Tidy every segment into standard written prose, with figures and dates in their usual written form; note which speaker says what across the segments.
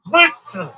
Speaker 1: Listen.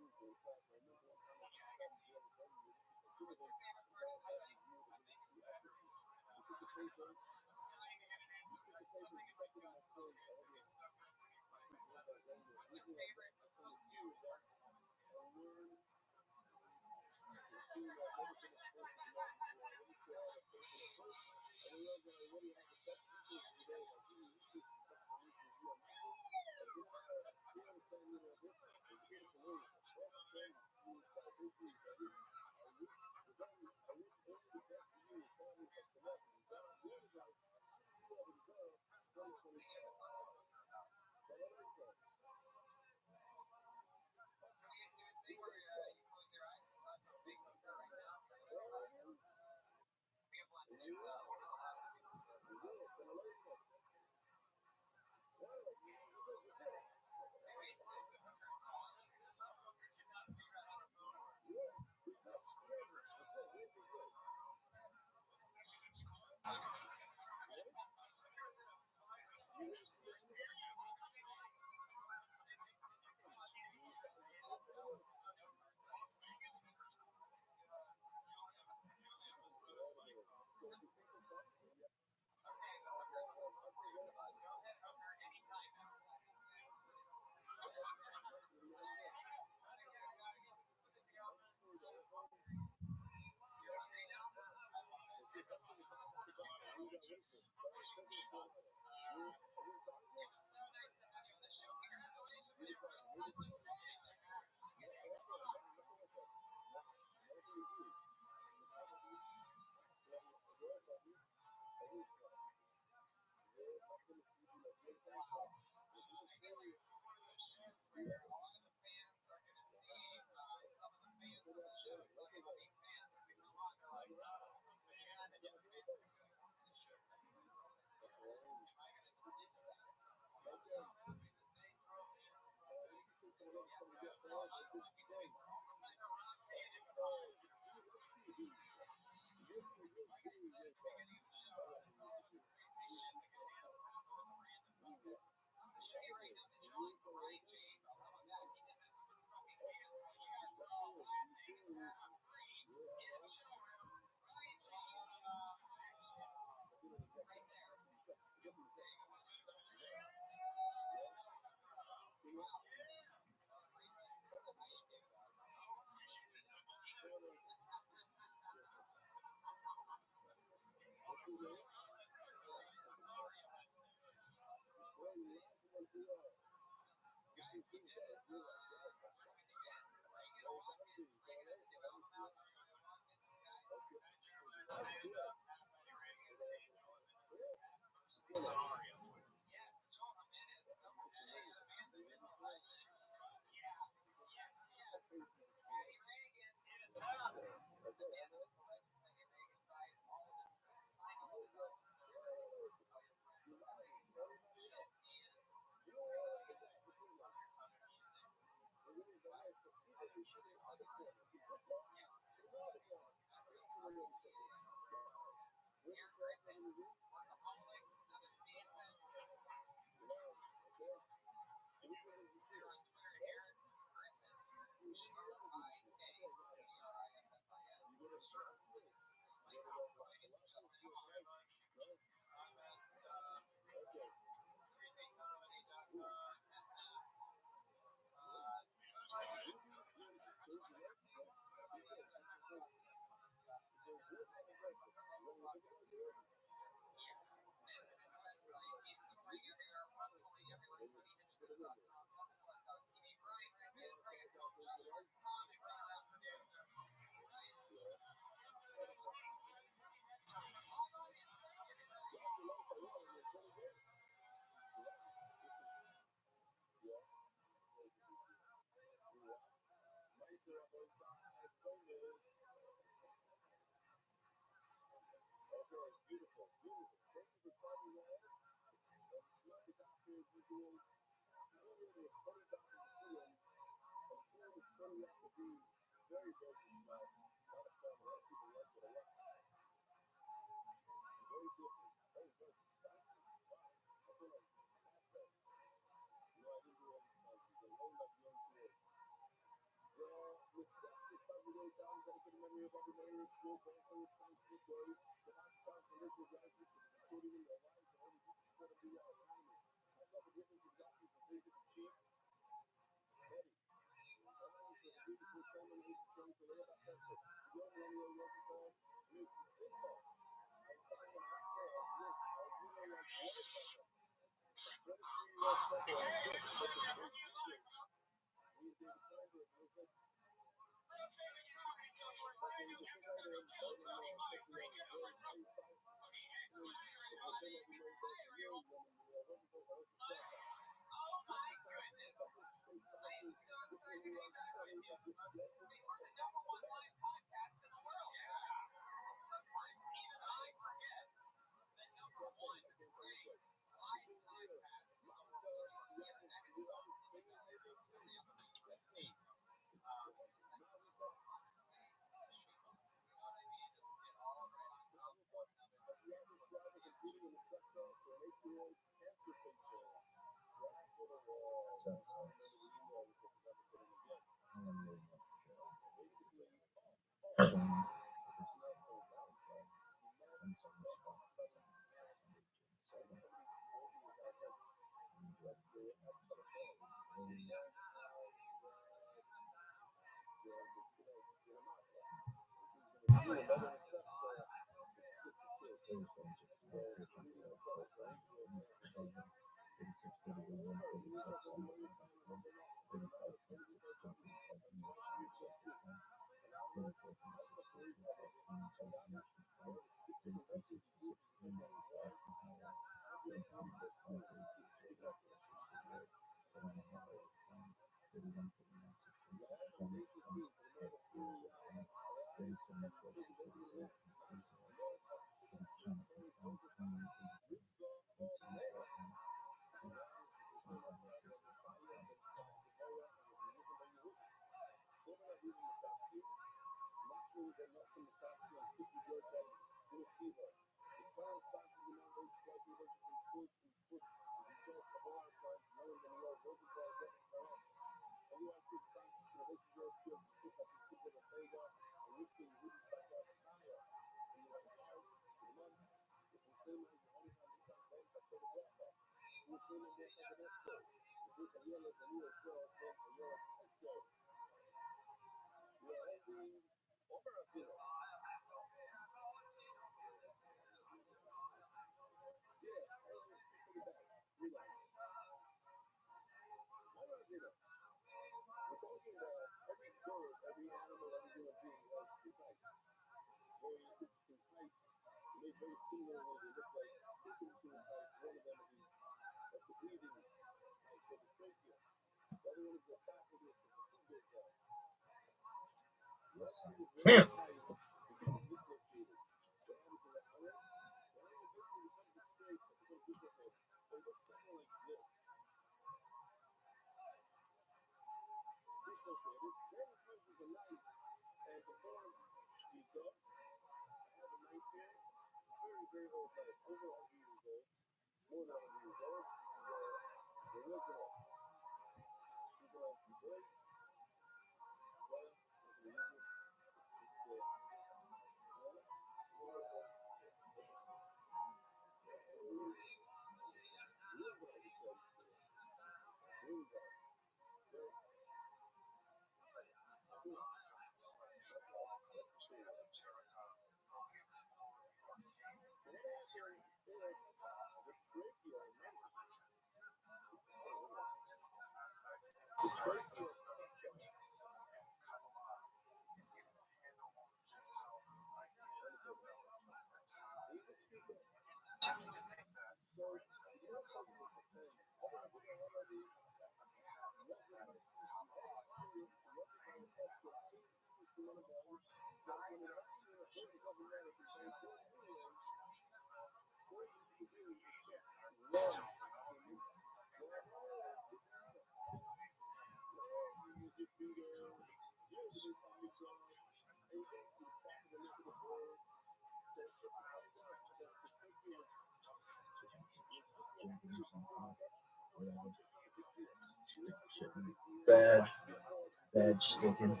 Speaker 1: Bad sticking.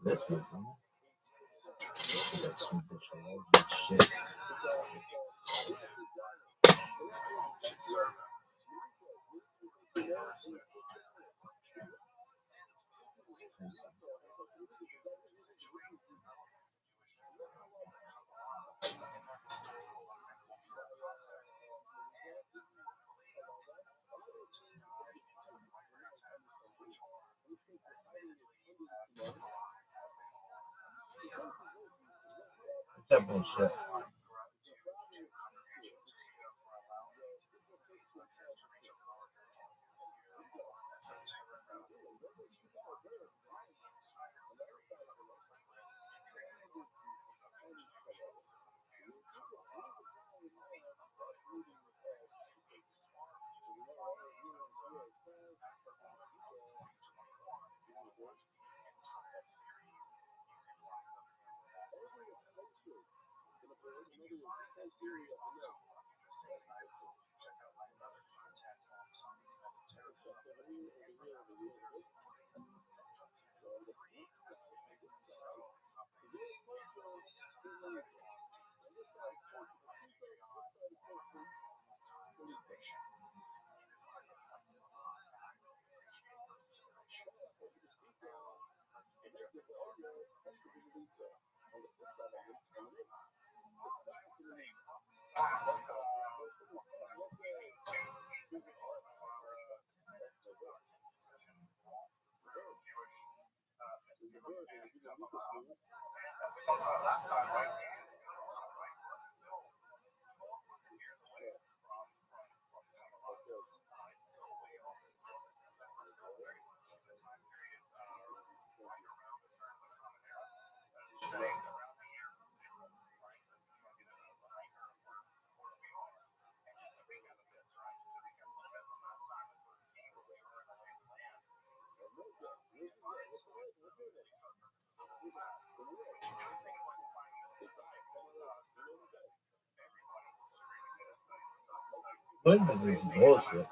Speaker 1: That's not fun. That's some shit. That bullshit. What is this bullshit?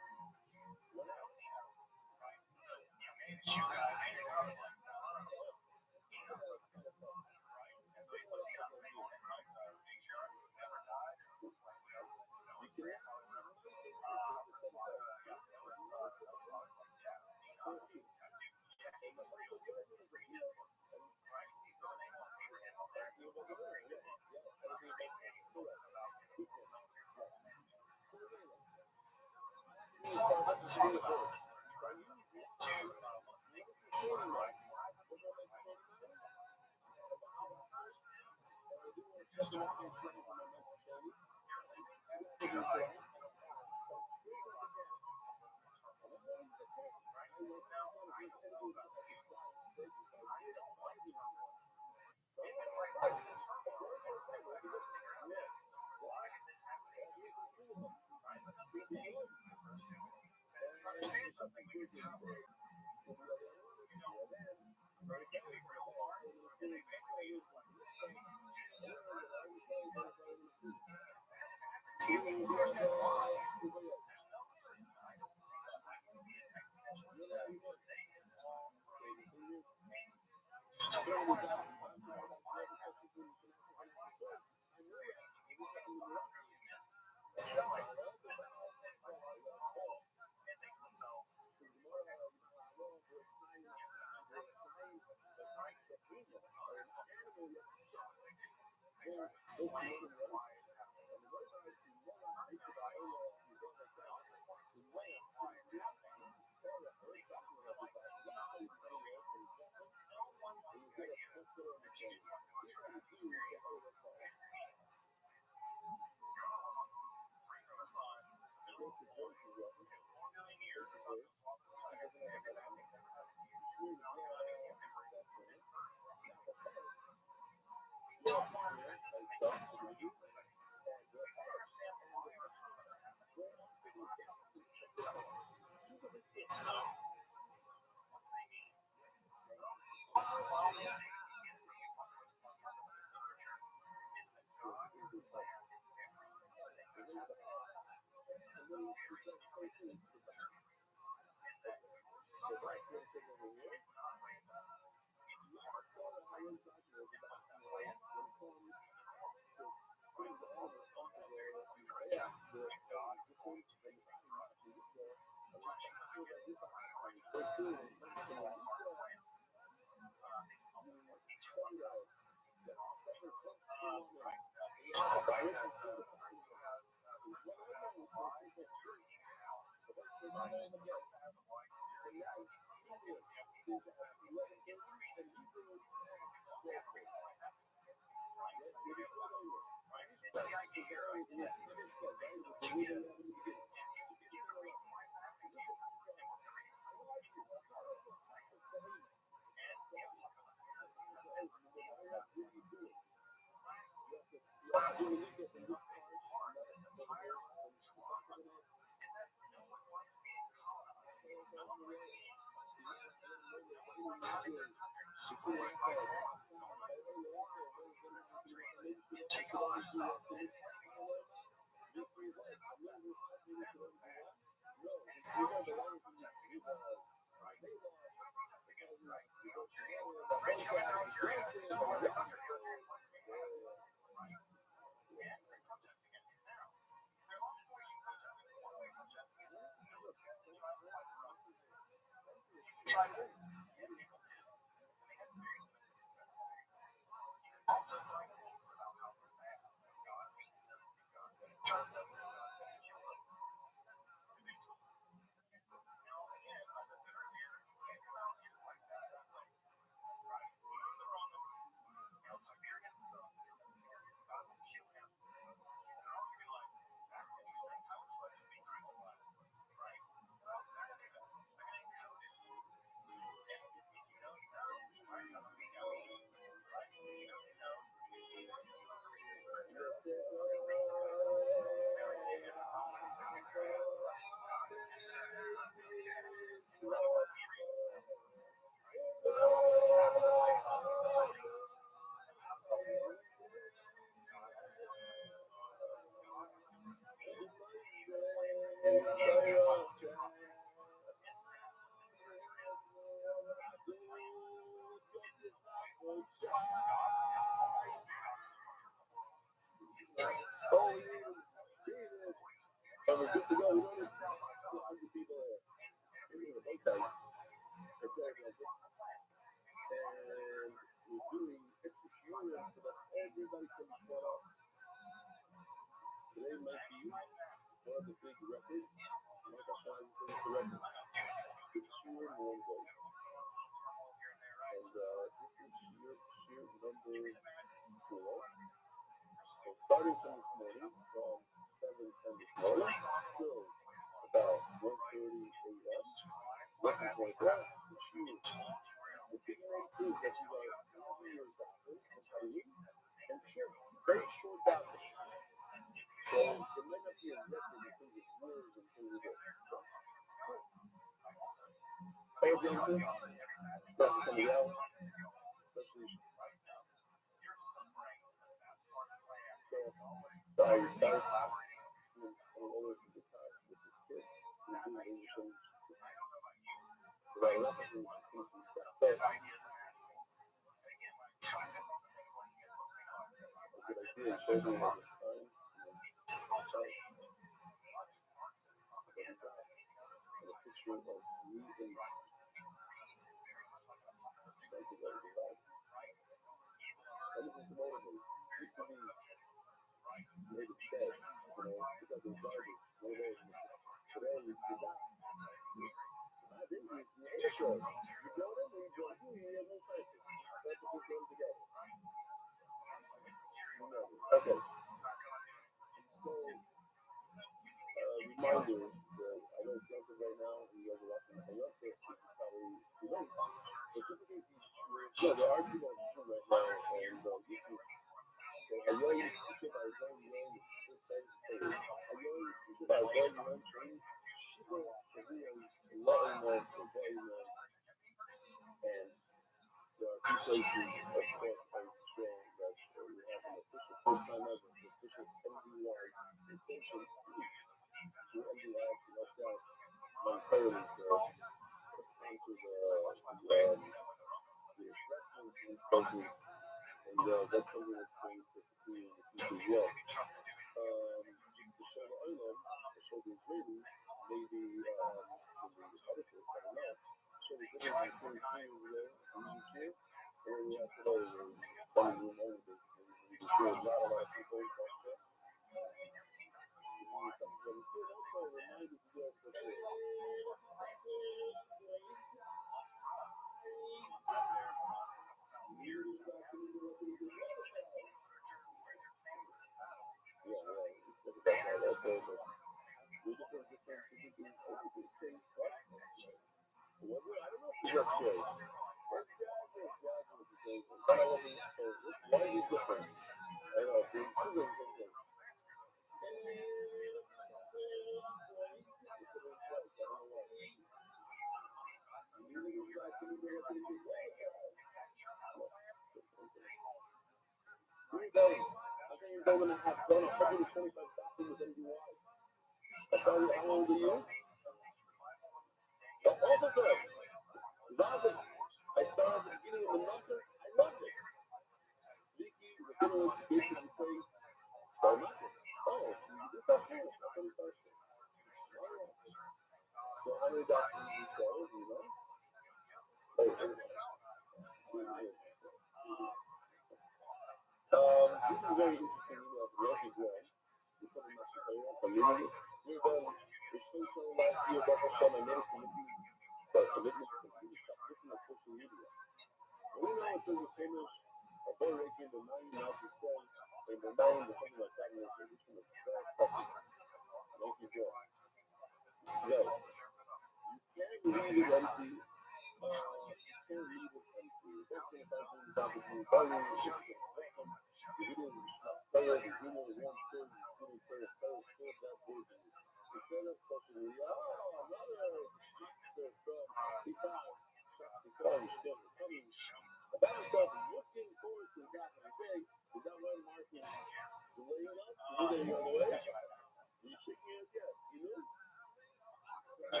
Speaker 2: I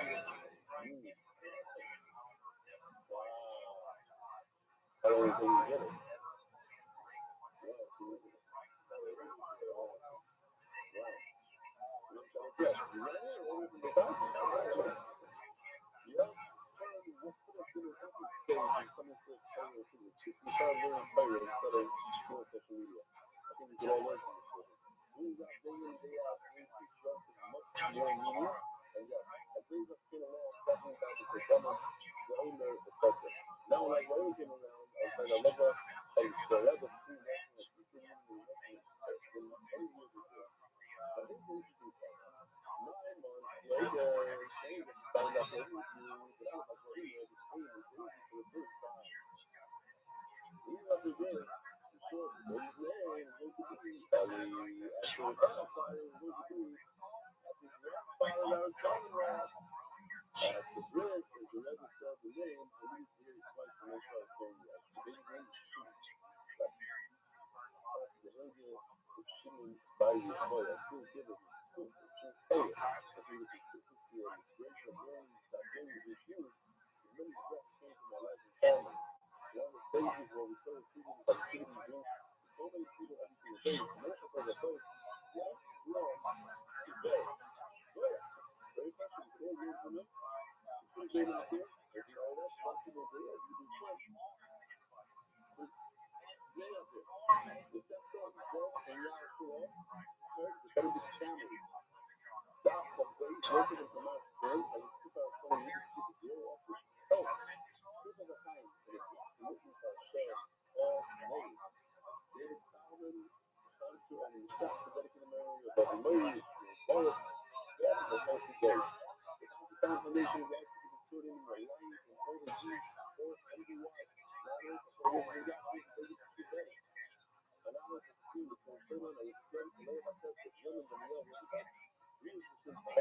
Speaker 2: don't even think you get it. Space and someone could play with it. It's become very player instead of doing social media. I think we can all learn from this person. Doing that day in, day out, we jump much more media. And yeah, as days have came along, talking about the performance, the owner, etc. Now, like when we came around, I kind of love her, and it's the level of team working with people in any years ago. Now, here's the interesting part. 9 months later, Shane found out that you that I was like, well, he was for the first time. Even after this, I'm sure his name was Ali. After that, sorry, was after that, followed our son-in-law. After this, as the Rebbe said the name, I need to hear it twice to make sure I'm saying it right. The baby's name is Shimon. The Hegel of Shimon by Yehoy, I feel given is exclusive. She's Torah. I think the consistency and inspiration of learning that game is huge. Tremendous breath came from my life and family. One of the phases where we play people with activity do so many people every single day. Commercial for the play. Yeah, no, today. Very question. Today, you know, it's really great in here. If you know that, some people do it. You do too. Way up here. The September, Zed, and Yahshua, the Cannabis family. That from very closer to my story, as it's just our son, you can speak the deal of it. Oh, super the kind, and it's looking for a share all names. David Salmon, sponsor and himself, the dedicated memory of Rabbi Moses, Baruch, the Council Day. The Council Foundation is actually consorting in the Alliance and all the youth, sport, everywhere, matters, so we're going to get to better. And now let's see the Constitution and the President, and all of us as the German, the Neil, very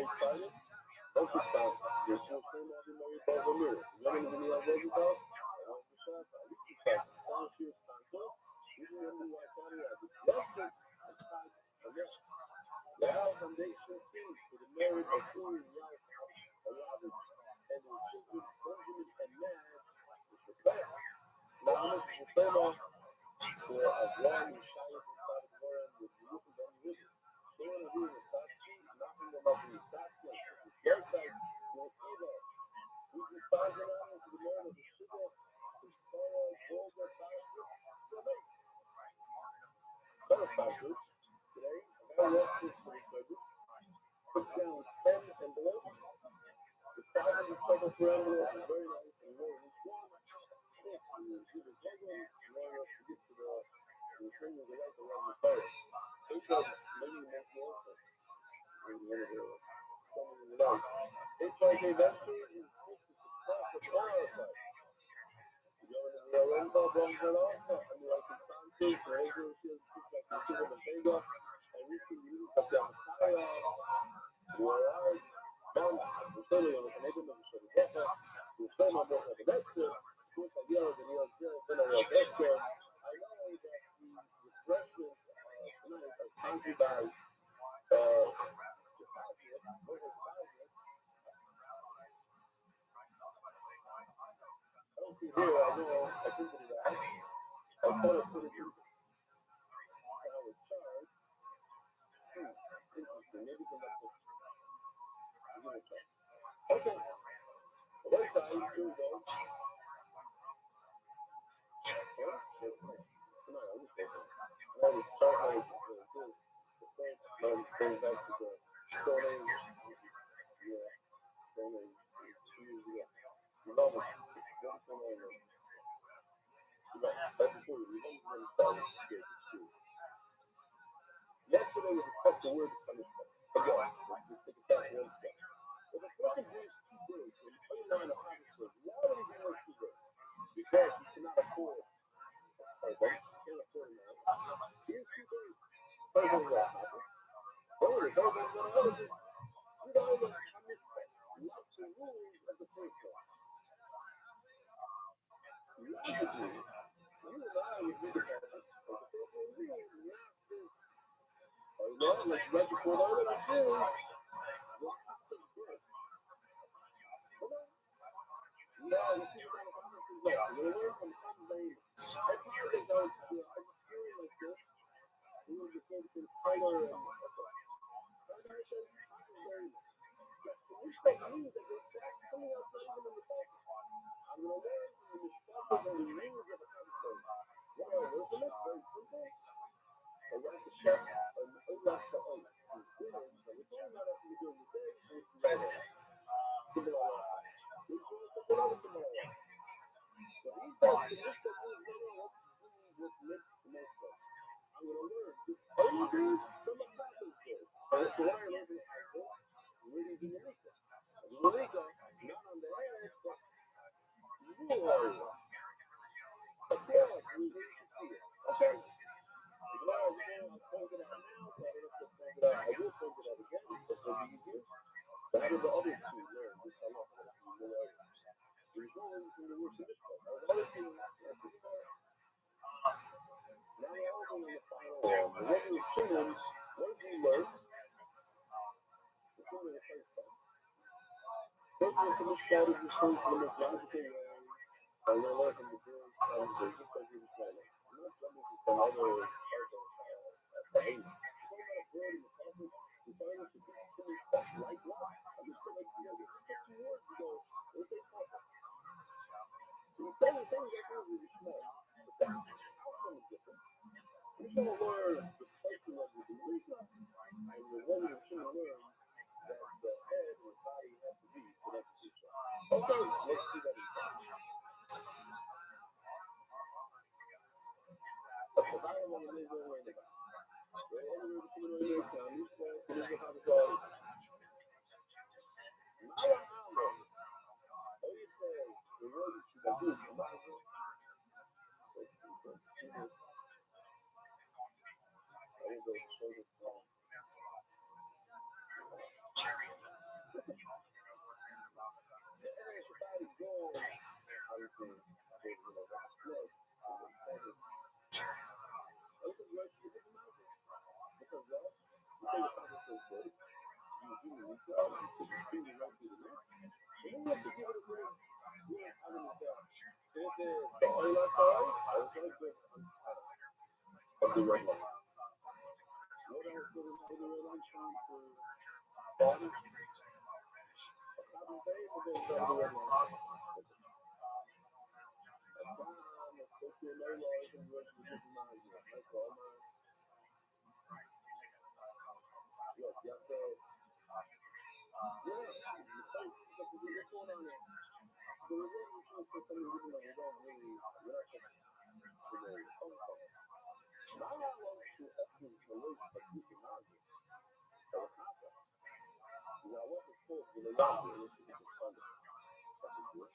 Speaker 2: excited. Both responses. The Jewish name of the Mary Balzamir. German, the Neil Roosevelt, and all the Shah, and the responses. Spanish here, sponsors. This is the White Saudi Arabia. Left it, the Al Foundation team for the merit of Uri and Yalcott, and their children, Benjamin and Madge, which are back. Now, Mr. Shema, for Avram and Shayat inside of Warren with the youth and then with us. Showing a doing a Statsky, knocking them up in the Statsky, and the outside, you'll see that. We respond to that to the merit of the Shidduch, for Sarah, Golda, Tassel, better sponsors today. Now, let's for the Frederick. Puts down 10 envelopes. The 500 total per envelope is very nice and low each one. If you use a regular, you want to get to the thing with the light around the fire. Take out maybe make the also. Here's one of the summon in the light. HIK Ventures is supposed to success of all our life. You go into the Arenba, Bronco also, and you like the sponsors, for agencies, like the Silver Mafega, and we can use the Sapphire. Where banks, the story of the neighborhood of the Shadata, the story of the Vesta, of course, I yelled and yelled, then I yelled Vesta. I know that the refreshments tonight are sponsored by Sepazia, I don't see here, I know, I printed it out. I thought I put it in how it's charged. Interesting, maybe it's enough to give it a try. Okay. The right side, here we go. Tonight, I was thinking. I was trying to going back to the Stone Age. Yeah, Stone Age. 2 years ago. You love it. What's going on there? Right before you remember when it started to get the school. Yesterday we discussed the word punishment. Again, let's take it back one step. If a person brings 2 birds and you put it on a harvest bird, why would he bring those 2 birds? Because he cannot afford it. Can't afford it now. Here's 2 birds. Birds on what? One of the birds on the other is, you know, the punishment. Not to rules of the first one. Logically, you and I would do the purpose of the first one rule, not this. I know, like right before the other one, too. Well, that's a bird. Yeah, you see what kind of comments is like. You're gonna learn from some things. I apologize, I just hear it like this. We were just saying some color and okay. Paradise says is very that's the mishpat means that goes back to something else not even in the passage. I'm gonna learn from the mishpat and the rules of a conversation. What do I learn from it? Very simple. A right to check and Allah Ta'ala. Humans, and we're talking about us during the day and it's right. Simple Allah. We're doing something else simple Allah. But he says the mishpat means no, let's do what makes the most sense. I'm gonna learn this only good from the passage good. So what I learned from the Bible, really the Malika. The Malika, not on the head, but rule area. Across, we really can see it. Okay. The Gemara is saying, I'll point it out now, so I don't have to point it out. I will point it out again, because it'll be easier. So how did the other two learn this halakha that is in the rule area? There's no one from the word to mishpat. Now the other two, that's the Gemara. Now we're over in the final one. The one with Shimon, what did he learn? The Shimon the first time. First one to mishpat is referring to the most logical way. I'm going to learn from the various conversations, just like we were planning. I'm not jumping to some other part of behavior. It's all about a word in the passage. Deciding should be like what? I'm just put like together. Just like 2 words ago. Let's say passage. So you say the same exactly as it's small. But the outcome is different. We're going to learn the placing of the Malika, and the one that should learn that the head and the body have to be connected to each other. Okay, let's see that in practice. The bottom of the middle and the bottom. The other way to the middle now, this point, this is how it's all. Mala Amor. Oh, you say, the word that you can do, the Bible. So it's good. See this. I will go show this point. The area of the body goes, obviously, that's flood. This is right to the different mountain. Because you take a proper so good, you do it, you go, you feel it right through the neck. And then you have to give it a little, out of the back. So if the oil outside, I was going to go of the red line. What else goes into the red line for body? A cotton bag or goes down the red line? A bomb, a circular no law, you can work with different lines here. That's all mine. Look, you have to, you start, what's going on there? So we're really trying to say something different that we don't really, we're not going to really phone call. My law is to execute the way of using knowledge. Or hapa. Now what is called the Rabbi, which is the Sunday. That's a good.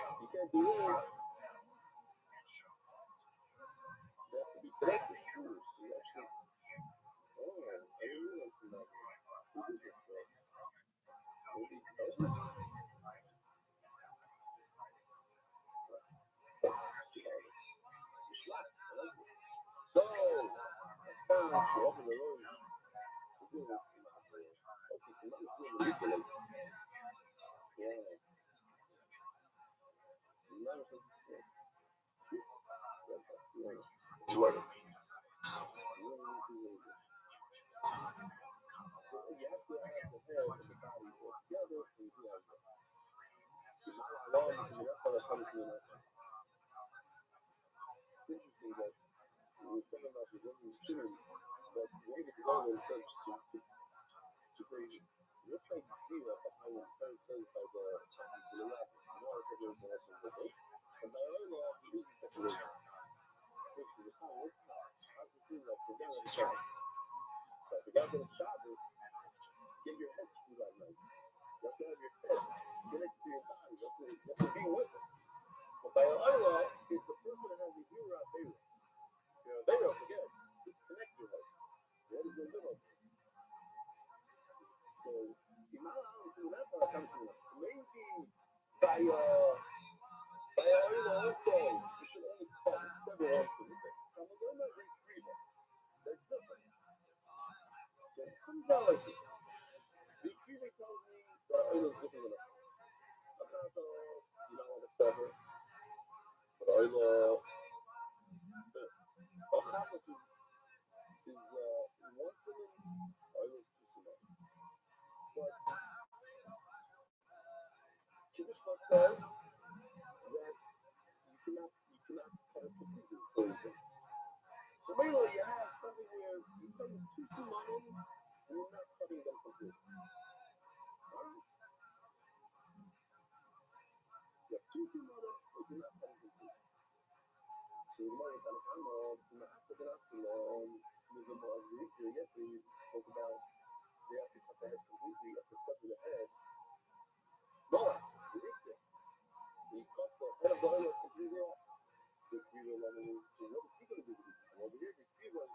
Speaker 2: You can't do this. They have to be connected first. You actually, I didn't realize that. Who did this for us? Maybe Elvis? So, let's show up in the road. Let's see, let's manipulate. Yeah. So you have to have the head and the body work together and do that. Interesting that we were talking about the women children, but the way to go and such to say, what's like here behind what the parent says by the chaplains in the lab? You know, I said there's an essence of it. And by our law, there is a separation. So it's the time, what's not? How to see that the guy on the side. So the guy on the Shabbos, get your head screwed on right. You have to have your head connected to your body. You have to be with it. But by Allah, it's a person that has a hira beira. You're a beira, forget it. Disconnect your head. What is the middle? So, Imam Ali said that part comes from it. So maybe by Allah also, you should only cut several once a week. I'm going to read three. That's different. So it comes out like this. The Kriva tells me that Allah is different enough. Achatos, you don't want to sever. But Allah, Achatos is once in them, Allah is two in them. But Kiddush Bat says that you cannot cut it completely. So maybe you have something where you cut two simanim and you're not cutting them completely. Alright? You have two simanim, but you're not cutting completely. So you might have yesterday we spoke about they have to cut the head completely, you have to sever the head. No, he cut the head of the oil completely off. The Kriva level. So what is he going to do with it? And over here, the Kriva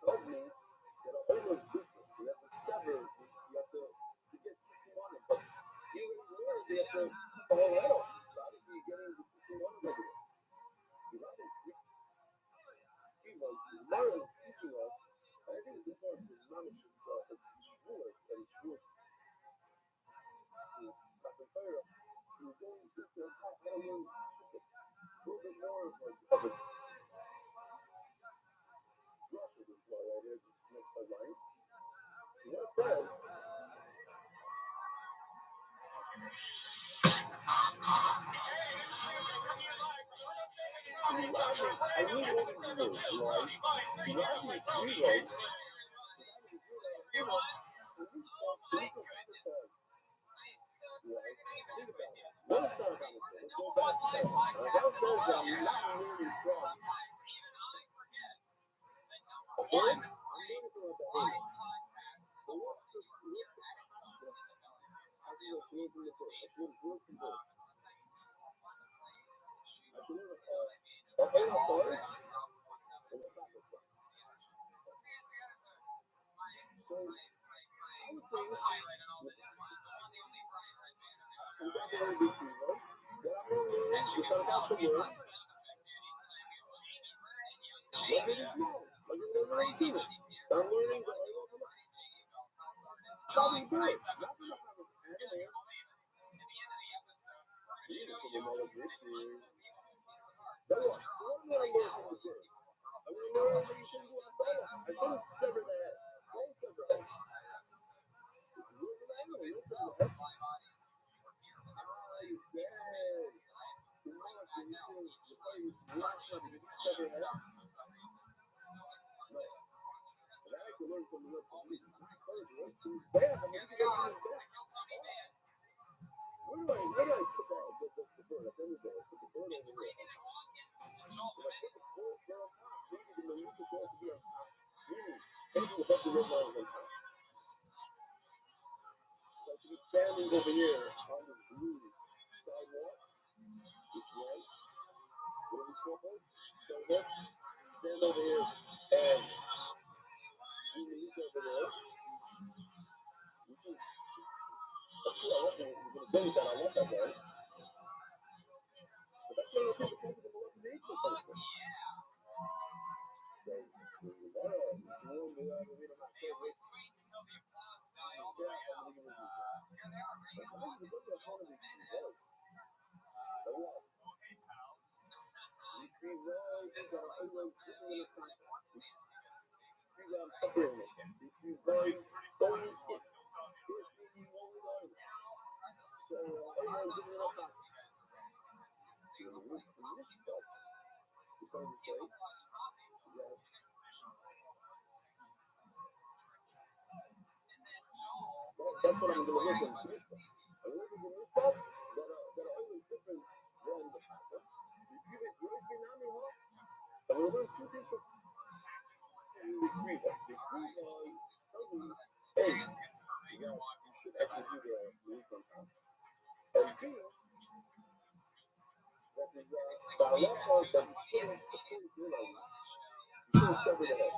Speaker 2: tells me that the oil is different. You have to sever, you have to get kissing on it. But even more, they have to cut the whole head off. So obviously, you're getting the kissing on it over there. You know, the Kriva is teaching us. I think it's important because Mamish is Shavuos, and Shavuos is Matan Torah. You're going to how to learn Sukkot. A little bit more of a brush of this part right here, this next headline. So what it says, I need all these words, right? So what happens is heroes, what is that about this? Let's go back to that. God says that I'm not learning from. Okay? I'm learning from the behavior. But what's this? I should learn from the book. I should learn from the book. I should learn okay, I'm sorry. So, I would think I'm not going to be people. That I'm going to learn without about the words. Look at this now. Look at the routine. I'm learning the Charlie Bird. That's enough of this anime. You should be more good. That's what. So what am I learning from the bird? I'm going to learn that you shouldn't do it. I shouldn't sever the head. Don't sever the head. Standing over here on this blue sidewalk, this way, what do we call it? Sidewalk. Stand over here and do the look over there, which is actually I want to go with that. I want that guy. But that's where I think the concept of love nature comes from. So, that's what I'm going to look at. I look at the new stuff that are always different from the past. You always been on me, huh? So we're going to two things from the Kriva. The Kriva tells me, hey, you got should actually do the week on time. And B, that is the halacha that you shouldn't realize. You shouldn't sever the head.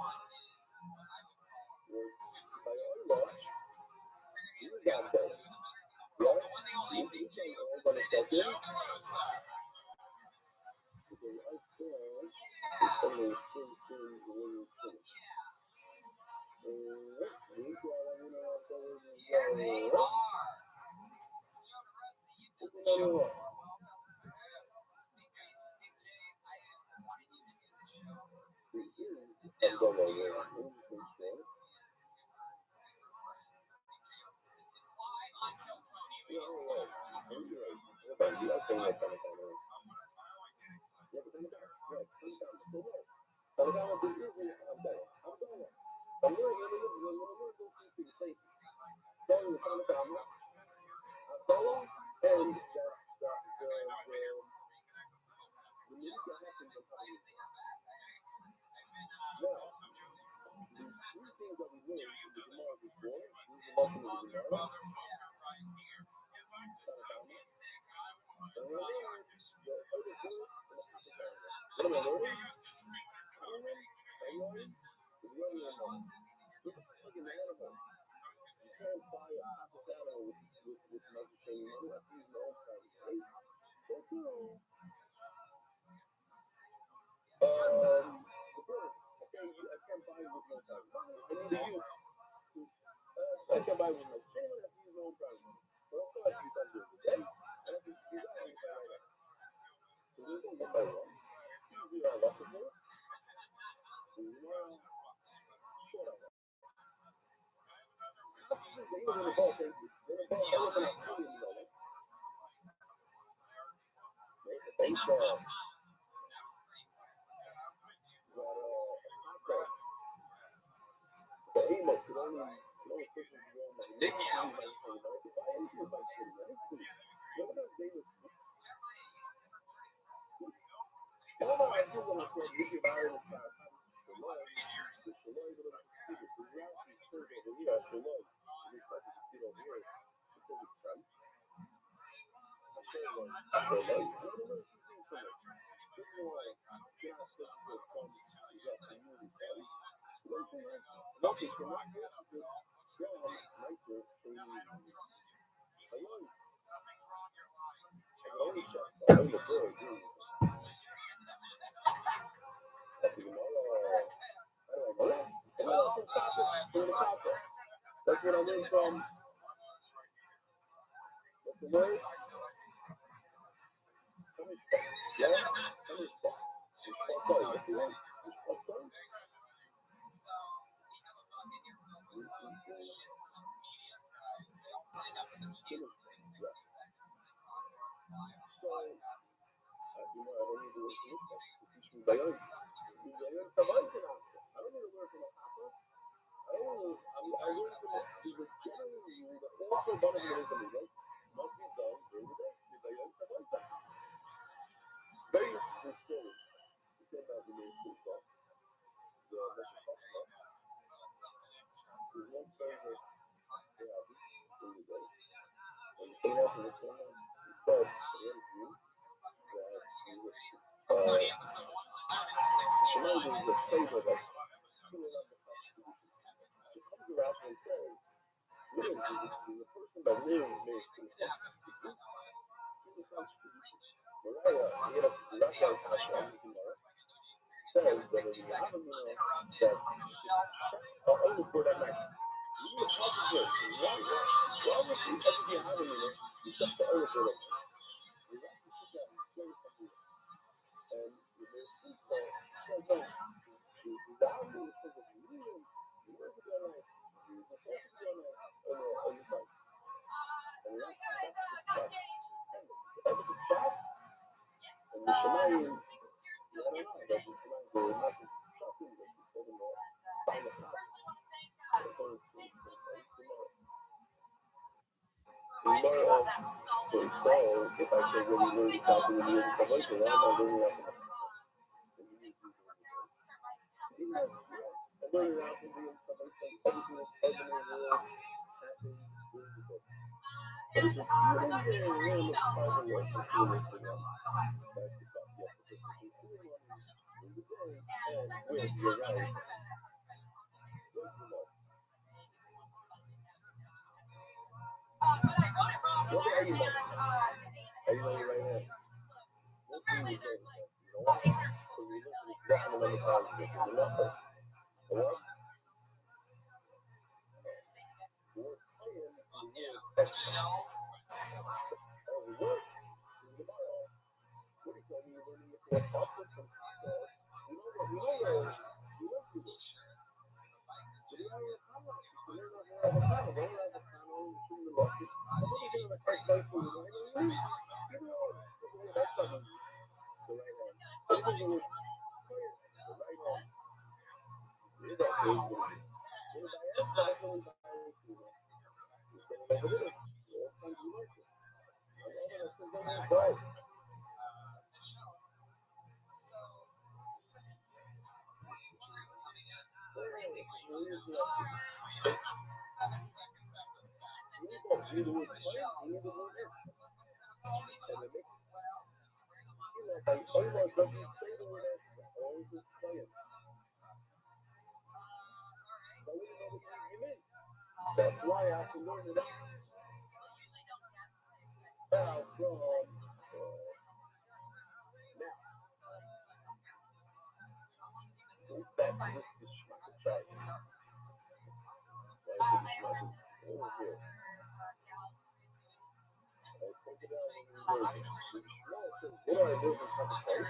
Speaker 2: Was by Allah, use that day. Yeah? Use each and all by the second. Because as parents, it's only 15 when you finish. These three things that we learned in the Gemara before, this is the lesson of the Gemara. I can buy with my shame and I have to use my own price. But also I see if I'm doing it, okay? And I have to do that and if I like that. So there's no one by one. It's easier I love it here. So you know, short I love. Even in the ball, thank you. In the ball, I look at it, you know, like. Make the base on. The emo could only push it beyond like maybe I'm like saying, but if I am here like shit, let me see. What about Davis? All I see when I said you can buy it with the Shaloi, but I'm see this. So it actually says over here, Shaloi. In this place you can see it over here. It says it's right. Shaloi. I'm going to learn a few things from it. This is why you're not supposed to come to that community, right? Nothing cannot purchase it from nicer trading. Ayun. Only shots. Only the bird. That's the Gemara. How do I know that? I know from Kafka. That's what I learned from. What's the word? Yeah? What's the word? So, as you know, I don't need to work in this stuff. It's Bayon. It's Bayon Tabayin. I don't need to work in a Hapas. I work from there's a general rule that all the Banamism must be done during the day. The Bayon Tabayin. Very interesting story. He said about the name Simcha. The Meshach Chochmah. His one favorite Rabbi in the day. And he came out from this one. He said, at the end of the week, Shemai is the favor that's putting up the constitution. So it comes around and says, there's a person by the name of Simcha. He's the constitution. Mariah, he has Rothschild says that if you have a meal that only for that night, you need a positive. Why would you ever be having a meal just the only for that night? You have to put that in place somewhere. And the Simcha says, no, the having because of meal, you work with your life, you are supposed to be on your side. And that's the trap. Ever since trap, and the Shemai is, I don't know, but the Shemai, they're not shopping, but they told them to find the cops. So if I can really learn this out to the years of salvation, why am I learning out to I learned it out to the salvation, everything is present in the world, happening during the day. But it just really looks kind of worse until this thing up. That's the part. You have to put some cool money in the day and with your right. Don't you know? What are you months? Are you on your right hand? Most of you don't. You know why? Because we look at dropping them on the cars and getting them up first. So what? The word playing and the word extra. Oh, the word is the Gemara. What do you tell me? You're learning it from opposite from we know that we know people. But the area of Hama, you learn that more avocado. Don't learn avocado, you shouldn't have lost it. I'm not going to cart life for you. I know you know the word extra means the right hand. What do you think the word player? The right hand. You're that crazy with it. You're by extra, that's only by you. You're saying over there. All times you like it. And all that says don't have right. You need the word play, you need the word it. By almost doesn't say the word extra, always just playing. So I wouldn't know what you mean. That's why I have to learn it out. Now, from now, go back to this Shmaka chart. Why is it Shmaka is over here? I pointed out one of the versions. The Shmuel says, what do I do in Pakistan?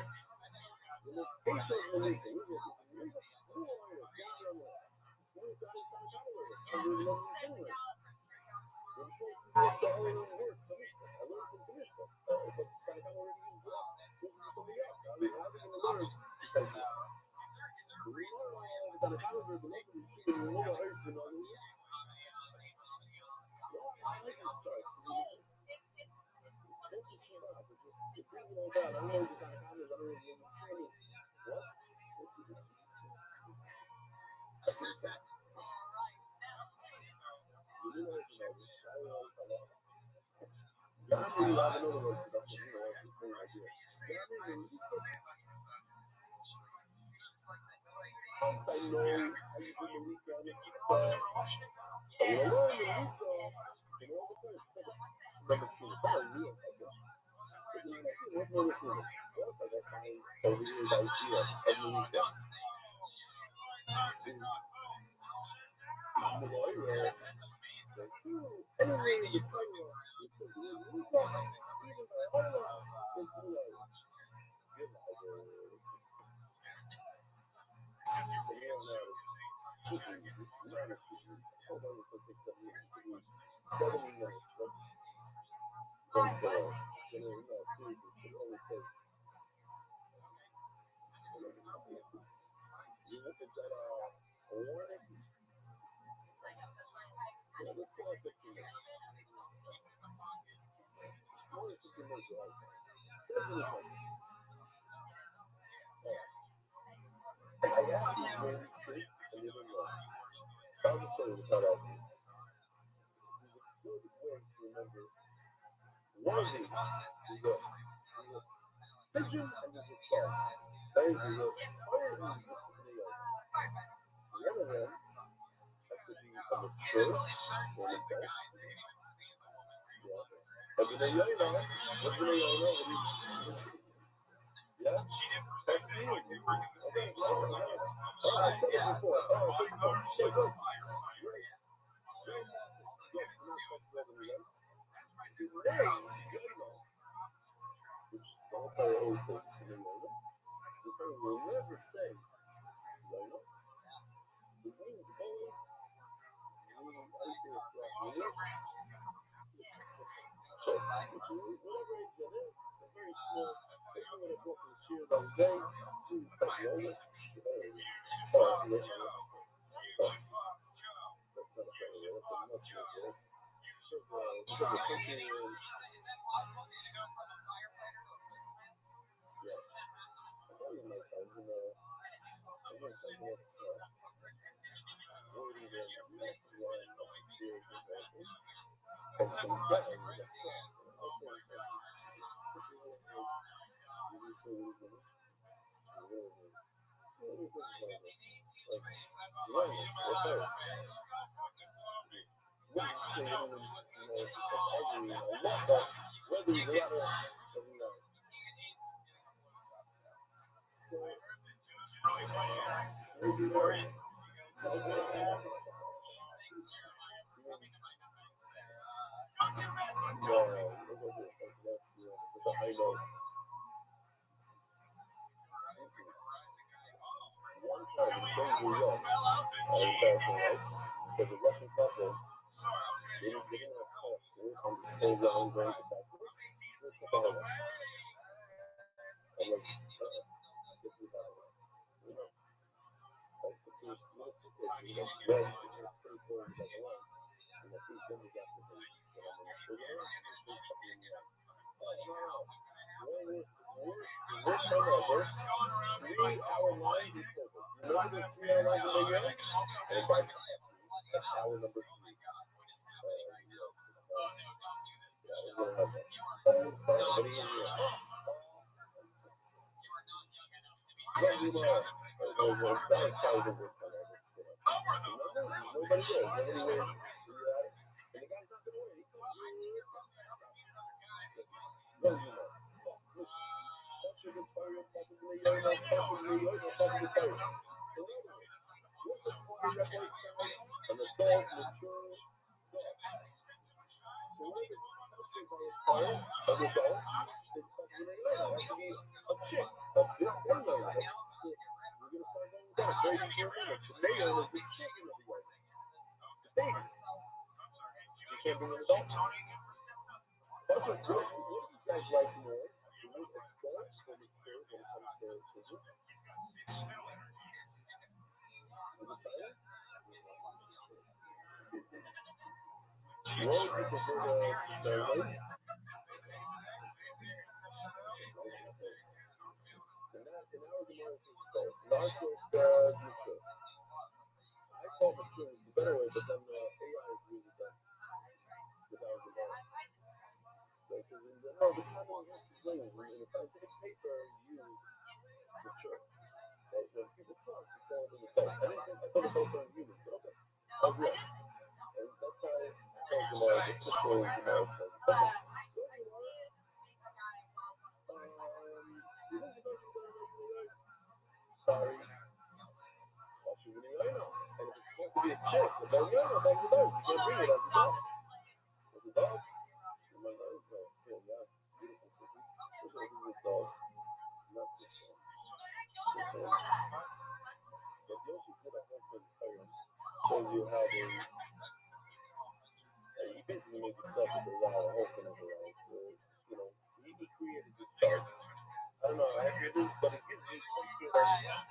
Speaker 2: The location of the nation. and some gas. And you got crap. Okay, this is what it is. This is what it is. One time in New York, there's a Russian couple. They didn't have cars. They were on the slow down going to back. I'm like, get this out of the way. You know, so I took this little suitcase. It was like red. It was like pretty cool. It was like a line. And I think then we got the thing. And I'm gonna show you that. And it's so fucking like, worst time ever. 3-hour line before. Remember those 3-hour lines in the year? And that's hour number 3. Shows you how they he basically made the subject a while, a whole thing of a while. So, you know, he created this chart. I don't know how accurate it is, but it gives you some sort of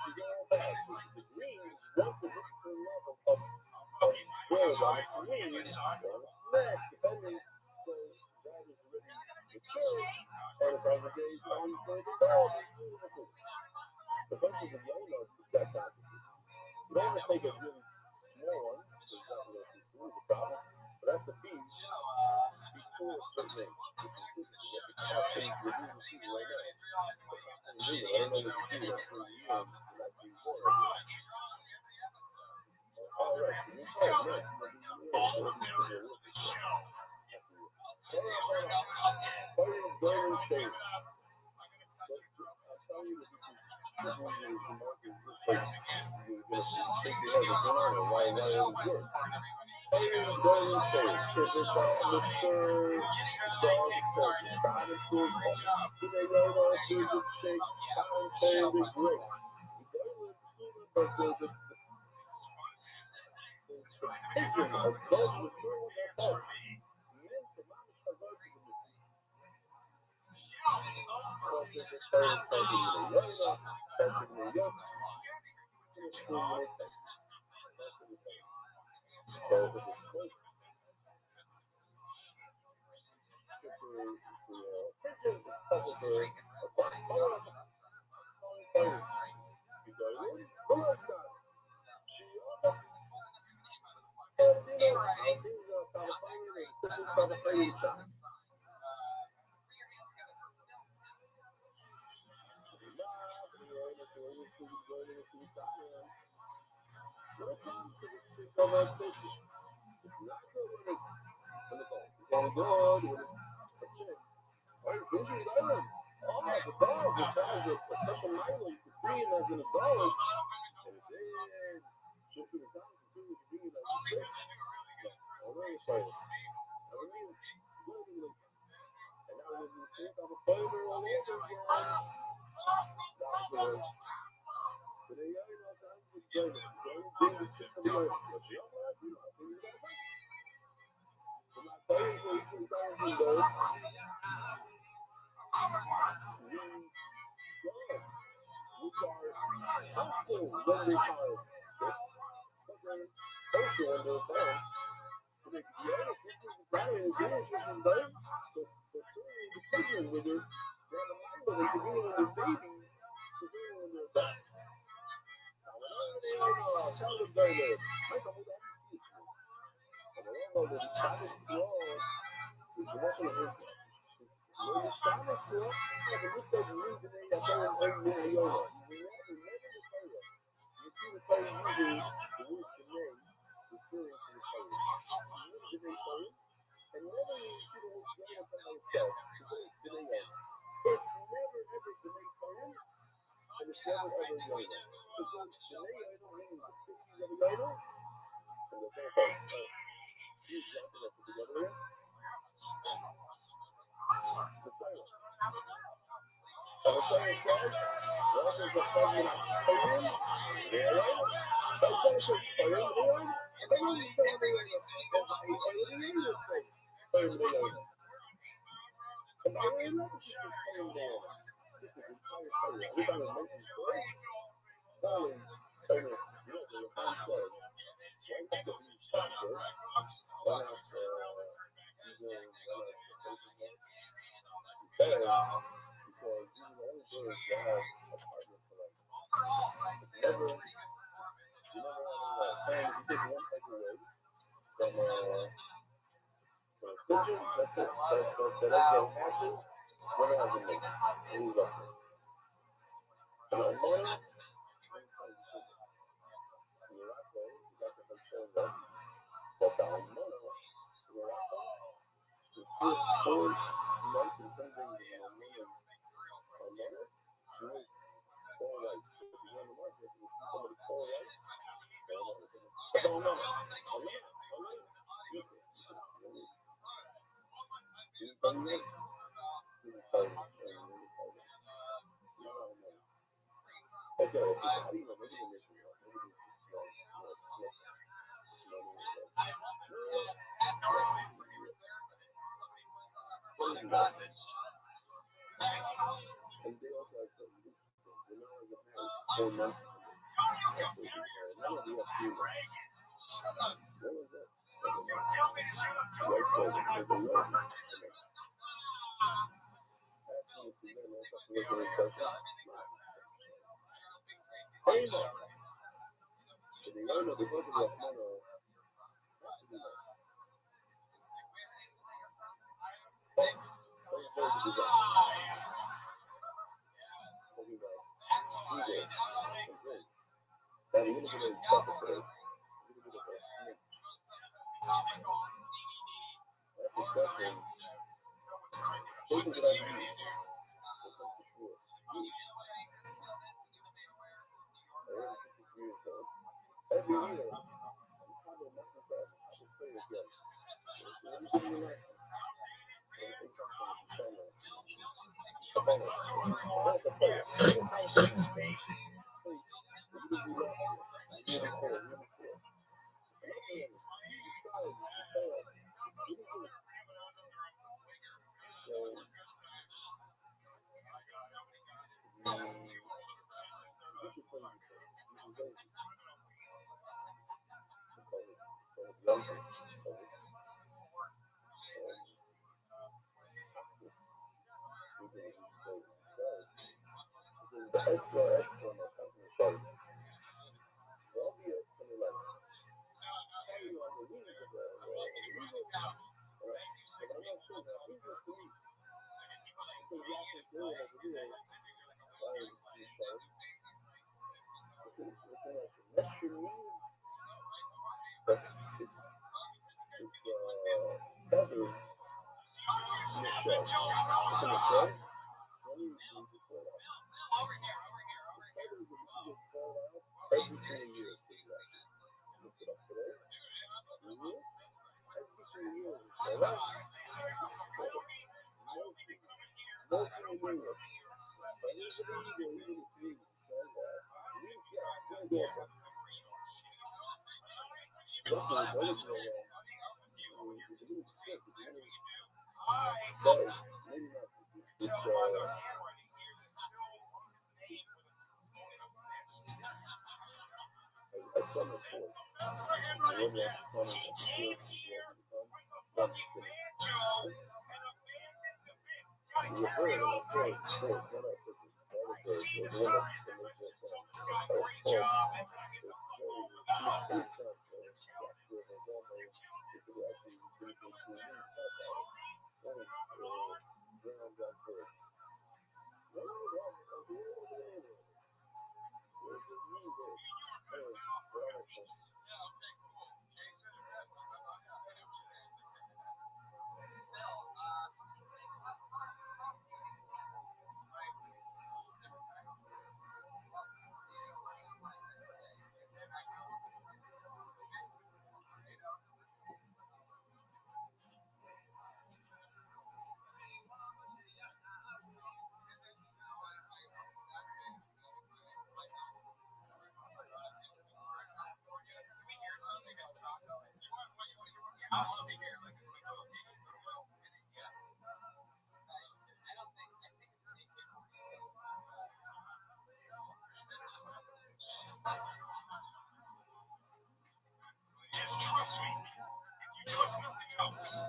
Speaker 2: these are all bad. So the greens, once it hits a certain level of gold on its wings, on its neck, depending. So that is already mature, and it's on the days on for the gold. The first is the yellow, the exact opposite. You don't want to take a really small one, because that was a smooth problem, but that's a beach before a certain age, which is good. Actually, we're doing the season right now. I don't know what you do that's for you and like these boys. All right, so we talk next. Golden State. So I'm telling you this is simple news. The market is just like you're gonna shake your head. What's going on? Why it work? Golden State. If it's a mature dog, it's a dinosaur. They know that there's a shake. And the great. But the vision of those mature adults. Usually island. Oh, the dog, which has a special Milo, you can see him as an adult. And then, shift to the town, continue to be like this. I don't know, so, I don't mean, and now we're going to do the same type of flavor all over again. That's good. Today, I know, time to get done. It's always been the shit to the earth. But you know what? You know, I think you got to fight. I'm not telling you what you got to do, though. Which are helpful when they are sick, but they're also when they're born. So they can be honest with you, the guy is delicious and done. So certainly the pregnant with her, they have a mind where they can do it when they're baby, so certainly when they're adults. Now, when I was tell the guy that, I come with that to see it. And I don't know that it's not as slow, it's not going to hurt you. When it's not as slow, I have a look at the room today, I tell him, hey, man, yo, you see the Torah using the word Shenay, referring to the Torah. You use Shenay Torah, and whenever you see the word Shenay by itself, it's always Shenay Yonah. It's never ever Shenay Torah, and it's never ever Yonah. It's always Shenay Yonah, meaning the 50s of Yonah, and the Torah Torah. Here's example of it together here. The Torah. And the Torah says, what is the Torah of Torah? The Yonah. That's what it says, Torah of the Yonah. That's it. That again happens when it has a name. And he's up there. And on money, you're out there, you got to control that. But on money, you're out there. The first 4 months and 10 days on money, you will fall right. So if you go on the market, you see somebody fall right, but on money, okay, let's see. How do you know? Maybe the mission. Maybe it's slow. And they also have something interesting. You know, I got married 4 months ago. None of the FD. What was that? Tell me to shut up. Tell me Rothschild I perform. Hey, no. The owner, because of the mono, But I'm not sure now. Even for me, it's a Russian player over here. It's a Russian name, but it's feather Michelle. It's a Michelle. Let me before that. Feathers that you get fall out every single year. Look it up today. Every single year. Alright? Nothing in Europe. Feathers of the eagle, even its wings. It's not lost. Wings, yeah, flies also. Definitely doesn't go well. It's a little stiff. It's a little sorry, maybe not. It's I saw my foot. I would like to comment on the field. I'm just kidding. You heard it, my foot. Not our foot. The other bird. The one that makes that sound. It's very sound. That's where the one it could actually give it to me. Brown black bird. Where's the new bird?
Speaker 3: Just trust me. If you trust nothing else,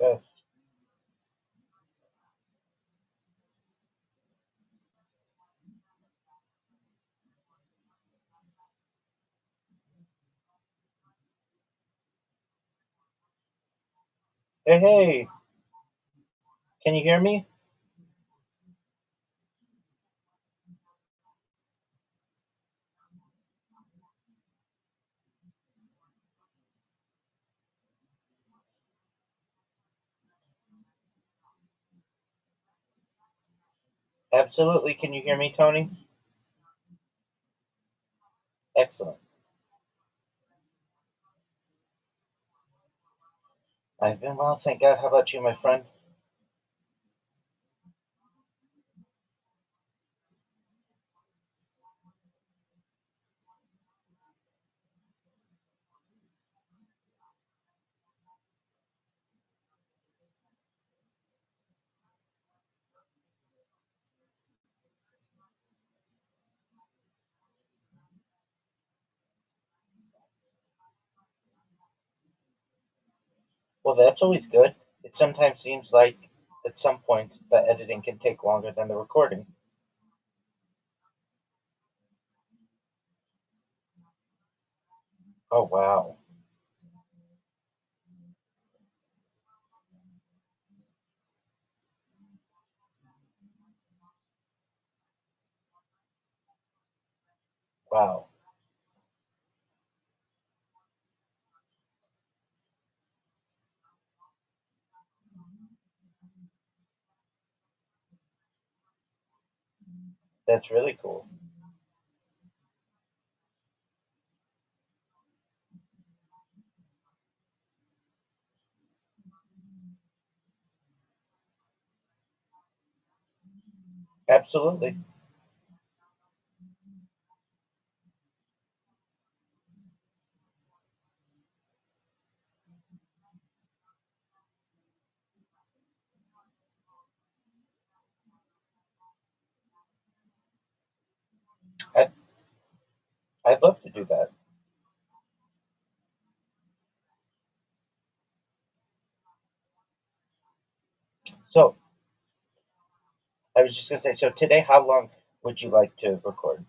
Speaker 4: Test. Hey, hey, can you hear me? Absolutely. Can you hear me, Tony? Excellent. I've been well, thank God. How about you, my friend? Well, that's always good. It sometimes seems like at some points the editing can take longer than the recording. Oh, wow. Wow. That's really cool. Absolutely. I, I'd love to do that. So, I was just going to say, so today, how long would you like to record?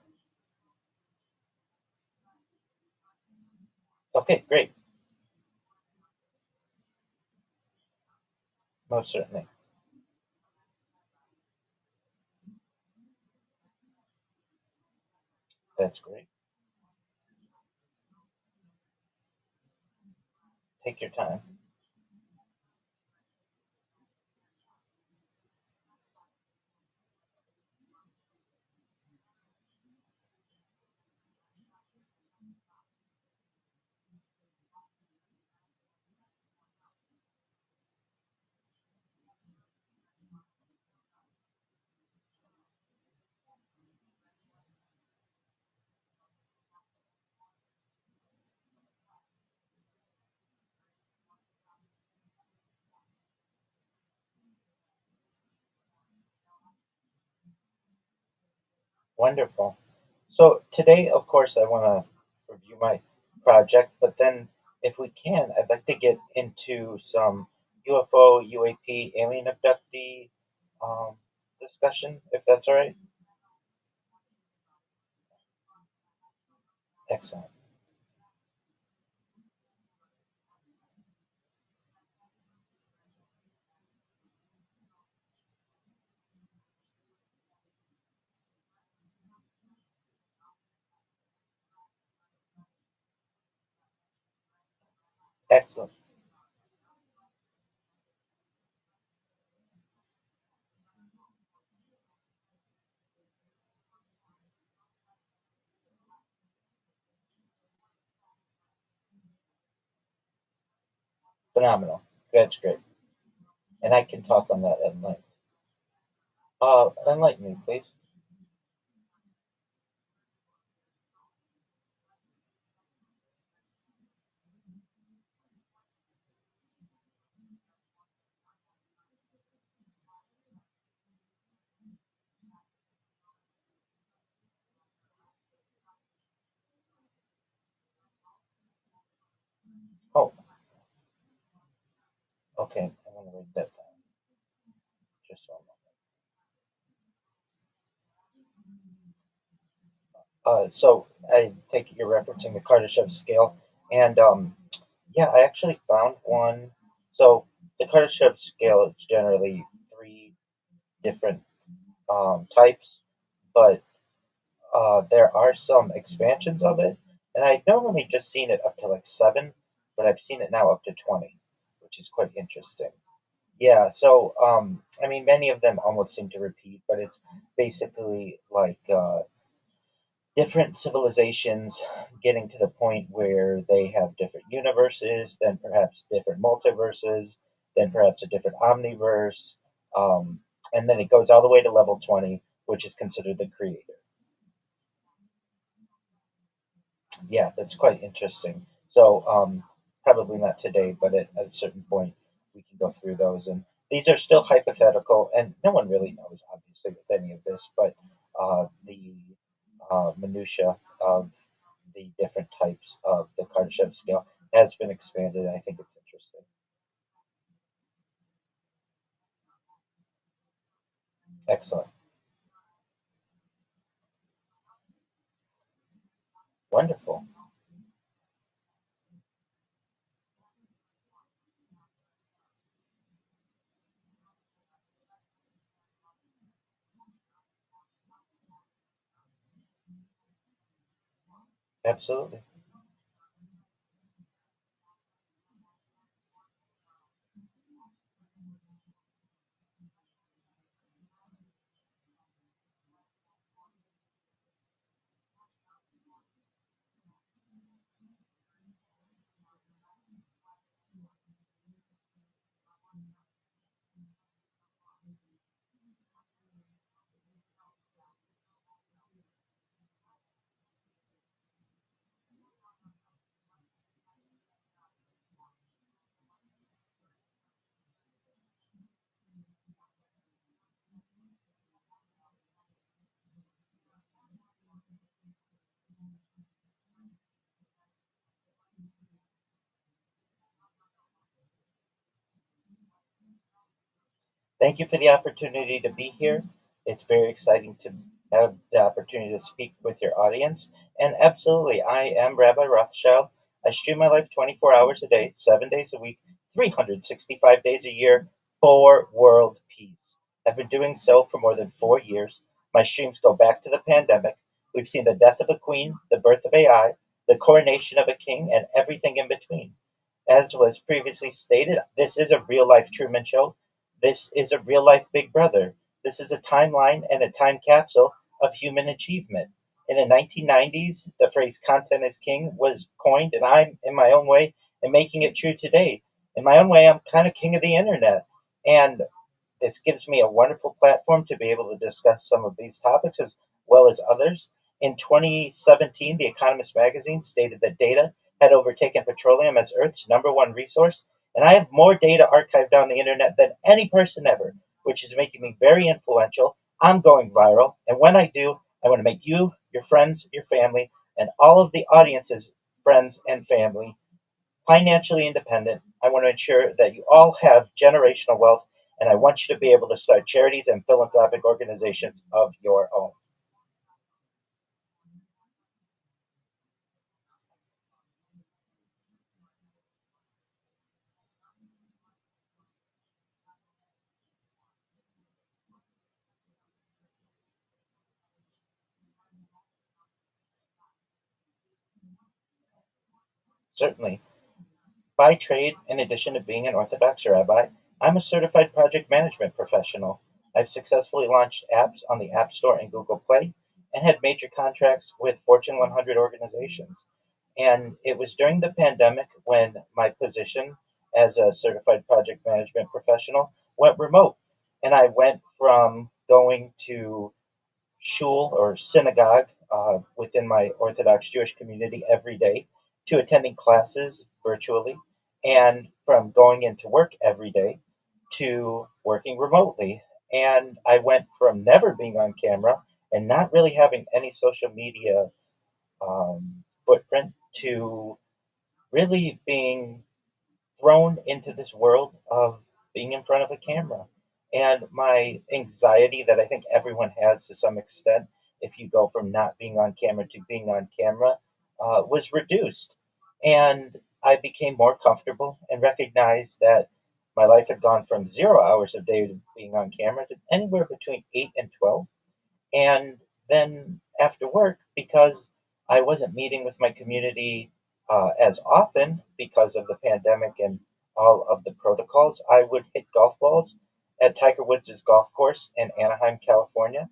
Speaker 4: Okay, great. Most certainly. That's great. Take your time. Wonderful. So today, of course, I want to review my project, but then if we can, I'd like to get into some UFO, UAP, alien abductee um, discussion, if that's all right. Excellent. Excellent. Phenomenal. That's great. And I can talk on that at length. Enlighten me, please. Oh, okay. write that down. Just so so I take it you're referencing the Kardashev scale, and yeah, I actually found one. So the Kardashev scale is generally three different types, but there are some expansions of it, and I'd normally just seen it up to like seven, but I've seen it now up to 20, which is quite interesting. Yeah, so I mean, many of them almost seem to repeat, but it's basically like different civilizations getting to the point where they have different universes, then perhaps different multiverses, then perhaps a different omniverse, um, and then it goes all the way to level 20, which is considered the creator. Yeah, that's quite interesting. So, probably not today, but at a certain point, we can go through those. And these are still hypothetical, and no one really knows, obviously, with any of this, but the minutia of the different types of the Kardashev scale has been expanded. And I think it's interesting. Excellent. Wonderful. Absolutely. Thank you for the opportunity to be here. It's very exciting to have the opportunity to speak with your audience. And absolutely, I am Rabbi Rothschild. I stream my life 24 hours a day, 7 days a week, 365 days a year for world peace. I've been doing so for more than 4 years. My streams go back to the pandemic. We've seen the death of a queen, the birth of AI, the coronation of a king, and everything in between. As was previously stated, this is a real life Truman Show. This is a real life Big Brother. This is a timeline and a time capsule of human achievement. In the 1990s, the phrase content is king was coined, and I'm, in my own way, am making it true today. In my own way, I'm kind of king of the internet. And this gives me a wonderful platform to be able to discuss some of these topics as well as others. In 2017, The Economist magazine stated that data had overtaken petroleum as Earth's number one resource, and I have more data archived on the internet than any person ever, which is making me very influential. I'm going viral, and when I do, I want to make you, your friends, your family, and all of the audience's friends and family financially independent. I want to ensure that you all have generational wealth, and I want you to be able to start charities and philanthropic organizations of your own. Certainly. By trade, in addition to being an Orthodox rabbi, I'm a certified project management professional. I've successfully launched apps on the App Store and Google Play and had major contracts with Fortune 100 organizations. And it was during the pandemic when my position as a certified project management professional went remote. And I went from going to shul or synagogue within my Orthodox Jewish community every day to attending classes virtually, and from going into work every day to working remotely. And I went from never being on camera and not really having any social media footprint to really being thrown into this world of being in front of a camera. And my anxiety that I think everyone has to some extent, if you go from not being on camera to being on camera, was reduced. And I became more comfortable and recognized that my life had gone from 0 hours a day of being on camera to anywhere between 8 and 12. And then after work, because I wasn't meeting with my community as often because of the pandemic and all of the protocols, I would hit golf balls at Tiger Woods' golf course in Anaheim, California,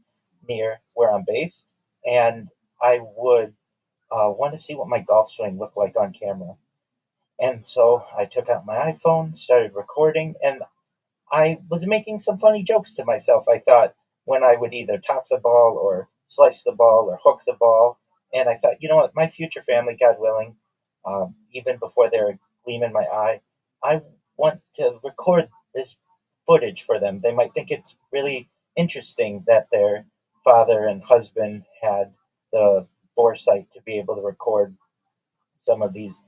Speaker 4: near where I'm based. And I would want to see what my golf swing looked like on camera. And so I took out my iPhone, started recording, and I was making some funny jokes to myself, I thought, when I would either top the ball or slice the ball or hook the ball. And I thought, you know what, my future family, God willing, even before they're a gleam in my eye, I want to record this footage for them. They might think it's really interesting that their father and husband had the foresight to be able to record some of these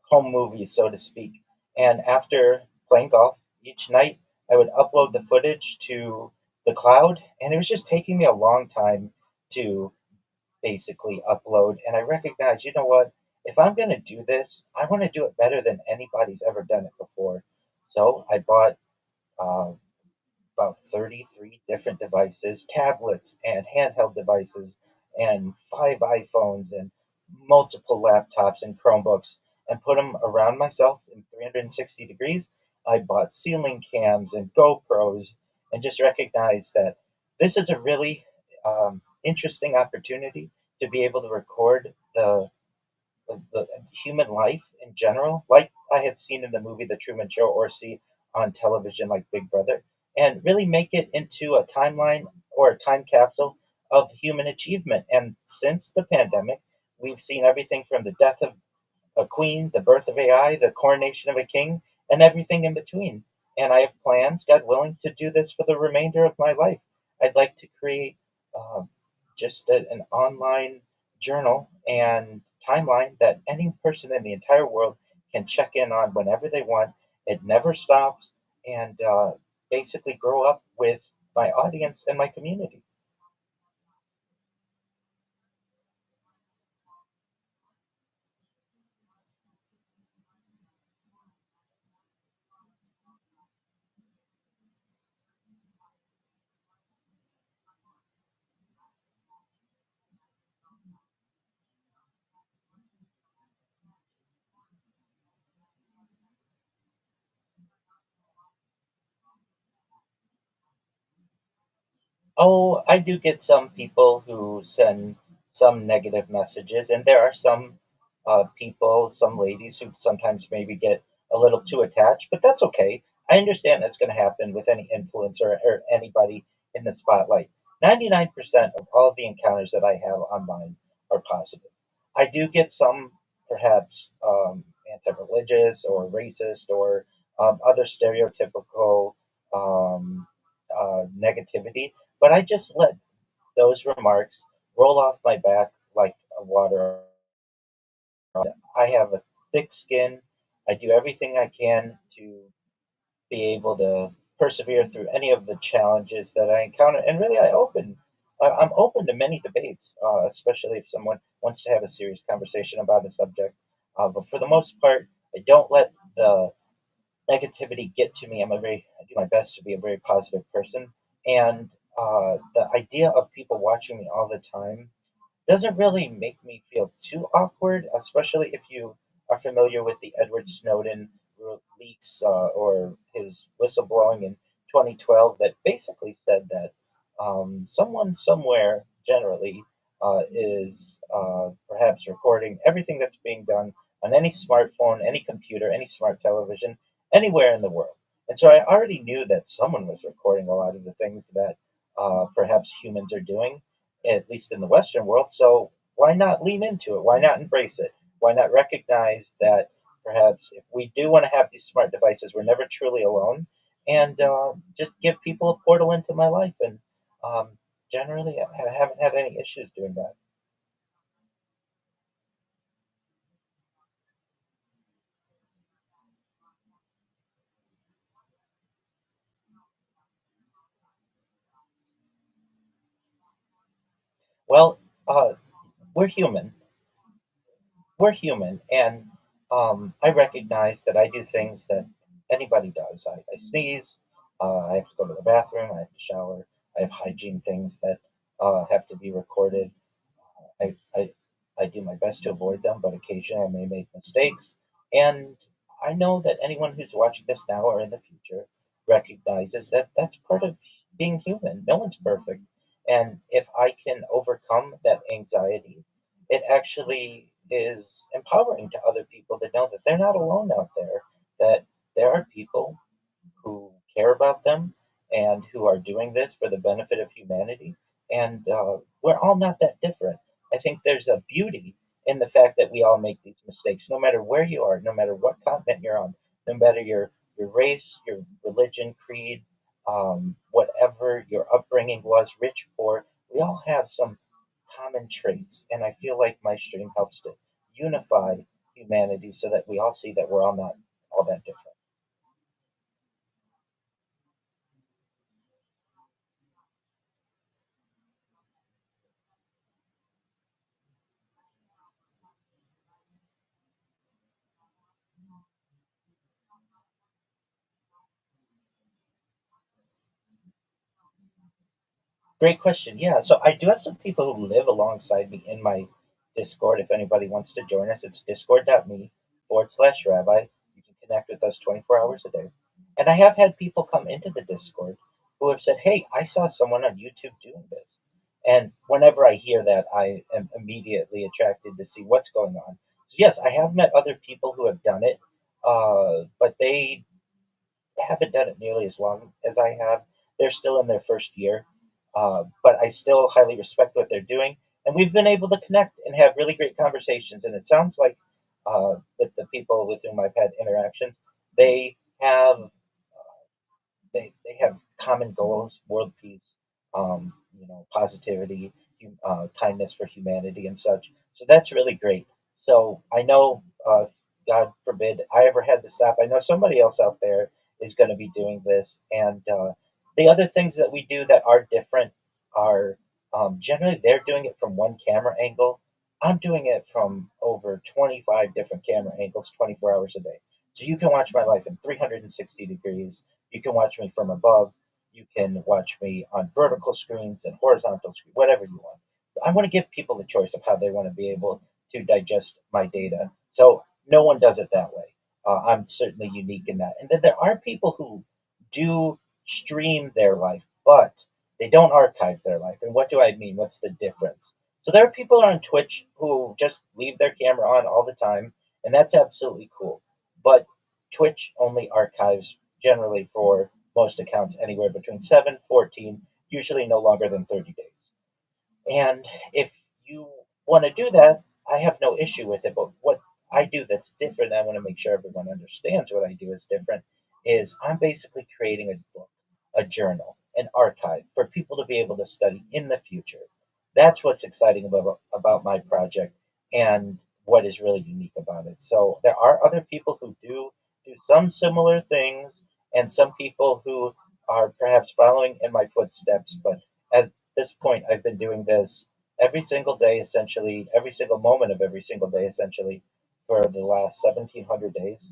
Speaker 4: home movies, so to speak. And after playing golf each night, I would upload the footage to the cloud, and it was just taking me a long time to basically upload. And I recognized, you know what? If I'm going to do this, I want to do it better than anybody's ever done it before. So I bought uh, about 33 different devices, tablets and handheld devices, and 5 iPhones and multiple laptops and Chromebooks, and put them around myself in 360 degrees. I bought ceiling cams and GoPros and just recognized that this is a really interesting opportunity to be able to record the human life in general, like I had seen in the movie The Truman Show or see on television like Big Brother, and really make it into a timeline or a time capsule of human achievement. And since the pandemic, we've seen everything from the death of a queen, the birth of AI, the coronation of a king, and everything in between. And I have plans, God willing, to do this for the remainder of my life. I'd like to create uh, just an online journal and timeline that any person in the entire world can check in on whenever they want. It never stops, and basically grow up with my audience and my community. Oh, I do get some people who send some negative messages, and there are some people, some ladies who sometimes maybe get a little too attached, but that's okay. I understand that's going to happen with any influencer or anybody in the spotlight. 99% of all of the encounters that I have online are positive. I do get some, perhaps, anti religious or racist or other stereotypical um, negativity, but I just let those remarks roll off my back like a water. I have a thick skin. I do everything I can to be able to persevere through any of the challenges that I encounter. And really, I'm open to many debates, especially if someone wants to have a serious conversation about a subject. But for the most part, I don't let the negativity get to me. I do my best to be a very positive person. And the idea of people watching me all the time doesn't really make me feel too awkward, especially if you are familiar with the Edward Snowden leaks or his whistleblowing in 2012 that basically said that someone somewhere generally is perhaps recording everything that's being done on any smartphone, any computer, any smart television, anywhere in the world. And so I already knew that someone was recording a lot of the things that perhaps humans are doing, at least in the Western world. So why not lean into it? Why not embrace it? Why not recognize that perhaps if we do want to have these smart devices, we're never truly alone, and just give people a portal into my life. And um, generally, I haven't had any issues doing that. Well, we're human. We're human, and I recognize that I do things that anybody does. I sneeze. I have to go to the bathroom. I have to shower. I have hygiene things that have to be recorded. I I do my best to avoid them, but occasionally I may make mistakes. And I know that anyone who's watching this now or in the future recognizes that that's part of being human. No one's perfect. And if I can overcome that anxiety, it actually is empowering to other people to know that they're not alone out there, that there are people who care about them and who are doing this for the benefit of humanity. And we're all not that different. I think there's a beauty in the fact that we all make these mistakes, no matter where you are, no matter what continent you're on, no matter your race, your religion, creed, whatever your upbringing was, rich, poor. We all have some common traits. And I feel like my stream helps to unify humanity so that we all see that we're all not all that different. Great question. Yeah, so I do have some people who live alongside me in my Discord. If anybody wants to join us, it's discord.me/rabbi. You can connect with us 24 hours a day. And I have had people come into the Discord who have said, "Hey, I saw someone on YouTube doing this." And whenever I hear that, I am immediately attracted to see what's going on. So, yes, I have met other people who have done it, but they haven't done it nearly as long as I have. They're still in their first year, but I still highly respect what they're doing. And we've been able to connect and have really great conversations. And it sounds like with the people with whom I've had interactions, they have they have common goals, world peace, positivity, kindness for humanity, and such. So that's really great. So I know, God forbid, I ever had to stop. I know somebody else out there is going to be doing this, and the other things that we do that are different are generally they're doing it from one camera angle. I'm doing it from over 25 different camera angles, 24 hours a day. So you can watch my life in 360 degrees. You can watch me from above. You can watch me on vertical screens and horizontal screens, whatever you want. I want to give people the choice of how they want to be able to digest my data. So no one does it that way. I'm certainly unique in that. And then there are people who do stream their life, but they don't archive their life. And what do I mean? What's the difference? So there are people on Twitch who just leave their camera on all the time, and that's absolutely cool. But Twitch only archives generally for most accounts anywhere between 7, 14, usually no longer than 30 days. And if you want to do that, I have no issue with it. But what I do that's different, I want to make sure everyone understands what I do is different, is I'm basically creating a book, a journal, an archive for people to be able to study in the future. That's what's exciting about my project and what is really unique about it. So there are other people who do some similar things and some people who are perhaps following in my footsteps, but at this point, I've been doing this every single day, essentially, every single moment of every single day, essentially, for the last 1,700 days.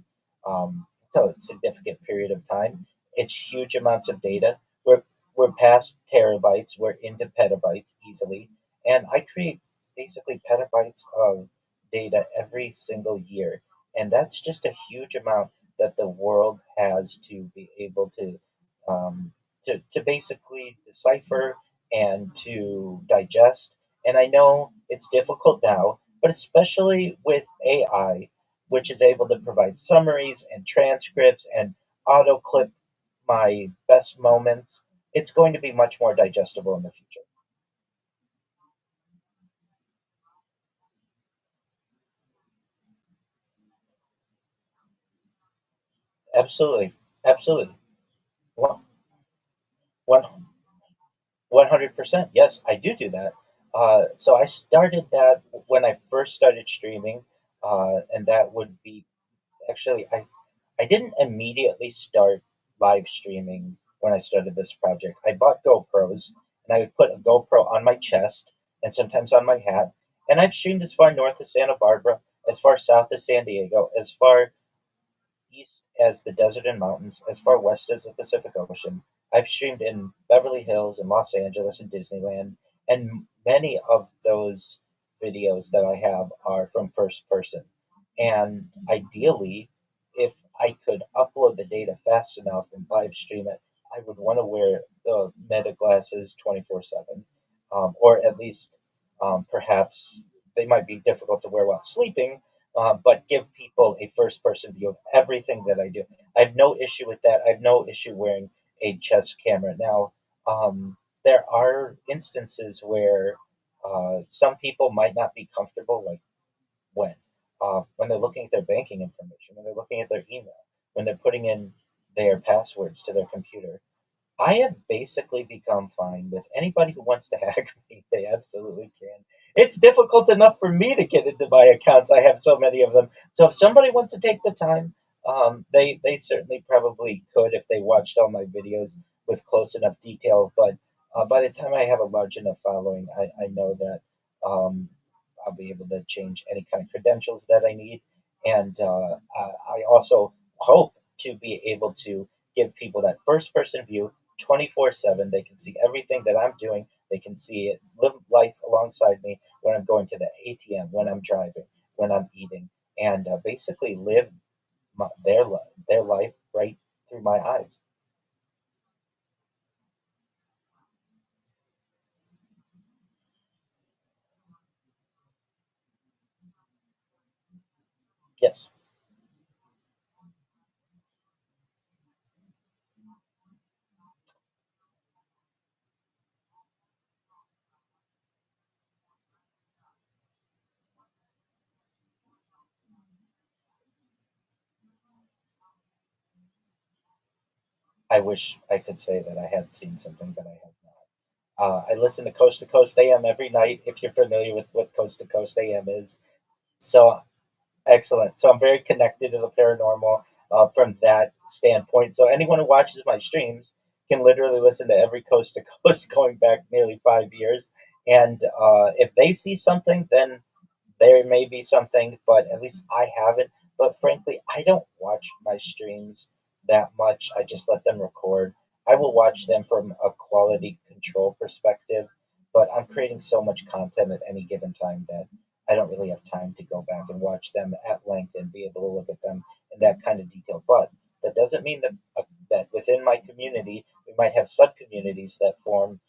Speaker 4: It's a significant period of time. It's huge amounts of data. We're past terabytes, we're into petabytes easily. And I create basically petabytes of data every single year. And that's just a huge amount that the world has to be able um, to basically decipher and to digest. And I know it's difficult now, but especially with AI, which is able to provide summaries and transcripts and auto clip my best moments, it's going to be much more digestible in the future. Absolutely. Absolutely. One, one, 100%. Yes, I do that. So I started that when I first started streaming, and that would be actually, I didn't immediately start live streaming when I started this project. I bought GoPros and I would put a GoPro on my chest and sometimes on my hat. And I've streamed as far north as Santa Barbara, as far south as San Diego, as far east as the desert and mountains, as far west as the Pacific Ocean. I've streamed in Beverly Hills and Los Angeles and Disneyland, and many of those videos that I have are from first person. And ideally, if I could upload the data fast enough and live stream it, I would want to wear the Meta glasses 24/7, or at least perhaps they might be difficult to wear while sleeping, but give people a first person view of everything that I do. I have no issue with that. I have no issue wearing a chest camera. Now, there are instances where some people might not be comfortable, like when? When they're looking at their banking information, when they're looking at their email, when they're putting in their passwords to their computer. I have basically become fine with anybody who wants to hack me. They absolutely can. It's difficult enough for me to get into my accounts. I have so many of them. So if somebody wants to take the time, they certainly probably could if they watched all my videos with close enough detail. But by the time I have a large enough following, I know that um, I'll be able to change any kind of credentials that I need. And I also hope to be able to give people that first person view 24/7. They can see everything that I'm doing. They can see it, live life alongside me when I'm going to the ATM, when I'm driving, when I'm eating, and basically live their life right through my eyes. Yes, I wish I could say that I had seen something, but I have not. I listen to Coast AM every night. If you're familiar with what Coast to Coast AM is, so excellent. So I'm very connected to the paranormal from that standpoint. So anyone who watches my streams can literally listen to every coast to coast going back nearly 5 years. And if they see something, then there may be something, but at least I haven't. But frankly, I don't watch my streams that much. I just let them record. I will watch them from a quality control perspective, but I'm creating so much content at any given time that I don't really have time to go back and watch them at length and be able to look at them in that kind of detail. But that doesn't mean that within my community we might have sub communities that form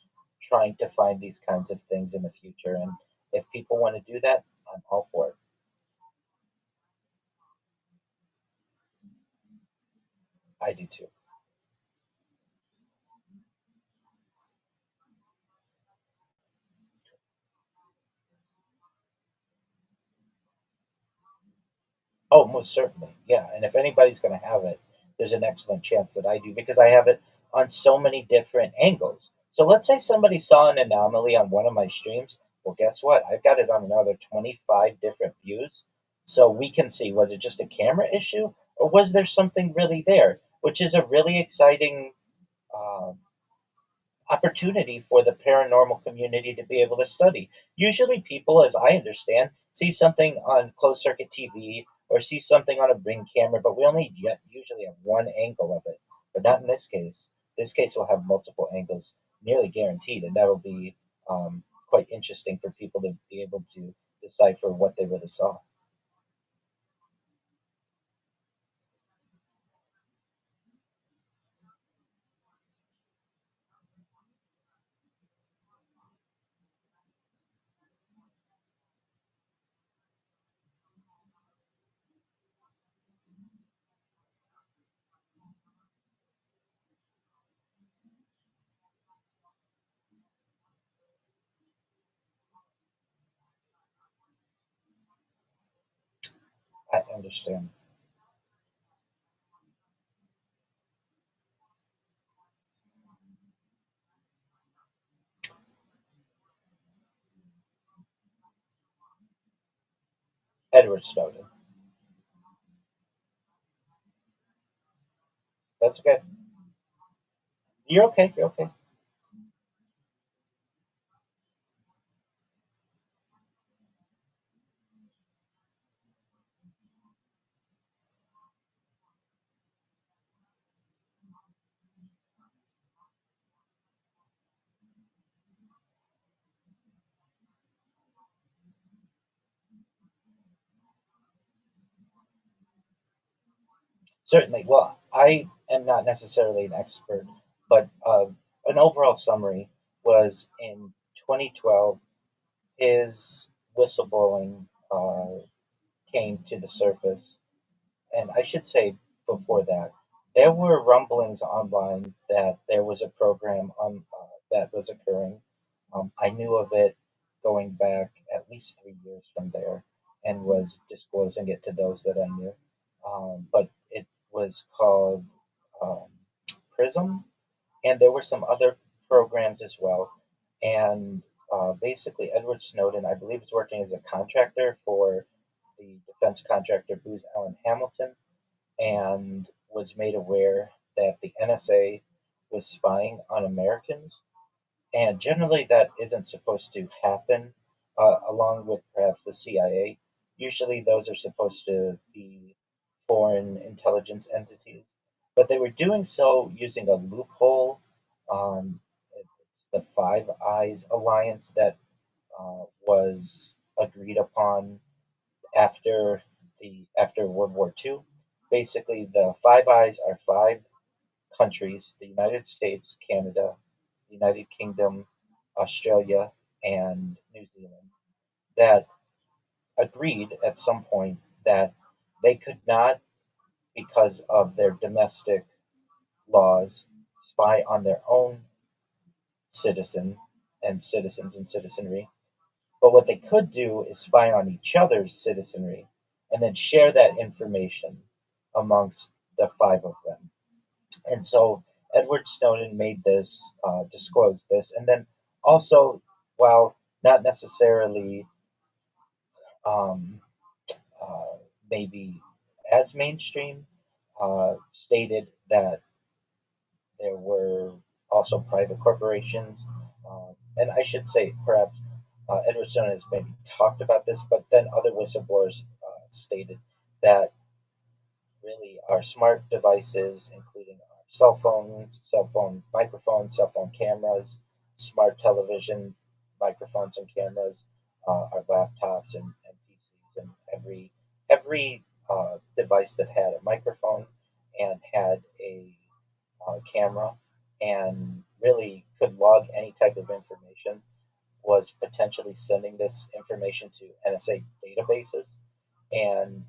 Speaker 4: trying to find these kinds of things in the future. And if people want to do that, I'm all for it. I do too. Oh, most certainly. Yeah. And if anybody's going to have it, there's an excellent chance that I do because I have it on so many different angles. So let's say somebody saw an anomaly on one of my streams. Well, guess what? I've got it on another 25 different views. So we can see, was it just a camera issue or was there something really there? Which is a really exciting um, opportunity for the paranormal community to be able to study. Usually, people, as I understand, see something on closed circuit TV or see something on a ring camera, but we only usually have one angle of it. But not in this case. This case will have multiple angles, nearly guaranteed, and that'll be quite interesting for people to be able to decipher what they really saw. I understand. Edward Snowden. That's okay. You're okay. You're okay. Certainly. Well, I am not necessarily an expert, but an overall summary was in 2012, his whistleblowing came to the surface. And I should say before that, there were rumblings online that there was a program on that was occurring. I knew of it going back at least 3 years from there, and was disclosing it to those that I knew. But it was called um, Prism, and there were some other programs as well. And basically, Edward Snowden, I believe, is working as a contractor for the defense contractor Booz Allen Hamilton, and was made aware that the NSA was spying on Americans. And generally, that isn't supposed to happen, along with perhaps the CIA. Usually, those are supposed to be foreign intelligence entities. But they were doing so using a loophole. Um, it's the Five Eyes alliance that was agreed upon after World War II. Basically, the Five Eyes are five countries: the United States, Canada, the United Kingdom, Australia, and New Zealand, that agreed at some point that they could not, because of their domestic laws, spy on their own citizen and citizens and citizenry. But what they could do is spy on each other's citizenry and then share that information amongst the five of them. And so Edward Snowden made this, disclosed this, and then also, while not necessarily um, uh, maybe as mainstream, stated that there were also private corporations. And I should say, perhaps Edward Snowden has maybe talked about this, but then other whistleblowers stated that really our smart devices, including our cell phones, cell phone microphones, cell phone cameras, smart television microphones and cameras, our laptops and PCs, and every device that had a microphone and had a camera and really could log any type of information was potentially sending this information to NSA databases, and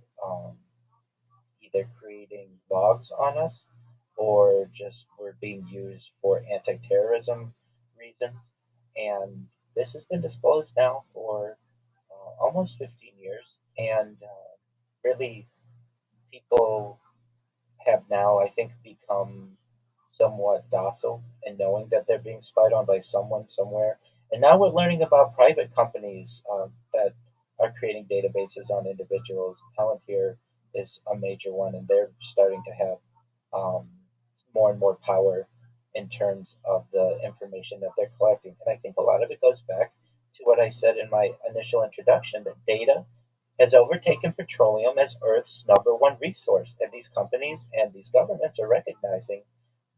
Speaker 4: either creating logs on us or just were being used for anti-terrorism reasons. And this has been disclosed now for almost 15 years, and really people have now, I think, become somewhat docile in knowing that they're being spied on by someone somewhere. And now we're learning about private companies that are creating databases on individuals. Palantir is a major one, and they're starting to have um, more and more power in terms of the information that they're collecting. And I think a lot of it goes back to what I said in my initial introduction, that data has overtaken petroleum as Earth's number one resource. And these companies and these governments are recognizing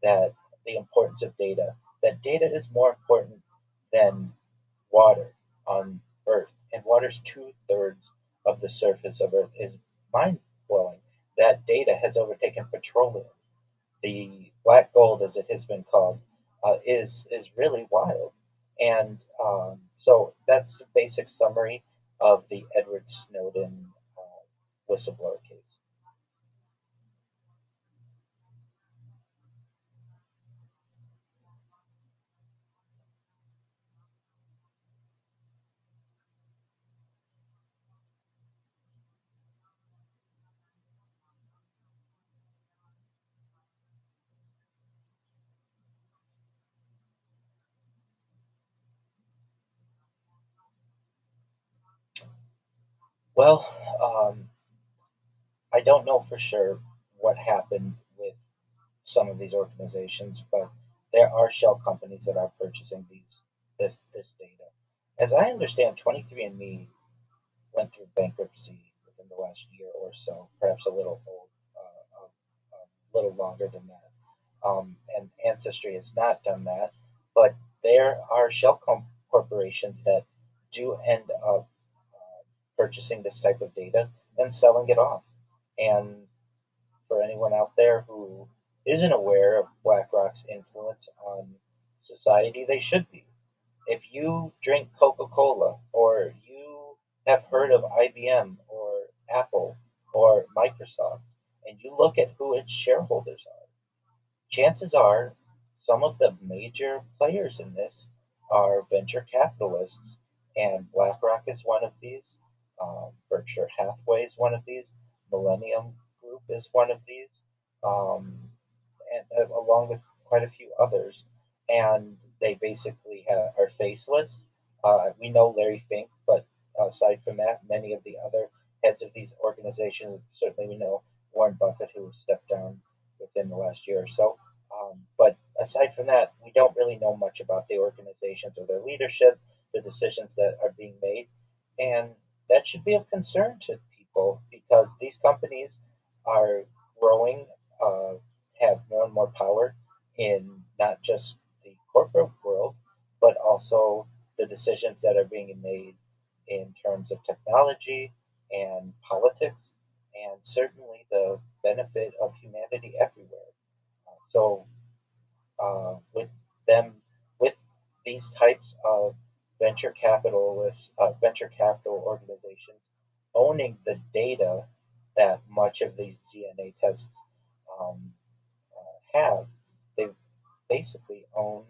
Speaker 4: that the importance of data, that data is more important than water on Earth. And water's 2/3 of the surface of Earth. Is mind blowing that data has overtaken petroleum. The black gold, as it has been called, is really wild. And so that's a basic summary of the Edward Snowden whistleblower case. Well, I don't know for sure what happened with some of these organizations, but there are shell companies that are purchasing this data. As I understand, 23andMe went through bankruptcy within the last year or so, perhaps a little longer than that. And Ancestry has not done that, but there are shell corporations that do end up purchasing this type of data and selling it off. And for anyone out there who isn't aware of BlackRock's influence on society, they should be. If you drink Coca Cola or you have heard of IBM or Apple or Microsoft, and you look at who its shareholders are, chances are some of the major players in this are venture capitalists, and BlackRock is one of these. Berkshire Hathaway is one of these. Millennium Group is one of these. Um, and along with quite a few others, and they basically are faceless. We know Larry Fink, but aside from that, many of the other heads of these organizations, certainly we know Warren Buffett, who stepped down within the last year or so. But aside from that, we don't really know much about the organizations or their leadership, the decisions that are being made, and that should be of concern to people because these companies are growing, uh, have more and more power in not just the corporate world, but also the decisions that are being made in terms of technology and politics, and certainly the benefit of humanity everywhere. So, with them, with these types of venture capital organizations owning the data that much of these DNA tests um, have, they basically own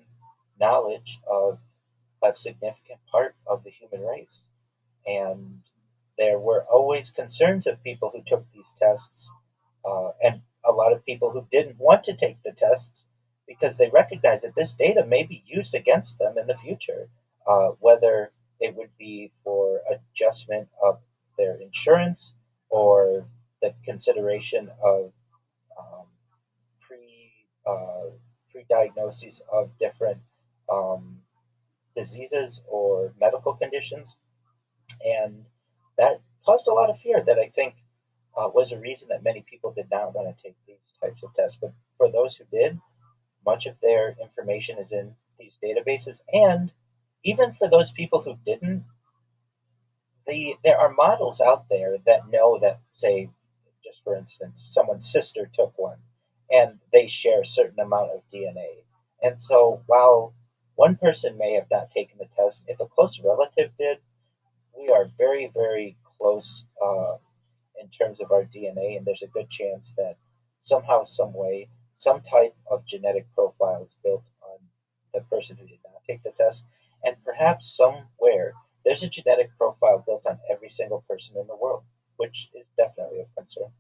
Speaker 4: knowledge of a significant part of the human race. And there were always concerns of people who took these tests, and a lot of people who didn't want to take the tests because they recognize that this data may be used against them in the future, whether it would be for adjustment of their insurance or the consideration of um, pre uh, pre-diagnoses of different um, diseases or medical conditions, and that caused a lot of fear that I think was a reason that many people did not want to take these types of tests. But for those who did, much of their information is in these databases, and even for those people who didn't, there are models out there that know that, say, just for instance, someone's sister took one, and they share a certain amount of DNA. And so, while one person may have not taken the test, if a close relative did, we are very, very close in terms of our DNA, and there's a good chance that somehow, some way, some type of genetic profile is built on the person who did not take the test, and perhaps somewhere there's a genetic profile built on every single person in the world, which is definitely of concern.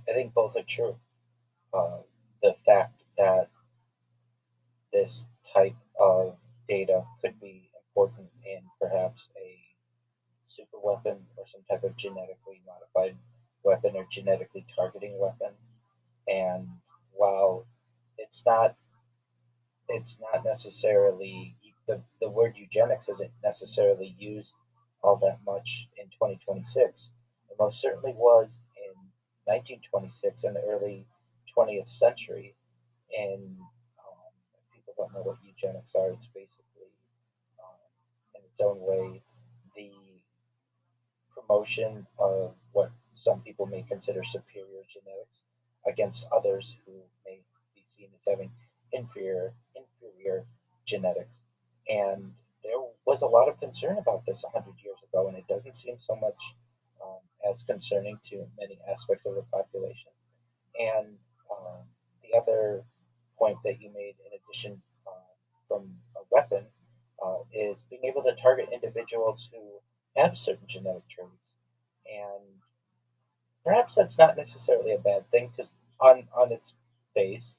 Speaker 4: I think both are true. Uh, the fact that this type of data could be important in perhaps a super weapon or some type of genetically modified weapon or genetically targeting weapon. And while it's not it's not necessarily the word eugenics isn't necessarily used all that much in 2026. It most certainly was in 1926 and the early 20th century. And if people don't know what eugenics are, it's basically, in its own way, the promotion of what some people may consider superior genetics against others who may be seen as having inferior genetics. And there was a lot of concern about this 100 years ago, and it doesn't seem so much as concerning to many aspects of the population. And the other point that you made, in addition from a weapon, is being able to target individuals who have certain genetic traits. And perhaps that's not necessarily a bad thing to, on its face.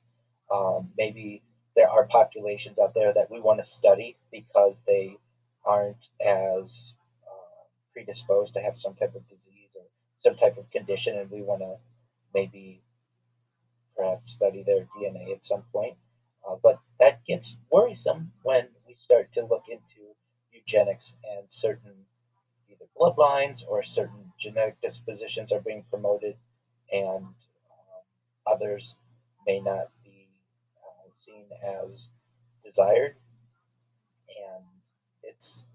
Speaker 4: Maybe there are populations out there that we want to study because they aren't as predisposed to have some type of disease or some type of condition, and we want to maybe perhaps study their DNA at some point. But that gets worrisome when we start to look into eugenics and certain either bloodlines or certain genetic dispositions are being promoted, and others may not be seen as desired. And it's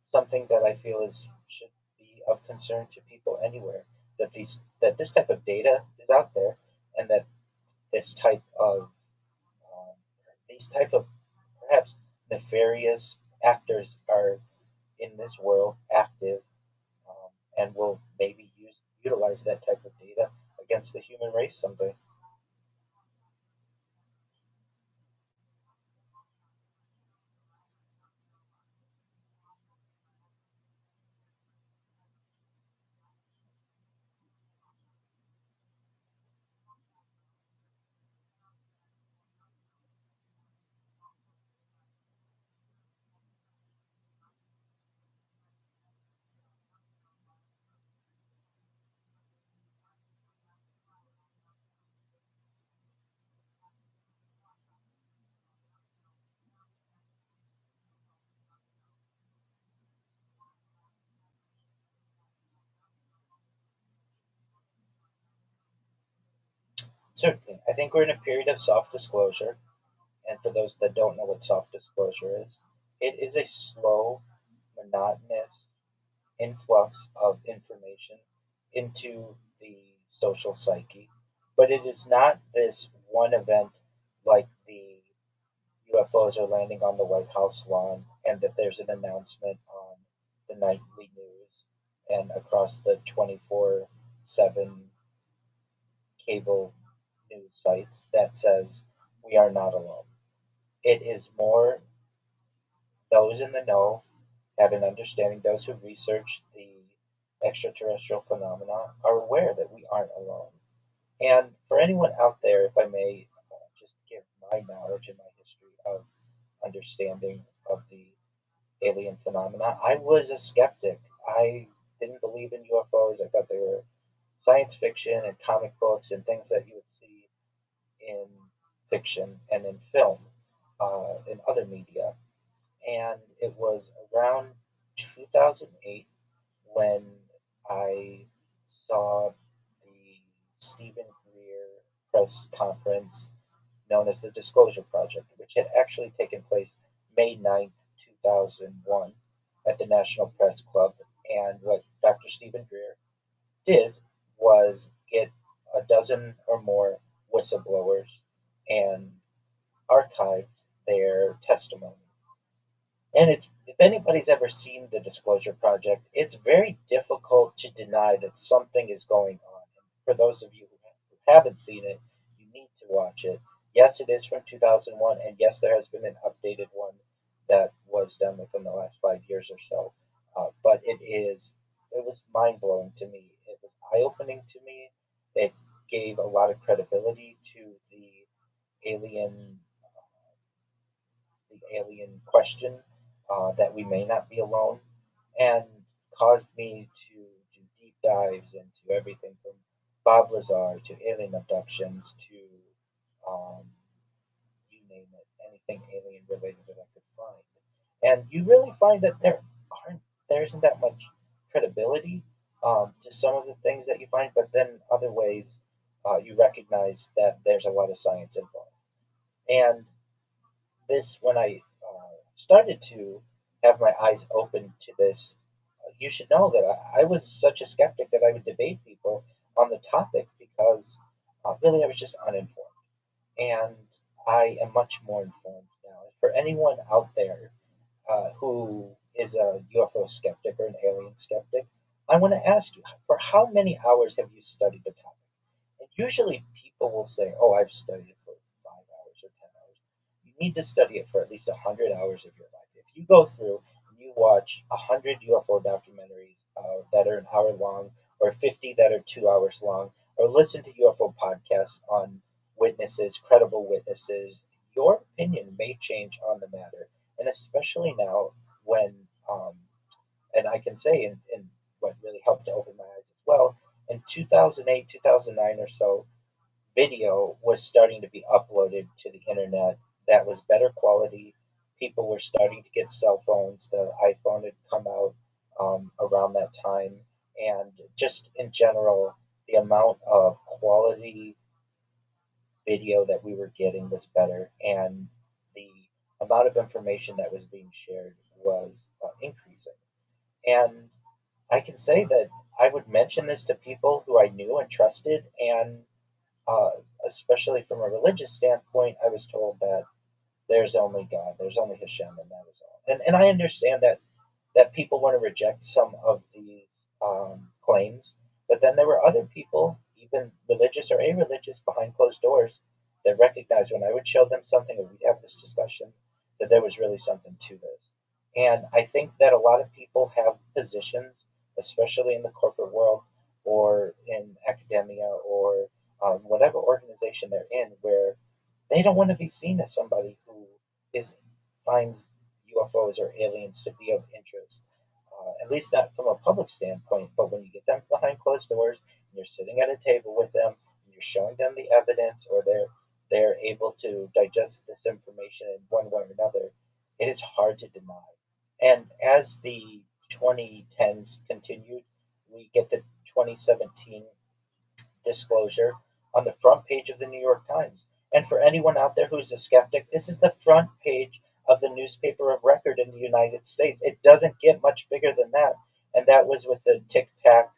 Speaker 4: something that I feel is should be of concern to people anywhere that this type of data is out there, and that this type of um, these type of perhaps nefarious actors are in this world active, and will maybe utilize that type of data against the human race someday. Certainly, I think we're in a period of soft disclosure, and for those that don't know what soft disclosure is, it is a slow, monotonous influx of information into the social psyche, but it is not this one event like the UFOs are landing on the White House lawn and that there's an announcement on the nightly news and across the 24/7 cable news sites that says we are not alone. It is more those in the know have an understanding, those who research the extraterrestrial phenomena are aware that we aren't alone. And for anyone out there, if I may just give my knowledge and my history of understanding of the alien phenomena, I was a skeptic. I didn't believe in UFOs. I thought they were science fiction and comic books and things that you would see in fiction and in film, in other media. And it was around 2008 when I saw the Stephen Greer press conference known as the Disclosure Project, which had actually taken place May 9th, 2001 at the National Press Club. And what Dr. Stephen Greer did was get a dozen or more whistleblowers and archived their testimony. And it's if anybody's ever seen the Disclosure Project, it's very difficult to deny that something is going on. And for those of you who haven't seen it, you need to watch it. Yes, it is from 2001, and yes, there has been an updated one that was done within the last 5 years or so. But it was mind blowing to me. It was eye opening to me. It gave a lot of credibility to alien the alien question, that we may not be alone, and caused me to do deep dives into everything from Bob Lazar to alien abductions to um, you name it, anything alien related that I could find. And you really find that there isn't that much credibility to some of the things that you find, but then other ways you recognize that there's a lot of science involved. And this when I started to have my eyes open to this, you should know that I was such a skeptic that I would debate people on the topic because really I was just uninformed. And I am much more informed now. For anyone out there who is a UFO skeptic or an alien skeptic, I want to ask you, for how many hours have you studied the topic? And usually people will say, oh, I've studied it for 5 hours or 10 hours. You need to study it for at least 100 hours of your life. If you go through and you watch 100 UFO documentaries that are an hour long, or 50 that are 2 hours long, or listen to UFO podcasts on witnesses, credible witnesses, your opinion may change on the matter. And especially now when, and I can say in 2008, 2009 or so, video was starting to be uploaded to the internet that was better quality. People were starting to get cell phones. The iPhone had come out around that time. And just in general, the amount of quality video that we were getting was better. And the amount of information that was being shared was increasing. And I can say that I would mention this to people who I knew and trusted, and uh, especially from a religious standpoint, I was told that there's only God, there's only Hashem, and that is all. And I understand that people want to reject some of these claims, but then there were other people, even religious or a-religious, behind closed doors, that recognized when I would show them something or we'd have this discussion, that there was really something to this. And I think that a lot of people have positions, especially in the corporate world or in academia or whatever organization they're in, where they don't want to be seen as somebody who is finds UFOs or aliens to be of interest. At least not from a public standpoint, but when you get them behind closed doors and you're sitting at a table with them and you're showing them the evidence, or they're able to digest this information in one way or another, it is hard to deny. And as the 2010s continued, we get the 2017 disclosure on the front page of the New York Times. And for anyone out there who's a skeptic, this is the front page of the newspaper of record in the United States. It doesn't get much bigger than that. And that was with the Tic Tac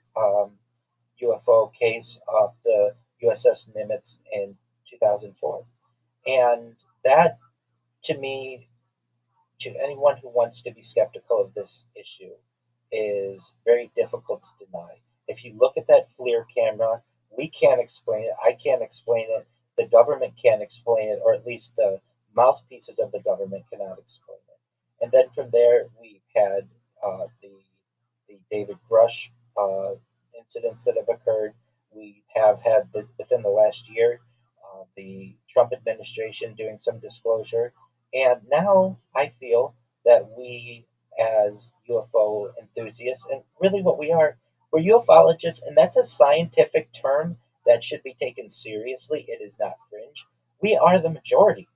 Speaker 4: UFO case of the USS Nimitz in 2004. And that, to me, to anyone who wants to be skeptical of this issue, is very difficult to deny. If you look at that FLIR camera, we can't explain it. I can't explain it. The government can't explain it, or at least the mouthpieces of the government cannot explain it. And then from there, we've had the David Grush incidents that have occurred. We have had within the last year the Trump administration doing some disclosure, and now I feel that we, as UFO enthusiasts, and really what we are, we're ufologists, and that's a scientific term that should be taken seriously. It is not fringe. We are the majority.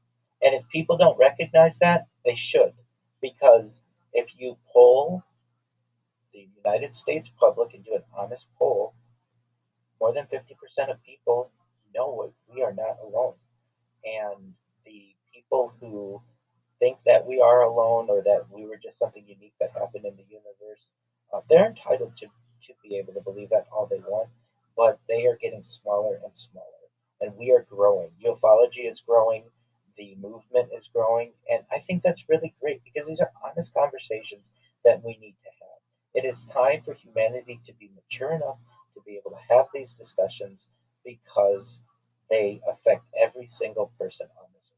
Speaker 4: And if people don't recognize that, they should. Because if you poll the United States public and do an honest poll, more than 50% of people know we are not alone. And the people who think that we are alone or that we were just something unique that happened in the universe, they're entitled to be able to believe that all they want, but they are getting smaller and smaller. And we are growing. Ufology is growing, the movement is growing, and I think that's really great because these are honest conversations that we need to have. It is time for humanity to be mature enough to be able to have these discussions because they affect every single person on this earth.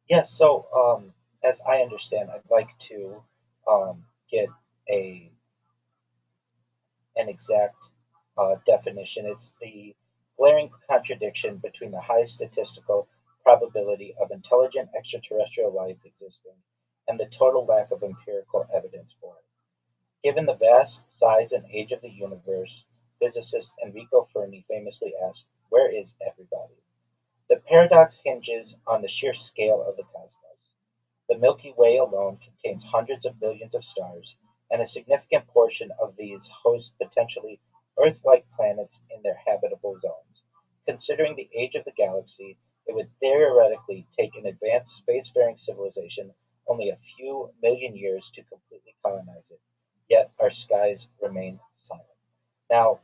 Speaker 4: Yes, so as I understand, I'd like to get a an exact definition. It's the glaring contradiction between the high statistical probability of intelligent extraterrestrial life existing and the total lack of empirical evidence for it. Given the vast size and age of the universe, physicist Enrico Fermi famously asked, "Where is everybody?" The paradox hinges on the sheer scale of the cosmos. The Milky Way alone contains hundreds of billions of stars, and a significant portion of these host potentially Earth-like planets in their habitable zones. Considering the age of the galaxy, it would theoretically take an advanced spacefaring civilization only a few million years to completely colonize it. Yet our skies remain silent. Now,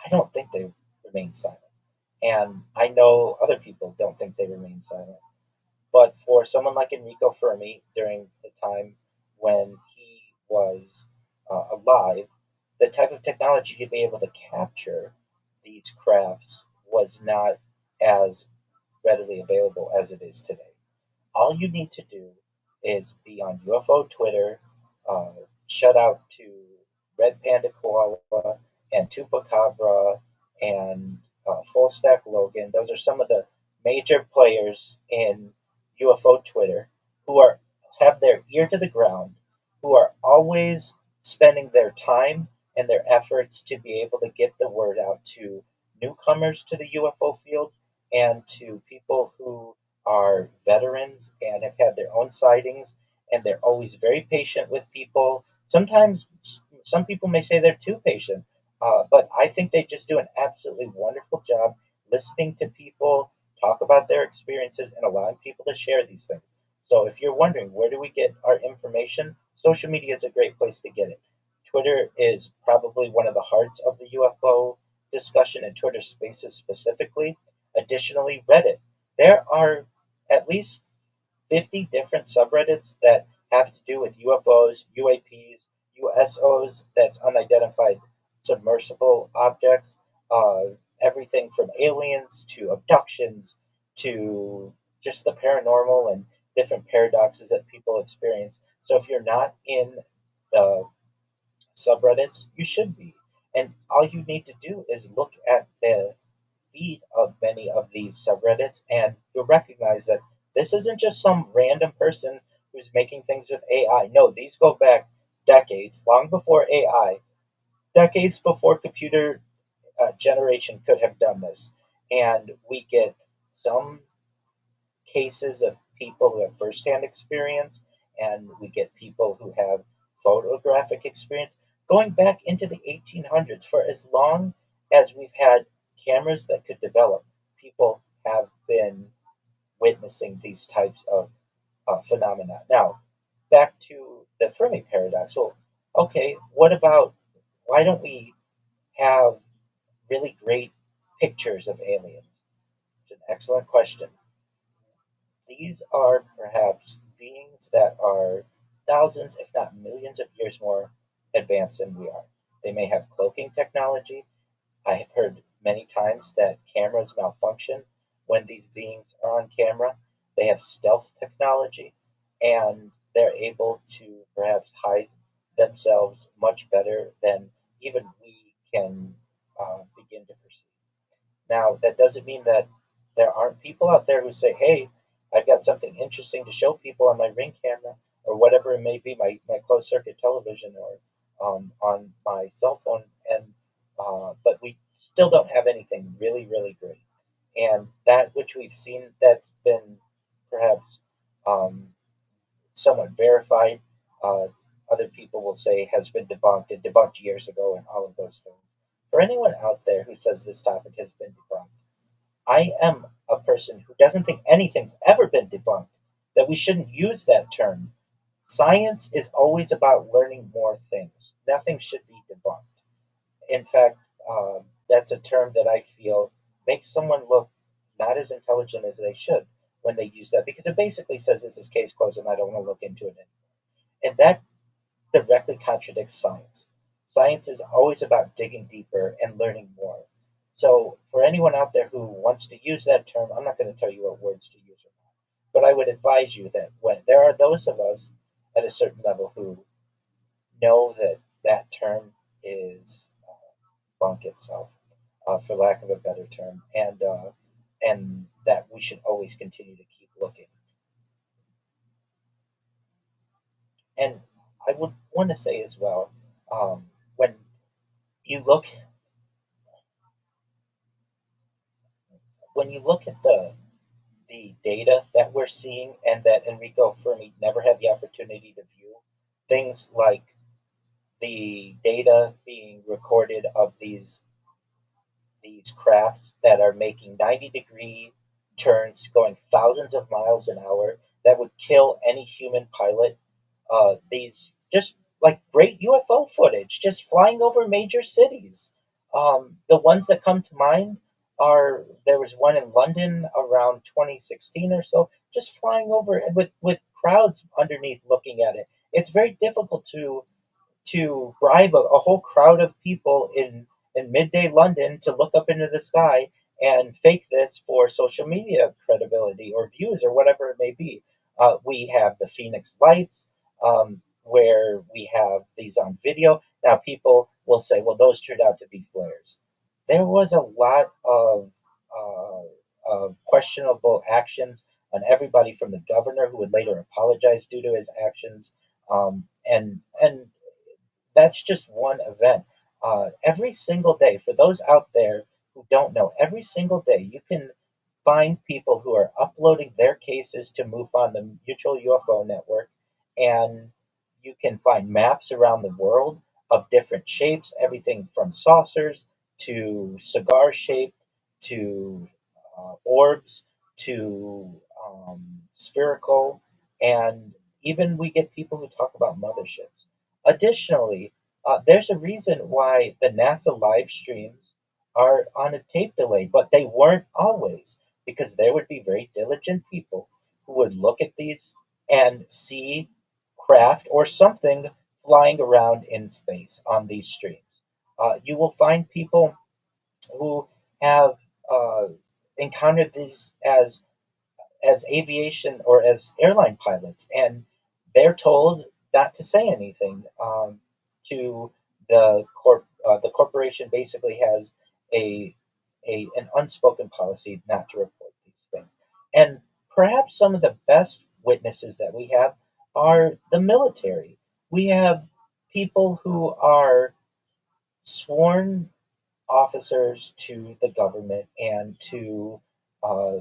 Speaker 4: I don't think they remain silent. And I know other people don't think they remain silent. But for someone like Enrico Fermi, during the time when he was alive, the type of technology to be able to capture these crafts was not as readily available as it is today. All you need to do is be on UFO Twitter, uh, shout out to Red Panda Koala and Tupacabra and Full Stack Logan. Those are some of the major players in UFO Twitter who are have their ear to the ground, who are always spending their time and their efforts to be able to get the word out to newcomers to the UFO field and to people who are veterans and have had their own sightings, and they're always very patient with people. Sometimes some people may say they're too patient, but I think they just do an absolutely wonderful job listening to people talk about their experiences and allowing people to share these things. So if you're wondering where do we get our information, social media is a great place to get it. Twitter is probably one of the hearts of the UFO discussion and Twitter spaces specifically. Additionally, Reddit. There are at least 50 different subreddits that have to do with UFOs, UAPs, USOs, that's unidentified submersible objects, uh, everything from aliens to abductions to just the paranormal and different paradoxes that people experience. So if you're not in the subreddits, you should be. And all you need to do is look at the feed of many of these subreddits, and you'll recognize that this isn't just some random person who's making things with AI. No, these go back decades, long before AI, decades before computer generation could have done this. And we get some cases of people who have firsthand experience, and we get people who have photographic experience going back into the 1800s. For as long as we've had cameras that could develop, people have been witnessing these types of phenomena. Now, back to the Fermi paradox. So, okay, what about why don't we have really great pictures of aliens? It's an excellent question. These are perhaps beings that are thousands, if not millions of years more advanced than we are. They may have cloaking technology. I have heard many times that cameras malfunction when these beings are on camera. They have stealth technology and they're able to perhaps hide themselves much better than even we can begin to perceive. Now, that doesn't mean that there aren't people out there who say, hey, I've got something interesting to show people on my Ring camera or whatever it may be, my closed circuit television or on my cell phone. And but we still don't have anything really, really great. And that which we've seen that's been perhaps um, somewhat verified, uh, other people will say has been debunked and debunked years ago and all of those things. For anyone out there who says this topic has been debunked, I am a person who doesn't think anything's ever been debunked, that we shouldn't use that term. Science is always about learning more things. Nothing should be debunked. In fact, that's a term that I feel makes someone look not as intelligent as they should when they use that because it basically says this is case closed and I don't want to look into it anymore. And that directly contradicts science. Science is always about digging deeper and learning more. So, for anyone out there who wants to use that term, I'm not going to tell you what words to use or not. But I would advise you that when there are those of us at a certain level who know that that term is bunk itself, for lack of a better term, and that we should always continue to keep looking. And I would want to say as well, when you look when you look at the data that we're seeing and that Enrico Fermi never had the opportunity to view, things like the data being recorded of these crafts that are making 90-degree turns going thousands of miles an hour that would kill any human pilot. These just like great UFO footage, just flying over major cities. The ones that come to mind are there was one in London around 2016 or so, just flying over with crowds underneath looking at it. It's very difficult to bribe a whole crowd of people in midday London to look up into the sky and fake this for social media credibility or views or whatever it may be. We have the Phoenix Lights, where we have these on video. Now, people will say, well, those turned out to be flares. There was a lot of questionable actions on everybody from the governor, who would later apologize due to his actions, and that's just one event. Every single day, for those out there who don't know, every single day you can find people who are uploading their cases to MUFON, the Mutual UFO Network, and you can find maps around the world of different shapes, everything from saucers to cigar shape to orbs to spherical, and even we get people who talk about motherships. Additionally, there's a reason why the NASA live streams are on a tape delay, but they weren't always, because there would be very diligent people who would look at these and see craft or something flying around in space on these streams. You will find people who have uh, encountered these as aviation or as airline pilots, and they're told not to say anything. To the corporation basically has a an unspoken policy not to report these things. And perhaps some of the best witnesses that we have are the military. We have people who are sworn officers to the government and uh,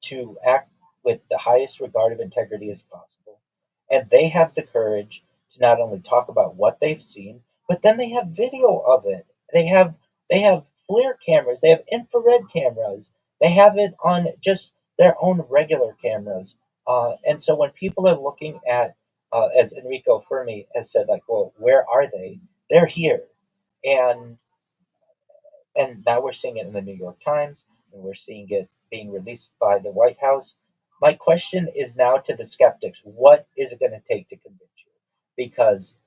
Speaker 4: to act with the highest regard of integrity as possible. And they have the courage to not only talk about what they've seen, but then they have video of it. They have FLIR cameras, they have infrared cameras, they have it on just their own regular cameras. And so when people are looking at, as Enrico Fermi has said, like, well, where are they? They're here. And now we're seeing it in the New York Times, and we're seeing it being released by the White House. My question is now to the skeptics: what is it going to take to convince you? Because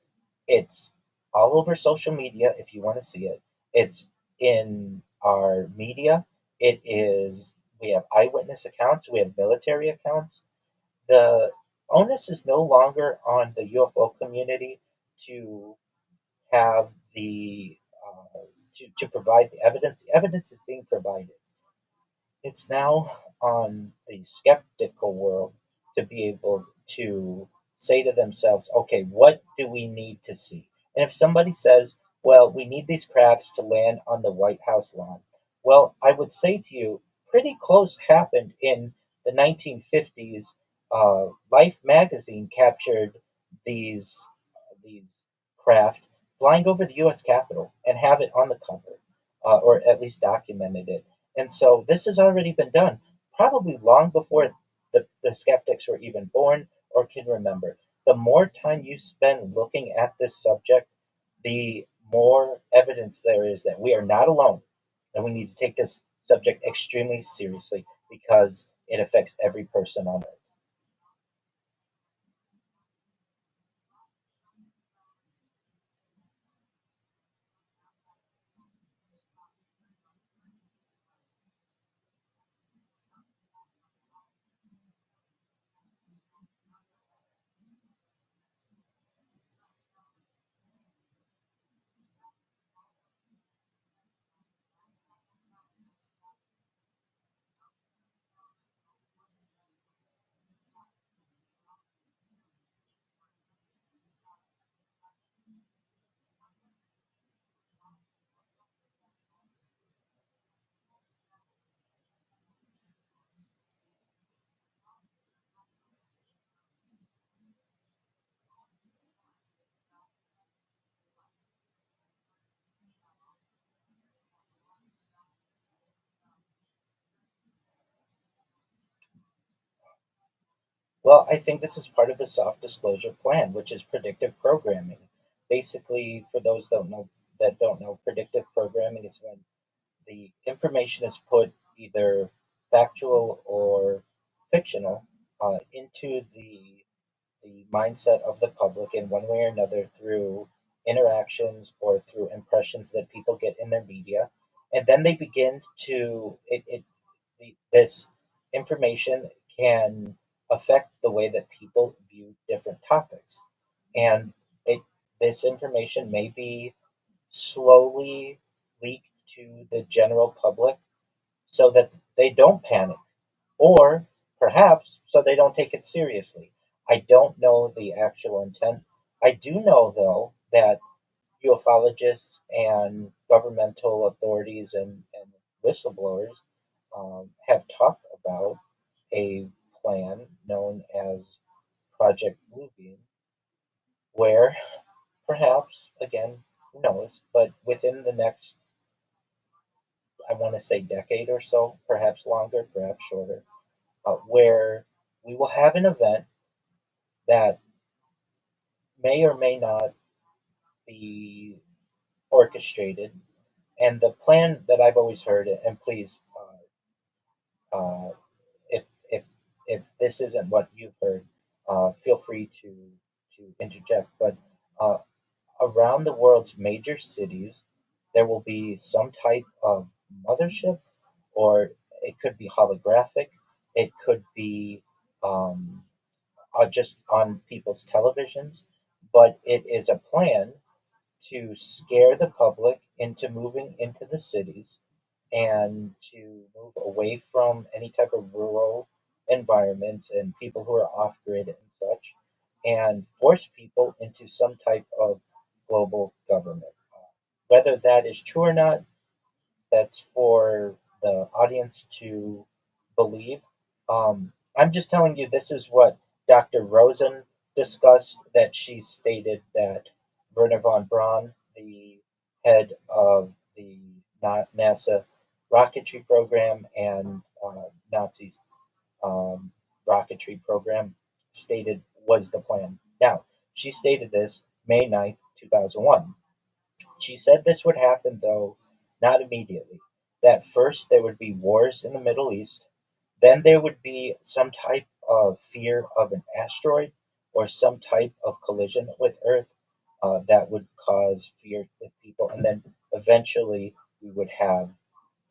Speaker 4: it's all over social media if you want to see it. It's in our media. It is. We have eyewitness accounts. We have military accounts. The onus is no longer on the UFO community to have to provide the evidence. The evidence is being provided. It's now on the skeptical world to be able to say to themselves, okay, what do we need to see? And if somebody says, well, we need these crafts to land on the White House lawn, well, I would say to you, pretty close happened in the 1950s. Life magazine captured these craft flying over the U.S. Capitol and have it on the cover, or at least documented it. And so this has already been done, probably long before the skeptics were even born or can remember. The more time you spend looking at this subject, the more evidence there is that we are not alone, and we need to take this subject extremely seriously because it affects every person on earth. Well, I think this is part of the soft disclosure plan, which is predictive programming. Basically, for those that don't know, predictive programming is when the information is put either factual or fictional into the mindset of the public in one way or another through interactions or through impressions that people get in their media. and then they begin to this information can affect the way that people view different topics, and it this information may be slowly leaked to the general public so that they don't panic, or perhaps so they don't take it seriously. I don't know the actual intent. I do know, though, that ufologists and governmental authorities and whistleblowers have talked about a plan known as Project Bluebeam, where perhaps, again, who knows, but within the next, I want to say, decade or so, perhaps longer, perhaps shorter, where we will have an event that may or may not be orchestrated. And the plan that I've always heard, and please, uh, if if if this isn't what you've heard, feel free to interject. But uh, around the world's major cities, there will be some type of mothership, or it could be holographic. It could be um, just on people's televisions, but it is a plan to scare the public into moving into the cities and to move away from any type of rural environments and people who are off grid and such, and force people into some type of global government. Whether that is true or not, that's for the audience to believe. I'm just telling you, this is what Dr. Rosen discussed, that she stated that Werner von Braun, the head of the NASA rocketry program and Nazis rocketry program, stated was the plan. Now, she stated this May 9th, 2001. She said this would happen, though not immediately. That first there would be wars in the Middle East, then there would be some type of fear of an asteroid or some type of collision with Earth that would cause fear with people, and then eventually we would have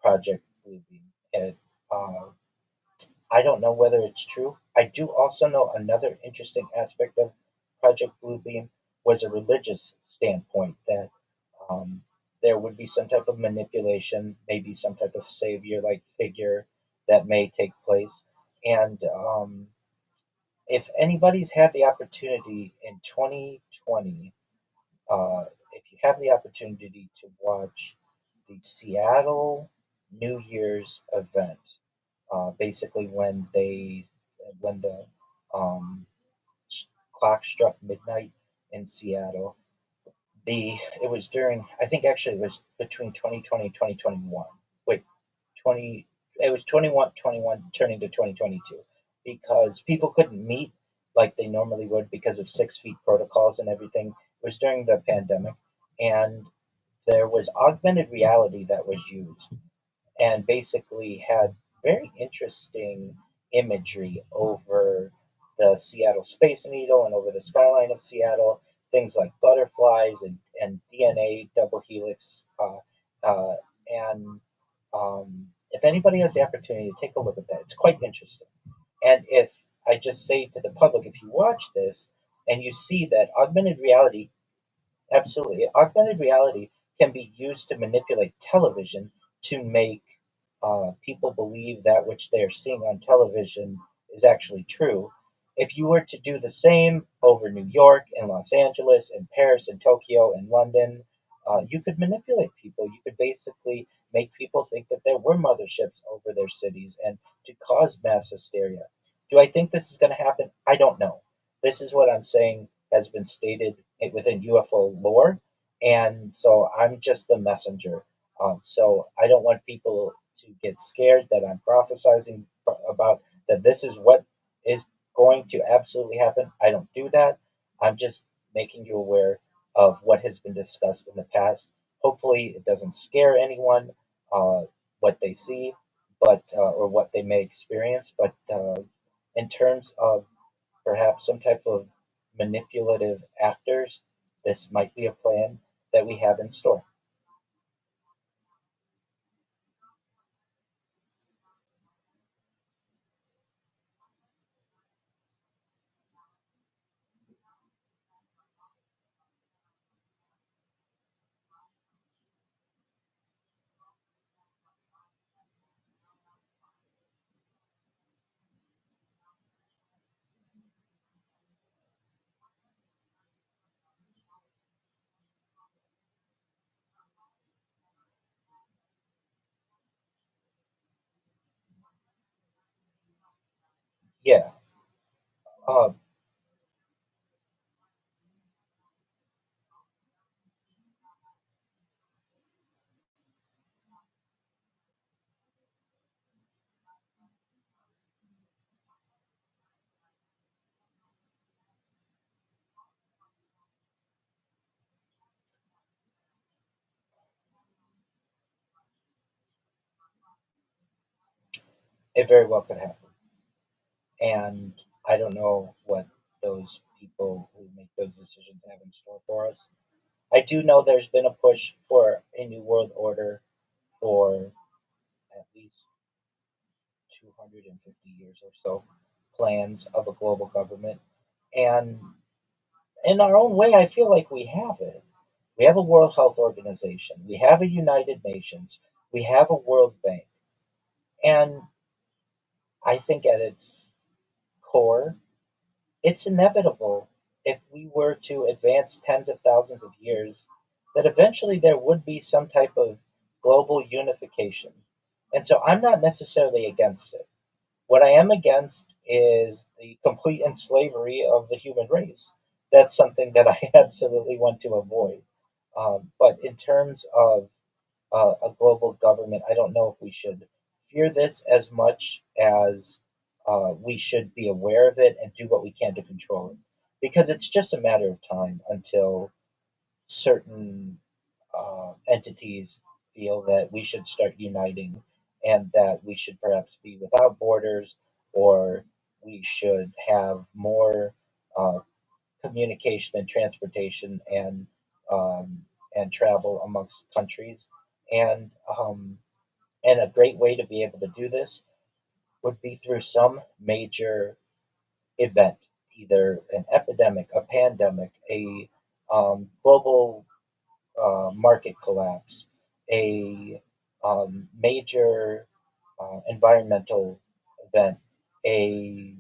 Speaker 4: Project Bluebeam. And uh, I don't know whether it's true. I do also know another interesting aspect of Project Bluebeam was a religious standpoint, that um, there would be some type of manipulation, maybe some type of savior like figure that may take place. And if anybody's had the opportunity in 2020, if you have the opportunity to watch the Seattle New Year's event, basically when the um, clock struck midnight in Seattle, the it was during, I think actually it was between 2020 and 2021. Wait, 20 it was 21 turning to 2022, because people couldn't meet like they normally would because of 6 feet protocols and everything. It was during the pandemic, and there was augmented reality that was used, and basically had very interesting imagery over the Seattle Space Needle and over the skyline of Seattle, things like butterflies and DNA double helix. And if anybody has the opportunity to take a look at that, it's quite interesting. And if I just say to the public, if you watch this and you see that augmented reality, absolutely. Augmented reality can be used to manipulate television to make people believe that which they are seeing on television is actually true. If you were to do the same over New York and Los Angeles and Paris and Tokyo and London, you could manipulate people. You could basically make people think that there were motherships over their cities and to cause mass hysteria. Do I think this is going to happen? I don't know. This is what I'm saying has been stated within UFO lore, and so I'm just the messenger. So I don't want people to get scared that I'm prophesizing about that this is what is going to absolutely happen. I don't do that. I'm just making you aware of what has been discussed in the past. Hopefully, it doesn't scare anyone uh, what they see, but or what they may experience. But in terms of perhaps some type of manipulative actors, this might be a plan that we have in store. Uh, it very well could happen, and I don't know what those people who make those decisions have in store for us. I do know there's been a push for a new world order for at least 250 years or so, plans of a global government. And in our own way, I feel like we have it. We have a World Health Organization, we have a United Nations, we have a World Bank. And I think at its core, it's inevitable if we were to advance tens of thousands of years that eventually there would be some type of global unification. And so I'm not necessarily against it. What I am against is the complete enslavery of the human race. That's something that I absolutely want to avoid. But in terms of a global government, I don't know if we should fear this as much as we should be aware of it and do what we can to control it. Because it's just a matter of time until certain entities feel that we should start uniting and that we should perhaps be without borders or we should have more uh, communication and transportation um, and travel amongst countries. And um, and a great way to be able to do this would be through some major event, either an epidemic, a pandemic, a global market collapse, a major environmental event, a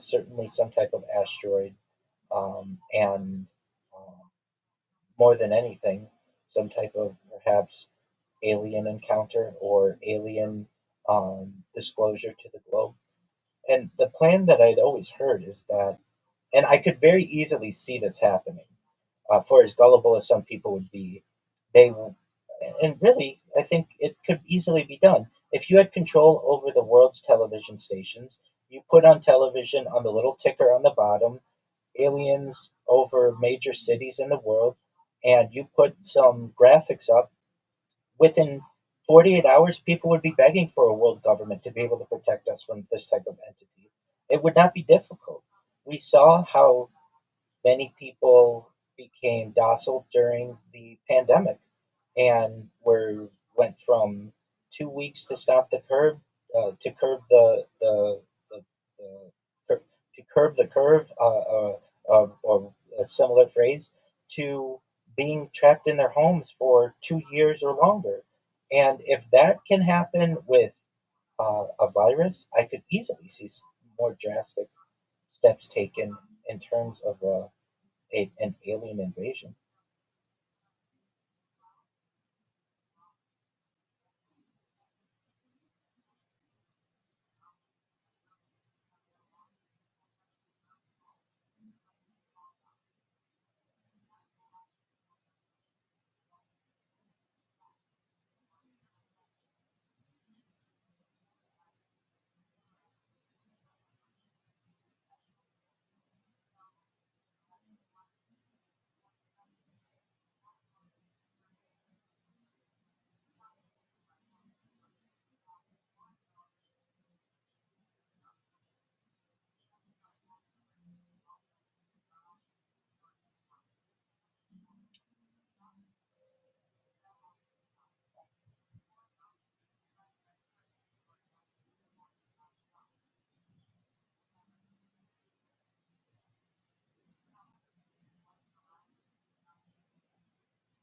Speaker 4: certainly some type of asteroid, and um, more than anything, some type of perhaps alien encounter or alien disclosure to the globe. And the plan that I'd always heard is that, and I could very easily see this happening, for as gullible as some people would be, they, and really, I think it could easily be done. If you had control over the world's television stations, you put on television on the little ticker on the bottom, aliens over major cities in the world, and you put some graphics up, within 48 hours, people would be begging for a world government to be able to protect us from this type of entity. It would not be difficult. We saw how many people became docile during the pandemic and went from 2 weeks to stop the curve to curb the to curb the curve or a similar phrase to being trapped in their homes for 2 years or longer. And if that can happen with a virus, I could easily see more drastic steps taken in terms of an alien invasion.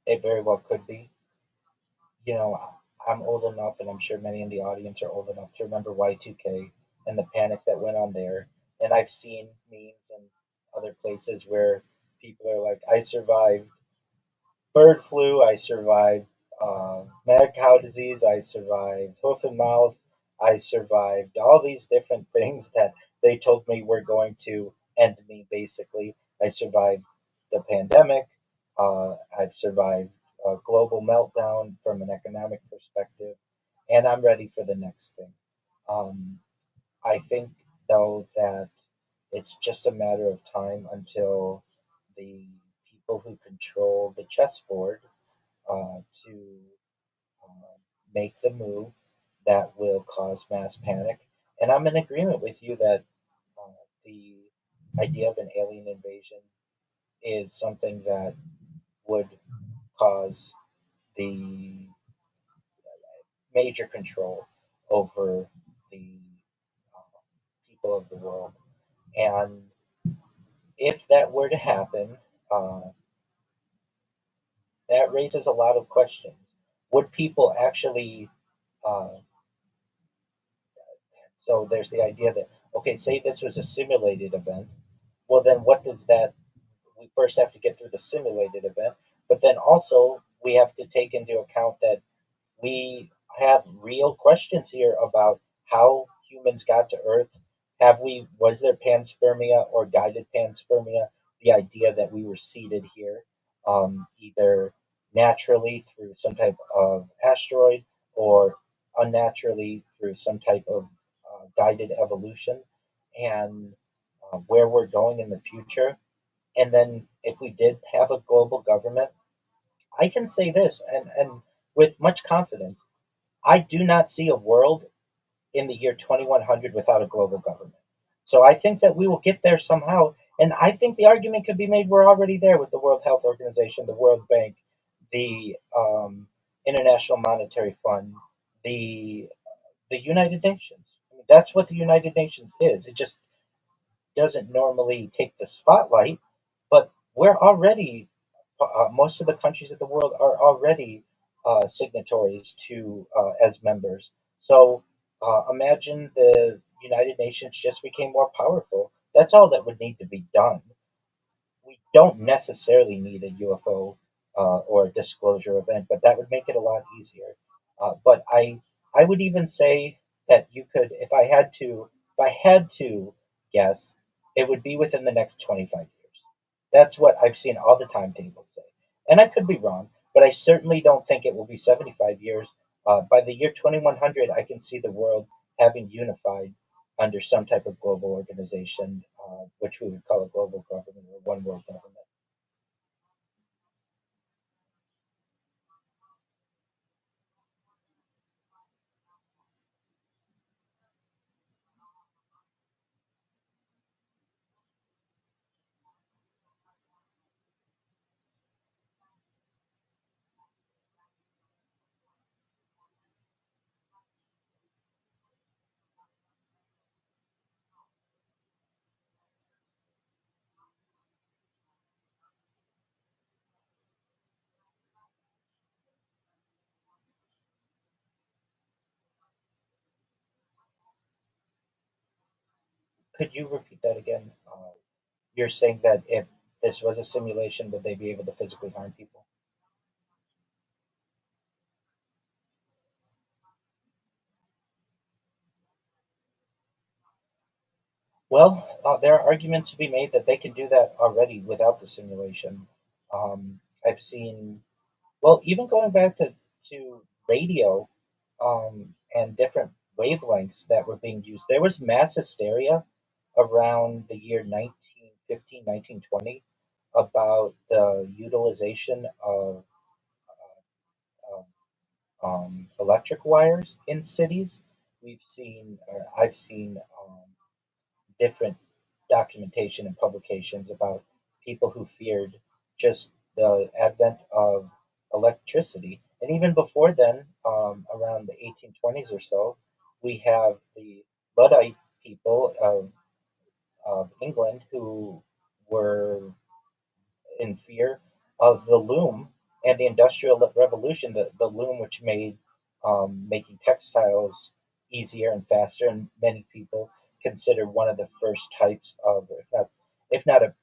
Speaker 4: It very well could be. You know, I'm old enough, and I'm sure many in the audience are old enough to remember Y2K and the panic that went on there. And I've seen memes and other places where people are like, I survived bird flu, I survived mad cow disease, I survived hoof and mouth, I survived all these different things that they told me were going to end me, basically. I survived the pandemic. I've survived a global meltdown from an economic perspective, and I'm ready for the next thing. Um, I think, though, that it's just a matter of time until the people who control the chessboard to uh, make the move that will cause mass panic. And I'm in agreement with you that the idea of an alien invasion is something that would cause the major control over the uh, people of the world. And if that were to happen, uh, that raises a lot of questions. Would people actually uh, so there's the idea that, okay, say this was a simulated event. Well, then what does that, we first have to get through the simulated event, but then also we have to take into account that we have real questions here about how humans got to Earth. Was there panspermia or guided panspermia? The idea that we were seeded here, either naturally through some type of asteroid or unnaturally through some type of guided evolution, and where we're going in the future. And then if we did have a global government, I can say this, and with much confidence, I do not see a world in the year 2100 without a global government. So I think that we will get there somehow. And I think the argument could be made we're already there with the World Health Organization, the World Bank, the International Monetary Fund, the the United Nations. I mean, that's what the United Nations is. It just doesn't normally take the spotlight, but we're already most of the countries of the world are already signatories to as members. So imagine the United Nations just became more powerful. That's all that would need to be done. We don't necessarily need a UFO or a disclosure event, but that would make it a lot easier. But I would even say that you could, if I had to guess, it would be within the next 25 years. That's what I've seen all the timetables say, and I could be wrong, but I certainly don't think it will be 75 years. By the year 2100, I can see the world having unified under some type of global organization, which we would call a global government or one world government. Could you repeat that again? You're saying that if this was a simulation, would they be able to physically harm people? Well, there are arguments to be made that they can do that already without the simulation. I've seen, well, even going back to radio and different wavelengths that were being used, there was mass hysteria around the year 1915, 1920 about the utilization of electric wires in cities. I've seen different documentation and publications about people who feared just the advent of electricity. And even before then, around the 1820s or so, we have the Luddite people of England who were in fear of the loom and the Industrial Revolution, the loom which made making textiles easier and faster, and many people consider one of the first types of, if not a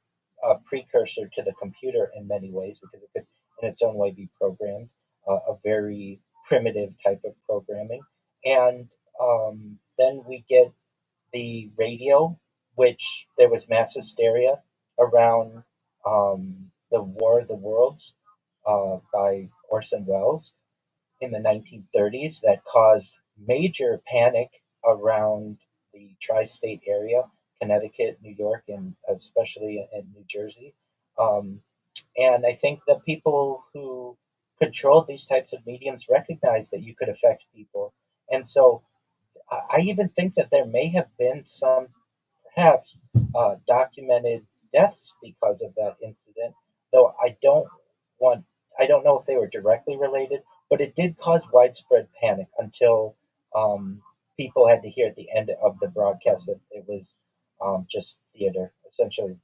Speaker 4: precursor to the computer in many ways, because it could, in its own way, be programmed, a very primitive type of programming. And Then we get the radio, which there was mass hysteria around the War of the Worlds by Orson Welles in the 1930s that caused major panic around the tri-state area, Connecticut, New York, and especially in New Jersey. Um, and I think the people who controlled these types of mediums recognized that you could affect people. And so I even think that there may have been some perhaps documented deaths because of that incident, though want, I don't know if they were directly related, but it did cause widespread panic until um, people had to hear at the end of the broadcast that it was just theater, essentially.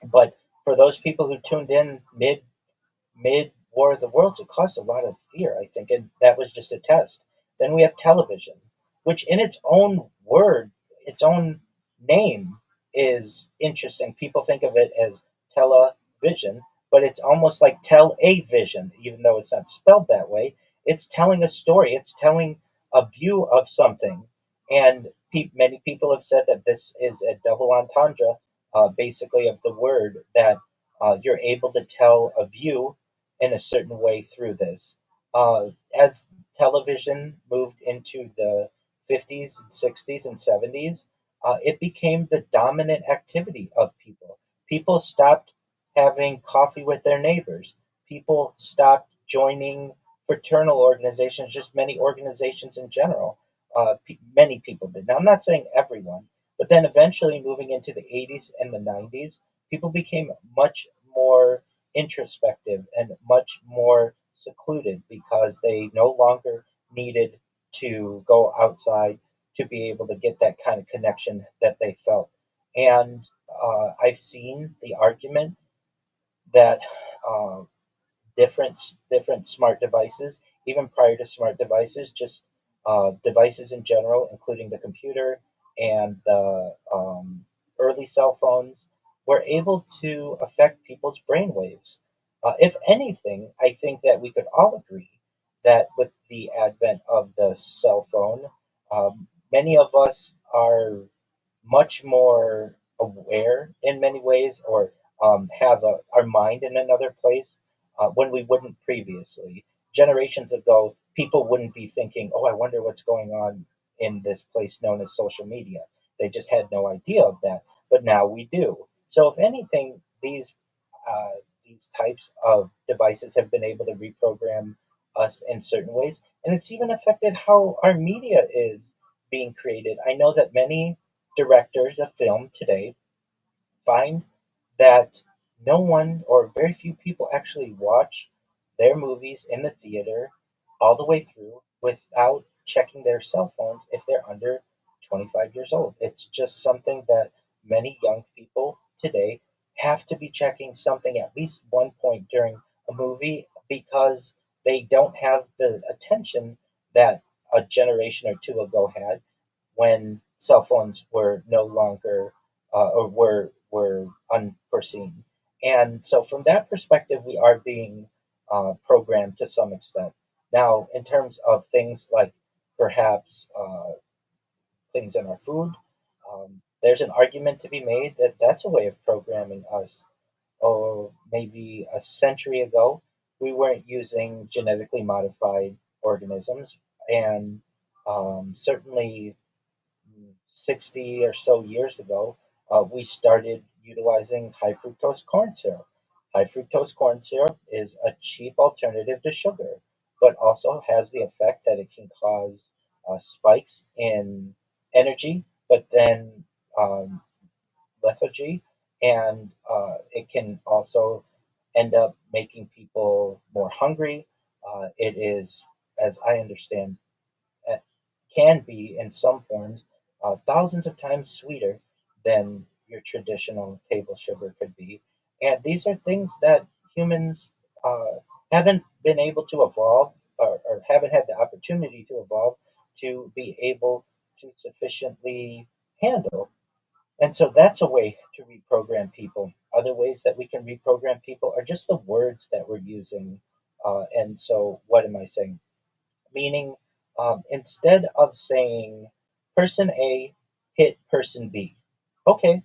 Speaker 4: But for those people who tuned in mid War of the Worlds, it caused a lot of fear, I think, and that was just a test. Then we have television, which in its own word, its own name is interesting. People think of it as television, but it's almost like tell a vision, even though it's not spelled that way. It's telling a story, it's telling a view of something. And many people have said that this is a double entendre, basically, of the word that you're able to tell a view in a certain way through this. As television moved into the 50s and 60s and 70s, it became the dominant activity of people. People stopped having coffee with their neighbors. People stopped joining fraternal organizations, just many organizations in general. Many people did. Now, I'm not saying everyone, but then eventually moving into the 80s and the 90s, people became much more introspective and much more secluded because they no longer needed to go outside to be able to get that kind of connection that they felt. And I've seen the argument that uh, different smart devices, even prior to smart devices, just devices in general, including the computer and the early cell phones, were able to affect people's brain waves. If anything, I think that we could all agree that with the advent of the cell phone, many of us are much more aware in many ways, or have our mind in another place when we wouldn't previously. Generations ago, people wouldn't be thinking, "Oh, I wonder what's going on in this place known as social media." They just had no idea of that, but now we do. So, if anything, uh, these types of devices have been able to reprogram us in certain ways, and it's even affected how our media is being created. I know that many directors of film today find that no one or very few people actually watch their movies in the theater all the way through without checking their cell phones if they're under 25 years old. It's just something that many young people today have to be checking something at least one point during a movie because they don't have the attention that a generation or two ago had when cell phones were no longer or were unforeseen. And so, from that perspective, we are being programmed to some extent. Now, in terms of things like perhaps things in our food, there's an argument to be made that that's a way of programming us. Or maybe a century ago, we weren't using genetically modified organisms, and certainly 60 or so years ago, we started utilizing high fructose corn syrup. High fructose corn syrup is a cheap alternative to sugar, but also has the effect that it can cause spikes in energy, but then um, lethargy, and it can also end up making people more hungry. It is, as I understand, uh, can be in some forms thousands of times sweeter than your traditional table sugar could be. And these are things that humans haven't been able to evolve, or haven't had the opportunity to evolve to be able to sufficiently handle. And so that's a way to reprogram people. Other ways that we can reprogram people are just the words that we're using. And so, what am I saying? Meaning, Instead of saying person A hit person B, okay,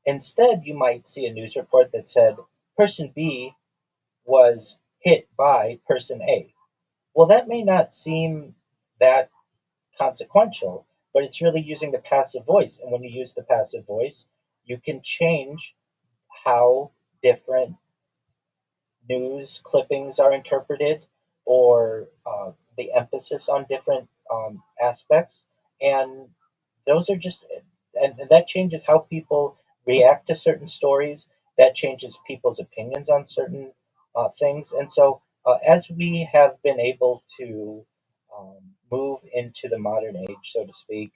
Speaker 4: instead you might see a news report that said person B was hit by person A. Well, that may not seem that consequential, but it's really using the passive voice. And when you use the passive voice, you can change how different news clippings are interpreted or the emphasis on different aspects. And those are just, and that changes how people react to certain stories. That changes people's opinions on certain things. And so, as we have been able to move into the modern age, so to speak,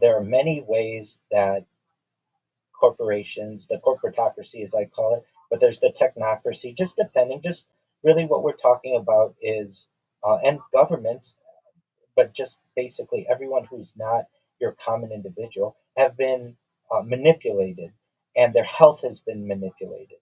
Speaker 4: there are many ways that corporations, the corporatocracy as I call it, but there's the technocracy, just depending, just really what we're talking about is, and governments, but just basically everyone who's not your common individual have been manipulated and their health has been manipulated.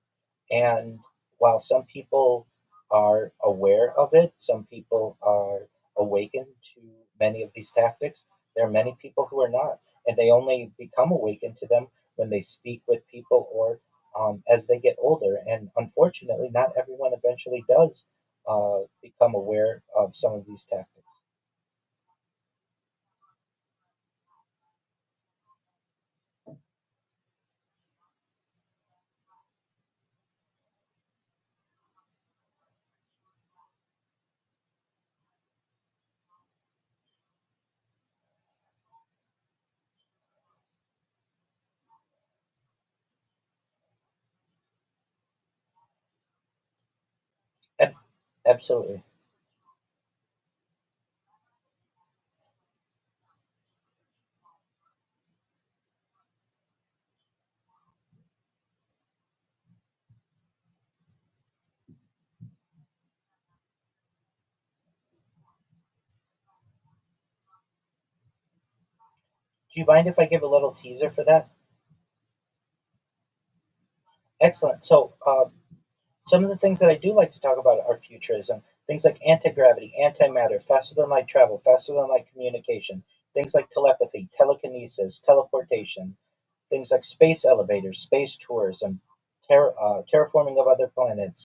Speaker 4: And while some people are aware of it, some people are awakened to many of these tactics, there are many people who are not. And they only become awakened to them when they speak with people or as they get older. And unfortunately, not everyone eventually does become aware of some of these tactics. Ab- Absolutely. Do you mind if I give a little teaser for that? Excellent. So, some of the things that I do like to talk about are futurism. Things like anti-gravity, antimatter, faster than light travel, faster than light communication. Things like telepathy, telekinesis, teleportation. Things like space elevators, space tourism, terraforming of other planets,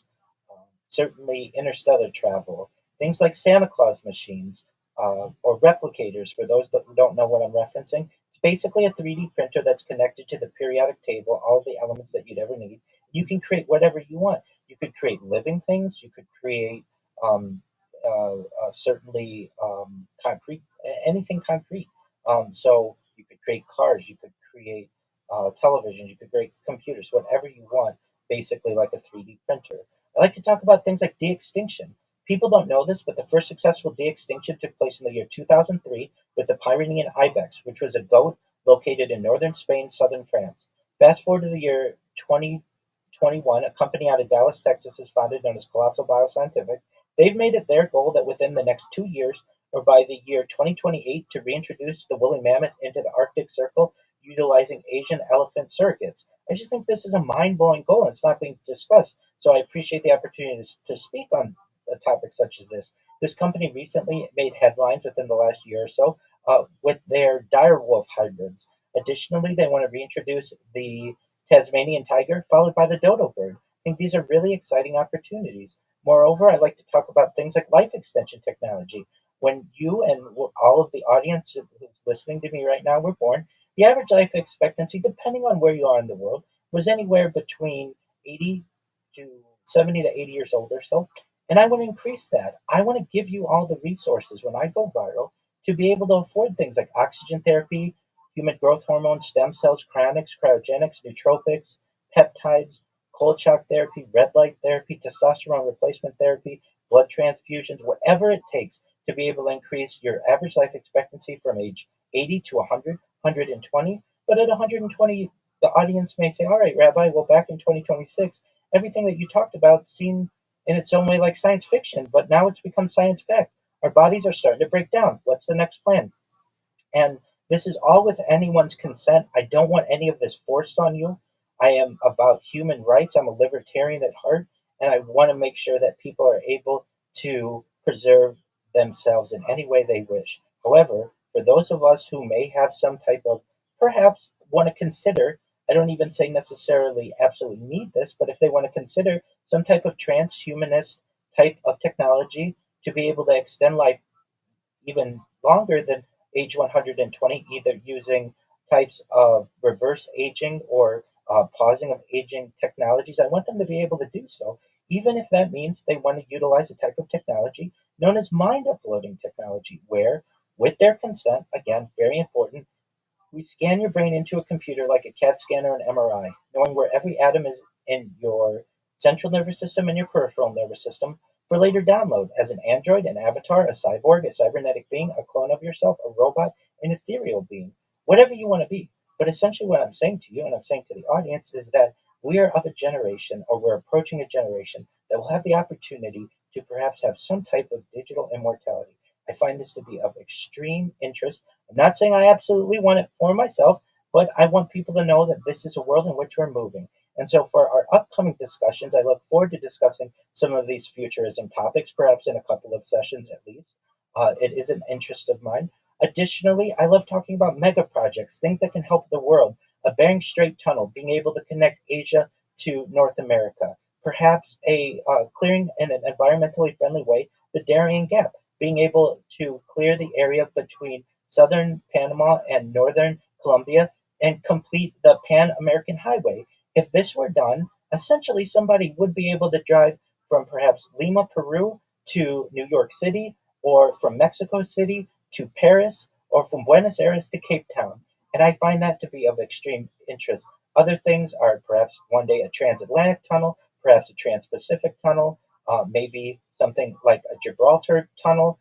Speaker 4: certainly interstellar travel, things like Santa Claus machines or replicators. For those that don't know what I'm referencing, it's basically a 3D printer that's connected to the periodic table, all the elements that you'd ever need. You can create whatever you want. You could create living things. You could create um, certainly concrete, anything concrete. So you could create cars. You could create televisions. You could create computers, whatever you want, basically like a 3D printer. I like to talk about things like de-extinction. People don't know this, but the first successful de-extinction took place in the year 2003 with the Pyrenean ibex, which was a goat located in northern Spain, southern France. Fast forward to the year 2021, a company out of Dallas, Texas, is founded known as Colossal Bioscientific. They've made it their goal that within the next 2 years, or by the year 2028, to reintroduce the woolly mammoth into the Arctic Circle utilizing Asian elephant surrogates. I just think this is a mind blowing goal and it's not being discussed. So I appreciate the opportunity to speak on a topic such as this. This company recently made headlines within the last year or so with their direwolf hybrids. Additionally, they want to reintroduce the Tasmanian tiger, followed by the dodo bird. I think these are really exciting opportunities. Moreover, I like to talk about things like life extension technology. When you and all of the audience who's listening to me right now were born, the average life expectancy, depending on where you are in the world, was anywhere between 80 to 70 to 80 years old or so. And I want to increase that. I want to give you all the resources when I go viral to be able to afford things like oxygen therapy, human growth hormone, stem cells, cryonics, cryogenics, nootropics, peptides, cold shock therapy, red light therapy, testosterone replacement therapy, blood transfusions, whatever it takes to be able to increase your average life expectancy from age 80 to 100, 120. But at 120, the audience may say, all right, Rabbi, well, back in 2026, everything that you talked about seemed in its own way like science fiction, but now it's become science fact. Our bodies are starting to break down. What's the next plan? And this is all with anyone's consent. I don't want any of this forced on you. I am about human rights. I'm a libertarian at heart, and I want to make sure that people are able to preserve themselves in any way they wish. However, for those of us who may have some type of, perhaps want to consider, I don't even say necessarily absolutely need this, but if they want to consider some type of transhumanist type of technology to be able to extend life even longer than age 120, either using types of reverse aging or pausing of aging technologies. I want them to be able to do so, even if that means they want to utilize a type of technology known as mind uploading technology, where, with their consent, again, very important, we scan your brain into a computer like a CAT scan or an MRI, knowing where every atom is in your central nervous system and your peripheral nervous system for later download as an android, an avatar, a cyborg, a cybernetic being, a clone of yourself, a robot, an ethereal being, whatever you want to be. But essentially, what I'm saying to you and I'm saying to the audience is that we are of a generation, or we're approaching a generation, that will have the opportunity to perhaps have some type of digital immortality. I find this to be of extreme interest. I'm not saying I absolutely want it for myself, but I want people to know that this is a world in which we're moving. And so, for our upcoming discussions, I look forward to discussing some of these futurism topics, perhaps in a couple of sessions at least. It is an interest of mine. Additionally, I love talking about mega projects, things that can help the world. A Bering Strait tunnel, being able to connect Asia to North America. Perhaps a clearing in an environmentally friendly way, the Darien Gap, being able to clear the area between southern Panama and northern Colombia and complete the Pan American Highway. If this were done, essentially somebody would be able to drive from perhaps Lima, Peru to New York City, or from Mexico City to Paris, or from Buenos Aires to Cape Town. And I find that to be of extreme interest. Other things are perhaps one day a transatlantic tunnel, perhaps a trans-Pacific tunnel, maybe something like a Gibraltar tunnel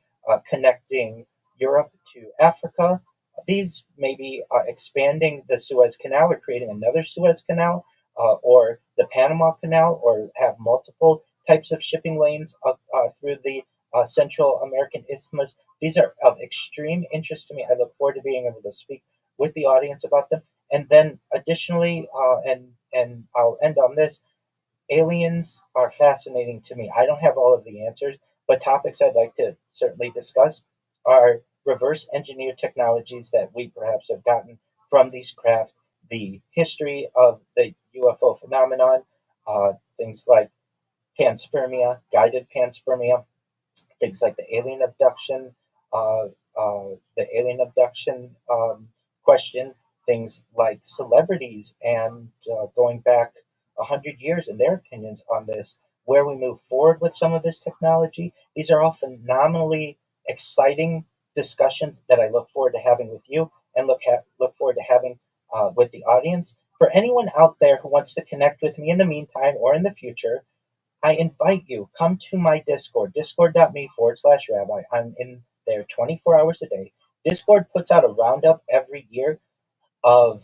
Speaker 4: connecting Europe to Africa. These may be expanding the Suez Canal or creating another Suez Canal, or the Panama Canal, or have multiple types of shipping lanes through the Central American Isthmus. These are of extreme interest to me. I look forward to being able to speak with the audience about them. And then additionally, and I'll end on this, aliens are fascinating to me. I don't have all of the answers, but topics I'd like to certainly discuss are reverse engineered technologies that we perhaps have gotten from these craft, the history of the UFO phenomenon, things like panspermia, guided panspermia, things like uh, the alien abduction question, things like celebrities and going back 100 years and their opinions on this, where we move forward with some of this technology. These are all phenomenally exciting discussions that I look forward to having with you and look forward to having with the audience. For anyone out there who wants to connect with me in the meantime or in the future, I invite you, come to my Discord, discord.me/rabbi. I'm in there 24 hours a day. Discord puts out a roundup every year of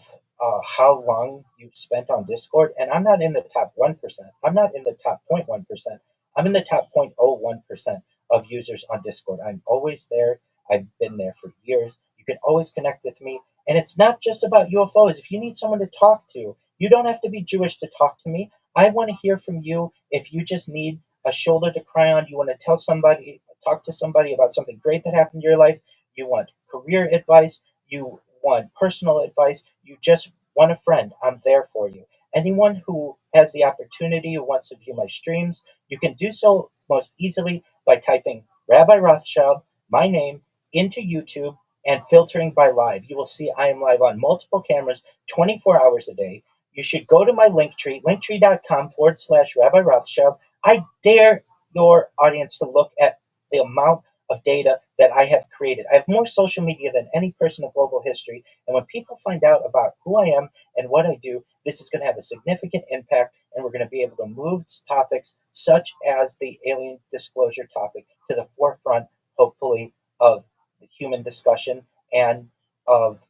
Speaker 4: how long you've spent on Discord, and I'm not in the top 1%. I'm not in the top 0.1%. I'm in the top 0.01% of users on Discord. I'm always there. I've been there for years. You can always connect with me. And it's not just about UFOs. If you need someone to talk to, you don't have to be Jewish to talk to me. I want to hear from you. If you just need a shoulder to cry on, you want to tell somebody, talk to somebody about something great that happened in your life, you want career advice, you want personal advice, you just want a friend, I'm there for you. Anyone who has the opportunity, who wants to view my streams, you can do so most easily by typing Rabbi Rothschild, my name, into YouTube and filtering by live. You will see I am live on multiple cameras 24 hours a day. You should go to my Linktree, linktree.com/Rabbi Rothschild. I dare your audience to look at the amount of data that I have created. I have more social media than any person in global history. And when people find out about who I am and what I do, this is going to have a significant impact. And we're going to be able to move topics such as the alien disclosure topic to the forefront, hopefully, of the human discussion and of,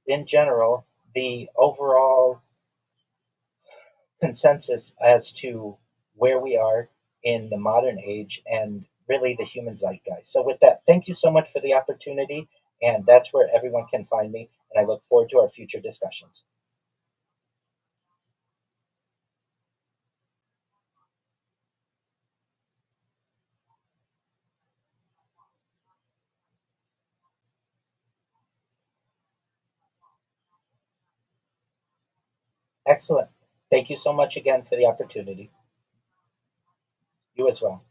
Speaker 4: in general, the overall consensus as to where we are in the modern age and really the human zeitgeist. So, with that, thank you so much for the opportunity, and that's where everyone can find me. And I look forward to our future discussions. Excellent. Thank you so much again for the opportunity. You as well.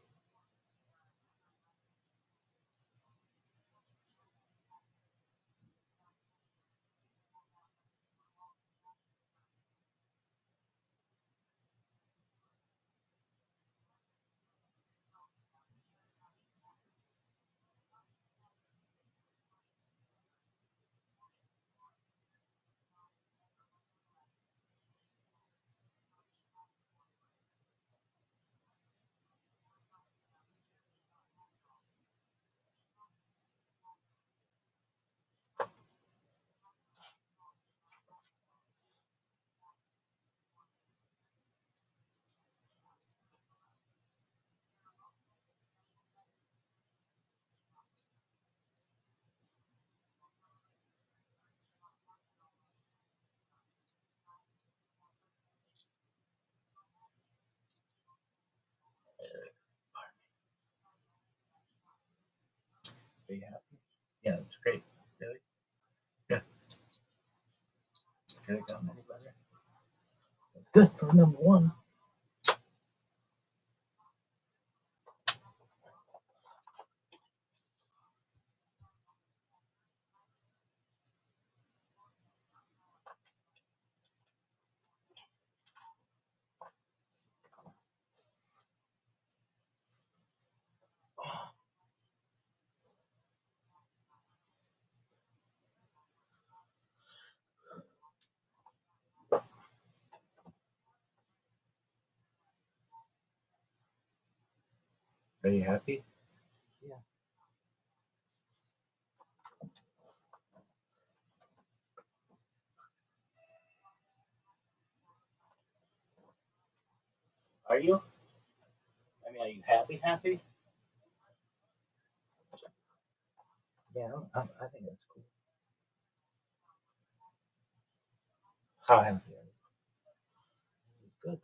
Speaker 1: Are you happy? Yeah, it's great. Really? Yeah. Could have gotten any better. That's good for number one. Are you happy? Yeah. Are you? I mean, are you happy? Happy? Yeah, I think that's cool. How happy are you? Good.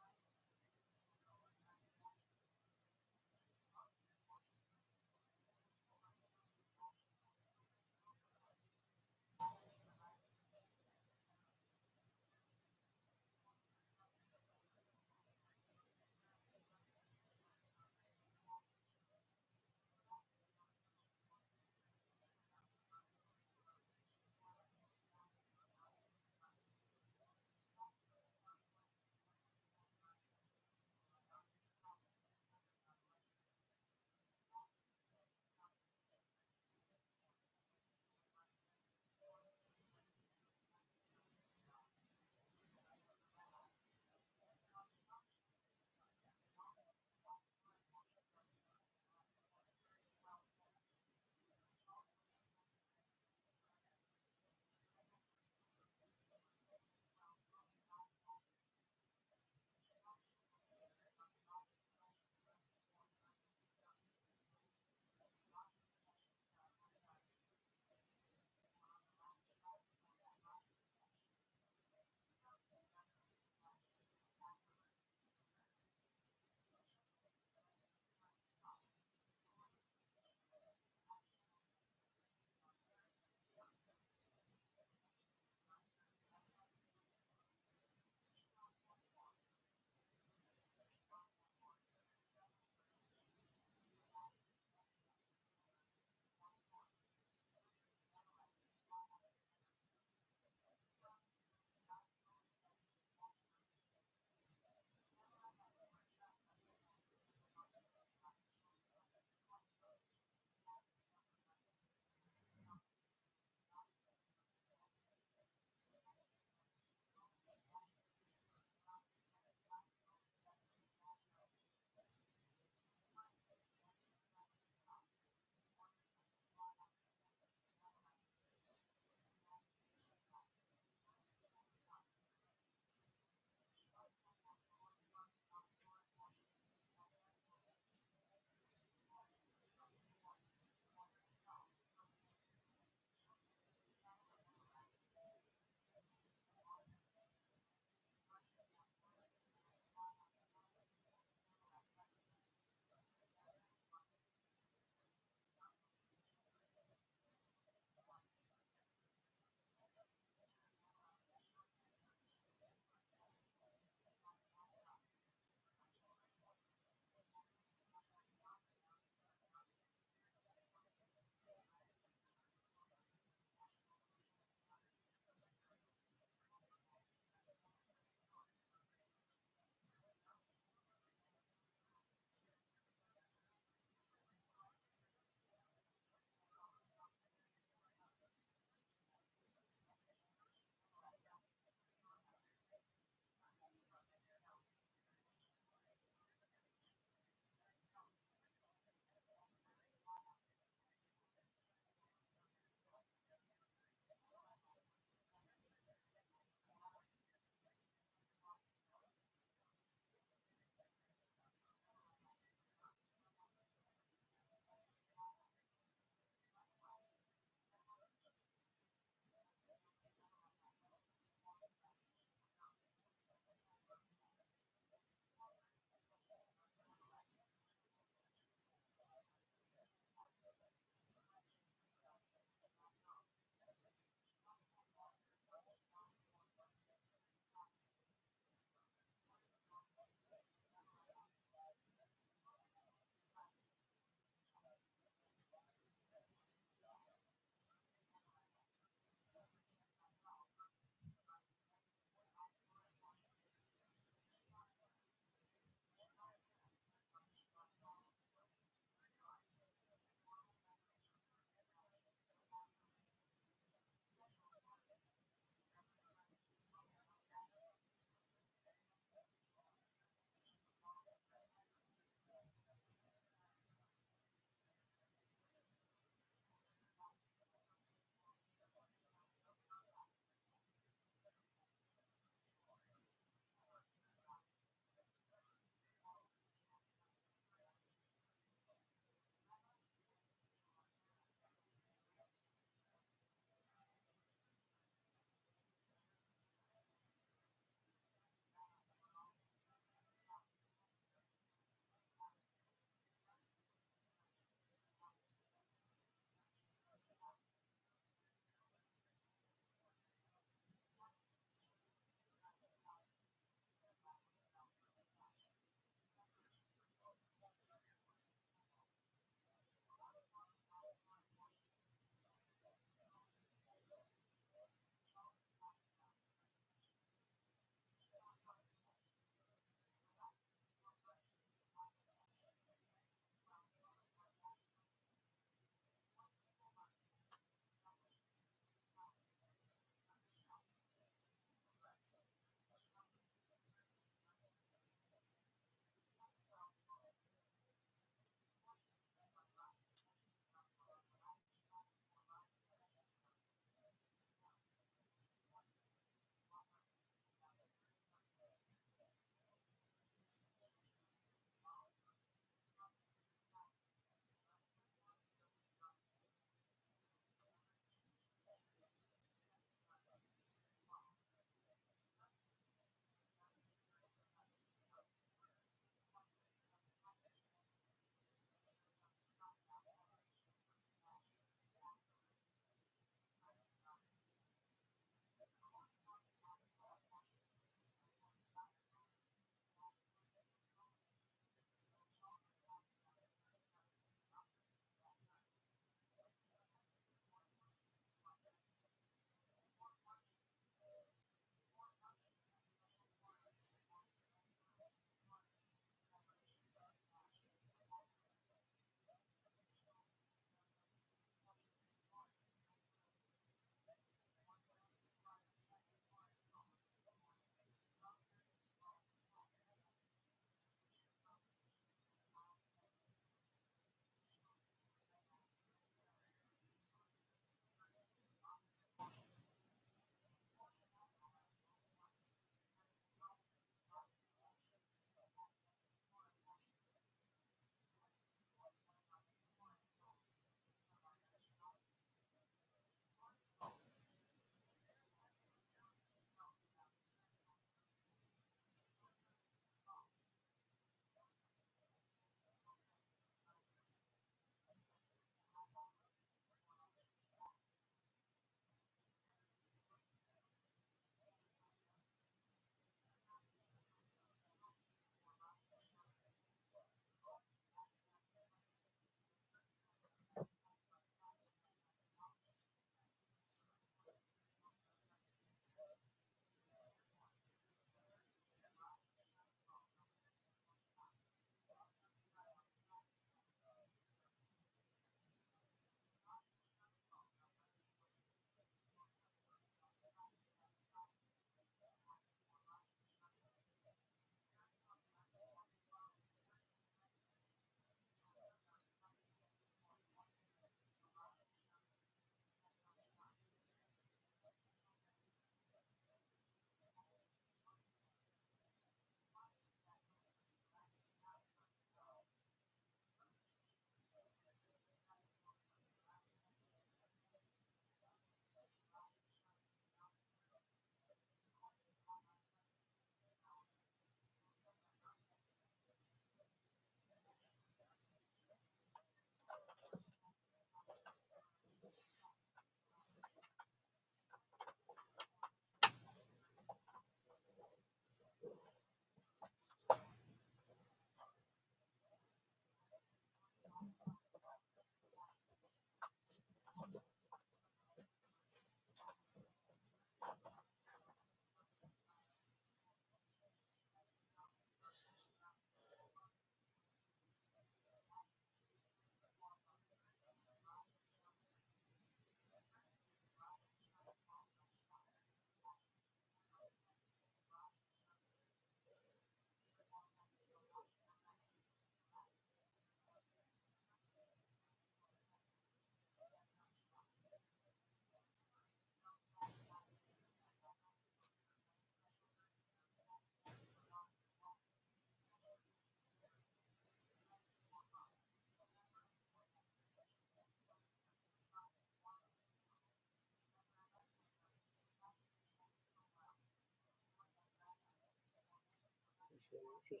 Speaker 3: Only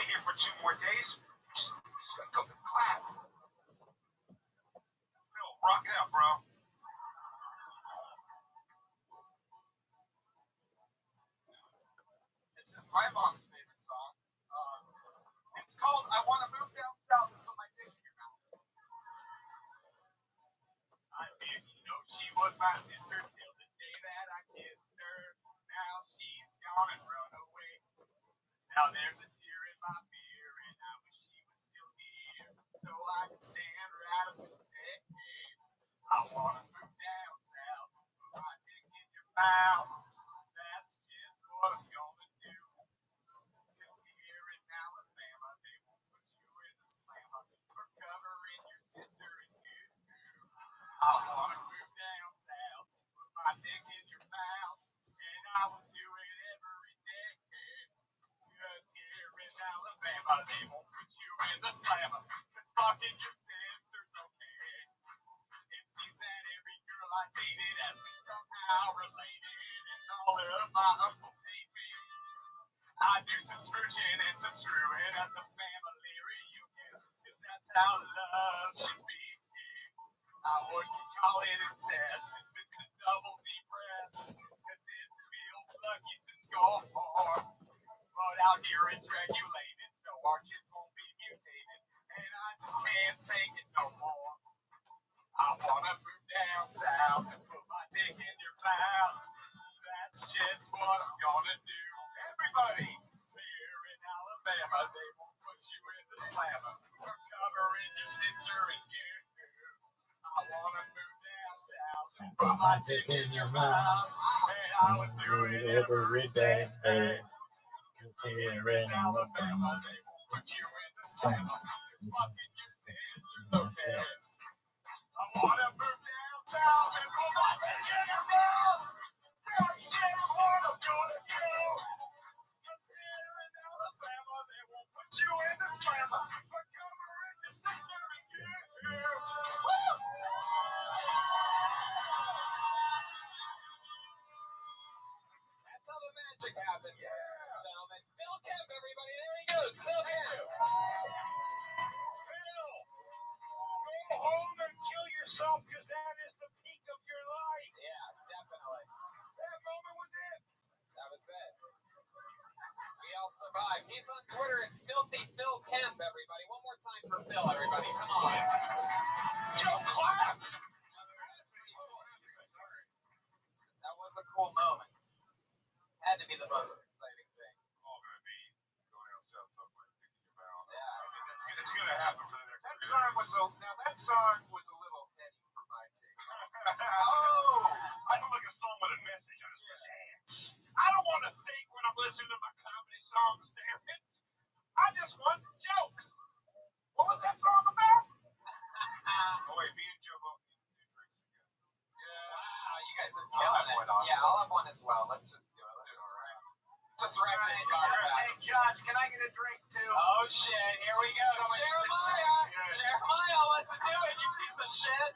Speaker 3: here for 2 more days. Just go clap. Phil, rock it out, bro. This is my mom's favorite song. It's called "I Want to Move Down South and Put My Dick in Your Mouth." I didn't know she was my sister till the day that I kissed her. Now she's gone and run away. Now there's a tear in my beer, and I wish she was still here, so I could stand right up and say, hey, I want to move down south, put my dick in your mouth. That's just what I'm gonna do. 'Cause here in Alabama, they won't put you in the slammer for covering your sister and you. I want to move down south, put my dick in your mouth, and I will do it every day. 'Cause here in Alabama, they won't put you in the slammer, 'cause fucking your sister's okay. It seems that every girl I dated has been somehow related, and all of my uncles hate me. I do some smooching and some screwing at the family reunion, 'cause that's how love should be. I wouldn't call it incest if it's a double depressed, 'cause it feels lucky to score. But out here it's regulated, so our kids won't be mutated, and I just can't take it no more. I wanna move down south and put my dick in your mouth. That's just what I'm gonna do. Everybody, here in Alabama, they won't put you in the slammer for covering your sister and you. I wanna move down south and put my dick in your mouth, and I would do it every day. 'Cause here in Alabama, they won't put you in the slammer, 'cause fucking your sister's okay. I wanna move down south and put my dick in your mouth. That's just what I'm gonna do. 'Cause here in Alabama, they won't put you in the slammer for covering your sister and you. Woo! That's how the magic happens, ladies and gentlemen. Phil Kemp, everybody. There he goes. Phil Kemp. Phil, go home and kill yourself, because that is the peak of your life. Yeah, definitely. That moment was it. That was it. We all survived. He's on Twitter at Filthy Phil Kemp, everybody. One more time for Phil, everybody. Come on. Joe clap. That's pretty cool. That was a cool moment. Had to be the most exciting thing. All gonna be going out south, talk my dick in your mouth. Yeah, I mean it's gonna happen for the next. That song was a little heady for my taste. Oh, I feel like a song with a message. I just want to dance. I don't want to think when I'm listening to my comedy songs. Damn it! I just want jokes. What was that song about? Oh wait, me and Joe both need to do drinks again. Yeah. Wow, you guys are killing it. Yeah, I'll have one as well. Let's just do it. Let's just wrap this card out. Hey, Josh, can I get a drink too? Oh shit, here we go. Jeremiah! Jeremiah, let's do it, you piece of shit.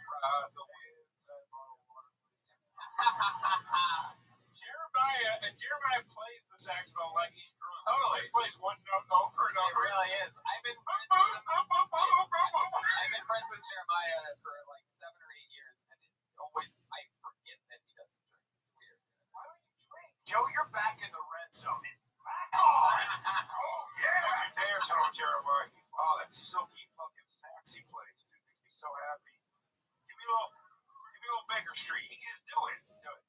Speaker 3: Jeremiah plays the saxophone like he's drunk. Totally. He plays one note over and over. It really is. I've been friends with Jeremiah for like 7 or 8 years, and I forget that he doesn't drink. It's weird. Why don't you drink? Joe, you're back in the red zone. It's back on. Oh, yeah. Don't you dare tell Jeremiah. Oh, that silky fucking sax he plays, dude. Makes me so happy. Give me a little Baker Street. He can just do it. Do it.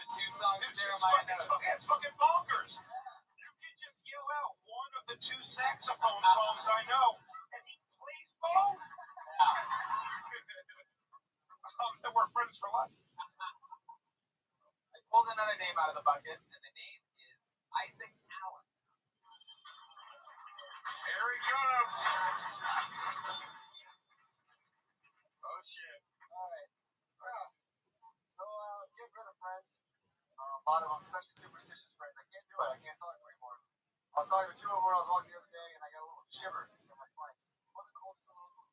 Speaker 3: the two songs
Speaker 5: It's
Speaker 3: Jeremiah knows.
Speaker 5: it's fucking bonkers. You can just yell out one of the two saxophone songs I know, and he plays both. And we're friends for life.
Speaker 3: I pulled another name out of the bucket, and the name is Isaac Allen.
Speaker 5: Here he comes.
Speaker 3: Oh shit. Alright. So, get rid of friends. A lot of them, especially superstitious friends. I can't do it. I can't talk to them anymore. I was talking to two of them when I was walking the other day, and I got a little shiver in my spine. It wasn't cold, just a little.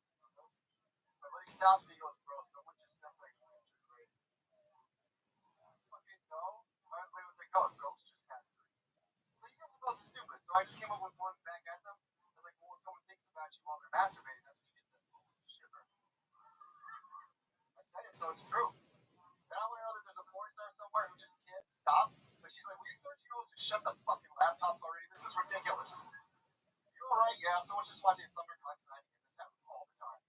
Speaker 3: My buddy stops me. He goes, "Bro, someone just stepped on your future grave." Fucking no. My buddy was like, "No, a ghost just passed through." So you guys are both stupid. So I just came up with one back at them. I was like, "Well, when someone thinks about you while they're masturbating, that's when you get the shiver." I said it, so it's true. Then I want to know that there's a porn star somewhere who just can't stop. Like she's like, "Will you 13-year-olds just shut the fucking laptops already? This is ridiculous." You alright? Yeah, someone's just watching Thunderclock tonight again. This happens all the time.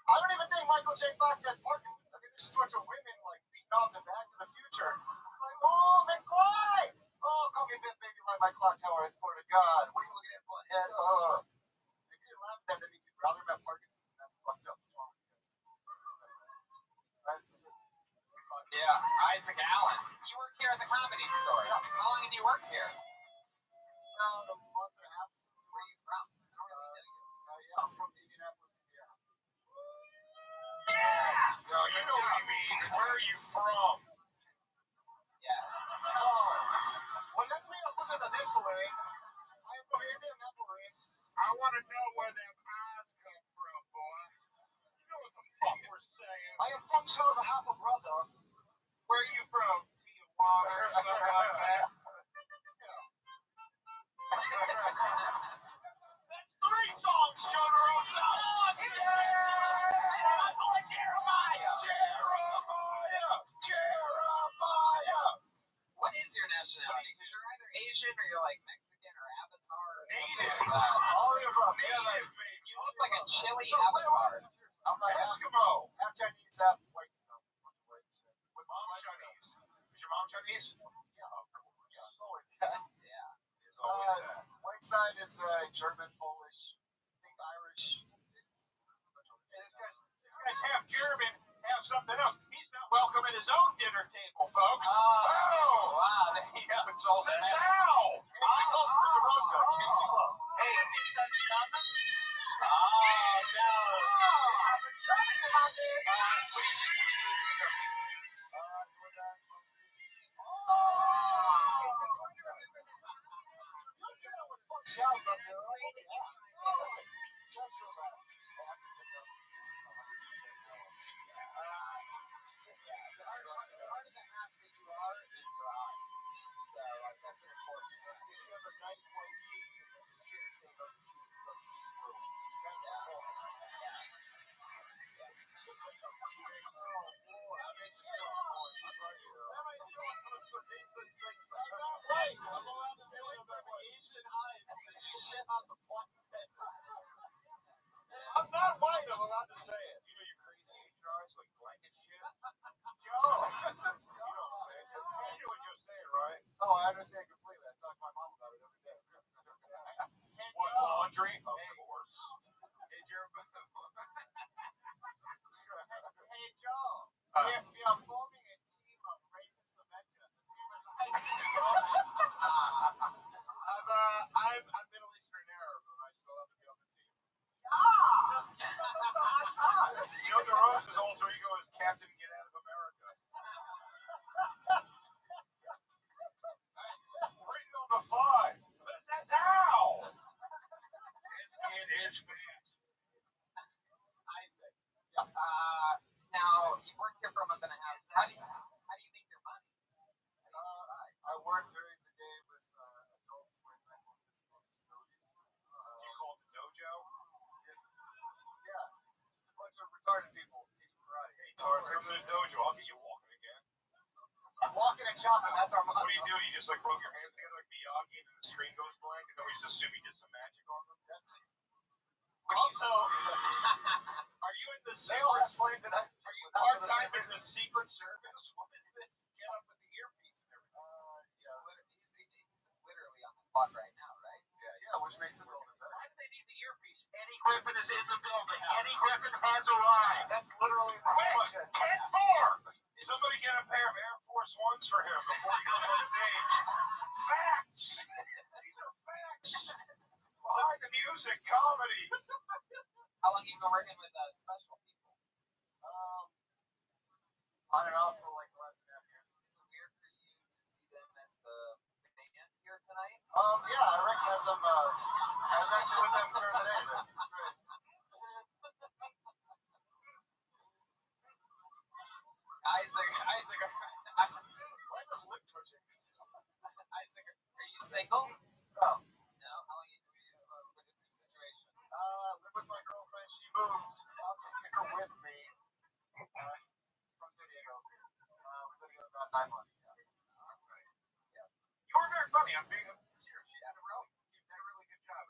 Speaker 3: I don't even think Michael J. Fox has Parkinson's. I think there's just a bunch of women like beating off the Back to the Future. It's like, "Oh, McFly! Oh, call me Bit Baby like my clock tower. I swear to God. What are you looking at, butthead? If you didn't laugh at that, that means you'd rather have Parkinson's, and that's fucked up. What's wrong with you guys? Right?
Speaker 6: Yeah, Isaac Allen. You work here at the Comedy Store.
Speaker 3: Yeah.
Speaker 6: How long have you worked here?
Speaker 3: About a month and a half.
Speaker 6: Where are you from? I don't really know you.
Speaker 3: Yeah, I'm from Indianapolis, Indiana.
Speaker 5: No, you know what he means. Where are you from?
Speaker 6: Yeah.
Speaker 3: Oh, well, let me look at it this way. I'm from Indianapolis.
Speaker 5: I want to know where them eyes come from, boy. You know what the fuck we're saying.
Speaker 3: I am from Charles, I have a brother.
Speaker 5: Where are you from? Tijuana or something like that? That's 3 songs, Joe DeRosa.
Speaker 6: My boy Jeremiah!
Speaker 5: Jeremiah.
Speaker 6: What is your nationality? Because you're either Asian or you're like Mexican or Avatar or something
Speaker 5: Native.
Speaker 6: like that.
Speaker 3: All the above.
Speaker 6: You look like a chili Avatar.
Speaker 3: I'm like
Speaker 5: Eskimo.
Speaker 3: half Chinese, half white stuff.
Speaker 5: With mom Chinese. Is your mom Chinese?
Speaker 3: Yeah, of course. Yeah, it's always that.
Speaker 6: Yeah.
Speaker 5: It's always that.
Speaker 3: White side is German, Polish, I think Irish.
Speaker 5: This guy's half German, half something else. He's not welcome at his own dinner table, folks.
Speaker 6: Oh, wow. There you go. Joel.
Speaker 5: Says how?
Speaker 3: Can't keep up with the Rosa. Can't keep up.
Speaker 6: Hey, oh, no.
Speaker 3: Shouts up there. Just so bad.
Speaker 5: I'm not white, I'm allowed to say it. You know your crazy HRs, like blanket shit? Joe! You don't say it. You would just say it, right?
Speaker 3: Oh, I understand completely. I talk to my mom about it every day.
Speaker 5: What, laundry? Of course.
Speaker 6: Hey, Jeremiah.
Speaker 3: Hey, Joe. If you're forming a team of racist Avengers,
Speaker 6: I'm Middle Eastern Arab, but I still have to be on the team.
Speaker 5: Joe DeRosa's alter ego is Captain Get Out of America. Written on the fly. That's how. This kid is fast.
Speaker 6: Isaac. Now, you worked here for a month and a half. How do you make your money? How do you survive?
Speaker 3: I work during the day with adults with mental and physical disabilities.
Speaker 5: Do you call it the dojo?
Speaker 3: Yeah, just a bunch of retarded people teaching karate.
Speaker 5: Hey, Tards, come to the dojo. I'll get you walking again.
Speaker 3: Walking and chopping, that's our motto.
Speaker 5: What do? You just like rub your hands together like Miyagi and then the screen goes blank and then we just assume you did some magic on them?
Speaker 6: Also,
Speaker 5: Are you in the
Speaker 3: They all have slave tonight.
Speaker 6: are you part-time in the Secret Service? What is this? Get up with the earpiece. plot right now, right?
Speaker 2: Yeah, which makes this all the better.
Speaker 5: Why do they need the earpiece? Eddie Griffin is in the building. Eddie Griffin has arrived.
Speaker 2: That's literally the
Speaker 5: Quick! 10-4! Somebody get a pair of Air Force Ones for him before he goes on stage. Facts! These are facts! Behind the music, comedy.
Speaker 6: How long have you been working with special people?
Speaker 2: On and off for like the last 2.5 years.
Speaker 6: Is it weird for you to see them as the band here tonight?
Speaker 2: Yeah, I recognize them. I was actually with them during the day today.
Speaker 6: Isaac,
Speaker 2: Why is this lip twitching?
Speaker 6: Isaac, are you single?
Speaker 2: No.
Speaker 6: No. How long have you been with your situation?
Speaker 2: Live with my girlfriend. She moved here with me from San Diego. We've been together about 9 months. Yeah.
Speaker 6: That's right.
Speaker 5: You were very funny. I'm serious. You did a really good job.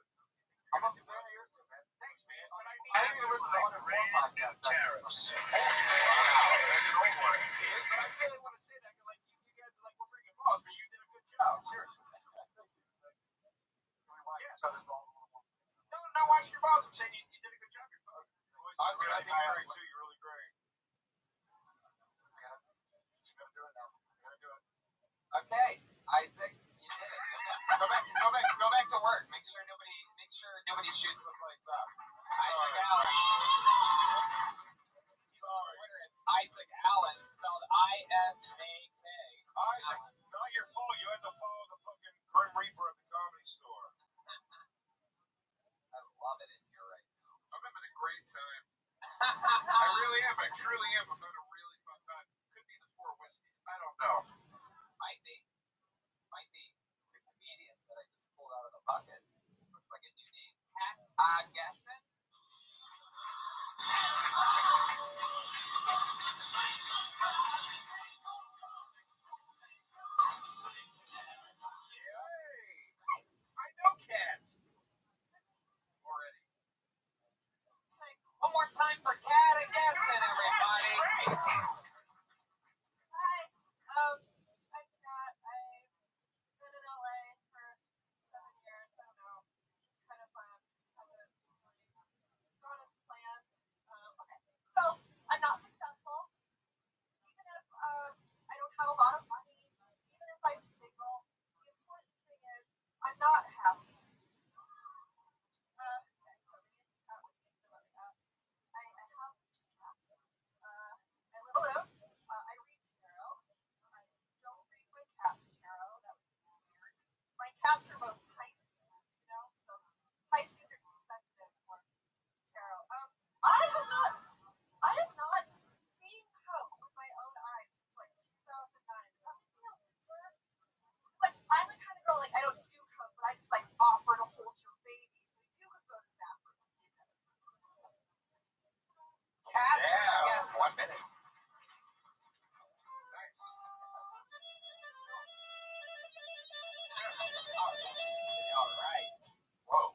Speaker 2: I'm a fan of yours too, man.
Speaker 5: Thanks, man. But
Speaker 2: I didn't even listen to 104 podcast.
Speaker 5: Tariffs.
Speaker 2: Wow, there's an old one.
Speaker 5: But I really want to say that, like, you guys like we're freaking boss, but you did a good job. Seriously.
Speaker 2: Can we watch each other's balls a little more?
Speaker 5: No, not watching your boss. I'm saying you did a good job. Your boss. I think you're great too. You're really great.
Speaker 2: Gotta do it now. Gotta do it.
Speaker 6: Okay, Isaac, you did it. Go back to work. Make sure nobody shoots the place up. Isaac Allen. He's on Twitter at Isaac Allen, spelled I-S-A-K.
Speaker 5: Isaac, not your fault. You had to follow the fucking Grim Reaper at the Comedy Store.
Speaker 6: I love it in here right now.
Speaker 5: I'm having a great time. I really am. I truly am. I'm having a really fun time. Could be the 4 whiskeys. I don't know.
Speaker 6: Might be the comedians that I just pulled out of the bucket. This looks like a new name. Pat Guessin.
Speaker 5: I know Cat.
Speaker 6: Already. One more time for Cat Guessin, everybody.
Speaker 7: Hi, I'm Kat. I've been in LA for 7 years. I don't know, kind of hasn't gone as planned. Okay, so I'm not successful. Even if I don't have a lot of money, even if I'm single, the important thing is I'm not happy. Okay, so we need to cut with me about that. I have 2 cats. I live alone. I read tarot. I don't read my cat's tarot. That would be weird. My cats are both Pisces, so Pisces are too sensitive for tarot. I have not seen Coke with my own eyes since like 2009. That makes me a loser. Like I'm the kind of girl like I don't do Coke, but I just like offer to hold your baby so you could go to Zapper.
Speaker 6: Cat
Speaker 5: Yeah,
Speaker 6: Guessin.
Speaker 5: 1 minute.
Speaker 6: All right.
Speaker 5: Whoa.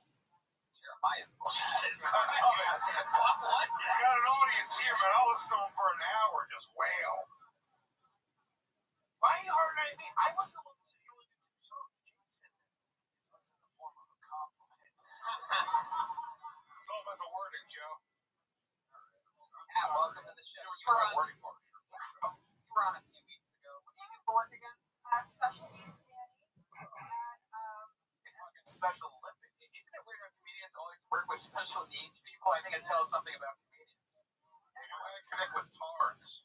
Speaker 6: Jeremiah's voice.
Speaker 5: He's got an audience here, man. I'll listen to him for an hour. Just wail. Why are you hard at me? I was the one that said you only did 2 songs. Jason. It was in the form of a compliment. It's all about the wording, Joe.
Speaker 6: Cat, welcome to the show. You were on a few weeks ago. What do you do for work again?
Speaker 7: Special needs nanny.
Speaker 6: It's fucking Special Olympic. Isn't it weird how comedians always work with special needs people? I think it tells something about comedians.
Speaker 5: You know how to connect with tards.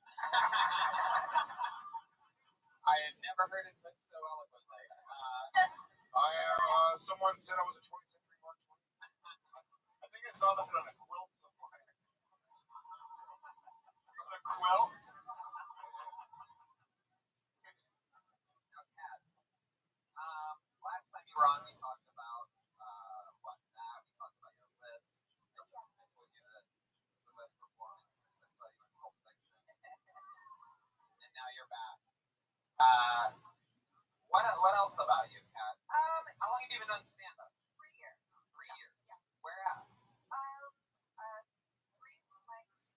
Speaker 6: I have never heard it put so eloquently.
Speaker 5: Someone said I was a 20th century Mark Twain. I think I saw that on a quilt somewhere. On a quilt?
Speaker 6: Now, Kat, last time you were on, we talked about we talked about your list. I told you that it was the best performance since I saw you in Pulp Fiction. And now you're back. What else about you, Kat? How long have you been doing stand-up?
Speaker 7: 3 years.
Speaker 6: 3 years.
Speaker 7: Yeah.
Speaker 6: Where at?
Speaker 7: 3 mics.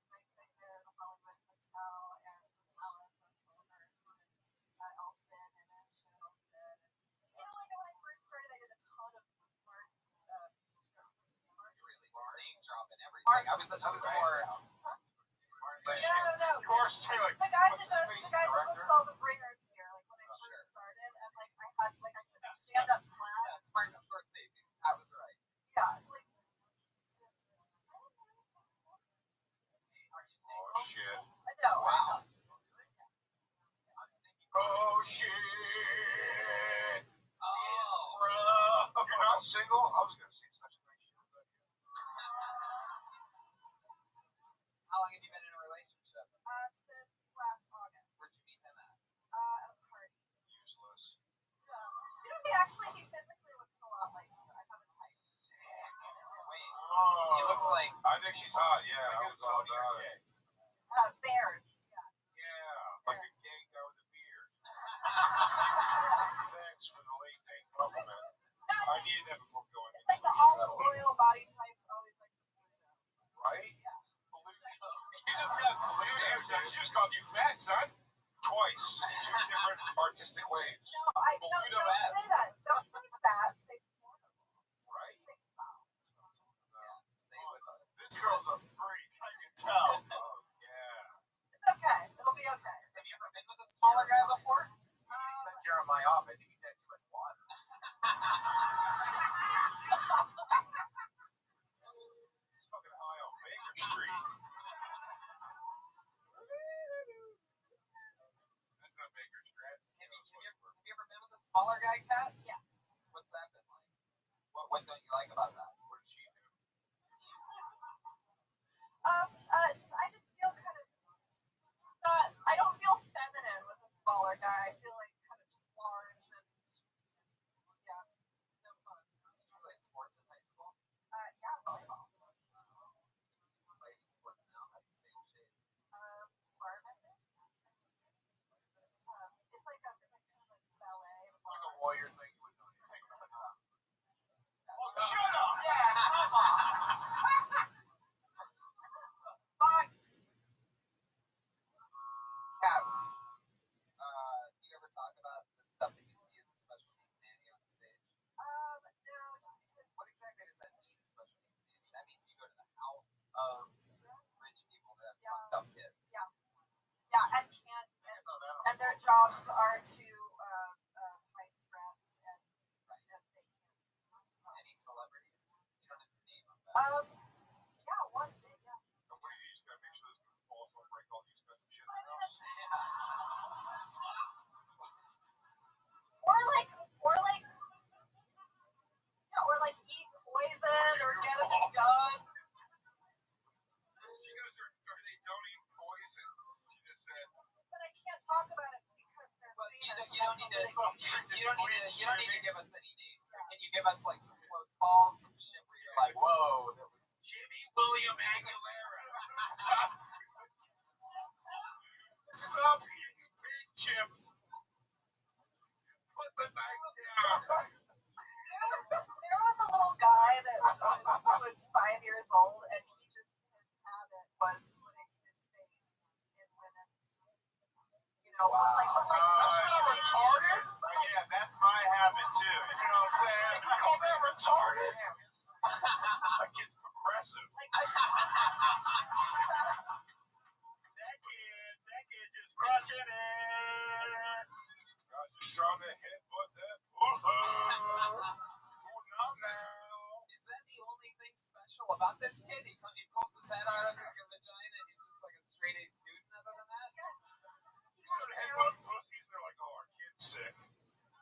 Speaker 7: My thing there, the Hollywood Hotel, and Alice and Wilbur, and Elson, and Elson. You know, like
Speaker 6: I was more.
Speaker 7: No.
Speaker 5: You are saying like,
Speaker 7: The guy
Speaker 5: what's
Speaker 7: that
Speaker 5: his face,
Speaker 7: books
Speaker 5: director?
Speaker 7: all the bringers here, like when I first started, and like I had like I could stand up flat.
Speaker 6: That's Martin Scorsese. That was right.
Speaker 7: Yeah, like.
Speaker 6: Are you saying?
Speaker 5: Oh shit.
Speaker 7: No.
Speaker 6: Wow.
Speaker 5: Oh shit.
Speaker 6: Oh.
Speaker 5: You're not single? I was gonna say such a nice shit about you.
Speaker 6: How long have you been in a relationship?
Speaker 7: Since last August.
Speaker 6: Where'd you meet him at?
Speaker 7: At a party.
Speaker 5: Useless.
Speaker 7: Yeah. Do you know he physically looks a lot like you. I have a type.
Speaker 6: Wait.
Speaker 5: Oh.
Speaker 6: He looks like.
Speaker 5: I think she's hot, yeah. I was all about it.
Speaker 7: Bears. Yeah.
Speaker 5: Yeah, like a gay guy with a beard. Thanks for the late date compliment. I needed that before going
Speaker 7: It's like the olive oil body type's always like the blue.
Speaker 5: Right?
Speaker 7: Yeah.
Speaker 6: Bluto. You just got Bluto.
Speaker 5: She just called you fat, son. Twice. Two different artistic ways.
Speaker 7: No, don't say that. Don't say fat. Say formidable.
Speaker 5: Right?
Speaker 7: Say soft.
Speaker 6: Say with a.
Speaker 5: This girl's a freak. I can tell. Oh, yeah.
Speaker 7: It's okay. It'll be okay.
Speaker 6: Have you ever been with a smaller guy before?
Speaker 1: Jeremiah off. I think he's had too much water.
Speaker 5: He's fucking high on Baker Street. That's not Baker Street. That's
Speaker 6: Have you ever been with a smaller guy, Kat?
Speaker 7: Yeah.
Speaker 6: What's that been like? What don't you like about that?
Speaker 5: What did she do?
Speaker 7: I just feel kind of not. I don't feel feminine with a smaller guy. I feel like kind of just large and yeah, no fun.
Speaker 6: Did you play sports in high school?
Speaker 7: Yeah, volleyball.
Speaker 6: Play any sports now? How do you stay in shape?
Speaker 7: Barn, I think. It's like kind of like ballet.
Speaker 5: It's like a warrior thing you wouldn't know anything about.
Speaker 6: Oh,
Speaker 5: Shut up!
Speaker 6: yeah, come on.
Speaker 7: Fuck.
Speaker 6: Kat, do you ever talk about the stuff that you see as a special needs nanny on stage?
Speaker 7: No, just because.
Speaker 6: What exactly does that mean, a special needs nanny? That means you go to the house of rich people that have fucked up kids.
Speaker 7: Yeah, and can't. And their jobs are to high stress and they can't.
Speaker 6: Any celebrities? You don't have to name them.
Speaker 7: Yeah, one thing, yeah.
Speaker 5: And what do you just gotta make sure those balls don't break all the expensive shit in
Speaker 7: I
Speaker 5: the
Speaker 7: mean,
Speaker 5: house?
Speaker 7: or like eat poison or get a gun.
Speaker 5: She goes, or they don't eat poison. She just said,
Speaker 7: But I can't talk about it because they're
Speaker 6: Well,
Speaker 7: famous.
Speaker 6: you don't need to give us any names. Can you give us like some close calls, some shit where you're like, whoa, that was
Speaker 5: Jimmy William Aguilera. Stop eating pig chips. Put the knife down.
Speaker 7: There was a little guy that was 5 years old, and his habit was putting his face in women's,
Speaker 5: That's not retarded. Yeah, that's my habit too. You know what I'm saying? You call that retarded? That kid's progressive. That kid just crushing it. Guys just trying to headbutt that bullhug.
Speaker 6: Is that the only thing special about this kid? He pulls his head out of your vagina and he's just like a straight A student other than that?
Speaker 5: You sort of headbutting pussies, they're like, oh, our kid's sick.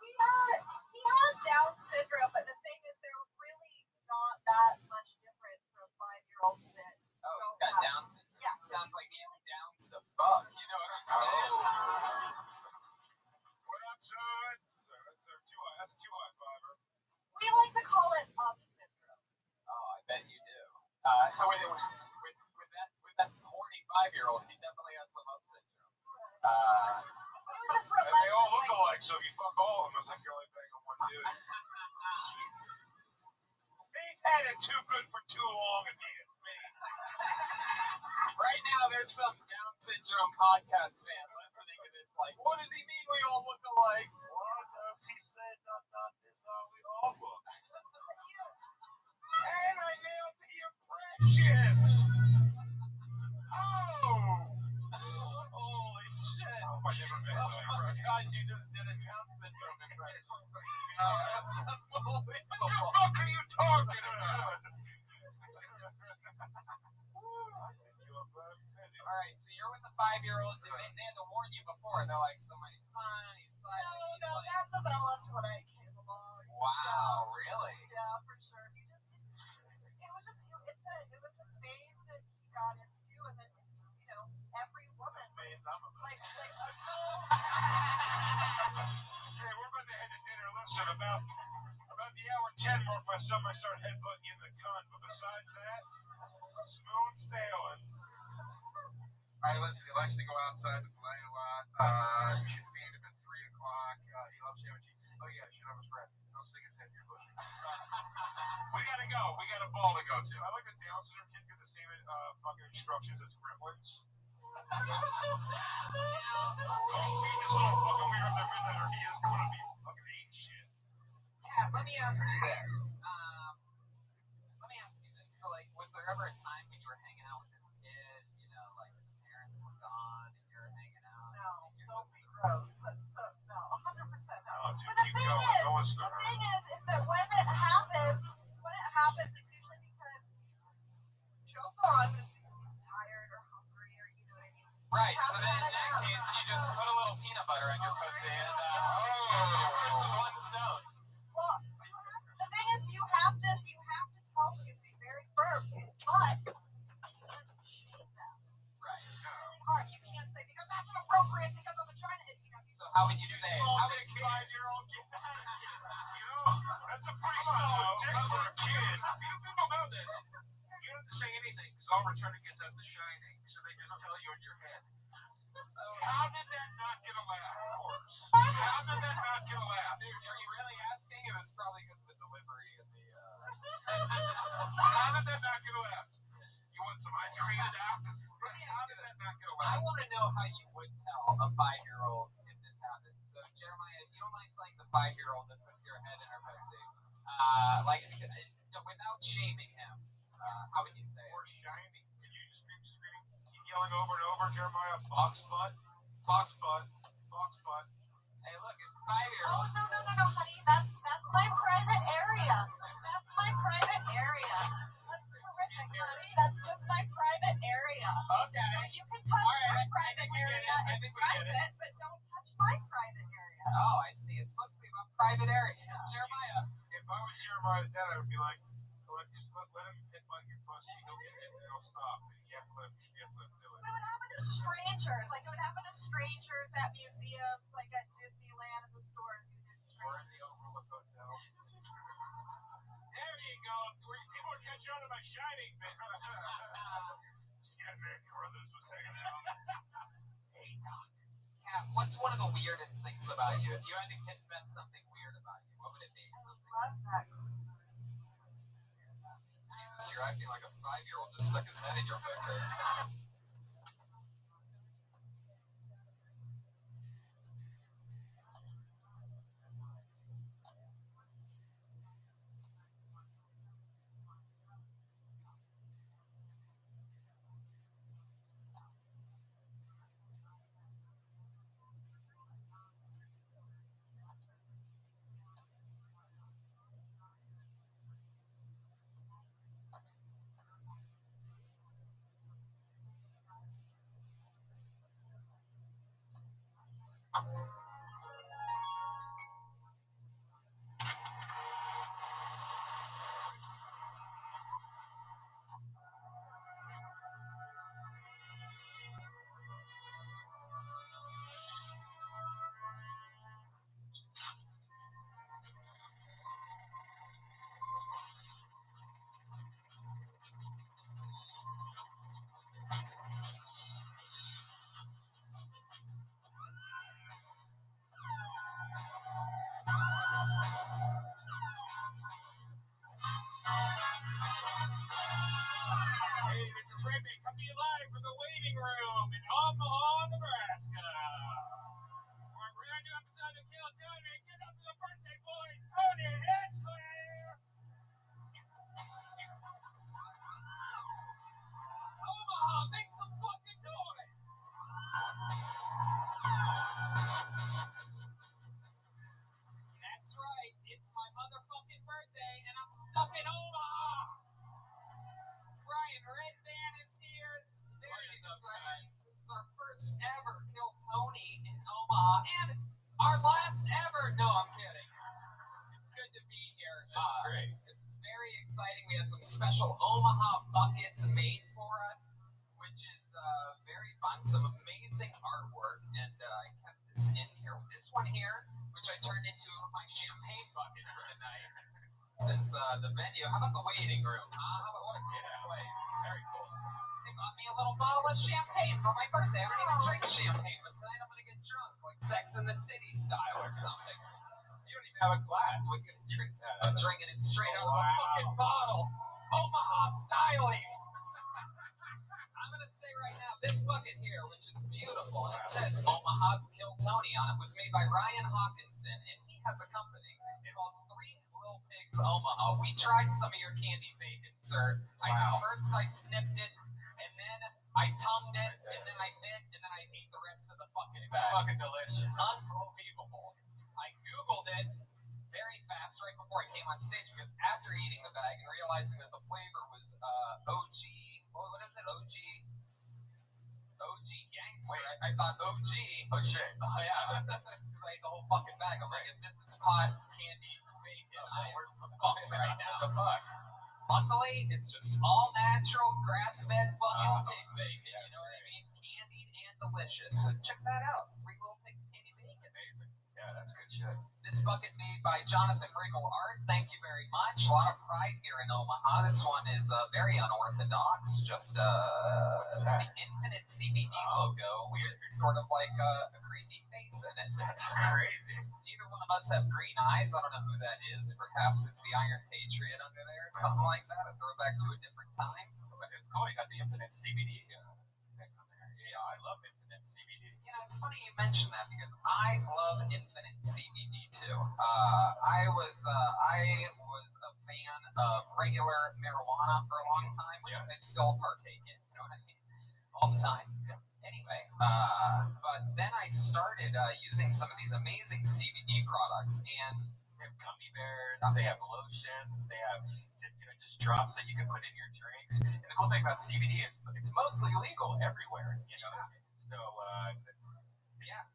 Speaker 7: He had Down syndrome, but the thing is, they're really not that much different from 5-year-olds that.
Speaker 6: Oh, he's got Down syndrome.
Speaker 7: Yeah.
Speaker 6: Sounds like he's down to the fuck. You know what I'm saying?
Speaker 5: What up, son? That's a 2 high fiver.
Speaker 7: We like to call it up syndrome.
Speaker 6: Oh, I bet you do. With that horny 5-year-old, he definitely has some up syndrome.
Speaker 7: It was just
Speaker 5: And they all look
Speaker 7: relentless.
Speaker 5: alike, so if you fuck all of them, it's like you're only banging on one dude. Jesus. They've had it too good for too long, if you ask me.
Speaker 6: Right now, there's some Down syndrome podcast fan listening to this, like, what does he mean we all look alike?
Speaker 5: What does he say? Not this how we all look. And I nailed the impression. Oh.
Speaker 6: Holy shit.
Speaker 5: Oh my
Speaker 6: God, you just did a Down syndrome impression. That's unbelievable.
Speaker 5: What the fuck are you talking about?
Speaker 6: All right, so you're with a 5-year-old. They had to warn you before. They're like, so my son, he's fighting.
Speaker 7: No, that developed when I came along.
Speaker 6: Wow, really?
Speaker 7: Yeah, for sure. It was just, it was the phase that he got into, and then, every woman, like adult.
Speaker 5: Hey, we're about to head to dinner. Listen, about the hour 10 mark, my son might start headbutting you in the cunt, but besides that, smooth sailing.
Speaker 3: All right, listen, he likes to go outside and play a lot. You should feed him at 3 o'clock. He loves having cheese. Oh, yeah, should have his bread. Don't stick his head in your bush. We gotta go. We got a ball to go to.
Speaker 5: I like the Down syndrome kids get the same fucking instructions as gremlins.
Speaker 6: Now,
Speaker 5: Don't feed this little fucking weirdo after midnight or he is going to be fucking eating shit.
Speaker 6: Kat, let me ask you this. So, like, was there ever a time when you were hanging out with this kid, like, the parents were gone and you were hanging out?
Speaker 7: No,
Speaker 6: and you're
Speaker 7: don't
Speaker 6: just...
Speaker 7: be gross. That's so, no, 100% no.
Speaker 5: Oh, dude,
Speaker 7: But the
Speaker 5: keep
Speaker 7: thing
Speaker 5: going.
Speaker 7: is,
Speaker 5: Go listen to her.
Speaker 7: that when it happens, it's usually because joke on, but it's because he's tired or hungry or you know what I mean.
Speaker 6: Right, so then in that case, you just put a little peanut butter on your pussy and, two birds with one stone.
Speaker 7: Well, the thing is, you have to tell them, you have to be very firm, but you can't shame them.
Speaker 6: Right.
Speaker 7: It's really hard. You can't say, because that's inappropriate, because I'm a China.
Speaker 6: So how would you say it?
Speaker 5: Small dick 5-year-old, get out of here. That's a pretty solid dick for a kid.
Speaker 3: Few people know this. You don't have to say anything because all returning gets out The Shining, so they just tell you in your head.
Speaker 6: So
Speaker 3: How did that not get a laugh?
Speaker 5: Of course.
Speaker 3: How did that not get a laugh?
Speaker 6: dude, are you really asking? It was probably because of the delivery and the,
Speaker 3: How did that not get a laugh? You want some ice cream now?
Speaker 6: Let me
Speaker 3: How
Speaker 6: ask
Speaker 3: did
Speaker 6: you
Speaker 3: that
Speaker 6: this.
Speaker 3: not get a
Speaker 6: I
Speaker 3: laugh?
Speaker 6: want to know how you would tell a 5-year-old if this happened. So, Jeremiah, if you don't mind playing the 5-year-old that puts your head in her pussy, without shaming him, how would you say it?
Speaker 5: Or shiny. Can you just keep yelling over and over, Jeremiah? Box butt. Box butt. Box butt.
Speaker 6: Hey, look, it's
Speaker 7: Oh,
Speaker 6: 5-year-old.
Speaker 7: no, honey, that's my private area. That's my private area. That's terrific, honey. That's just my private area.
Speaker 6: Okay.
Speaker 7: So you can touch
Speaker 6: All right,
Speaker 7: my
Speaker 6: I
Speaker 7: private
Speaker 6: think we get
Speaker 7: area
Speaker 6: it. I
Speaker 7: in
Speaker 6: think we get it.
Speaker 7: private, but don't touch my private area.
Speaker 6: Oh, I see. It's supposed to be about private area. Jeremiah,
Speaker 5: If I was Jeremiah's dad, I would be like, just let him headbutt your pussy. He'll get it and he'll stop. You have to let him do it.
Speaker 7: But it would happen to strangers. Like, it would happen to strangers at museums, like at Disneyland, at the stores. You did to
Speaker 6: we're in
Speaker 7: strangers.
Speaker 6: the Overlook Hotel.
Speaker 5: There you go. People are catching on to my Shining bit. Scatman Carruthers was hanging out. Hey, Doc.
Speaker 6: Kat, what's one of the weirdest things about you? If you had to confess something weird about you, what would it be? Something.
Speaker 7: Love that.
Speaker 6: Jesus, you're acting like a 5-year-old just stuck his head in your pussy.
Speaker 3: Hey, this is Rabbi coming to you live from the waiting room in Omaha, Nebraska. For a brand new episode of Kill Tony, get up to the birthday boy, Tony Hinchcliffe.
Speaker 6: first ever Kill Tony in Omaha and our last ever. No, I'm kidding. It's good to be here.
Speaker 5: This is great.
Speaker 6: This is very exciting. We had some special Omaha buckets made for us, which is very fun. Some amazing artwork, and I kept this in here. This one here, which I turned into my champagne bucket for the night. Since the venue, how about the waiting room? How about what a cool place? Very cool. They bought me a little bottle of champagne for my birthday. I don't even drink champagne, but tonight I'm gonna get drunk, like Sex in the City style or something.
Speaker 5: You don't even have a glass. What are you going to drink that?
Speaker 6: I'm drinking it straight out of a fucking bottle. Omaha styling. I'm gonna say right now, this bucket here, which is beautiful, and it says Omaha's Kill Tony on it, was made by Ryan Hawkinson, and he has a company called Three Little Pigs Omaha. We tried some of your candy bacon, sir. First I snipped it, and then I tongued it, and then I bit, and then I ate the rest of the fucking bag.
Speaker 5: It's fucking delicious.
Speaker 6: Unbelievable. I Googled it very fast right before I came on stage because after eating the bag and realizing that the flavor was OG, what is it? OG gangster. I thought OG.
Speaker 5: Oh shit.
Speaker 6: Oh yeah. I ate the whole fucking bag. I'm like, if this is pot candy bacon, I am fucked right now.
Speaker 5: What the fuck?
Speaker 6: Luckily, it's just all natural, grass-fed fucking pig bacon. You know what I mean? Candied and delicious. So check that out. Three Little Pigs candy bacon.
Speaker 5: Amazing. Yeah, that's good shit.
Speaker 6: This bucket made by Jonathan Riggle Art. Thank you very much. A lot of pride here in Omaha. This one is very unorthodox. Just it's the Infinite CBD logo. Weird, sort of like a creepy face in it.
Speaker 5: That's crazy.
Speaker 6: Neither one of us have green eyes. I don't know who that is. Perhaps it's the Iron Patriot under there, something like that. A throwback to a different time.
Speaker 5: But it's cool. You got the Infinite CBD thing on there. Yeah, I love Infinite CBD.
Speaker 6: You know, it's funny you mention that because I love Infinite CBD too. I was a fan of regular marijuana for a long time, which I still partake in. You know what I mean? All the time. Anyway, but then I started using some of these amazing CBD products, and
Speaker 5: They have gummy bears. They have lotions. They have just drops that you can put in your drinks. And the cool thing about CBD is it's mostly legal everywhere. You know. So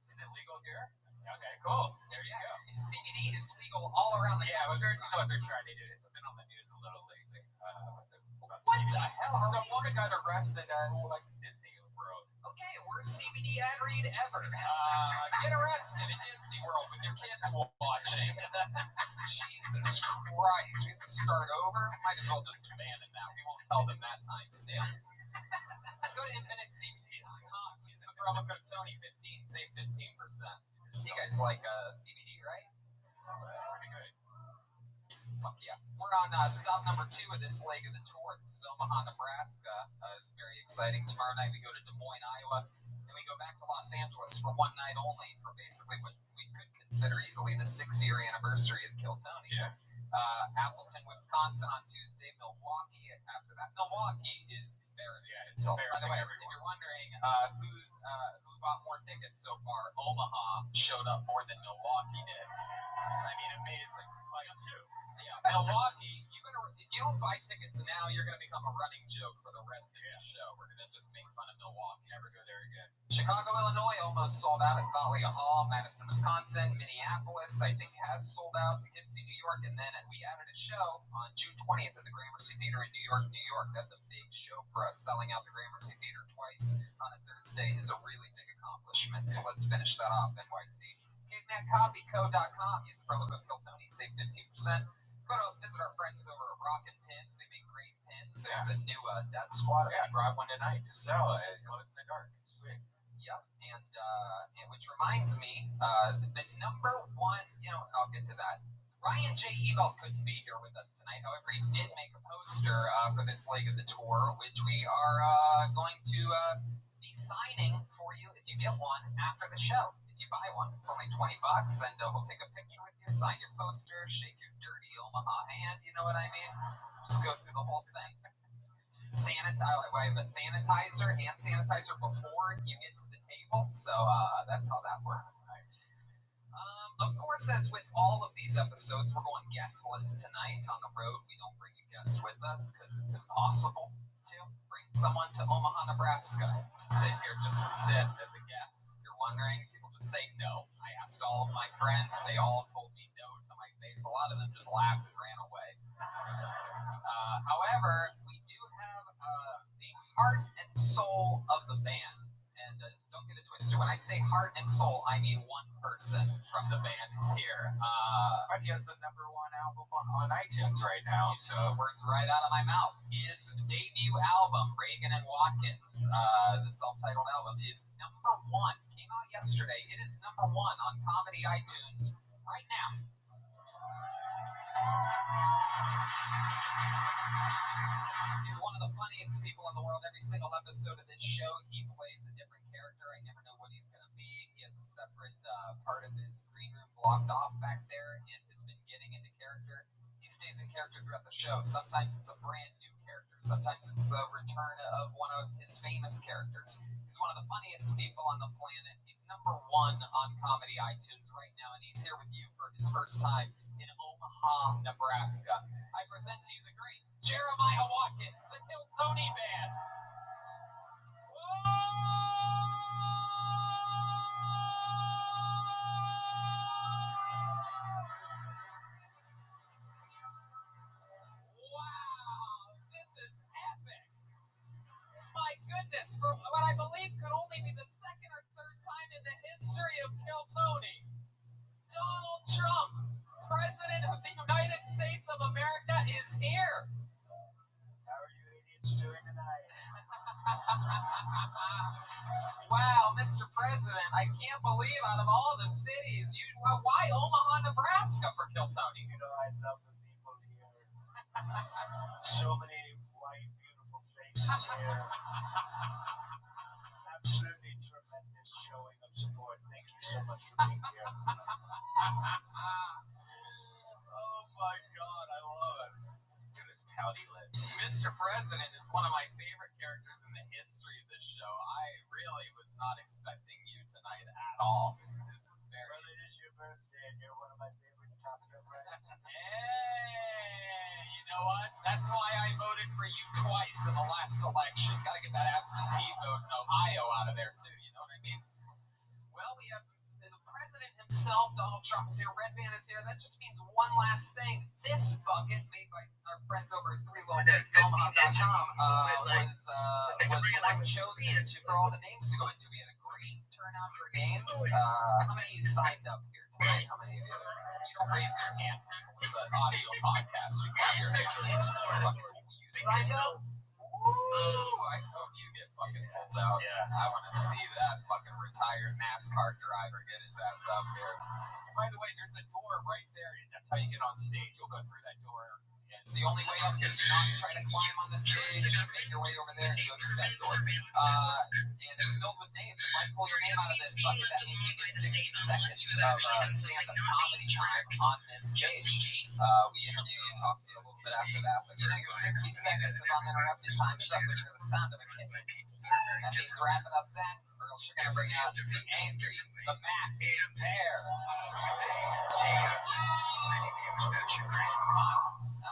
Speaker 5: is it legal here? Okay, cool. There you go.
Speaker 6: CBD is legal all around the
Speaker 5: Yeah, but
Speaker 6: country.
Speaker 5: you know what they're trying to do. It's been on the news a little lately. About
Speaker 6: What
Speaker 5: CBD.
Speaker 6: the hell? Are
Speaker 5: Some
Speaker 6: we
Speaker 5: woman got arrested at Disney World.
Speaker 6: Okay, worst CBD ad read ever. Get arrested at Disney World with your kids watching. Jesus Christ, we have to start over. Might as well just abandon that. We won't tell them that timestamp. Go to infinitecbd.com. Use the promo code Tony15, save 15%. You guys like CBD, right?
Speaker 5: That's pretty good.
Speaker 6: Fuck yeah. We're on stop number 2 of this leg of the tour. This is Omaha, Nebraska. It's very exciting. Tomorrow night we go to Des Moines, Iowa. Then we go back to Los Angeles for one night only for basically what we could consider easily the 6-year anniversary of Kill Tony.
Speaker 5: Yeah.
Speaker 6: Appleton, Wisconsin on Tuesday. Milwaukee after that. Milwaukee is embarrassing
Speaker 5: Yeah, it's
Speaker 6: himself. By the
Speaker 5: embarrassing
Speaker 6: way,
Speaker 5: everyone.
Speaker 6: if you're wondering who bought more tickets so far, Omaha showed up more than Milwaukee did. I mean, amazing.
Speaker 5: Like two.
Speaker 6: Yeah, Milwaukee, if you don't buy tickets now, you're going to become a running joke for the rest of the show. We're going to just make fun of Milwaukee.
Speaker 5: Never go there again.
Speaker 6: Chicago, Illinois almost sold out at Thalia Hall. Madison, Wisconsin, Minneapolis, I think has sold out. Poughkeepsie, New York, and then we added a show on June 20th at the Gramercy Theater in New York, New York. That's a big show for us. Selling out the Gramercy Theater twice on a Thursday is a really big accomplishment. So let's finish that off, NYC. CavemanCopyCo.com. Use the promo code KillTony, save 15%. Go to visit our friends over at Rockin' Pins. They make great pins. There's a new Death Squad.
Speaker 5: Yeah, I brought one tonight to sell. It glows in the dark. Sweet.
Speaker 6: Yep, and which reminds me, the number one, I'll get to that. Ryan J. Ebel couldn't be here with us tonight. However, he did make a poster for this leg of the tour, which we are going to be signing for you if you get one after the show. If you buy one, it's only $20, and we'll take a picture with you, sign your poster, shake your dirty Omaha hand. You know what I mean? Just go through the whole thing. I have a hand sanitizer before you get to the table, so that's how that works.
Speaker 5: Nice.
Speaker 6: Of course, as with all of these episodes, we're going guestless tonight. On the road, we don't bring a guest with us because it's impossible to bring someone to Omaha, Nebraska to sit here just to sit as a guest. If you're wondering, people just say no. I asked all of my friends. They all told me no to my face. A lot of them just laughed and ran away. However, we do have the heart and soul of the band. And don't get it twisted. When I say heart and soul, I mean one person from the band is here.
Speaker 5: But he has the #1 album on iTunes right now.
Speaker 6: You took the words right out of my mouth. His debut album, Reagan and Watkins, the self-titled album, is #1. Came out yesterday. It is #1 on Comedy iTunes right now. He's one of the funniest people in the world. Every single episode of this show, he plays a different character. I never know what he's going to be. He has a separate part of his green room blocked off back there and has been getting into character. He stays in character throughout the show. Sometimes it's a brand new character. Sometimes it's the return of one of his famous characters. He's one of the funniest people on the planet. He's #1 on Comedy iTunes right now, and he's here with you for his first time in Omaha, Nebraska. I present to you the great Jeremiah Watkins, the Kill Tony Band. Wow, this is epic. My goodness, for what I believe could only be the second or third time in the history of Kill Tony, Donald Trump, President of the United States of America, is here.
Speaker 3: How are you idiots doing tonight?
Speaker 6: Wow, Mr. President, I can't believe out of all the cities, why Omaha, Nebraska for Kill Tony?
Speaker 3: You know, I love the people here. So many white, beautiful faces here. Absolutely tremendous showing of support. Thank you so much for being here.
Speaker 6: Oh my God, I love it.
Speaker 5: Look at his pouty lips.
Speaker 6: Mr. President is one of my favorite characters in the history of this show. I really was not expecting you tonight at all. This is very...
Speaker 3: Well, it is your birthday, and you're one of my favorite Top Gun writers.
Speaker 6: Hey, you know what? That's why I voted for you twice in the last election. Gotta get that absentee vote in Ohio out of there, too. You know what I mean? Well, we have the president himself, Donald Trump, is here. Red Band is here. That just means one last thing. This bucket, made by our friends over at 3LoWays.com, was the one chosen for all the names to go into. We had a great turnout for names. How many of you signed up here today? How many of you? You don't raise your hand, people. It's an audio podcast. You can hear your hands. You signed up? Ooh, I hope you get fucking pulled out.
Speaker 5: Yes.
Speaker 6: I want to see that fucking retired NASCAR driver get his ass up here.
Speaker 5: By the way, there's a door right there. That's how you get on stage. You'll go through that door.
Speaker 6: It's the only way up here. Do not try to climb on the stage. Make your way over there and go through that door. And it's filled with names. If I pull your name out of this bucket, that means you get 60 seconds of stand-up comedy time on this stage. We interview you, talk to you a little bit after that. But you know, your 60 seconds of uninterrupted time is up when you hear the sound of a kitten. That means wrap it up then, or else you're going to bring out the angry, the Max Bear.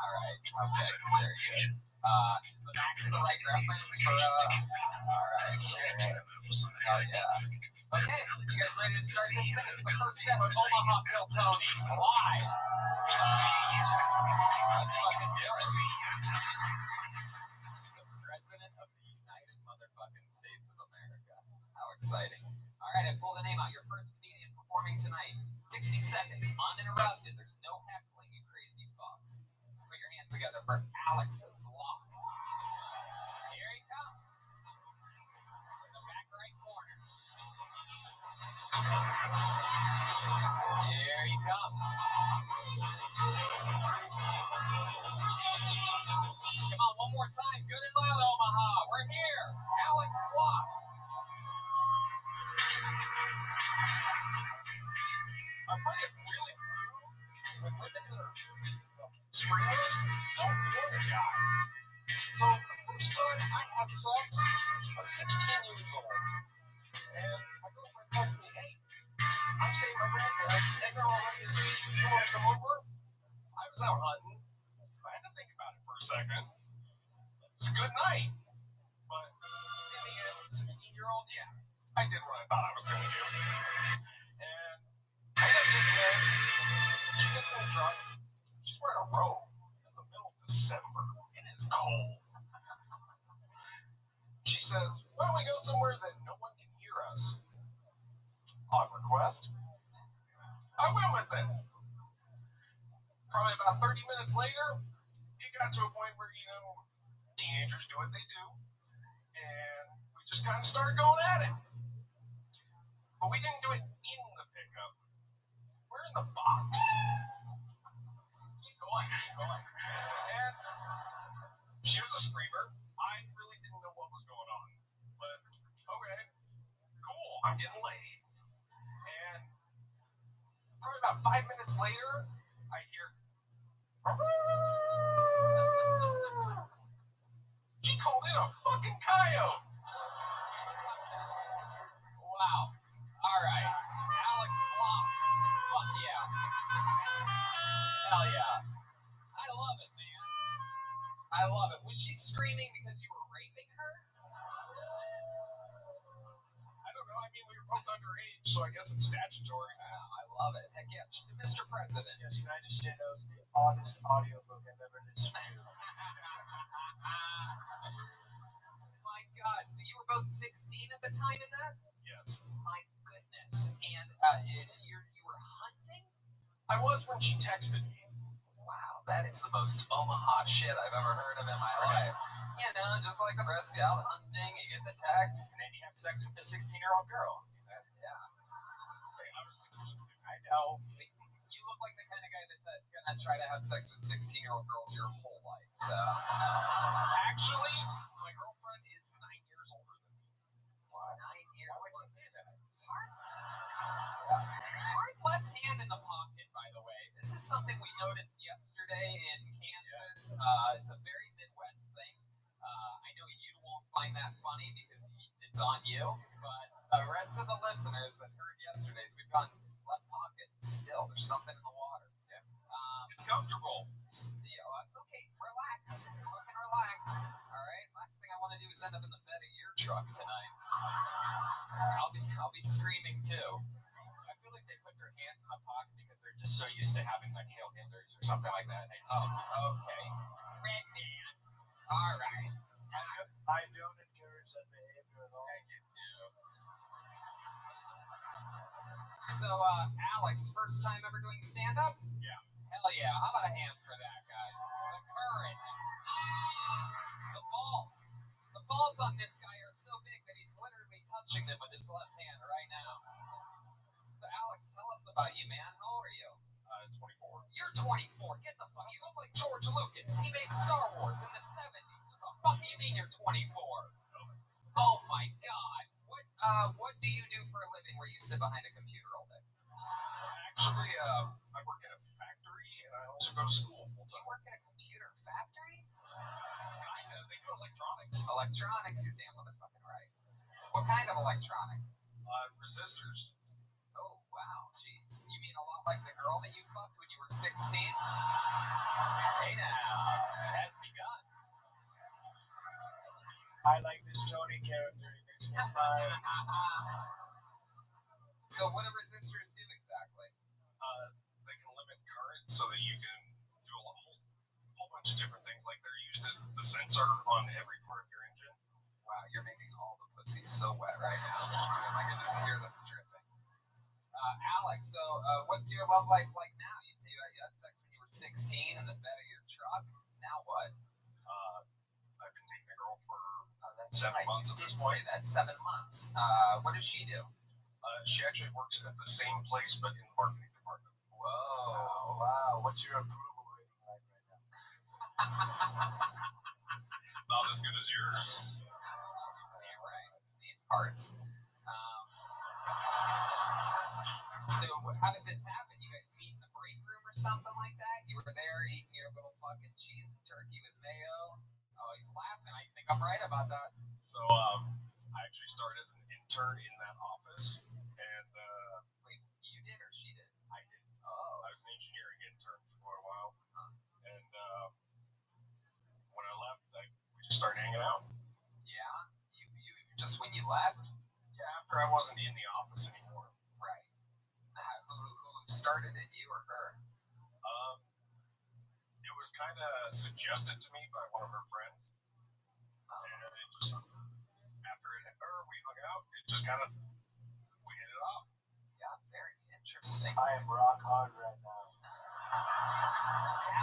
Speaker 6: Alright, okay, very good. Is the Max the right reference for, alright. Oh, yeah. Okay, you guys ready to start this thing? It's the first step of Omaha Kill Tony live. Let's fucking do it. The President of the United Motherfucking States of America. How exciting. Alright, I pulled a name out. Your first comedian performing tonight. 60 seconds, uninterrupted. There's no heckling, you crazy fucks. Put your hands together for Alex Vlog. Here he comes. In the back right corner. Here he comes. Come on, one more time. Good and loud, Omaha. We're here. Alex Vlog. I find it really rude when women that are screamers don't want a guy. So the first time I had sex, I was 16 years old. And my girlfriend tells me, hey,
Speaker 5: I'm saving my grandparents, and they're already asleep. You want to come over? I was out hunting. I had to think about it for a second. It was a good night. But in the end, 16-year-old, yeah, I did what I thought I was going to do. And I got in there. She gets in the truck. She's wearing a robe. It's the middle of December. It is cold. She says, why don't we go somewhere that no one can hear us? Odd request. I went with it. Probably about 30 minutes later, it got to a point where, teenagers do what they do. And we just kind of started going at it. But we didn't do it in the pickup. We're in the box. Keep going. And she was a screamer. I really didn't know what was going on. But, okay, cool, I'm getting laid. And probably about 5 minutes later, I hear, she called in a fucking coyote. Wow. All right. Alex Flop. Fuck yeah. Hell yeah. I love it, man. I love it. Was she screaming because you were raping her? I don't know. I mean, we were both underage, so I guess it's statutory. I love it. Heck yeah. Mr. President.
Speaker 1: Yes, United States knows the oddest audiobook I've ever listened to.
Speaker 6: My God. So you were both 16 at the time in that?
Speaker 5: Yes.
Speaker 6: My goodness. And you were hunting?
Speaker 5: I was when she texted me.
Speaker 6: Wow, that is the most Omaha shit I've ever heard of in my life. You know, just like the rest of you out hunting, you get the text.
Speaker 5: And then you have sex with a 16-year-old girl.
Speaker 6: Yeah.
Speaker 5: Hey, I was 16 too. I know.
Speaker 6: You look like the kind of guy that's gonna try to have sex with 16-year-old girls your whole life. So.
Speaker 5: Actually, my girlfriend is 9 years older than me.
Speaker 6: 9 years.
Speaker 5: Why would you do that?
Speaker 6: Hard left hand in the pocket, by the way. This is something we noticed yesterday in Kansas. It's a very Midwest thing. I know you won't find that funny because it's on you, but the rest of the listeners that heard yesterday's, we've gone left pocket. Still, there's something in the water.
Speaker 5: Yeah. It's comfortable.
Speaker 6: Okay, relax. Fucking relax. All right. Last thing I want to do is end up in the bed of your truck tonight. I'll be screaming too.
Speaker 5: I feel like they put their hands in the pocket because they're just so used to having like hail handlers or something like that.
Speaker 6: Okay. Red man. All right.
Speaker 1: I don't encourage that behavior at all.
Speaker 6: I get too. So, Alex, first time ever doing stand-up?
Speaker 5: Yeah.
Speaker 6: Hell yeah. How about a hand for that, guys? The courage. The balls. The balls on this guy are so big that he's literally touching them with his left hand right now. So, Alex, tell us about you, man. How old are you?
Speaker 5: 24.
Speaker 6: You're 24. Get the fuck. You look like George Lucas. He made Star Wars in the 70s. What the fuck do you mean you're 24? Oh my God. What do you do for a living where you sit behind a computer all day?
Speaker 5: Actually, I work at a factory and I also go to school full time.
Speaker 6: You work at a computer factory?
Speaker 5: Kinda. They do electronics.
Speaker 6: Electronics, you're damn motherfucking right. What kind of electronics?
Speaker 5: Resistors.
Speaker 6: Oh, wow. Jeez. You mean a lot like the girl that you fucked when you were 16? Hey now. Has begun.
Speaker 1: I like this Tony character. He makes me smile.
Speaker 6: So what do resistors do exactly?
Speaker 5: They can limit current so that you can do a whole bunch of different things. Like they're used as the sensor on every part of your engine.
Speaker 6: Wow, you're making all the pussies so wet right now. I can just hear them dripping. Alex, so what's your love life like now? You had sex when you were 16 in the bed of your truck. Now what?
Speaker 5: I've been dating a girl for 7 months at this point.
Speaker 6: That's 7 months. What does she do?
Speaker 5: She actually works at the same place, but in the marketing department.
Speaker 6: Whoa.
Speaker 1: Wow, what's your approval rating like right now?
Speaker 5: Not as good as yours.
Speaker 6: Damn right. These parts. So how did this happen? You guys meet in the break room or something like that? You were there eating your little fucking cheese and turkey with mayo? Oh, he's laughing. I think I'm right about that.
Speaker 5: So I actually started as an intern in that office, and
Speaker 6: Wait, you
Speaker 5: was an engineering intern for a while, and when I left, we just started hanging out.
Speaker 6: Yeah, you just when you left.
Speaker 5: Yeah, after I wasn't in the office anymore.
Speaker 6: Right. Who started it, you or her?
Speaker 5: It was kind of suggested to me by one of her friends, and it just after we hung out, it just kind of we hit it off.
Speaker 6: Yeah, very interesting.
Speaker 1: I am rock hard right now.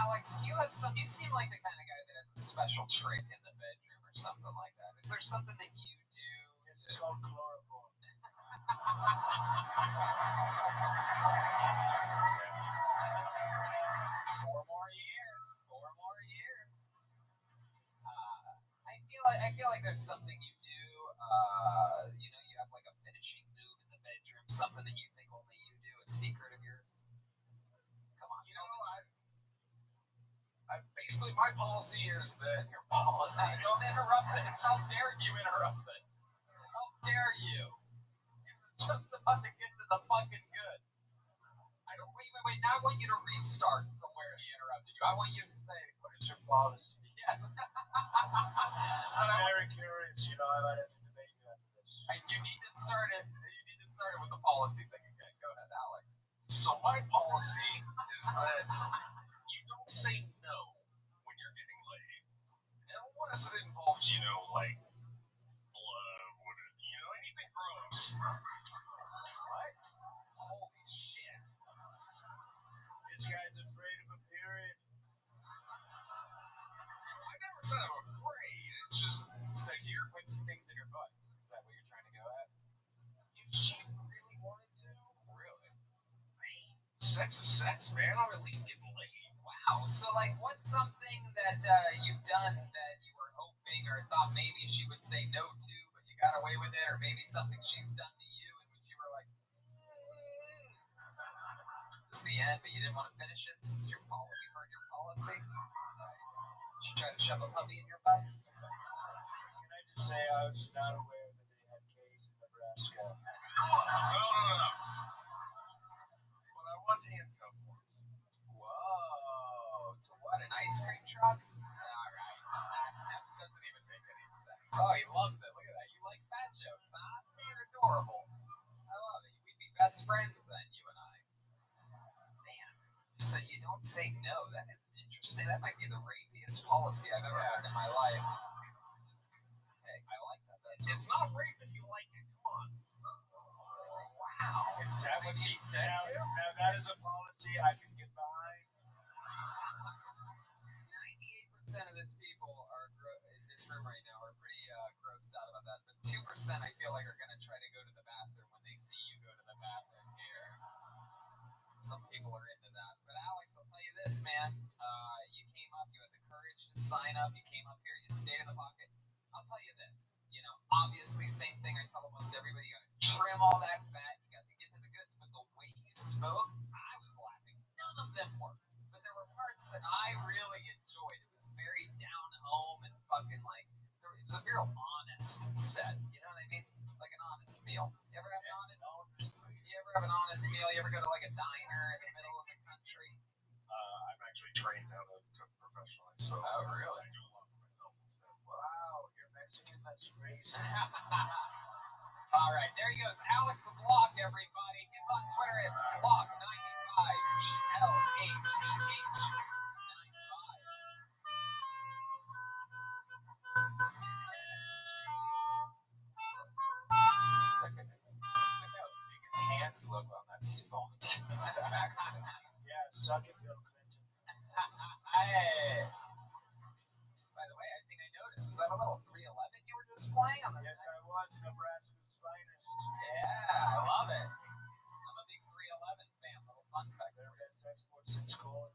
Speaker 6: Alex, do you have some? You seem like the kind of guy that has a special trick in the bedroom or something like that. Is there something that you do?
Speaker 1: It's called chloroform.
Speaker 6: 4 more years. 4 more years. I feel like there's something you do. You have like a finishing move in the bedroom, something that you think only you do, a secret of yours. Come on,
Speaker 5: Basically, my policy is that
Speaker 6: your policy. Don't interrupt this. How dare you interrupt this? How dare you? He was just about to get to the fucking goods. Wait. Now I want you to restart from where he interrupted you. I want you to say,
Speaker 1: What is your policy?
Speaker 6: yes.
Speaker 1: I'm very curious, I might have to debate you after this.
Speaker 6: And you need to start it with the policy thing again. Go ahead, Alex.
Speaker 5: so. My policy is that you don't say no when you're getting laid, unless it involves, like blood, anything gross.
Speaker 6: What? Holy shit.
Speaker 1: This guy's afraid of a period.
Speaker 5: I never said I'm afraid. It's just
Speaker 6: So you're putting things in your butt. Is that what you're trying to go at?
Speaker 5: if she really wanted to.
Speaker 6: Really?
Speaker 5: Sex is sex, man. I'm at least getting laid.
Speaker 6: Wow. So, what's something that you've done that you were hoping or thought maybe she would say no to, but you got away with it, or maybe something she's done to you in which you were like, this is the end, but you didn't want to finish it since you've heard your policy? Right. She tried to shove a puppy in your butt?
Speaker 1: Can I just say I was not aware that they had K's in Nebraska.
Speaker 5: No. But I was handcuffed once.
Speaker 6: Whoa. To what? An ice cream truck? Alright. That doesn't even make any sense. Oh, he loves it. Look at that. You like fat jokes, huh? You're adorable. I love it. We'd be best friends then, you and I. Man. So you don't say no. That is interesting. That might be the rapiest policy I've ever heard in my life. Hey, I like that.
Speaker 5: It's not rape if you like it. Come on.
Speaker 6: Wow.
Speaker 5: Is that what she said?
Speaker 1: Now that is a policy I can get behind.
Speaker 6: 98% of this people are in this room right now are pretty grossed out about that. But 2% I feel like are going to try to go to the bathroom when they see you go to the bathroom here. Some people are into that. But Alex, I'll tell you this, man. You came up, you had the courage to sign up. You came up here, you stayed in the pocket. I'll tell you this. Obviously, same thing I tell almost everybody. You got to trim all that fat. You got to get to the goods. But the way you spoke, I was laughing. None of them were. But there were parts that I really enjoyed. It was very down home and fucking it was a real honest set. You know what I mean? Like an honest meal. You ever have an honest meal? You ever go to a diner in the middle of the country?
Speaker 5: I'm actually trained how to cook professionally, so
Speaker 6: Oh, really?
Speaker 5: I do a lot for myself instead.
Speaker 1: Wow, you're Mexican? That's crazy.
Speaker 6: All right, there he goes. Alex Block, everybody. He's on Twitter at Block95, BLACH 95. His hands look on that spot. It's an accident.
Speaker 1: Yeah, suck it, Bill Clinton.
Speaker 6: Hey. By the way, I think I noticed, was that a little 311 you were just playing on this?
Speaker 1: Yes, I was. Nebraska's finest.
Speaker 6: Yeah, I love it. I'm a big 311 fan. Little fun fact.
Speaker 1: Their best exports in school.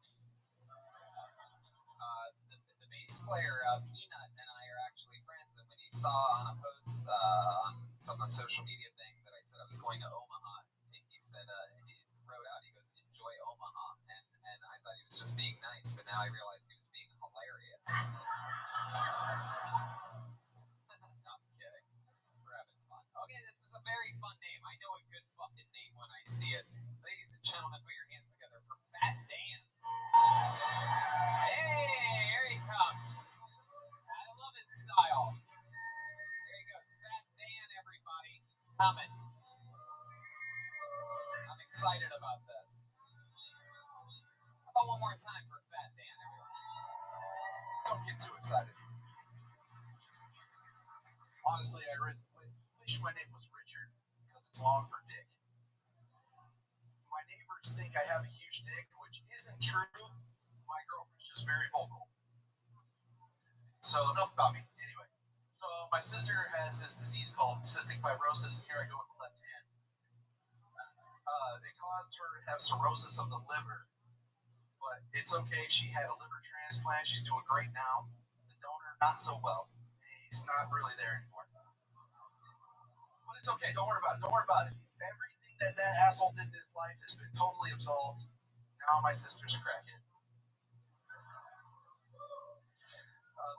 Speaker 6: The bass player, Peanut, and I are actually friends, and when he saw on a post on some social media thing that I said I was going to Omaha, he said, he wrote out, he goes, enjoy Omaha, and I thought he was just being nice, but now I realize he was being hilarious. No, I'm kidding. We're having fun. Okay, this is a very fun name. I know a good fucking name when I see it. Ladies and gentlemen, put your hands together for Fat
Speaker 5: coming. I'm excited about this. How about one more time for Fat Dan, everyone?
Speaker 2: Don't get too excited. Honestly, I wish my name was Richard because it's long for Dick. My neighbors think I have a huge dick, which isn't true. My girlfriend's just very vocal. So enough about me. Anyway, so my sister has this disease called cystic fibrosis, and here I go with the left hand. It caused her to have cirrhosis of the liver, but it's okay. She had a liver transplant. She's doing great now. The donor, not so well. He's not really there anymore. But it's okay. Don't worry about it. Don't worry about it. Everything that asshole did in his life has been totally absolved. Now my sister's a crackhead.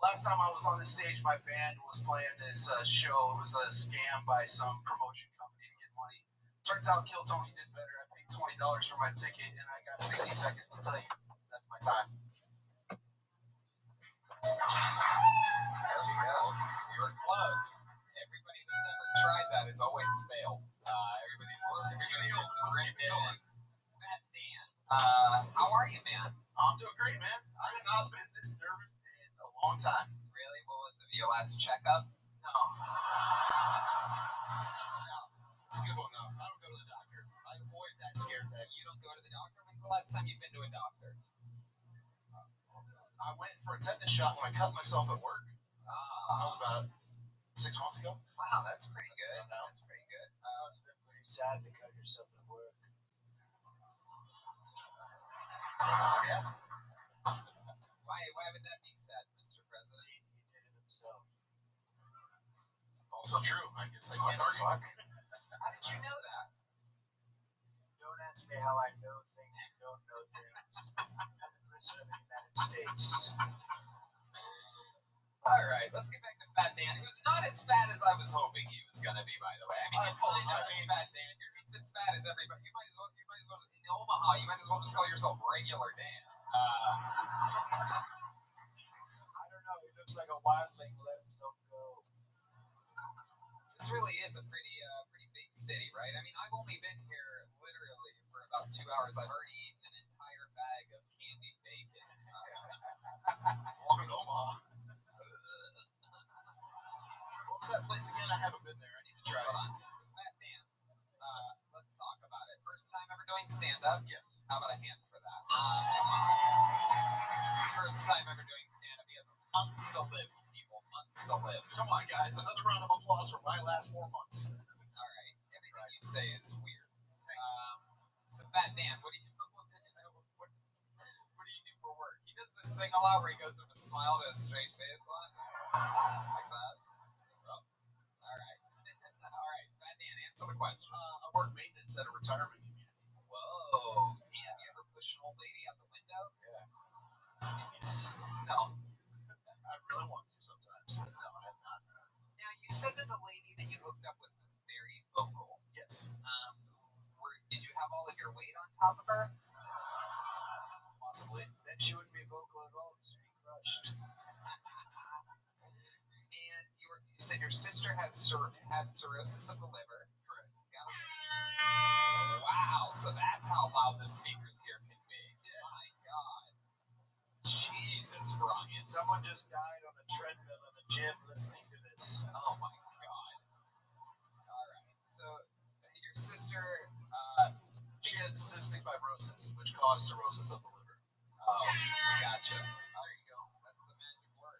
Speaker 2: Last time I was on this stage, my band was playing this show. It was a scam by some promotion company to get money. Turns out Kill Tony did better. I paid $20 for my ticket, and I got 60 seconds to tell you that's my time.
Speaker 5: Yes, you were close. Everybody that's ever tried that has always failed. Everybody's written in. Fat Dan, how are you, man?
Speaker 2: I'm doing great, man. I've not been this nervous in a long time.
Speaker 5: Really? What was it? Your last checkup?
Speaker 2: No. It's a good one, though. I don't go to the doctor. I avoid that scare tag.
Speaker 5: You don't go to the doctor? When's the last time you've been to a doctor?
Speaker 2: I went for a tetanus shot when I cut myself at work. That was about 6 months ago.
Speaker 5: Wow, that's pretty good. That's pretty good.
Speaker 1: It must have been pretty sad to cut yourself at work.
Speaker 2: Yeah.
Speaker 5: Why would that be sad, Mr. President?
Speaker 1: He did it himself.
Speaker 2: Also true. I guess I can't argue.
Speaker 5: How did you know that?
Speaker 1: Don't ask me how I know things you don't know things. I'm the President of the United States.
Speaker 5: All right, let's get back to Fat Dan, who's not as fat as I was hoping he was going to be, by the way. I mean, you signed up as Fat Dan. You're just as fat as everybody. You might as well, in Omaha, you might as well just call yourself Regular Dan.
Speaker 1: I don't know. He looks like a wildling who let himself go.
Speaker 5: This really is a pretty big city, right? I mean, I've only been here literally for about 2 hours. I've already eaten an entire bag of candied bacon.
Speaker 2: Welcome to Omaha. What was that place again? I haven't been there. I need to try
Speaker 5: Hold
Speaker 2: it.
Speaker 5: on, so Fat Dan, let's talk about it. First time ever doing stand-up?
Speaker 2: Yes.
Speaker 5: How about a hand for that? First time ever doing stand-up. He has months to live, people. Months to live.
Speaker 2: Come on, guys. Another round of applause for my last 4 months.
Speaker 5: All right. Everything you say is weird. So Fat Dan, what do you do for work? He does this thing a lot where he goes from a smile to a straight face a lot. Like that. Oh. All right. All right. Fat Dan, answer the question.
Speaker 2: I work maintenance at a retirement community.
Speaker 5: Whoa. Damn, you ever push an old lady out the window?
Speaker 2: No. I really want to sometimes, but no, I have not.
Speaker 5: Now, you said that the lady that you hooked up with was very vocal.
Speaker 2: Yes.
Speaker 5: Did you have all of your weight on top of her?
Speaker 2: Possibly.
Speaker 1: Then she wouldn't be vocal at all. She'd be crushed.
Speaker 5: And you said your sister had cirrhosis of the liver. Correct. Wow, so that's how loud the speakers here can be. Yeah. My God. Jesus, Brian.
Speaker 1: Someone just died on a treadmill in the gym listening to this.
Speaker 5: Oh my God. All right. So your sister,
Speaker 2: She had cystic fibrosis, which caused cirrhosis of the liver.
Speaker 5: oh, gotcha. Oh, there you go. That's the magic word.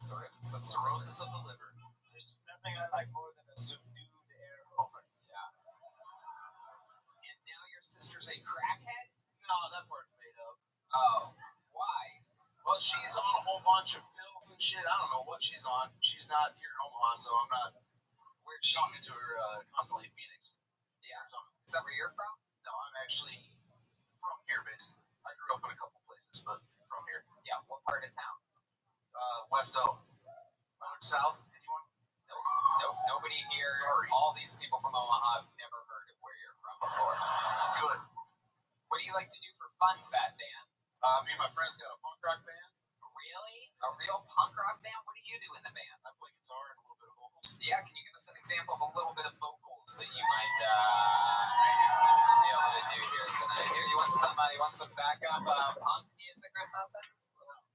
Speaker 2: Cirrhosis of the liver.
Speaker 1: There's nothing I like more than a subdued air horn.
Speaker 5: Yeah. And now your sister's a crackhead?
Speaker 2: No, that part's made up.
Speaker 5: Oh, why?
Speaker 2: Well, she's on a whole bunch of pills and shit. I don't know what she's on. She's not here in Omaha, so I'm not talking to her constantly in Phoenix.
Speaker 5: Yeah. Is that where you're from?
Speaker 2: No, I'm actually from here, basically. I grew up in a couple places, but from here.
Speaker 5: Yeah. What part of town?
Speaker 2: West O. South, anyone?
Speaker 5: Nope. Nobody here.
Speaker 2: Sorry.
Speaker 5: All these people from Omaha have never heard of where you're from before.
Speaker 2: Good.
Speaker 5: What do you like to do for fun, Fat Dan?
Speaker 2: Me and my friends got a punk rock band.
Speaker 5: Really? A real punk rock band? What do you do in the band?
Speaker 2: I play guitar and a little bit of vocals.
Speaker 6: Yeah, can you give us an example of a little bit of vocals that you might be able to do here tonight? Here, you want some backup punk music or something?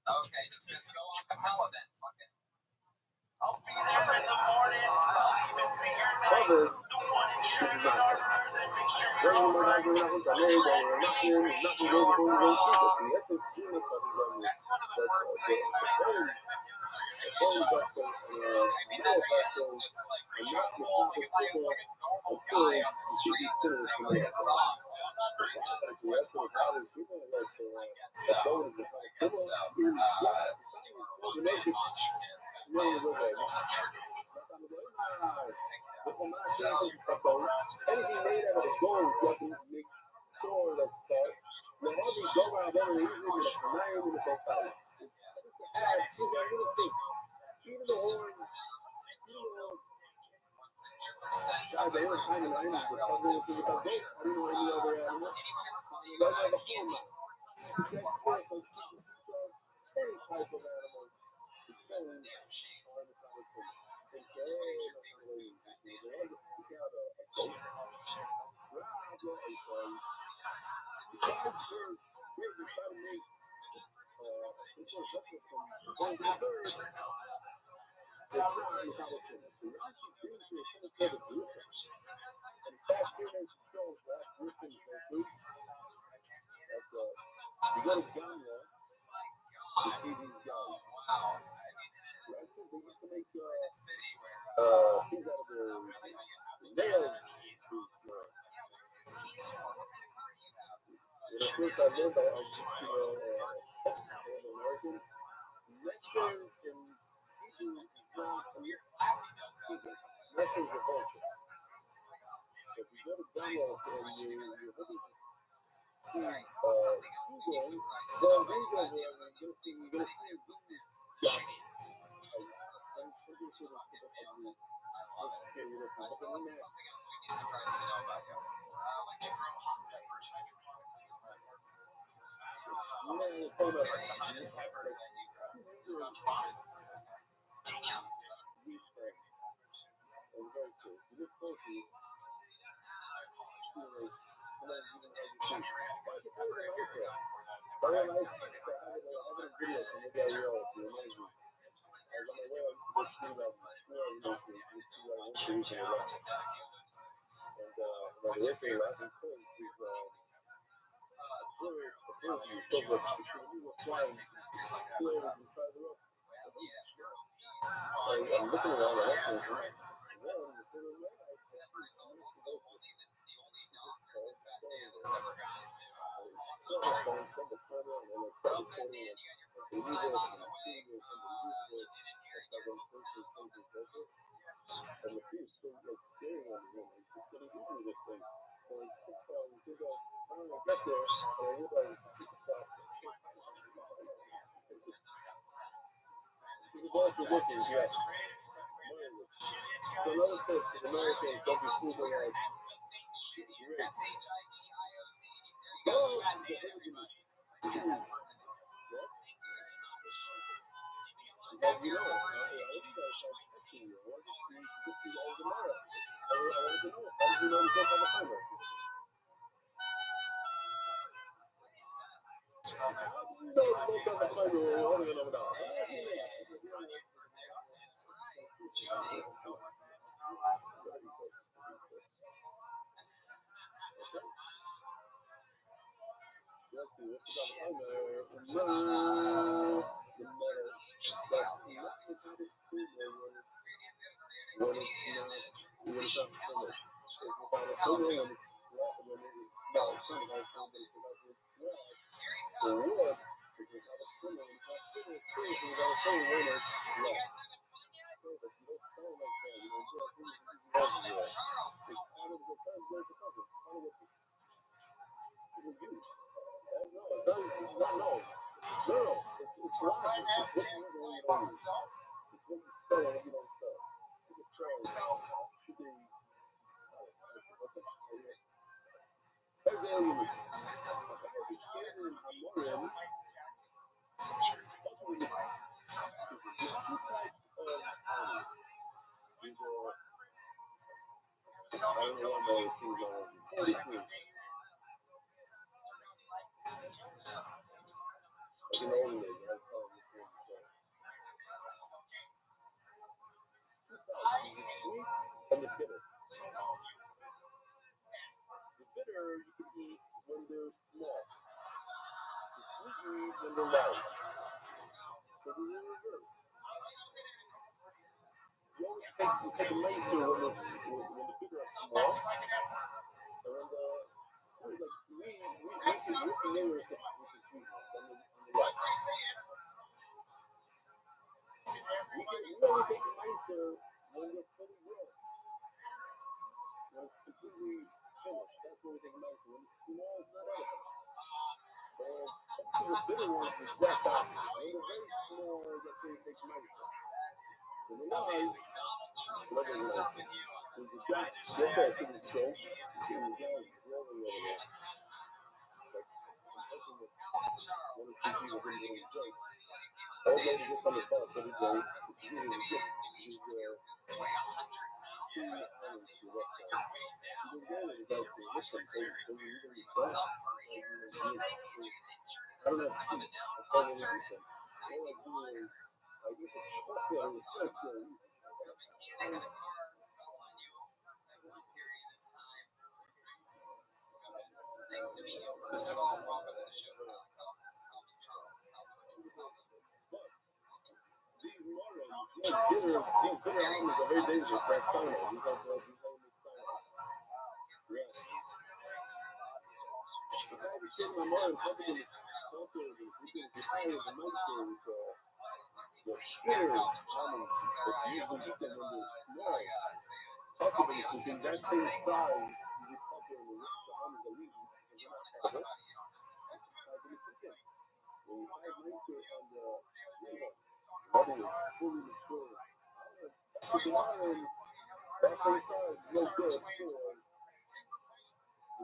Speaker 6: Okay, just gonna go on capella then. Fucking.
Speaker 1: I'll be there in the morning. I'll even be your night.
Speaker 2: However,
Speaker 1: The one
Speaker 2: this is
Speaker 1: ensuring
Speaker 2: not
Speaker 1: our
Speaker 2: fun.
Speaker 1: earth and make sure
Speaker 2: Very
Speaker 1: you're
Speaker 2: much
Speaker 1: alright.
Speaker 2: not
Speaker 1: Just let me read your mind.
Speaker 2: That's a human copy.
Speaker 6: That's one of the
Speaker 2: But
Speaker 6: worst things I've heard in the history of any
Speaker 2: very
Speaker 6: show.
Speaker 2: vessel,
Speaker 6: I mean, that sounds just like reasonable. Like if I was like a normal guy on the street just sing like a song, I'm not very good. That's much more complicated. I guess so. I guess so. You are a one-man mosh pit. That's also true. So,
Speaker 2: Anything made out of gold, you have to make sure that's that. Now, every gold I've ever used is a nine in the profile. Even the horn, God, they were kind of nice, but some of the gold, I don't know any other animal.
Speaker 6: anyone ever call you
Speaker 2: Like a
Speaker 6: candy
Speaker 2: phone,
Speaker 6: corn?
Speaker 2: it's like this, like any type of animal. It's so
Speaker 6: Damn shame.
Speaker 2: hard to find a thing. And besides birds, we try to make it's not Republican. It's actually and back here in Stowe, that Griffin country, that's you go to Ghana to see these guys.
Speaker 6: Wow.
Speaker 2: So I said they used to make
Speaker 6: City where
Speaker 2: things out of their nails. When at first I learned I was American. Lecture in Hebrew is not a lecture is a culture. So if you go to Ghana and you're looking to see Hebrew, well, these are where you're gonna see these giants. Something sort of ugly.
Speaker 6: Tell us something else we'd be surprised to know about you. I like to grow hot peppers. What's the hottest pepper that you grow? Scotch bonnet? Damn.
Speaker 2: Wheat spray. And very cool. You look closely, I realized I have a video, so maybe I will if you remind me. I was on my way, I used to go stream out before, you know, to see what I went to recently last. And my recently last in Cold is a purview, so good. When we were flying, flew over the side of the road. I'm looking around, and I'm like, well, the third of the night, and the priest was like staring at me, like, it's gonna give me this thing. So I took finally get there, and I realized it's a piece of plastic. It's just, it's a ball for looking, yes. So another tip for Americans, don't be fooled by like, Like, you know, I want to see you. I want to see all the tomorrow. I want to know. How did you know to go on the phone? How did you know to go on the phone? You're only going to know. Let's see, what's on the phone? The metal. That's not the kind of food where when it's not so much. It's not a when it's flat, when it's not kind of like food, but it's not really flat. So wood, if it's not a food, when it's not food, it's food, it's not a food, when it's flat. But you don't sound like that, you know, it's out of the time, there's a puzzle. It's part of what people use. No, it's not, no. It's logic. It's what you use and what you don't use. It's what you sell and what you don't sell. People sell, should they, says the aliens. There's two types of There's I don't know what my things are. 43. Like an old lady, I call it this one. The sweet and the bitter. The bitter you can eat when they're small. The sweet you eat when they're large. So they're in reverse. You always take a laser when the bitter are small, and when the sweet, like we're familiar with the sweet ones on the right. We only take a laser when they're fully grown. When it's completely finished, that's when we take a laser. When it's small, it's not edible. And actually the bitter ones, the exact opposite. When they're very small, that's when we take a laser. When they're large, whatever it is, there's a guy, that's why I said it's joke. There's a guy rolling over there. Like, I'm hoping that one or two people didn't get any jokes. Old lady gets on the bus every day. It's really a gift. He's 2 hours to Rothschild. She goes there and the guy says, listen, so when you eat any fat, I don't have to eat. I find anything. All I do is I get the chocolate and it's not good.
Speaker 6: Nice to meet you. First of all, welcome to the show. Call me Charles.
Speaker 2: These bitter almonds are very dangerous. That's cyanide. These are cyanide. Yes. If I was sitting my mom and talking to the doctor, we can decide the night series, the bitter almonds, but usually eat them when they're small. Talk about it because in that same size, you pepper and the almonds that we eat, because they're not edible. It's hard to chicken. When you hide nicer on the sweet ones, in other words, fully mature almonds, that same size is no good for the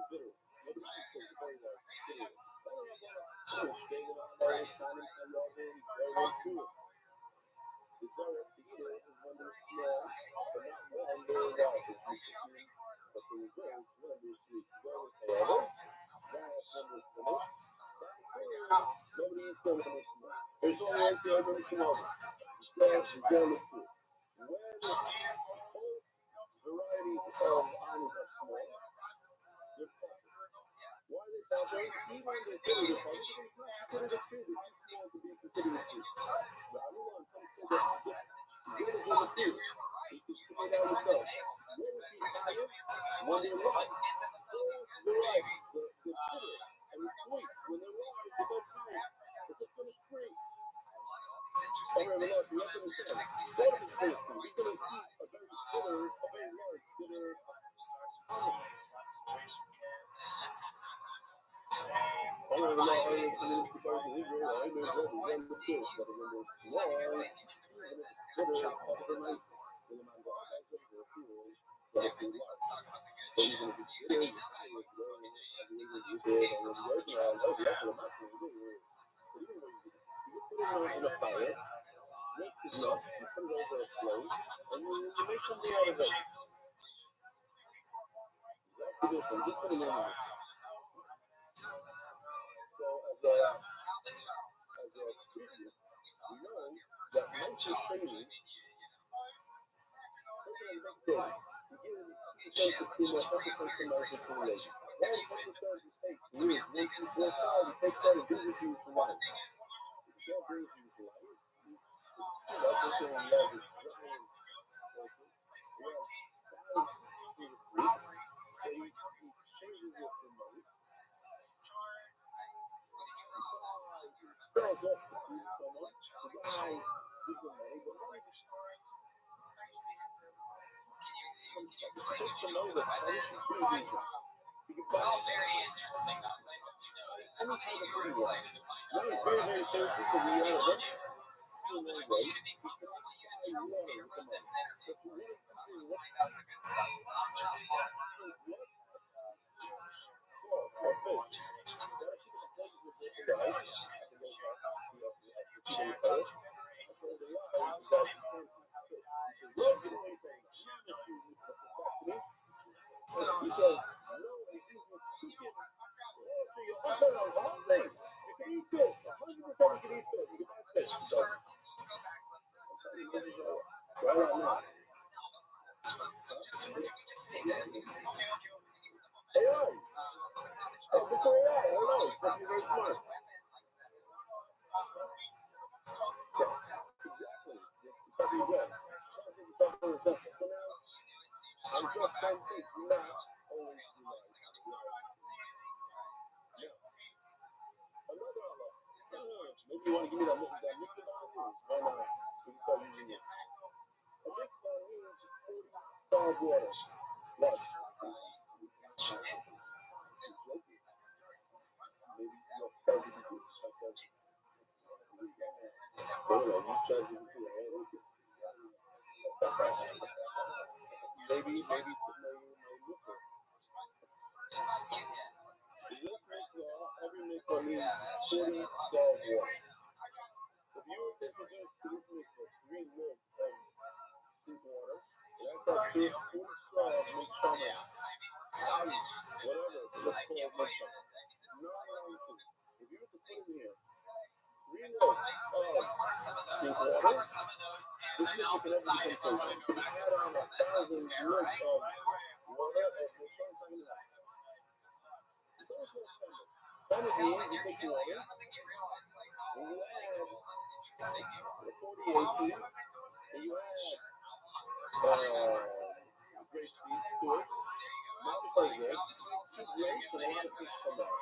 Speaker 2: bitter. Nobody eats those very large bitter ones. The Xeris for sure is when they're small, but not when they're large. It's chicken, but the reverse when they're sweet. Xeris, however, that's when they're finished. Nobody eats them when they're small. There's only one thing everybody should know. It's Xeris fruit. When both varieties of almonds are small, they're peppered. Why are they peppered? Even when they're bitter, they're peppered because it's not considered a fruit. They're too small to be considered a fruit. Now, I don't know, some say that Xeris is a fruit. So you can figure it out yourself. When is the higher? When they're large. You're right. The bitter and the sweet, when they're large, they both higher. It's a finished fruit. However, look, you have to understand. What is finished fruit? He's going to eat a very large bitter however, look, I mean, it's the birds in Israel, I know what is on the fish, but when they're small, even if it's bitter, it's peppered nicely. When the man God has it, they're cool, but if they're large. So even if it's bitter, you can eat it, you know, you did, and when you open it, I love it, I'm not going to do it. But even when you put it in a fire, roasted nuts, you put it over a flame, and you make something out of it. Exactly this one, just for the name of it. So as a preview, we know that nicer training, first of all, you make a thing. You give 10% to nicer formulation. Why is 10% mistakes? Years, 1, 2, 4, 5, you take that and do this to you for life. If you don't bring it to you for life, that's what we have is drying culture. We have guys who are free, so he exchanges it for money. Sells off the food to someone. The guy gives him money, but money takes the money that's punished. He's going to use that. He can buy
Speaker 6: Very interesting. I hope you know that.
Speaker 2: any type of food. That is very, very thirsty because we had a restaurant in the way. He cannot buy water with the money. So if you want to do what? Salt or fish. So actually the places with this guy, I can go back to the extra people in the parish. That's where they are, is that you can't eat fish. He says, look, get away from that.
Speaker 6: So,
Speaker 2: He says, no, if he's a chicken, so you open up all things. You can eat fish. 100% you can eat fish. You can buy fish.
Speaker 6: let's just go back.
Speaker 2: Right now.
Speaker 6: You just need to
Speaker 2: AI. It's for AI. I don't know. It's supposed to be very smart. Exactly. Because he's good. So now, I'm just trying to say, do not always rely on AI. Another Allah. Maybe you want to give me that mikvah news. Why not? So you start using it. A mikvah means 40 solid water. What? Maybe you have ChatGPT. I don't know. Use ChatGPT. Maybe my listener. This mikvah, every mikvah means 40 solid water. If you were introduced to this mikvah 3 loaves of sink water, that's after 40 solid mikvah. Whatever, let's call it mikvah. If you were to put in here 3 loaves of sink water, this mikvah can never become crazy. You can add on 1,000 loaves of water of mikvah. It's all called family. Family means you take the water, and you add the 48 things, and you add grape seeds to it. Now it's like this. It's too great, and a lot of things come out.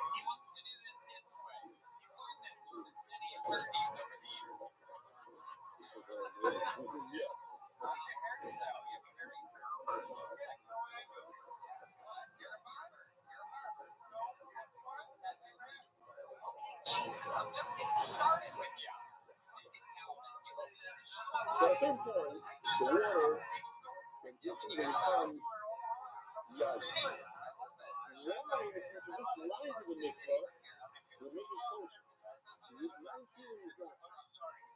Speaker 6: Jesus, I'm just getting started with you.
Speaker 2: So at some point, the water transitions and becomes yogurt. Why, if you introduce lime to the mikvah, the mikvah is kosher. Lime truly is not.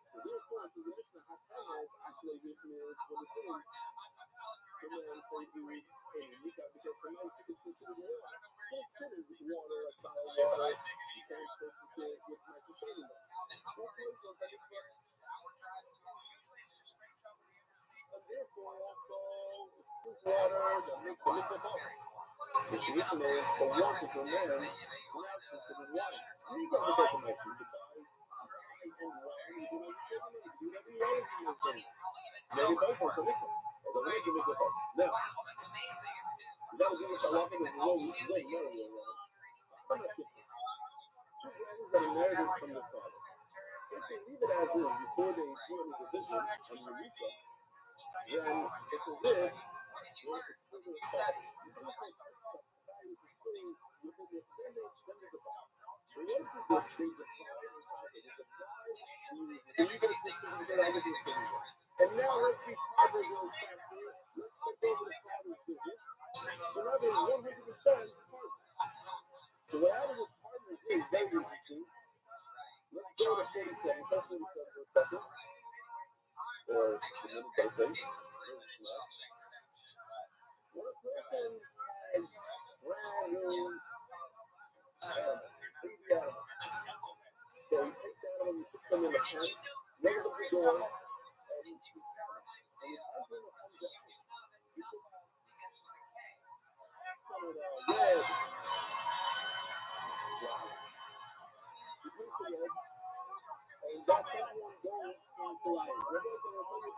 Speaker 2: So therefore, to the Mishnah Hatayot, actually this means for the thing, so then they do a nikah because sometimes it's considered water. So it's considered water, like bottled water. You can't purchase it with nicer shading though. And therefore, also, it's sink water that makes the mikvah bubble. The solution is for water for men, so now it's considered wine. You can have some nice you can buy and wine, you can do whatever you want to do. Maybe buy for some mikvah. Or the make a mikvah bubble. Now, you gotta do this a lot of the low marry. I'm not sure. 2 brothers that are married from their father. If they leave it as is before they do any revision on the Risa, then it's as if it's still the father. It's not like it's still within the then there's the father. But what if they divide the father? They divide so you get this thing, you get this thing. And now let's be father goes factory. Let's take over the father's business. So now they're 100% partners. So what happens with partners is very interesting. Let's go to 47. Try 47 for a second. Or the minute birthday. When a person has brand new animals, baby animals, so he takes the animals and puts them in the pen, never the door, and he feeds them. And the husband comes out, he puts some of the red flour. He puts it in, and that second one goes into line. We're going to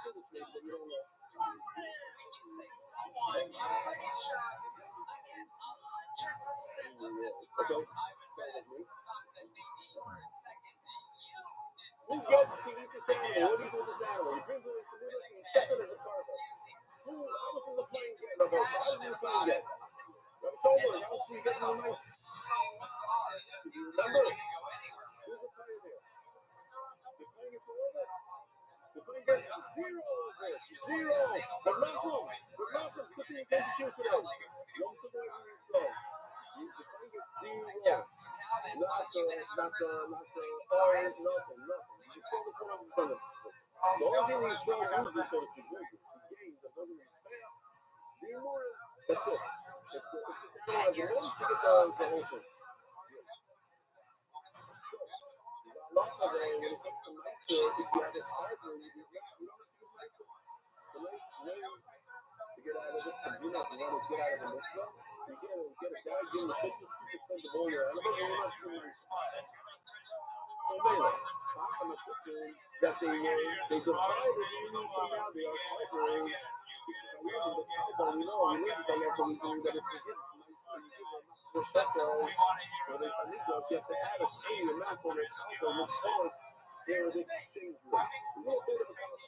Speaker 2: tell you finish it, but you don't know.
Speaker 6: I'm pretty sure I get 100% of this
Speaker 2: Okay.
Speaker 6: fruit. I would bet that maybe for a second
Speaker 2: We get to eat this animal. What do you do with this animal? You bring it to the and you shove it as a cargo. How much is the plane get, Rabbi? How much is the plane get? Rabbi Shoulders, how much do you get in the night?
Speaker 6: so bizarre.
Speaker 2: Do you remember?
Speaker 6: You can go anywhere.
Speaker 2: Who's the plane here? The plane gets all of it. The plane gets zero of it. Zero. But Malcolm, good thing you came to shoot today. One step away from your stove. The plane gets zero. Not the orange, nothing. You saw this one on the front of the only thing these strong losers, so to speak, gains that doesn't mean That's it. It's the animal has once you get the whole thing. So, when it comes to nature, if you have a tiger, you don't see nature. It's a nice way to get out of it. And you know, if you want to get out of the mitzvah, you get a guy giving the 50% of all your animals, and you're not doing mitzvah. So anyway, I'm a system that they divided into, so now they are fibers. The Talmud, we know, we live in the level we believe that if you give a shekel, or they say you have to add a tiny amount for their Talmud, which forward, there is exchange rate. A little bit of a Talmud.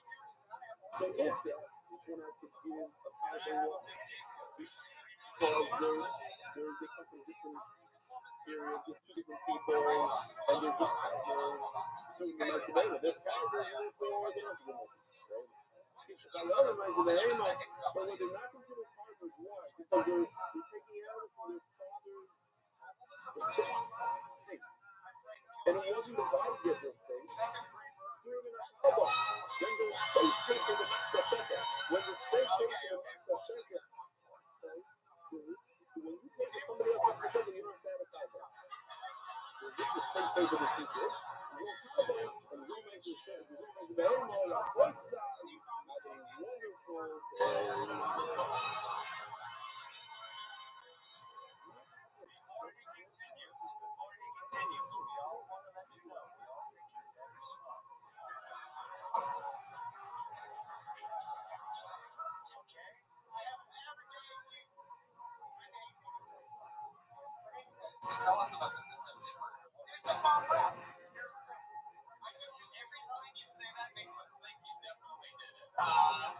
Speaker 2: So if that, each one has to give a Talmud because they come from different areas with two different people, and they're just partners doing the Meshivela. They're partners, and therefore they're not doing this, right? By the other Meshivela, but when they're not considered partners, why? Because they're taking out from their father's estate. And it wasn't divided yet, this thing. They're in a Talmud. Then the state pays for the Matzah. When the state pays for the Matzah, when you pay for somebody else Matzah, you don't have to have a Talmud. The state paid for the people. There's no Talmud, and there's no Matzah. There's no Matzah. The animal, on one side, have a wonderful
Speaker 1: Continues. We all want to let you know. We all think you're very smart. Okay? I have an average IQ.
Speaker 6: So tell us about this attempted murder.
Speaker 1: It's a bomb rap.
Speaker 6: Every time you say that makes us think you definitely did it.
Speaker 1: Come on.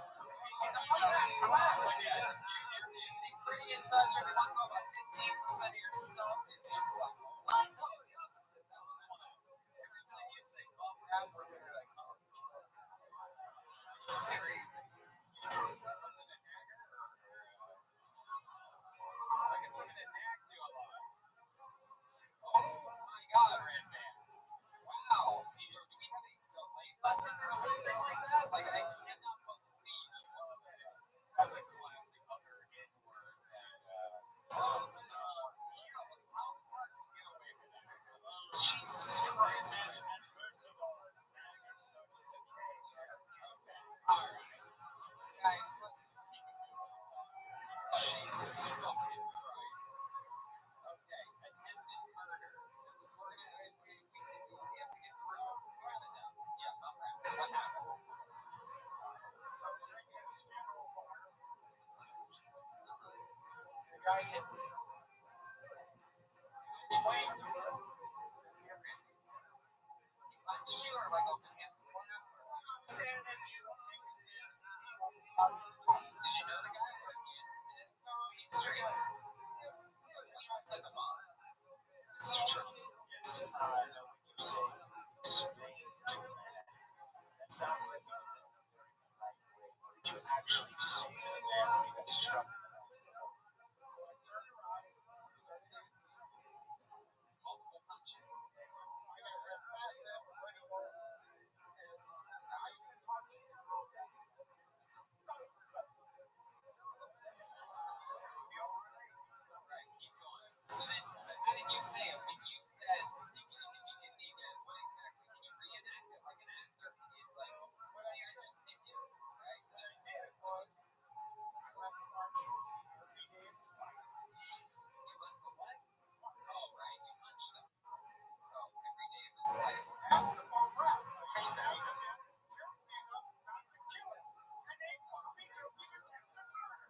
Speaker 6: You seem pretty in touch. Everyone's talking about 15% of your stuff. It's just like, what? No, the opposite. That was one of them. Every time you say bum rap, we're going to be like, oh, it's crazy. Was it a nagger or like it's something that nags you a lot? Oh my God, Red Man. Wow. Do we have a delay button or something like that? Like, I cannot believe you just said it.
Speaker 1: That's a classic other N-word that,
Speaker 6: yeah, but South Park can get away with it. Jesus Christ.
Speaker 1: First of all, nagger starts with a K.
Speaker 6: Alright. Guys, let's just keep it moving along. Jesus fucking Christ. Okay, attempted murder. This is where we have to get through. We gotta know. Yeah, bum raps. What happened?
Speaker 1: I was drinking a Skittles water. The guy hit me. Explain to him.
Speaker 6: Punch you or like open hand slam?
Speaker 1: I'm standing there. You don't think it is.
Speaker 6: Did you know the guy? What he did? He'd straight up. He said the bomb. Mr. Trump.
Speaker 1: Yes, I know when you say explain to a man. That sounds like you did it in the right way. Or did you actually say to the man when you got struck in the head? I turned around and started
Speaker 6: Multiple punches. Right, keep going. So then, how did you say it? When you said, if you didn't need it, what exactly? Can you reenact it like an actor? Can you, like, say I just hit you? Right?
Speaker 1: What I did was I left the markets every day of his life.
Speaker 6: You left the what? Oh, right, you punched him. Oh, every day of his life.
Speaker 1: After the bomb rap, I stabbed him carefully enough not to kill him. And they caught me guilty of attempted murder.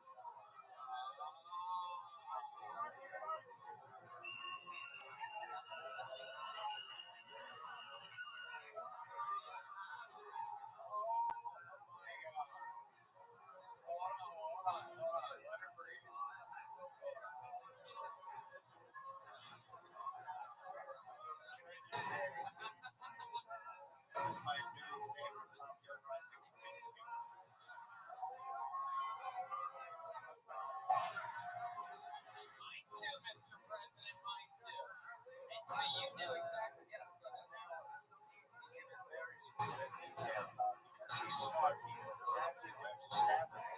Speaker 1: Say, this is my new favorite Top Gun Rising comedian.
Speaker 6: Mine too, Mr. President, mine too. And so you knew exactly, yes, go ahead.
Speaker 1: He gave a very specific detail because he's smart. He knew exactly where to stab him.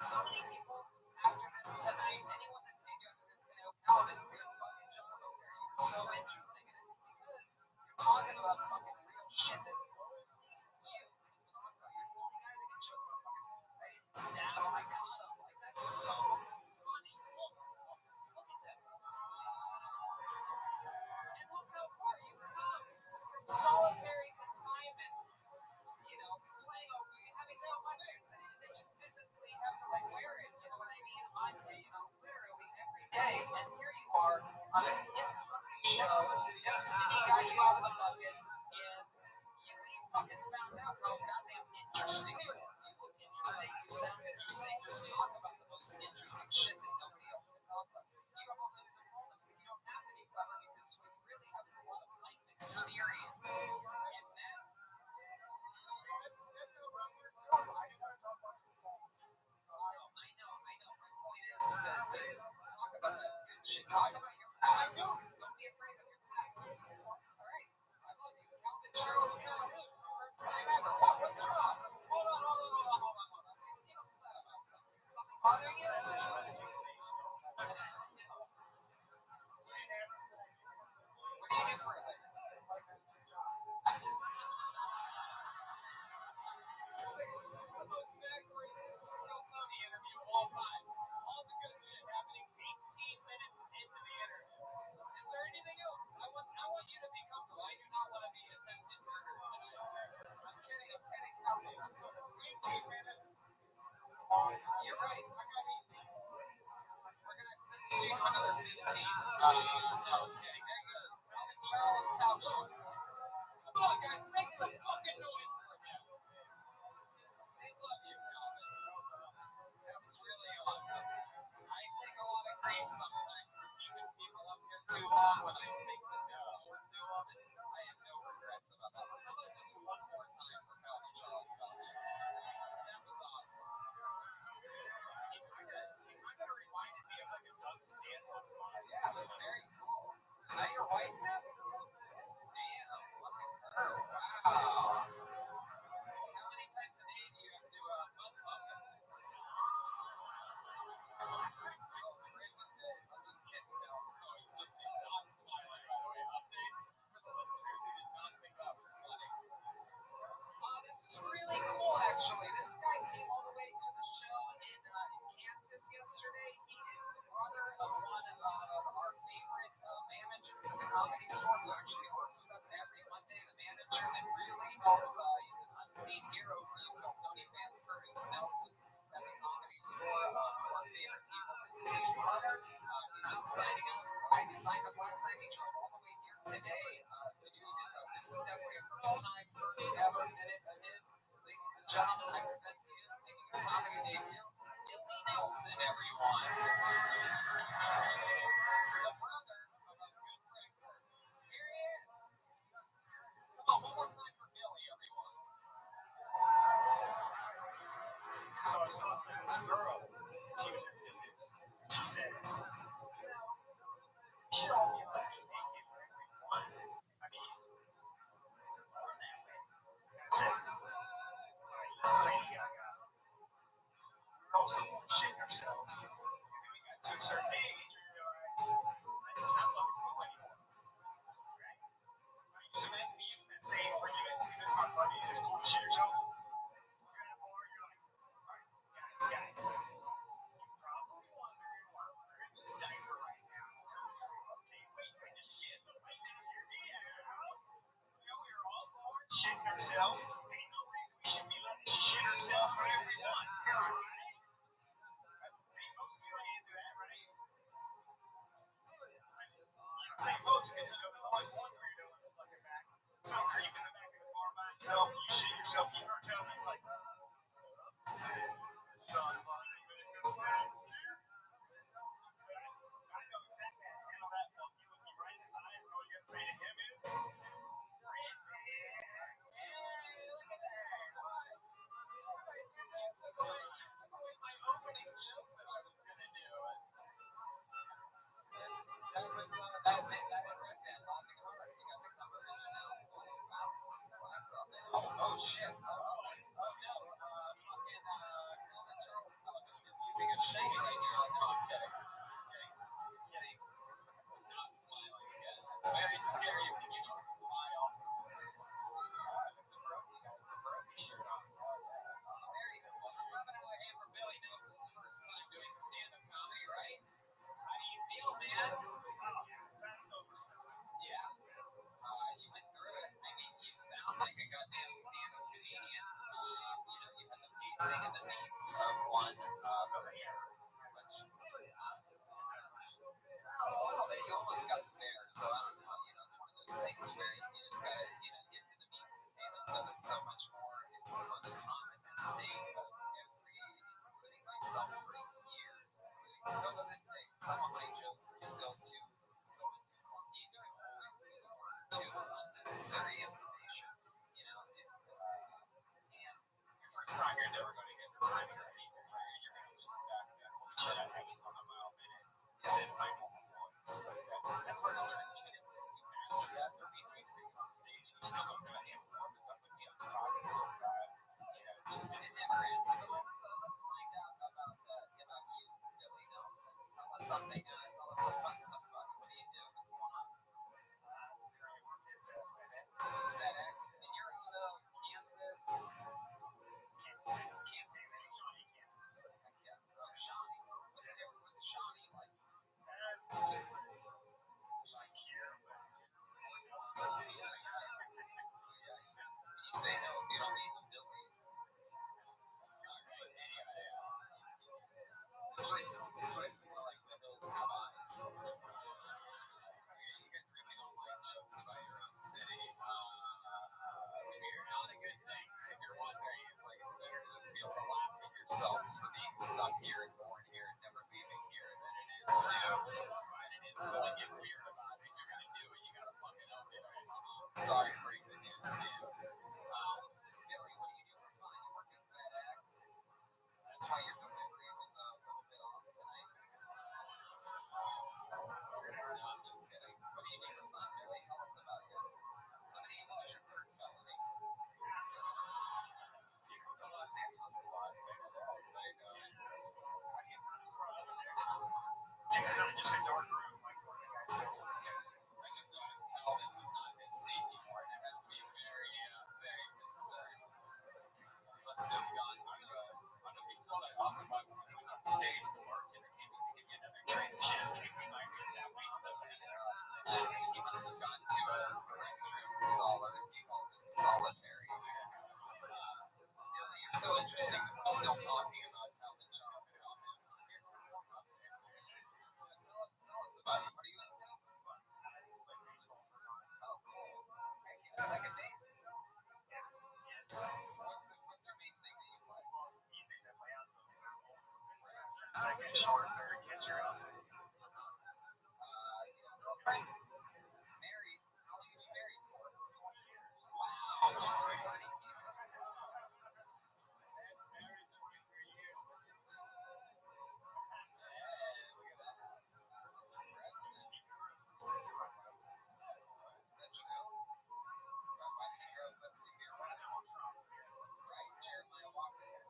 Speaker 6: so many people after this tonight. Anyone that sees you after this, Calvin, good fucking job up there. You're so interesting, and it's because you're talking about fucking real shit that only you can talk about. You're the only guy that can joke about fucking. I didn't stab him. I caught him. Like that's so funny. Look at that. And look how far you've come from solitary confinement. Playing having so much anxiety that you physically have to wear it, you know what I mean? Literally every day. And here you are on a hit fucking show. Destiny got you out of the bucket, and you fucking found out how goddamn interesting you are. You look interesting, you sound interesting, just talk about the most interesting shit that nobody else can talk about. You have all those diplomas, but you don't have to be clever because what you really have is a lot of life experience. And that's I know. My point is to talk about that good shit. Talk about your past. Don't be afraid of your past. All right. I love you. Calvin Charles Calhoun. It's the first time ever. What's wrong? Hold on. You seem upset about something. Something bothering you? That's interesting. What do you do for a living? This is the most backwards Kill Tony interview of all time. All the good shit happening 18 minutes into the interview. Is there anything else? I want you to be comfortable. I do not want to be attempted murder tonight. I'm kidding. Calvin. 18 minutes. You're right. I got 18. We're going to send you to another 15. No, I'm kidding. There he goes. Calvin Charles Calhoun. Come on, guys. Make some fucking noise for him. They love you, Calvin. That was really awesome. I take a lot of grief sometimes for keeping people up here too long when I think that there's more to them, and I have no regrets about that. How about just one more time for Calvin Charles Calhoun? That was awesome. He kind of reminded me of a Doug Stanhope. Yeah, it was very cool. Is that your wife now? Damn, look at her. Wow. How many times a day do you have to butt fuck them? Prison days. I'm just kidding. No, it's just he's not smiling, by the way. Update for the listeners who did not think that was funny. This is really cool, actually. This guy came all the way to the show in Kansas yesterday. He is the brother of one of our favorite managers at the Comedy Store who actually works with us every Monday. The manager that really helps. He's an unseen hero for you Kill Tony fans. Curtis Nelson at the Comedy Store. One of our favorite people. This is his brother. He's been signing up. He signed up last night. He drove all the way here today to do his. This is definitely a first ever minute of his. Ladies and gentlemen, I present to you, making his comedy debut, Billy Nelson, everyone. The brother of our good friend Curtis. Here he is. Come on, one more time for Billy, everyone.
Speaker 1: So I was talking to this girl. She was a nudist. She says, you should all be allowed to date wherever you want. I mean, we're that way. I said, listen, Lady Gaga. Girls that won't shit themselves. We got to a certain age, we realize that's just not fucking cool anymore. Right? I used to imagine me using that same argument to this my buddies. It's cool to shit yourself. You're at a bar, you're like, alright, guys. You probably wondering why we're in this diaper right now. Okay, wait, I just shit, but right now you're we're all born shitting ourselves. Ain't no reason we should be letting shit ourselves whenever we want. Right? See, most of you ain't into that, right? Same boats, because there's always one weirdo in the fucking back. Some creep in the back of the bar by himself, you shit yourself, he hurts out, and he's like, son, funny, but it goes down here. I know exactly how to handle that fuck. You look me right in his eyes, and all you gotta say to him is,
Speaker 6: Look at that. You took away my opening joke that I was going to do. That was that riff on the cover. You got the cover original. Wow. That's up there. Oh shit. Oh no. Fucking Calvin Charles Calhoun is
Speaker 5: scary if you don't smile. The Brody shirt on. Mary, love another hand for Billy Nelson's first time doing stand-up comedy, right? How do you feel, man? Yeah. You went through it. I mean, you sound like a goddamn stand-up comedian. You had the pacing and the beats of one, for sure. Which, a little bit, you almost got there. So I don't know. It's one of those things where you just gotta, get to the meat and potatoes of it so much more. It's the most common mistake of including myself for years, including still to this day. Some of my jokes are still too clunky. You can always lose a word or two of unnecessary information. And your first time, you're never going to get the timing right either, right? You're going to listen back and be like, holy shit, I was on a mile a minute. Is it my normal voice? That's what I learned. Even if you master that, there'll be nights where you're on stage and you still don't goddamn warm us up with me. I was talking so fast. It never ends. But let's find out about you, Billy Nelson. Tell us something. Tell us some fun stuff about you. What do you do? What's going on?
Speaker 3: Currently working at FedEx.
Speaker 5: FedEx, and you're out of Kansas.
Speaker 3: Kansas City.
Speaker 5: Shawnee, Kansas. Heck yeah. Oh, Shawnee. What's Shawnee like?
Speaker 3: That's like here, but
Speaker 5: So, yeah. When you say hills, you don't mean the Billies. This place is more like the hills have eyes. You guys really don't like jokes about your own city, which is not a good thing. If you're wondering, it's better to just be able to laugh at yourselves for being stuck here and born here and never leaving here than it is to like get weird about it. If you're gonna do it, you gotta fucking own it. Sorry to break the news to you. So Billy, what do you do for fun? You work at FedEx. That's why your delivery was a little bit off tonight. No, I'm just kidding. What do you do for fun, Billy? Tell us about you. What was your third felony? You come to Los Angeles a lot. I know that. How do you notice we're over there now?
Speaker 3: it's kind of just a dark room, like what the guy said.
Speaker 5: I just noticed Calvin was not in his seat anymore, and it has me very, very concerned. Must have gone to,
Speaker 3: I know we saw that awesome vibe when he was on stage. The bartender came in to give me another drink. She just came in like, it's that way on the
Speaker 5: he must have gone to a restroom stall, or as he calls it, solitary. Billy, you're so interesting that we're still talking about Calvin Johnson. Tell us about him. What are you into? Oh, cool. He's a second base.
Speaker 3: Yes.
Speaker 5: What's your main thing that you play?
Speaker 3: These days I play outfield because I'm old. Second, short, third, catcher, outfield.
Speaker 5: You got a girlfriend? Married? How long have you been married for?
Speaker 3: 20 years.
Speaker 5: Wow. 20 years.
Speaker 3: Married 23 years.
Speaker 5: Hey, look at that. Mr. President. Is that true? Why did he grow up listening to your one? Right, Jeremiah Watkins.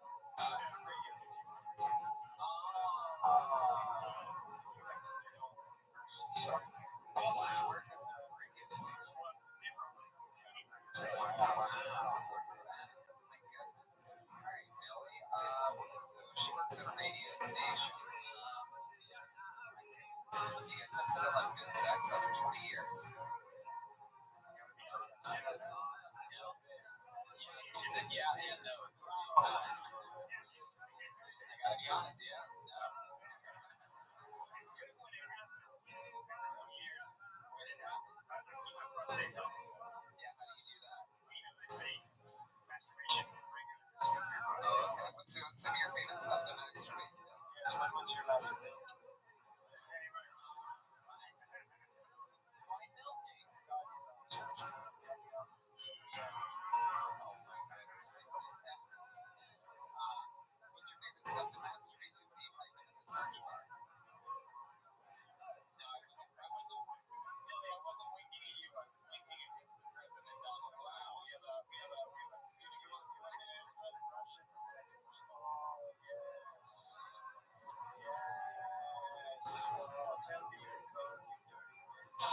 Speaker 5: Oh, wow. Wow. My goodness. All right, Billy. So she works at a radio station. You guys still have good sex after 20 years? You said yeah and no at the same time. I gotta be honest, yeah. No.
Speaker 3: It's good when it happens. 20 years.
Speaker 5: When it happens.
Speaker 3: Prostate health.
Speaker 5: Yeah, how do you do that?
Speaker 3: They say masturbation regular is good for your
Speaker 5: Oh,
Speaker 3: prostate.
Speaker 5: okay. What's some of your favorite stuff to masturbate to?
Speaker 3: Yes, when was your last milk?
Speaker 5: Why milking? Oh my goodness, what is that? What's your favorite stuff to masturbate to? What do you type into the search bar? No, I wasn't Billy, I wasn't winking at you. I was winking at President Donald Trump. We have a
Speaker 3: Russian. Oh, yes. Yes. Oh, tell me your code, you dirty bitch.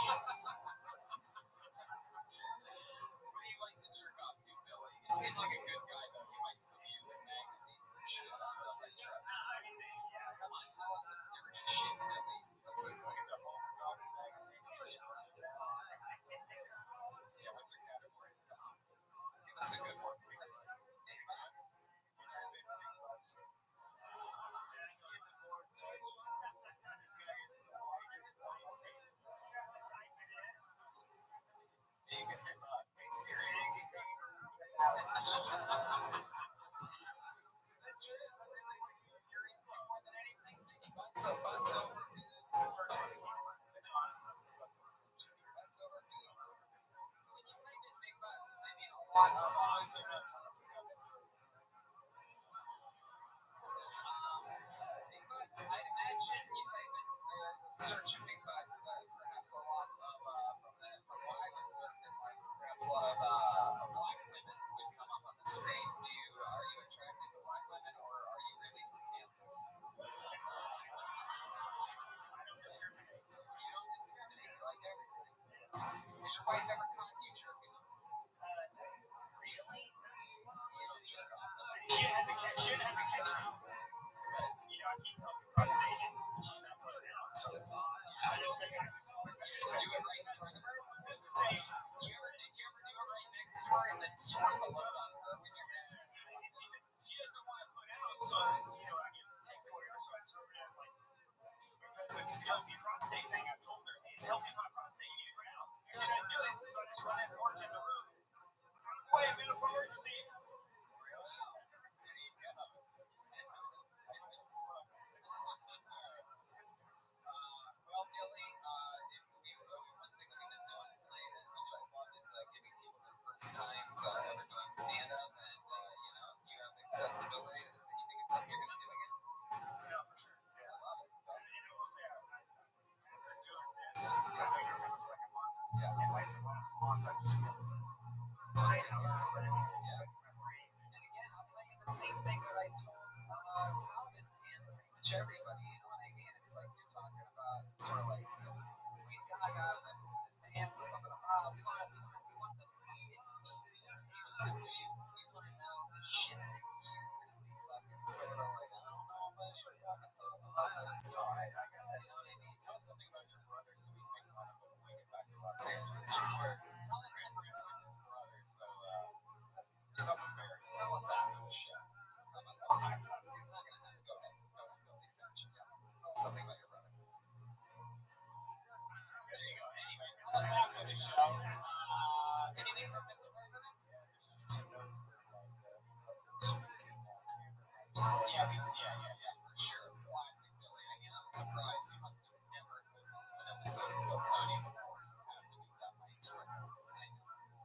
Speaker 6: lot of big butts. I'd imagine you type in search of big butts. Perhaps a lot of from what I've observed in life, perhaps a lot of black women would come up on the screen. Are you attracted to black women, or are you really from Kansas? You don't discriminate. You like everything. Has your wife ever caught you jerking off? Really? You don't jerk off.
Speaker 3: She didn't have to catch me. So, I keep helping prostate and she's not putting it out. So, I just make it.
Speaker 6: You just do it right in front of her?
Speaker 3: Because it's a.
Speaker 6: You ever do it right next to her and then sort the load on her when you're done?
Speaker 3: She doesn't want to put out, so I get take 40 hours, so I sort of like because it's a healthy prostate thing. I've told her it's healthy for my prostate. You need to put out. She doesn't do it, so I just run in orange in the room. Boy, a medical emergency.
Speaker 6: Well, Billy, one thing that we've been doing tonight, which I love, is giving people their first times ever doing stand-up, and you have accessibility to this. You think it's something you're going to do again?
Speaker 3: Yeah, for sure.
Speaker 6: I love it.
Speaker 3: And I will say, after doing this, because I know you're coming for like a month, and like the last month, I just say how I'm ready.
Speaker 6: Yeah. And again, I'll tell you the same thing that I told Calvin and pretty much everybody. You know what I mean? It's like you're talking about sort of like Queen Gaga, the moving his pants, the blah blah blah. We want the meat and potatoes of you. We want to know the shit that you really fucking sort of like. I don't know if I should fucking talk about this.
Speaker 3: So I got
Speaker 6: You know what I mean?
Speaker 3: tell us something about your brother so we can make fun of him when we get back to Los Angeles.
Speaker 6: Tell us something about his brother. So some embarrassed. Tell us after the show. How about that? Because he's not gonna have to go ahead and Billy finish. Yeah. Tell us something about your brother.
Speaker 3: There you go. Anyway,
Speaker 6: Tell us after the show. Anything from Mr. President? Yeah, for sure. Classic Billy. I mean, I'm surprised you must have never listened to an episode of Kill Tony before you have to be that light strict. I know.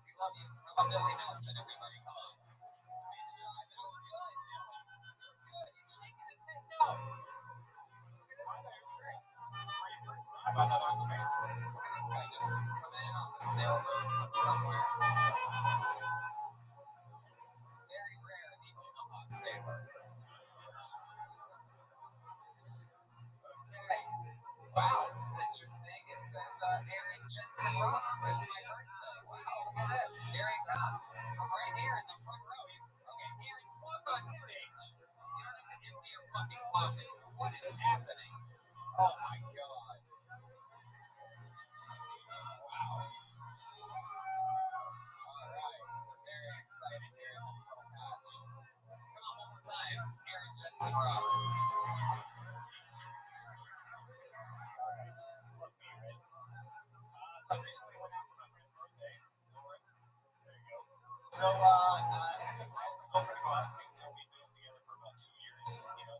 Speaker 6: We love you. How about Billy Nelson, everybody? Come on. That was good. Good. He's shaking his head. No. Look at this guy.
Speaker 3: I thought that was amazing.
Speaker 6: Look at this guy just coming in off the sail road from somewhere. Very rare in the Omaha sailor. Okay. Wow, this is interesting. It says Aaron Jensen Roberts. It's my birthday. Wow, look at this. Here he comes. I'm right here in the front row. Okay, Aaron, walk on stage. You don't have to empty your fucking pockets. What is happening? Oh my god. Wow. Alright. We're very excited here in this little patch. Come on, one more time. Aaron Jensen Roberts.
Speaker 3: Alright. Look, me, right? So recently went out for my friend's birthday. There you go. So, I took my girlfriend to go out. We've been together for about 2 years, so, and we're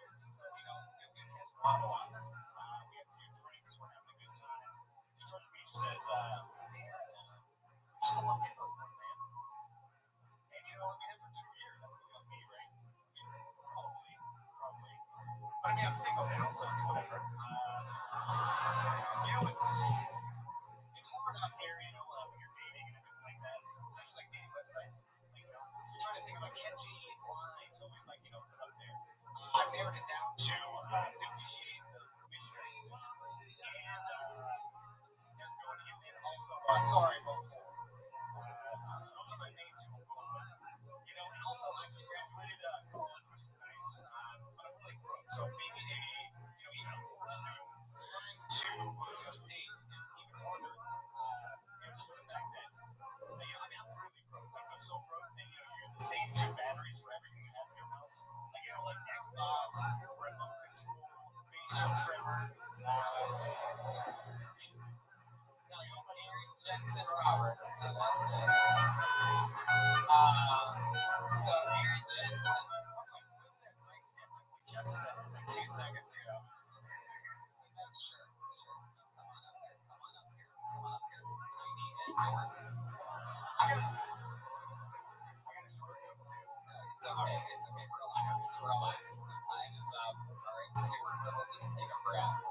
Speaker 3: busy, so, we have a chance to go out a lot. We have a few drinks, we're having a good time. She turns to me, she says, hey, you're still looking for a man. And, we've been for 2 years. I think it'll be, right? Probably. But, I mean, I'm single now, so it's whatever. It's hard out there, when you're dating and everything like that, especially like dating websites. You're trying to think of like catchy lines, always like, put up there. I've narrowed it down to 50 Shades of Missionary Position. And that's going in. And also, sorry, but those are my main two. And also, I just graduated college, which is nice. But I'm really broke. So maybe even a poor student trying to date is even harder. Just for the fact that, I'm really broke. Like, I'm so broke that, you use the same 2 batteries for everything you have in your house. Like, Xbox, remote control, facial trimmer.
Speaker 6: Aaron Jensen Roberts. So that's it. So Aaron Jensen.
Speaker 3: Just said it like 2 seconds ago.
Speaker 6: Sure. Come on up here. Tiny and Norton. okay. It's okay. Relax. Relax. The time is up. All right, Stuart Little, just take a breath.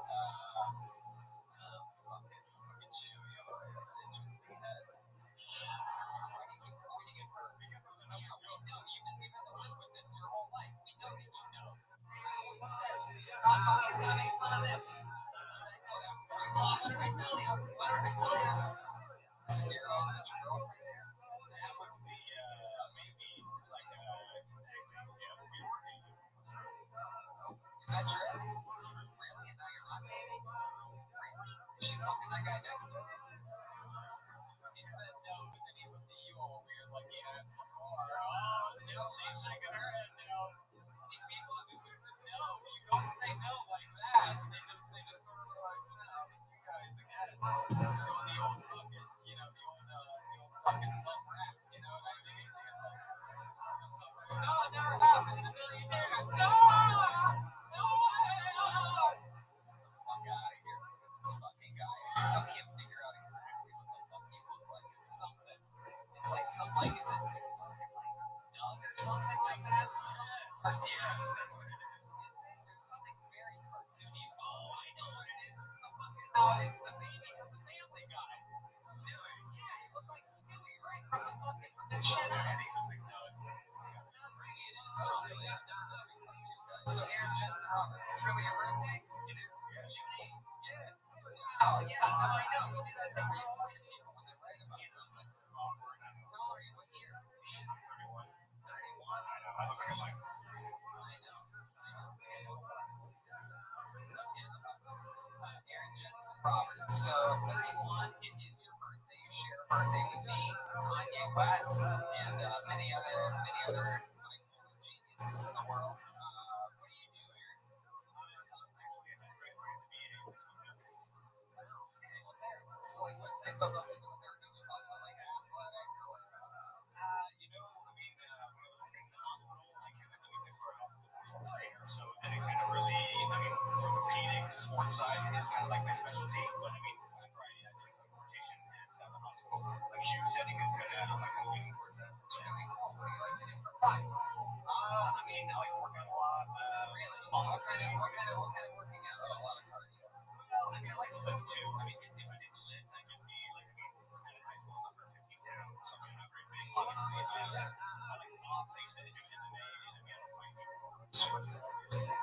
Speaker 6: Look at you. You have an interesting head. Why do you keep pointing at her? Yeah, we know. You've had to live with this your whole life. We know that you know. I always said, I'm always going to make fun of this. I know that. What did I tell you? What did I tell you? This is your girlfriend.
Speaker 3: That was the maybe like
Speaker 6: Is that true? Really? And now you're not dating? Really? Is she fucking that guy next to her? He said no, but then he looked at you all weird like he asked before. Oh, now she's shaking her head now. See, people have been listening. No, you don't say no like that. They just sort of like, no, you guys again. Doing the old fucking, the old fucking love rap, you know what I mean? No, it never happened in a million years. No! No way! Fuck out of here. This fucking guy. I still can't figure out exactly what the fuck you look like. It's something. It's like something like it's a fucking like Doug or something like that. Yes, that's what it is. Is it? There's something very cartoony. Oh, I know what it is. It's the fucking it's the baby from the Family Guy. Stewie. Yeah, you look like Stewie, right? From the chin up. I think it looks like Doug. Isn't that right? It is. Actually, I've never been a big cartoon guy. So Aaron Jensen Roberts, it's really your birthday? It is, yeah. June 8th. Yeah. Wow, yeah, no, I know. You do that thing where you point at people when they write about something. How old are you? What year? 31. 31? I know. I look like I'm like. I know. Aaron Jensen Roberts. So 31, it is your birthday. You share a birthday with me, Kanye West, and many other what I call them geniuses in the world. What do you do, Aaron? Actually, I'm just graduated to be a physical therapist. So, like, what type of physical therapy are we talking about? Like athletic or?
Speaker 3: I mean, when I was working in the hospital, they started off as a personal trainer, so then it kind of really, orthopedic sports side is kind of like my specialty. But I mean, after I did a rotation at the hospital, like huge setting is kind of, I'm like leaning towards that.
Speaker 6: It's really cool. What do you like to do for fun?
Speaker 3: I mean, I like to work out a lot.
Speaker 6: Really? What kind of working out? Oh, a lot of cardio.
Speaker 3: Well, I mean, I like to lift too. I mean, if I didn't lift, I'd just be like, out of high school, I was 115 pounds, so I'm not very big, obviously. I like lots. I used to do MMA, and I mean, I don't fight anymore. It's sports, obviously.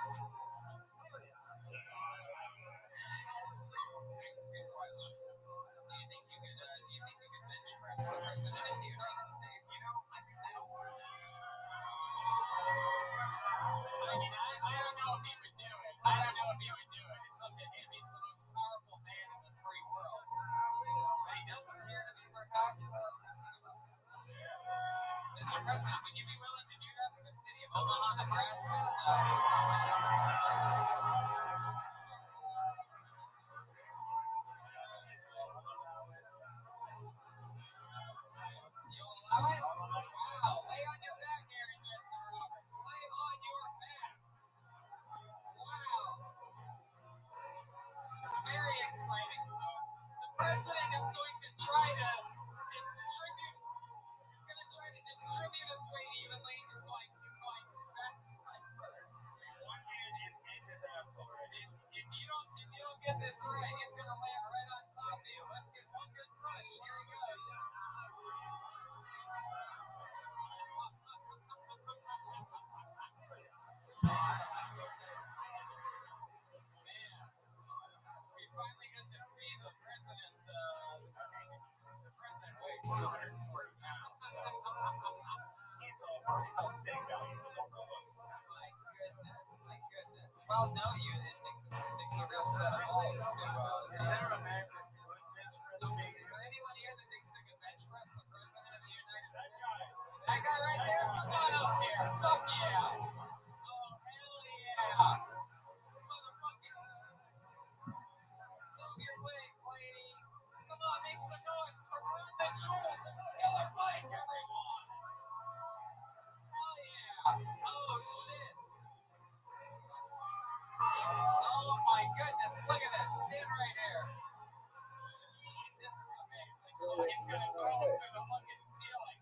Speaker 6: Good question. Do you think you could bench press the president of the United States? I mean, I don't know if he would do it. It's up to him. He's the most powerful man in the free world. But he does appear to be perhaps Mr. President, would you be willing to do that for the city of Omaha, Nebraska? You'll allow it? Wow. Lay on your back, Aaron Jensen Roberts. Lay on your back. Wow. This is very exciting. So the president is going to try to distribute. He's going to try to distribute his weight evenly. He's going back to side first.
Speaker 3: One hand is in his asshole already.
Speaker 6: If you don't get this right, he's going to land right on top of you. Let's get one good push. Here he goes. Man, we finally get to see the president. The president weighs 240 pounds.
Speaker 3: It's all steak value. It's all real looks.
Speaker 6: My goodness. Well, no, it takes a real set of balls to.
Speaker 1: Is there a man that could bench press me?
Speaker 6: Is there anyone here that thinks they can bench press the president of the United States? That guy right there? Come on up here. Fuck yeah. Oh, hell yeah. This motherfucking. Move your legs, lady. Come on, make some noise for Brenda Jules. It's Killer Mike, everyone. Hell yeah. Oh, shit. Oh, my goodness. Look at this. Stand right here. This is amazing. He's going to throw him through the fucking ceiling.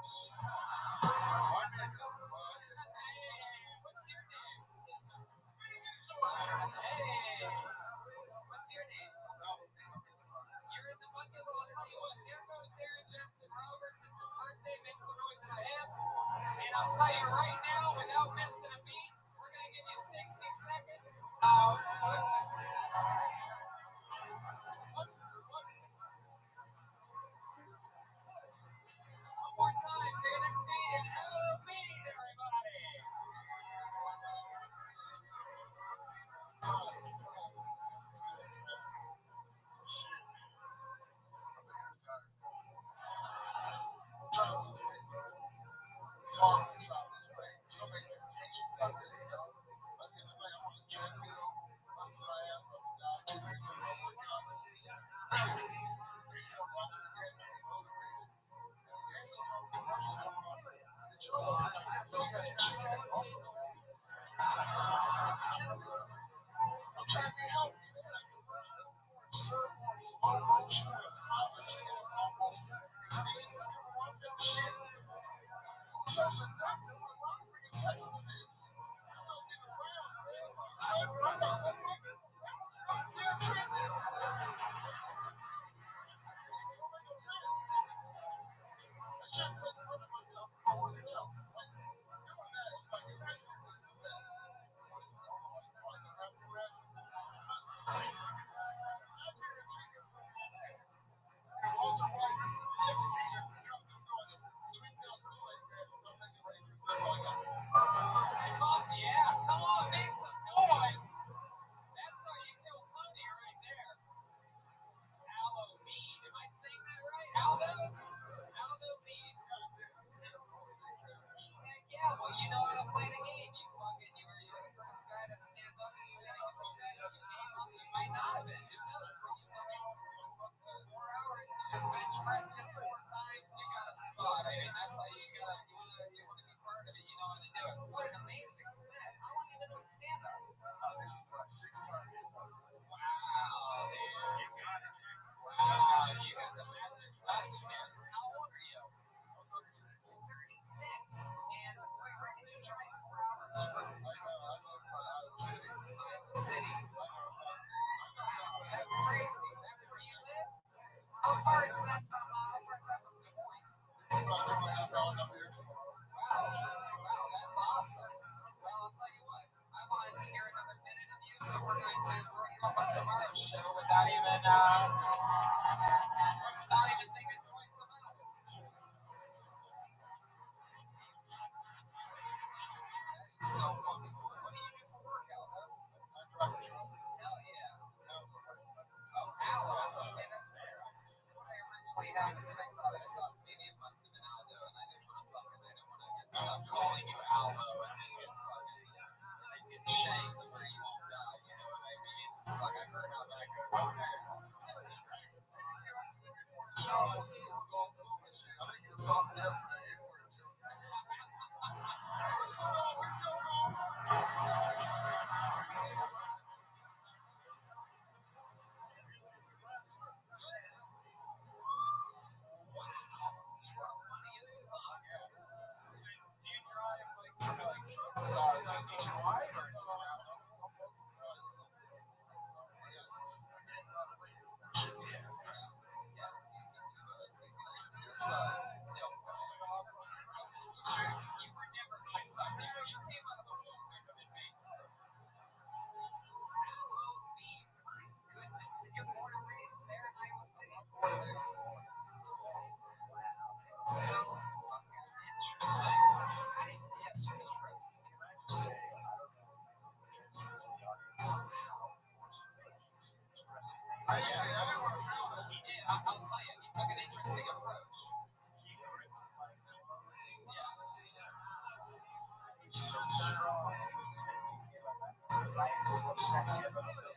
Speaker 6: What's your name? Hey, what's your name? You're in the bucket. Well, I'll tell you what. There goes Aaron Johnson Roberts. It's his birthday. Make some noise for him. And I'll tell you right now, without missing a beat, we're gonna give you 60 seconds. One more time for your next beat, and Halloween, everybody.
Speaker 2: So many temptations out there, you know. Like the other night, I'm on the treadmill, busting my ass about to die, 2 minutes into my workout. I'm watching the game, getting motivated. And the game goes on, commercials come on. The Joe, so you got your chicken and buffalo. I'm trying to be healthy, man. That commercial, serve more slow motion with a pile of chicken and buffalo. And Steve was coming off that shit. It was so seductive. Like, why are we bringing sex into this? I started getting around, man. So I started letting my nipples. That was right there, treadmill. It don't make no sense. I shouldn't play commercial like that. I'm working out. Like, doing that, it's like imagine it being too bad. What is it? I don't know. You probably don't have to imagine. Imagine you're treating for and Walter White, yes, he comes to the door and tweets out Kool-Aid, man, and start making Rangers. That's all I got.
Speaker 6: Fuck yeah, come on, make some noise. That's how you kill Tony right there. Halloween, am I saying that right? Halloween. Heck yeah, well, you know how to play the game. You were the first guy to stand up and say, I can do that. You came up, you might not have been. Who knows? But you fucking 4 hours, you just bench pressed it 4 times, you got a spot. I mean, that's how you want to be part of it, you know how to do it. What an amazing set. How long have you been doing stand-up?
Speaker 2: This is my 6th time in one.
Speaker 6: Wow, dude. Wow, you got the magic touch, man. How old are you? 36. And where did you drive 4 hours from?
Speaker 2: I live by Iowa City.
Speaker 6: Iowa City. That's crazy. That's where you live? How far is that from Des Moines?
Speaker 2: It's about 2.5 hours. I'll be there tomorrow.
Speaker 6: Wow, that's awesome. Well, I'll tell you what, I want to hear another minute of you, so we're going to throw you up on tomorrow's show without even thinking twice about it. That is so fucking cool. What do you do for work, Alva?
Speaker 2: I drive a truck.
Speaker 6: Hell yeah.
Speaker 2: It's Alva.
Speaker 6: Oh, Alva. Okay, that's what I originally had, and then I thought maybe it must have been Aldo, and I didn't want to get stuck calling you Alvo and then get shanked where you won't die, you know what I mean? It's like I've heard how that goes.
Speaker 2: So, I think it was all cool and shit. I think he was soft enough for that N-word joke. We still cool.
Speaker 6: So, do you drive like trucks nationwide or just around? Yeah, it's easy to exercise. You were never my size. You came out of the womb bigger than me. Halloween, my goodness. And you're born and raised there in Iowa City? So fucking interesting. How did yes, Mr. President?
Speaker 1: Can I just say, I don't know, transmit to the audience how forcefully he's expressing things.
Speaker 6: I didn't want to feel that. He did. I'll tell you, he took an interesting approach.
Speaker 1: He gripped my clothing.
Speaker 6: Yeah.
Speaker 1: He's so strong, and he's lifting me like I am the most sexy I've ever been.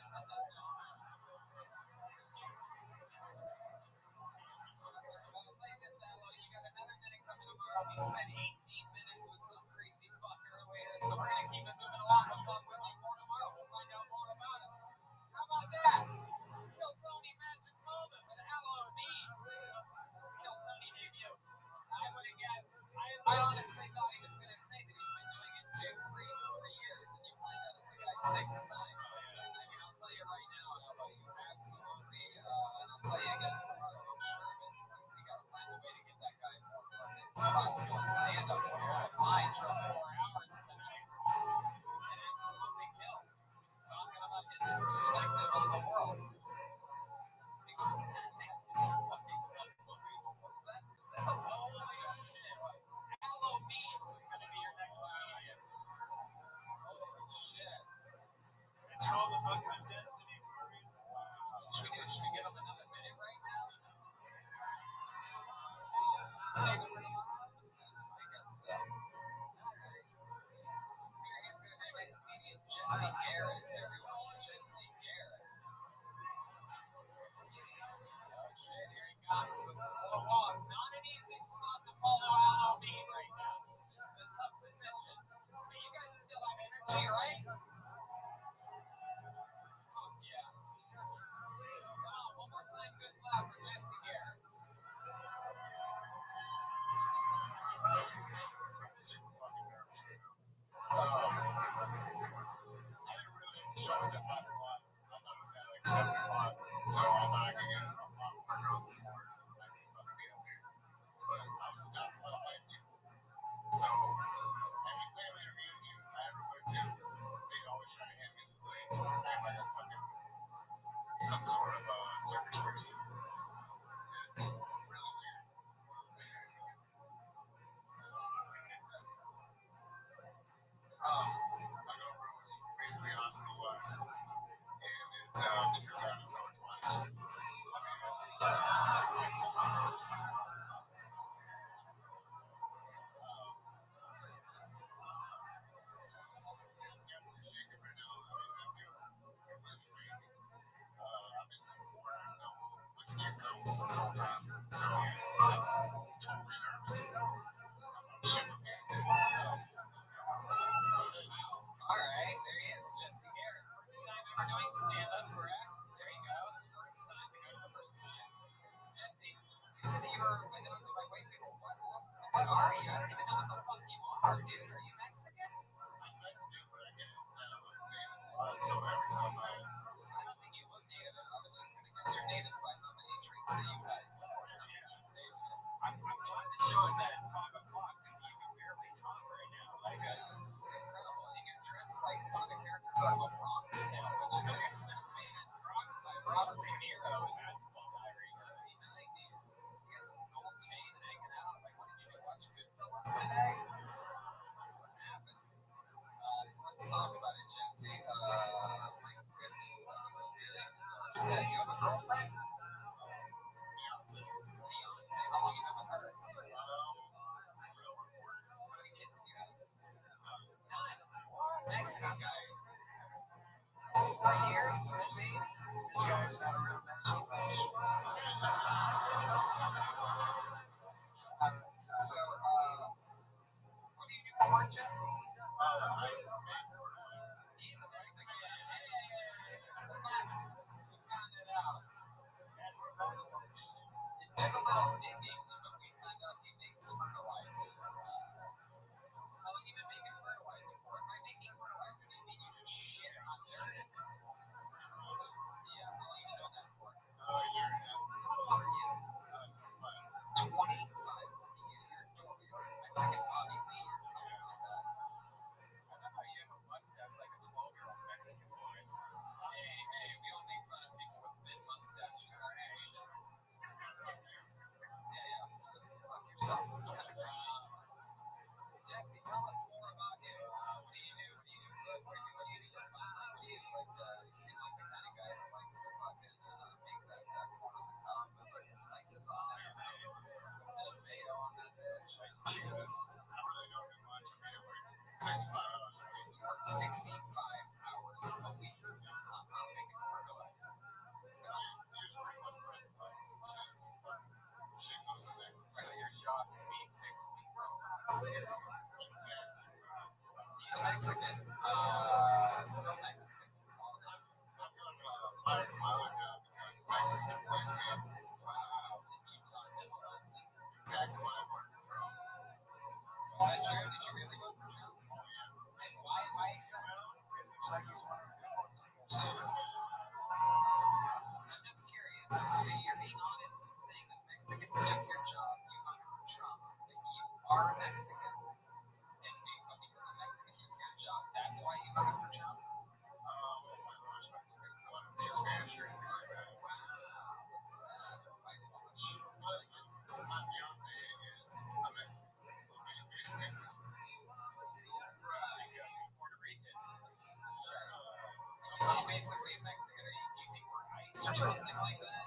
Speaker 6: I'll tell you this, Allo, you got another minute coming tomorrow. We spent 18 minutes with some crazy fuck earlier, so we're going to keep it moving along. We'll talk with you more tomorrow. We'll find out more about it. How about that? Kill Tony magic moment with Halloween. It's Kill Tony debut. I would have guessed. spots doing stand-up. One of mine drove 4 hours tonight and absolutely killed. Talking about his perspective on the world. That is fucking unbelievable. Is this a holy shit? Halloween was going to be your next comedian. Holy shit.
Speaker 3: It's called the Bucket of Destiny for a reason.
Speaker 6: Should we give him another minute right now? Save it for tomorrow? I guess so. Alright. Here gets to the next comedian, Jesse Garrett, everyone. Jesse Garrett. Oh shit, here he comes. The slow walk. Not an easy spot to follow Halloween right now. This is a tough position. So you guys still have energy, right? Fuck yeah. Come on, one more time. Good luck for Jesse Garrett.
Speaker 3: Super fucking nervous right now. I didn't realize the show was at 5 o'clock. I thought it was at like 7 o'clock. So I thought I could get a lot more drunk before I could fucking be up here. But I was stopped by the white people. So every family reunion I ever went to, they'd always try to hand me the plates. I had like a fucking some sort of circus person. It's really weird. My girlfriend was basically hospitalized, and it because I had to tell her twice. I mean, it's definitely shaking right now. I mean, I feel completely crazy. I've been ordering double whiskey and cokes this whole time, so I'm totally nervous. I'm super packed.
Speaker 6: Alright, there he is, Jesse Garrett. First time ever doing stand-up, correct? There you go. First time to go to the first time. Jesse, you said that you were adopted by white people. What are you? I don't even know what the fuck you are, dude. Are you Mexican?
Speaker 3: I'm Mexican, but I get it that I look native a lot, so every time
Speaker 6: I don't think you look native. I was just gonna guess you're native by how many drinks that you've had before coming on stage.
Speaker 5: I'm glad the show is at 5 o'clock because you can barely talk right now. Like,
Speaker 6: It's incredible. You can dress like one of the characters out of a Bronx Tale, which is like Bronx by Robert De Niro in Basketball Diary. Early 90s. He has this gold chain hanging out. Like, what did you do? Watch Goodfellas today? What happened? So let's talk about it, Jesse. My goodness, that was a really bizarre set. You have a girlfriend?
Speaker 3: fiance.
Speaker 6: Fiance? How long you been with her?
Speaker 3: Real important.
Speaker 6: How many kids do you have? None. Mexican guys. 4 years, a baby.
Speaker 3: This guy is not a real Mexican bitch.
Speaker 6: So, what do you do for work, Jesse?
Speaker 3: I made more than
Speaker 6: He's a Mexican. Hey, we found it out. It took a little digging, but we found out he makes fertilizer. How long you been making fertilizer for? And by making fertilizer, do you mean you just shit on dirt? Yeah, how long you been doing that for?
Speaker 3: a year and a half.
Speaker 6: How old are you?
Speaker 3: 25.
Speaker 6: 25. Look at you. You're adorable. You're like Mexican Bobby Lee or something like that.
Speaker 5: I know how you have a mustache like a 12-year-old Mexican boy.
Speaker 6: Hey, we don't make fun of people with thin mustaches on this show. Yeah, fuck yourself. Jesse, tell us more about you. What do you do? What do you do for fun? What do you like? You seem like the kind of guy that likes to fucking make that corn on the cob with like spices on it. A bit of mayo on that bitch.
Speaker 3: Spicy Cheetos. I really don't do much. I mean, I work 65 hours a week.
Speaker 6: You work 65 hours a week. I'm making fertilizer.
Speaker 3: Use pretty much recipes and shit. But shit goes in there.
Speaker 5: So your job can be fixed with robots later.
Speaker 3: Exactly.
Speaker 6: He's Mexican. Still Mexican. All of that.
Speaker 3: I'm gonna fire from my other job because Mexicans replace me.
Speaker 6: Wow. Utah MLS.
Speaker 3: Exactly what I wanted to throw.
Speaker 6: Is that true? Did you really go for Trump?
Speaker 3: Oh, yeah.
Speaker 6: And why is that?
Speaker 3: It looks like he's one of the good ones.
Speaker 6: I'm just curious. So you're being honest and saying that Mexicans took your job, you voted for Trump, but you are Mexican, and because a Mexican took your job, that's why you voted for Trump.
Speaker 3: Well, my mother's Mexican, so I don't speak Spanish or anything like that.
Speaker 6: Wow, whitewash.
Speaker 3: But my fiance is a Mexican. Basically,
Speaker 6: Puerto Rican. You say basically a Mexican, or do you think we're ICE or something like that?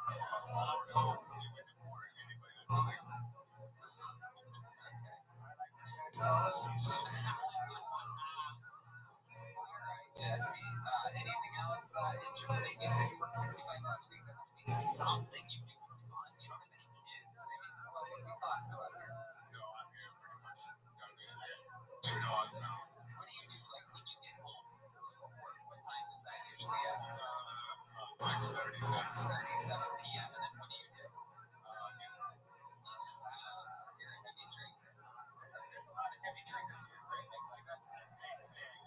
Speaker 3: I don't know if we deport anybody that's illegal. Policies.
Speaker 6: Alright, Jesse. Anything else interesting? You said you work 65 hours a week. There must be something you do for fun. You don't have any kids. I mean, what are we talking about here?
Speaker 3: No, I'm here pretty much. Got me. I have 2 dogs now.
Speaker 6: What do you do, like, when you get home from work? What time is that usually at?
Speaker 3: 6:30.
Speaker 6: 6:37 p.m. And then what do you do? You're a heavy drinker, huh?
Speaker 5: There's a lot of heavy drinkers here, right? Like that's the main thing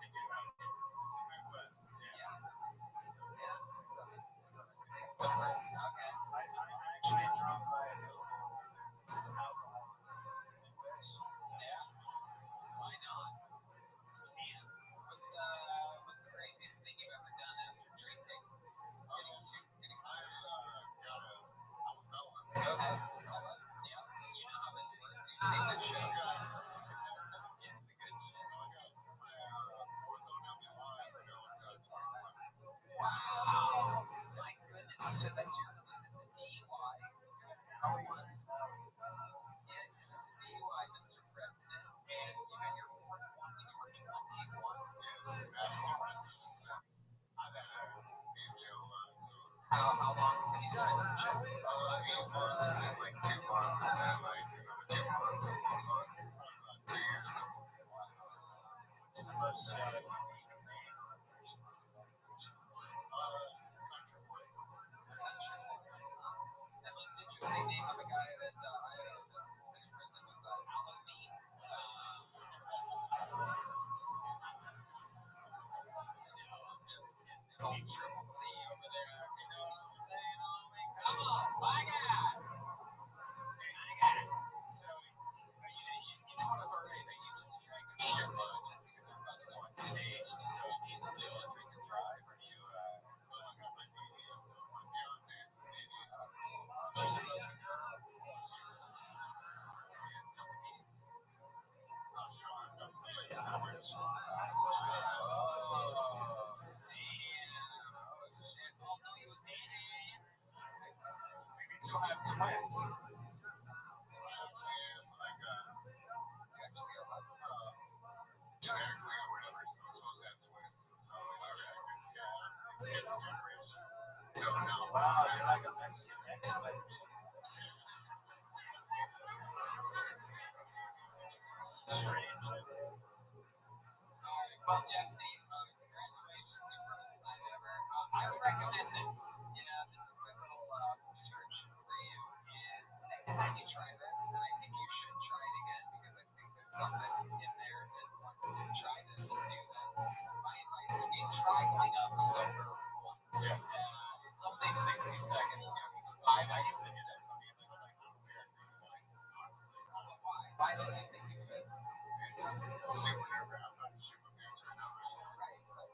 Speaker 5: to do out here. It's the Midwest.
Speaker 6: Yeah. Yeah. There's other things. Okay.
Speaker 1: I actually drunk by alcohol in the Midwest.
Speaker 6: Yeah. Why not? What's the craziest thing you've ever done after drinking? Getting
Speaker 3: I'm a felon.
Speaker 6: So, tell us, you know how this works. You've seen the show. Get to the good shit.
Speaker 3: So I got my 4th OWI right now. It's 21.
Speaker 6: Wow. My goodness. So that's a DUI. How old? Yeah, that's a DUI, Mr. President. And you got your 4th one when you were 21.
Speaker 3: Yes, I've had to be in jail a lot. So
Speaker 6: How long can you spend in jail?
Speaker 3: 8 months, and then like 2 months, and then like another 2 months, and 1 month, probably about 2 years total.
Speaker 1: What's the most unique name of a person?
Speaker 3: Country boy.
Speaker 6: The most interesting name of a guy that I have that's been in prison was Halloween. No, I'm just kidding. It's all triple C over there. You know what I'm saying? Come on, my God.
Speaker 5: So, it's one of our that you just drank a shitload just because you're about to go on stage. So, do you still drink and drive, or do you?
Speaker 3: Well, I got my baby, so my fiance is a baby.
Speaker 5: She's a Belgian girl. She has double B's.
Speaker 3: Oh, she don't have no plans. No, we're just.
Speaker 6: Oh, damn. Oh, shit. Oh, no, you didn't.
Speaker 5: So maybe she'll have twins.
Speaker 3: I actually am like
Speaker 6: You actually are what?
Speaker 3: genetically or whatever, so I'm supposed to have twins. It's hidden generation. So no.
Speaker 1: Wow, you're like a Mexican X-Men or something. Strange idea.
Speaker 6: Alright, well, Jesse, congratulations, your first time ever. I would recommend this. You know, this is my little prescription for you. Is next time you try this, and I think you should try it again because I think there's something in there that wants to try this and do this. My advice would be try going up sober once. It's only 60 seconds. You'll survive.
Speaker 5: I used to do that. So I mean, like a weird thing, honestly.
Speaker 6: But why? Why don't you think you could?
Speaker 3: It's super nerve-wracking. I'm not shit my pants right now.
Speaker 6: Right, but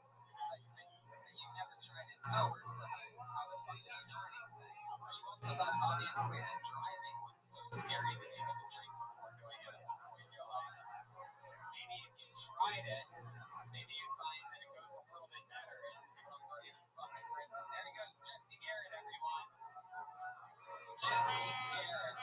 Speaker 6: you never tried it sober, so how the fuck do you know anything? You also thought obviously that driving was so scary that you had to drink before doing it at that point. You're like, maybe if you tried it, maybe you'd find that it goes a little bit better and it won't throw you in fucking prison. There he goes, Jesse Garrett, everyone. Jesse Garrett.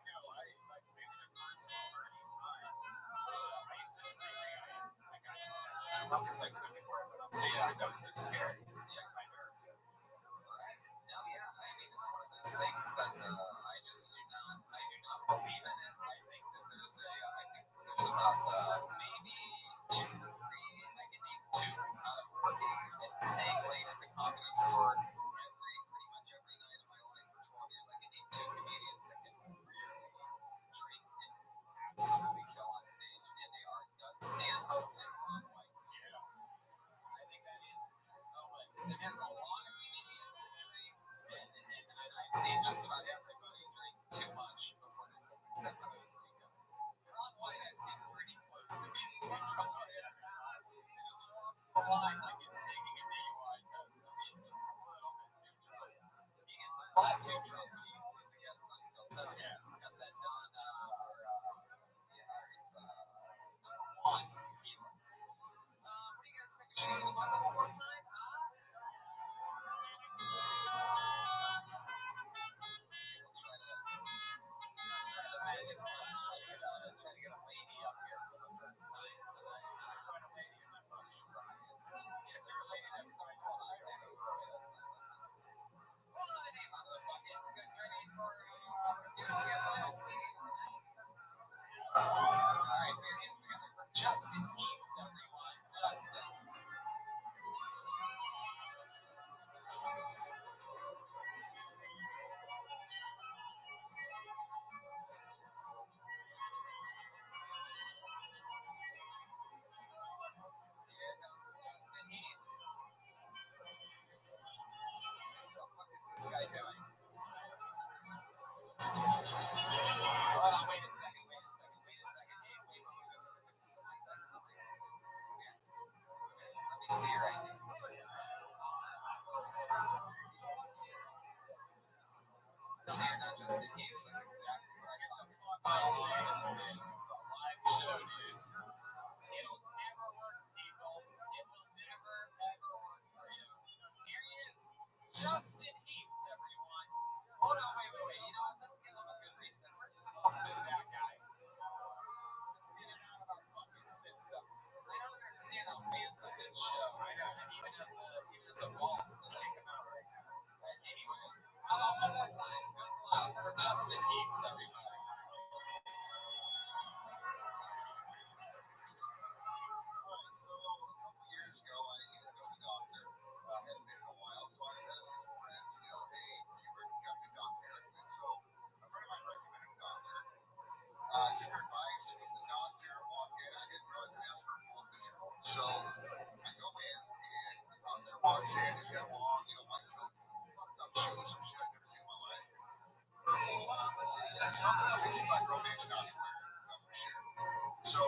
Speaker 5: No, like maybe the first 30 times. I used to do the same thing. I got as drunk as I could before I went on stage because I was so scared. My nerves.
Speaker 6: Right. No, yeah. I mean, it's one of those things that I just do not believe in it. I think that there's about maybe 2 or 3. I can name 2 out of working and staying late at the comedy store pretty much every night of my life for 12 years. I can name 2 comedians that can really drink and absolutely kill on stage, and they are Doug Stanhope and Ron White. I think that is the list. And there's a lot of comedians that drink, and I've seen just That too, Trump is a guest on Hilton. Yeah. He's got that Don, it's number one tequila. What do you guys think? Should we go to the bunker one more time, huh? We'll try to make it touch. Try to get a lady up here for the first time tonight. Find a lady in that bunch. Is there a lady that was on? Hold on, that's pull another name out of the bucket. You guys ready for music and final comedian of the night? Alright, put your hands together for Justin Heaps, everyone. Justin. Here comes Justin Heaps. What the fuck is this guy doing? Hold on, wait a second. Hey, wait. Come here. Let me see your ID. So you're not Justin Heaps, that's exactly what I thought. It's a live show, dude. It'll never work, people. It will never, ever work for you. Here he is, Justin Heaps, everyone. Oh no, wait. You know what? Let's give him a good reason. First of all, boo that guy. Let's get it out of our fucking systems. I don't understand how fans of this show, I know, and even have the balls to take him out right now. Anyway, how about one more time? Good luck for Justin Heaps, everybody. Alright, so a couple years ago, I needed to go to the doctor. I hadn't been in a while, so I was asking friends, hey, do you got a good doctor you recommend? So a friend of mine recommended a doctor. Took her advice, went to the doctor, walked in. I didn't realize I asked for a full physical. So I go in, and the doctor walks in. He's got a long, white coat, some fucked up shoes, some shit I've never seen in my life. Something a 65-year-old man should not be wearing, that's for sure. So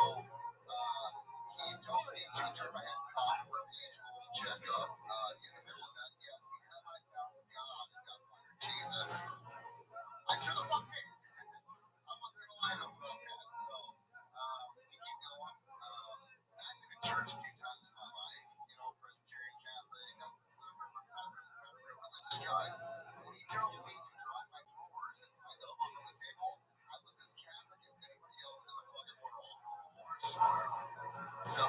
Speaker 6: he told me to turn my head and cough for the usual checkup. In the middle of that, he asked me, have I found God at that point? Jesus. I sure the fuck did. I wasn't gonna lie to him about that. So we keep going. I've been in church a few times in my life, Presbyterian, Catholic. I'm not a religious guy. When he told me to drop my drawers and put my elbows on the table, I was as Catholic as anybody else in the fucking world. For sure. So,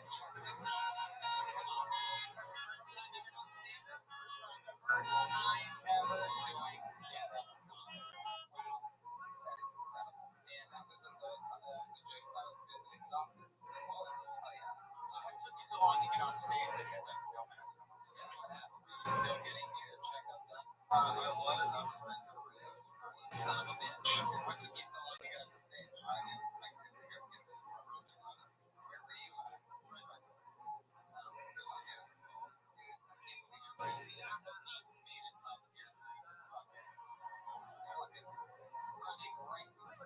Speaker 6: Justin Heaps. Come on. First time ever doing stand-up? First time ever doing stand-up comedy. Wow. That is incredible. And that was a joke about visiting the doctor. It was. Oh, yeah. So what took you so long to get on stage and get that dumbass come on stage? What happened? Were you still getting your checkup done? I was mentally, yes. Son of a bitch. What took you so long to get on the stage? I didn't think I could get the front row tonight. Where were you at? Right back there. There's not yet. Dude, I can't believe you're crazy. How the needs made it up here through this fucking running right through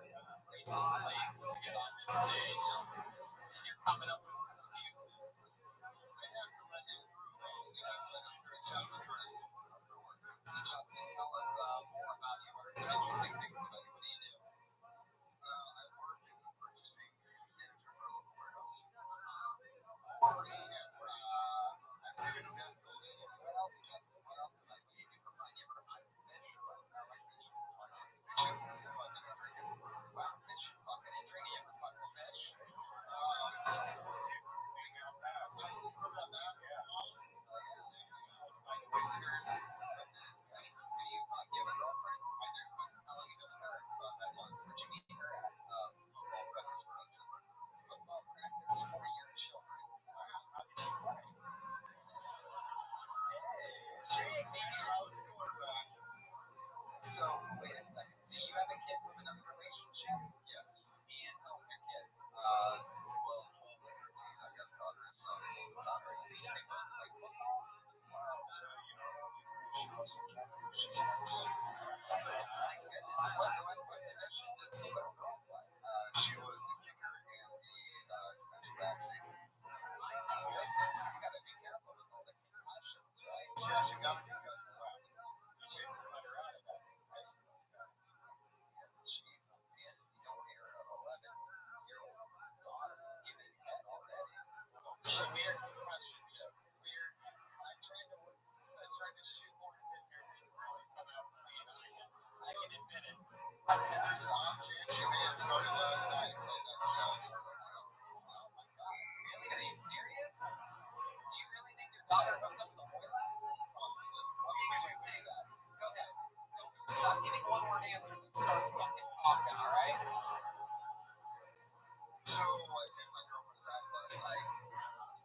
Speaker 6: racist lanes to get on this stage. And you're coming up with excuses. I have to let him through, though. You have to let him through. It's out of courtesy. Of course. So, Justin, tell us more about you. What are some interesting things about you? What do you do? I work as a purchasing manager for a local warehouse. I sit at a desk all day. What else, Justin? What else do you do for fun? You ever hunt, fish? I like fishing. Fishing, fucking, and drinking. Wow, fishing, fucking, and drinking. You ever fuck a fish? From that bass? Like whiskers. Who do you fuck? You have a girlfriend? I do. How long you been with her? About 9 months. Where'd you meet her at? Football practice for your children. Football practice for your children. How did she play? Hey, I was a quarterback. So, wait a second. So you have a kid from another relationship? Yes. And how old's your kid? 12 and 13. I got a daughter and son. Daughter, do they both play football? Wow. So, she also catches. She's my goodness. What position does the little girl play? She was the kicker and the defensive back safety. My goodness. You gotta be careful with all the concussions, right? She actually got a concussion. Wow.
Speaker 5: So she didn't cut her out of that.
Speaker 6: Jeez, man, you don't hear an 11-year-old daughter giving head already.
Speaker 5: It's a weird concussion, Jeff. Weird. I tried to shoehorn it in there. It didn't really come out clean. I can admit it.
Speaker 6: There's an off chance she may have started last night. Played that show against that show.
Speaker 5: Oh my God. Really? Are you serious? Do you really think your daughter hooked up with a boy last night?
Speaker 6: Possibly.
Speaker 5: What makes you say that? Go ahead. Don't stop giving one-word answers and start fucking talking, all right?
Speaker 6: So I stayed at my girlfriend's house last night.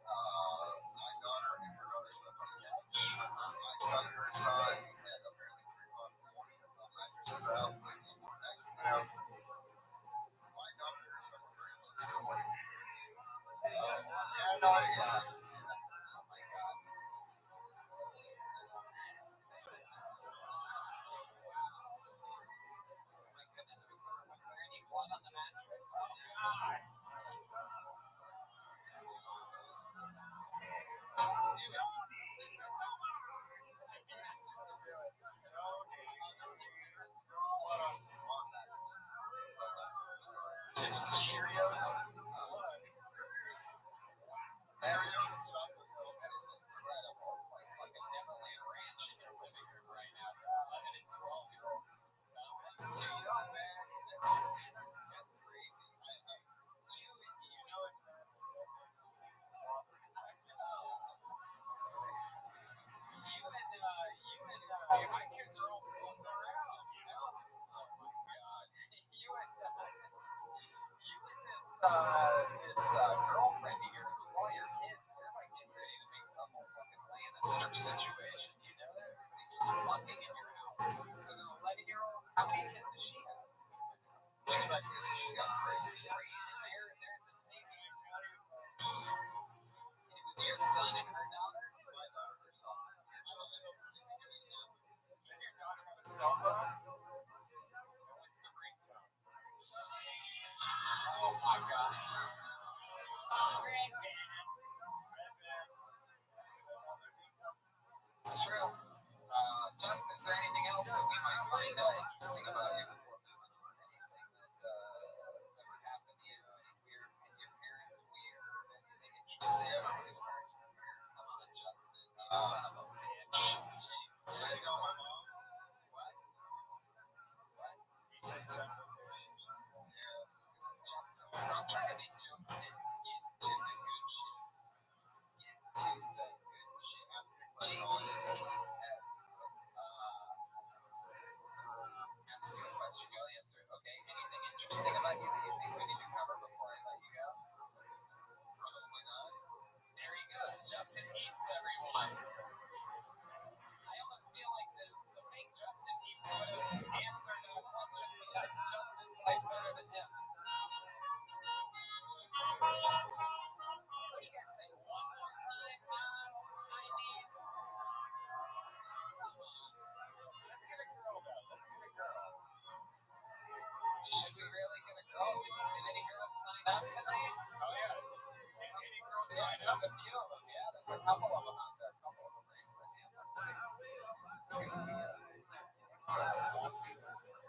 Speaker 6: My daughter and her daughter slept on the couch. My son and her son had apparently 3 o'clock in the morning. Mattresses out. They both were next to them. My daughter and her son were very close this morning. Yeah, not yet.
Speaker 5: Oh my God. Oh my goodness, was there any blood on the mattress? Oh God. Do it. Just Cheerios?
Speaker 6: Cheerios and chocolate milk.
Speaker 5: That is incredible. It's like fucking Neverland Ranch in your living room right now. It's 11 and 12-year-olds. That's too young, man. That's crazy. You know it's my kids are all floating around, you know? Oh my God. You and this girlfriend of yours with all your kids, you're like getting ready to make some whole fucking Lannister situation. You know that? Everybody's just fucking in your house. So there's an 11-year-old. How many kids does she have?
Speaker 6: She's about to get to she's got 3.
Speaker 5: Three. And they're the same age. And it was your son and her daughter?
Speaker 6: My daughter and her son. I don't really think anything happened.
Speaker 5: Does your daughter have a cell phone? What was the ringtone? Oh my God. It's true. Justin, is there anything else that we might find interesting about you before moving on? Anything that's ever happened to you? And your parents weird? Anything interesting?
Speaker 6: Everybody's parents are weird.
Speaker 5: Come on, Justin. You son of a bitch. Jesus.
Speaker 6: So you know my mom?
Speaker 5: What? What?
Speaker 6: You said son of a bitch.
Speaker 5: Yeah. Justin, stop trying to make jokes and get to the good shit. Get to the good shit. GTT. Ask you a question, you'll answer it. Okay, anything interesting about you that you think we need to cover before I let you go?
Speaker 6: Probably not.
Speaker 5: There he goes. Justin hates everyone. I almost feel like the fake Justin Heaps would have answered questions about Justin's life better than him. What do you guys say? One more time, Mom? I mean, come on. Let's get a girl, though. Let's get a girl. Should we really get a girl? Did any girls sign up tonight? Oh, yeah. Any girls sign up? There's a few of them, yeah. There's a couple of them out there. A couple of them raised their hand. Let's see. Let's see what we got. So, it won't be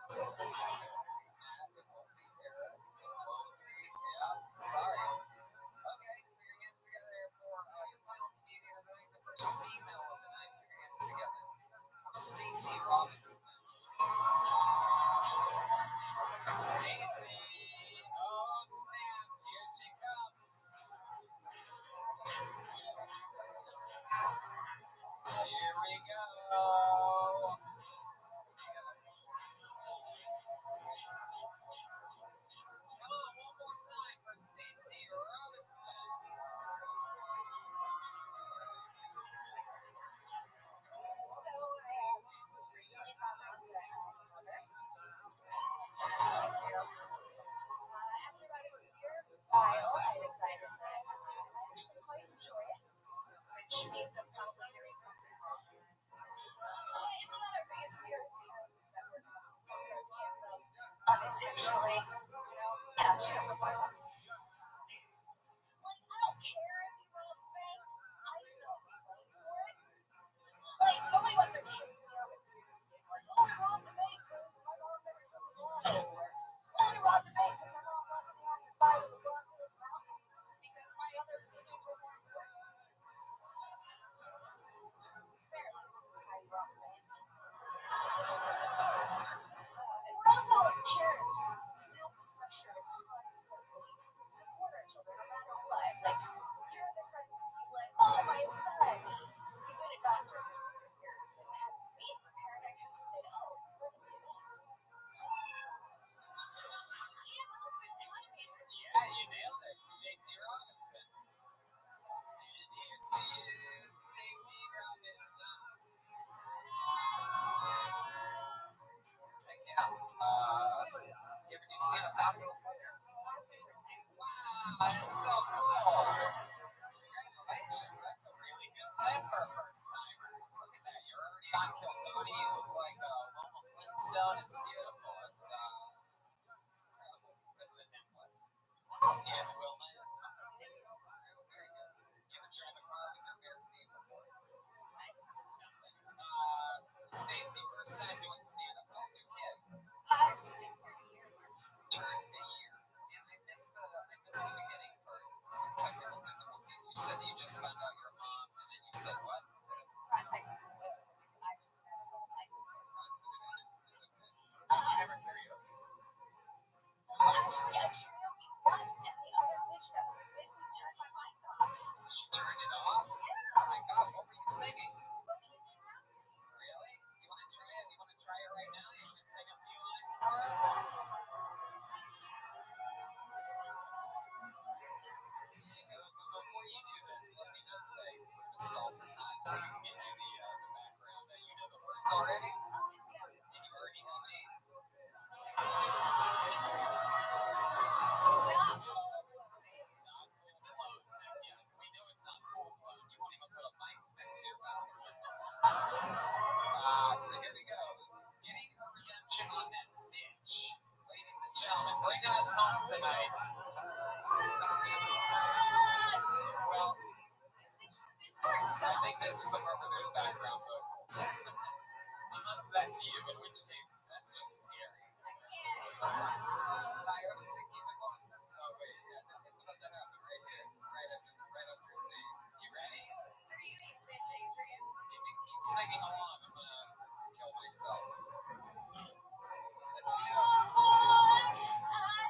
Speaker 5: so, it won't be Matt. It won't be Eric. It won't be, yeah. Sorry. Okay, put your hands together for your final comedian of the night. The first female of the night. Put your hands together for Stacey Robinson. Stacey! Oh, snap! Here she comes. Here we go. Come on, one more time for Stacey Robinson.
Speaker 7: After about a year trial, I decided that I actually quite enjoy it, which means I'm probably doing something wrong. It's not our biggest fear is the house that we're going to unintentionally, yeah, she doesn't want to. Like, I don't care if you rob the bank, I just don't be blamed for it.
Speaker 6: seen a fabulous Guinness. Wow, that's so cool. Congratulations. That's a really good set for a first timer. Look at that. You're already on Kiltony. You look like a Loma Flintstone. It's beautiful. It's incredible. It's good for the necklace. Yeah, the Wilma is very good. You ever drive a car with your bare feet before? So Stacy, first time doing stand-up. How old's your kid? She just turned a year. And I missed the beginning for some technical difficulties. You said you just found out your mom, and then you said what? Not technical difficulties. I just never know life. It's okay. It's okay. You never karaoke? Well, actually, I karaoke once, and the other bitch that was with me turned my mic off. She turned it off? Yeah. Oh my god, what were you singing? Bohemian Rhapsody. Really? You want to try it? You want to try it right now? You can sing a few lines for us? Before you do this, let me just say, we're gonna stall for time so we can get you the background. You know the words already? And you already know names? Not full blown. Not full blown. Yeah, we know it's not full blown. You won't even put a mic next to your mouth. So here we go. Getting her redemption on that bitch. Ladies and gentlemen, bringing us home tonight. Well, I think this is the part where there's background vocals. Unless that's you, in which case that's just scary. I would say keep it going. Oh wait, yeah, no, it's about to happen right here, right under your seat. You ready? Are you a bitch, Adrian? If you keep singing along, I'm gonna kill myself. Let's see. I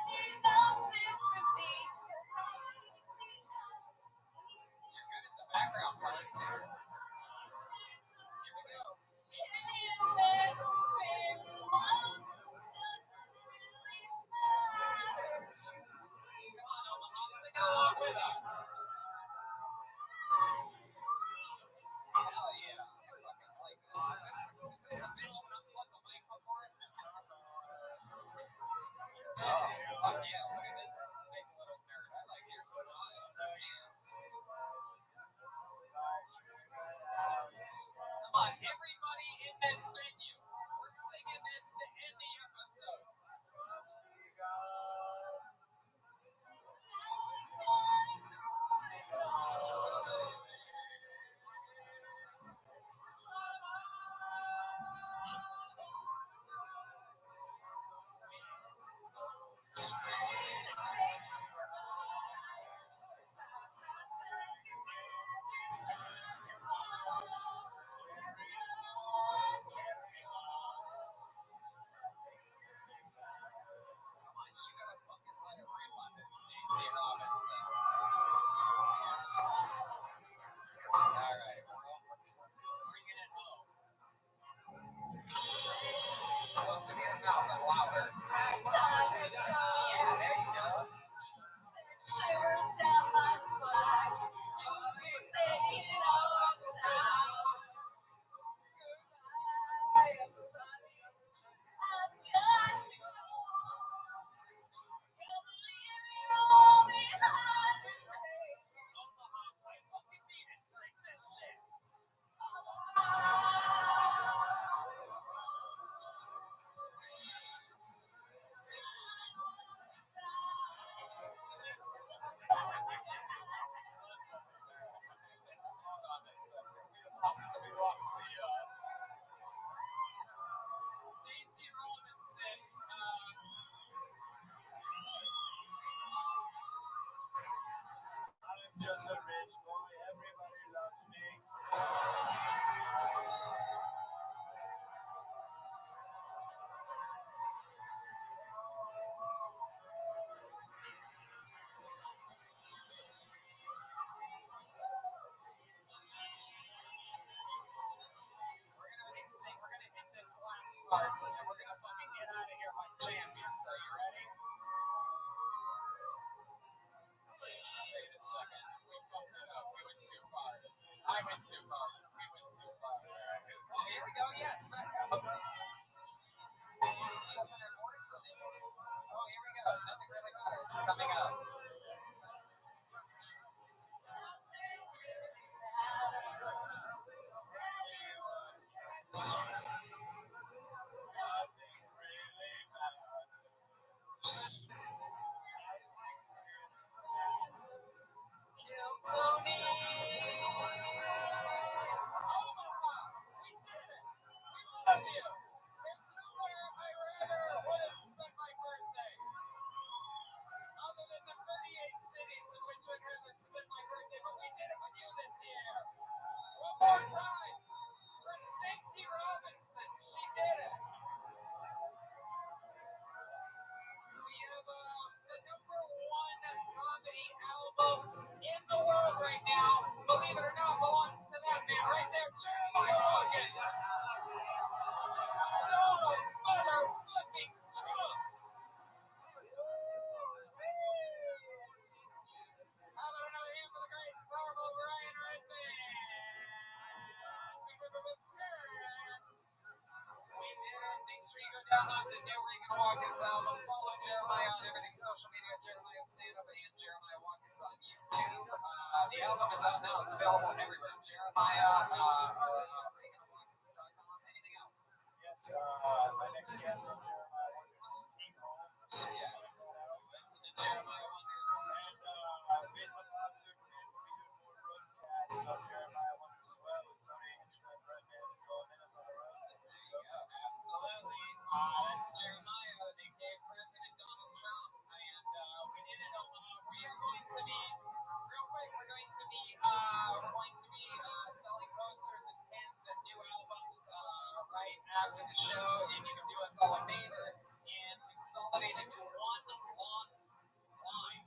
Speaker 6: need no sympathy. You're good at the background parts. Here we go. Come on, Omaha, sing it along with us. Hell yeah. I fucking like this. Is this the bitch that unplugged the mic before? Oh, fuck yeah. Look at this sick little nerd. I like your style. Come on, everybody in this venue. We're singing this to end the episode. Come on, you gotta fucking let it rip on this, Stacey Robinson. Alright, we're bringing it home. Closer to your mouth and louder. Yeah, there you go. Shivers down my spine. Saying all the time. Goodbye, everybody. I've got to go. Gonna leave you all behind. Omaha, play fucking beat and sing this shit. We lost the Stacey Robinson.
Speaker 1: I'm just a rich boy, everybody loves me.
Speaker 6: We're gonna hit this last part, and we're gonna fucking get out of here like champions. Are you ready? Wait a second. We fucked it up. We went too far. I went too far. We went too far. Oh, here we go. Yes, back up. Doesn't it work anymore? Oh, here we go. coming up. Kill Tony! Omaha! We did it! We love you! There's nowhere I rather would have spent my birthday. Other than the 38 cities in which I'd rather spend my birthday, but we did it with you this year. One more time for Stacey Robinson. She did it. We have the number one comedy album in the world right now. Believe it or not, belongs to that man right there, Jeremiah Hawkins. Donald motherfucking Trump. How about another hand for the great, powerful Brian Redman? We did it. Make sure you go download the new Regan Watkins album. Follow Jeremiah on everything social media. Jeremiah Stand Up and Jeremiah Watkins on YouTube. The album is out now. It's available everywhere. Jeremiah, ReganWatkins.com. Anything else?
Speaker 1: Yes, my next guest on Jeremiah Wonders is King Holmes.
Speaker 6: Yeah. Listen to Jeremiah Wonders.
Speaker 1: And based on popular demand, we'll be doing more roadcasts of Jeremiah Wonders as well with Tony Hinchcliffe, Redman, and Joel Minnis on the road. So
Speaker 6: There you go. Absolutely. That's Jeremiah, aka President Donald Trump. And we did it. We are going to be, real quick, we're going to be selling posters and pins and new albums right after the show. And you can do us all a favor and consolidate it to one long line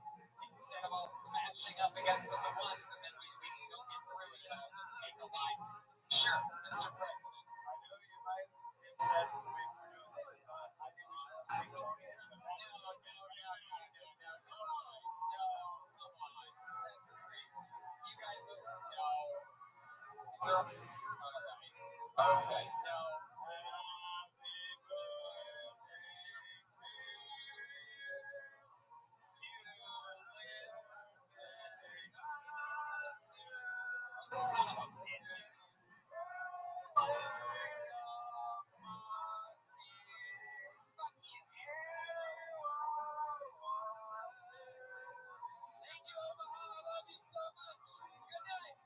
Speaker 6: instead of all smashing up against us at once and then we don't get through it. Just make a line. Sure, Mr. President.
Speaker 1: I know you might have said we're doing this, but I think we should all sing Tony Hinchcliffe.
Speaker 6: No, come on. That's crazy. You guys are, no. Is there, all right. Okay, no. Son of a bitch. Fuck you. Thank you, Omaha. I love you so much. Good night.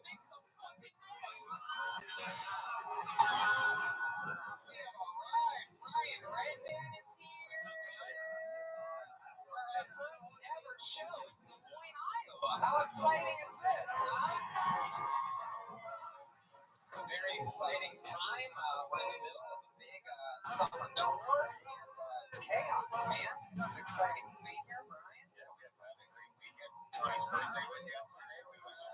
Speaker 6: Make some fucking noise. We have arrived. Ryan Redman is here for our first ever show in Des Moines, Iowa. How exciting is this, huh? It's a very exciting time. We're in the middle of a big summer tour. It's chaos, man. This is exciting to be here, Brian.
Speaker 5: Yeah, we have had a great weekend. Tony's birthday was yesterday. We went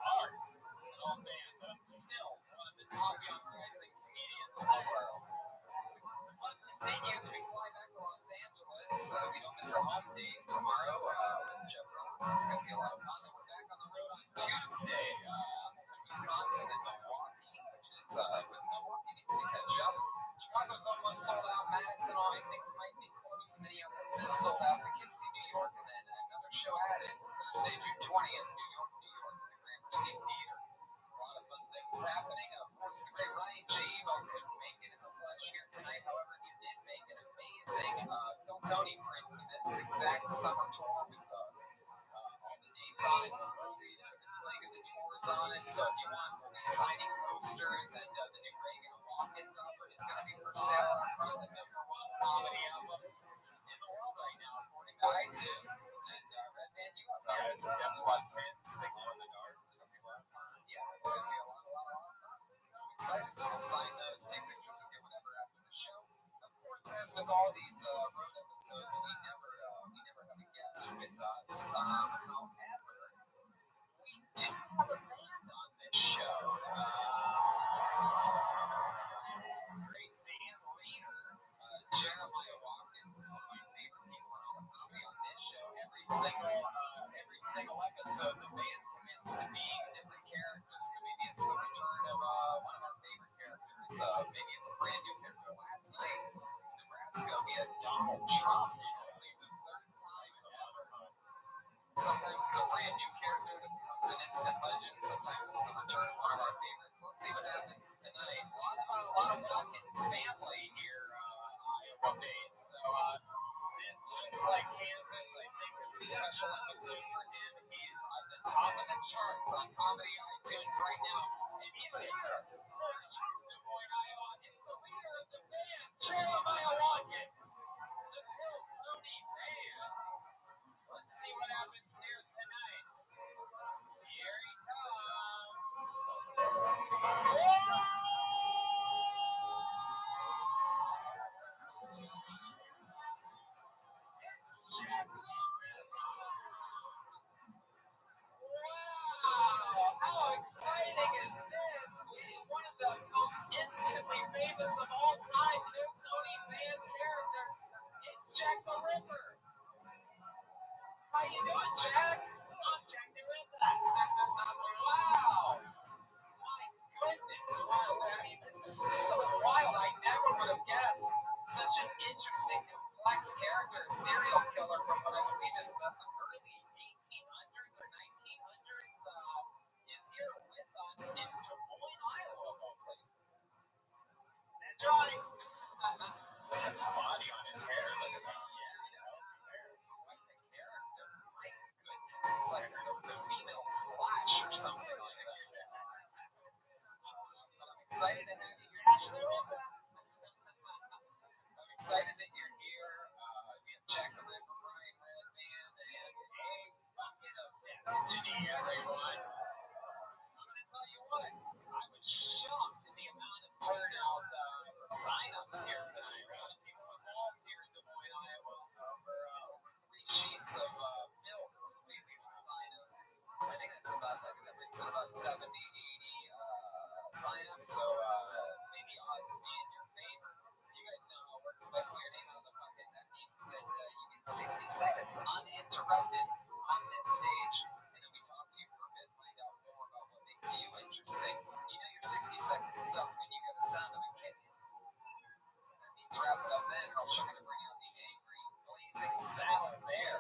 Speaker 5: hard.
Speaker 6: An old man, but I'm still one of the top young rising comedians in the world. The fun continues. We fly back to Los Angeles. We don't miss a home date tomorrow with Jeff Ross. It's going to be a lot of fun. Then we're back on the road on Tuesday to Wisconsin and Milwaukee, which is when Milwaukee needs to catch up. Chicago's almost sold out. Madison, I think, might be close. Minneapolis is sold out. Poughkeepsie, New York, and then another show added Thursday, June 20th, New York, at the Gramercy Theater. A lot of fun things happening. Of course, the great Ryan J. Evo couldn't make it in the flesh here tonight. However, he did make an amazing Kill Tony print for this exact summer tour with all the dates on it, birthdays for this leg of the tour is on it. So if you want, we'll be signing posters, and the new Reagan Watkins album is going to be for sale in front of the #1 comedy album in the world right now, according to iTunes. And Redman, you have
Speaker 5: Some Guess What pins. They glow in the dark. It's going to be a lot of fun.
Speaker 6: yeah, it's going to be a lot of fun. So I'm excited. So we'll sign those, take pictures with you, whatever, after the show. Of course, as with all these road episodes, we never have a guest with us. However, we do have a band on this show. Great band leader, Jeremiah Watkins, is one of my favorite people in all the comedy on this show. Every single episode, the band commits to being a different character. So maybe it's the return of one of our favorite characters. Maybe it's a brand new character. Last night in Nebraska, we had Donald Trump. Only the third time ever. Sometimes it's a brand new character that becomes an instant legend. Sometimes it's the return of one of our favorites. Let's see what happens tonight. A lot of Watkins family here, Iowa based. So this, just like Kansas, I think is a special episode for him. He is on the top of the charts on comedy iTunes right now, and he's here for you, Des Moines, Iowa. It's the leader of the band, Jeremiah Watkins, the Bill Tony band. Let's see what happens here tonight. Here he comes. It's Jack the Ripper. Wow, how exciting is this? One of the most instantly famous of all time Kill Tony fan characters. It's Jack the Ripper. How you doing, Jack? I'm Jack the Ripper. Wow. My goodness. Wow. I mean, this is so wild. I never would have guessed such an interesting, complex character, serial killer from what I believe is the early 1800s or 1900s, is here with us in Des Moines, Iowa, of all places.
Speaker 5: That's right. Such a body on his hair. Look at that.
Speaker 6: Quite the character. My goodness. It's like there was a female Slash or something like that. But I'm excited to have you here. I'm excited that you're here. We have Jack the Ripper, Ryan Redman, and a bucket of destiny, everyone. I'm going to tell you what, I was shocked at the amount of turnout for sign-ups here tonight. A lot of people with balls here in Des Moines, Iowa. Over 3 sheets of film completely with sign-ups. I think that brings in about 70, 80 sign-ups, so maybe odds be in your favor. You guys know how it works. If I pull your name out of the bucket, that means that you get 60 seconds uninterrupted on this stage, and then we talk to you for a bit, find out more about what makes you interesting. You know your 60 seconds is up when you get the sound of a kitten. That means wrap it up then, or else you're going to bring out the angry, blazing saddle bear.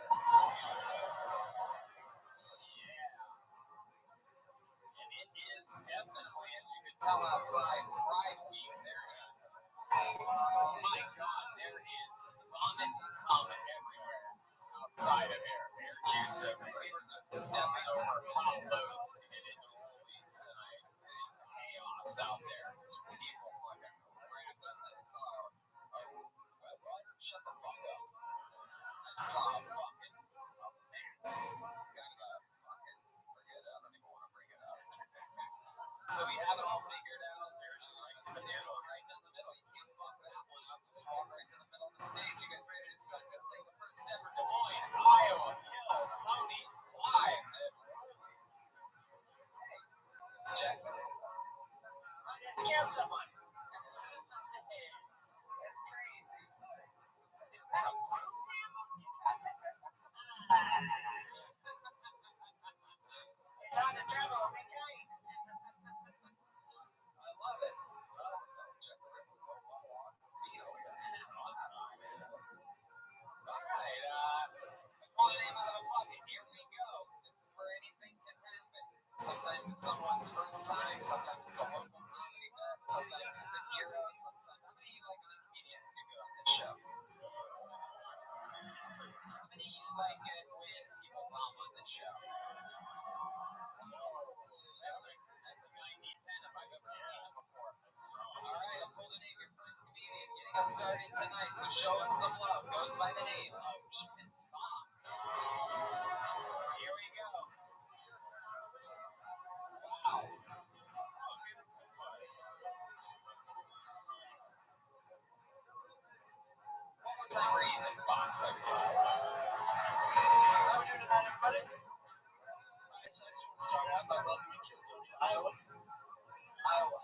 Speaker 6: And it is definitely, as you can tell outside, Pride Week. There it is. Oh my God, there is vomit and cum everywhere outside of here.
Speaker 5: Air juice everywhere.
Speaker 6: We were just stepping over hot loads to get in Guinness out there. Because people fucking grabbed it and saw, what? Shut the fuck up. I saw a fucking mess. Kind of a fucking, forget it, I don't even want to bring it up. So we have it all figured out. Stairs are right down the middle. You can't fuck that one up. Just walk right to the middle of the stage. You guys ready to start this thing? The first ever Des Moines, Iowa, Kill Tony live at Rollies. Hey, let's check the room. I just killed someone. That's crazy. Is that a blue camel? Time to travel, okay? I love it. Well, check the room with a little walk. Feel it. All right, I pulled a name out of a pocket. Here we go. This is where anything can happen. Sometimes it's someone's first time. Sometimes it's a local comedy bet. Sometimes it's a hero. Sometimes, how many of you like when comedians do good on this show? How many of you like it when people bomb on this show? That's a 90-10 if I've ever seen it before. All right, I pulled a name. Your first comedian getting us started tonight, so show him some love. Goes by the name of Ethan Fox. Here we go. Wow. One more time for Ethan Fox, everybody. How are we doing tonight, everybody? Alright, so I just want to start out by welcoming Kill Tony to Iowa. Iowa.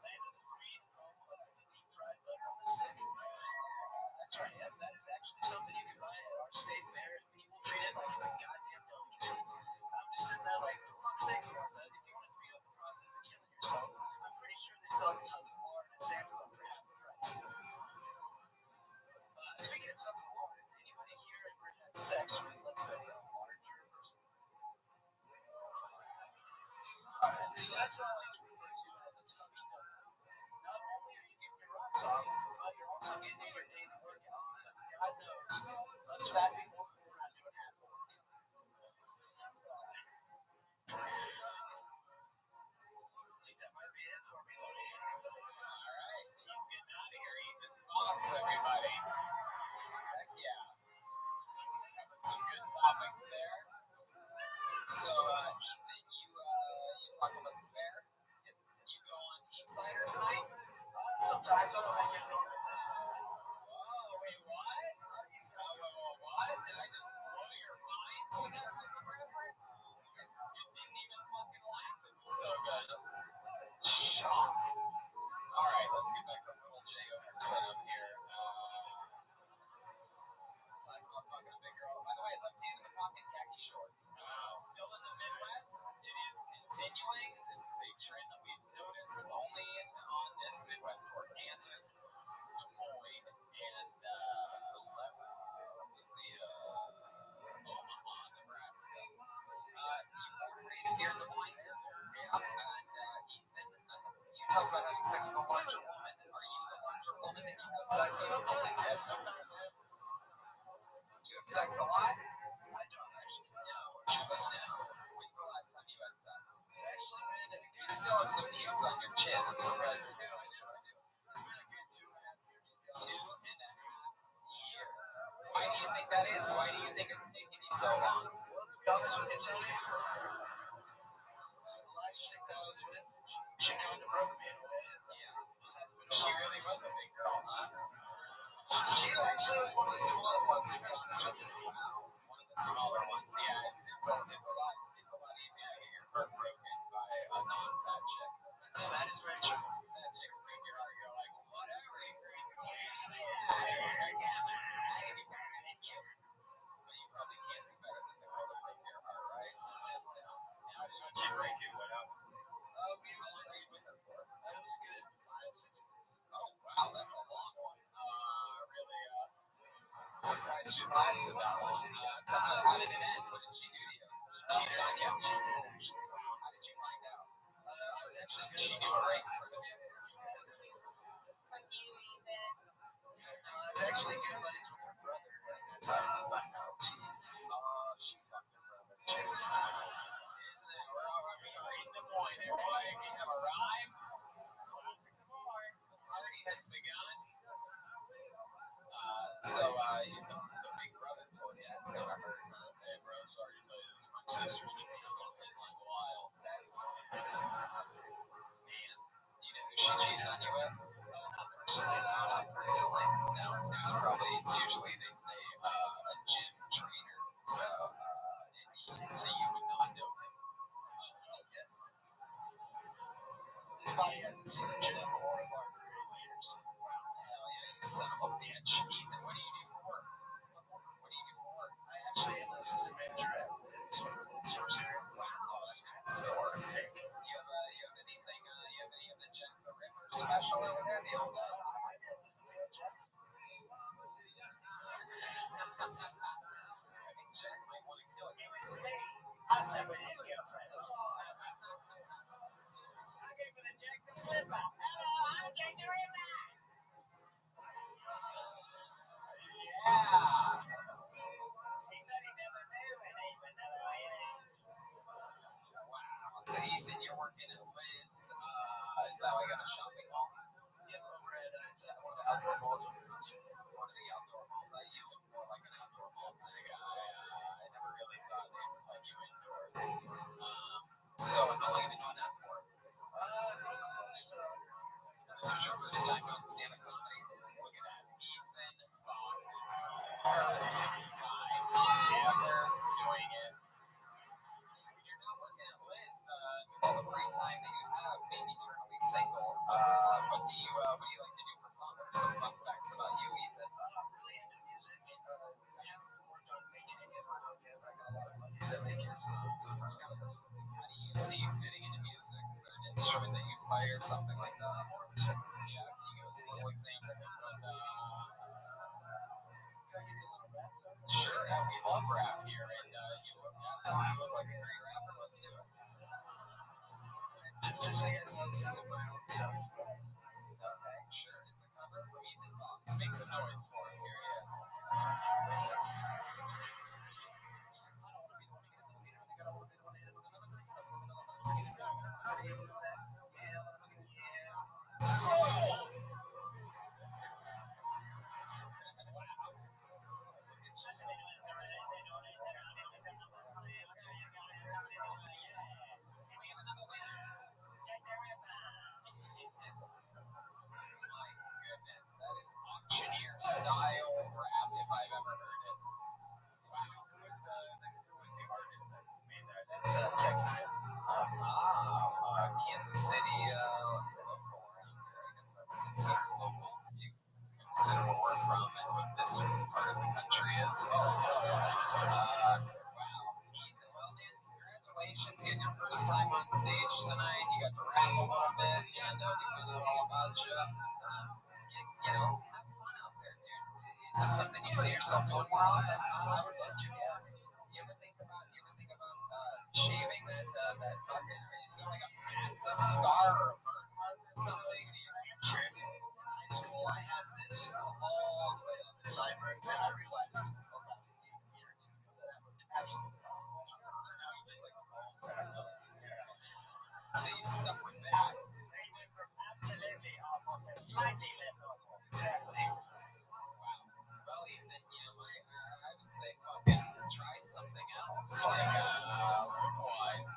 Speaker 6: Land of the free, home of the deep fried butter on the stick. That's right, yep, that is actually something you can buy at our state fair, and people treat it like it's a goddamn delicacy. I'm just sitting there like, fuck sakes, Martha, if you want to speed up the process of killing yourself, I'm pretty sure they sell tubs of lard at Sam's Club for half the price. Speaking of tubs of lard, anybody here ever had sex with, let's say, a larger person? Alright, so that's what I like to refer to as a tubby double. Not only are you getting your rocks off, but you're also getting in your daily workout. Because God knows, us fat people, we're not doing half the work. I think that might be it for me. Alright, he's getting out of here. Ethan Fox, everybody. Heck yeah. Having some good topics there. So, Ethan, you talk about the fair? You go on Eastsider tonight? Sometimes I don't make it normal. Oh, wait, what? What? Did I just blow your minds with that type of reference? You didn't even fucking laugh. It was so good. Shock. Alright, let's get back to little J.O. setup here. Talk about fucking a big girl. By the way, left hand in the pocket, khaki shorts. Still in the Midwest. It is continuing. This is a trend that we've noticed only on this Midwest tour, Kansas, Des Moines, and this is the Omaha, Nebraska. You born and raised here in Des Moines? Yeah. And Ethan, you talk about having sex with a larger woman. Are you the larger woman that you have sex with? Sometimes, yes. Sometimes. You have sex a lot? I don't actually. No. When's the last time you had sex? It's actually been a good. You still have some pubes on your chin. I'm surprised you do. I do. It's been a good 2.5 years. 2.5 years. Why do you think that is? Why do you think it's taking you so long? Well, to be honest with you, Tony, the last chick that I was with, she kind of broke me in a way. Yeah. She really was a big girl, huh? She actually was one of the smaller ones, to be honest with you. Wow, one of the smaller ones. Yeah, it's a lot easier to get your heart broken by a non-fat chick. That is very true. Fat chicks break your heart. You're like, whatever, you crazy. But you probably can't do better than the girl that broke your heart, right? Definitely not. How did she break it? What happened? How long were you with her for? It was a good 5-6 months. Oh, wow, that's a long one. Really, surprised she lasted that long. So how did it end? What did she do to you? She cheated on you? She did, actually. Wow, how did you find out? I was actually good. She do it right in front of you? Fuck you, Ethan. I was actually good buddies with her brother. That's how I ended up finding out. She fucked her brother. We're in Des Moines, everybody. We have arrived. Personally, not personally. No, it's usually they say a gym trainer. So you would not know him. His body hasn't seen a gym or a bar for 8 years. Hell yeah, you son of a bitch. Ethan, what do you do for work? What do you do for work? I actually am an assistant manager at Guinness stores here. Wow, that's sick. You have anything? You have any of the Jack the Ripper special over there? The old Jack. I think Jack might want to kill you. It was me. I slept with his girlfriend. I gave her the Jack the Slipper. Hello, I'm Jack the Ripper. Yeah. He said he never knew any vanilla items. Wow. So Ethan, you're working at Lynn's. Is that like at a shopping mall? Yep, over at one of the outdoor malls. One of the outdoor malls. You look more like an outdoor mall kind of guy. I never really thought they would let you indoors. So how long have you been doing that for? This was your first time doing stand-up comedy? Look at that. Ethan Fox's first time ever doing it. When you're not working at Lynn's, with all the free time that you have, being eternally single, what do you like to do for fun? What are some fun facts about you, Ethan? I'm really into music. I haven't worked on making it yet, but I got a lot of buddies that make it, so I just gotta listen. How do you see you fitting into music? Is there an instrument that you play or something like that? More of a singer. Yeah, can you give us a little example of what? Can I give you a little rap? Sure, yeah, we love rap here, and you look like a great rapper. Let's do it. Just so you guys know, this isn't my own stuff. Okay, sure, it's a cover from Ethan Fox. Make some noise for him. Here he is. Soul! My goodness, that is auctioneer style rap if I've ever heard it. Wow, who was the artist that made that? That's Tech Nine. Kansas City, local around here. I guess that's considered local. If you consider where we're from and what this part of the country is. Wow. Ethan, well, man, congratulations. You had your first time on stage tonight. You got to rap a little bit, and we found out all about you. Have fun out there, dude. Is this something you see yourself doing more often? I would love to, yeah. You ever think about shaving that fucking, is it like a massive scar or a birthmark or something? Trim in high school, I had this all the way up the sideburns, and I realized about a year or two ago that would absolutely not function. So now you just like all set up. So you stuck with that. So you went from absolutely awful to slightly less awful. Exactly. Wow. Well, Ethan, I would say fucking try something else. Like, likewise.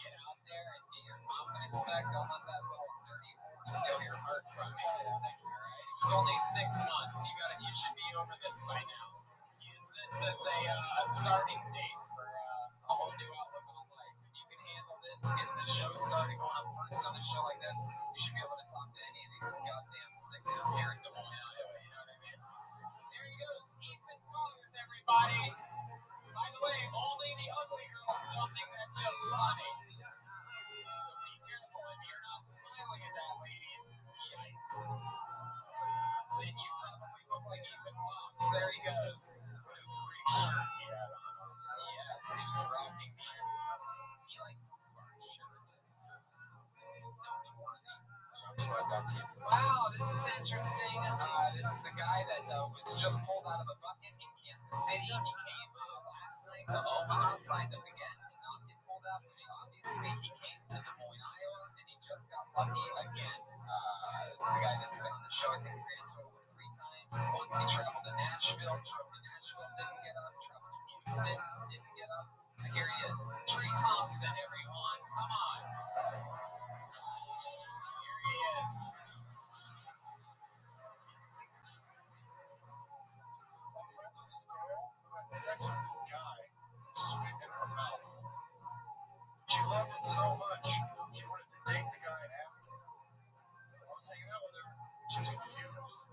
Speaker 6: Get out there and get your confidence back. Don't let that little dirty horse steal your heart from you. Alright? It was only 6 months. You should be over this by now. Use this as a starting date for a whole new outlook on life. If you can handle this, getting the show started, going up first on a show like this, you should be able to talk to any of these goddamn sixes here in Des Moines, Iowa. You know what I mean? There he goes, Ethan Fox, everybody. By the way, only the ugly girls don't think that joke's funny. So be careful if you're not smiling at that, ladies. Yikes. Then you probably look like Ethan Fox. There he goes. What a great shirt he had on. Yes, he was rocking me. He liked the fart shirt. No 20. Wow, this is interesting. This is a guy that was just pulled out of the bucket in Kansas City. He came last night to Omaha, signed up again, did not get pulled out. Obviously, he came to Des Moines, Iowa, and he just got lucky again. This is a guy that's been on the show, I think, a grand total of 3 times. Once he traveled to Nashville, didn't get up. Traveled to Houston, didn't get up. So here he is, Trey Thompson, everyone. Come on. Here he is.
Speaker 1: loved it so much, she wanted to date the guy after. I was hanging out with her. She was confused.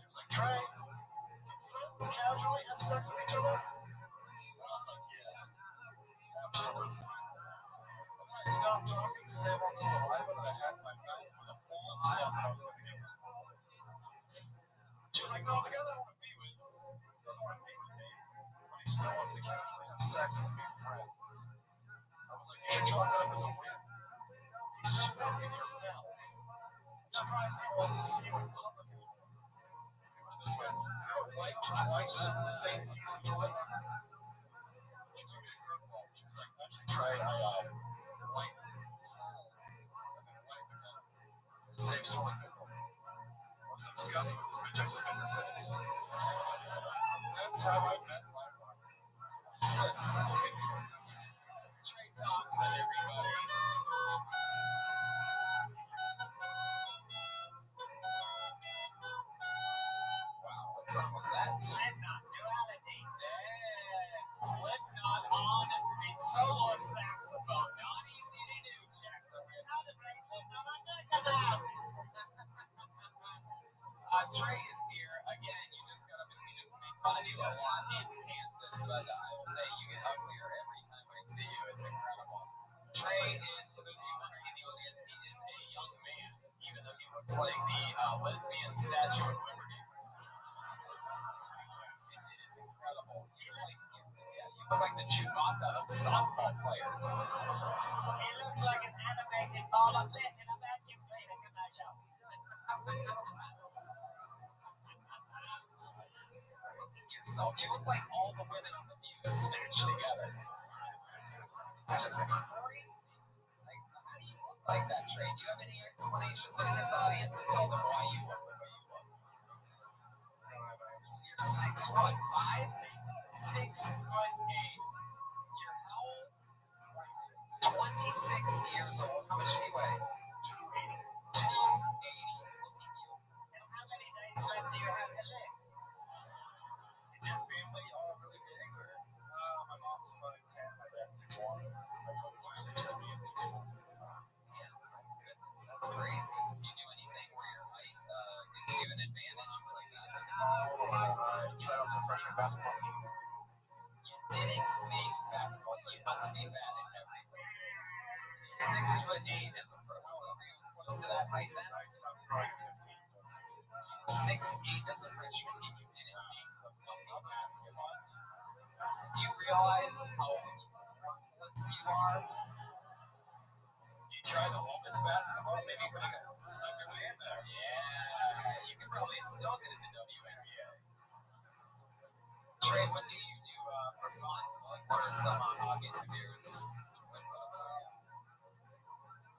Speaker 1: She was like, Trey, can friends casually have sex with each other? And I was like, yeah, absolutely. And then I stopped talking to save all the saliva that I had in my mouth for the old stuff that I was going to get. She was like, no, the guy that I want to be with doesn't want to be with me, but he still wants to casually have sex and be friends. I was like, you should chalk it up as a win. He spit in your mouth. I'm surprised he wants to see you in public anymore. Put it this way, I wiped twice with the same piece of toilet paper. She took me a curveball. She was like, actually, Trey, I wipe full, and then wipe again. It saves toilet paper. I was so disgusted with this bitch, I spit in her face. That's how I met my wife.
Speaker 6: So stupid. Trey Thompson, everybody. Wow, what song was that?
Speaker 3: Slipknot, Duality.
Speaker 6: Yeah, Slipknot on the solo saxophone. Not easy to do, Jack the Ripper.
Speaker 3: How to play Slipknot on Duality.
Speaker 6: Trey is here again. You just got up and we just make fun of you a lot in Kansas, but I will say you get uglier every time I see you. It's incredible. Trey is, for those of you wondering in the audience, he is a young man, even though he looks like the lesbian Statue of Liberty. It is incredible. You look like the Chewbacca of softball players.
Speaker 3: He looks like an animated ball of lit in a vacuum cleaner commercial.
Speaker 6: Yourself, you look like all the women on the Muse smashed together. It's just crazy. Like, how do you look like that, Trey? Do you have any explanation? Look at this audience and tell them why you look the way you look. You're 6'5", 6'8". You're how old? 26 years old. How much do you weigh? 280. Look at you.
Speaker 3: And how many days left do you have to live?
Speaker 1: Is your family all really big? Or? My mom's 5'10", my dad's 6'1". My brothers are 6'3" and 6'4".
Speaker 6: Yeah, my goodness, that's crazy. Do you do anything where your height gives you an advantage? You play basketball?
Speaker 1: I tried out for a freshman basketball team.
Speaker 6: You didn't make basketball. You must be bad at everything. You're 6'8" as a pro. Well, were you close to that height then?
Speaker 1: I stopped growing at 15, so I'm 16.
Speaker 6: You're 6'8" as a freshman, and you didn't make the fucking basketball. Do you realize how worthless you are?
Speaker 1: Did you try the women's basketball? Maybe you could have snuck your way in there.
Speaker 6: Yeah, you could probably still get in the WNBA. Trey, what do you do for fun? Like, what are some hobbies of yours? What about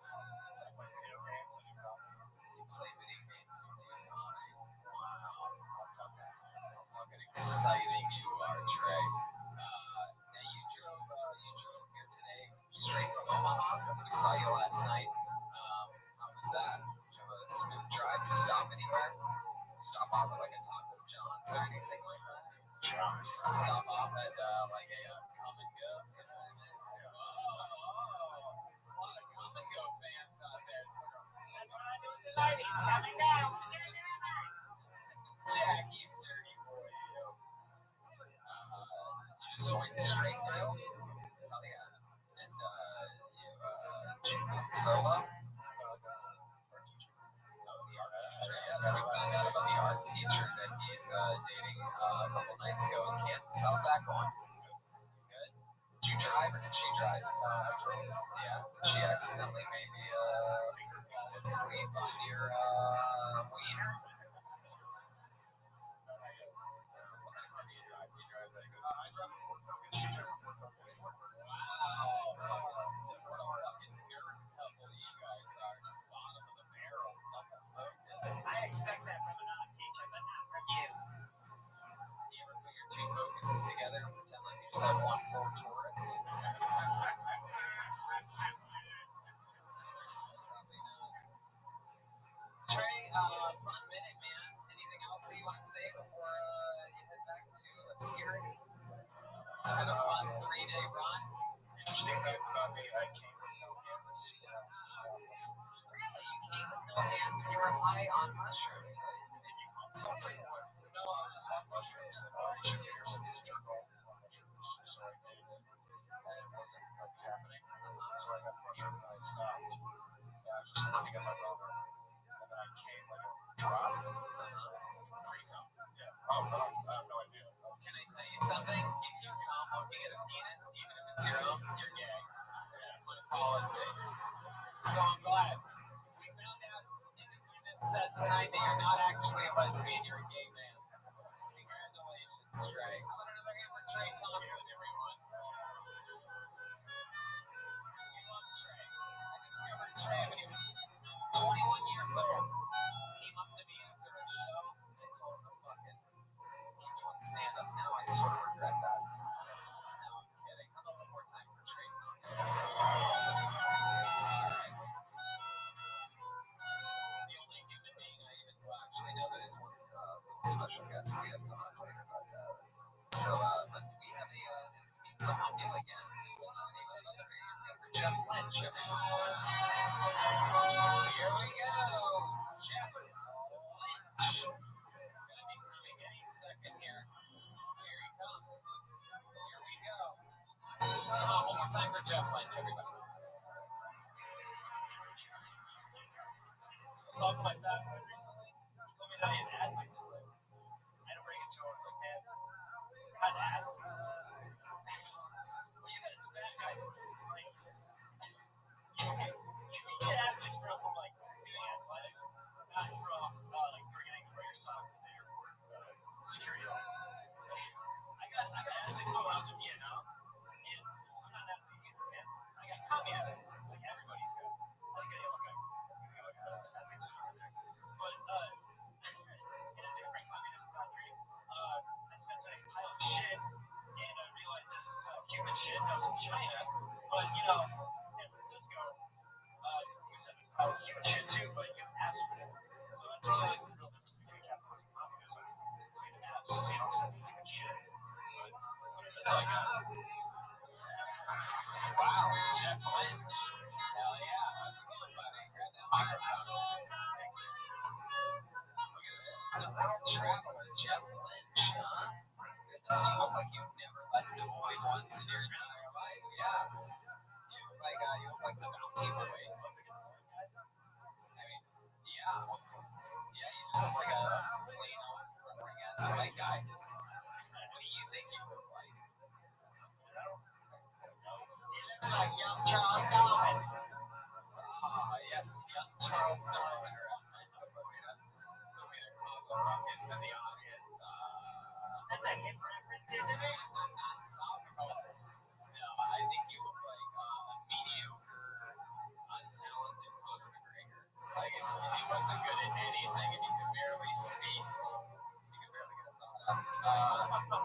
Speaker 1: I play video games and do comedy.
Speaker 6: you play video games, you do comedy? Wow, how fucking exciting you are, Trey. Now you drove here today straight from Omaha because we saw you last night. How was that? Did you have a smooth drive? Did you stop anywhere? Stop off at like a Taco John's or anything like that? Stop off at like a Come and Go, you know what I mean? Oh, a lot of Come and Go fans out there. It's like
Speaker 3: That's what I do with the ladies coming down.
Speaker 6: Jack, you dirty boy, you. You just went straight through? Hell yeah. And you solo? The art teacher. Yes, we found out about the art teacher that he's dating a couple nights ago in Kansas. How's that going? Good. Did you drive or did she drive?
Speaker 1: I drove.
Speaker 6: Yeah. Did she accidentally maybe fall asleep on your wiener? What kind of car do you drive? Do you drive like
Speaker 1: I drive a Ford Focus. She drives a Ford Focus.
Speaker 6: wow, what a fucking nerd couple you guys are. Just bottom of the barrel, double focus.
Speaker 3: I expect that from an art teacher, but not from you.
Speaker 6: You ever put your two focuses together and pretend like you just have one Ford Taurus? Probably not. Trey, fun minute, man. Anything else that you want to say before you head back to obscurity? It's been a fun 3-day run.
Speaker 1: Interesting fact about me, I came
Speaker 6: high on mushrooms.
Speaker 3: Did you pump something? What? No, I was on mushrooms. You should figure some to jerk off on mushrooms. So I did. And it wasn't like happening. So I got frustrated and I stopped. And I was just looking at my brother. And then I came like a drop. Pre-cum. Yeah. Oh, no. I have no idea.
Speaker 6: Can I tell you something? If you come looking at a penis, even if it's your own, you're gay. That's my policy. So I'm glad. We found out in the Guinness set tonight that you're not actually a lesbian, you're a gay man. Congratulations, Trey. How about another hand for Trey Thompson, everyone? We love Trey. I discovered Trey when he was 21 years old. He came up to me after a show, and I told him to fucking keep doing stand-up. Now I sort of regret that. No, I'm kidding. How about one more time for Trey Thompson? All right. He's the only human being I even actually know that is one special guest we have coming up later. But we have to meet someone new again. We will not even another hands up for Jeff Lynch. Here we go. Jeff Lynch is going to be coming any second here. Here he comes. Here we go. Come on, one more time for Jeff Lynch, everybody.
Speaker 3: I was talking to my fat friend recently. He told me that he had athletes split. I had to bring it to him. I was like, man, you're not an athlete. Well, you got a fat guy for like, you get athletes from like doing athletics, not from like forgetting to wear your socks at the airport security line. I got athletes when I was in Vietnam, and I'm not an athlete either, man. I got communism, like everybody's got. I think I look like athletes over there. But in a different communist country, I stepped on a pile of shit and I realized that it's a pile of human shit. That was in China, but San Francisco, we said a pile of human shit too, but you have apps for it. So that's really like the real difference between capitalism and communism. So you have apps, so you don't send human shit. But that's all I got.
Speaker 6: Wow, Jeff Lynch. Hell yeah. How's it going, buddy? Grab that microphone. Thank you. Look at this. World travel with Jeff Lynch, huh? Goodness, you look like you've never left Des Moines once in your entire life. Yeah. You look like the Bounty Boy. I mean, yeah. Yeah, you just look like a plain old boring ass white guy. What do you think you look like? He looks like young Charles Darwin. Ah, yes, young Charles Darwin. It's only a couple of ruckus in the audience. That's a hip reference, isn't it? Talk about it. No, I think you look like a mediocre, untalented Conor McGregor. Like, if he wasn't good at anything, if he could barely speak, he could barely get a thought out.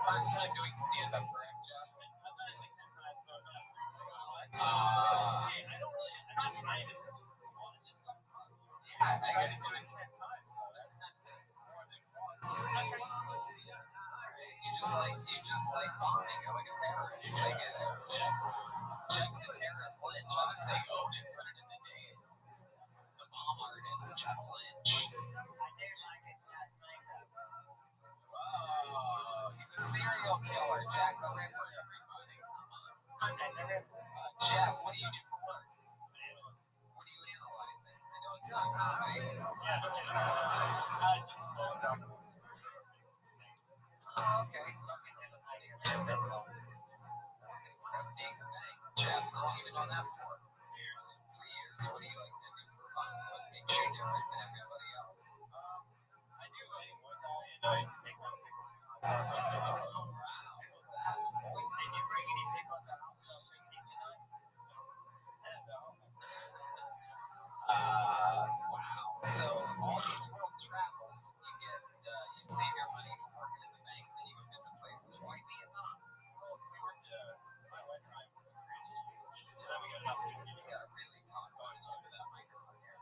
Speaker 6: First time doing stand-up, correct, Jeff?
Speaker 3: I've done it like 10 times, but I'm not trying to do it. It's just something fun.
Speaker 6: Yeah, I
Speaker 3: Tried
Speaker 6: guess
Speaker 3: to do it 10 times, though. That's more than once.
Speaker 6: Alright, you just like bombing. You're like a terrorist. I get it. Jeff the terrorist Lynch. I would say own it, put it in the name. The bomb artist, Jeff Lynch.
Speaker 3: I did like his last name, though.
Speaker 6: Whoa, he's a serial killer, Jack the Ripper, everybody. Come on. Jeff, what do you do for work? What are you analyzing? I know it's not comedy.
Speaker 3: Yeah, no kidding. Just
Speaker 6: Oh, okay. Working for a big bank. Jeff, how long have you been on that for?
Speaker 3: years.
Speaker 6: 3 years. What do you like to do for fun? What makes you different than everybody else?
Speaker 3: I do Muay Thai and I make my pickles in hot sauce.
Speaker 6: Oh, wow. What's that?
Speaker 3: Did you bring any pickles and hot sauce with you tonight?
Speaker 6: Wow. So all these world travels, you get, you save your money from working in the bank, then you go visit places. Why Vietnam?
Speaker 3: Well, we worked, my wife and I worked for Creative English, so then we got an opportunity to
Speaker 6: You gotta really talk about it over that microphone here.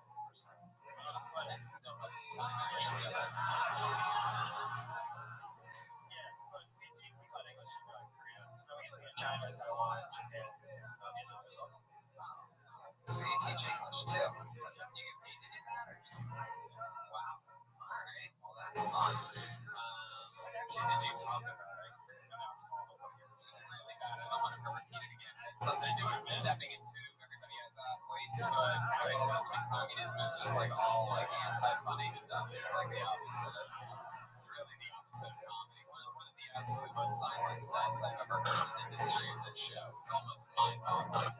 Speaker 6: Don't know if it's time actually, but
Speaker 3: yeah, but we taught English in Korea, so then we get to go to China, Taiwan, Japan, Vietnam. It was awesome.
Speaker 6: so you teach English too. You get paid to do that, or just wow? did you talk about it? I did not follow what you were saying. It's really bad. I don't want to repeat it again. It's something to do with stepping into everybody as athletes, but capitalism and communism is just like all like anti-funny stuff. It's like the opposite of. It's really the opposite of comedy. One of the absolute most silent sets I've ever heard in the industry of this show. It's almost mind-boggling.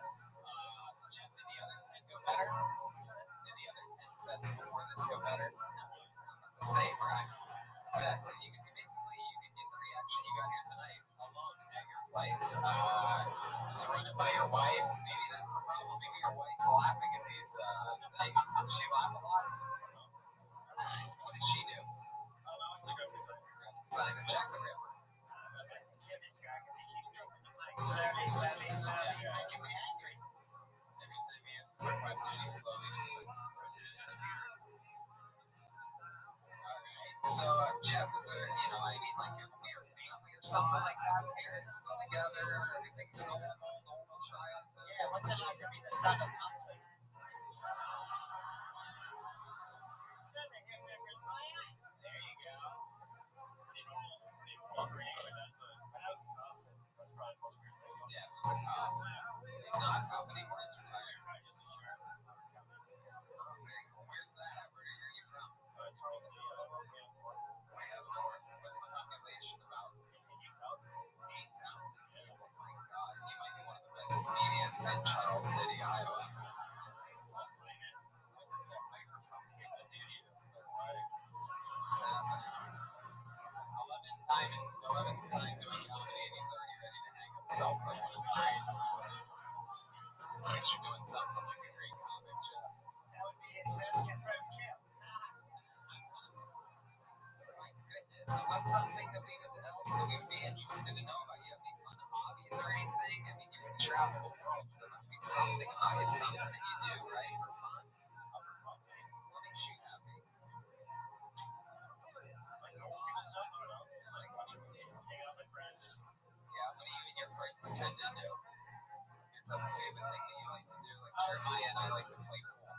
Speaker 6: Jeff, did the other 10 go better? Did the other 10 sets before this go better? The same, right? Exactly. You can get the reaction you got here tonight alone at your place. Just run it by your wife. Maybe that's the problem. Maybe your wife's laughing at these things. Does she laugh a lot? What does she do? It's a graphic designer. Jack the Ripper.
Speaker 1: Kill this guy because he keeps dropping the mic slowly.
Speaker 6: Making me angry. Every time he answers a question, he slowly just puts it in his computer. Alright. So, Jeff, is there, I mean, like your family or something like that? Parents still together? Everything's normal child?
Speaker 1: Yeah, what's it like to be the son of Humphrey?
Speaker 6: There you go. Dad was a cop. He's not a cop anymore, he's retired. Very cool. Where's that at? Where are you from? Way up north. What's the population about? 8,000 people. My God, you might be one of the best comedians in Charles City, Iowa. What's happening? 11th time doing comedy, and he's already ready to hang himself like one of the greats. At least you're doing something like a great comic, Jeff.
Speaker 1: That would be his first confirmed kill.
Speaker 6: My goodness, what's something that we'd be interested to know about? You have any fun hobbies or anything? I mean, you travel the world. There must be something about you, something that you do, right, for fun. What makes you happy? Yeah, what do you and your friends tend to do? Is that a favorite thing that you like to do? Like Jeremiah and I like to play pool.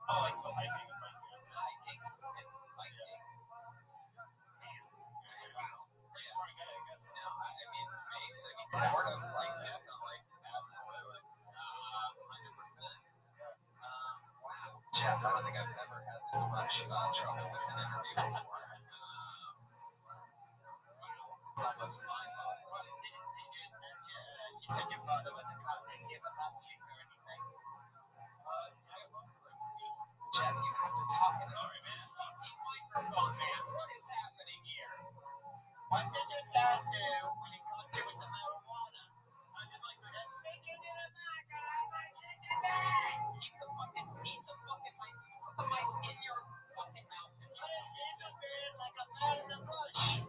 Speaker 6: Hiking and biking. Wow. No, I mean, sort of, like, definitely, absolutely, 100%. Wow. Jeff, I don't think I've ever had this much trouble with an interview before. It's almost mind-boggling.
Speaker 1: You said your father was a cop. Did he ever bust you for anything?
Speaker 6: Jeff, you have to talk into the fucking microphone, man. What is happening here?
Speaker 1: What did your dad do when he caught you with the marijuana? You're speaking to the mic, alright? What did your dad?
Speaker 6: Keep the fucking mic. Put the mic in your fucking mouth.
Speaker 1: What did Jesus do like a bird in the bush?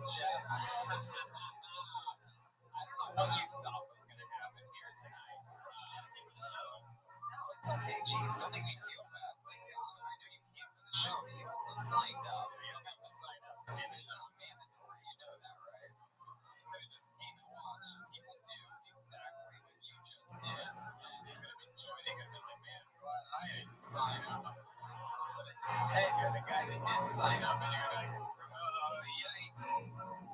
Speaker 6: Jeff, I don't know what you thought was going to happen here tonight. No, it's okay. Jeez, don't make me feel bad. Like, I know you came for the show, but you also signed up. You don't have to sign up. It's not mandatory. You know that, right? You could have just came and watched. People do exactly what you just did. And you could have enjoyed it. You could have been like, man, I'm glad I didn't sign up. But instead, you're the guy that did sign up, and you're like, oh, yikes.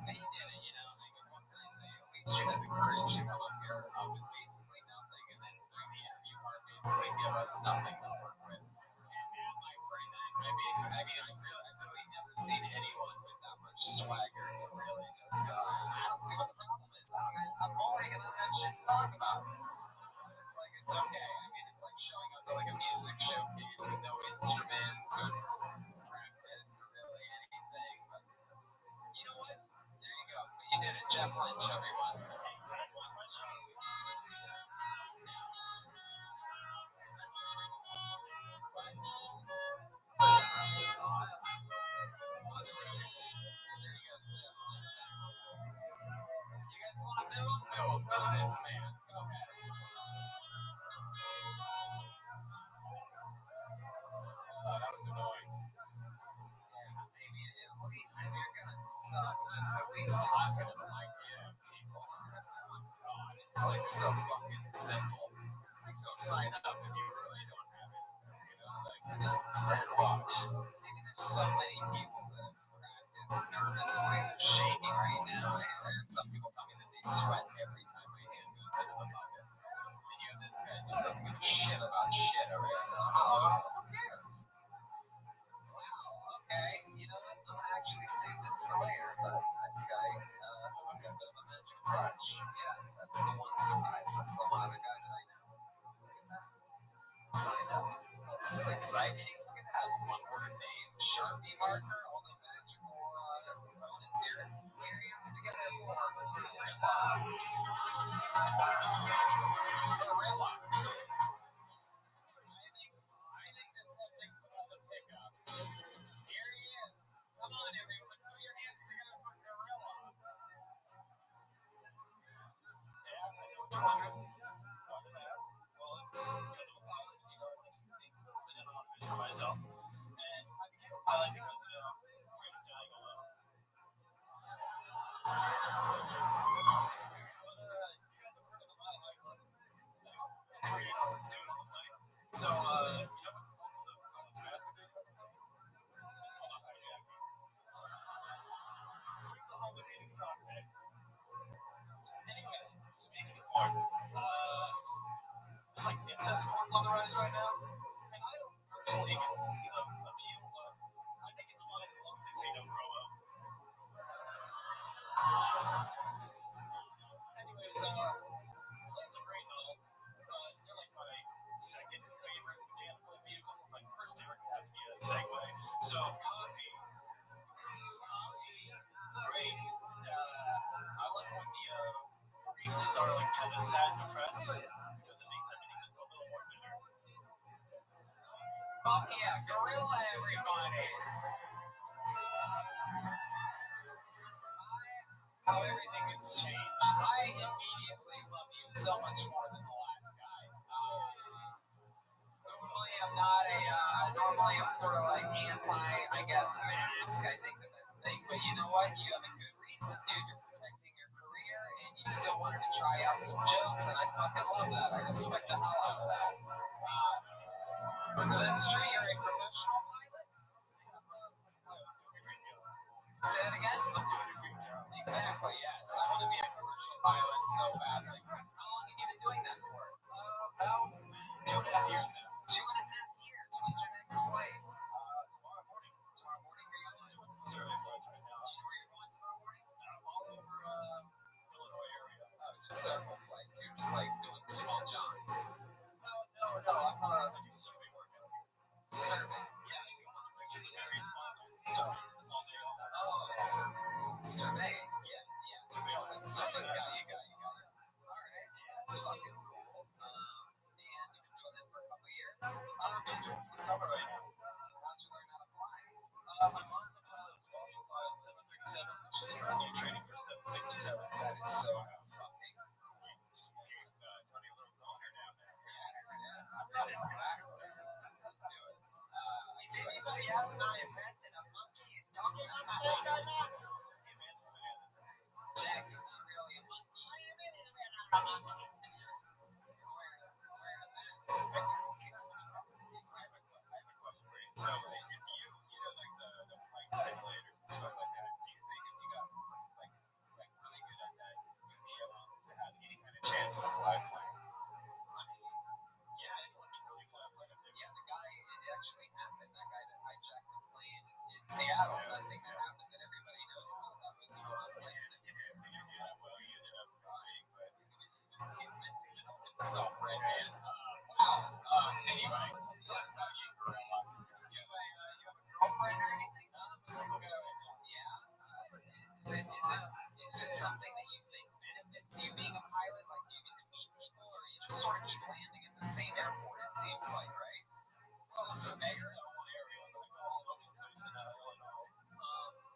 Speaker 6: But you did it, I mean, what can I say? At least you had the courage to come up here with basically nothing, and then during the interview part, basically give us nothing to work with. And my brain, I've really never seen anyone with that much swagger to really just go, I don't see what the problem is. I'm boring and I don't have shit to talk about. It's like, it's okay. I mean, it's like showing up to like a music showcase with no instruments or practice or really anything. But you know what? There you go. But you did it. Jeff Lynch, everyone. You guys want to know him? No, this man. Go ahead. That was annoying. Maybe at least if you're gonna suck, just at least talk into the mic. Yeah, people. It's like so fucking simple. Please don't sign up if you really don't have it. You know, like just sit and watch. I mean, there's so many people that have practiced nervously. They're shaking right now, and some people tell me that they sweat every time my hand goes into the bucket. And you have this guy just doesn't give a shit about shit already. Oh, who cares? Wow, okay. You know what? I'm gonna actually save this for later, but this guy has a bit of a magic touch. Yeah, that's the one surprise. That's the one other guy that I know. Look at that. Signed up. Oh, this is exciting. Look at that. One word name. Sharpie marker. All the magical components here. Put your hands together for Gorilla. Gorilla. I think that something's about to pick up. Here he is. Come on, everyone. Put your hands together for Gorilla.
Speaker 3: Yeah, I know what you're wondering. Why the mask? Well, it's because I'm a pilot, you know, I like things a little bit anonymous to myself. And I became a pilot because, you know, I was afraid of dying alone. But, you guys have heard of the Mile High Club? No. That's where, you know, what to do it on the plane. So, you know what's called the pilot's mask event on the plane? It's called a hijacking. It's a whole new meaning to talk about. Anyways, speaking of porn, there's like incest porns on the rise right now. And I don't personally see the appeal, but I think it's fine as long as they say no promo. Anyways, planes are great and all, but they're like my second favorite mechanical vehicle. My first favorite would have to be a Segway. So coffee is great. I like when the baristas are like kind of sad and depressed because it makes everything just a little more bitter.
Speaker 6: Oh yeah, Gorilla, everybody. How everything has changed. I immediately love you so much more than the last guy. Normally I'm not a, normally I'm sort of like anti, I guess, mask. I think that that's the thing. But you know what? You have a good reason, dude. You're protecting your career and you still wanted to try out some jokes, and I fucking love that. I respect the hell out of that. So that's true. You're a professional pilot? Say that again? Exactly, yes. I want to be a commercial pilot so badly. How long have you been doing that for?
Speaker 3: About 2.5 years now.
Speaker 6: 2.5 years. When's your next flight?
Speaker 3: Tomorrow morning.
Speaker 6: Tomorrow morning? Are you
Speaker 3: I'm doing some survey flights right now.
Speaker 6: Do you know where you're going tomorrow morning?
Speaker 3: All over Illinois area.
Speaker 6: Oh, just several flights. You're just like doing small johns.
Speaker 3: No. I do survey work out here.
Speaker 6: Survey?
Speaker 3: Yeah, I do pictures of various wildlands and stuff all day long.
Speaker 6: Oh, surveying? Yeah, surveying. Survey. Got you. Alright, that's fucking cool. And you've been doing that for a couple years?
Speaker 3: I'm just doing it for the summer right now.
Speaker 6: How'd you learn how to fly?
Speaker 3: My mom's a pilot as well. She flies 737s, and she's currently training for 767s.
Speaker 6: That is so fucking cool.
Speaker 3: Just gave Tony a little boner down there.
Speaker 6: Yes. Exactly. Do it.
Speaker 1: Is anybody else not impressed that a monkey is talking on stage right now?
Speaker 3: Hey man, it's bananas.
Speaker 6: Jack is not really a monkey.
Speaker 1: What do you mean he's not a monkey?
Speaker 6: He's wearing a mask. I have a question for you. So, if you know, like the flight simulators and stuff like that, do you think if you got like really good at that, you'd be able to have any kind of chance to fly a plane?
Speaker 3: I mean, yeah, anyone can really fly a plane if they
Speaker 6: Yeah, the guy, it actually happened. That guy that hijacked the plane in Seattle, that thing that happened that everybody knows about, that was from a plane simulator.
Speaker 3: well, he ended up dying, but
Speaker 6: He meant to kill himself, right, man? Wow. Anyway, let's talk about you, Gorilla. You have a girlfriend or anything?
Speaker 3: I'm a single guy right now.
Speaker 6: Yeah. Is it something that you think benefits you being a pilot? Like, do you get to meet people, or you just sort of keep landing at the same airport? It seems like, right?
Speaker 3: Well, so Vegas is one area. I go all over the place in Illinois.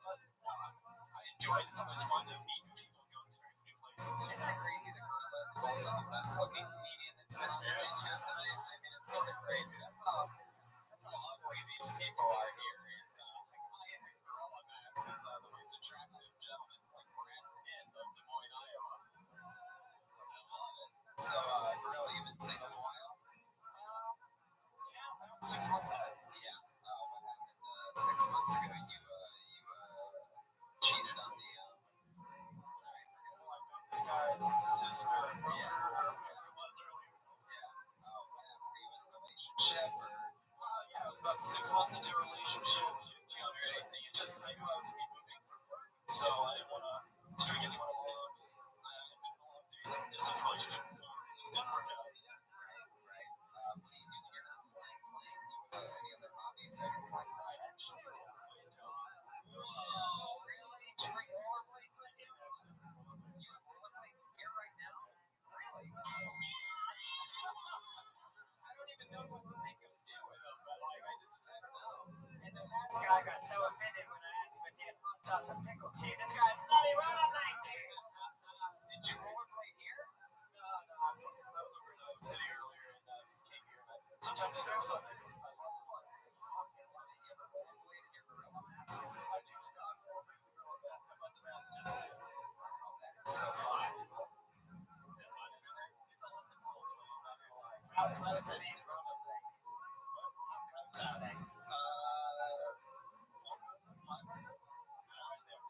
Speaker 3: But I enjoy it. It's always fun to meet new people and go experience new places.
Speaker 6: Isn't it crazy that Gorilla is also the best looking comedian that's been on stage here tonight? I mean, it's sort of crazy. That's how ugly these people are here. It's like I am in Gorilla mask is the most attractive gentleman. It's like Brad Pitt of Des Moines, Iowa. I love it. So, Gorilla, you've been single a while?
Speaker 3: Yeah, about 6 months ahead.
Speaker 6: Yeah. What happened 6 months ago? You cheated on the.
Speaker 3: This guy's sister, brother,
Speaker 6: Yeah.
Speaker 3: whoever it was earlier.
Speaker 6: Yeah. What happened? Were you in a relationship or?
Speaker 3: Yeah, it was about 6 months into a relationship. She didn't cheat on me or anything. It just, I knew I was going to be moving for work. So I didn't want to string anyone along. I've been in a long distance relationship before. It just didn't work out.
Speaker 6: Right. What do you do when you're not flying planes? What any other hobbies or anything like that?
Speaker 3: I actually rollerblade too.
Speaker 6: Whoa, really? Do you bring rollerblades with you? Do you have rollerblades here right now? Really? I don't even know what to make them do with them, but like, I don't know.
Speaker 3: And the last guy got so offended when I asked him if he had hot sauce and pickles here. This guy bloody rollerblade, dude.
Speaker 6: Did you rollerblade here?
Speaker 3: No, I was over in Iowa City earlier and just came here. Sometimes just grab something. I fucking love it.
Speaker 6: You ever rollerblade in your gorilla mask?
Speaker 3: I do not rollerblade the gorilla mask. I bought the mask just because.
Speaker 6: That is so fun.
Speaker 3: It's a little swing, I'm not gonna lie. How close are these rollerblades? How close are they? 4 miles, 5 miles?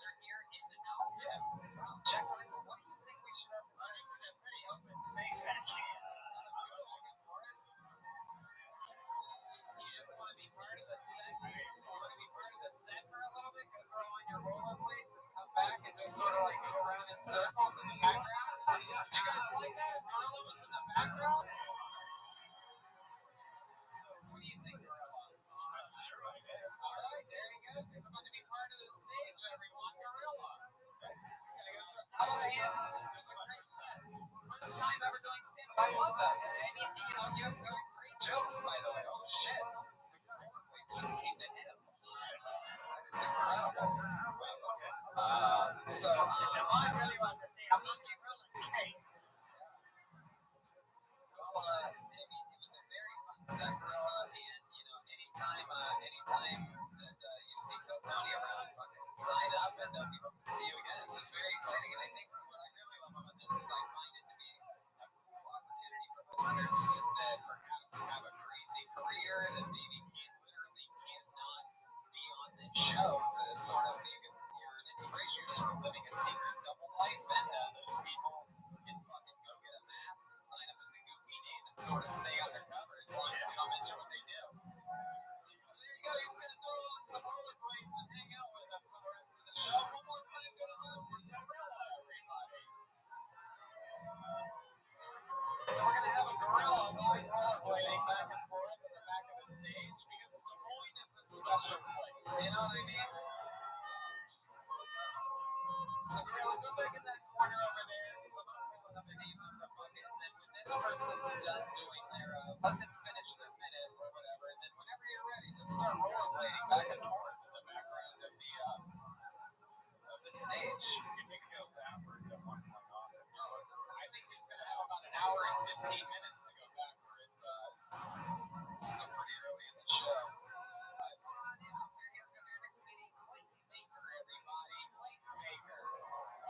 Speaker 6: They're here in the house.
Speaker 3: Yeah.
Speaker 6: Check for it. What do you think we should have this
Speaker 3: It's a pretty open space back here.
Speaker 6: You just want to be part of the set. You want to be part of the set for a little bit, go throw on your rollerblades and come back and just sort of like go around in circles in the background. Would you guys like that if Gorilla was in the background? So what do you think, Gorilla?
Speaker 3: Sure, I guess.
Speaker 6: All right, there he goes. He's about to be part of the stage, everyone. Gorilla. How about a hand? There's a great set. First time ever doing stand-up. I love that. I mean, you have great jokes, by the way. Oh, shit. The rollerblades just came to him. That is incredible. So,
Speaker 3: I really want to see a monkey roller skate.
Speaker 6: well, I mean, it was a very fun set, Gorilla, and, anytime that you see Phil Tony around, fucking sign up, and we hope to see you again. It's just very exciting, and I think what I really love about this is I find it to be a cool opportunity for listeners that perhaps have a crazy career that maybe cannot be on this show to sort of, you're an inspiration, you're sort of living a secret double life, and those people can fucking go get a mask and sign up as a goofy name and sort of stay undercover as long as we don't mention what they do. So there you go, he's going to throw on some rollerblades and hang out with us for the rest of the show. One more time, good enough for Gorilla, everybody. So we're going to have a Gorilla live rollerblading back and forth at the back of the stage because Des Moines is a special place, you know what I mean? So Gorilla, go back in that corner over there because I'm going to pull another name out of the bucket, and then when this person's done doing their, let them finish their minute or whatever, and then whenever you're ready, just start rollerblading back and forth in the background of the stage.
Speaker 3: If you could go backwards, that might be awesome.
Speaker 6: I think he's going to have about an hour and 15 minutes to go backwards. It's still pretty early in the show. Come on in, up here. Hands together. Your next meeting, Clayton Baker, everybody. Clayton Baker.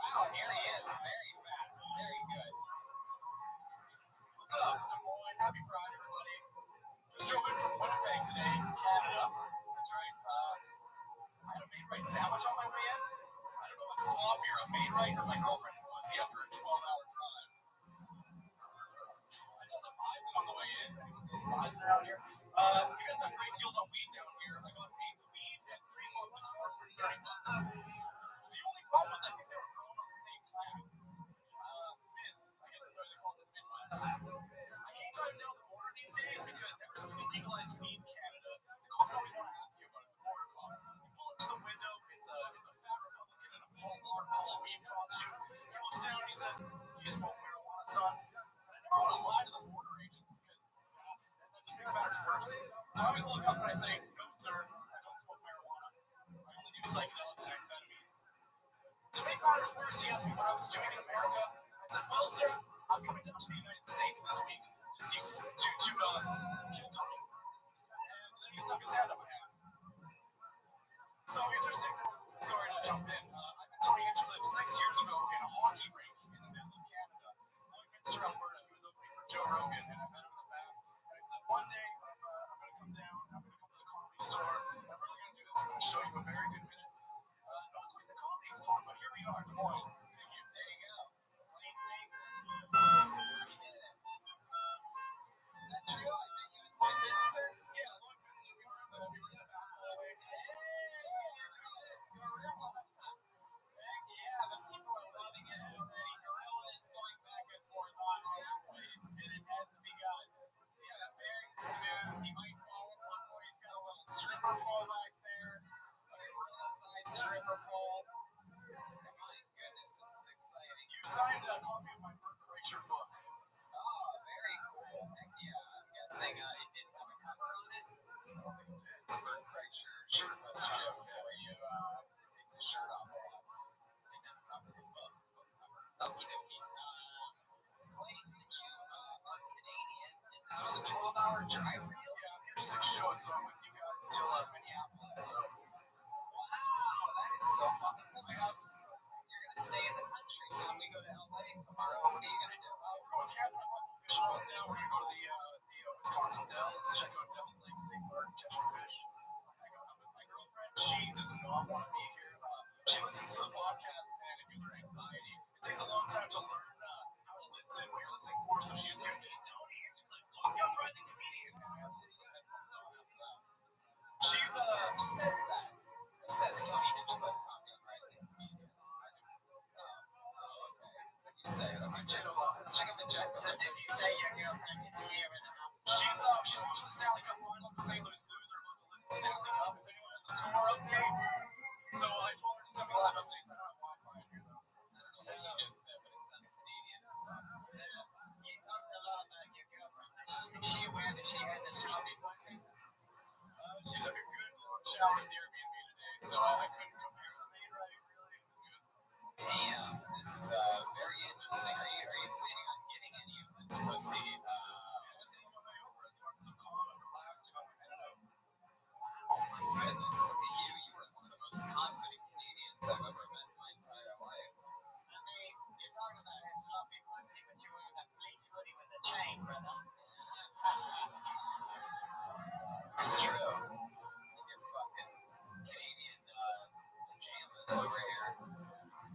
Speaker 6: Wow, here he is. Very fast. Very good.
Speaker 3: What's up, Des Moines? Happy Friday, everybody. Just drove in from Winnipeg today, Canada. That's right. I had a Maid-Rite sandwich on my way in. I don't know what's sloppier, a Maid-Rite or my girlfriend's pussy after a 12-hour drive. I saw some bison on the way in. Anyone see some bison around here? You guys have great deals on weed down here. I got 8 weed and 3 months of core for $30. The only problem is I think they were grown on the same plant. Mids. I guess that's why they call it the Midwest. I hate driving down the border these days because ever since we legalized weed in Canada, the cops always want to ask you about it, the border cops. You pull up to the window, it's a fat Republican in a Paul Halloween costume. He looks down and he says, "Do you smoke marijuana, son?" And I never want to lie to the border agents because that just makes matters worse. So I always look up and I say, "No, sir, I don't smoke marijuana. I only do psychedelics and amphetamines." To make matters worse, he asked me what I was doing in America. I said, "Well, sir, I'm coming down to the United States this week to kill Tony." And then he stuck his hand up my ass. So interesting. Sorry to jump in. I met Tony Hinchcliffe 6 years ago in a hockey rink in the middle of Canada, Lloydminster, Alberta. He was opening Joe Rogan, and I met him in the back. And I said, one day I'm gonna come down. I'm gonna come to the comedy store. And I'm really gonna do this. I'm gonna show you a very good minute. Not quite the comedy store, but here we are. Good morning. Thank you.
Speaker 6: There you go. Wait, wait. You did it. Is that true? I met you in Lloydminster?
Speaker 3: Yeah, Lloydminster. We were in the back hallway.
Speaker 6: Heck yeah, the people are loving it already. Gorilla is going back and forth on rollerblades, and it has begun. Yeah, very smooth. He might fall at one point. He's got a little stripper pole back there, a gorilla-sized stripper pole. My goodness, this is exciting.
Speaker 3: You signed a copy of my Bert Kreischer book.
Speaker 6: Oh, very cool. Heck yeah. I'm guessing it didn't have a cover on it. It's a Bert Kreischer shirtless joke where you takes his shirt off a lot. Didn't have a cover, book cover. Okie dokie. Clayton, you are Canadian, and this was a 12-hour drive for you?
Speaker 3: Yeah, I'm here 6 shows, so I'm with you guys till Minneapolis. So.
Speaker 6: Wow, that is so fucking cool. You're gonna stay in the country, so when we go to LA tomorrow, what are you gonna do?
Speaker 3: We're going camping. I bought some fish rods now. We're gonna go to the Wisconsin Dells, check out Devil's Lake State Park, catch some fish. I'm with my girlfriend. She does not want to be here. She listens to the podcast and it gives her anxiety. It takes a long time to learn how to listen what you're listening for, so she just hears me, Tony Hinchcliffe, top young rising comedian. And I have to listen to headphones on after that. She's
Speaker 6: Who says that? Who says Tony Hinchcliffe, top young rising comedian? Oh, okay. You say it. Okay, let's check out the check.
Speaker 1: So did you say your girlfriend is here in the house?
Speaker 3: She's watching the Stanley Cup Finals. The St. Louis Blues are about to lift the Stanley Cup. If anyone has a score update, so I told her to send me live updates. I don't have Wi-Fi in here though.
Speaker 6: So you just said, but it's on Canadian as fuck.
Speaker 1: You talked a lot about your girlfriend. Is she aware that she has a sloppy pussy?
Speaker 3: She took a good long shower at the Airbnb today, so I couldn't compare the maid right. Really, it was good.
Speaker 6: Damn, this is very interesting. Are you planning on getting any of this pussy? Oh my goodness, look at you. You are one of the most confident Canadians I've ever met in my entire life.
Speaker 1: I mean, you're talking about her sloppy pussy, but you're wearing a fleece hoodie with a chain, brother.
Speaker 6: It's true. In your fucking Canadian pajamas over here.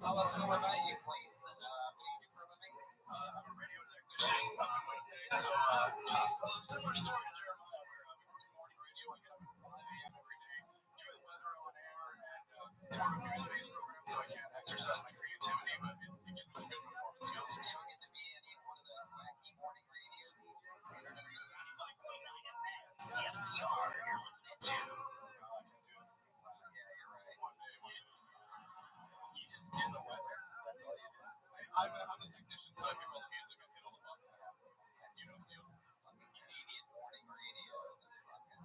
Speaker 6: Tell us more about you, Clayton. What do you do for a living?
Speaker 3: I'm a radio technician up in Winnipeg, so just a similar story to Jeremiah, where we work in morning radio. I get up at 5 a.m. every day, do the weather on air, and talk a news-based program, so I can't exercise my creativity, but it gives me some good performance skills.
Speaker 6: You don't get to be any one of those wacky morning radio DJs either, do you?
Speaker 1: CFCR, you're listening to.
Speaker 6: Yeah, you're right.
Speaker 3: One day.
Speaker 1: You just do the weather.
Speaker 6: That's all you do.
Speaker 3: I'm the technician, so I pick all the music and hit all the buttons. You know the deal.
Speaker 6: Fucking Canadian morning radio. This fucking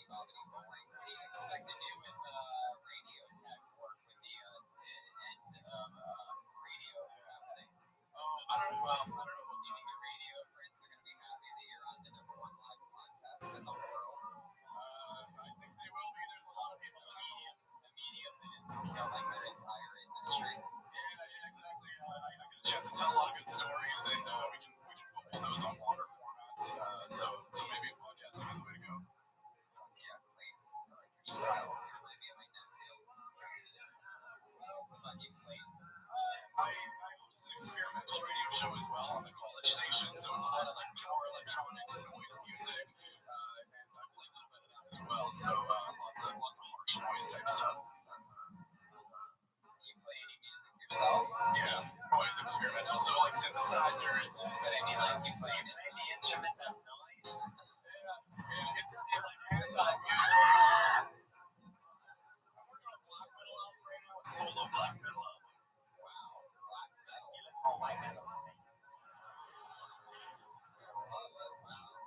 Speaker 6: bobbity boring. What do you expect to do in radio tech work with the end of radio happening?
Speaker 3: I don't know. Well, I don't know.
Speaker 6: Do you think your radio friends are going to be happy that you're on the #1 live podcast in the world?
Speaker 3: I think they will be. There's a lot of people that
Speaker 6: The medium that is killing their entire industry.
Speaker 3: Yeah, exactly. I get a chance to tell a lot of good stories, and we can focus those on longer formats. So maybe a podcast is the way to go.
Speaker 6: Fuck yeah, Clayton. I like your style. You remind me of my nephew. What else about you, Clayton?
Speaker 3: I host an experimental radio show as well on the college station, so it's a lot of like power electronics and noise music, and I play a little bit of that as well. So lots of harsh noise type stuff.
Speaker 6: Do you play any music yourself?
Speaker 3: Yeah, always experimental. So like synthesizers.
Speaker 6: But I mean, like, you play
Speaker 1: Any instrument that noise.
Speaker 3: Yeah, it's like anti-music. I'm working on a black metal album right now, a solo black metal album.
Speaker 6: Wow, black metal.
Speaker 1: You look more white metal than me.
Speaker 6: Wow,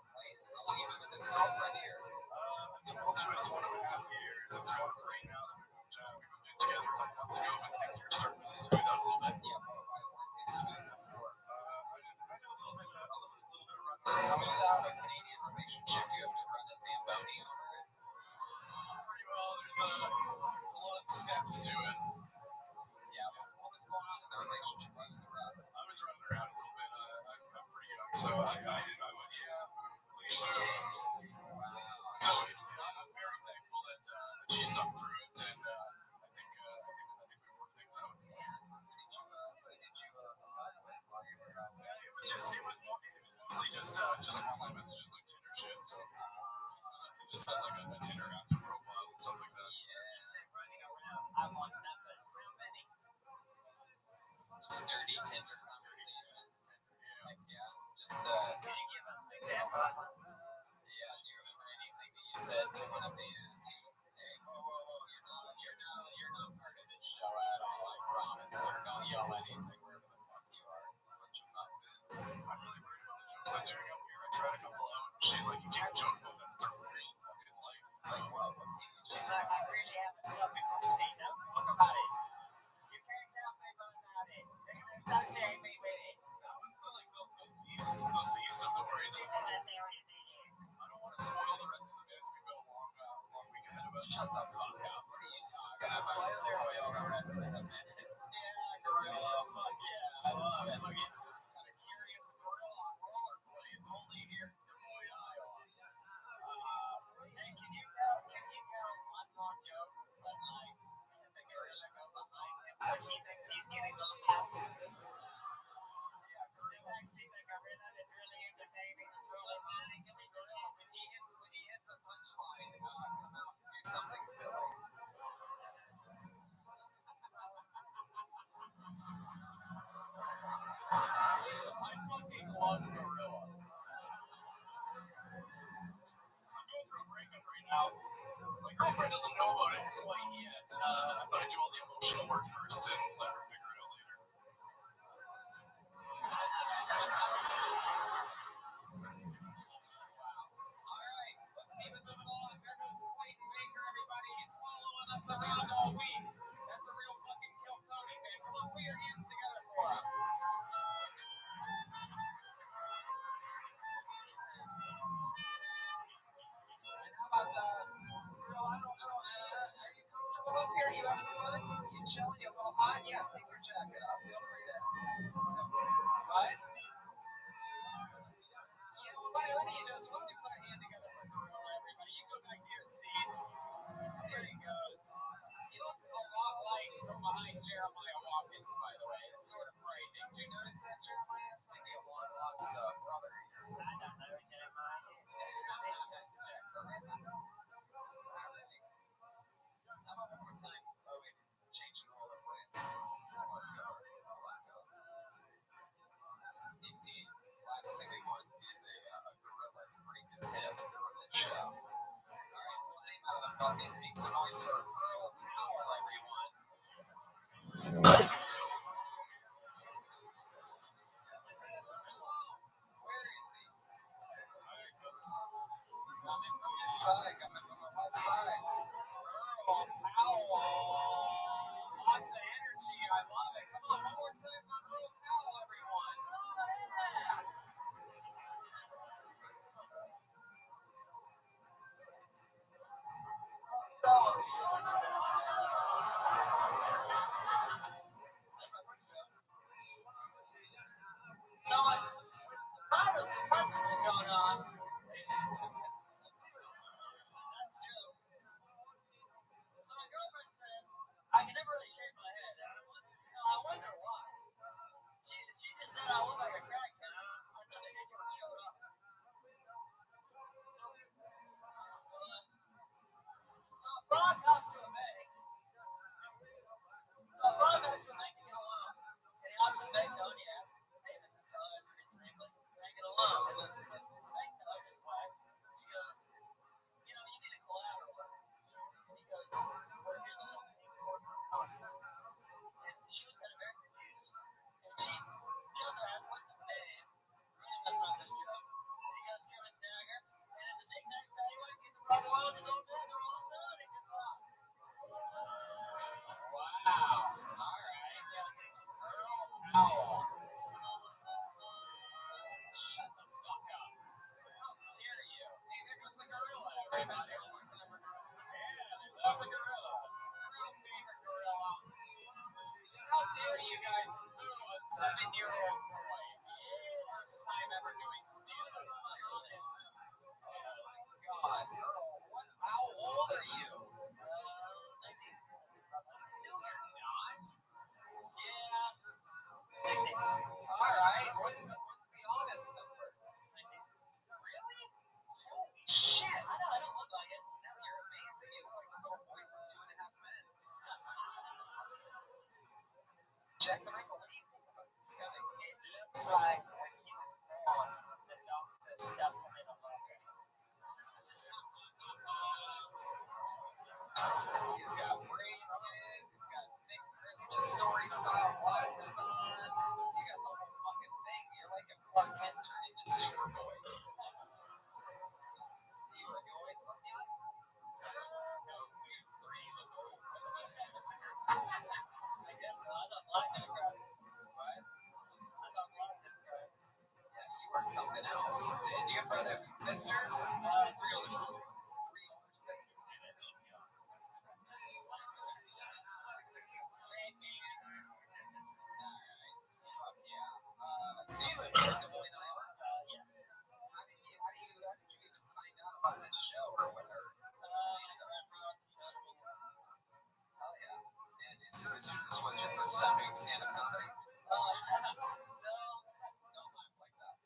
Speaker 6: Clayton. How long have you been with this girlfriend of yours?
Speaker 3: Tumultuous 1.5 years. It's going great now that we moved in together a couple months ago, but things are starting to smooth out a little bit.
Speaker 6: Yeah, but why weren't they smooth before?
Speaker 3: I did a little bit of run.
Speaker 6: To smooth out a Canadian relationship, you have to run a Zamboni over it.
Speaker 3: Pretty well. There's a lot of steps to it.
Speaker 6: Yeah, what was going on in the
Speaker 3: So I went, yeah, please. So I'm very thankful that she stuck through it, and I think we worked things out. Yeah. Who did you vibe with while you were out? Yeah, it was mostly just like online messages, like Tinder shit. So just had like a Tinder active profile and stuff like that. So. Yeah. Just running around. I want numbers. Real many. Just dirty Tinder conversations. Like, yeah. Just could you give us an example? Yeah. Do you remember anything that you said to one of the? Hey, whoa! You're not part of this show at all. I promise. Or don't yell anything wherever the fuck you are. Bunch of muffins. I'm really worried about the jokes I'm doing up here. I tried a couple out. She's like, you can't joke about that. It's a real fucking life. It's like, well, she's like, I really have a stubborn pussy. Don't talk about it. You can't help me about it. Associate me with it. That was the least of the worries. It's an area. I don't want to spoil the rest of the minutes. We've got a long week ahead of us. Shut the fuck up. What are you talking about? Spoil the rest of the minutes. Yeah, gorilla. Fuck yeah. I love it. Look at got a curious gorilla on rollerblades only here in Des Moines, Iowa. Hey, can you tell one more joke? But like the gorilla go behind him so he thinks he's getting the house. Yeah, it's actually the gorilla that's really entertaining. It's really funny. Give me gorilla when he hits a punchline. Come out and do something silly. I fucking love gorilla. I'm going through a breakup right now. My girlfriend doesn't know about it quite yet. I thought I'd do all the emotional work first and let her figure it out later. Alright, let's keep it moving along. There goes Clayton Baker, everybody. He's following us around all week. That's a real fucking Kill Tony fan. Come on, put your hands together for him. How about girl, are you comfortable up here? You having fun? You chilling? You a little hot? Yeah, take your jacket off. Feel free to. What? You know, why don't we put a hand together for gorilla, everybody? You go back to your seat. There he goes. He looks a lot like from behind Jeremiah Watkins, by the way. It's sort of frightening. Did you notice that, Jeremiah? This might be a long-lost brother of yours. I don't know who Jeremiah is. That's Jack. Alrighty. How about one more time? Oh, wait, he's changing all the plates. I'll let go. Indeed. Last thing we want is a gorilla to break his hip on the show. Alright, pull the name out of the bucket. Make some noise for Earl Powell, everyone. Hello. Where is he? Coming from this side, coming from the left side. Earl Powell. Lots of energy. I love it. Come on, one more time for Earl Powell, everyone. So, the problem is going on. That's true. So my girlfriend says I can never really shave my head. I wonder why. She just said I look like a crackhead. I thought the itch would show up. So a frog comes to a bank. So a frog comes to a bank to get a loan. And he opts the bank teller and he asks, hey, Mrs. Teller, that's your reason name, can I get a loan? And the bank teller just whack. She goes, you know, you need a collateral. And he goes, well, here's a little pink horse for a color. And she was kind of very confused. And she goes and asks, what's his name? Really messing up this joke. And he goes, Kevin Jagger. And it's a big night that he went to the rock and roll his own bands are all the stone. And good luck. Wow. All right. Earl Powell. Shut the fuck up. How dare you? Hey, there goes the gorilla, everybody. One more time for gorilla. Yeah, they love the gorilla. Real favorite gorilla. How dare you guys boo a 7-year-old boy? It's the first time ever doing
Speaker 6: Jack the Ripper, what do you think about this guy?
Speaker 1: It looks like when he was born, the doctor stuffed him in a locker.
Speaker 6: He's got braids in, he's got thick Christmas story style glasses on. You got the whole fucking thing. You're like a Clark Kent turned into Superboy. You always look young.
Speaker 1: No, he's 3 look old. I guess so. I thought Black did cry.
Speaker 6: What?
Speaker 1: I thought Black did cry.
Speaker 6: Yeah, you are something else. Do you have brothers and sisters?
Speaker 1: 3 older sisters.
Speaker 6: 3 older sisters. Fuck yeah. So you live here in Des Moines, Iowa?
Speaker 1: Yes.
Speaker 6: How did you even find out about this show or whatever? Hell yeah. And this was your first time doing stand-up comedy?
Speaker 1: No.
Speaker 6: Don't laugh like that.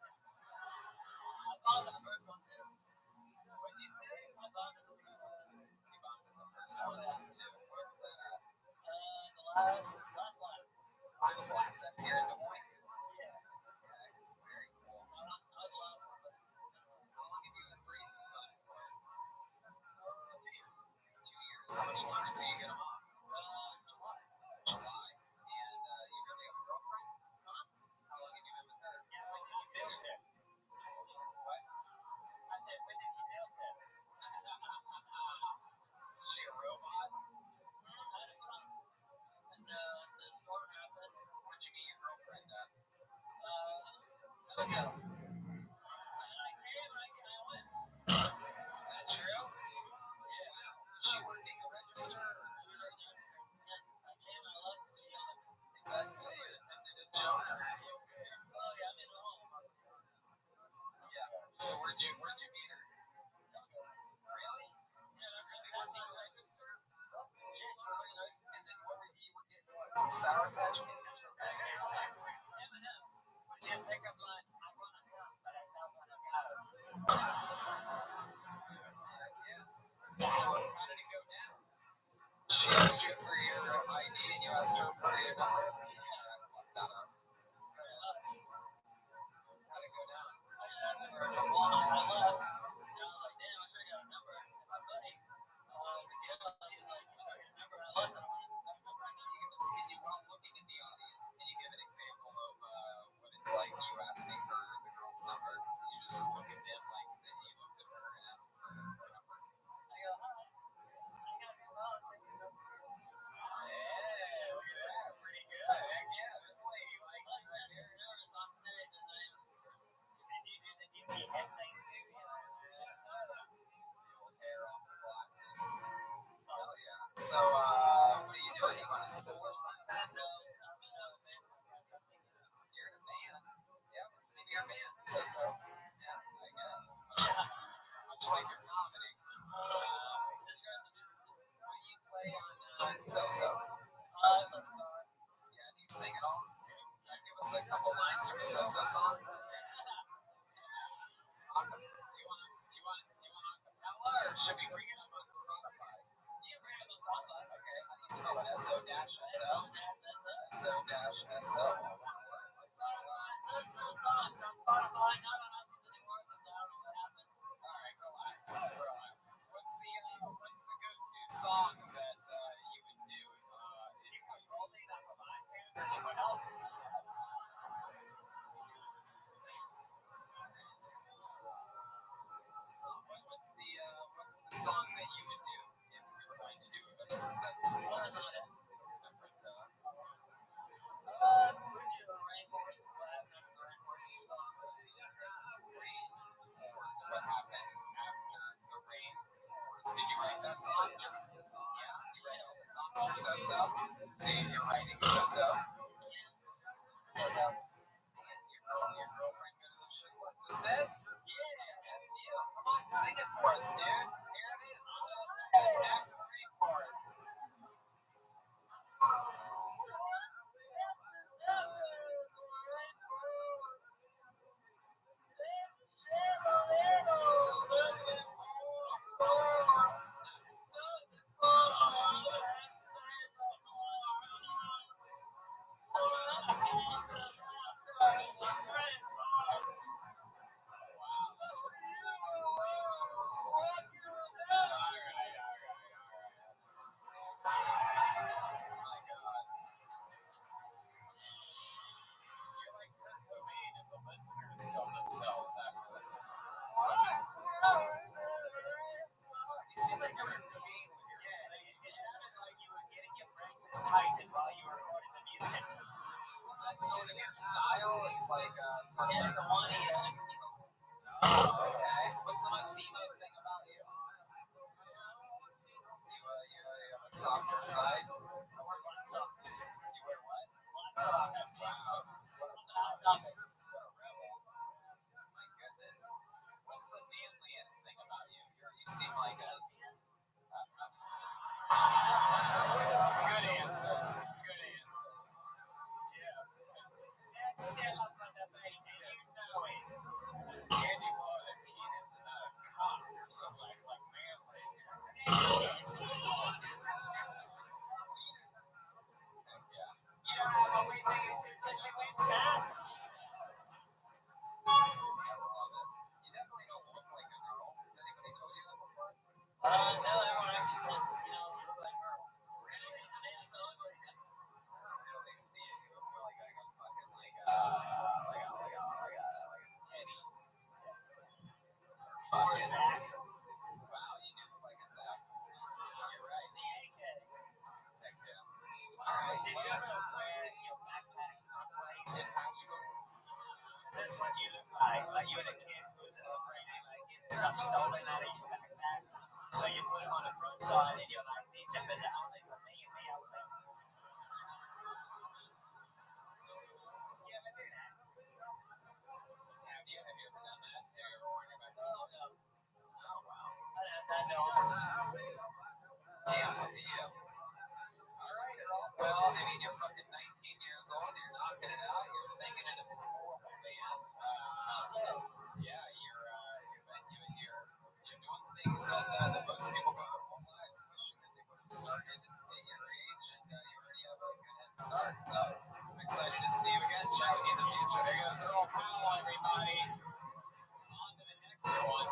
Speaker 1: I bombed in the first one too.
Speaker 6: What did you say?
Speaker 1: I bombed in the first one too.
Speaker 6: You bombed in the first one too. Where was that at?
Speaker 1: The last line.
Speaker 6: Last Lap. That's here in Des Moines?
Speaker 1: Yeah.
Speaker 6: Okay. Very cool.
Speaker 1: I was allowed for it.
Speaker 6: How long have you had braces on for?
Speaker 1: 2 years.
Speaker 6: 2 years. How much longer till you get them off?
Speaker 1: July.
Speaker 6: July. And you really have a girlfriend?
Speaker 1: Huh?
Speaker 6: How long have you been with her?
Speaker 1: Yeah, when did you build it?
Speaker 6: What?
Speaker 1: I said, when did you build it?
Speaker 6: Is she a robot?
Speaker 1: I don't know. And the storm happened.
Speaker 6: Where'd you meet your girlfriend at?
Speaker 1: Let's go. And I came and I went.
Speaker 6: Is that true?
Speaker 1: Yeah.
Speaker 6: Wow. Is she working the register?
Speaker 1: She was right there. Yeah. I came and I left and she yelled at me.
Speaker 6: Is that you attempted a joke or are you okay?
Speaker 1: Oh, yeah, I'm in the home.
Speaker 6: Yeah. So where'd you meet her? Really? Is she really working the register?
Speaker 1: Yes, we're looking at it.
Speaker 6: And then what were you were getting what, some Sour Patch Kids or something?
Speaker 1: M&M's. Was your pickup line? I want to come, but I don't want to go.
Speaker 6: Heck yeah. So how did it go down? She asked you for your ID and you asked her for your number? Yeah, I fucked that up. How'd it go down?
Speaker 1: I just asked her for a number. Well, I left. And I was like, damn, I should have got a number. And my buddy, he's like, you should have got a number. And I left and I wanted to get a number.
Speaker 6: Can you, while looking in the audience, can you give an example of what it's like you asking for the girl's number? You just look at them like that you looked at her and asked for her number.
Speaker 1: I go, hi. I got your phone. Take your number.
Speaker 6: Hey, look at that. Pretty good. Heck yeah, this lady like
Speaker 1: I'm
Speaker 6: right
Speaker 1: just
Speaker 6: here.
Speaker 1: as nervous on stage as I am in person. Did you do the DT head thing too?
Speaker 6: The old hair off the glasses. Hell yeah. So, what are you doing? You going to school or something?
Speaker 1: No, I'm in a band.
Speaker 6: You're in a band? Yeah, what's the name of your band?
Speaker 1: So.
Speaker 6: Yeah, I guess. Much like your comedy.
Speaker 1: Describe the music too.
Speaker 6: What do you play on so-so?
Speaker 1: I play guitar.
Speaker 6: Yeah, do you sing at all? Can you give us a couple lines from a so-so song? You want acapella or should we bring it up on Spotify?
Speaker 1: You bring it on Spotify.
Speaker 6: Okay, how do you spell it? S-O-S-O? S-O-S-O. Well, one word. Let's see it out.
Speaker 1: So songs on Spotify, not on iTunes anymore because I don't know what happened.
Speaker 6: Alright, relax. What's the go-to song that you would do?
Speaker 1: You can roll it up on iTunes as well.
Speaker 6: What's the song that you would do if we were going to do it? That's
Speaker 1: What is on it?
Speaker 6: different.
Speaker 1: Would you a rainforest? What happened after the rainforest?
Speaker 6: Rainforest. What happens after the rain pours? Did you write that song? Yeah, you write all the songs for So-So. So you're writing So-So.
Speaker 1: So.
Speaker 6: Your girlfriend go to those shows? What's this it? Yeah, that's you. Come on, sing it for us, dude. Here it is. After the rain pours.
Speaker 1: tighten while you recorded the music.
Speaker 6: Is that sort of your style? It's like sort of like
Speaker 1: The one,
Speaker 6: oh, okay. What's the most emo thing about you? You have a softer side.
Speaker 1: I wear black socks.
Speaker 6: You wear what?
Speaker 1: Black socks.
Speaker 6: Wow.
Speaker 1: Nothing.
Speaker 6: What a rebel. My goodness. What's the manliest thing about you? You seem like a good answer. Good answer. Yeah.
Speaker 1: That's still up on the baby. You know it.
Speaker 6: And you call it a penis and not a cock or something like manly. Yeah.
Speaker 1: You don't have a way to take me inside.
Speaker 6: I love it. You definitely don't look like a girl. Has anybody told you that before?
Speaker 1: No, everyone actually said, you look like a girl.
Speaker 6: Really?
Speaker 1: Man, it's ugly.
Speaker 6: Really see it. You look really like a fucking like a teddy.
Speaker 1: Or Zach.
Speaker 6: Wow, you do look like a Zach. You're right. Heck yeah. Alright,
Speaker 1: Did you ever wear your backpack someplace in high school? That's what you look like. Like you were a kid who was afraid of getting stuff stolen out of your backpack. So you put them on the front side and you're like, these zippers are only for me and me only. You ever do that?
Speaker 6: have you ever done that? Have you ever worn your backpack?
Speaker 1: Oh, no.
Speaker 6: Oh, wow.
Speaker 1: No.
Speaker 6: Damn, look at you. Alright, Earl. Well, I mean, you're fucking 19 years old, you're knocking it out, you're singing in a horrible band. Yeah, you're doing things that most people go their whole lives wishing that they would have started at your age, and you already have a good head start. So I'm excited to see you again, chat with you in the future. There goes Earl Powell, everybody. On to the next one.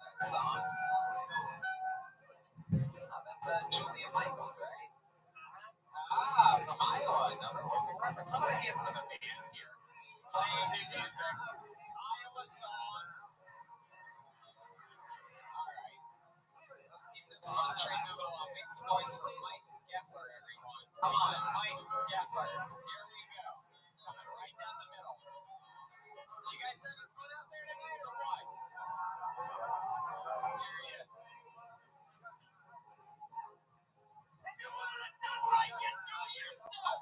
Speaker 6: That song. That's Julia Michaels, right? From Iowa. Another local reference. I'm going to hand for the band here. Playing new music. Iowa songs. Alright. Let's keep this fun train moving along. Make some noise for Mike Gepler, everyone. Come on, Mike Gepler. Here we go. Coming right down the middle. You guys having fun out there tonight or what? Here he is. You want it done right, you do it yourself.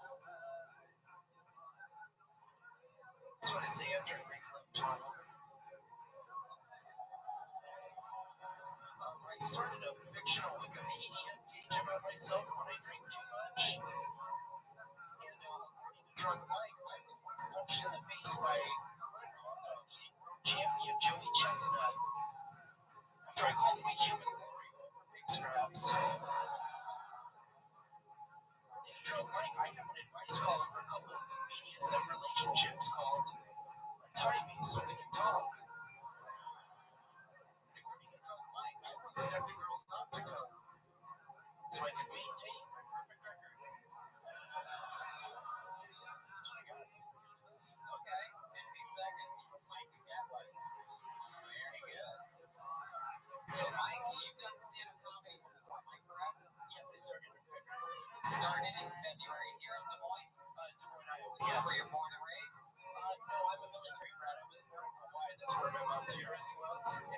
Speaker 6: That's what I say after a great club tunnel. I started a fictional Wikipedia page about myself when I drank too much. And according to Drunk Mike, I was once punched in the face by current hot dog eating world champion Joey Chestnut after I called him a human glory hole for big scraps. According to Drunk Mike, I have an advice column for couples in BDSM relationships called Untie Me So We Can Talk. And according to Drunk Mike, I once had the girl not to come so I could maintain my perfect record. That's what I got. Okay, 50 seconds from Mike Gepler. Very good. So, Mike, you've done stand-up comedy before, am I correct? Yes, I started in February. Started in February here in Des Moines? Des Moines, Iowa. This is where you're born and raised? No, I'm a military brat. I was born in Hawaii. That's where my mom's uterus was. And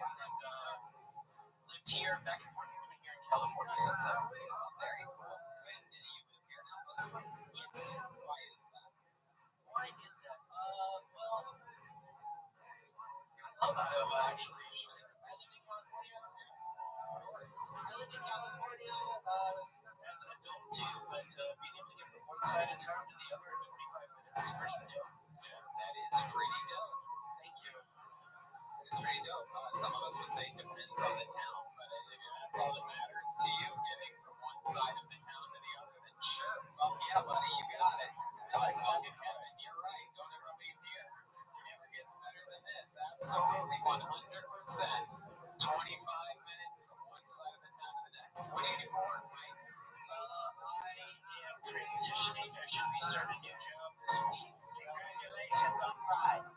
Speaker 6: lived here, back and forth between here and California since then. Oh, very cool. And you live here now mostly? Yes. Why is that? Why is that? Well, I love Iowa, actually. I lived in California. Of course. I lived in California as an adult too, but being able to get from one side of town to the other in 25 minutes is pretty dope. Yeah, that is pretty dope. Thank you. That is pretty dope. Some of us would say it depends on the town, but if that's all that matters to you, getting from one side of the town to the other, then sure. Well, yeah, buddy, you got it. This is fucking heaven. You're right. Don't ever leave here. It never gets better than this. Absolutely, 100%. 25 minutes from one side of the town to the next. What do you do for work, Mike? I am transitioning. I should be starting a new job this week. Congratulations on Pride.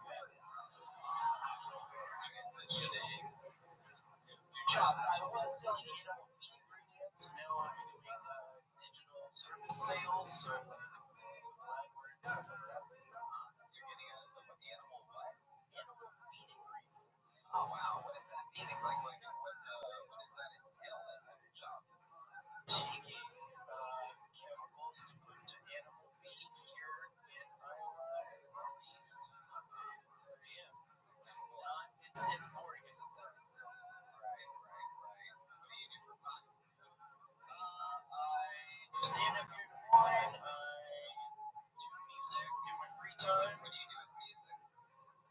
Speaker 5: jobs. I was selling animal feed ingredients. Now I'm doing digital service sales. So AdWords, stuff like that.
Speaker 6: You're getting out of the animal what?
Speaker 5: Animal feed ingredients.
Speaker 6: Oh wow, what does that mean? Like what does that entail? That type of job?
Speaker 5: Taking chemicals to put into animal feed here in Iowa and Northeast. Yeah. It's boring as it sounds.
Speaker 6: Right. What do you do for fun?
Speaker 5: I do stand up here in Des Moines. I do music in my free time.
Speaker 6: What do you do with music?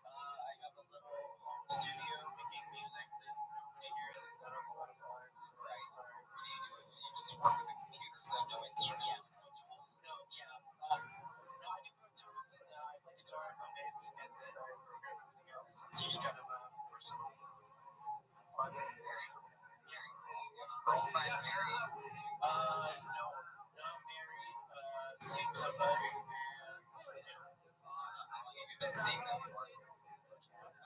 Speaker 5: I have a little home studio making music that nobody hears. It's not on Spotify.
Speaker 6: Right. What do you do? You just work with the computer, so no instruments?
Speaker 5: Yeah, Pro Tools. No, yeah. No, I do Pro Tools and I play guitar, I play bass, and then I program everything else. It's just kind of personal fun.
Speaker 6: Very cool. Very cool. You have a girlfriend, married?
Speaker 5: No, not married. Seeing somebody, and
Speaker 6: How long have you been seeing them for?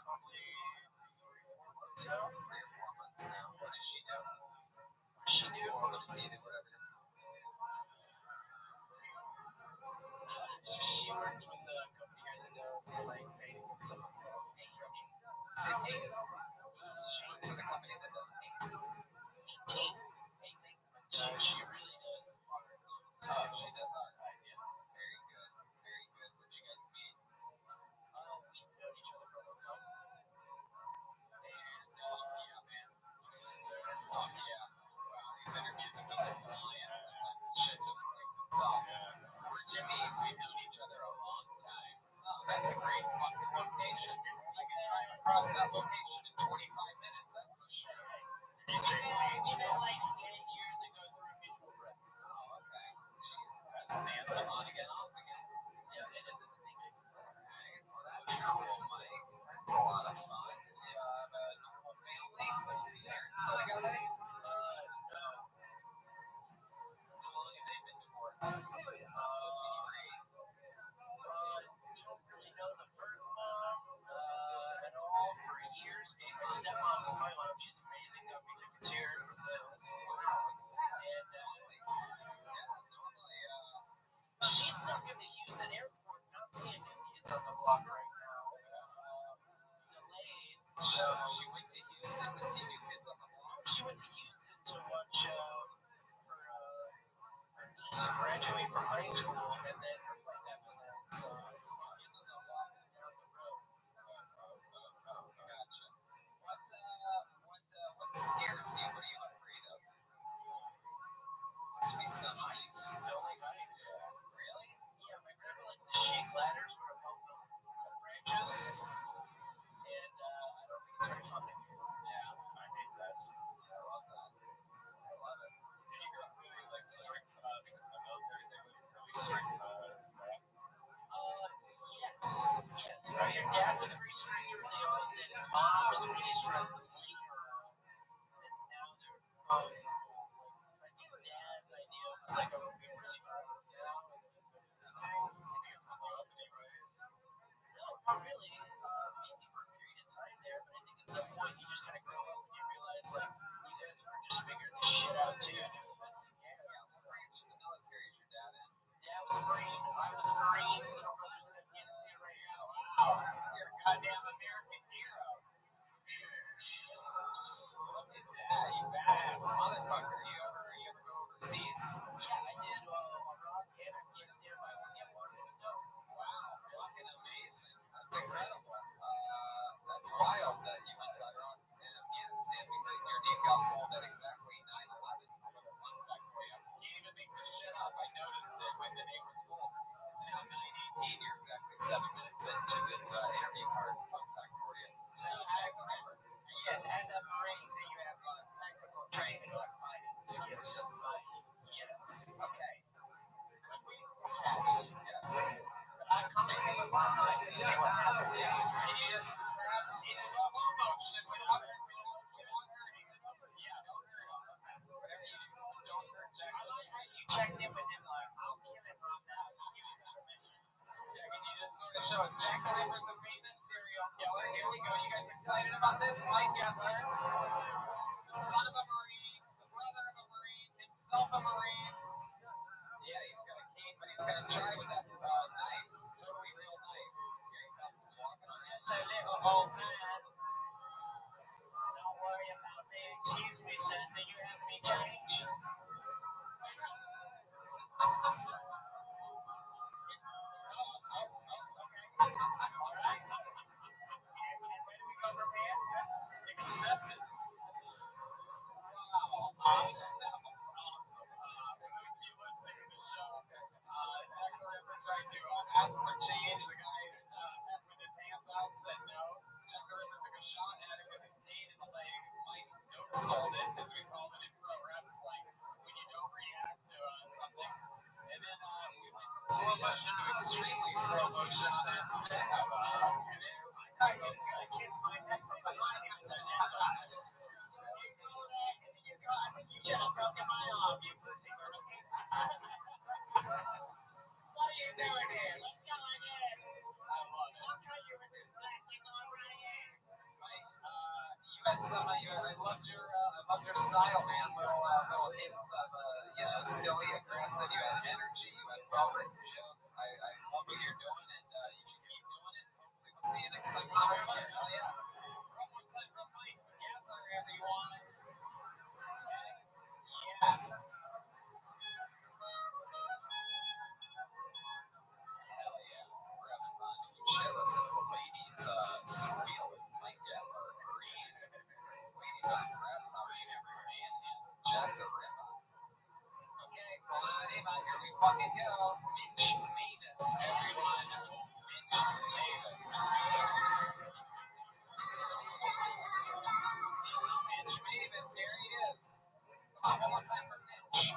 Speaker 5: probably 3 or 4 months now.
Speaker 6: 3 or 4 months now. What does she do?
Speaker 5: She do.
Speaker 6: What does he do? Whatever.
Speaker 5: She works with a company here that does like painting and stuff like that.
Speaker 6: Construction. You say painting? She works with a company that does painting.
Speaker 5: Painting. She really does art.
Speaker 6: Oh, she does art. Yeah. Very good. Very good. Where'd you guys meet?
Speaker 5: We've known each other for a long time. And
Speaker 6: Yeah, man. Fuck yeah. Wow, these interviews are just flying. Sometimes the shit just writes itself. Where'd you meet? We've known each other a long time. Oh, that's a great fucking location. I can drive across that location in 25 minutes, that's for sure.
Speaker 5: did you say like 10 years ago through a mutual friend?
Speaker 6: Oh, okay. Jeez, that's an answer. On again, off again.
Speaker 5: Yeah, it is in the thinking.
Speaker 6: Alright, well that's cool, Mike. That's a lot of fun. Do you have a normal family? With your parents still together?
Speaker 5: No.
Speaker 6: How long have they been divorced?
Speaker 5: Don't really know the birth mom at all for years. My stepmom is my mom. She's amazing. Got me tickets here from those.
Speaker 6: Wow, look at that.
Speaker 5: And
Speaker 6: Normally,
Speaker 5: she's stuck in the Houston airport, not seeing new kids on the block right now. Delayed.
Speaker 6: so she went to Houston to see new kids on the block.
Speaker 5: She went to Houston to watch her niece graduate from high school, and then her flight after that. So kids on the block is down the road.
Speaker 6: Gotcha. What scares you? What are you afraid of? Must be some heights.
Speaker 5: Don't like heights.
Speaker 6: Really?
Speaker 5: Yeah, my grandma likes to shake ladders when I'm helping them cut branches, and I don't think it's very fun to do.
Speaker 6: Yeah,
Speaker 5: I hate that.
Speaker 6: I love that. I love it.
Speaker 3: Did you grow up really like strict because of the military thing? Really strict
Speaker 5: Yes. Your dad was very strict early on, and mom was really strict later on, and now they're both cool. I think dad's idea was like, I'm gonna be really hard now, and then his thing.
Speaker 3: If you follow up anyways.
Speaker 5: No, not really. Maybe for a period of time there, but I think at some point you just kind of grow up and you realize like you guys are just figuring this shit out too, doing the best you can.
Speaker 6: Yeah, branch in the military is your dad in?
Speaker 5: Dad was a Marine. I was a Marine. Little brother's in Afghanistan right now.
Speaker 6: Wow, you're a goddamn American hero. Look at that, you badass motherfucker. You ever go overseas?
Speaker 5: Yeah, I did Iraq and Afghanistan by one. It was dope.
Speaker 6: Wow, fucking amazing. That's incredible. That's wild that you went to Iraq and Afghanistan because your name got pulled at exactly 9/11. A little fun fact for you. You can't even make this shit up. I noticed it when the name was pulled. It's now 9:18. You're exactly 7 minutes into this interview card. Fun fact for you. So check the number.
Speaker 5: Yes, as a Marine, do you have technical training like fighting skills? Yes. Okay. Could we perhaps?
Speaker 6: Yes.
Speaker 5: Come in here with my mind and see what happens.
Speaker 6: Yeah. Can you just perhaps in slow motion without hurting? Yeah, don't hurt him. Whatever you do, don't hurt Jack.
Speaker 5: I like how you checked in with him like, I'll kill him right now. I'll give you permission.
Speaker 6: Yeah, can you just sort of show us Jack the Ripper's a famous serial killer? Here we go. You guys excited about this? Mike Getler. The son of a Marine, the brother of a Marine, himself a Marine. Yeah, he's got a cane, but he's going to try with that knife, totally real knife. Here he comes, he's walking on it.
Speaker 1: That's a little old man. Don't worry about me. Excuse me, sir. Do you have any change?
Speaker 6: Accepted. Wow. That was awesome. For those of you listening to the show, Jack the Ripper tried to ask for change. The guy met with his hands out, said no. Jack the Ripper took a shot at him with his cane in the leg. Mike no-sold it, as we call it in pro wrestling, when you don't react to something. And then we went from slow motion to extremely slow motion on that stab. And then I thought he was going to kiss my neck from behind him. So I think you should have broken my arm, you pussy. What are you doing here? Let's go again. I love it. I'll cut you with this plastic arm right here. Right. You had some. I loved your style, man. Little hints of silly, aggressive. You had energy. You had well-written jokes. I love what you're doing, and you should keep doing it. Hopefully, we'll see you next time. Hell yeah. One more time from Mike Gambler, everyone. Yes. Hell yeah. We're having fun. Shit, listen to the ladies squeal as Mike Gambler agreed. Ladies are impressed how he never manhandled Jack the Ripper. Okay, pulling out the name out. Here we fucking go. Mitch Mavis, everyone. Mitch Mavis. Mitch Mavis, here he is. Come on, one more time for Mitch.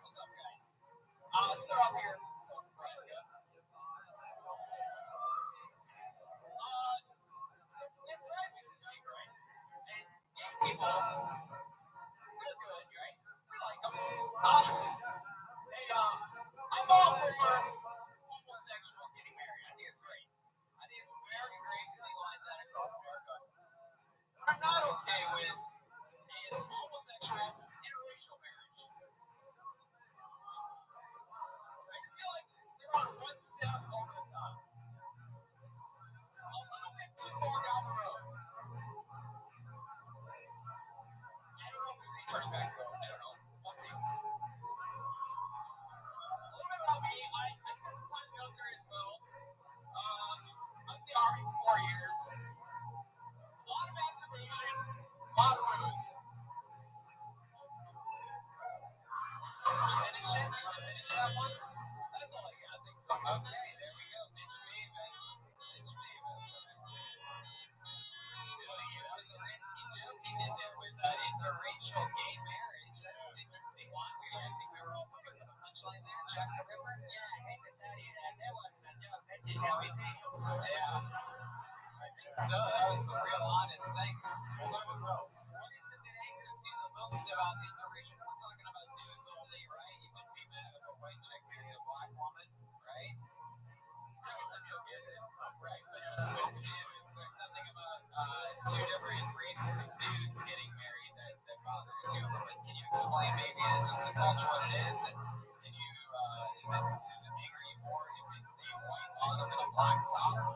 Speaker 6: What's up, guys? So up here in Nebraska. So we're driving this week, right? And gay people, we're good, right? We like them. I'm all for homosexuals getting married. I think it's great. I think it's very great to legalize that across America. What I'm not okay with is homosexual interracial marriage. I just feel like they're on one step over the top. A little bit too far down the road. I don't know if there's any turning back though. I don't know. We'll see. A little bit about me. I spent some time in the military as well. I was in the Army for 4 years. A lot of masturbation, a lot of ruse. Finish it? You want to finish that one? That's all I got. Thanks, Tom. Okay, there we go. Mitch Mavis. Mitch Mavis. That was a risky joke he did there with interracial gay marriage. That's an interesting one. I think we were all looking for the punchline there. Jack the Ripper? Yeah, I hate to tell you that wasn't a joke. That's just how he feels. Yeah. I think so. That was some real honest things. So, what is it that angers you the most about interracial? We're talking about dudes only, right? You wouldn't be mad if a white chick married a black woman, right? I guess I'd be okay with it. Right, but it's with dudes. There's something about two different races of dudes getting married that bothers you a little bit. Can you explain maybe just a touch what it is? And if you, does it anger you more if it's a white bottom and a black top?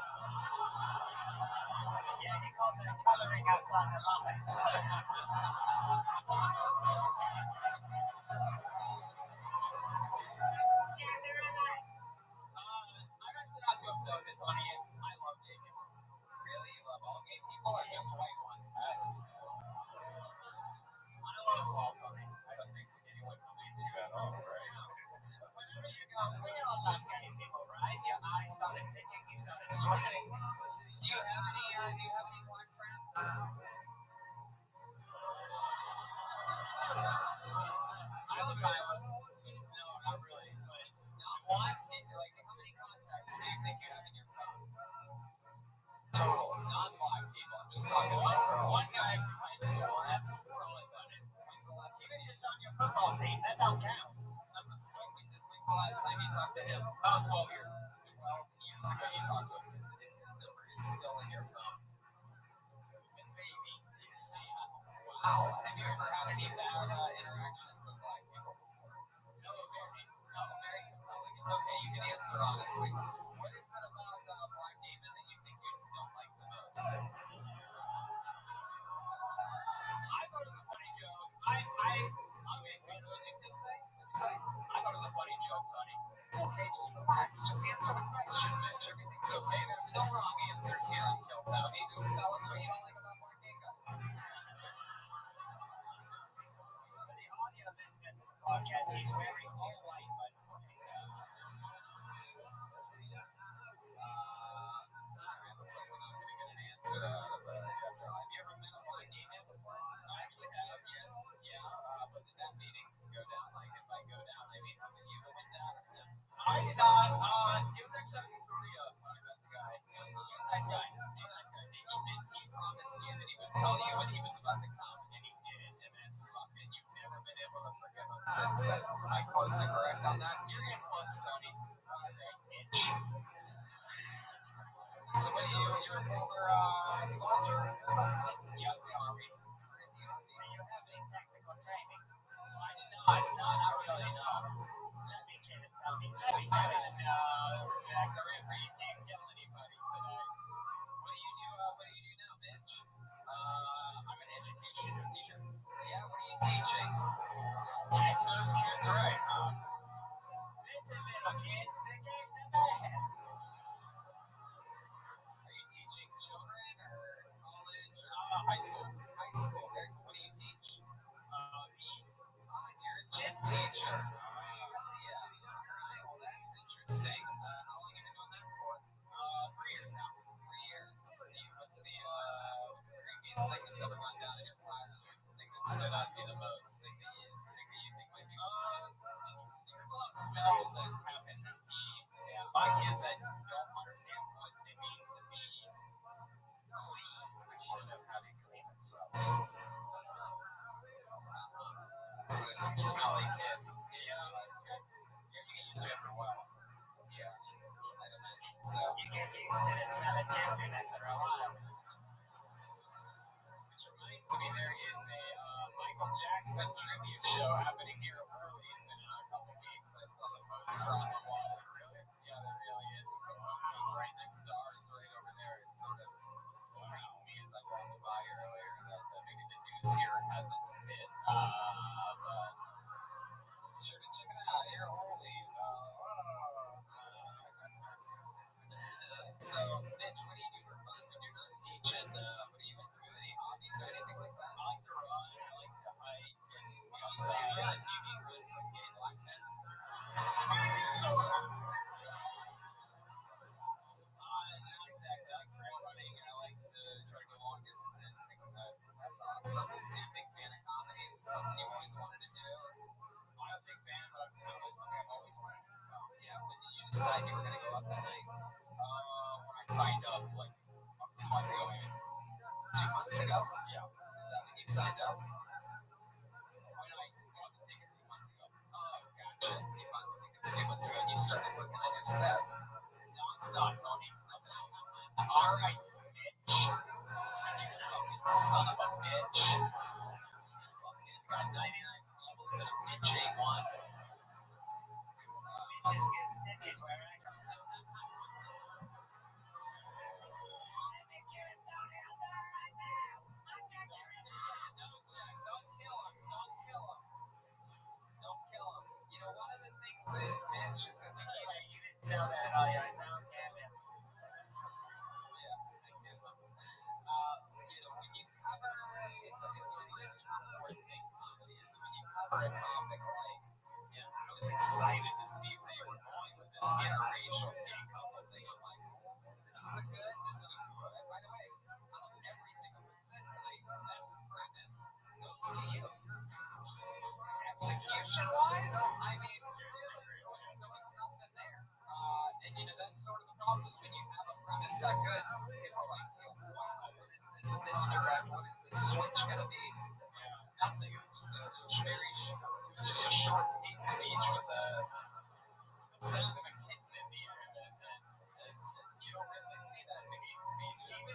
Speaker 1: Yeah, he calls it coloring outside the lines.
Speaker 6: I'm actually not too upset with it, Tony. I love gay people. Really? You love all gay people or just white ones? I love all, Tony. I don't think anyone believes you at all, right?
Speaker 1: Whenever you go, we all love gay people, right? Your eyes started ticking, you started sweating.
Speaker 6: Do you have any black friends? I live in Iowa, so no, not really. But not one? Like, how many contacts do you think you have in your phone? Total, non-black people. I'm just talking about one guy from high school, and that's probably about it. When's the last time?
Speaker 1: He was just on your football team. That don't count.
Speaker 6: When's the last time you talked to him? About 12 years. 12 years ago you talked to him. His number is still in your phone. you've had interactions with black people before? No, very. No, very compelling. It's okay. You can answer honestly. What is it about black gay men that you think you don't like the most?
Speaker 3: I thought it was a funny joke. What did you say? I thought it was a funny joke, Tony.
Speaker 6: It's okay. Just relax. Just answer the question, Mitch. Everything's okay. There's no wrong answers here in Kill Tony. Just tell us what you don't like about black gay guys.
Speaker 3: For the audio listeners of the podcast, he's wearing all white, but
Speaker 6: Alright, looks like we're not going to get an answer out of after all. Have you ever met a black gay man before? I actually have, yes. Yeah, what did that meeting go down like? If I go down, I mean, was it you that went down or him?
Speaker 3: I did not. It was actually I was in Korea when I met the guy. He was a nice guy.
Speaker 6: He promised you that he would tell you when he was about to come, and he didn't. And then fucking, you've never been able to forgive him since then. Am I close to correct on that?
Speaker 3: You're getting closer, Tony.
Speaker 6: Mitch. So what are you? You're a former soldier or something?
Speaker 3: Yes, the army.
Speaker 6: You're in the army.
Speaker 3: Do you have any technical training?
Speaker 6: I did not.
Speaker 3: No, not really, no. Let me get it, tell me. Let me
Speaker 6: I
Speaker 3: get it.
Speaker 6: didn't check the river. You can't kill anybody today. What do you do? What do you do now, Mitch?
Speaker 3: I'm an education teacher.
Speaker 6: Yeah, what are you teaching?
Speaker 3: Teach those kids right. Listen, little kid, the game's in bad.
Speaker 6: Are you teaching children or college or
Speaker 3: High school.
Speaker 6: high school? What do you teach?
Speaker 3: PE.
Speaker 6: Oh, you're a gym teacher. Oh, yeah. All right. Well, that's interesting. How long have you been doing that for?
Speaker 3: 3 years now.
Speaker 6: 3 years. What's the creepiest thing that's ever gone down in your classroom? Thing that stood out to you the most? Thing that you think might be interesting?
Speaker 3: There's a lot of smells that happen in PE.
Speaker 6: Yeah.
Speaker 3: A lot of kids that don't understand what it means to be clean, instead of having clean themselves.
Speaker 6: So there's some smelly kids.
Speaker 3: Yeah, that's good. Yeah, you get used to it for a while.
Speaker 6: Yeah, I'd imagine so.
Speaker 3: You get used to the smell of ginger after a while.
Speaker 6: Which reminds me, there is a Michael Jackson tribute show happening here at Worley's in a couple weeks. I saw the poster on the wall.
Speaker 3: Really?
Speaker 6: Yeah, there really is. The poster's right next to ours, right over there. It sort of struck me as I walked by earlier that maybe the news here hasn't hit. But be sure to check it out here at Worley's. So, Mitch, what do you do for fun when you're not teaching? What are you into? Any hobbies or anything like that?
Speaker 3: I like to run, I like to hike, and
Speaker 6: When you say run, do you mean run from gay black men?
Speaker 3: not exactly. I like trail running, and I like to try to go long distances, things like that.
Speaker 6: That's awesome. Are you a big fan of comedy? Is it something you've always wanted to do?
Speaker 3: I'm a big fan, but it's something I've always wanted to do.
Speaker 6: Yeah, when did you decide you were going to go up tonight?
Speaker 3: When I signed up, like 2 months ago, maybe.
Speaker 6: 2 months ago?
Speaker 3: Yeah.
Speaker 6: Is that when you signed up?
Speaker 3: When I bought the tickets 2 months ago.
Speaker 6: Oh, gotcha. You bought the tickets 2 months ago and you started working on your set.
Speaker 3: Non-stop, Tony.
Speaker 6: All right, Mitch. You fucking son of a bitch. Fucking got 99 problems and a Mitch ain't one.
Speaker 3: Bitches get snitches where I come from. Let me get it down out there right now.
Speaker 6: No, Jack, don't kill him. Don't kill him. Don't kill him. You know, one of the things is Mitch is going to be
Speaker 3: Anyway, you didn't tell that at all. You're like, no, damn it.
Speaker 6: you know, when you cover, it's a risk reward thing, comedy is when you cover a topic like, you know, I was excited to see where you were going with this interracial gay couple thing. I'm like, this is a good, by the way, out of everything that was said tonight, best premise goes to you. Execution-wise, I mean, really, there was nothing there. And you know, that's sort of the problem is when you have a premise that good, people are like, wow, what is this misdirect? What is this switch gonna be? Nothing. It was just a short hate speech with the sound of a kitten at the end. And you don't really see that in the hate speech.
Speaker 3: Even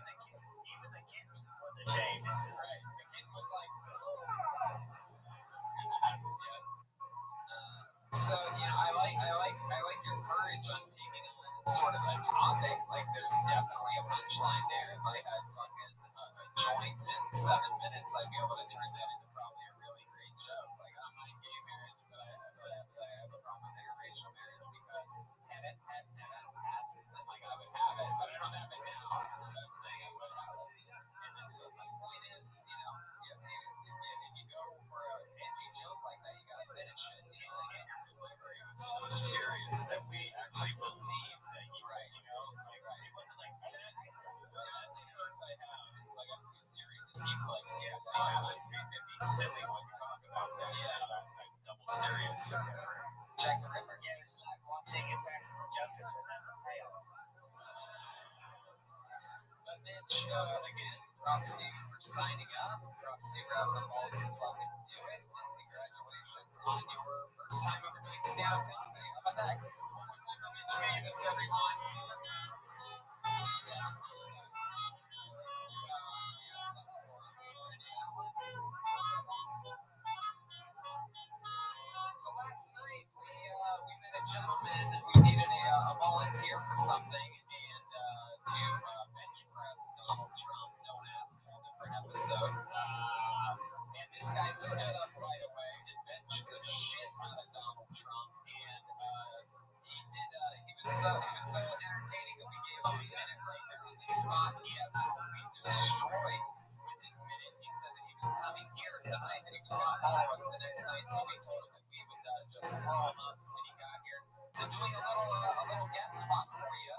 Speaker 3: the kid was ashamed.
Speaker 6: Right. The kitten was like, oh. So, I like your courage on taking on sort of a topic. Like, there's definitely a punchline there. If I had fucking a joint in 7 minutes, I'd be able to turn that into probably a really great joke. Like, I'm not in gay marriage, but I have a problem with interracial marriage because had it, then like I would have it, but I don't have it now. I'm saying I would have it. And then my point is, if you go for an edgy joke like that, you gotta finish it. You know, like, and your delivery was so serious that we actually believed that you right. You know, like it wasn't like that's the curse I have. It's like I'm too serious. It seems like it'd be silly when you talk about that. Yeah, I'm double serious. Jack the Ripper. Yeah, it's like watching it back to the Jokers without the payoff. But Mitch, again, props to you for signing up. Props to you for having the balls to fucking do it. And congratulations on your first time ever doing stand-up comedy. How about that? One more time for Mitch Mavis, everyone. So last night we met a gentleman. We needed a volunteer for something, and to bench press Donald Trump. Don't ask. Whole different episode. And this guy stood up right away and benched the shit out of Donald Trump, and he was so entertaining that we gave him a minute right there on the spot. He absolutely destroyed with his minute. He said that he was coming here tonight, that he was going to follow us the next night, so we told him that we would just throw him up when he got here. So doing a little guest spot for you.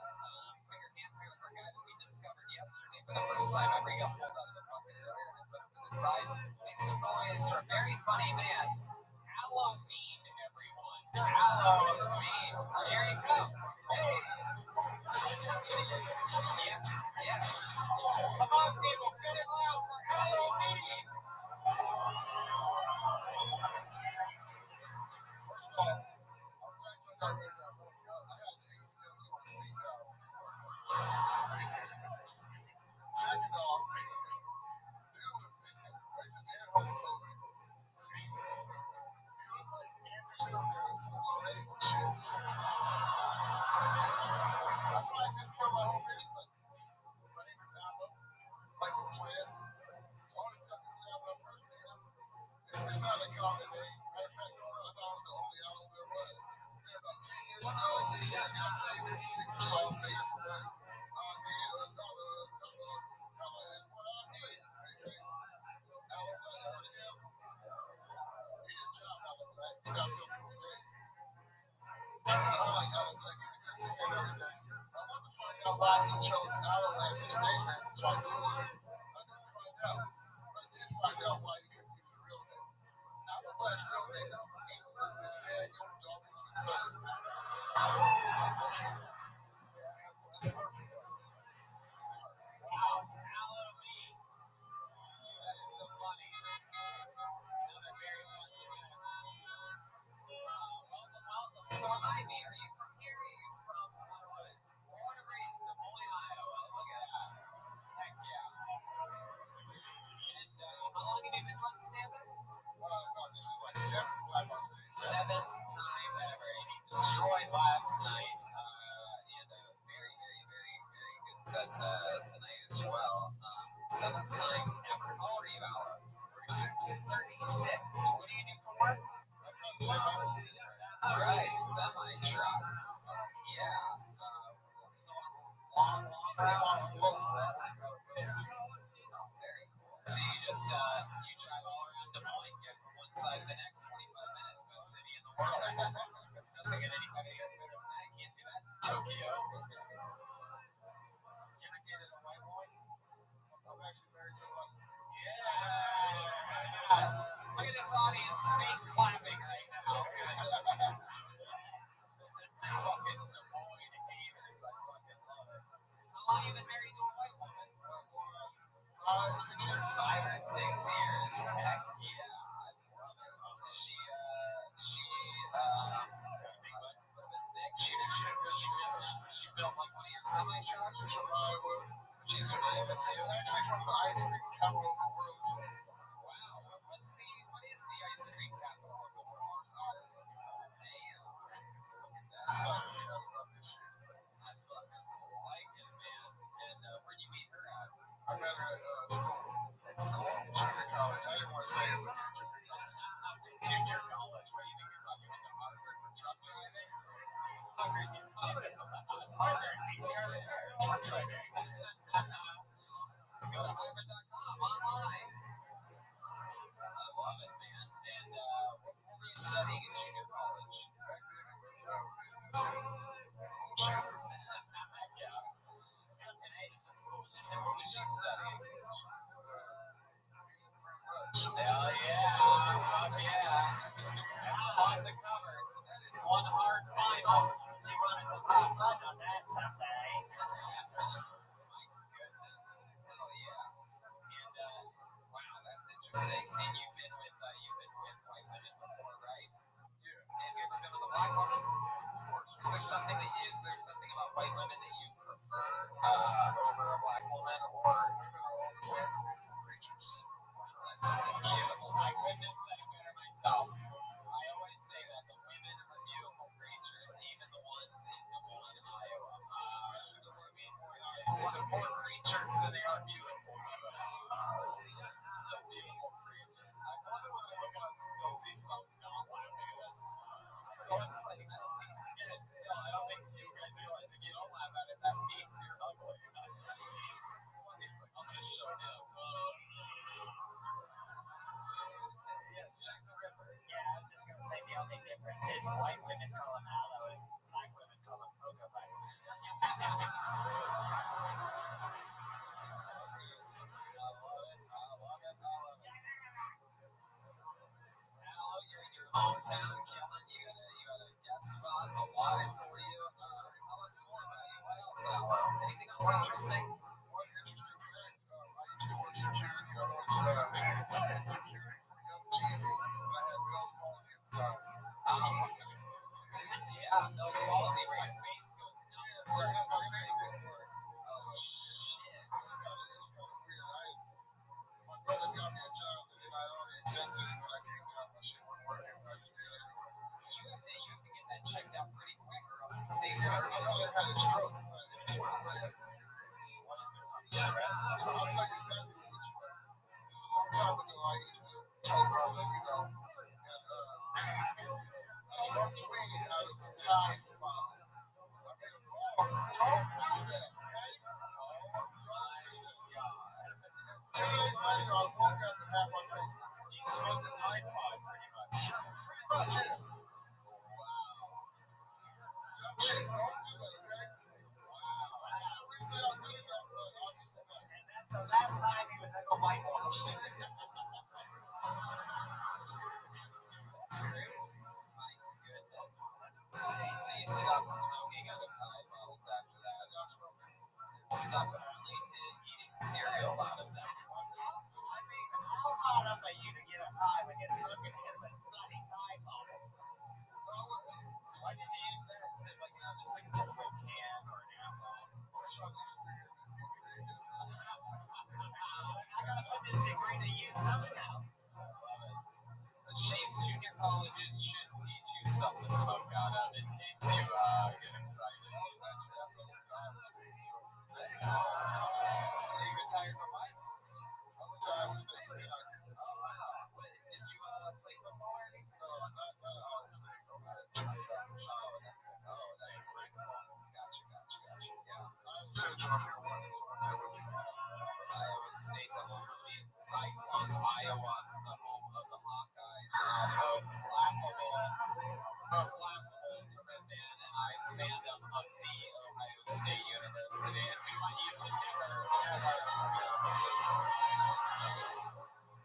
Speaker 6: Put your hands together for a guy that we discovered yesterday for the first time ever. He got pulled out of the bucket earlier, and I put him to the side. Make some noise for a very funny man. Halloween, everyone. Halloween. Here he comes. Hey. Yeah. Come on, people. Get it loud for Halloween. First of all, I'm glad you got rid of that book. I had the ACLU on speed dial. Second off, dude was just homophobic. He looked like Anderson on there with full-blown AIDS and shit. I tried to just kill my whole minute, but my name is Allo. Like the plan. I always tell people that when I first meet them, it's not a common name. Matter of fact, I thought I was the only Allo there was. Then about 10 years ago, they said I got famous, singing song, begging for money. I need a dollar is what I need. Hey, Allo Black, I heard of him. He had a job, Allo Black. Stop telling people's name. I like Allo Black. He's a good singer and everything. I want to find out why he chose Allo as his stage name, so I Googled it. I couldn't find out. But I did find out why he couldn't use his real name. Allo Black's real name is Nathaniel Dawkins III. That's perfect. Wow, Halloween. That is so funny. Another very fun set. Welcome. So remind me, are you from here? Are you from born and raised in Des Moines, Iowa? Look at that. Heck yeah. And how long have you been on stand-up? This is my 7th time on stage. 7th time ever. And he destroyed last night. And a very, very, very, very good set tonight as well. 7th time ever. How old are you, Allo? 36. 36. What do you do for work? That's right. Semi-truck. Fuck yeah. Long boat. Very cool. So you just you drive all around Des Moines, get from one side to the next 25 minutes, best city in the world. Doesn't get any better than that. Can't do that. Tokyo. You ever dated a white boy? I'm actually married to a white boy. Yeah. Look at this audience fake clapping right now. Fucking Des Moines haters. I fucking love it. How long you been married to a white woman? 5 or 6 years. 5 or 6 years. Heck yeah. I love it. She a big butt, a little bit thick. She built like one of your semi trucks. She's from Iowa. She's from Iowa too. She's actually from the ice cream capital of the world. Wow. What is the ice cream capital of the world? Iowa. Damn.
Speaker 5: It's harder. VCR truck driving. Let's go to Harvard.com online. I love it, man. And what were you studying in junior college?
Speaker 2: Back then it was business and Rothschild.
Speaker 5: Yeah. And I had some bullshit. And what was she studying? Hell yeah. Fuck yeah. That's a lot to cover. That is one hard final.
Speaker 1: She wanted some hot fun on that someday.
Speaker 5: My goodness. Hell yeah. And wow, that's interesting. And you've been with white women before, right?
Speaker 2: Yeah.
Speaker 5: Have you ever been with a black woman? Is there something about white women that you prefer over a black woman, or
Speaker 2: Women are all the same beautiful creatures.
Speaker 5: that's beautiful? I couldn't have said it better myself. I always say that the women are beautiful creatures, even the ones in Des Moines, Iowa.
Speaker 2: Especially the ones in Des Moines, Iowa.
Speaker 5: So they're more creatures than they are beautiful, but still beautiful creatures. I wonder when I look out and still see some not laughing at it. So it's like, I don't think, again, still, I don't think you guys realize if you don't laugh at it, that means you're ugly. It's funny, it's like, I'm going to show him. Yes, Jack the Ripper.
Speaker 1: Yeah, I was just gonna say the only difference is white women call him aloe and black women call him cocoa butter.
Speaker 5: Al, you're in your hometown, killing. You got a guest spot, a water for you. Tell us more about you. What else, Al? Anything else interesting?
Speaker 2: One interesting fact, I used to work security. I worked security for Young Jeezy, and I had Bell's palsy at the time.
Speaker 5: Yeah, Bell's palsy, where your face goes numb.
Speaker 2: Yeah, so my face didn't work.
Speaker 5: Oh, shit.
Speaker 2: It was kind of weird. My brother got me a job, and then I already accepted it. When I came down, my shit wasn't working. I just did it anyway.
Speaker 5: You have to get that checked out pretty quick, or else it stays
Speaker 2: Yeah, I
Speaker 5: permanent.
Speaker 2: thought I had a stroke, but it just went away after a few days.
Speaker 5: What is it from stress or
Speaker 2: I'll
Speaker 5: something?
Speaker 2: tell you exactly what it's from. This is a long time ago. I used to toke on and I smoked weed out of a Tide bottle. I made a ball. Don't do that, okay? Don't do that. 2 days later, I woke up and had my face to it.
Speaker 5: You smoked the Tide Pod, pretty much.
Speaker 2: Pretty much, yeah. Dumb shit. Don't do that, okay? I kind of rinsed it out good enough, but obviously not.
Speaker 1: And that's the last time he was ever whitewashed.
Speaker 5: That's crazy. My goodness. That's insane. So you stopped smoking out of Tide bottles after that. Stuck only to eating cereal out of them.
Speaker 1: I mean, how hard up are you to get a high when you're smoking out of a bloody Tide bottle?
Speaker 5: Why did you use that instead of just like a typical can or an apple?
Speaker 1: I gotta put this degree to use somehow.
Speaker 5: It's a shame junior colleges should teach you stuff to smoke out of in case you get excited. Are you retired from what?
Speaker 2: I'm retired from State, man. I did.
Speaker 5: Oh, wow. Did you play football or anything?
Speaker 2: No, not at Iowa State. No, man. Junior college.
Speaker 5: That's great. Gotcha. Yeah.
Speaker 2: Iowa Central, if you're wondering, so I'll tell you.
Speaker 5: Iowa State, the home of the Cyclones. Iowa, the home of the Hawkeyes. Both laughable to Red Man and I's fandom of the Ohio State University. And we want you to never,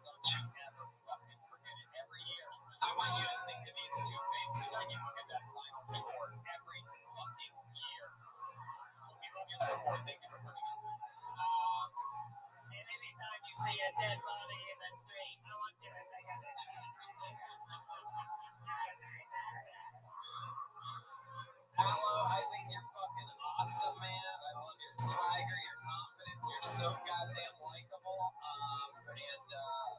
Speaker 5: don't you ever fucking forget it. Every year, I want you to think of these two faces when you look at that final score. Every fucking year. We love your support. Thank you for putting up.
Speaker 1: And anytime you see a dead body in the street, I want you to think of this.
Speaker 5: Aloe, I think you're fucking awesome, man. I love your swagger, your confidence. You're so goddamn likable. And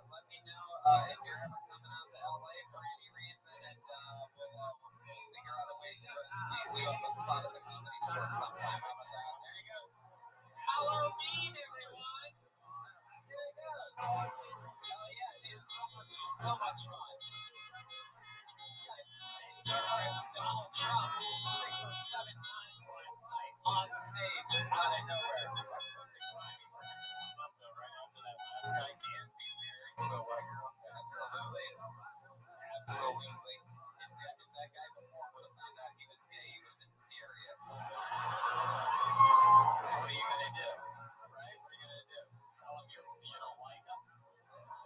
Speaker 5: let me know if you're ever coming out to LA for any reason, and we'll figure out a way to squeeze you up a spot at the Comedy Store sometime. How about that? There you go. Halloween, everyone. Here it goes. Hell yeah, dude. So much fun.
Speaker 6: Chris Donald Trump 6 or 7 times last night on stage out of nowhere. Absolutely. Absolutely. If that guy before would have found out he was gay, he would have been furious. So what are you going to do? Right? What are you going to do? Tell him you don't like him?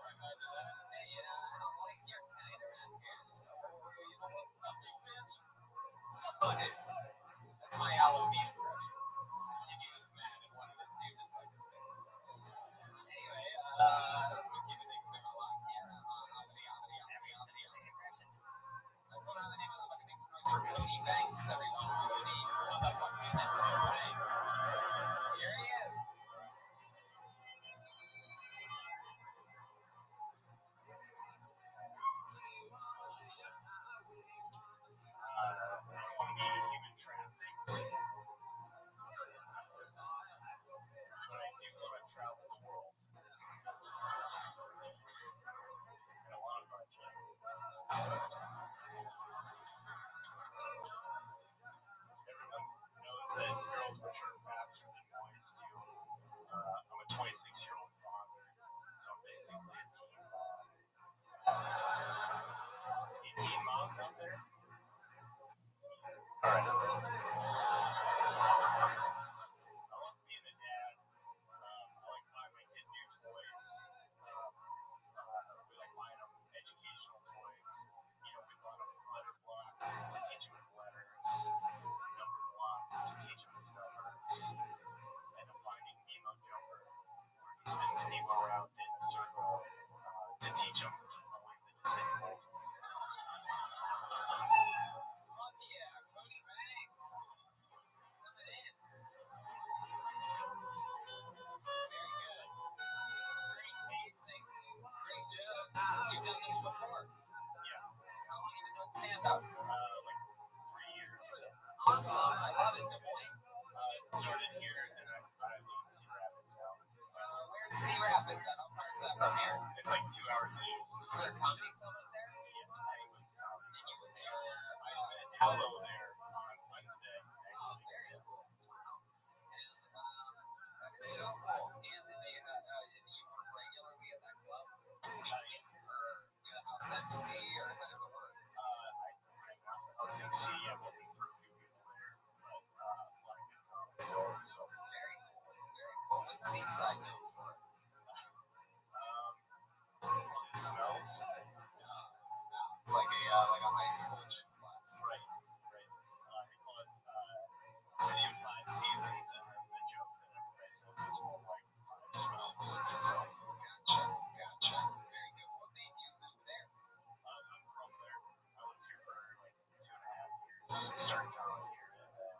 Speaker 6: Imagine that. Hey, I don't like your kind around here. You know what? Fuck you, bitch. Somebody. That's my Halloween impression. And he was mad and wanted to do this like this thing. Anyway, let's keep things moving along here. So what are the name of the fucking makes noise for Cody Banks, everyone? Cody motherfucking Banks. Here he is.
Speaker 3: Human trafficking. But I do want to travel the world. And a lot of budget. So everyone knows that girls mature faster than boys do. I'm a 26-year-old father, so I'm basically a teen mom. Any teen moms out there? Alright. I love being a dad. I like buying my kid new toys. We like buying them educational toys. We bought him letter blocks to teach him his letters, number blocks to teach him his numbers, and a Finding Nemo jumper where he spins Nemo around in a circle to teach him to avoid the disabled.
Speaker 6: Fuck yeah, Cody Banks. Coming in. Very good. Great pacing. Great jokes. You've done this before.
Speaker 3: Yeah.
Speaker 6: How long have you been doing stand-up?
Speaker 3: Like 3 years or so.
Speaker 6: Awesome. I love it. Good point.
Speaker 3: Started here, and I live in Cedar Rapids now.
Speaker 6: Where's Sea Rapids at? How far is that from here?
Speaker 3: It's like 2 hours east.
Speaker 6: Is there a comedy club up there?
Speaker 3: Yes, Penguin Town.
Speaker 6: And you were there.
Speaker 3: I met Allo there on Wednesday.
Speaker 6: Oh, very cool. Wow. And that is so cool. And you work regularly at that club? Weekly? Or you're the house MC, or how does it work?
Speaker 3: I'm not the house MC. I'm looking for a few people there, but a lot of good comics. So.
Speaker 6: Very cool. Very cool. What's Seaside known for?
Speaker 3: Probably the smells.
Speaker 6: It's like a high school gym class.
Speaker 3: Right. They call it City of 5 Seasons, and then the joke that everybody says is more like 5 smells. So.
Speaker 6: Gotcha. Very good. What made you move there?
Speaker 3: I'm from there. I lived here for like 2.5 years. Started comedy here, and then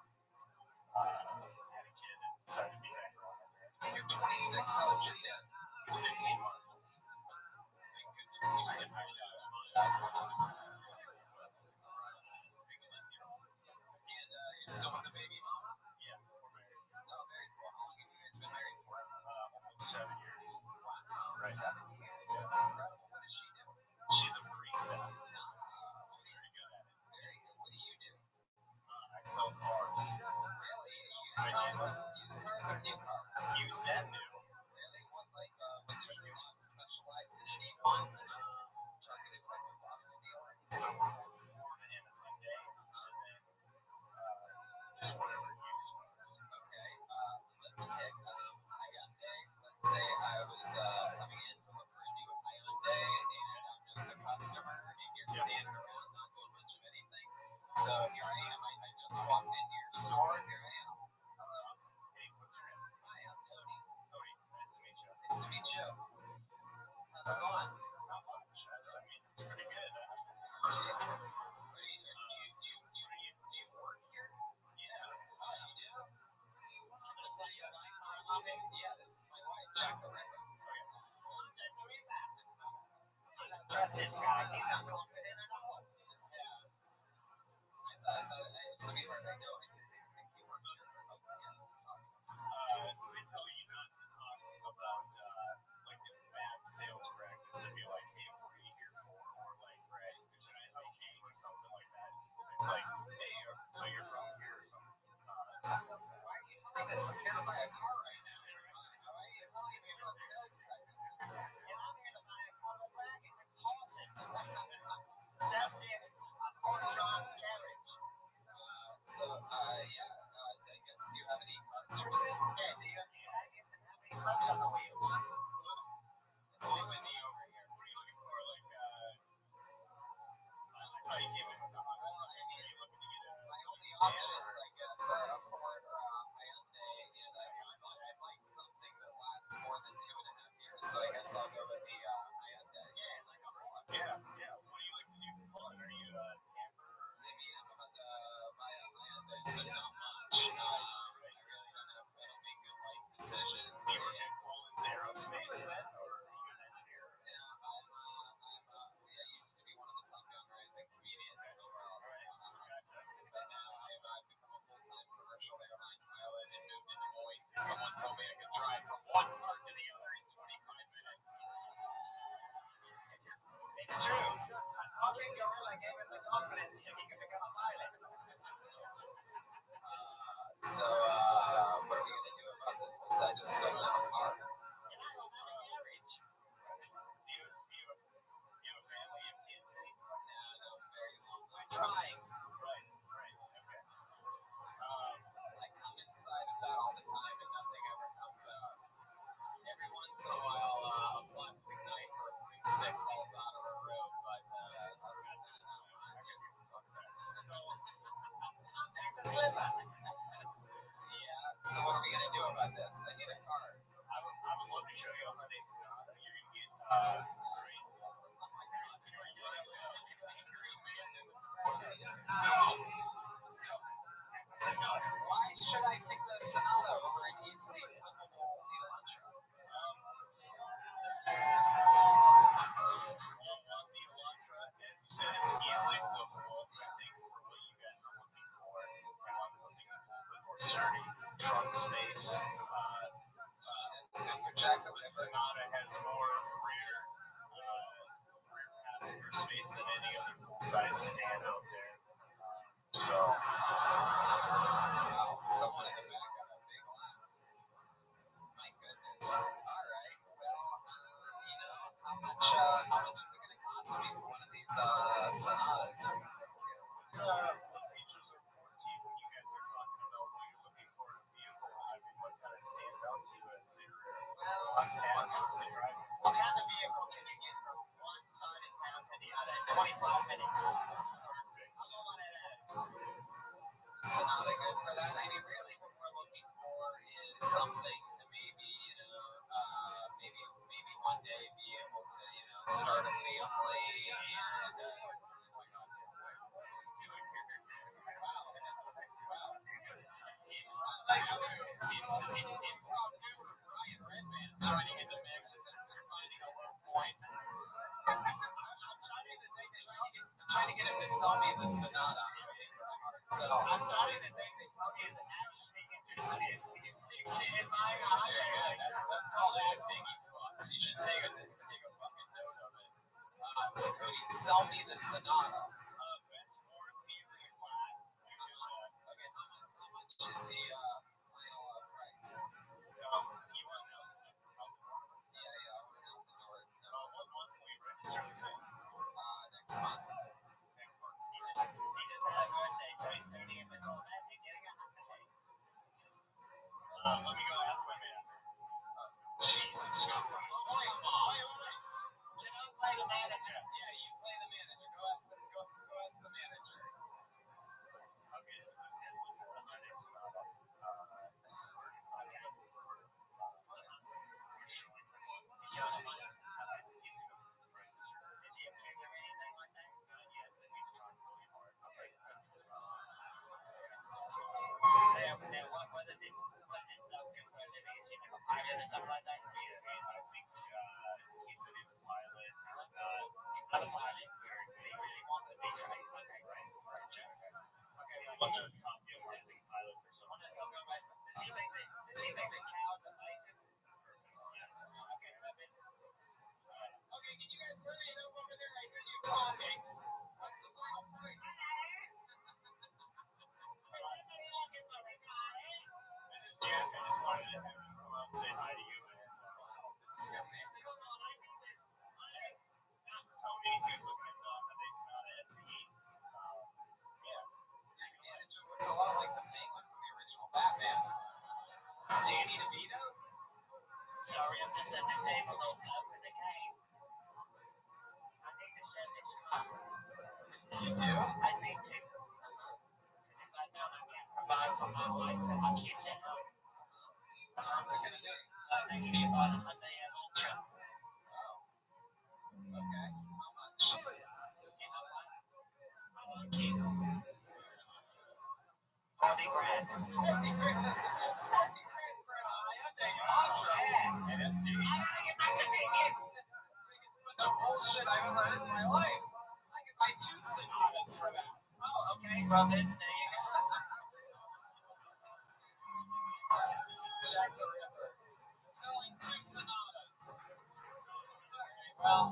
Speaker 3: had a kid and decided to be back around there.
Speaker 6: And you're 26. How old your kid?
Speaker 3: He's 15 months.
Speaker 6: Thank goodness you said hi to And you're still with the baby mama?
Speaker 3: Yeah, we're married.
Speaker 6: Oh, very cool. How long have you guys been married for?
Speaker 3: Almost 7 years.
Speaker 6: Wow,
Speaker 3: Right.
Speaker 6: 7 years. That's incredible. What does she do?
Speaker 3: She's a barista. Very good at it.
Speaker 6: Very good. What do you do?
Speaker 3: I sell cars.
Speaker 6: Really? Used cars or new cars?
Speaker 3: Used and new.
Speaker 6: Really? What does your lot specialize in? Any one targeted type of automobile?
Speaker 3: So Ford and Hyundai, and then just whatever used cars.
Speaker 6: Okay. Let's pick Hyundai. Let's say I was coming in to look for a new Hyundai, and I'm just a customer, and you're standing around not doing much of anything. So here I am. I just walked into your store, and here I am.
Speaker 3: Awesome. Hey, what's your name?
Speaker 6: Hi, I'm Tony.
Speaker 3: Tony. Nice to meet you.
Speaker 6: Nice to meet you. How's it going?
Speaker 3: Not much. I mean, it's pretty good.
Speaker 6: Jeez. Do you work here?
Speaker 3: Yeah.
Speaker 6: Oh, you do? Yeah, this is my wife, Jack the Ripper.
Speaker 1: Trust this guy. He's not confident enough.
Speaker 6: Sweetheart, I know. I think he works here.
Speaker 3: They tell you not to talk about, like, it's bad sales practice to be like, hey, what are you here for? Or like, right, there's just cocaine or something like that. It's
Speaker 6: So, I guess, do you have any cards for sale?
Speaker 3: Yeah, do you get how many smokes on the wheels?
Speaker 6: It's too windy over here.
Speaker 3: What are you looking for? Like, I saw you came in with the Honda.
Speaker 6: Well, I
Speaker 3: Are
Speaker 6: mean,
Speaker 3: you looking to get a
Speaker 6: my only options, I guess, are a Ford or a Hyundai, and I'd like something that lasts more than 2.5 years. So I guess I'll go with the Hyundai.
Speaker 3: Yeah, like umbrellas. Yeah. What do you like to do for fun? Are you a camper?
Speaker 6: I mean, I'm about to buy a Hyundai, so not much. I really don't make good life decisions.
Speaker 3: Do you work at Collins Aerospace then, or are you an engineer?
Speaker 6: Yeah, I used to be one of the top young rising comedians in the world.
Speaker 3: Gotcha.
Speaker 6: But now I've become a full-time commercial airline pilot and moved into Moines. Someone told me I could drive from one part to the other in 25 minutes.
Speaker 3: It's true. A talking gorilla gave him the confidence he could become a pilot.
Speaker 6: What are we going to do about this? So I just still don't have a car.
Speaker 3: And I don't have a garage. Do you have a family? You have kids?
Speaker 6: Nah, no, very lonely.
Speaker 3: We're trying. Right. Okay.
Speaker 6: I come inside of that all the time and nothing ever comes out. Every once in a while, a plastic knife or a broomstick falls out of a room, but other than that, not much.
Speaker 3: Take the slipper.
Speaker 6: Yeah, so what are we going to do about this? I need a car.
Speaker 3: I would love to show you a Hyundai Sonata. You're going to get great.
Speaker 6: Why should I pick the Sonata over an easily flippable Elantra?
Speaker 3: The Elantra, as you said, is easily flippable. I think for what you guys are looking for, you want something that's a little bit more sturdy, trunk space.
Speaker 6: It's good for Jacob.
Speaker 3: The Sonata has more rear passenger space than any other full-size sedan out there. So,
Speaker 6: Someone in the back got a big laugh. My goodness. All right. Well, how much is it going to cost me for one of these Sonatas?
Speaker 3: what features are important to you when you guys are talking about what you're looking for in a vehicle? I mean, what kind of stands out to you as your must-haves? What's the driving force?
Speaker 1: What kind of vehicle can you get from one side of town to the other in 25 minutes?
Speaker 3: Perfect.
Speaker 1: I'll go on at a house.
Speaker 6: Is the Sonata good for that? I mean, really what we're looking for is something to maybe one day be able to, start a family and what's going on here? Improv guru Brian Redman joining in the mix. They're finding a low point. I'm trying to get him to sell me the Sonata. So
Speaker 1: I'm starting to think that Tony is actually interested in buying a Hyundai.
Speaker 6: That's called acting, you fucks. You should take a fucking note of it. So Cody, sell me the Sonata.
Speaker 3: Best warranties in the class.
Speaker 6: Okay, how much is the final price?
Speaker 3: You want to know?
Speaker 6: Yeah, I want to know the door. No.
Speaker 3: What month will you register this in?
Speaker 6: Next month.
Speaker 3: Next month.
Speaker 1: He just had a birthday, so he's tuning in with all that and getting a Hyundai.
Speaker 3: Let me go ask my manager.
Speaker 6: Jesus Christ.
Speaker 1: Come on. Wait. You don't play the manager.
Speaker 6: Yeah, you play the manager. Go ask the manager.
Speaker 3: Okay, so this guy's looking for a Hyundai Sonata.
Speaker 1: He shows a Hyundai. Is he a kid or anything like that?
Speaker 3: Not yet, but he's trying really hard. Okay.
Speaker 1: Now, what does this bloke do for a living? Is he like a pilot or something like that?
Speaker 3: Yeah, I think he said he's a pilot.
Speaker 1: He's not a pilot. He really wants to be, right? Okay, right. Sure.
Speaker 3: Okay, one of the top racing pilots or something.
Speaker 1: Does he think that cows are basic? Okay, perfect.
Speaker 6: Okay, can you guys hurry it up over there? I hear you talking. What's the final price?
Speaker 3: This is Jack. I just wanted to have him come out and say hi to you.
Speaker 6: Wow, this is your manager.
Speaker 3: That's Tony. He was looking at the Hyundai Sonata SE. Yeah.
Speaker 6: Your manager looks a lot need a veto?
Speaker 1: Sorry, I'm just a disabled old bloke in the game. I need to send this money.
Speaker 6: You do?
Speaker 1: I need to. Because if I don't, I can't provide for my wife and my kids at home.
Speaker 6: So what's it gonna do?
Speaker 1: So I think you should buy the Hyundai Elantra.
Speaker 6: Oh, okay. How much?
Speaker 1: You know what? I like you. 40 grand.
Speaker 6: 40 grand. 40 grand for a Hyundai Elantra.
Speaker 1: Yeah.
Speaker 6: And a C.
Speaker 1: I gotta get my commission.
Speaker 6: That's the biggest bunch of bullshit I've ever heard in my life. I could buy 2 Sonatas for that.
Speaker 1: Oh, okay. Well, then, there you go.
Speaker 6: Jack the Ripper. Selling 2 Sonatas. Alright, well,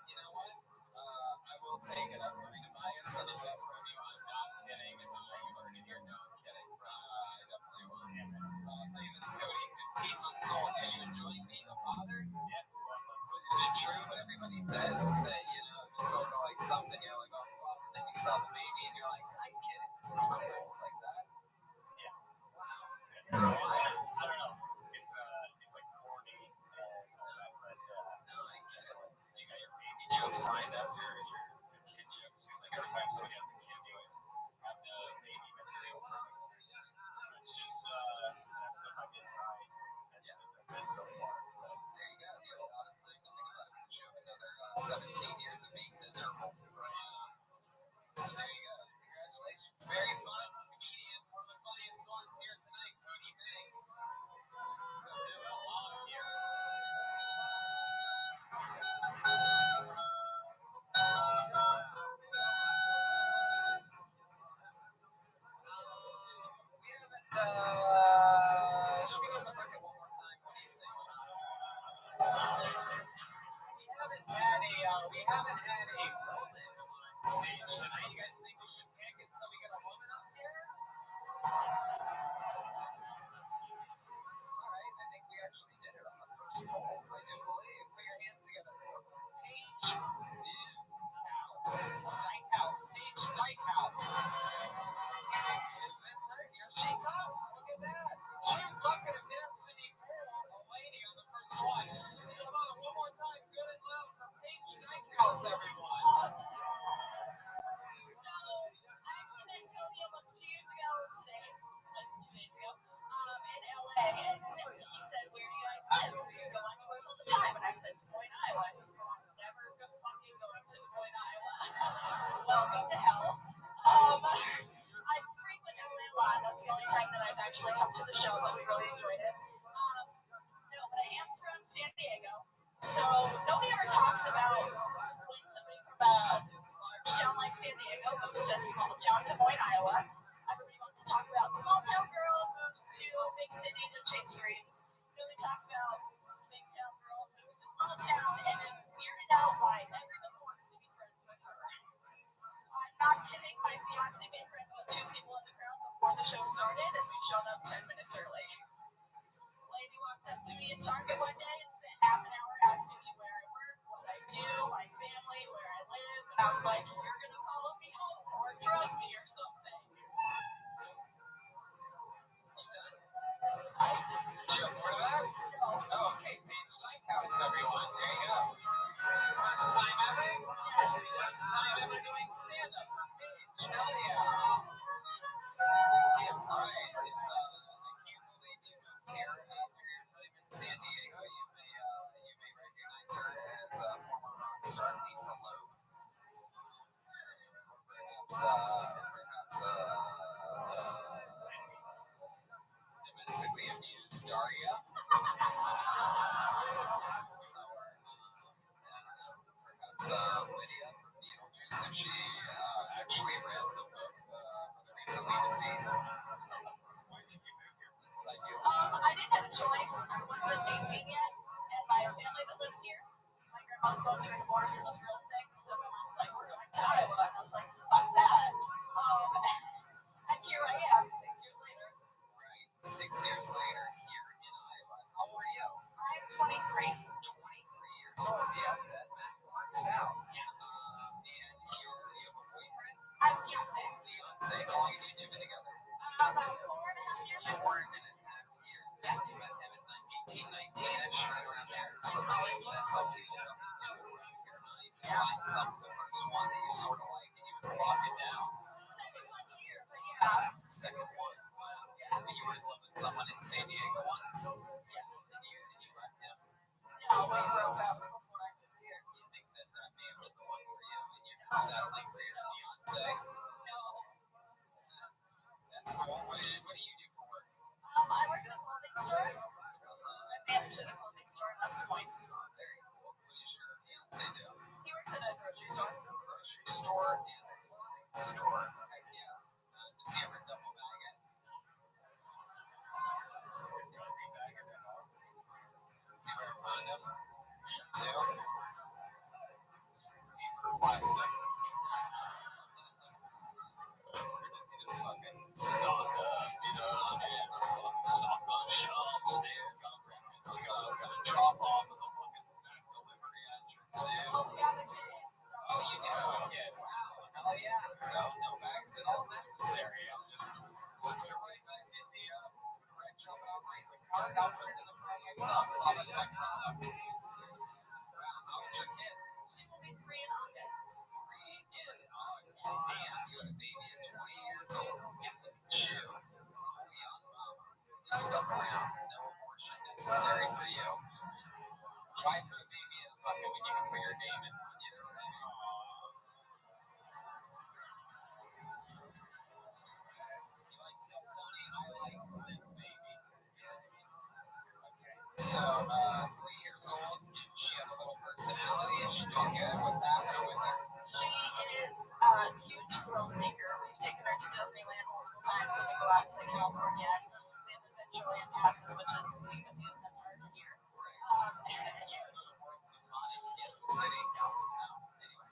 Speaker 6: you know what? I will take it. I'm going to buy a Sonata from you. I'm not kidding. If you heard it here, no, I'm kidding. I definitely will. But I'll tell you this, Cody, 15 months old. Are you enjoying being a father? Is it true what everybody says is that, you know, it was sort of like something, you're like, oh, fuck, and then you saw the baby and you're like, I get it. This is cool. Like that.
Speaker 3: Yeah.
Speaker 6: Wow.
Speaker 3: It's
Speaker 6: So
Speaker 3: I
Speaker 6: why?
Speaker 3: don't know. It's like corny and all that, but
Speaker 6: No, I get it.
Speaker 3: you got your baby jokes lined up, your kid jokes. Seems like every time somebody has a kid, you always have the baby material for them. It's just that's stuff I did try. That's it so far. But
Speaker 6: There you go. You have a lot of time to think about it because you have another 17 years of being miserable. So there you go. Congratulations. Very fun. Comedian. One of the funniest ones here tonight, Cody Banks. Been doing a long year. We haven't, should we go to the bucket one more time? What do you think? We haven't had a woman on stage tonight. You guys think we should pick until we get a woman up here? Alright, I think we actually did it on the first poll, I do believe. Put your hands together for Paige Dykehouse. Paige Dykehouse. Is this her? Here she comes. Look at that. True bucket of destiny for a lady on the first one. Come on, one more time, good and loud for Paige Dykehouse, everyone.
Speaker 7: So I actually met Tony almost 2 years ago today, like 2 days ago, in LA, and he said, "Where do you guys live? You go on tours all the time." And I said, "Des Moines, Iowa." And he said, "I'm never fucking going to Des Moines, Iowa." Welcome to hell. I frequent LA a lot. That's the only time that I've actually come to the show, but we really enjoyed it. No, but I am from San Diego, so nobody ever talks about when somebody from a large town like San Diego moves to small town Des Moines, Iowa. Everybody wants to talk about small town girl moves to big city to chase dreams. Nobody talks about big town girl moves to small town and is weirded out by everybody wants to be friends with her. I'm not kidding. My fiance made friends with 2 people in the crowd before the show started, and we showed up 10 minutes early. Lady walked up to me at Target one day and spent half an hour asking me where I work, what I do, my family, where I live, and I was like, "You're gonna follow me home or drug me or something."
Speaker 6: You done? Did you have more to that? Oh, okay. Paige Dykehouse, everyone. There you go. First time ever?
Speaker 7: Yes.
Speaker 6: First time ever doing stand-up for Paige. Hell yeah. Damn right. It's, I can't believe you moved here after your time in San Diego. You may recognize her as former rock star Lisa Loeb. Or perhaps, domestically abused Daria. Or, perhaps Lydia from Beetlejuice, if she actually read the book for the recently deceased. Why did you move here? I do.
Speaker 7: I didn't have a choice. I wasn't 18 yet, and my family that lived here, my grandma was going through a divorce and was real sick, so my mom was like, "We're going to Iowa," and I was like, "Fuck that." And here I am, 6 years later.
Speaker 6: Right. 6 years later, here in Iowa. How old are you?
Speaker 7: I'm 23.
Speaker 6: 23 years old. Yeah, that math works out. And you have a boyfriend?
Speaker 7: I have a fiance.
Speaker 6: Fiance. How long have you two been together?
Speaker 7: About 4.5 years.
Speaker 6: 4.5 years. The second one, yeah, you were in love with someone in San Diego once. Yeah, and you left him. No, we broke up before I moved here. You think that may have been the one for you, and you're now settling for your fiance? No. That's cool. What do you do for work? I work at a clothing store. I manage at a clothing store in West Des Moines. Oh, very cool. What does your fiance do? He works at a grocery store. Grocery store and a clothing store. Heck yeah. Does he ever double bag it? Does he bag it at all? Does he wear a condom? Too? Paper or plastic? Or does he just fucking stock up? You know what I mean? Just fucking stock those shelves, dude. Gotta drop off at the fucking back delivery entrance, dude. Oh, you do have a kid? Wow. Hell yeah. So, no bags at all necessary. I'll just put it right back in the, right, drop it off right in the cart, and I'll put it in the car myself. How about that product? Wow, how old's your kid? She will be 3 in August. 3 in August. Damn, you had a baby at 20 years old. Yep. Look at you. Oh, young mama. You stuck around. No abortion necessary for you. Why put a baby in a bucket when you can put your name in one? You know what I mean? You like Bill Tony? I like Little Baby. Okay. So, 3 years old. Does she have a little personality? Is she doing good? What's happening with her? She is a huge thrill seeker. We've taken her to Disneyland multiple times when we go out to California. We have Adventureland passes, which is the amusement park here. And you go to Worlds of Fun in Kansas City? No. Anyway.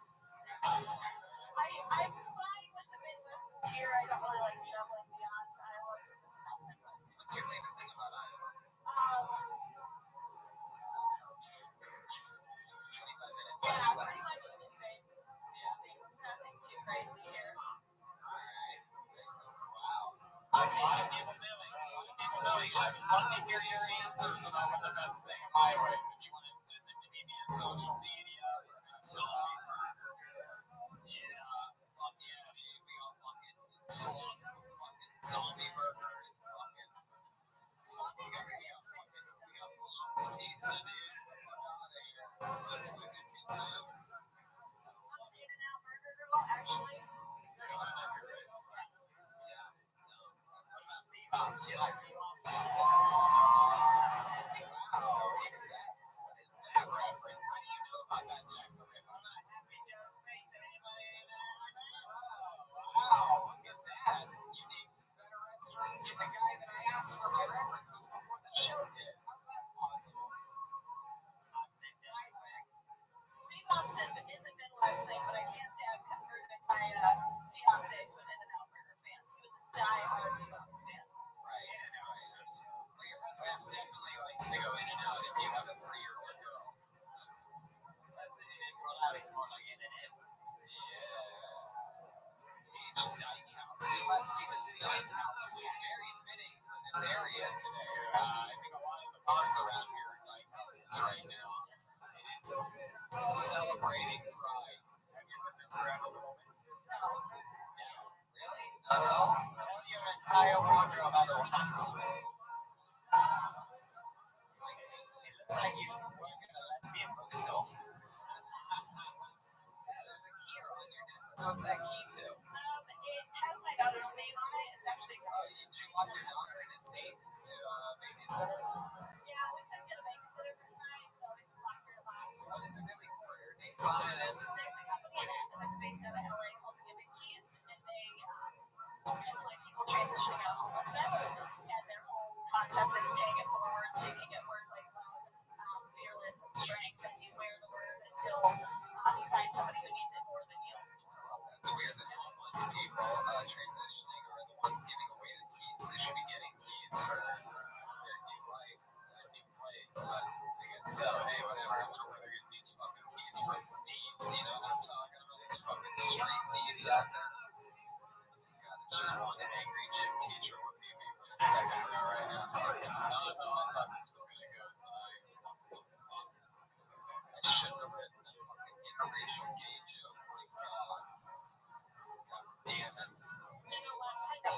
Speaker 6: I'm fine with the Midwest that's here. I don't really like traveling beyond Iowa because it's enough Midwest. What's your favorite thing about Iowa? 25 minutes. Yeah, pretty much anyway. Yeah. Nothing too crazy here. Alright. Wow. Okay. A lot of people knowing. I would love to hear your answers about what the best thing of Iowa is. If you want to send them to me via social media. Zombie burger. Yeah. Fuck yeah, dude. We got fucking zombie burger and fucking zombie burger. We got Flom's pizza, dude. Fuck out of here. That's wicked pizza. I'm an In-N-Out burger girl, actually. That's what I heard. Yeah. No. That's about Bebop's. You like Bebop's? Wow. What is that reference? How do you know about that, Jack the Ripper? I'm not happy Joe's pizza. Anybody in there? Oh, wow. Look at that. You named better restaurants than the guy that I asked for my references before the show did. How's that possible? Isaac. Bebop's is a Midwest thing, but I can't say I've converted my fiance to an In-N-Out burger fan. He was a die-hard Bebop's fan. Right. Well, your husband definitely likes to go In-N-Out if you have a 3-year-old girl. That's it. It's more like In-N-Out. Yeah. H. Dykehouse. Your last name is Dykehouse, which is very fitting for this area today. I think a lot of the bars around here are Dykehouses right now. It is celebrating pride. Have you ever messed around a little bit? No. Really? Not at all? Tell you an entire wardrobe otherwise. It looks like you work at a lesbian bookstore. Yeah, there's a key on your necklace. What's that key to? It has my daughter's name on it. It's actually. Did you lock your daughter in a safe to babysitter? Yeah, we couldn't get a babysitter for tonight, so we just locked her in a box. What is it really for? Your name's on it, and there's a company that's based out of LA called the Giving Keys, and they employ people transitioning out of homelessness, and their whole concept is paying it forward, so you can get words like love, fearless, and strength, and you wear the word until you find somebody who needs it more than you. That's weird that homeless people transitioning are the ones giving away the keys. They should be getting keys for their new life, their new place. But I guess so. Hey, whatever. I wonder where they're getting these fucking keys from. Thieves, you know what I'm talking about? These fucking street thieves out there. God, there's just one angry gym teacher looking at me from the second row right now. It's like, this is not how I thought this was going to go tonight. I shouldn't have written that fucking interracial gay joke. My God. God damn it. You know what? Take a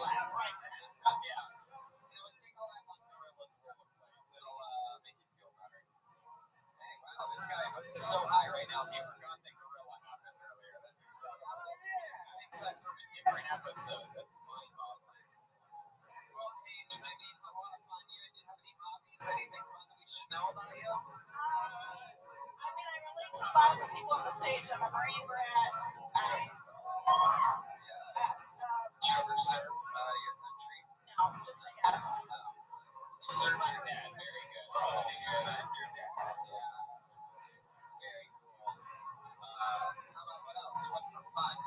Speaker 6: so high right now. He forgot that gorilla happened earlier. That's incredible. Oh, yeah. Thanks, that's from a different episode. That's mind-boggling. Well, Paige, I mean, a lot of fun. Do you have any hobbies? Anything fun that we should know about you?
Speaker 7: I mean, I relate to a lot of the people on the stage. I'm a Marine brat.
Speaker 6: Did you ever serve your country?
Speaker 7: No, just my dad.
Speaker 6: You served your dad. Very good. You served your dad. Yeah. Very cool. How about what else? What for fun?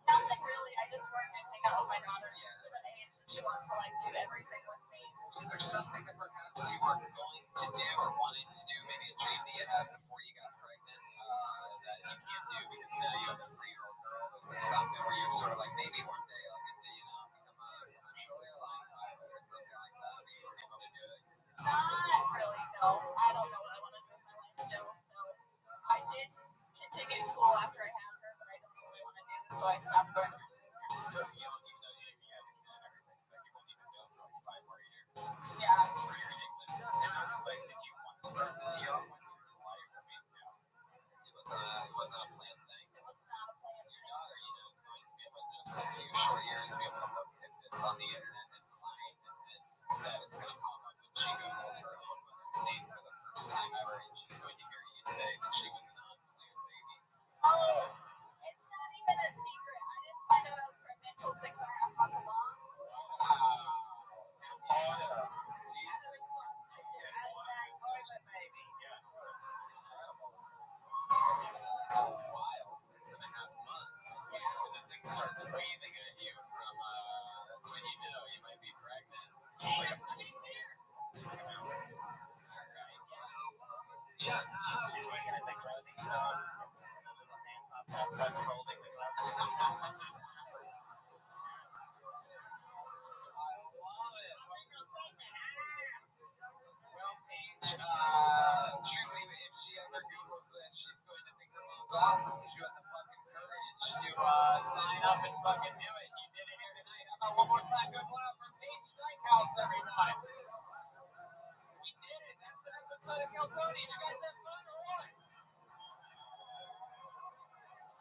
Speaker 7: Nothing really. I just work and hang out with my daughter. She's at an age that she wants to like do everything with me.
Speaker 6: Was there something that perhaps you were going to do or wanted to do, maybe a dream that you had before you got pregnant that you can't do because now you have a 3-year-old girl? Was there something where you're sort of like, maybe one day I'll get to, become a commercial airline pilot or something like that, but you weren't able to do it?
Speaker 7: Not really, no. I don't know what I want to do with my life still, so I did continue school after I had her, but I don't know what I want to do, so I stopped going to school.
Speaker 6: You're so young, even though you have a kid and everything, but you won't even know for like 5 more years.
Speaker 7: Yeah.
Speaker 6: It's pretty ridiculous. Is there like, did you want to start this young with your life? I mean, it wasn't a planned thing.
Speaker 7: It was not a plan.
Speaker 6: Your daughter, is going to be able to just a few short years be able to look at this on the internet and find this set. It's going to pop up when she Googles her own mother's name for the first time ever, and she's going to hear you say that she was an unplanned baby.
Speaker 7: Oh, it's not even a secret. I didn't find out I was pregnant until 6.5 months along.
Speaker 6: Wow.
Speaker 7: And the response.
Speaker 6: Hashtag toilet baby. Yeah. That's incredible. It's wild. 6.5 months.
Speaker 7: Yeah.
Speaker 6: When the thing starts waving at you from, that's when you know you might be pregnant.
Speaker 1: Chuck, she was just working at the clothing store. And a little hand pops out, starts folding the gloves.
Speaker 6: Well, Paige, truly, if she ever Googles this, she's going to think her mom's awesome because you had the fucking courage to sign up and fucking do it. You did it here tonight. How about one more time? Good clap for Paige Strikehouse, everyone. We did it. That's an episode of Kill Tony. Did you guys have fun or what?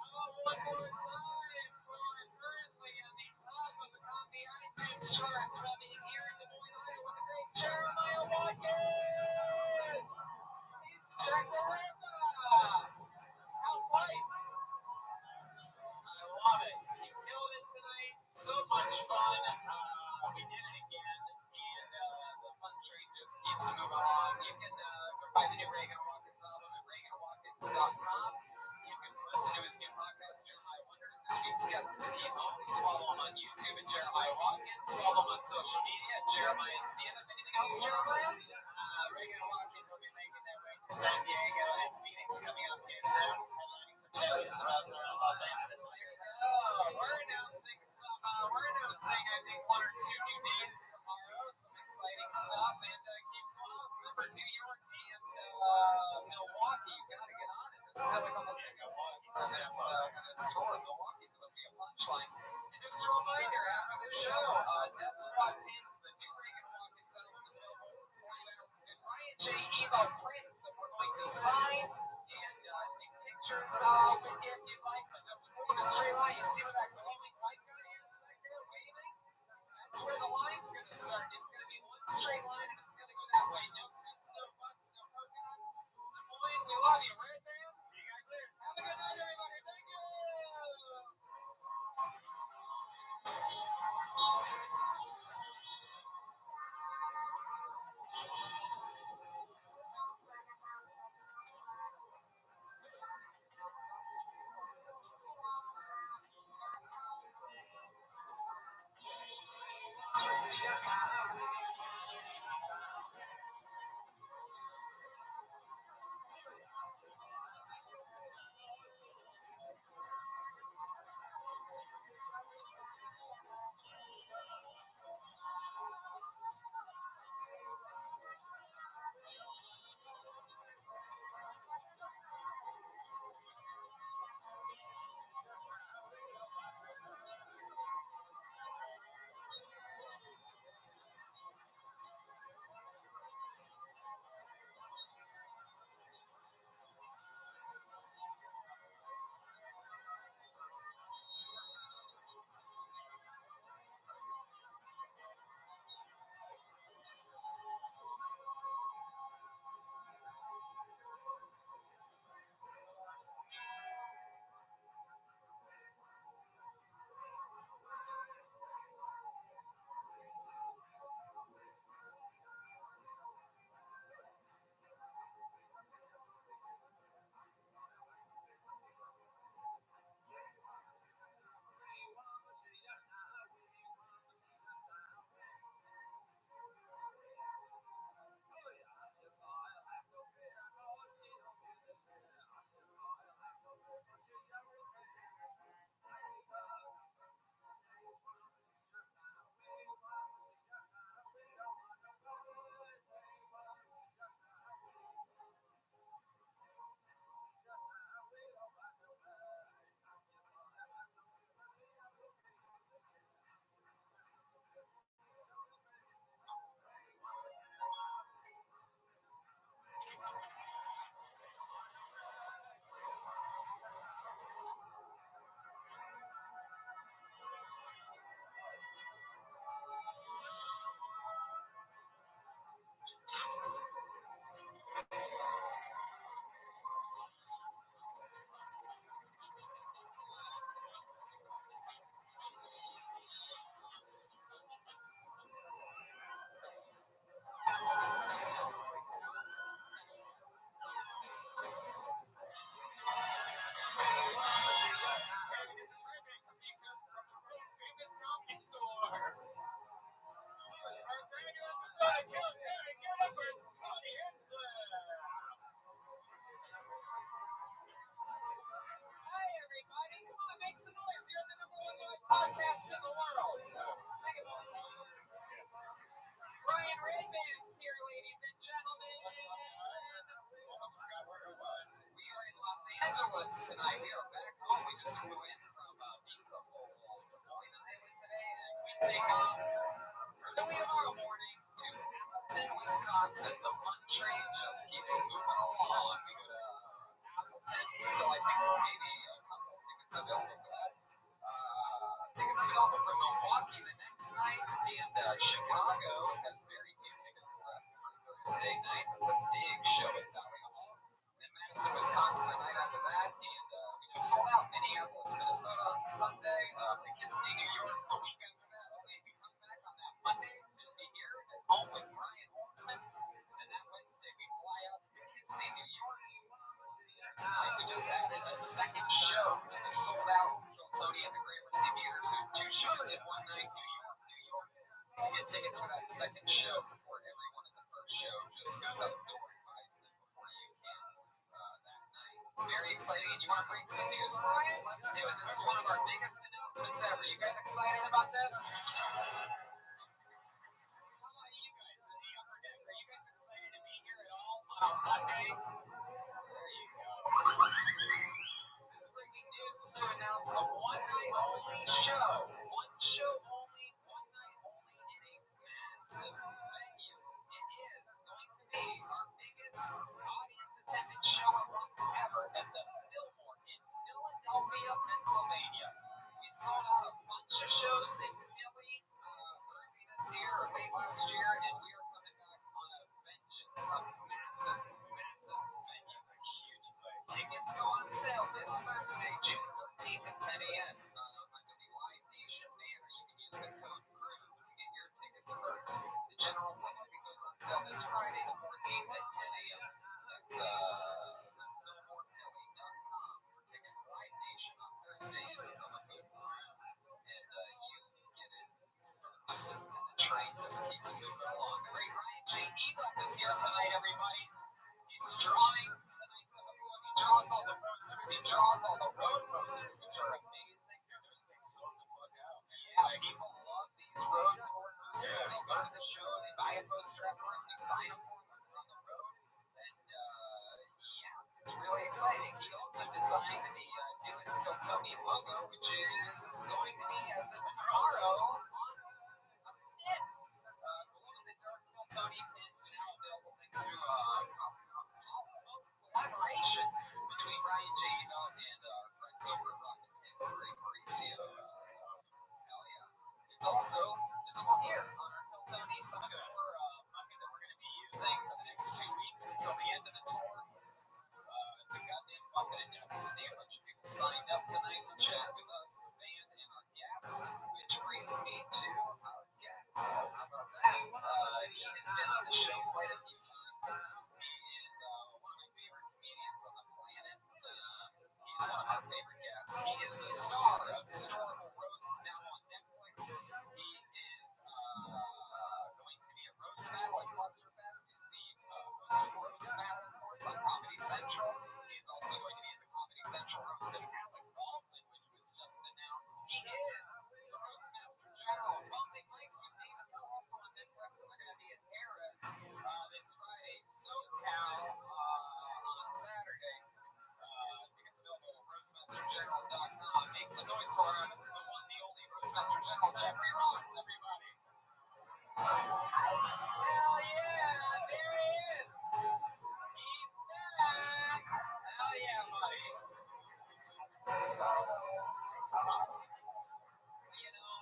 Speaker 6: How about one more time for currently on the top of the comedy iTunes charts, Rabbi here in Des Moines, Iowa, the great Jeremiah Watkins. He's Jack the Ripper. How's lights? I love it. You killed it tonight. So much fun. We did it again, and the fun train just keeps moving along. You can go buy the new Reagan Watkins album at ReaganWatkins.com. You can listen to his new podcast, Jeremiah Wonders. This week's guest is Keith Holmes. Follow him on YouTube at Jeremiah Watkins. Follow him on social media at Jeremiah Stand Up. Anything else, Jeremiah?
Speaker 1: Reagan Watkins will be making their way to San Diego and Phoenix coming up here soon. Headlining some shows as well, so around Los Angeles.
Speaker 6: There you go. We're announcing I think 1 or 2 new dates tomorrow. Some exciting stuff, and keeps going on. Remember, New York and Milwaukee, you gotta get on it. There's still a couple tickets for this tour. Milwaukee's gonna be a punchline. And just a reminder, after the show, Death Squad Pins, the new Reagan Watkins album is available for you. And Ryan J. Evo prints that we're going to sign and take pictures with you if you'd like, but just form a straight line. You see where that glowing white guy is back there waving? That's where the line's going to start. It's going to be one straight line, and it's going to go that way. No cuts, no butts, no coconuts. Des Moines, we love you. Red Bands. See you guys later. Have a good night, everybody. Thank you. Hi, everybody. Come on, make some noise. You're the number one live podcast in the world. Brian Redman's here, ladies and gentlemen. Almost forgot where it was. We are in Los Angeles tonight. We are back home. We just flew in from beautiful Des Moines, Iowa today, and we take off early tomorrow morning to Appleton, Wisconsin. The fun train just keeps moving along. We go to Appleton, still I think maybe a couple tickets available for that. Tickets available for Milwaukee the next night, and Chicago has very few tickets left for Thursday night. That's a big show at Valley Hall. Then Madison, Wisconsin the night after that, and we just sold out Minneapolis, Minnesota on Sunday. Poughkeepsie, New York the week after that. Only we come back on that Monday to be here at home with Brian Holtzman, and that Wednesday we fly out to Poughkeepsie, New York. Next night we just added a second show to the sold-out Kiltony and the Gramercy Theater. So 2 shows in one night, New York. To get tickets for that second show before everyone at the first show just goes out the door and buys them before you can that night. It's very exciting, and you want to bring some news, Brian? Let's do it. This is one of our biggest announcements ever. You guys excited about this? How about you guys in the upper deck? Are you guys excited to be here at all on a Monday? There you go. This breaking news is to announce a one-night-only show. One show only, one night only in a massive venue. It is going to be our biggest audience-attended show at once ever at the Fillmore in Philadelphia, Pennsylvania. We sold out a bunch of shows in Philly early this year or late last year, and we are coming back on a vengeance, a massive, massive venue. It's a huge place. Tickets go on sale this Thursday, June 13th at 10 a.m. Under the Live Nation banner. You can use the code GROOVE to get your tickets first. The general public, it goes on sale this Friday, the 14th at 10 a.m. That's thefillmorephilly.com for tickets. Live Nation on Thursday. Use the promo code GROOVE, and you get it first. And the train just keeps moving along. The great Ryan J. Ebelt is here tonight, everybody. He's drawing tonight's episode. He draws all the posters. He draws all the road posters, which are amazing. They're sold the fuck out. Yeah, people love these road tour posters. They go to the show, they buy a poster afterwards, we sign them for them when we're on the road. And yeah, it's really exciting. He also designed the newest Kiltony logo, which is going to be, as of tomorrow, on a pin. Glow-in-the-dark Kiltony pins now available thanks to collaboration between Ryan J. Ebelt and our friends over at Rocket Pins, Ray Mauricio. Hell yeah. It's also visible here on our Kiltony, some of the more money that we're going to be using for the next 2 weeks until the end of the tour. It's a goddamn bucket of destiny. A bunch of people signed up tonight to chat with us, the band, and our guest, which brings me to our guest. How about that? He has been on the show quite a few times. He is one of my favorite comedians on the planet. He's one of our favorite guests. He is the star of Historical Roast, now on Netflix. He is going to be a roast battle at Clusterfest. He's the host of Roast Battle, of course, on Comedy Central. He's also going to be at the Comedy Central roast of Alec Baldwin, which was just announced. He is the Roastmaster General. Bumping Legs with Dave Attell, also on Netflix, and they're going to be at Harrah's this Friday. SoCal on Saturday. Tickets available at roastmastergeneral.com. Make some noise for him, the one, the only Roastmaster General, Jeffrey Ross, everybody. Hell yeah, there he is. He's back. Hell yeah, buddy. You know,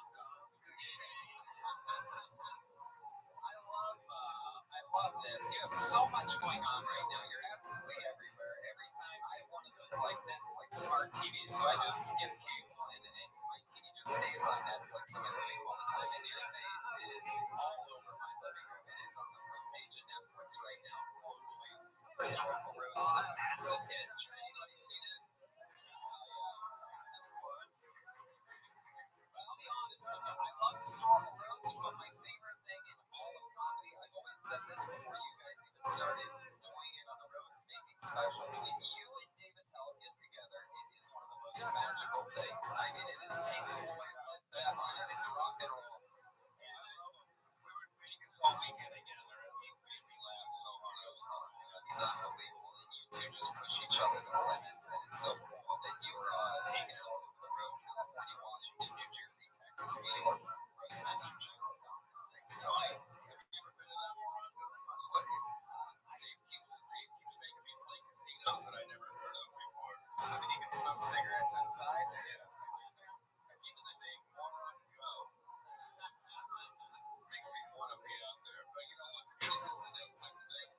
Speaker 6: I love this. You have so much going on right now. You're absolutely everywhere. Every time I have one of those like Netflix smart TVs, so I just skip cable and my TV just stays on Netflix. So my living all the time, and your face is all over my living room. It is on the front page of Netflix right now globally. Historical Roast is a massive hit. Have you seen it? But I'll be honest with you, I love Historical especially when you and David Tell get together, it is one of the most magical things. I mean, it is Pink Floyd, Led Zeppelin, it is rock and roll.
Speaker 5: We were Vegas all weekend together, and we laughed so hard. I was loving it.
Speaker 6: It's unbelievable that you two just push each other to the limits, and it's so cool that you're taking it all over the road. California, Washington, New Jersey, Texas, New York, Roastmaster General.
Speaker 5: Thanks, Tony. Have you ever been to that Morongo? By the way, Dave keeps making me play casinos that I never heard of before.
Speaker 6: So that you can smoke cigarettes inside?
Speaker 5: Yeah. Even the name Morongo makes me want to be out there. But you know what? The truth is the Netflix thing.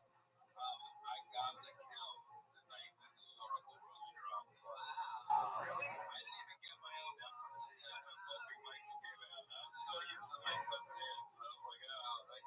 Speaker 5: I got an account the night the historical roast dropped.
Speaker 6: Really?
Speaker 5: I didn't even get my own Netflix account. Nothing might came out. I'm still using my cousin, so I was like, oh, I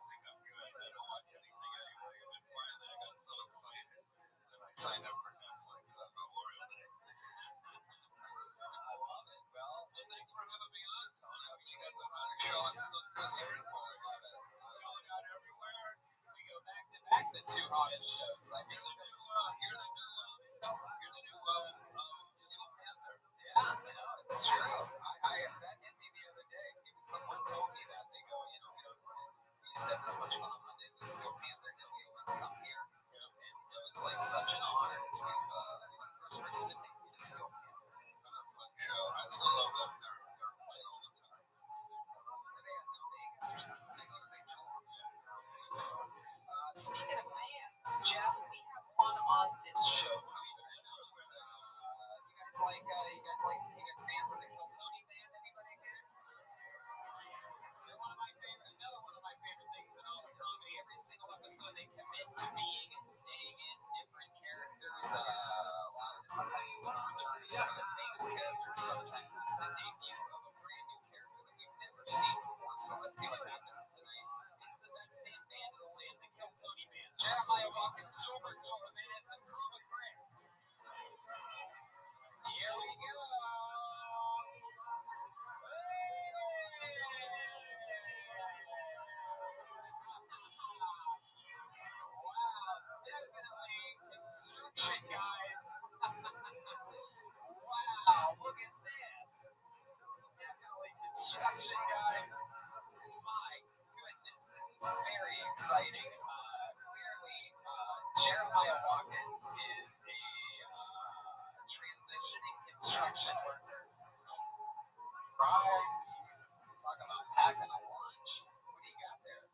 Speaker 5: think I'm good. I don't watch anything anyway. And then finally I got so excited that I signed up for Netflix on Memorial Day.
Speaker 6: I love it. Well,
Speaker 5: Thanks for having me on, Tony. I mean, you got the hottest show on Sunset Strip.
Speaker 6: I love it.
Speaker 5: Selling out everywhere.
Speaker 6: We go back to back, the two hottest shows. I mean,
Speaker 5: You're the new Steel Panther.
Speaker 6: yeah, no, it's true. That hit me the other day. Someone told me that. They go, we used to have this much fun on Mondays with Steel Panther, and we always come here. And it was like such an honor to be the first person to take me to Steel Panther.
Speaker 5: Another fun show. I still love them. They're playing all the time.
Speaker 6: Were they at Vegas or something? They go to big tour. Speaking of bands, Jeff, we have one on this show. You guys fans of the Kill Tony band? Anybody here? They're another one of my favorite things in all of comedy. Every single episode, they commit to being and staying in different characters. A lot of it, sometimes it's the return of some of their famous characters. Sometimes it's the debut of a brand new character that we've never seen before. So let's see what happens tonight. It's the best damn band in the land, the Kill Tony band. Jeremiah Watkins, Schubert, Joel Jimenez, and Chroma Chris. Here we go. Wow, definitely construction, guys. Wow, look at this. Definitely construction, guys. My goodness, this is very exciting. Clearly, Jeremiah Watkins is a transitioning construction worker. Right. Talk about packing a lunch. What do you got there?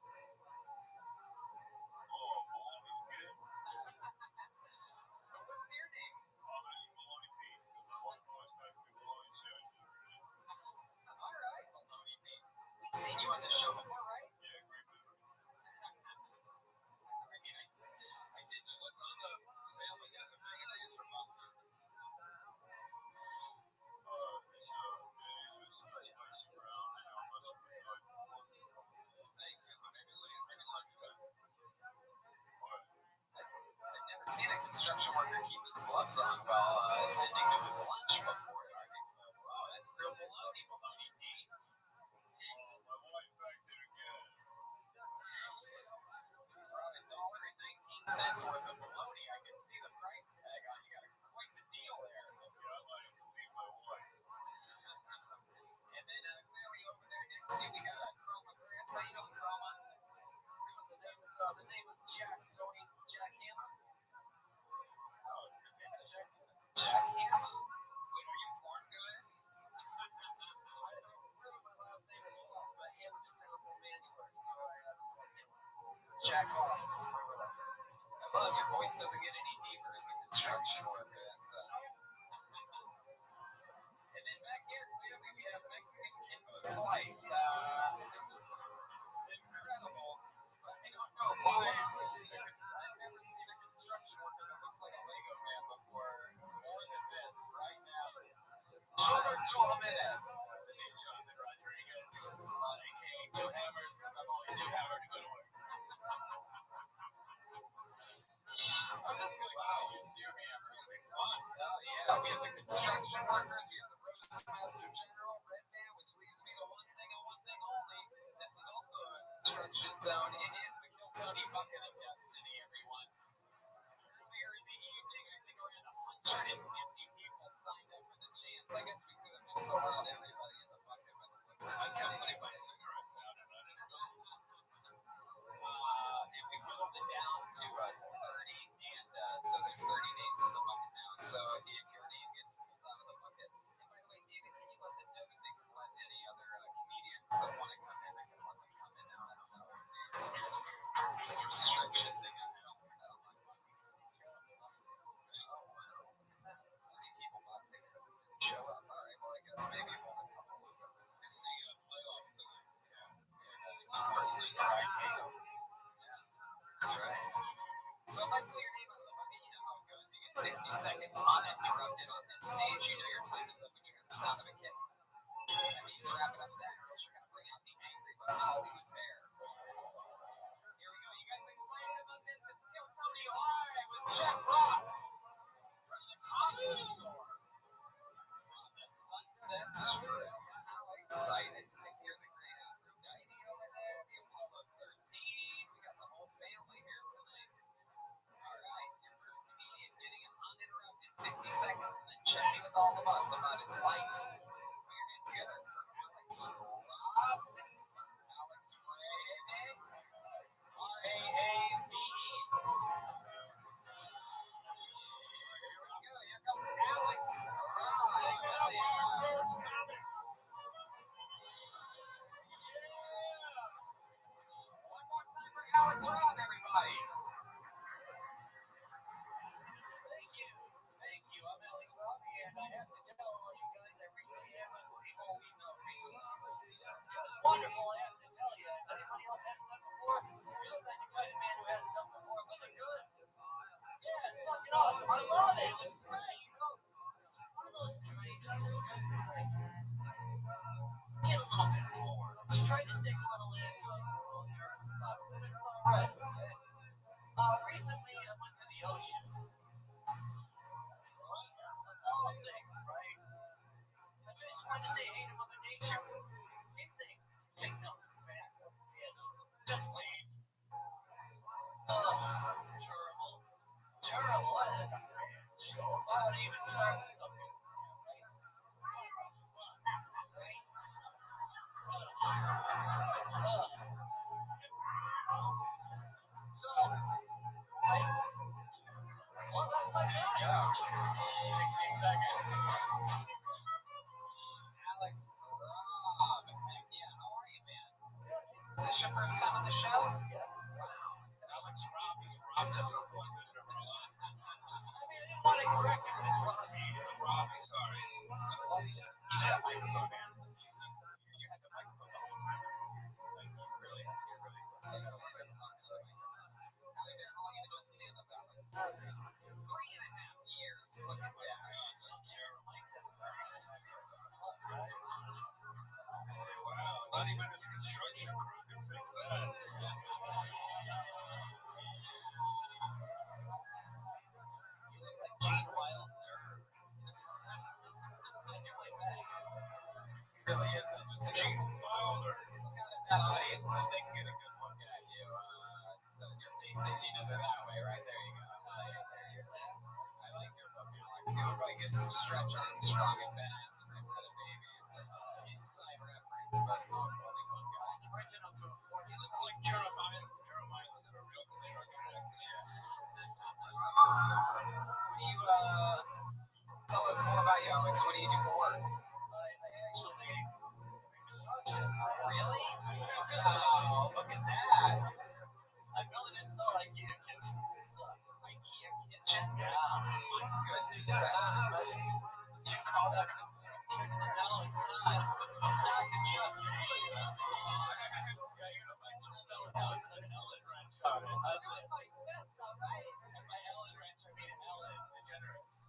Speaker 6: What's your name? All right, Maloney Pete. We've seen you on the show before, right?
Speaker 5: Yeah, great movie.
Speaker 6: I did just.
Speaker 5: What's on the family? Is it mayonnaise or mustard? It's a spicy brown. Dijon mustard.
Speaker 6: Thank you.
Speaker 5: Maybe lunchtime.
Speaker 6: I've never seen a construction worker keep his gloves on while attending to his lunch before. Oh, that's real baloney, Maloney D.
Speaker 5: My wife back there again.
Speaker 6: For $1.19 worth of bologna, I can see the price tag on. You got quite the deal there.
Speaker 5: Yeah, I might leave my wife.
Speaker 6: And then clearly over there next to you, we got Chroma Chris. How you doing, Chroma? The name is Jack, Tony, Jack Hammer. Oh, your name is Jack? Jack Hammer.
Speaker 5: Wait, are you porn guys?
Speaker 6: Really, my last name is Hoff, but Hammer just sounds more manual, so I just went Hammer. Jack Hoff is my last name. I love your voice doesn't get any deeper as a construction worker. That's And then back here, clearly we have Mexican Kimbo Slice. This is incredible. I don't know why. I've never seen a construction worker that looks like a Lego man before. More than this right now. Joel Jimenez.
Speaker 5: The name's Jonathan Rodriguez. A.K.A. Two Hammers, because I'm always too hammered to go to work.
Speaker 6: I'm just going to call you Two Hammers. It's going to be fun. Yeah, we have the construction workers, we have the Roastmaster General, Red Man, which leaves me to one thing and one thing only. This is also a construction zone. It is the Kill Tony Bucket of Destiny, everyone. Earlier in the this restriction thing. I don't like. Oh well, look at that. 40 people bought tickets and didn't show up. All right, well I guess maybe we'll a couple of them. It's the playoff tonight. Yeah. Each person in track game. Yeah, that's right. So if I pull your name out of the bucket, you know how it goes. You get 60 seconds uninterrupted on this stage. You know your time is up when you hear the sound of a kitten. That means wrap it up with that, or else you're going to bring out the angry West Hollywood bear. Here we go. You guys excited about this? It's Kill Tony Live with Jeff Ross from Chicago on the Sunset Strip. How excited to hear the great Aphrodite over there, the Apollo 13. We got the whole family here tonight. All right, your first comedian getting an uninterrupted 60 seconds and then chatting with all of us about his life. Put your hands together for Alex Rob. Alex Raven. R-A-A-V-E. Here we go. Here comes Alex Rob. Hell yeah. One more time for Alex Rob, everybody. Thank you. Thank you. I'm Alex Robbie, and I have to tell all you guys I recently had my before we know recently. It was wonderful, I have to tell you. Has anybody else had it done before? You look like the kind of man who hasn't done it before. Was it good? Yeah, it's fucking awesome. I love it. It was great. You know, one of those times I just like get a little bit more. I just tried to stick a little in. I was a little nervous about it, but it's all right. Recently I went to the ocean. All things, right? I just wanted to say hey to Mother Nature. She'd say nothing back. Bitch, just leave. Ugh, terrible. Terrible. What is a bitch? Why would I even start with something? Right? Right? Ugh. So, right? Well, that's my time. 60 seconds. Alex Rob. Heck yeah, how are you, man? Is this your first time on the show? Yes. Wow. Alex Rob is Rob. That's a one that never I didn't want to correct you, but it's Robbie. Robbie, sorry. You have microphone, man. You had the microphone the whole time. Like, you really have to get really close. So you know what I'm talking about. How long have you been doing stand-up, Alex? 3.5 years. Look at that. Wow, not even his construction crew can fix that. You look like Gene Wilder. I do my best. He really is. Gene Wilder. Look out at that audience so they can get a good look at you. Instead of your face, you know, they're that way, right? There you go. There you go. I like your look, Alex. You look like it's Stretch Armstrong and Ben Askren had a baby. It's an inside reference, but only one guy. He's original to a form. He looks like Jeremiah. Jeremiah was in a real construction accident. What do you, tell us more about you, Alex. What do you do for work? I actually construction. Really? Wow, look at that. I built and install IKEA kitchens. It sucks. IKEA kitchens? Yeah. My goodness, that's special. Would you call that construction? No, it's not. It's not construction. Yeah, you know, my tool belt has an Ellen wrench on it. That's it. That's not right. And by Ellen wrench, I mean Ellen DeGeneres.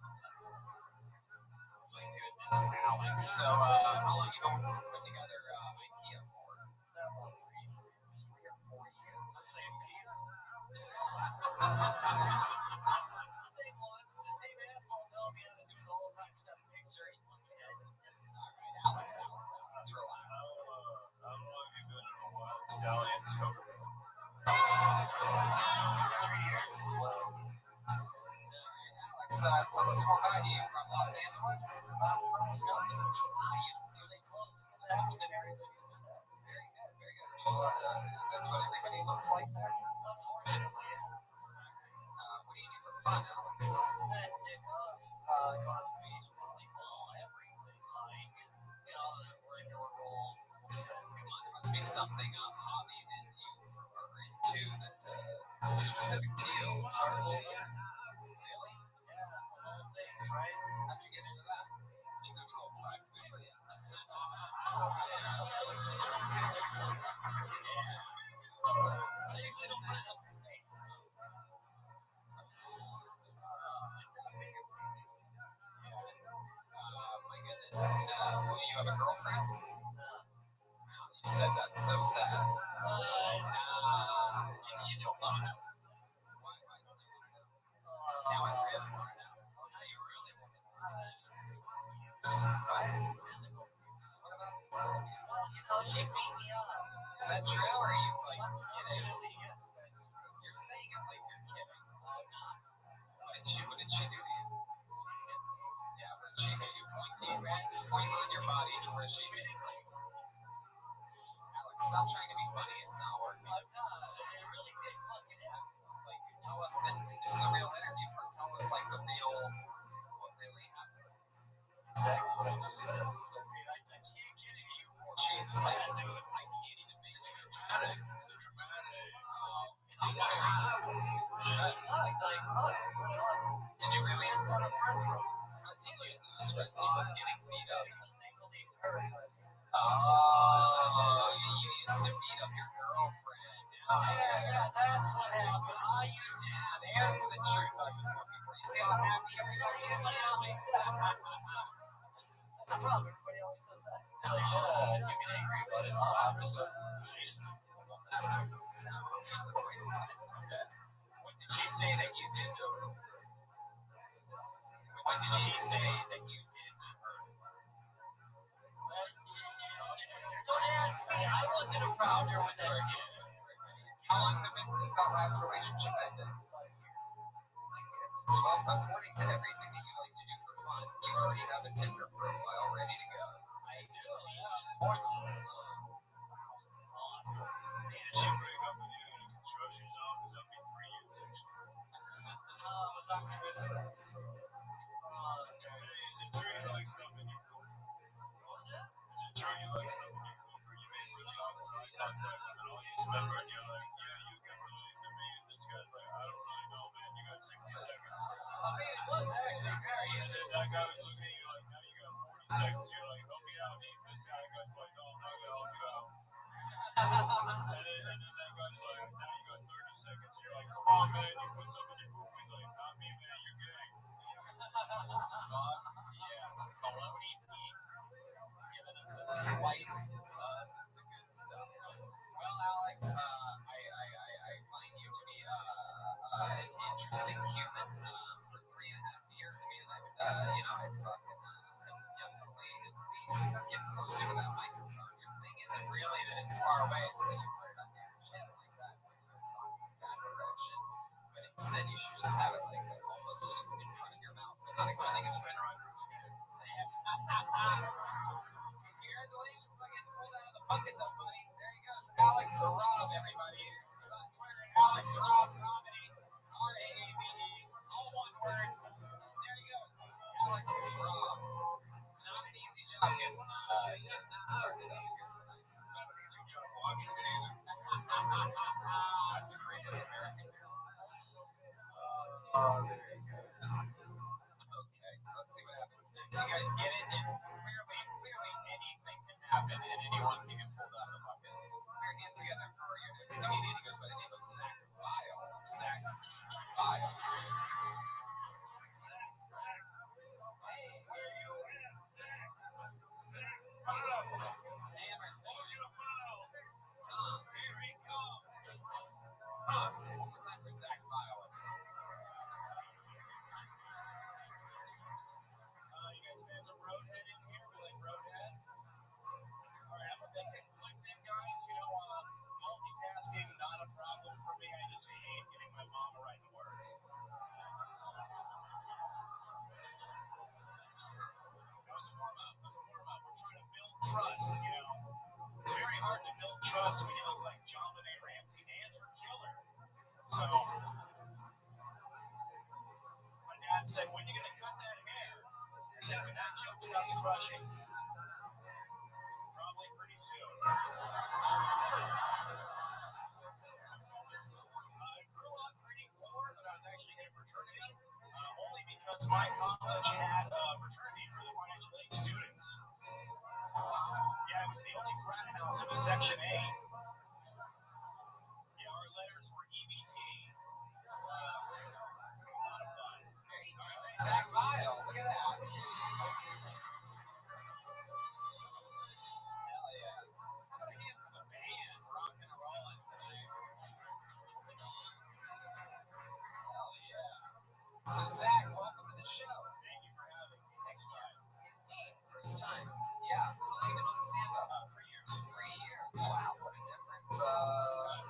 Speaker 6: My goodness, Alex. So, how long you been putting together IKEA for? About 3 or 4 years. The same piece? Same ones, the same asshole telling me how to do it the whole time. He's got a picture. He's looking at it. This is all right. Alex, relax. How long have you been in a wild stallion smoker? 3 years. Alex, tell us more about you. From Los Angeles? I'm from Wisconsin. Are they close to the Hamilton area that you just had? Very good, very good. Is this what everybody looks like there? Unfortunately, yeah. What do you do for fun, Alex? Dick off. Go to the beach, volleyball, everything. Like, you know, the regular roll. Come on, there must be something, hobby that you are into that charge you? Yeah. Really? Yeah, of all things, right? How'd you get into that? It's called blackface. I usually don't put it up his face. My goodness. Will you have a girlfriend? You said that so sad. You don't want to know. Why don't I want to know? Now I really want to know. Oh, now you really want to know. Right? What about physical abuse? Well, she beat me up. Is that true, or are you like kidding? Yes, that's true. You're saying it like you're kidding. I'm not. What did she do to you? Yeah, but she made you point on your body to where she made you. Alex, stop trying to be funny. It's not working. I'm not. It really did fucking happen. Like, tell us that this is a real interview. Tell us like the real, what really happened. Exactly what I just said. I can't get any more. Jesus, I can do it. I can't even make it dramatic. It's dramatic. How like, what else? Did you really answer a friend from? How did you lose friends from getting beat up? Because they believed her. Oh, you used to beat up your girlfriend. Yeah, that's what happened. I used to. There's the truth I was looking for. You see how happy everybody is now? That's a problem. Everybody always says that. It's like, you get angry about it. I'm just she's okay. What did she say that you did to her? What did she say that you did to her? Don't ask me. I wasn't around her when that shit. How long's it been since that last relationship ended? Well, according to everything that you like to do for fun, you already have a Tinder profile ready to go. I do. It's awesome. Did she break up with you in a construction zone? Because that'd be 3 years extra. No, it was on Christmas. Is it true you like stuff in your car? What was it? Is it true you like stuff in your car? You made really awkward eye contact with an audience member and you're like, yeah, you can relate to me. And this guy's like, I don't really know, man. You got 60 seconds. I mean, it was actually very interesting. That guy was looking at you like, now you got 40 seconds. You're like, help me out, Nate. This guy goes like, no, I'm not going to help you out. And then that guy's like, now you got 30 seconds. And you're like, come on, man. You put something in your poop. He's like, not me, man. You're gay. Yes. Baloney Pete giving us a slice of the good stuff. Well, Alex, I find you to be an interesting human. For 3.5 years, man, I fucking definitely at least get closer to that microphone. Your thing isn't really that it's far away; it's that you put it on your chin like that when you're talking that direction. But instead, you should just have it like almost in front of your mouth, but not exactly. I think it's better on Congratulations on getting pulled out of the bucket, though, buddy. There he goes, Alex Rob, everybody. He's on Twitter at Alex Rob Comedy, RAABE, all one word. There he goes, Alex Rob. It's not an easy job getting it started up here tonight. Not an easy job watching it either. I'm the greatest American comedy. Oh, there he goes. Okay, let's see what happens next. You guys get it? It's clearly anything can happen and anyone can get pulled out of the bucket. Put your hands together for your next comedian. He goes by the name of Zach Vile. Zach Vile. Hey, where you at, Zach? Zach Vile. Hammer time. Here he comes. One more time for Zach Vile. You guys fans of Roadhead in here? We like Roadhead? Alright, I'm a bit conflicted, guys. Multitasking, not a problem for me. I just hate getting my mom a ride to work. That was a warm-up. We're trying to build trust, It's very hard to build trust when you look like John Benet Ramsey and you're killer. So, my dad said, when are you going to cut that hair? I said, when that joke stops crushing. Probably pretty soon. I grew up pretty poor, but I was actually
Speaker 3: my college had a fraternity for the financial aid students. Yeah, it was the only frat house. It was Section 8. Yeah, our letters were EBT. A lot of fun.
Speaker 6: There you go. Zach Vile. Look at that. Hell yeah. How about a hand for the band rocking and rolling tonight? Hell yeah. So Zach, welcome to the show.
Speaker 3: Thank you for having me.
Speaker 6: Heck yeah. Indeed. First time. Yeah. How long have you been on stand-up?
Speaker 3: 3 years.
Speaker 6: 3 years. Wow. What a difference. What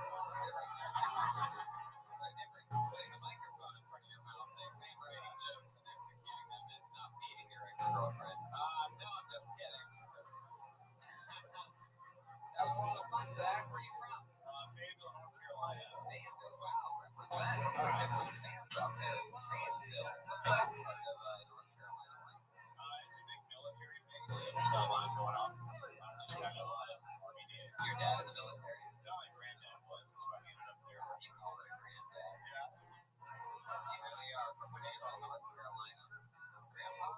Speaker 6: a difference putting a microphone in front of your mouth makes and writing jokes and executing them and not beating your ex-girlfriend. No, I'm just kidding. That was a lot of fun, Zach. Where are you from?
Speaker 3: Fayetteville, North Carolina.
Speaker 6: Fayetteville. Wow. Represent. Looks like you have some fans out there in Fayetteville. What's that part of North Carolina like?
Speaker 3: It's a big military base, so there's not a lot going on. Just kind of a lot of Army days.
Speaker 6: Is your dad in the military?
Speaker 3: No, my granddad was. That's why we ended up there.
Speaker 6: You call it a granddad.
Speaker 3: Yeah.
Speaker 6: You really are from Fayetteville, North Carolina. Grandpa?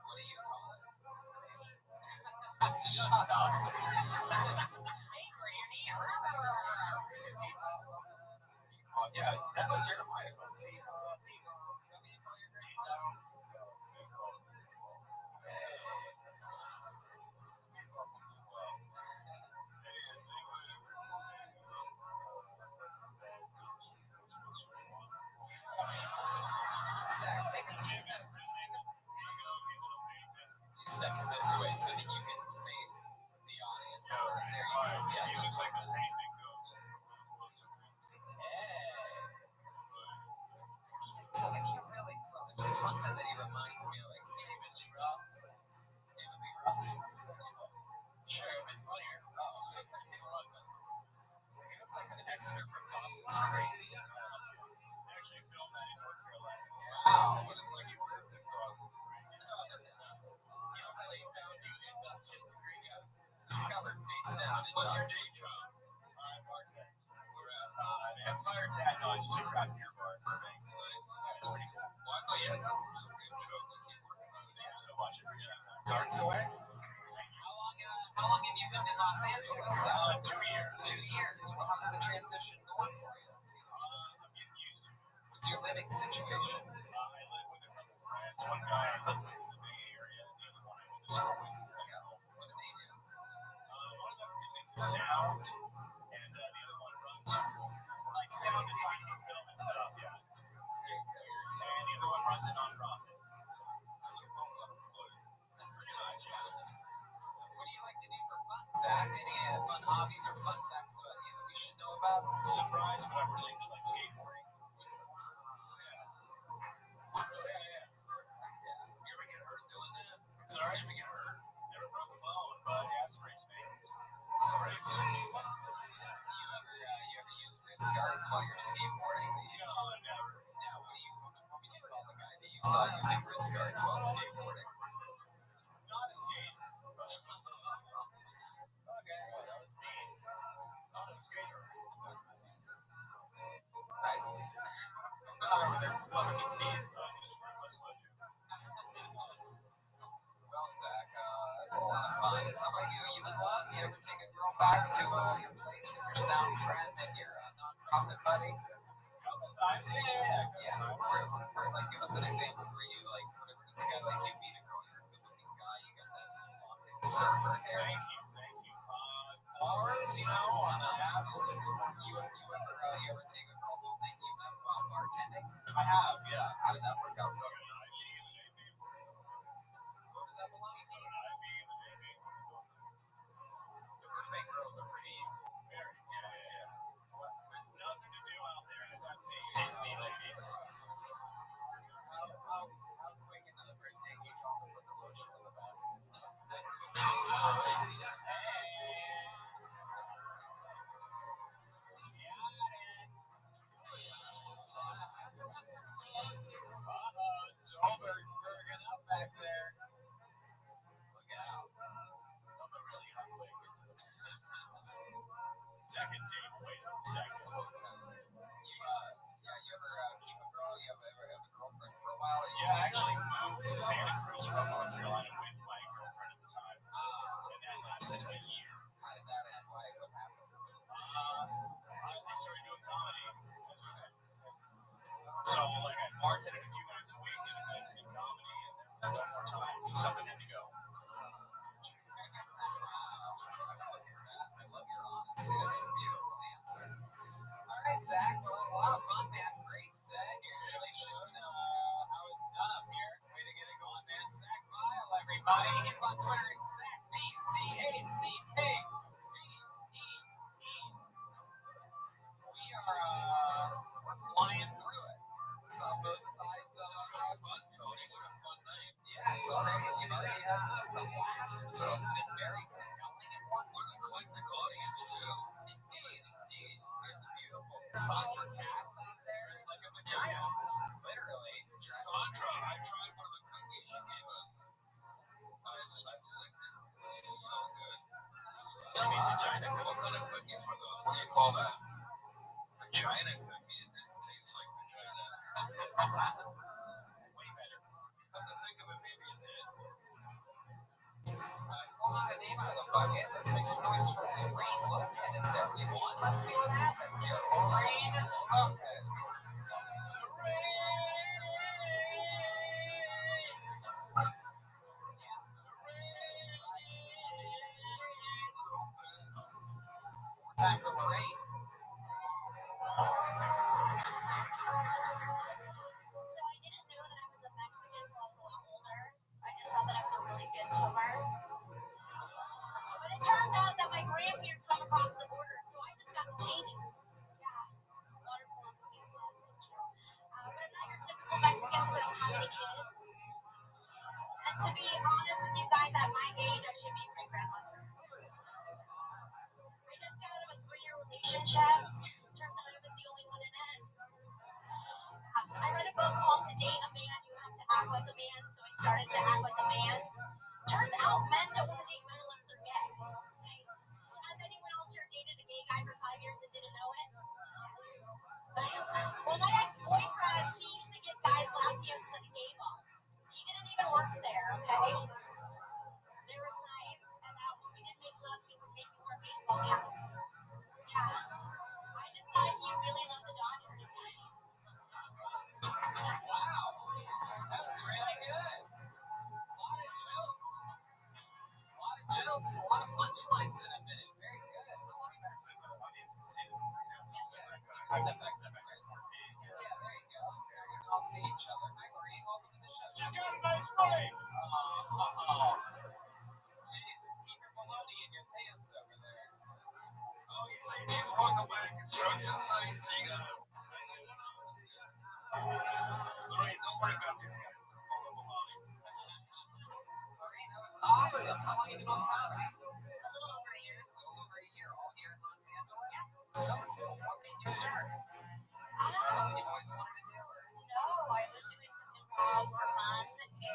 Speaker 6: What do you call it? Shut up. Hey, Granny. Yeah, that's what Jeremiah calls me. Is that what you call your grandpa? Zach, take a few steps. Take a few steps this way so that you can face the audience. There you go. Yeah,
Speaker 3: He looks like the painting ghost.
Speaker 6: Hey. I can't really tell. There's something that he reminds me of. I can't even David Lee Roth. Sure, it's funnier. Oh, it wasn't. He looks like an extra from Dawson's Creek.
Speaker 3: They actually filmed that in North Carolina.
Speaker 6: Wow.
Speaker 3: It looks like he worked in Dawson's Creek.
Speaker 6: You know how you found you in Dawson's Creek? Discovered face down in
Speaker 3: What's your
Speaker 6: Dawson's
Speaker 3: day job? I'm bartending. We're at Empire Tap. No, it's just a craft beer bar. It's pretty cool.
Speaker 6: Well, oh, yeah, those are some good jokes. Keep working on it.
Speaker 3: Thank you so much. I appreciate that.
Speaker 6: Darts away. How long have you lived in Los Angeles?
Speaker 3: 2 years.
Speaker 6: 2 years. Well, how's the transition going for you?
Speaker 3: I'm getting used to it.
Speaker 6: What's your living situation?
Speaker 3: I live with a couple friends. One guy I live with in the Bay Area, and the other one I went to school with.
Speaker 6: What do they do?
Speaker 3: One of them is into sound, and the other one runs like sound design for film and stuff. Yeah. And the other one runs a nonprofit. So you're both unemployed. Pretty much, yeah.
Speaker 6: What do you like to do for fun, Zach? Any fun hobbies or fun facts about you that we should know about?
Speaker 3: Surprised, but I'm really into like skateboarding. It's cool. Yeah.
Speaker 6: You ever get hurt doing that?
Speaker 3: Sorry, we get hurt. Never broke a bone, but yeah, it's pretty spanking. Sprays.
Speaker 6: You ever use wrist guards while you're skateboarding?
Speaker 3: No, never.
Speaker 6: Yeah, what would you call the guy that you saw using wrist guards while skateboarding?
Speaker 3: Not a skater.
Speaker 6: Okay, well, that was me.
Speaker 3: Not a skater.
Speaker 6: Right. What's going on over there? Fucking teeth.
Speaker 3: Just wear my sledge.
Speaker 6: Well, Zach, that's a lot of fun. How about you? You in love? You ever take a girl back to your place with your sound friend and your nonprofit buddy?
Speaker 3: A couple times, yeah.
Speaker 6: Yeah. Like, give us an example where you, like, whatever it's a guy, like, you meet a girl, you're a good-looking guy, you got that fucking surfer hair.
Speaker 3: Thank you. Bars, on the apps, it's a good one.
Speaker 6: You ever take a girl home that you met while bartending?
Speaker 3: I have, yeah.
Speaker 6: How did that work out for you?
Speaker 3: I mean,
Speaker 6: What was that baloney mean?
Speaker 3: The roommate girls are pretty easy. Very. Yeah.
Speaker 6: What?
Speaker 3: There's nothing to do out there except the Disney ladies.
Speaker 6: How quick into the first date do you tell them to put the lotion in the basket? Joburg's burning up back there. Look out.
Speaker 3: I'm a really hot way to get to the second date. Wait a second.
Speaker 6: You ever keep a girl? You ever have a girlfriend for a while? while.
Speaker 3: Yeah, I actually moved to Santa Cruz from North Carolina with my girlfriend at the time, and that lasted a year.
Speaker 6: How did that end? Why? What happened?
Speaker 3: They started doing comedy. So, like, I bartended a few nights a week and I did comedy, and there was no more time, so something had to go.
Speaker 6: I love your honesty. That's a beautiful answer. All right, Zach. Well, a lot of fun, man. Great set. You really showed how it's done up here. Way to get it going, man. Zach Mile, everybody. He's on Twitter at Zach BZACK. We are we're flying through it. Saw both sides of fun, Cody. What a fun night. Yeah, it's already you've already had some laughs. It's also been very compelling and what an eclectic audience too. Indeed. We have the beautiful Cassandra Cass out there. Just like a vagina. Literally.
Speaker 3: Cassandra, I tried one of the cookies you gave us. I licked it. It was so good. I mean, vagina cookies. What kind of cookies were those? What do you call that? Vagina cookie. It didn't taste like vagina. Way better. Come to think of it, maybe it did.
Speaker 6: Pulling the name out of the bucket. Let's make some noise for Rain Lopez, everyone. Let's see what happens here. Rain Lopez. Time for Lorraine.
Speaker 7: So I didn't know that I was a Mexican until I was a lot older. I just thought that I was a really good swimmer. But it turns out that my grandparents swam across the border, so I just got the genie. Yeah, water polo is a big tip. Thank you. But I'm not your typical Mexican because I don't have any kids. And to be honest with you guys, at my age, I should be a great grandmother. I just got out of a 3-year relationship. Turns out I was the only one in it. I read a book called To Date a Man, You Have to Act Like a Man, so I started to act like a man. Turns out men don't want to date men unless they're gay. Has anyone else here dated a gay guy for 5 years and didn't know it? Well, my ex-boyfriend, he used to give guys lap dance at a gay bar. He didn't even work there, okay? There were signs, and we didn't make love, he would make me wear a baseball cap. Yeah. I just thought if you really love the Dodgers, guys.
Speaker 6: Wow. That was really good. A lot of jokes. A lot of punchlines in a minute. Very good. I like that. Step back. Yeah, there you go. Now we can all see each other. Hi, Lorraine. Welcome to the show.
Speaker 3: Just got a nice break.
Speaker 6: Jesus, keep your baloney in your pants over there.
Speaker 3: Oh, you say she's walking by a construction site, so you gotta. Lorraine, don't worry about these guys. They're full of baloney.
Speaker 6: Lorraine, that was awesome. How long have you been doing comedy?
Speaker 7: A little over a year.
Speaker 6: All here in Los Angeles? So cool. What made you start? Something you've always wanted to do?
Speaker 7: No, I was doing some improv for fun, and no,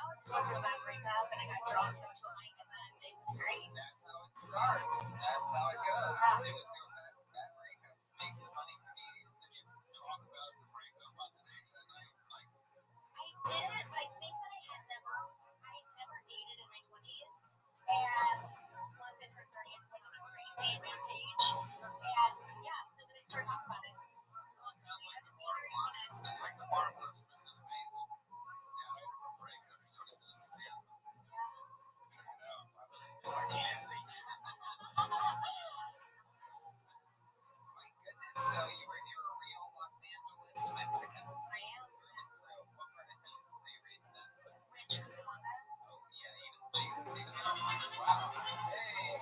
Speaker 7: I just went through a bad breakup, and I got drawn into a mic, and then it was great.
Speaker 6: That's how it starts. That's how it goes. They went through bad breakups, making funny comedians. Did you talk about the breakup on stage that night? Like,
Speaker 7: I didn't, but I think that I had never dated in my 20s, and once I turned 30, I went on a crazy rampage, and yeah, so then I started talking about it.
Speaker 6: well, it sounds like
Speaker 7: Just being very honest.
Speaker 3: It's like the marvelous Mrs. Maisel. Yeah, I had a breakup. She took it to the stand. Check it out. It's Martinez.
Speaker 6: my goodness. So you were a real Los Angeles Mexican.
Speaker 7: I am.
Speaker 6: Through and through. What part of town were you raised in?
Speaker 7: Rancho Cucamonga.
Speaker 6: Oh, yeah, even Jesus, even wow. Hey.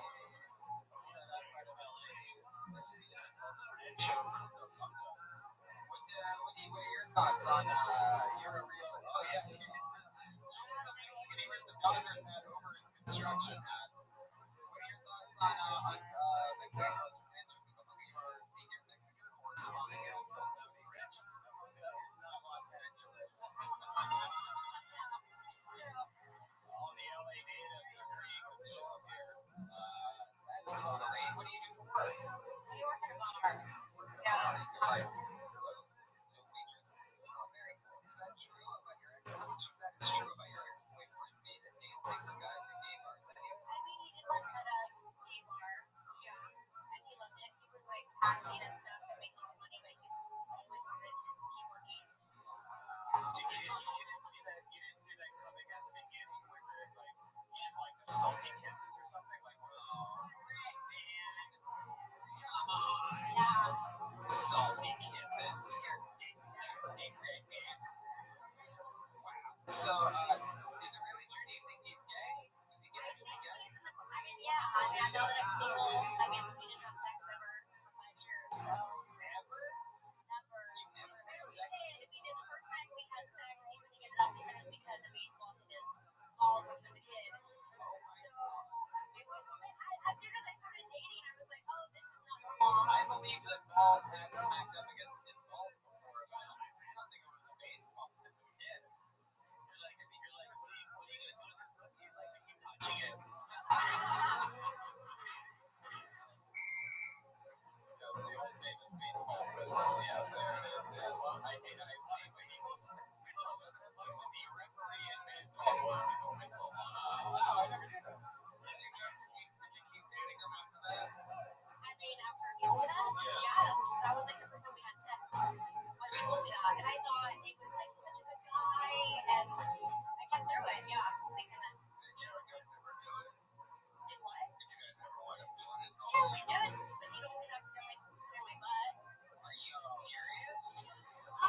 Speaker 6: What are your thoughts on you're a real oh yeah the Mexican he wears the governor's hat over his construction hat. What are your thoughts on Mexico's Rancho Cucamonga? You are senior Mexican correspondent at Phil
Speaker 3: Rancho Cucamonga is not Los Angeles. All the LA natives are very good show up here.
Speaker 6: That's cool. Lorraine, what do you do for work?
Speaker 7: I work at a bar. Yeah.
Speaker 6: So waitress. Oh, very cool. Is that believe that balls have smacked up against his balls before, but I don't think it was a baseball as a kid. You're like, what are you gonna do with this pussy? He's like, I keep touching it. That's the old famous baseball whistle. Yes, there it is. Yeah, well, I hate when the referee in baseball blows his whistle. Wow, I never knew that. Did you keep dating him after that?
Speaker 7: I mean, after he told me that, that was like the first time we had sex. Once he told me that, and I thought it was like such a good guy, and I kept through it. Yeah, thank goodness.
Speaker 6: Did you guys ever do it?
Speaker 7: Did what?
Speaker 6: Did you guys ever wind up doing it?
Speaker 7: Yeah, we did, but he'd always accidentally put it in my butt.
Speaker 6: Are you serious?
Speaker 7: Oh,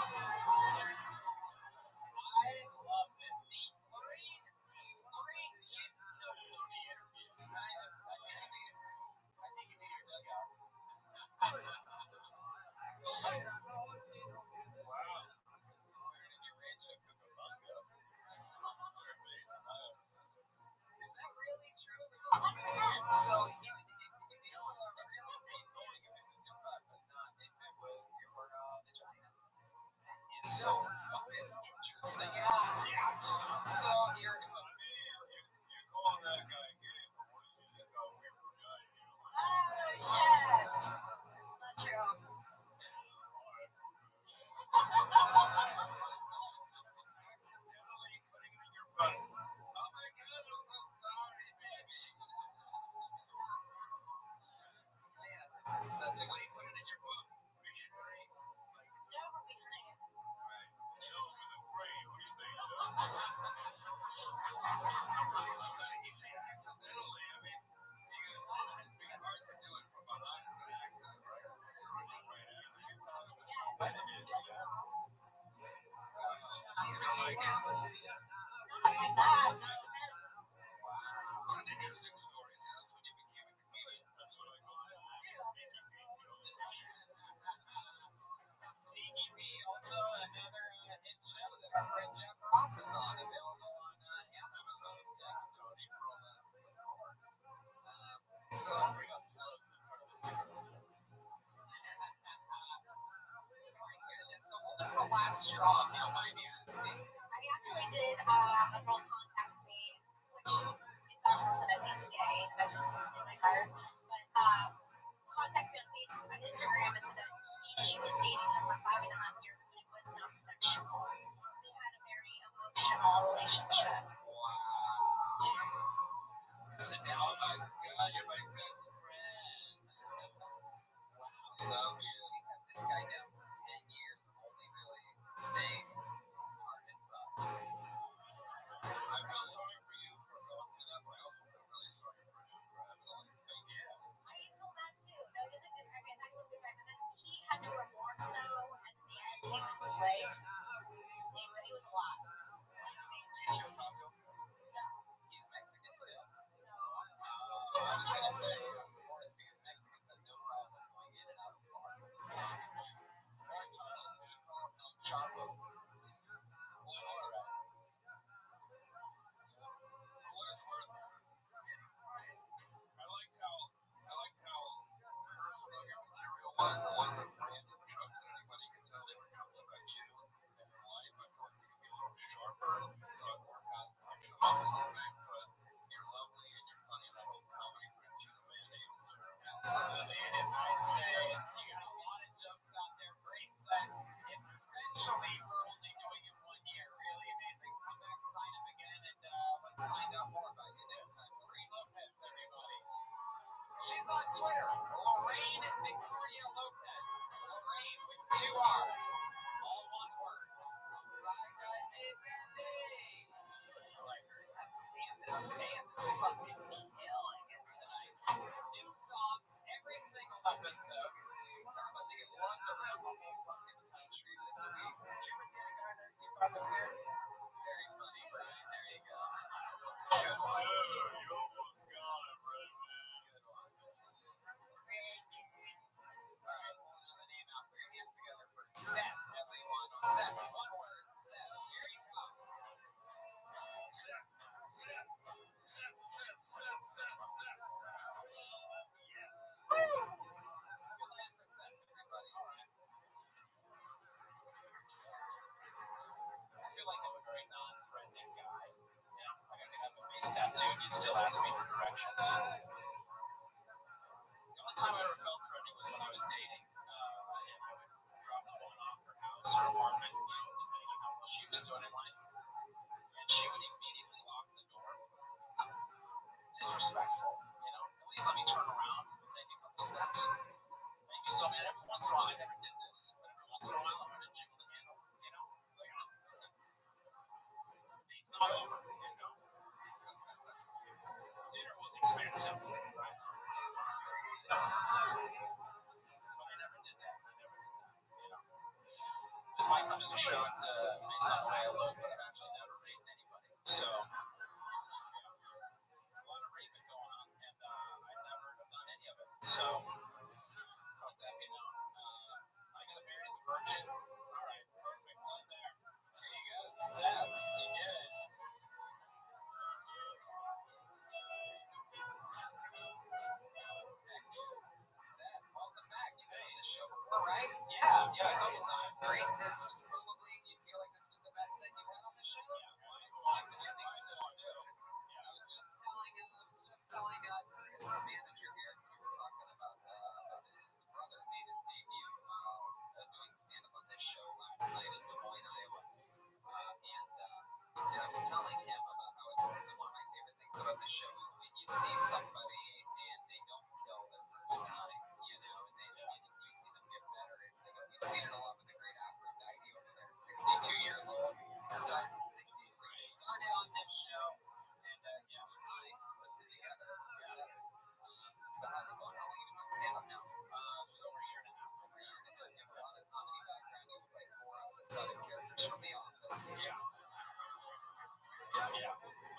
Speaker 6: I love this. See, Lorraine gives Kill Tony interviews. I think you need your dugout. Wow. Wearing in your rancho Cucamonga. Is that really true?
Speaker 7: 100%.
Speaker 6: So you would really be knowing if it was your butt, but not if it was your vagina. Is so fucking interesting.
Speaker 7: Yeah.
Speaker 6: So you're
Speaker 3: calling that guy gay, but what is he about weird vagina?
Speaker 7: Oh, shit. Not true.
Speaker 3: Accidentally putting it in your butt.
Speaker 6: oh my god, I'm so sorry, baby. Man, this is such a. What do you put it in your butt? Missionary?
Speaker 7: No, we're behind.
Speaker 3: Right. No, with a frame. What do you think?
Speaker 6: You say accidentally. I mean, it's being hard to do it from behind. It's an accident, right? You can tell them what it is.
Speaker 7: Not like that. No,
Speaker 6: What an interesting story. See, that's when you became a comedian.
Speaker 3: That's what I call it.
Speaker 6: Sneaky Pete, also another hit show that our friend Jeff Ross is on, available on Amazon. Thank you, Tony, for all that, of course. So, we got plugs in front of this. My goodness. So, what was the last straw, if you don't mind me asking?
Speaker 7: I actually did a girl contact me, which it's 100% at least gay. That's just in my heart. But contacted me on Facebook and Instagram and said that she was dating him for 5.5 years, but it was not sexual. They had a very emotional relationship.
Speaker 6: Wow. So now, oh my god, you're my best friend. Wow. So, we have this guy down for 10 years of only really staying hard in butts. I feel sorry for you for going through that, but I also feel really sorry for you for having all your fake hair.
Speaker 7: I feel that too. No, he was a good guy. I thought he was a good guy, but then he had no remorse though. And in the end, he was like, he was a lot.
Speaker 6: Do you still talk to him?
Speaker 7: No,
Speaker 6: He's Mexican too.
Speaker 7: no.
Speaker 6: I was gonna say, of course, because Mexicans have no problem going in and out of closets. Our tunnels, they call him El Chapo. What are they? For what it's worth, I liked how personal your material was. It wasn't random jokes that anybody could tell. They were jokes about you and your life. I feel like they could be a little sharper, so I'd work on punching them up a little bit, but you're lovely and you're funny, and I hope comedy brings you the man that you deserve. Absolutely, and if I'd say you got a lot of jokes out there for insight, especially for only doing it 1 year. Really amazing. Come back, sign up again, and let's find out more about you next time. Lorraine Lopez, everybody. She's on Twitter, Lorraine Victoria Lopez. Lorraine with 2 R's, all one word. I like her. Damn, this band is fucking killing it tonight. New songs every single episode. They're about to get lugged around the whole fucking country this week. Did you retain a guy that you thought was weird? Very funny, Brian. There you go. Good one.
Speaker 3: You almost got it, right, man.
Speaker 6: Good one. All right, we'll know the name out. Put your hands together for Seth. Everyone, Seth. One word. Seth. Here he comes.
Speaker 5: house or apartment, depending on how well she was doing in life. And she would immediately lock the door. Disrespectful, At least let me turn around and take a couple steps. Maybe so mad every once in a while. I never did this, but every once in a while I'm gonna jiggle the handle, Date's not over, Dinner was expensive, right? But I never did that. This might come as a shock based on the way I look, but I've actually never raped anybody. So a lot of raping going on, and I've never done any of it. So let that be known. I got married as a virgin. All right, perfect. Right there. There you go. Seth, you get it. Seth, welcome back. You've been on the show before, right? Yeah, a couple times. Great. This was probably, you feel like this was the best set you've had on the show? I think so too. I was just telling Guinness, the manager here, because we were talking about his brother made his debut doing stand-up on this show last night in Des Moines, Iowa. And I was telling him about how it's one of my favorite things about the show is when you see somebody and they don't kill their first time, and you see them get better. It's like we've seen it a lot with the great Aphrodite over there, 62 years old, started on this show, and each time puts it together better. So how's it going? How long have you been on stand-up now? Just over a year and a half. You have a lot of comedy background. You look like 4 out of the 7 characters from The Office. Yeah.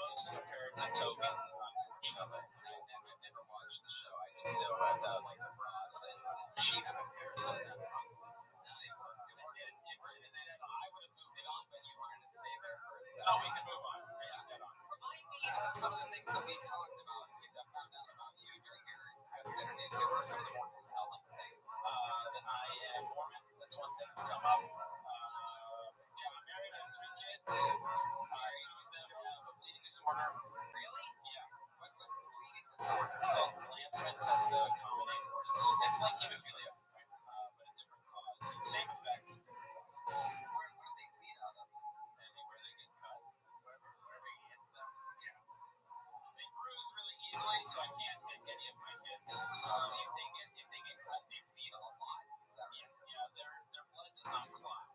Speaker 5: Most compared to Toby, unfortunately. I've never watched the show. I just know about like the Broad and she had a comparison. No, it worked. It worked. I would have moved it on, but you wanted to stay there for a second. No, we can move on. Remind me of some of the things that we've talked about. I found out about you during your past interviews. What are some of the more compelling things? That I am Mormon. That's one thing that's come up. I'm married. I have 3 kids. Bleeding disorder. Really? Yeah. What's the bleeding disorder? It's called Lantzmann's. That's the common name for it. It's like hemophilia, but a different cause. Same effect. Where do they bleed out of? Anywhere they get cut. Wherever he hits them. Yeah. They bruise really easily, so I can't hit any of my kids. So if they get cut, they bleed a lot. Is that right? Yeah. Their blood does not clot.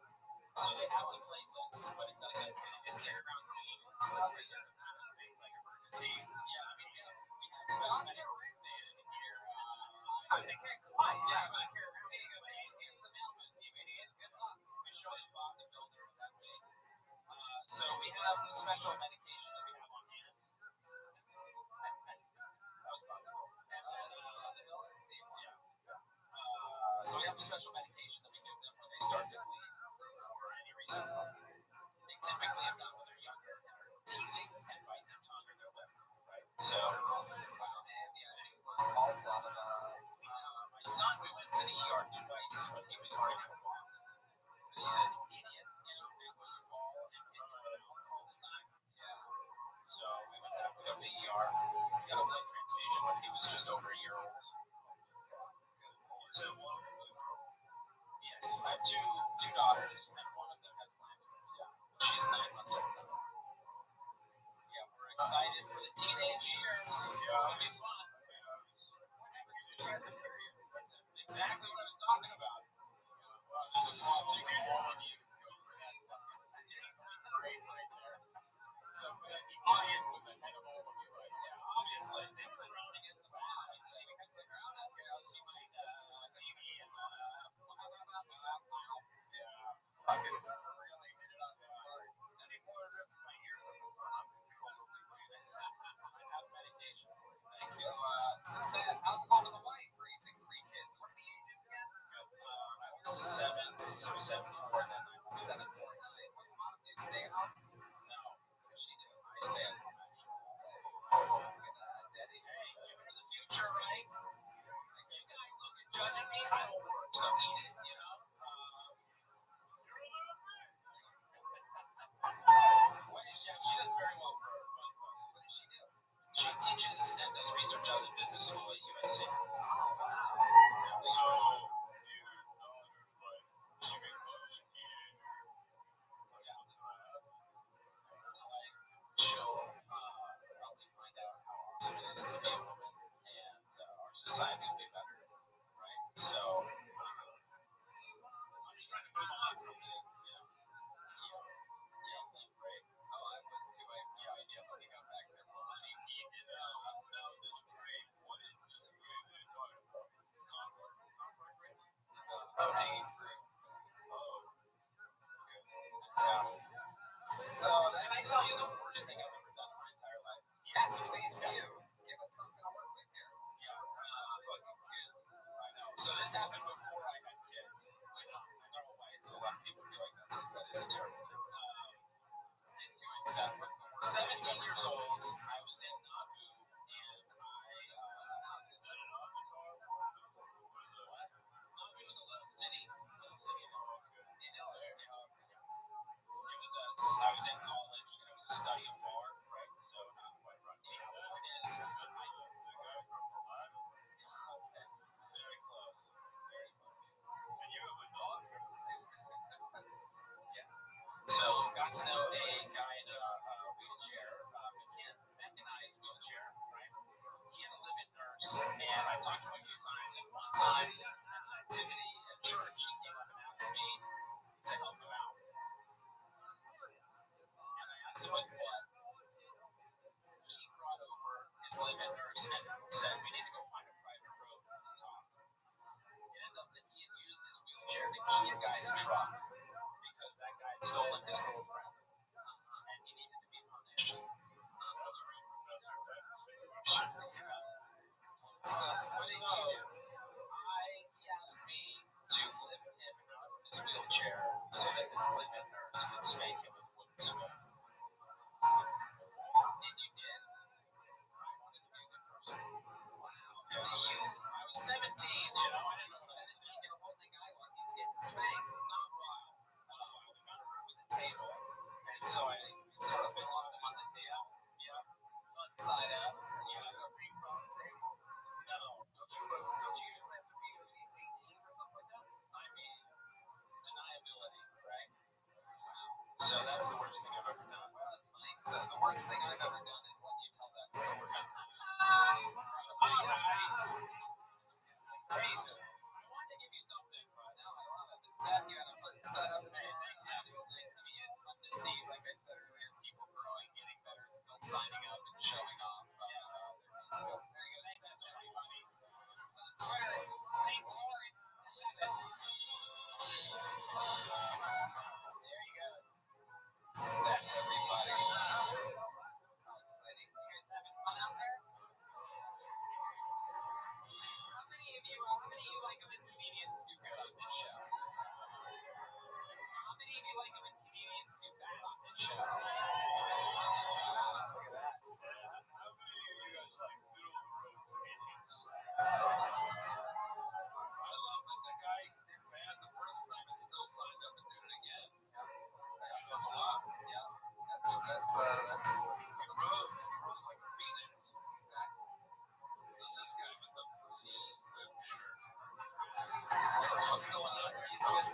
Speaker 5: So they have the platelets, but it doesn't stay around the wound. So there's some kind of thing like emergency. Yeah, I mean, we have special medical data here. They can't clot. Yeah, but I care about it. It's the mailman DVD. Good luck. We show you Bob the Builder with that big. So we have special medication that we have on hand. That was Bob the Builder. So we have special medication that we give them when they start to bleed for any reason. They typically have done when they're younger and are teething and bite their tongue or their lip. Right? So, calls a lot of my son, we went to the ER twice when he was pregnant because he's an idiot, it was fall and hit his mouth all the time. Yeah. So we went back to go to the ER, got a blood transfusion when he was just over a year old. So, yes, I have two daughters, and one of them has Lantzmann's. Yeah, she's 9 months old. Yeah, we're excited for the teenage years. Yeah, it'll be fun. What happens in the transit period? That's exactly what I was talking about. This is all you get on you. Right there. So the audience was ahead of all of you, right? Yeah, obviously. They were rounding in the back. She hits the ground out here. She might maybe I could really hit it on the heart. Anymore, my ears are uncontrollably bleeding. I have medication for it. So Seth, how's it going with the wife raising 3 kids? What are the ages again? This is 7, so 7, 4, and then 9. 7, 4, 9. What's mom do? Stay at home? No. What does she do? I stay at home, actually. Daddy. Hey, you're in the future, right? You guys look at judging me. I don't work, so eat it, She does very well for both of us. What does she do? She teaches and does research out of business school at USC. Oh, wow. So, your daughter, like, she make fun of the teenagers. So I'm just trying to move on from the, right?
Speaker 6: Oh, I was too. I have no idea how he got back there for money.
Speaker 3: Now this trade, what is this grape that you're talking about? Concord grapes?
Speaker 6: It's a hanging fruit.
Speaker 3: Oh,
Speaker 5: Yeah.
Speaker 6: So that
Speaker 5: Can I tell you the worst thing I've ever done in my entire life?
Speaker 6: yes, please do. Give us something to work with here.
Speaker 5: Yeah, fucking kids. I know. So this happened before I had kids. I know why. So a lot of people be like, that is a terrible thing.
Speaker 6: Doing Seth, what's the worst?
Speaker 5: 17 years old, I was in Nauvoo, and
Speaker 3: is that an avatar?
Speaker 5: Nauvoo was a little city in LA. It was I was in college, and it was a study abroad, right? So not quite right. Anyhow, the point is,
Speaker 3: The guy from Aladdin?
Speaker 5: very close, very close.
Speaker 3: And you have a dog?
Speaker 5: So got to know a guy in a wheelchair, mechanized wheelchair, right? He had a live-in nurse, and I talked to him a few times. And one time at an activity at church, he came up and asked me to help him out. And I asked him what. He brought over his live-in nurse and said, "We need to go find a private road to talk." It ended up that he had used his wheelchair to key a guy's truck because that guy had stolen his girlfriend, and he needed to be punished.
Speaker 3: That's a real professor type of situation.
Speaker 6: So what did you do?
Speaker 5: He asked me to lift him out of his wheelchair so that his live-in nurse could spank him with a wooden spoon.
Speaker 6: And you did.
Speaker 5: I wanted to be a good person.
Speaker 6: So
Speaker 5: I was 17, I didn't know what I was doing.
Speaker 6: 17, you're holding a guy while he's getting spanked.
Speaker 5: Not wild. We found a room with a table, and so I
Speaker 6: Sort of blocked him on the table.
Speaker 5: yeah,
Speaker 6: One side up. And you
Speaker 5: yeah,
Speaker 6: had a ring on the table.
Speaker 5: no.
Speaker 6: Don't you usually have to be at least 18 or something like that?
Speaker 5: I mean, deniability, right? So that's the worst thing I've ever done.
Speaker 6: Well, that's funny. So the worst thing I've ever done is let you tell that story.
Speaker 5: I wanted to give you something, but
Speaker 6: No, I love it. But Seth, you had a fun setup for it. It was nice to meet you. It's fun to see, like I said earlier, people growing, getting better, still signing up and showing off their new skills. There you go.
Speaker 5: that's so funny.
Speaker 6: So Twitter, St. Lawrence. There you go. Seth, everybody. How exciting. You guys having fun out there? How many of you like when comedians do good on this show? How many of you like when comedians do bad on this show? Look at that.
Speaker 3: How many of you guys like middle of the road comedians?
Speaker 5: I love that the guy did bad the first time and still signed up and did it again. That shows a lot.
Speaker 6: Yeah, that's
Speaker 5: He rose like a phoenix.
Speaker 6: exactly.
Speaker 5: Who's this guy with the pussy whip shirt? What's going on here?
Speaker 6: He's with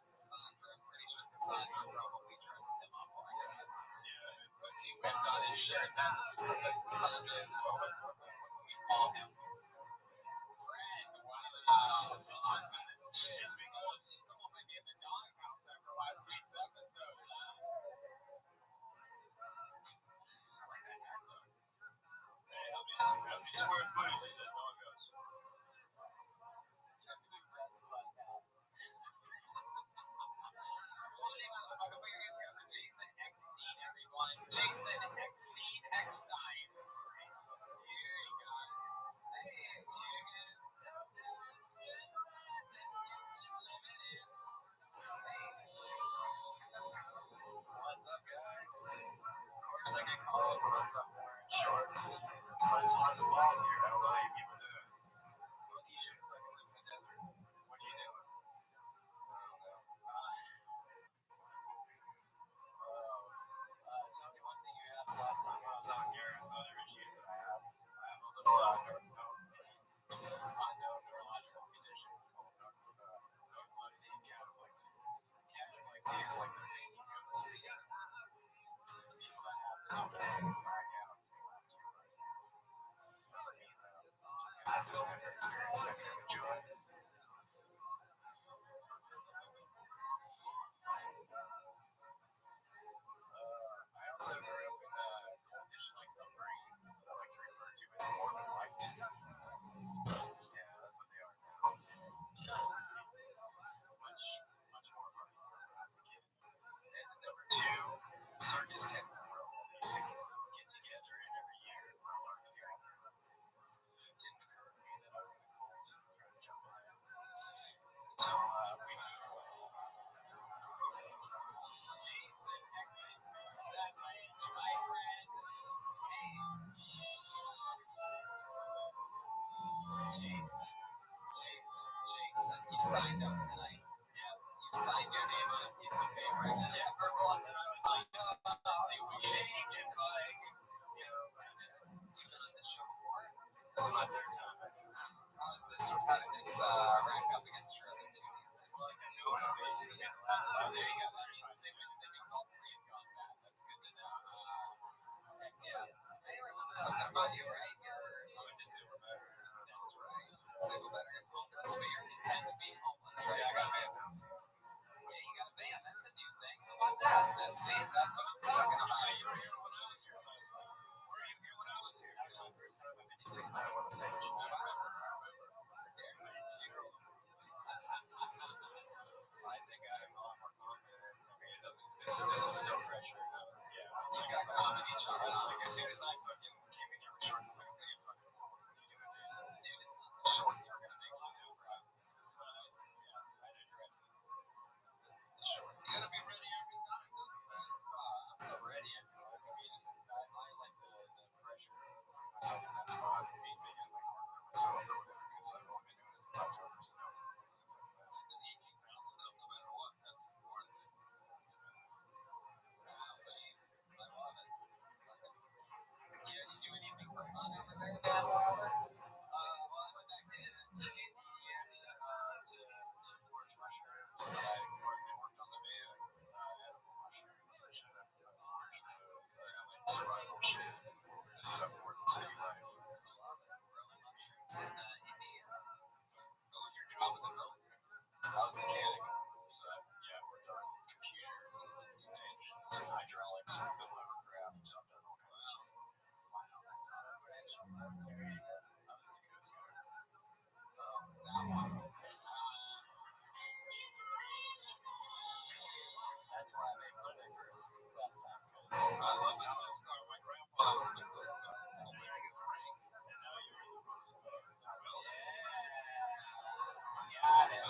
Speaker 6: Cassandra. I'm pretty sure Cassandra probably dressed him up like that. It's pussy whipped on his shirt. That's Cassandra is what we call him. Friend, wow. Someone might be in the doghouse after last week's episode.
Speaker 3: Hey, how many square footage is that doghouse?
Speaker 6: That's fun now. Well, anyway, look, I'll put your hands together. Jason Eckstein, everyone. Jason Eckstein, Eckstein. Here he goes. Hey, signed up tonight. You signed your name on a piece of paper. Yeah, for one, and I was like, we change it, like, you've done this show before? This is my third time. How is this? How did this rank up against your other two? Well, I got no information. There you go. That means all three have gone bad. That's good to know. Heck yeah. They remember something about you, right? You're single better. That's right. Single better and homeless, but you're content with being homeless, right? Yeah, I got a band now. Yeah, you got a band. That's a new thing. How about that? That's what I'm talking about. You were here when I was here. Were you here when I was here? That was my first time at 56 night on the stage. I remember. I think I'm a lot more confident. I mean, it doesn't. This is still pressure. Yeah. So you got comedy shots. Like as soon as I fucking came in here with shorts, I'm like, what are you fucking doing? What are you doing, Jason? Dude, it's not the shorts are gonna make you do, bro. That's what I was like. Yeah, I'd address it. The shorts. You gotta be ready every time. I'm so ready. I feel like. I mean, I like the pressure of myself in that spot. Being big and like hard on myself or whatever, because I've only been doing this since October, so. Survival shit, stuff more than city life. Growing mushrooms in India. What was your job in the military? I was a mechanic, so yeah, I worked on computers and engines and hydraulics and built hovercraft. Jumped on all kinds of shit. Wow, that's how I would actually military. I was in the Coast Guard. Oh, that one. That's why I made Monday first last time. I love the Coast Guard. My grandfather was in the Coast Guard. I'm wearing his ring. And now you're in the Coast Guard. Got it.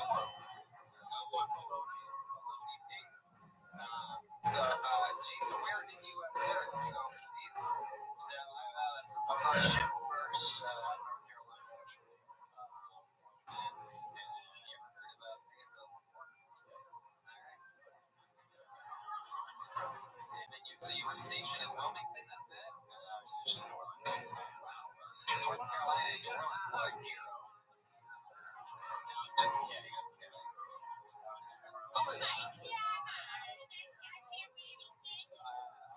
Speaker 6: So, Jason, where did you serve? Did you go overseas? No, I was on a ship first, North Carolina, actually. Wilmington. And you ever heard of Fayetteville before? Alright. And then you were stationed in Wilmington, that's it? I was stationed in New Orleans. Wow. North Carolina, New Orleans, what a hero. No, I'm just kidding, I'm kidding. I was in New Orleans. I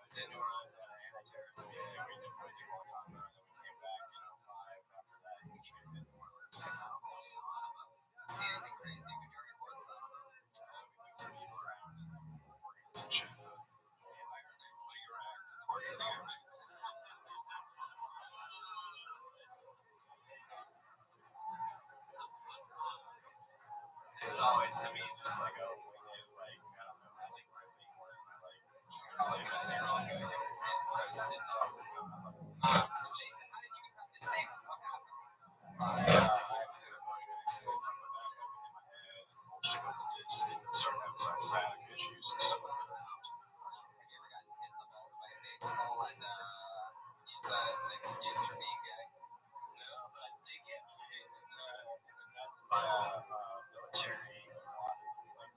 Speaker 6: was in New Orleans on an anti-terrorist meeting. We deployed a long time ago, and then we came back in 2005. After that, we trained in New Orleans. See anything crazy when you were in Guantanamo? We moved some people around and organs and shit. But I heard they play your act and torture the inmates. This is always to me just like a winged, like, I don't know, I like riffing where I like. So Jason, how did you become disabled? What happened? I was in a boating accident from the back up in my head, bulged a couple discs, and started having some sciatic issues and stuff like that. Have you ever gotten hit in the balls by a baseball and use that as an excuse for being gay? No, but I did get hit in the nuts by a military, a lot of like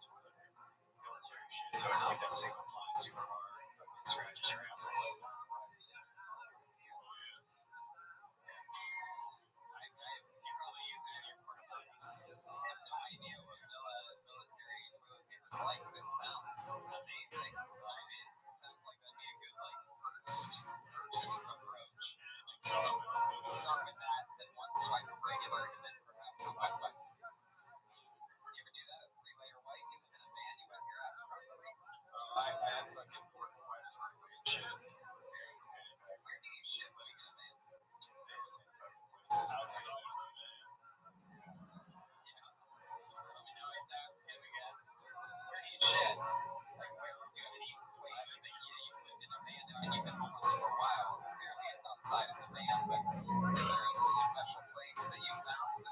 Speaker 6: toilet paper, military shit. So it's like that single ply super hard, fucking scratches your asshole all the time. You probably use it in your porta potties. I have no idea what military toilet paper is like, but it sounds amazing. It sounds like that'd be a good like first approach. Like start with that, then one swipe of regular, and then perhaps a wet wipe. You ever do that? A 3-layer wipe? You live in a van, you wipe your ass properly. I had fucking portable wipes for and shit. Where do you shit living in a van? Places. Let me know if that's him again. Where do you shit? Like, where do you have any places that you lived in a van? And you've been homeless for a while. Clearly, it's outside of the van, but is there a special place that you found? Is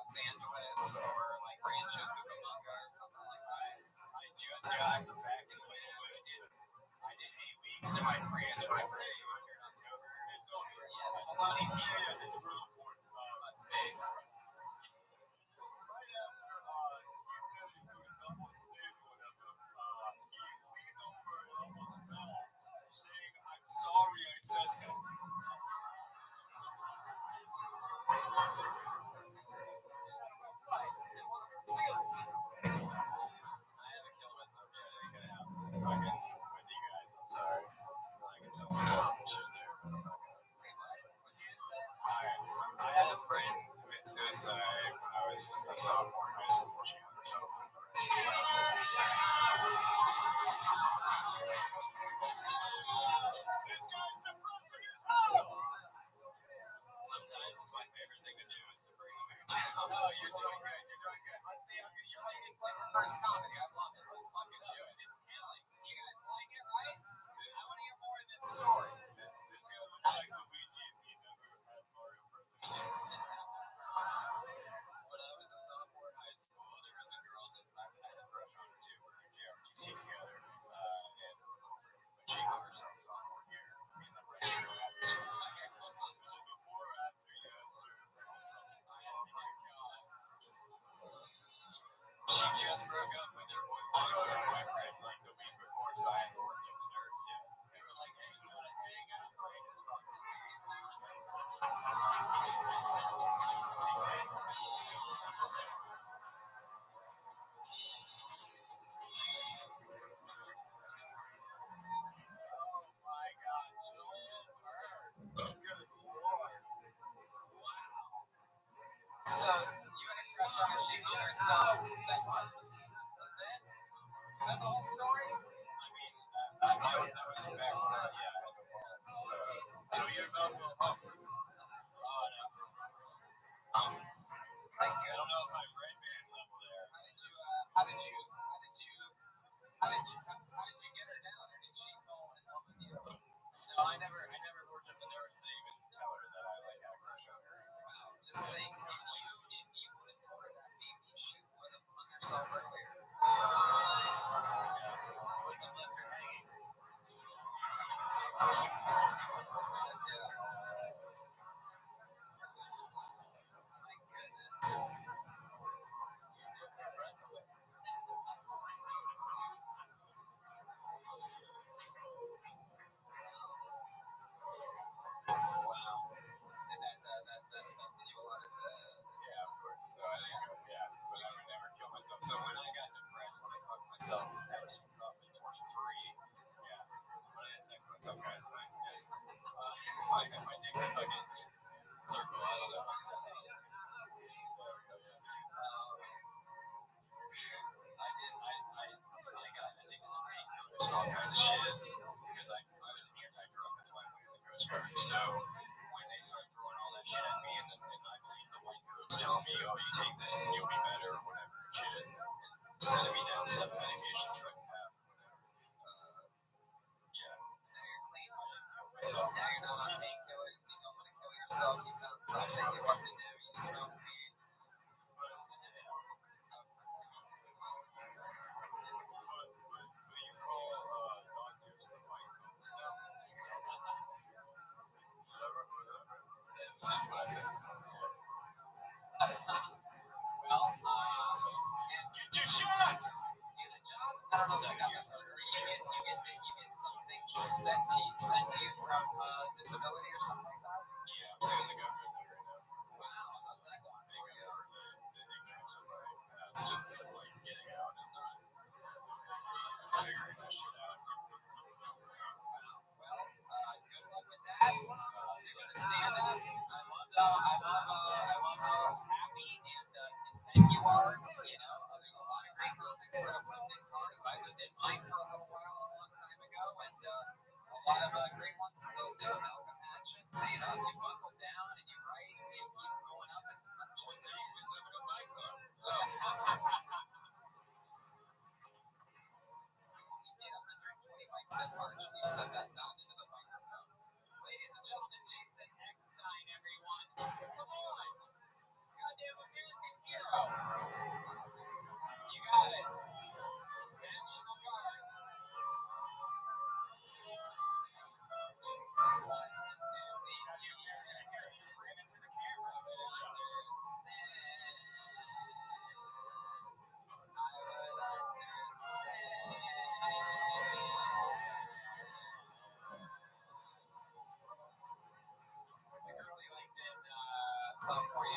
Speaker 6: Los Angeles or like Rancho Cucamonga or something like that.
Speaker 5: I just got back in the way. I did 8 weeks in my Prius when I first moved here in October.
Speaker 6: Yes, Maloney Peter.
Speaker 5: Yeah, this is real important.
Speaker 6: Must be.
Speaker 3: Right after he said he was double stage or whatever, he leaned over and almost fell, saying, "I'm sorry I said that."
Speaker 6: Just had a rough life. Didn't want to hurt his feelings.
Speaker 5: I haven't killed myself yet. I ain't gonna happen. Fucking with you guys. I'm sorry. I can tell some shit there, but I'm not gonna.
Speaker 6: Wait, what? What did you just say?
Speaker 5: I had a friend commit suicide when I was a sophomore in high school. She killed herself.
Speaker 3: This guy's depressing as hell!
Speaker 5: Sometimes it's my favorite thing to do is to bring the mood down.
Speaker 6: Oh, you're doing good. You're doing good. Let's see how good. You're like, it's like reverse comedy. I love it. Let's fucking do it. It's killing. You guys like it, right? I want to hear more of this story.
Speaker 3: This guy looks like Luigi if he never had Mario Brothers.
Speaker 5: When I was a sophomore in high school, there was a girl that I had a crush on her too. We were in JROTC together, and when she killed herself sophomore year in the restroom at the school.
Speaker 3: Was it before or after you asked her?
Speaker 5: She just broke up with her long-term boyfriend like the week before, so I hadn't worked up the nerves yet. They were like, "Hey, you wanna hang out?" I just fucking.
Speaker 6: Oh my God, Joel Byrne. Good Lord. Wow. So you had a crush on her, she killed herself. Then what? That's it? Is that the whole story?
Speaker 5: I mean, that was back then, yeah, I had the balls.
Speaker 3: So you're not going up.
Speaker 6: Thank
Speaker 5: I
Speaker 6: you.
Speaker 5: don't know if I'm Red Band level there.
Speaker 6: How did you get her down, or did she fall in love with you?
Speaker 5: No, I never worked up the nerves to even tell her that I like had a crush on her.
Speaker 6: Wow, just think, if you would have told her that, maybe she would have hung herself earlier.
Speaker 5: Wouldn't have left her hanging.
Speaker 6: My goodness.
Speaker 5: You took her breath away. Wow.
Speaker 6: And that affected you a lot as a.
Speaker 5: Yeah, of course. No, I didn't go. Yeah, but I would never kill myself. So when I got depressed, when I fucked myself, I was probably 23. Yeah. When I had sex with myself, guys, my dick's a fucking circle. I don't know. I got addicted to painkillers and all kinds of shit because I was anti-drug. That's why I went in the Coast Guard. So when they started throwing all that shit at me, and I believe the white coats telling me, "Oh, you take this and you'll be better," or whatever and shit, and sending me down 7 medications right in half or whatever. Yeah.
Speaker 6: Now you're clean.
Speaker 5: I didn't kill myself.
Speaker 6: Now you're not on painkillers. You don't want to kill yourself. You found something you love to do. You smoke weed.
Speaker 5: But yeah.
Speaker 3: But you call doctors for white coats now? Whatever.
Speaker 5: That was just what I said.
Speaker 6: Well, and
Speaker 3: Get your shot!
Speaker 6: get a job. I don't know if I got that part. You get something sent to you from disability or something like that.
Speaker 5: Yeah, I'm suing the government right now.
Speaker 6: Wow, how's that going for you?
Speaker 5: The ignorance of my past and like getting out and not figuring that shit out.
Speaker 6: Well, good luck with that. Doing the stand up. I love how happy and content you are. You know, there's a lot of great comics that have lived in cars. I lived in mine for a little while, a long time ago, and a lot of great ones still do. Malcolm Hatchet. So you know, if you buckle down and you write, and you keep going up as much as you can.
Speaker 5: We live in a bike car.
Speaker 6: You did 120 bikes at March, and you said that not into the microphone. Ladies and gentlemen, Jason X sign, everyone. Come on! Goddamn American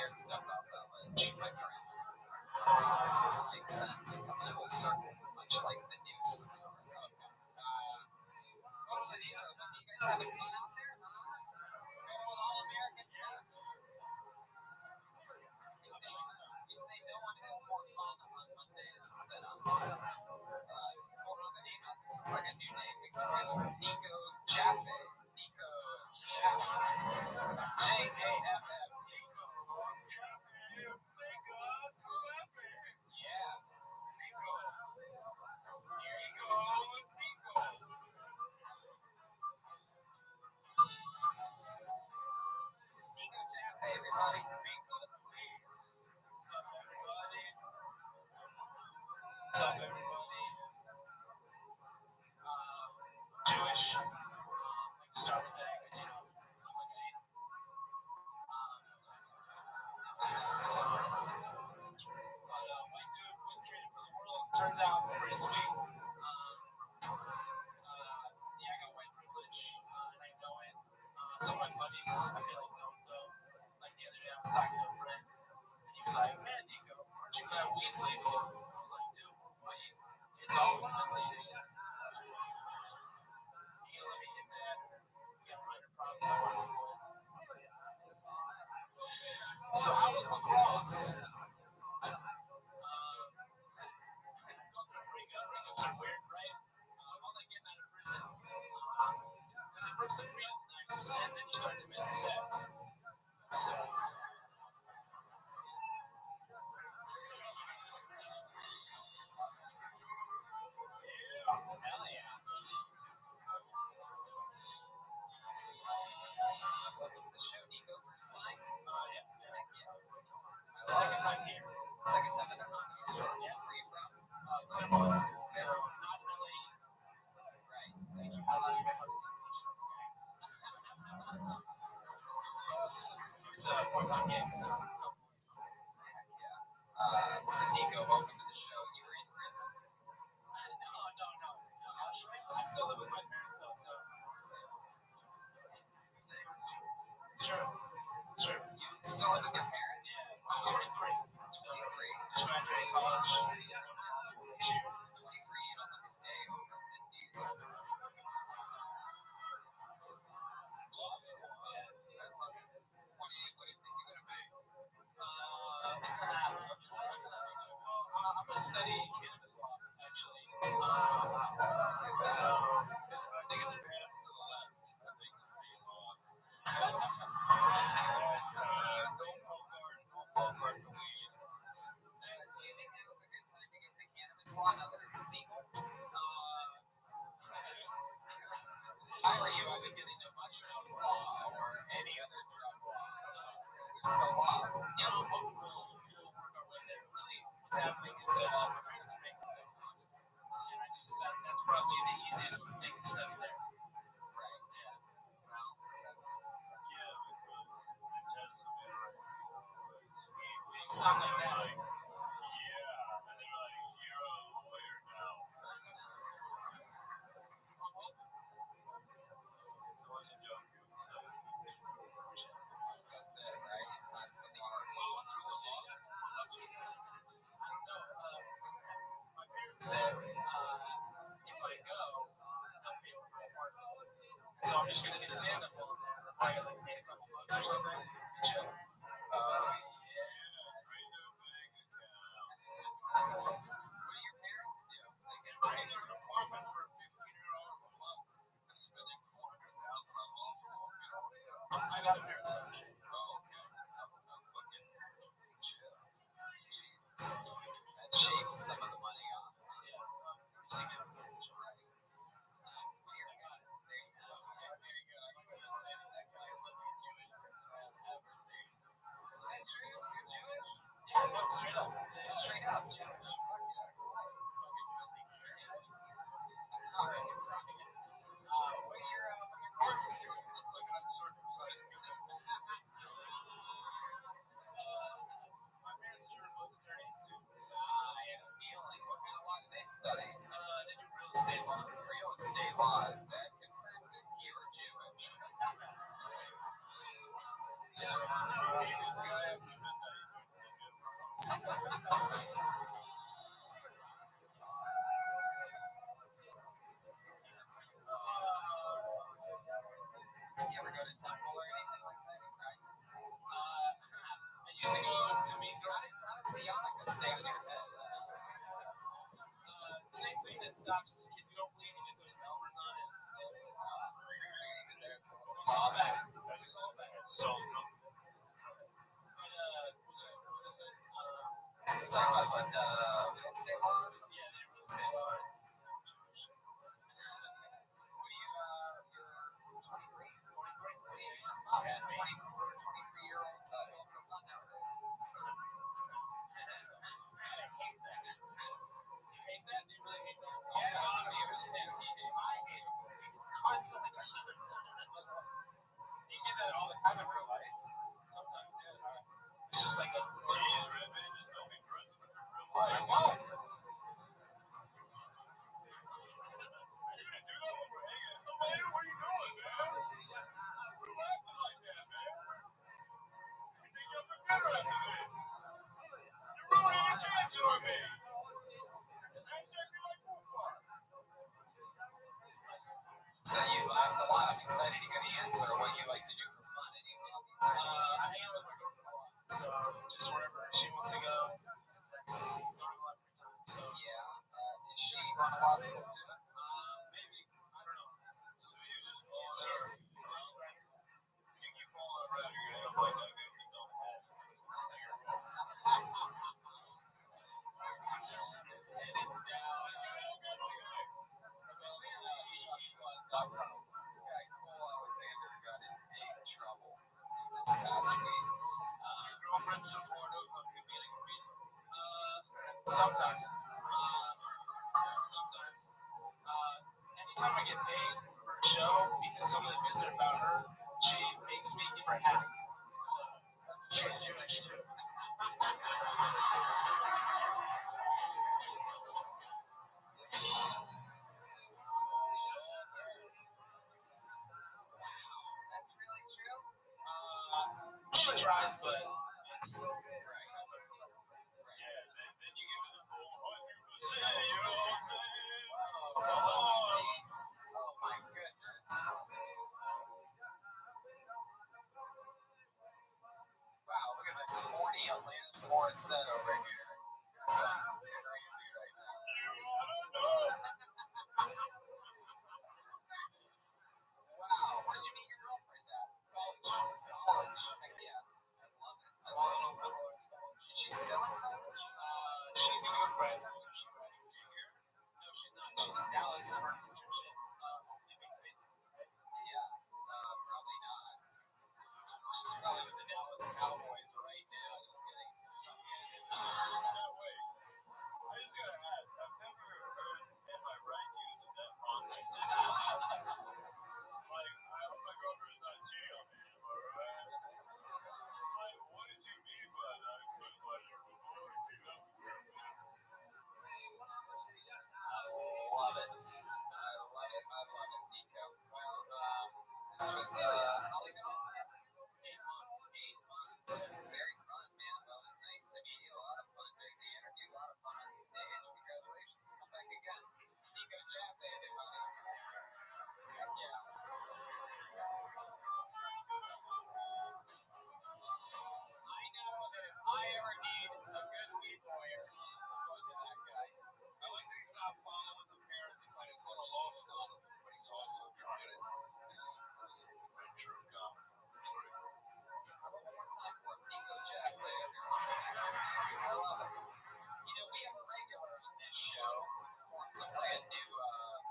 Speaker 6: I stepped off that ledge, my friend. It makes sense. It comes full circle, much like the news that was already up. Totally, you guys having fun out there, huh? Good old all-American F. We say no one has more fun on Mondays than us. Hold on the name out. This looks like a new name. Makes noise for Nico Jaffe. Nico Jaffe. J-A-F-F. Nico Jaffe. Make us happy. Yeah. Nico. Here you go, Nico. Nico Jaffe, everybody. Nico, please. What's up, everybody? What's up, everybody? Jewish. Like to start with that because, you know, I'm like an animal. So, but my dude wouldn't trade it for the world. Turns out it's pretty sweet. Yeah, I got white privilege, and I know it. Some of my buddies, I feel like, don't, though. Like the other day, I was talking to a friend, and he was like, man, Nico, aren't you glad weed's legal? I was like, dude, wait, it's always been legal. You gonna let me hit that, or we got minor problems I want to avoid. So how was lacrosse? Breakups are weird, right? All like getting out of prison. Because at first the freedom's nice, and then you start to miss the sex. So, hell yeah. Welcome to the show, Nico. First time? Yeah. Second time here. Second time at the comedy store. Yeah. Where are you from? Claremont. So, not really. Right. Thank you. I love you. It's a part-time gig, so. So Nico, welcome to the show. You were in prison? No. I still live with my parents, though, so. It's true. You still live with your parents? Yeah. I'm 23. So, 23. Just graduated college. 23, you don't look a day over 50. So. Law school. Yeah. What do you think you're going to be? I'm going to study cannabis law, actually. So, I think it's bad to the left. I think it's pretty law. Don't bogart the weed. Do you think now is a good time to get into cannabis law now that it's legal? I were you, I would get into mushrooms law or any other drug law. There's still laws. You know, we'll work our way there. Really, what's happening is my parents are making good law school. And I just decided that's probably the easiest thing to study there. Right, yeah. Well, that's yeah, because the tests have been right. We don't sound like that. Like, yeah, and they're like, you're a lawyer now. I'm hoping. So what's your job? So, that's it, right? That's the bar. Well, I don't know. My parents said if I go, they'll pay for my apartment. So I'm just gonna do stand-up while I'm there. I gotta like pay a couple bucks or something and chill. Yeah. Drain the bank account. What do your parents do? They get rented an apartment for $1,500 a month and spending $400,000 on law school. I got a parent scholarship. Oh, okay. I'm fucking Jesus. That shaves some of the money off. Yeah. Pretty significant. Right. There you go. Very good. I like that. That's the next Jewish person I've ever seen. Is that true? You're Jewish? Yeah, no, straight up. Straight up Jewish. Fuck yeah. Fucking filthy Jews. How are you fronting it? What are your courses? Looks like an uncircumcised penis. My parents are both attorneys too, so I have a feeling. What kind of law do they study? They do real estate law. Real estate laws that confirms that you're Jewish. So, this guy, I've been
Speaker 1: stops kids who don't bleed. He just throws Melvers on it and sticks.
Speaker 3: Salt.
Speaker 1: What's this name?
Speaker 6: We're talking about what, real estate law or something?
Speaker 1: Yeah, they really say a lot.
Speaker 6: What do you, you're 23?
Speaker 1: 23.
Speaker 6: What do you, oh, man, 23-year-olds going for fun nowadays.
Speaker 1: I hate that. You hate that? Do you really hate that?
Speaker 6: Yeah, so you understand me. I hate it. Constantly. Do you get that all the time in real life?
Speaker 1: Sometimes, yeah. It's just like a.
Speaker 3: Jeez, Rabbi, just don't be friends with your real
Speaker 6: I
Speaker 3: life.
Speaker 6: won't.
Speaker 3: Are you gonna do that when we're hanging out later? What are you doing, man? Quit acting like that, man. We think you'll for dinner after this. You're ruining your chances with me. Hashtag me like Woofar.
Speaker 6: So you laughed a lot. I'm excited to get the answer of what you like to do for fun. Any hobbies?
Speaker 1: I hang out with my girlfriend a lot. So just wherever she wants to go, that's don't have a lot of free time. So
Speaker 6: Yeah. Is she going to law school too?
Speaker 1: maybe I don't know.
Speaker 3: So you just fall in there.
Speaker 1: She's grad school.
Speaker 3: So you keep falling around, you're gonna end up like that guy who don't have. So you're wrong.
Speaker 6: It's down. This guy, Cole Alexander, got in big trouble this past week.
Speaker 3: Your girlfriend support of you being a comedian?
Speaker 1: Sometimes. Sometimes. Anytime I get paid for a show, because some of the bits are about her, she makes me give her half. So that's she's Jewish too.
Speaker 6: That's really true.
Speaker 1: She tries, but it's
Speaker 3: Yeah, then you give it the full 100%, you know what I'm saying?
Speaker 6: Oh my goodness. Wow, look at this horny Alanis Morissette over here. It's going crazy right now.
Speaker 3: You wanna know?
Speaker 6: Wow, where'd you meet your girlfriend at? College. Heck yeah. I love it. So, is she still in college?
Speaker 1: she's gonna go to grad school, so she graduates here. No, she's not. She's in Dallas for an internship. Hopefully make it.
Speaker 6: Yeah, probably not. She's probably with the Dallas Cowboys right now, just getting sunk in.
Speaker 3: No, wait. I just gotta ask. I've never heard "Am I Right" used in that context. Like, I hope my girlfriend's not cheating on me. Am I right? Like, what did you mean by that? Because, like, you were already beat up with her.
Speaker 6: I love it. I love it. I love it, Nico. Well, this was, how long ago? 8 months. 8 months. Very fun, man. Well, it was nice to meet you. A lot of fun doing the interview. A lot of fun on the stage. Congratulations. Come back again. Nico Jaffe, everybody. Heck yeah. I know that if I ever need a good weed lawyer, I'm going to that guy.
Speaker 3: I like that he's not following the parents' plan. He's going to law school, but he's also trying to his venture of comedy. That's great.
Speaker 6: How about one more time for him? Nico Jaffe, everyone. I love it. You know, we have a regular on this show who performs a brand new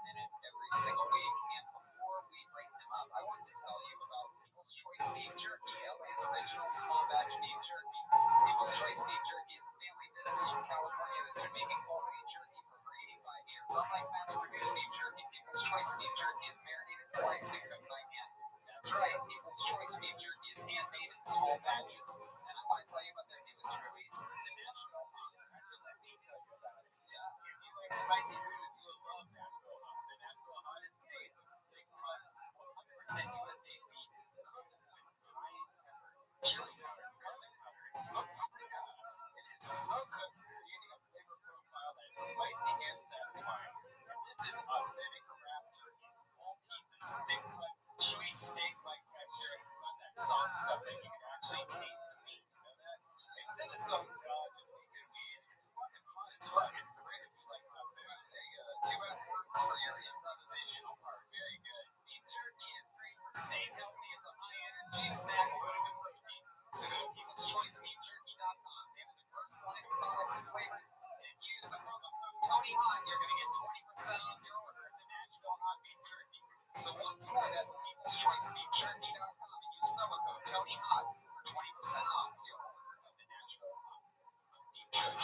Speaker 6: minute every single week. And before we bring him up, I want to tell you about People's Choice Beef Jerky, LA's original small batch beef jerky. People's Choice Beef Jerky is a family business from California that's been making quality jerky for over 85 years. Unlike mass-produced beef jerky, People's Choice Beef Jerky is marinated, sliced, and cooked by hand. That's right, People's Choice Beef Jerky is handmade in small batches. And I want to tell you about their newest release, the Nashville Hot. Actually, let me tell you about it. Yeah.
Speaker 3: If you like spicy foods, you'll love Nashville Hot. The Nashville Hot is made with thick cuts, 100% USA beef, cooked with cayenne pepper, chili powder, garlic powder, and smoked paprika. It is slow cooked, creating a flavor profile that is spicy and satisfying. And this is authentic craft jerky. All pieces, thick cut, chewy steak-like texture, not that soft stuff that you can actually taste the meat. You know that? They sent us some this weekend weed. It's fucking hot as fuck. It's great if you like hot food.
Speaker 6: There you go. Too bad That's for your improvisational part. Very good. Beef jerky is great for staying healthy. It's a high-energy snack loaded with protein. So go to peopleschoicebeefjerky.com. They have a diverse line of products and flavors. And if you use the promo code TonyHot, you're going to get 20% off your order of the Nashville Hot Beef Jerky. So once more, that's peopleschoicebeefjerky.com and use promo code TonyHot for 20% off your order of the Nashville Hot Beef Jerky.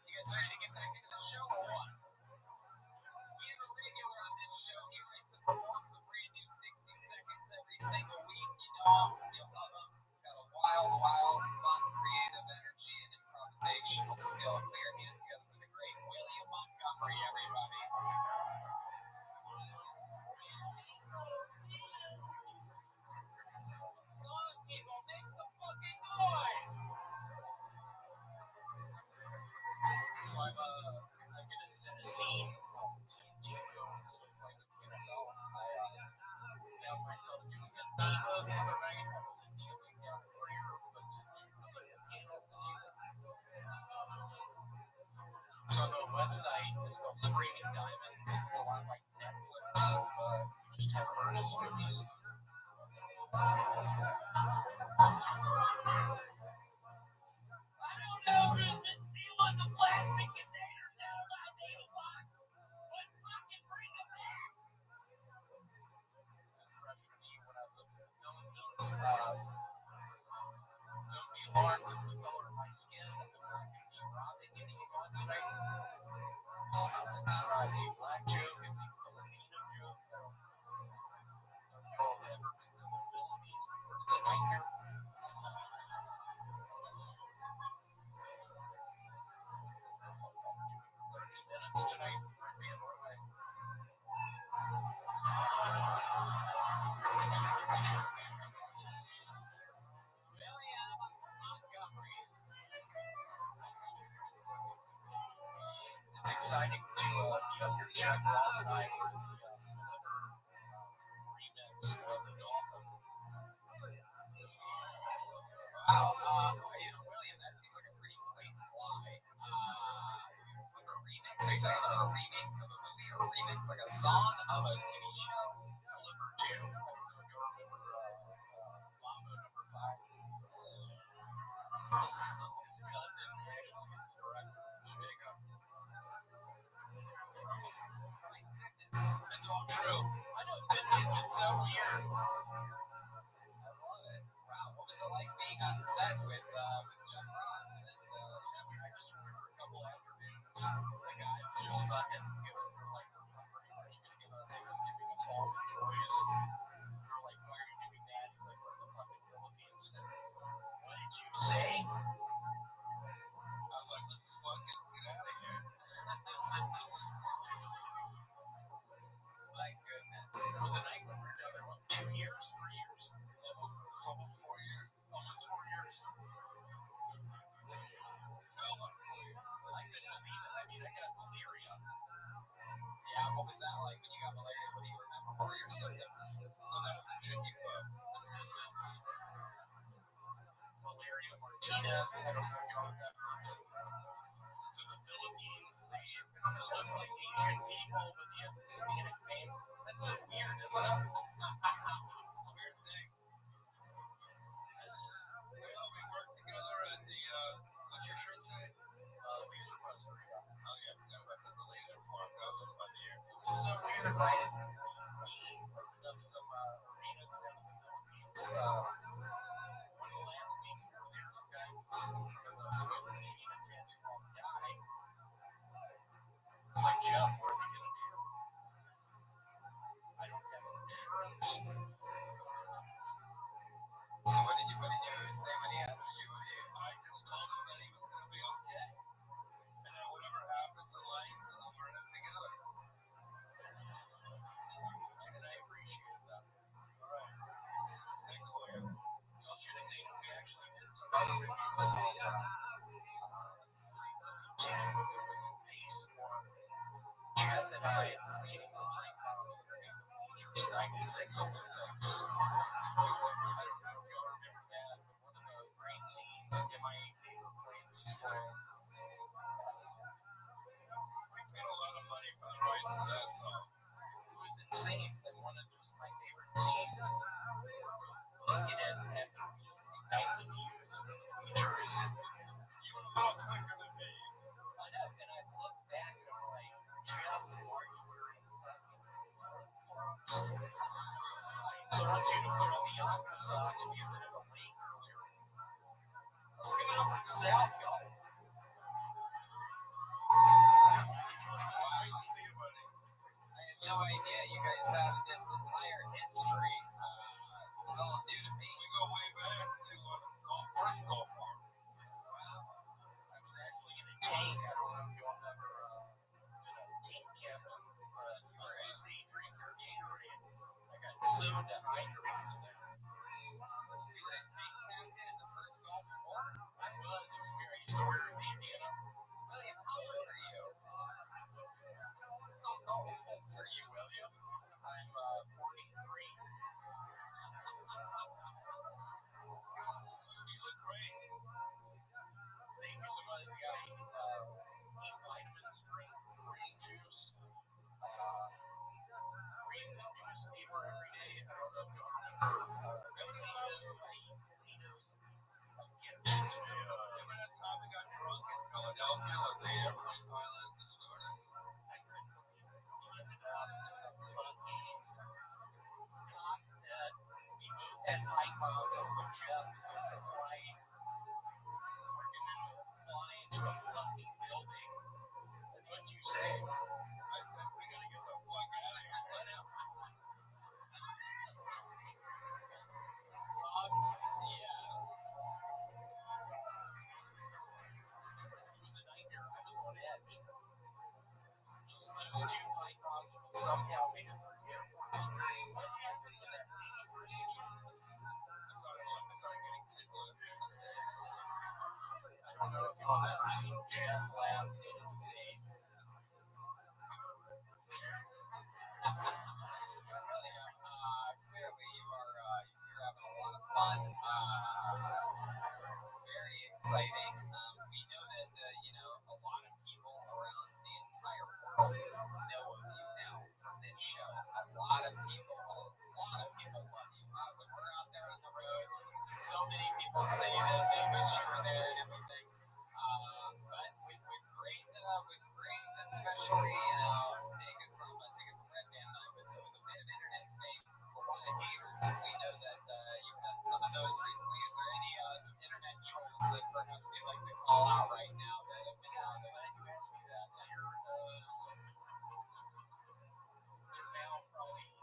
Speaker 6: You guys ready to get back into the show or what? We have a regular on this show. He writes and performs a brand new 60 seconds every single week. You know him, you'll love him. He's got a wild, fun, creative energy and improvisational skill. Put your hands together for the great William Montgomery, everybody. Come on, people, make some fucking noise! So I'm gonna set a scene team and stuff like the NFL. I found myself doing a team the other night. I wasn't kneeling down in prayer, but doing the piano So the website is called Streaming Diamonds. It's a lot like Netflix, but you just have earnest movies. I don't know who's been stealing the plastic containers out of my mailbox, but fucking bring it back. It's a crush for me when I lived in the Philippines. Don't be alarmed with the color of my skin. I'm not going to be robbing anyone tonight. It's not a black joke, it's a Filipino joke. If you all have ever been to the Philippines before, it's a nightmare. 30 minutes tonight. William Montgomery. It's exciting to be up here chatting last night with the remix of the Dolphin. Wow, William, that seems like a pretty blatant lie. Flipper remix? Are you talking about a remake of a movie or a remix, like a song of a TV show? Flipper 2. I don't know if you remember Mambo number 5. His cousin actually is the director of the makeup. My goodness. It's all true. I know, it was so weird. I love it. Wow, what was it like being on set with Jim Ross and I just remember a couple afternoons. The guy was just fucking giving her like her number. Are you gonna give us? He was giving us all the joys. We were like, why are you doing that? He's like, we're in the fucking Philippines. What did you say? I was like, let's fucking get out of here. My goodness. It was a night when we were down there, what, 2 years, 3 years? Almost 4 years. Almost 4 years. Felt like 4 years. I couldn't believe it. I mean, I got malaria. Yeah, what was that like when you got malaria? What do you remember? What were your symptoms? Well, that was a tricky fuck. Malaria Martinez. I don't know if y'all have that. To the Philippines. They just look like Asian people, but they have Hispanic names. That's so weird, isn't it? Weird thing. Well, we worked together at the, what's your shirt say? Laser Buster. Oh, yeah, forgot about the laser farm. That was a fun year. It was so weird, right? We opened up some arenas down in the Philippines. One of the last weeks we were there, some guy was from the smoke machine and tattoo on the guy.
Speaker 5: Jeff, where are they going to do? I don't have insurance.
Speaker 6: So what did you say when he asked you?
Speaker 5: I just told him that he was going to be okay. And then whatever happens in life, we're in it together. And I appreciate that. All right. Thanks, William. Y'all should have seen it. We actually did some other reviews of the Free William team. It was Pace one. Jeff and I reading the pipe bombs underneath the bleachers, 96 Olympics. I don't know if y'all remember that, but one of the great scenes in my favorite planes is playing. We paid a lot of money for the rights to that song. It was insane, and one of just my favorite scenes. Bugging it after we ignite the fuse in the bleachers. You were a little quicker than me. I know, and I look back and I'm like, Jeff, why are you wearing fucking flip-flops? I told you to put on the opera socks. We were in a lake earlier. Let's give it up for the South, y'all. Great to see you, buddy.
Speaker 6: I had no idea you guys had this entire history. This is all new to me.
Speaker 5: We go way back to first Gulf War.
Speaker 6: Wow.
Speaker 5: I was actually in a tank. I don't know if y'all ever been a tank captain, but I was a sea drinker, Gatorade. I got so dehydrated in there.
Speaker 6: You were a tank captain in the first Gulf War?
Speaker 5: I was. It was weird. I used to wear it in Indiana.
Speaker 6: William, how old are you? How old are you, William?
Speaker 5: I'm 43. You look great. Thank you so much. We got eat vitamins, drink green juice, read the newspaper every day. I don't know if y'all remember. I eat Doritos. Remember that time we got drunk in Philadelphia with the air freight pilot and stewardess? I couldn't believe it. We ended up fucking cock dead. We both had pipe bombs. I was like, Jeff, this is the flight. And then we'll fly into a fucking building. And what'd you say? I said, we gotta get the fuck out of here. Let out.
Speaker 6: Yes.
Speaker 5: It was a nightmare. I was on edge. Just those two pipe bombs somehow made it through airports. What happened with that lady first student? I started getting ticklish. I don't know if y'all have ever seen Jeff laugh. It was a
Speaker 6: William, clearly you're having a lot of fun. Very exciting. We know that a lot of people around the entire world know of you now from this show. A lot of people love you. When we're out there on the road, so many people say that they wish you were there and everything. But with great, especially taken from Red Band and I with a bit of internet fame, there's a lot of haters. We know that you've had some of those recently. Is there any internet trolls that perhaps you'd like to call out right now that have been out there?
Speaker 5: glad you asked me that. There are now probably 3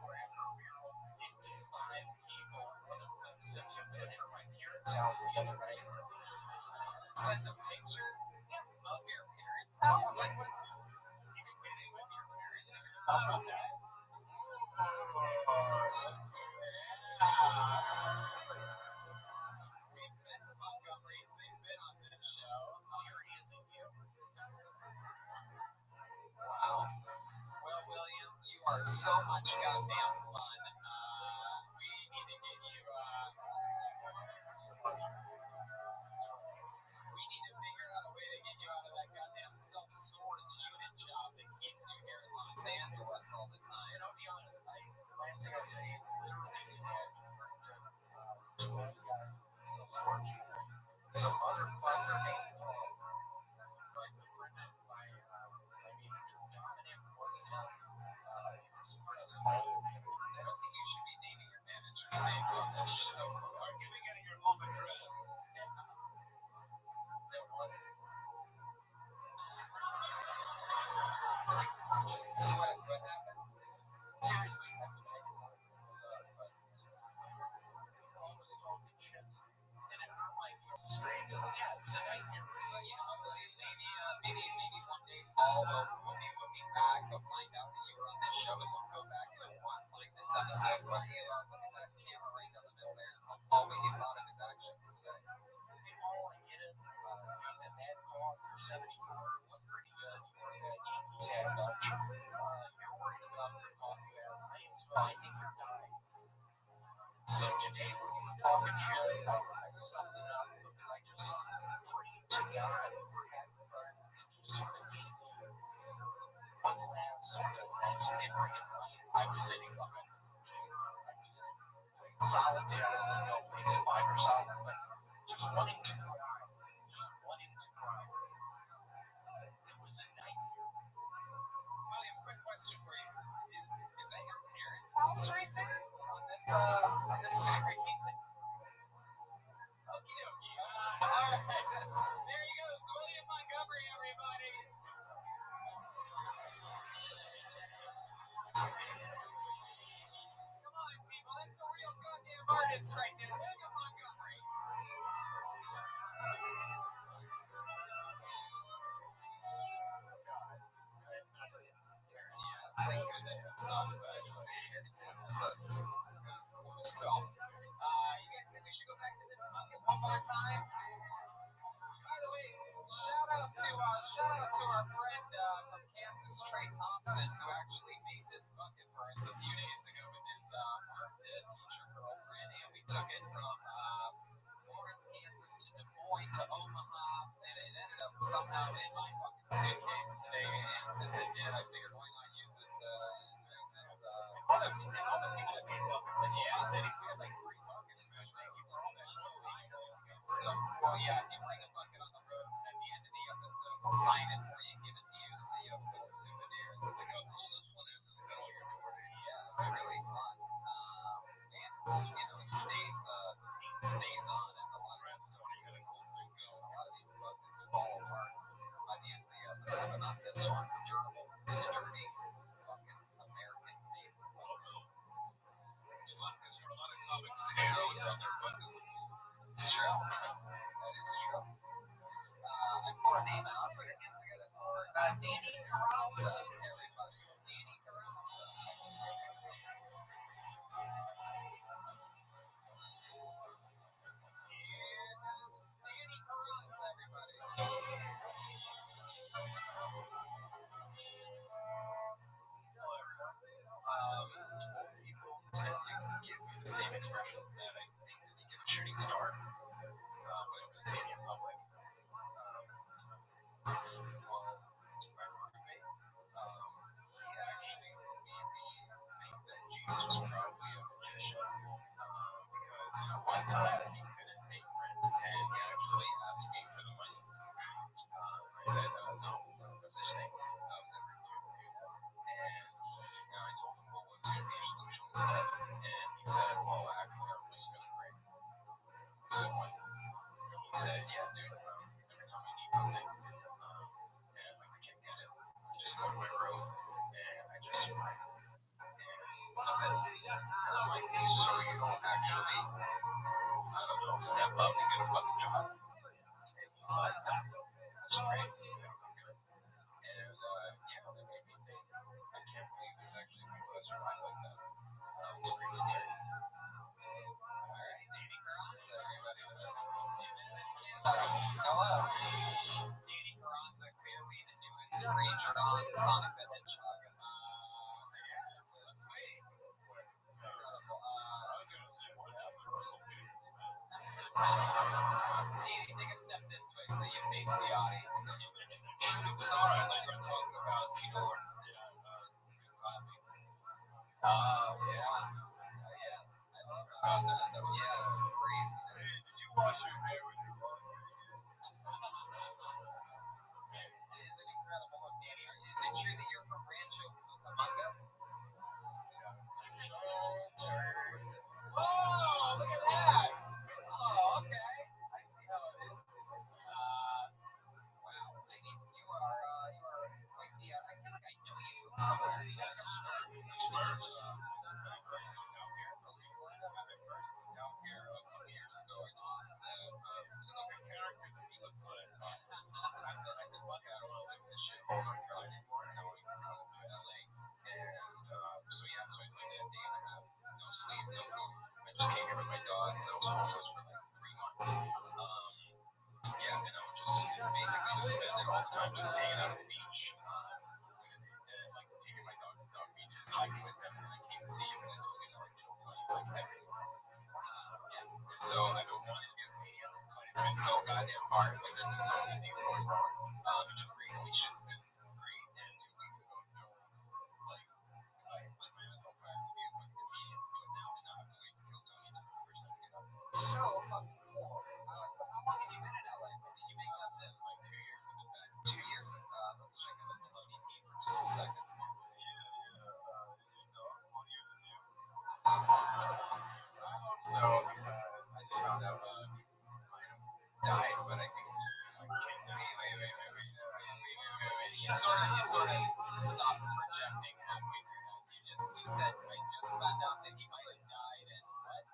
Speaker 5: Cracker Barrel 55 people. One of them sent me a picture of my parents' house the other night.
Speaker 6: Sent a picture of your parents' house? Like, what? You can get it with your parents.
Speaker 5: How about that?
Speaker 6: We've been to Montgomery's. They've been on this show.
Speaker 5: Here he is in you.
Speaker 6: Wow. Well, William, you are so much goddamn fun. We need to get you. We need to figure out a way to get you out of that goddamn self-storage unit job that keeps you here in Los Angeles all the time.
Speaker 5: And I'll be honest, last thing I'll say, literally today I befriended 12 guys at the self-storage units. Some motherfucker named Paul, I befriended by manager Dominic, wasn't him? It was for a small manager.
Speaker 6: I don't think you should be naming your managers' names on this show.
Speaker 5: Are giving it your home address? That wasn't.
Speaker 6: So what happened?
Speaker 1: Seriously, I mean, I didn't want to bring this up, but Paul was talking shit, and it hurt my feelings straight to the yeah, it was a nightmare.
Speaker 6: Well, you know, maybe one day Paul will be looking back. He'll find out that you were on this show, and he'll go back and he'll find this episode. Why don't you look at that camera right down the middle there and tell Paul what you thought of his actions today?
Speaker 1: Hey, Paul, I get it. That call for 74 looked pretty good. You were that Yankees had a bunch. You're worried about your coffee at Lions. Well, I think you're dying. So today, when you were talking shit, I summed it up because I just prayed to God for having fun and just sort of gave you one last sort of nice memory in life. I was sitting behind the computer. I was playing solitaire, playing spider solitaire, but just wanting to cry. Just wanting to cry. It was a nightmare.
Speaker 6: William, quick question for you. Is that your parents' house right there? On this screen? Okie dokie. Alright. There he goes, William Montgomery, everybody. Come on, people. That's a real goddamn artist right there. William Montgomery.
Speaker 1: It's not the same.
Speaker 6: Thank goodness it's not as bad as it was a close call. You guys think we should go back to this bucket one more time? By the way, shout out to our friend from Kansas, Trey Thompson, who actually made this bucket for us a few days ago with his art teacher girlfriend, and we took it from Lawrence, Kansas to Des Moines to Omaha, and it ended up somehow in my fucking suitcase today. And since it did, I figured why not use it during this.
Speaker 1: All the people that made buckets in the cities, we had like 3 buckets. Thank you for all that.
Speaker 6: So cool. Yeah, if you bring a bucket on the road, and at the end of the episode, we'll sign it for you and give it to you so that you have a little souvenir. It's like, how cool this one is. Is that all you're doing? Yeah, it's really fun. And it's, it stays on, and a lot of these buckets fall apart by the end of the episode, but not this one. Durable, sturdy, fucking American made bucket.
Speaker 1: It's fun because for a lot of comics, they show it's on their bucket.
Speaker 6: It's true. That is true. I put a name out, put your hands together for Danny Carranza. Everybody, Danny Carranza. Here comes Danny Carranza, everybody.
Speaker 1: Hello, everyone. People tend to give me the same expression that I think that they give a shooting star whenever they see me in public. Well, my roommate, he actually made me think that Jesus was probably a magician because one time he couldn't make rent and he actually asked me for the money. I said, no, no such thing. Never do that. And I told him, well, what's going to be your solution instead? And he said, well, actually, I'm just going to pray. So he said, yeah, dude, every time you need something, and I can't get it, I just go to my room and I just pray. And that's it. And I'm like, so you don't actually, I don't know, step up and get a fucking job? Just pray. And yeah, that made me think, I can't believe there's actually people that survive like that. It's pretty scary.
Speaker 6: Alright, Danny Carranza, everybody. Hello. Danny Carranza, clearly the newest creature on Sonic the Hedgehog. Let's wait. Incredible.
Speaker 1: I was going to say, what happened to some people?
Speaker 6: Danny, take a step this way so you face the audience.
Speaker 1: You mentioned that shooting star, I thought you were talking about Tito or Copy.
Speaker 6: Oh, yeah. I love that. Yeah, that's crazy.
Speaker 1: Hey, did you wash your hair with your mom?
Speaker 6: It is an incredible look, Danny. Is it true that you're from Rancho Cucamonga? Oh, look at that. Oh, okay. I see how it is. Wow. I mean, you are quite the. I feel like I know you somewhere
Speaker 5: this shithole in North Carolina anymore, and I want to come to LA. And so I played a day and a half, no sleep, no food. I just came here with my dog, and I was homeless for like 3 months. And I would just basically just spend it all the time just hanging out at the beach, and like taking my dog to dog beaches, hiking with them, and I came to see you because I told you to like chill, tell you like everything. And so I've been wanting to be a comedian, but it's been so goddamn hard. Like there's been so many things going wrong. And just recently shit's been great. And 2 weeks ago, Joel, like I lit my ass on fire to be a fucking comedian, do it now, and not have to wait to kill Tony's for the first time to get up.
Speaker 6: So fucking cool. So how long have you been in LA? When did you make that move?
Speaker 5: Like 2 years I've been back.
Speaker 6: 2 years. Let's check out the Melody P for just a second.
Speaker 5: So, because I just found out died, but I think it's like wait.
Speaker 6: You sort of stopped projecting halfway through that. You said I just found out that he might have died, and what?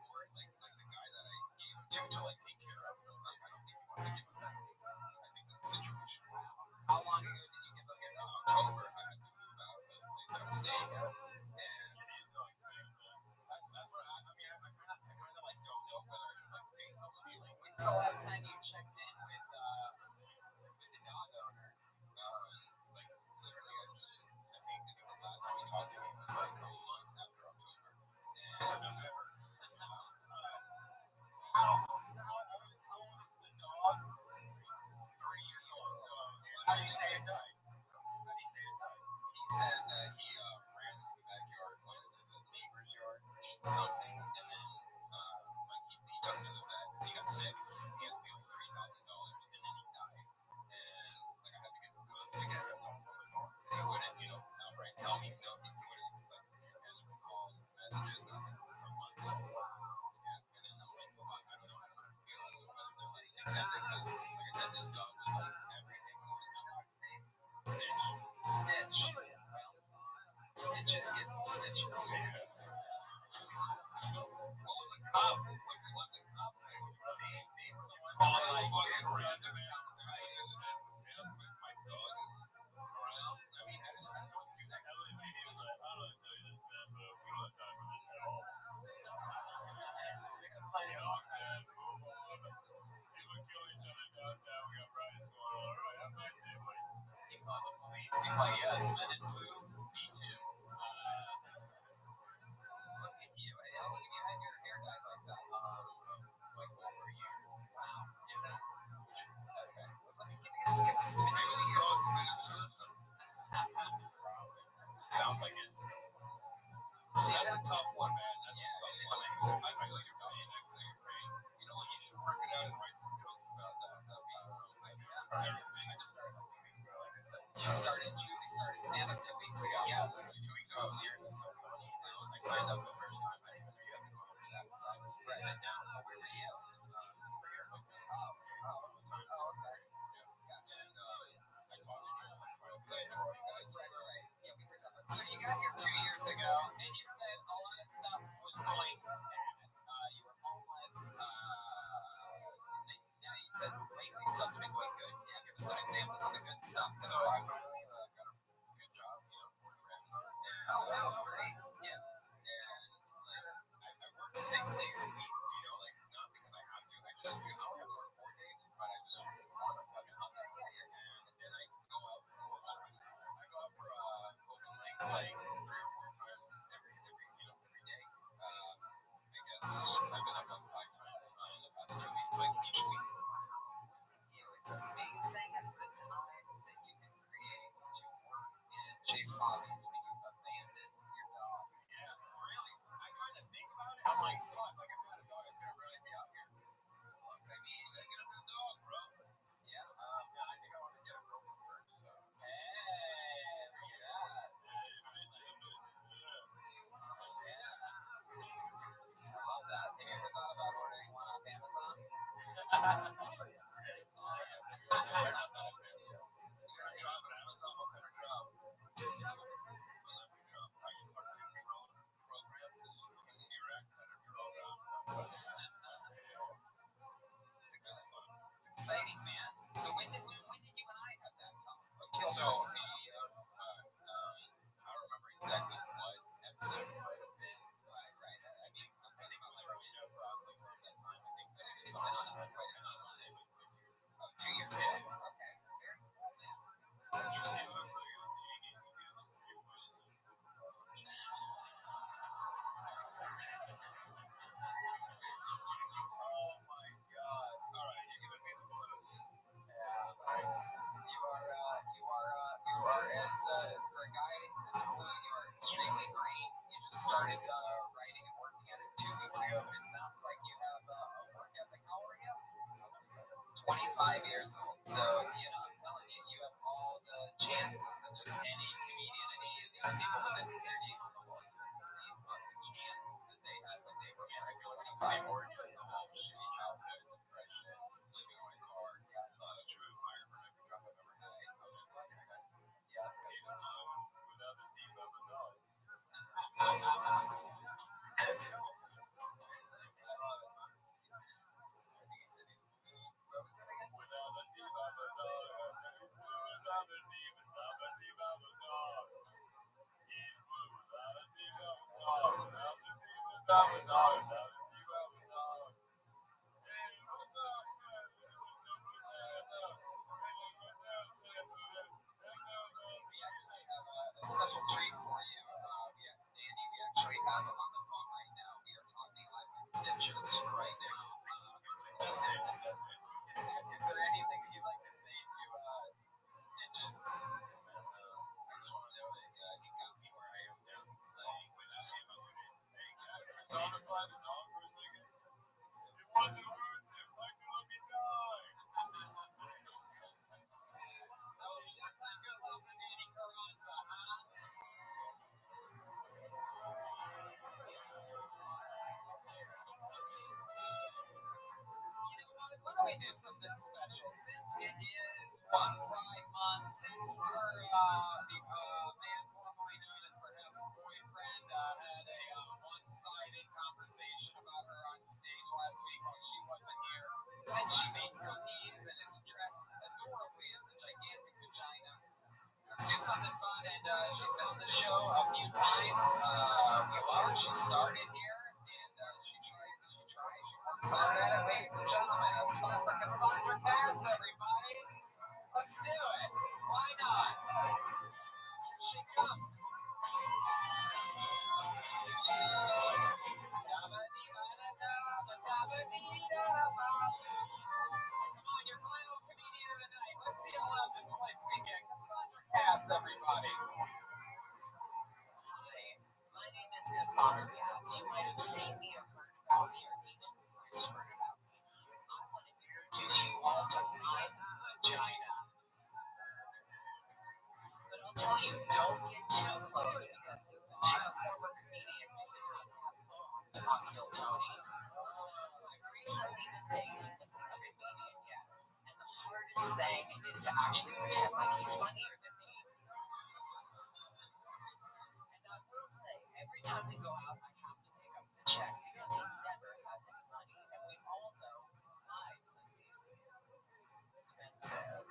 Speaker 5: Or like the guy that I gave him to like take care of. Like I don't think he wants to give him back. I think that's the situation.
Speaker 6: How long ago did you give up your dog?
Speaker 5: October, I had to move out of the place that I'm staying at, and that's what I mean. I kind of like don't know whether I should like face those feelings.
Speaker 6: When's the last time you checked in with the dog owner?
Speaker 5: Like literally, I think the last time he talked to me was like a month after October, and so November.
Speaker 6: How old is the dog?
Speaker 5: 3 years old. So
Speaker 6: How do you say it died?
Speaker 5: He said that he ran into the backyard, went into the neighbor's yard, ate something, and then like he took him to the vet because he got sick. He had to pay like $3,000, and then he died. And like I had to get the cops to get him to him on the phone because he wouldn't, outright tell me. He wouldn't explain. His calls, messages, nothing for months. Yeah, and then I'm like, fuck, I don't know how to feel. I don't know whether to like accept it because, like I said, this dog was like everything.
Speaker 6: What was the dog's name?
Speaker 5: Stitch.
Speaker 6: Stitch. Well, stitches get stitches.
Speaker 5: What was the cop? What the cop say? They were the ones that like fucking random ass guy and my dog is around. I mean, I don't know what to do next.
Speaker 3: I don't know how to tell you this, man, but we don't have time for this at all.
Speaker 5: They got plenty of
Speaker 3: Fuck that. Move on. People kill each other downtown. We got riots going on. All right, have a nice day, buddy.
Speaker 6: He called the police. He's like, yes, men in blue. Me too. Look at you. Hey, how long have you had your hair dyed like that?
Speaker 5: Like over a year.
Speaker 6: Wow. You're done. Okay. Let's let me give us 2 years.
Speaker 5: Sounds like it.
Speaker 6: See,
Speaker 5: That's a tough one, man. That's a tough one. I feel like you're pain. I feel your pain. You know what? You should work it out and write some jokes about that. That'd be I just started like 2 weeks ago, like I said.
Speaker 6: you truly started stand-up 2 weeks ago.
Speaker 5: Yeah, literally 2 weeks ago, I was here in this California. And I signed up the first time. I didn't even know you have to go over to that side. I sat down.
Speaker 6: Where were you?
Speaker 5: Over here, like,
Speaker 6: Oh, okay. Gotcha.
Speaker 5: and I talked to Joel like because I know you guys.
Speaker 6: Right. Yeah, we heard that. So you got here 2 years ago, and you said a lot of stuff was going bad. You were homeless. Now you said lately stuff's been going good. Yeah, give us some examples of the good stuff.
Speaker 5: So I finally got a good job, work for Amazon. And,
Speaker 6: Oh, wow, great.
Speaker 5: Yeah. And I work 6 days a week, like not because I have to. I just I only have to work 4 days, but I just want to fucking hustle. And I go out for open mics like 3 or 4 times every day. I guess I've been up like 5 times in the past 2 weeks, like each week.
Speaker 6: It's amazing the time that you can create to work and chase hobbies when you've abandoned your dog.
Speaker 5: Yeah, really. I kind of think about it. I'm like, fuck, like if I had a dog, I couldn't really be out here.
Speaker 6: Look, I mean,
Speaker 5: I gotta get a new dog, bro.
Speaker 6: yeah.
Speaker 5: Yeah, I think I want to get a girlfriend first. So.
Speaker 6: Hey, look at that. I love that. Have you ever thought about ordering one off Amazon?
Speaker 5: We're not that advanced. You got a job at Amazon? What kind of job? Are you talking about a drone program? This is an Iraq kind of drone.
Speaker 6: It's exciting, man. So when did you
Speaker 5: So, I don't remember exactly what episode it might have been. Right. I mean, I'm talking about like Joe Cross, like around that time. I think that he's been on it quite a few times. Oh, 2 years ago. Okay. Very cool, man. That's interesting. Looks like a genie who gives 3 wishes and oh my god. Alright, you're gonna be the blues. Yeah, sorry. You are as for a guy this blue, you are extremely green. You just started writing and working at it 2 weeks ago, and it sounds like you have a work ethic. How old are you? 25 years old. So, I'm telling you, you have all the chances that just any comedian, any of these people with their name on the wall, you have the same fucking chance that they had when they were married. I worked with the whole shitty childhood depression, living on a car, lost true fire from every drop I've ever had. I was like, fucking okay. Yeah, it's without the deep of a dog. I think he said he's blue. What was that again? Without the deep of a dog. Without the deep of a dog. He's blue without the deep of a dog. Without the deep of a dog. Without the deep of a dog. Hey, what's up, man? We actually have a special treat for you. We have Danny. We actually have him on the phone right now. We are talking live with Stitches right now. Is there anything that you'd like to say to Stitches? I just want to know that he got me where I am now. Like, without him, I wouldn't make it. I personify the dog for a second. It wasn't worth it. Why'd you let me die? Oh, you got time good luck with Danny Carranza, huh? You know what? Why don't we do something special? Since it is one Pride Month, since her man formerly known as perhaps boyfriend had a one-sided conversation about her on stage last week while she wasn't here, since she made cookies and is dressed adorably as a gigantic vagina. Let's do something fun, and she's been on the show a few times. We love her. She started here, and she works hard at it, ladies and gentlemen. A spot for Cassandra Cass, everybody. Let's do it. Why not? Here she comes. Come on, your final comedian of the night. Let's see how loud this place can get. Cassandra Cass, everybody. Hi, my name is Cassandra Cass. You might have seen me or heard about me or even whispered about me. I want to introduce you all to my vagina. But I'll tell you, don't get too close because the 2 former comedians who have owned on Kill Tony. I've recently been dating a comedian, yes. And the hardest thing is to actually pretend like he's funnier than me. And I will say, every time we go out, I have to pick up the check because he never has any money. And we all know my pussy's expensive.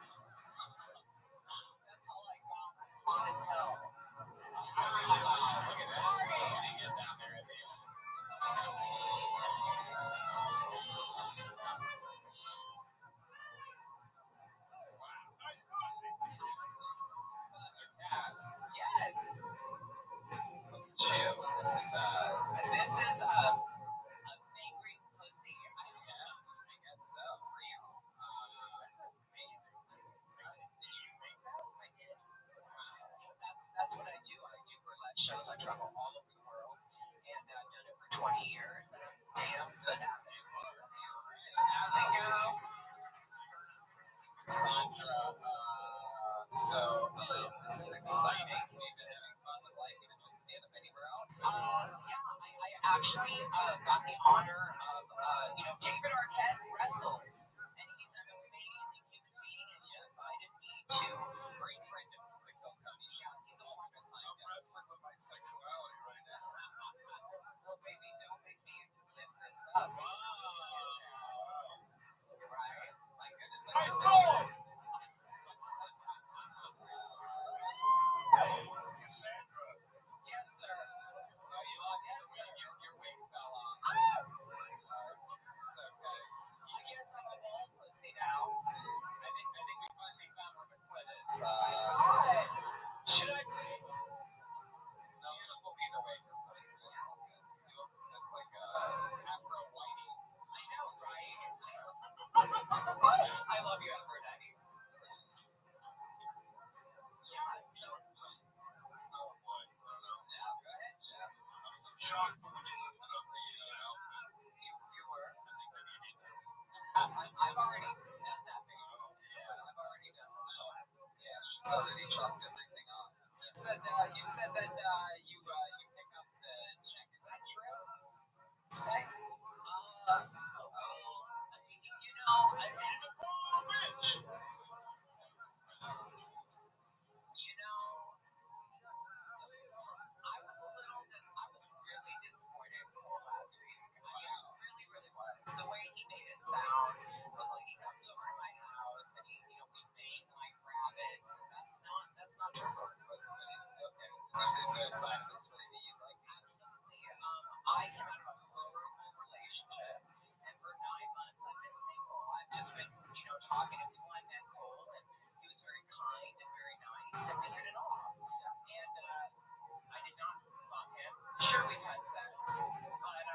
Speaker 5: That's all I got. I'm hot as hell. Look at that. How did you get down there at the end?
Speaker 3: Nice pussy.
Speaker 5: Cassandra Cass. Yes. Look at you. This is a angry pussy. I guess so. Real. That's amazing. Did you make that? I did. So that's what I do. I do burlesque shows. I travel all over the world, and I've done it for 20 years, and I'm damn good at it. How's it go? Sandra, this is exciting. Have you been having fun with life? You been doing stand-up anywhere else? Yeah, I actually got the honor of, David Arquette wrestles, and he's an amazing human being, and he invited me to bring friend of the Kill Tony show. He's a wonderful time.
Speaker 3: I'm wrestling with my sexuality right now.
Speaker 5: Well, baby, don't make me lift this up. Wow. Right? My goodness.
Speaker 3: Nice balls.
Speaker 6: know,
Speaker 3: She's a poor little bitch.
Speaker 6: you know, I was really disappointed in Cole last week. I mean, really was. The way he made it sound was like he comes over to my house and he, we bang like rabbits, and that's not true. But is okay. So is there a side of the story that you like? Absolutely. I came out of a horrible relationship, and for 9 months I've been single. I've just been, talking to people. I met Cole, and he was very kind and very nice, and we hit it off. And I did not fuck him. Sure, we've had sex, but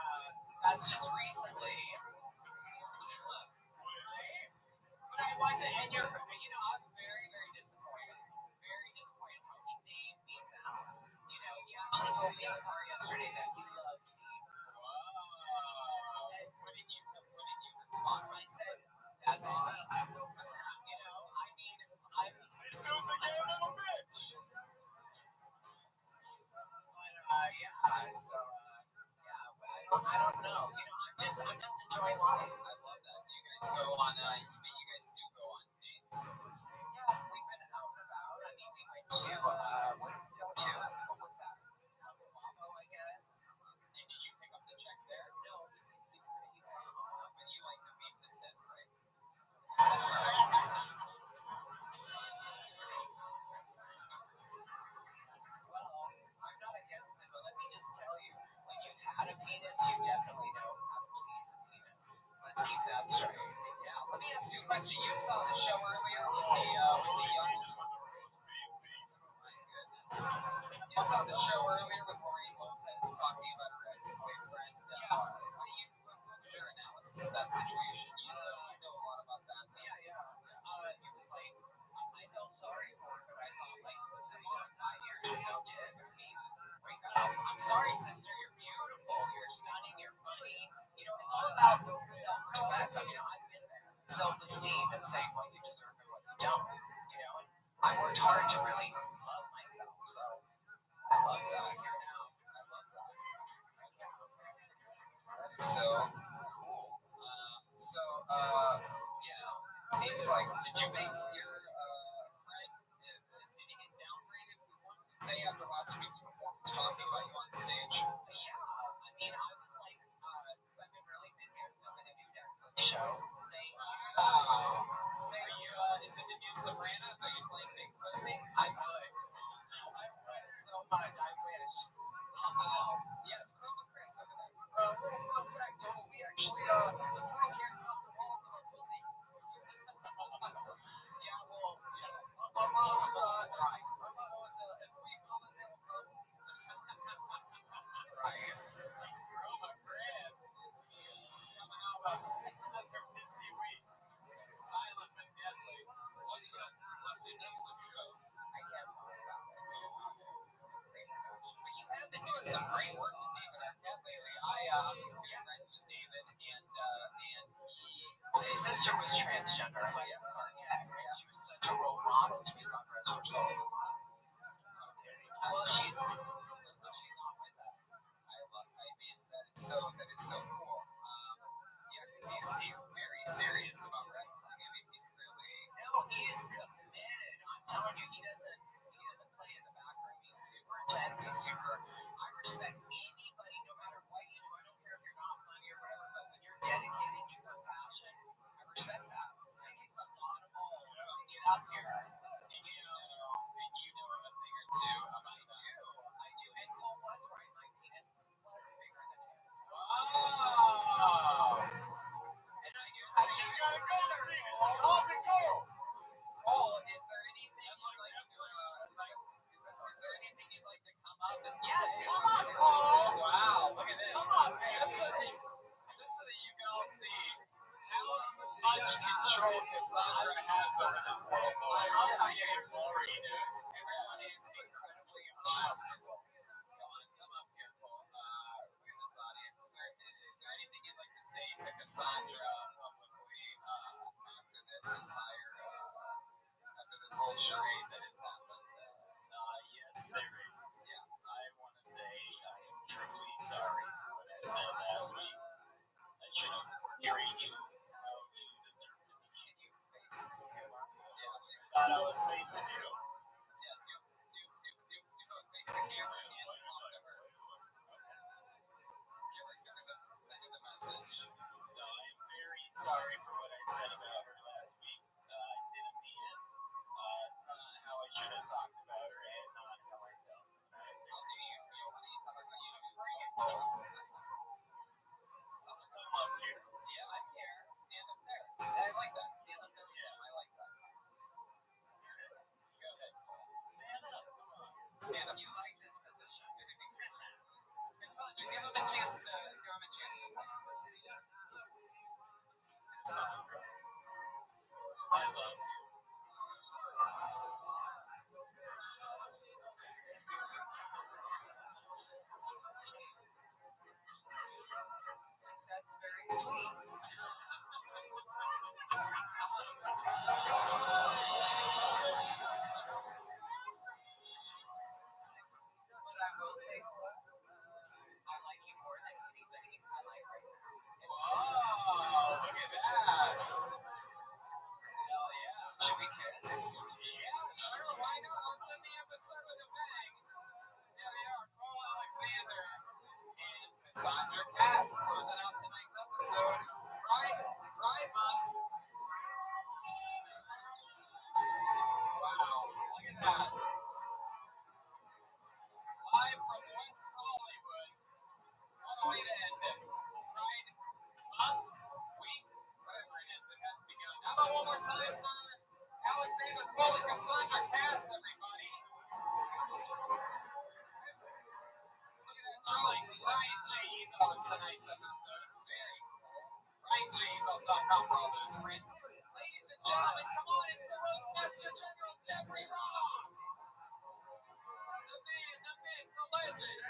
Speaker 6: that's just recently. But I wasn't, and I was very, very disappointed. Very disappointed how he made me sound. He actually told me in the car yesterday that he loved me. Wow. What did you respond? I said, that's sweet. I mean,
Speaker 3: This dude's a gay little bitch.
Speaker 6: But yeah, so I don't know. I'm just enjoying life. I love that. Do you guys go on? You guys do go on dates? Yeah, we've been out and about. I mean, we went to what did we go to? What was that? Cabo, I guess. And did you pick up the check there? No, but you like to beat the tip, right? Well, I'm not against it, but let me just tell you, when you've had a penis, you definitely know how to please a penis. Let's keep that straight. Yeah. Let me ask you a question. You saw the show earlier with the young. My goodness. You saw the show earlier with Maureen Lopez talking about her ex-boyfriend. What was your analysis of that situation? You know a lot about that. Yeah. It was like I felt sorry for her, but I thought come on, 5 years with no dick. I mean, wake up. I'm sorry, sister. You're beautiful. You're stunning. You're funny. It's all about self-respect. I mean, I've been there. Self-esteem and saying what you deserve and what you don't. And I worked hard to really love myself. So I love that here now. I love that. That is so cool. It seems like, did you make your friend, did he get downgraded, one could say, after last week's performance, talking about you on stage? Yeah, I mean, I was like, because I've been really busy, I'm filming a new Netflix show. Thank you. Are you, is it the new Sopranos? Are you playing Big Pussy? I would so much, I wish. Yes, Chroma Chris over there. Little fun fact, Total, we actually, the crew can't pop the walls of our pussy. Yeah, well, yes. Our motto is, if we come in, they will come. Right. Chroma Chris. Coming out of another busy week. Silent but deadly. What's the Netflix show? I can't talk about it. But you have been doing some great work with David Arquette lately. We are friends with David, and his sister was transgender. She was such a role model to me on Restaurant. Well, she's not with us. I mean, that is so cool. Yeah, because he's very serious about wrestling. I mean, he's really he is committed. I'm telling you, he doesn't play in the back room. He's super intense. He's super. I respect anybody, no matter what you do. I don't care if you're not funny or whatever, but when you're dedicated, you have passion. I respect that. It takes a lot of balls to get up here. And you know a thing or two about I do. And Cole was right. My penis was bigger than his. Wow. And I knew that.
Speaker 3: She's got a gold penis. It's off and go.
Speaker 6: Cole, is there anything you'd like to? Is there anything you'd like to come up and yes, say? Come on, Cole. Wow, look at this. Come on, man. Just so that you can all see how much control Cassandra has over this little boy. It's just getting glory, dude. Everyone is incredibly uncomfortable. Come up here, Cole. Look at this audience. Is there anything you'd like to say to Cassandra publicly after this entire after this whole charade that has happened?
Speaker 3: Yes, there is. Yeah. I want to say I am truly sorry for what I said last week. I should have portrayed you how you deserve thought I was facing you.
Speaker 6: Yeah, do both face the camera and talk to her. Give her send her the message.
Speaker 3: No, I'm very sorry for what I said about her last week. I didn't mean it. It's not how I should have talked about her and not how I felt.
Speaker 6: How do you feel? Why don't you tell her how you feel? Tell her.
Speaker 3: Come up here.
Speaker 6: Yeah, I'm here. Stand up there. I like that. Stand up there. Yeah, I like that. Go ahead.
Speaker 3: Stand up. Come on.
Speaker 6: Stand up. You like this position. Cassandra, give him a chance to talk.
Speaker 3: Cassandra, I love you.
Speaker 6: That's very sweet. But I will say, I like you more than anybody I like right now. Whoa, look at that. Hell yeah. Should we kiss? Yeah, sure. Why not? Let's end the episode with a bang. Here they are, Cole Alexander and Cassandra Cass closing out tonight's episode. Pride Month. Wow, look at that. Live from West Hollywood. What a way to end it. Pride Month, week, whatever it is, it has begun. How about one more time for Alexander Cole and Cassandra Cass, everybody? Look at that drawing. Ryan J. Email in tonight's episode. Very cool. RyanJemail.com for all those friends. Ladies and gentlemen, come on, it's the Roastmaster General Jeffrey Ross. The man, the myth, the legend.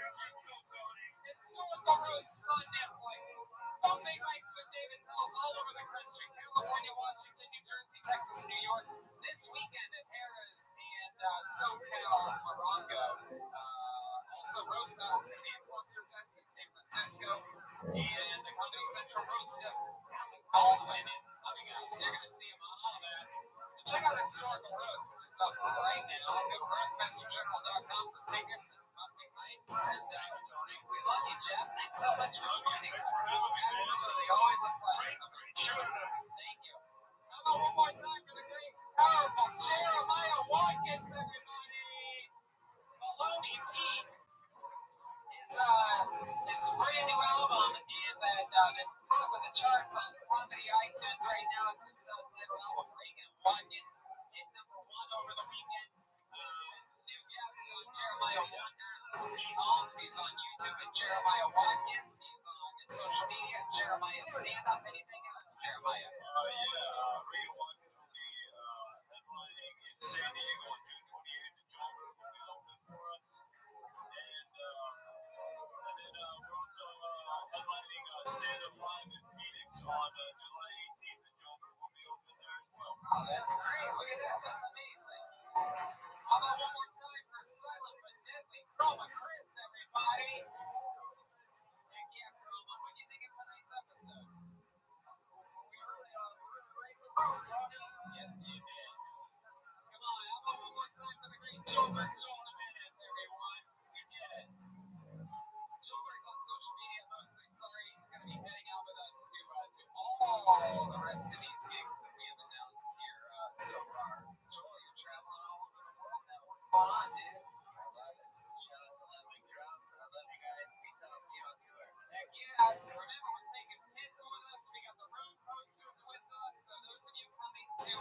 Speaker 6: Historical roasts on Netflix. Opening nights with David Tells all over the country. California, Washington, New Jersey, Texas, New York. This weekend at Harrah's and SoCal, Morongo. Also, Roast Battle is going to be at Cluster Fest in San Francisco. And the Comedy Central Roast of Alec Baldwin is coming out. So you're going to see him on all that. And check out Historical Roast, which is up right now. Go to roastmastergeneral.com for tickets and opening nights. And we love you, Jeff. Thanks so much for joining us. Absolutely. Always a pleasure. Thank you. How about one more time for the great, powerful Jeremiah Watkins, everybody? Baloney Pete. His brand new album is at the top of the charts on comedy iTunes right now. It's his self-titled album, Reagan Watkins. Hit #1 over the weekend. His new guest on Jeremiah Wonders is Pete Holmes. He's on YouTube at Jeremiah Watkins. He's on social media at Jeremiah Stand Up. Anything else, Jeremiah?
Speaker 3: Reagan Watkins will be headlining in San Diego on June 28th. The Joker will be opening for us. And then we're also headlining Stand Up Live in Phoenix on July 18th. The Joker will be open there as well.
Speaker 6: Oh, that's great. Look at that. That's amazing. How about one more time for Silent but Deadly Chroma Chris, everybody? Heck yeah, Chroma. What do you think of tonight's episode? We really raised the roof, Tony. Yes, you did. Come on, how about one more time for the great Joelberg Joel Jimenez, everyone? We did it. Joelberg's on social media mostly. Sorry, he's going to be heading out with us to do all the rest of these gigs that we have announced here so far. Joel, you're traveling all over the world now. What's going on, dude?
Speaker 3: I love it. Shout out to Lemon Drums. I love you guys. Peace out. See you on tour.
Speaker 6: Heck yeah. Remember, we're taking pins with us. We got the road posters with us. So those of you coming to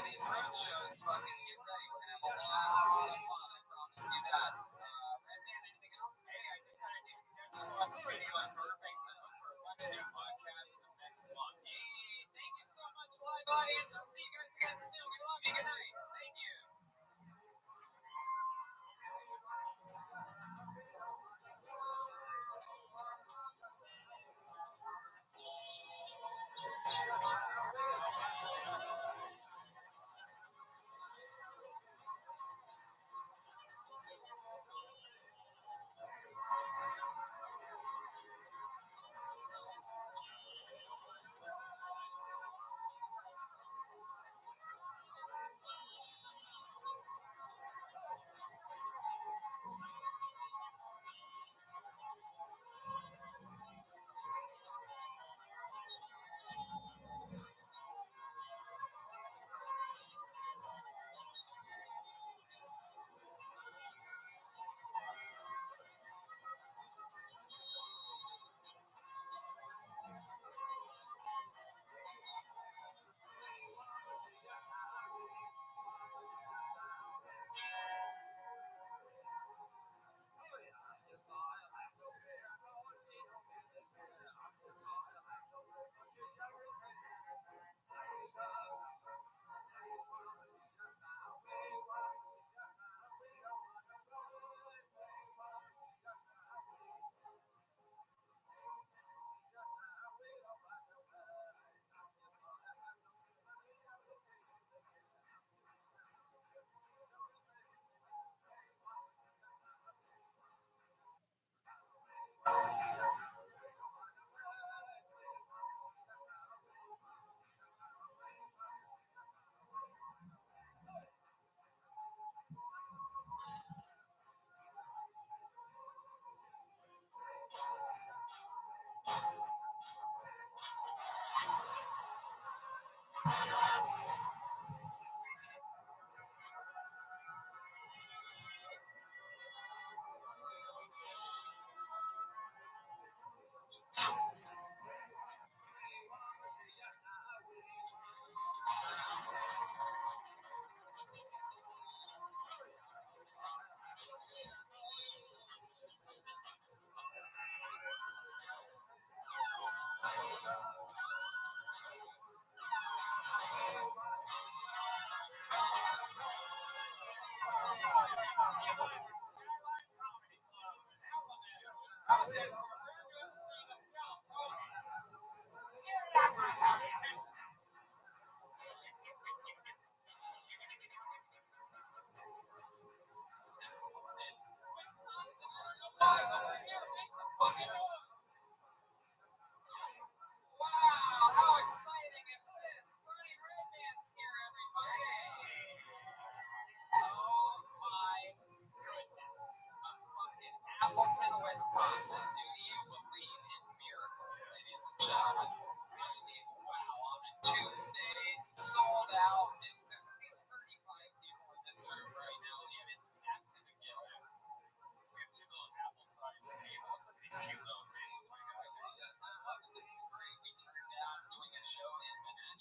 Speaker 6: these road shows, fucking get ready. We're going to have a lot of fun. I promise you that. Redman, anything else?
Speaker 3: Hey, I just got a new Dead Squad studio in Burbank to look for a bunch of new podcasts for next month.
Speaker 6: Hey, thank you so much, live audience. We'll see you guys again soon. We love you. Good night. Thank you.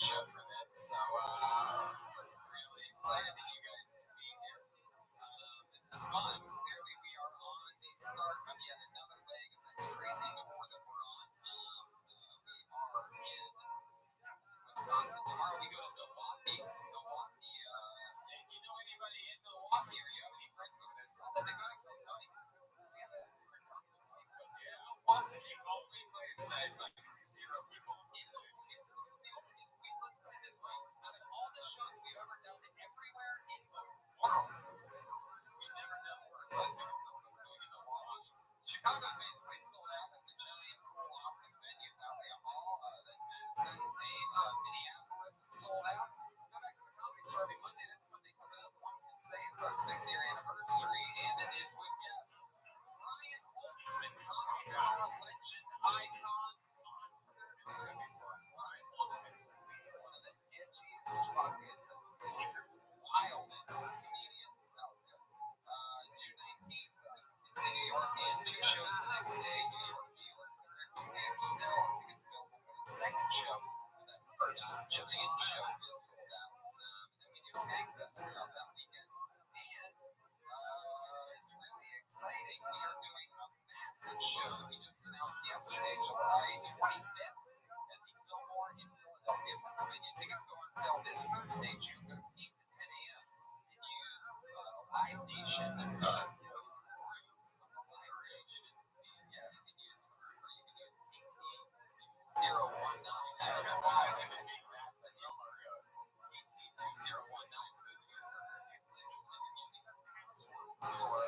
Speaker 6: show for this. So really excited that you guys can be here. This is fun. Clearly, we are on the start of yet another leg of this crazy tour that we're on. We are in Wisconsin. Tomorrow we go to Milwaukee. Milwaukee. If you know anybody in Milwaukee or you have any friends over there, tell them to go to Kiltony. We have a Milwaukee's the only place that like zero people. Let's put it this way: out of all the shows we've ever done everywhere in the world, we've never done more exciting ticket sales than we're doing in Milwaukee. Chicago's basically sold out. That's a giant, cool, awesome venue. Valley Hall. Then Madison, same. Minneapolis is sold out. Go back to the Comedy Store every Monday. This Monday coming up, one can say it's our 6-year anniversary, and it is with guests Ryan Holtzman, Comedy Store legend, icon, monster. This is gonna be fun. Ryan Holtzman is one of the edgiest, fucking secrets, wildest comedians out there. June 19th, to New York, and 2 shows the next day. New York. There's still tickets available for the second show. That first giant show is sold out. And we do Skankfest throughout that weekend. And it's really exciting. We are doing a massive show that we just announced yesterday, July 25th, at the Fillmore in Philadelphia, Pennsylvania. Tickets go on sale this Thursday, June 13th at 10 a.m. If you use Live Nation code KT2019. I don't know why they made me laugh. That's KT2019 for those of you who are interested in using passwords for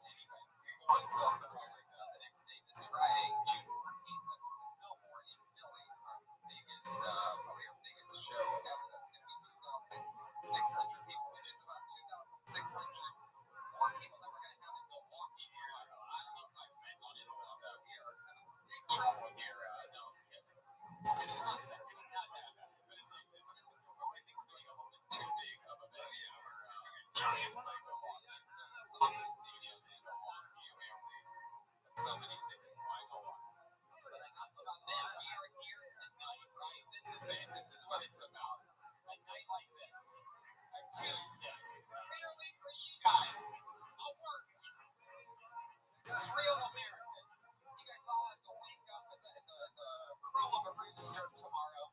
Speaker 6: anyway. You go on sale for the next day, this Friday, June 14th. That's for the Fillmore in Philly, our biggest, probably our biggest show ever. That's going to be 2,600 people, which is about 2,600 more people than we're going to have in Milwaukee tomorrow. I don't know if I've mentioned that we are having big trouble here. No, I'm kidding. It's not that bad, but it's I think we're doing a little bit too big of a venue. We're doing a giant place of Milwaukee. The Soccer Stadium in Milwaukee. We only have so many tickets. But enough about them. We are here tonight, right? This is it. This is what it's about. A night like this, a Tuesday. Clearly for you guys, a work week. This is real American. You guys all have to wake up at the crow of a rooster tomorrow.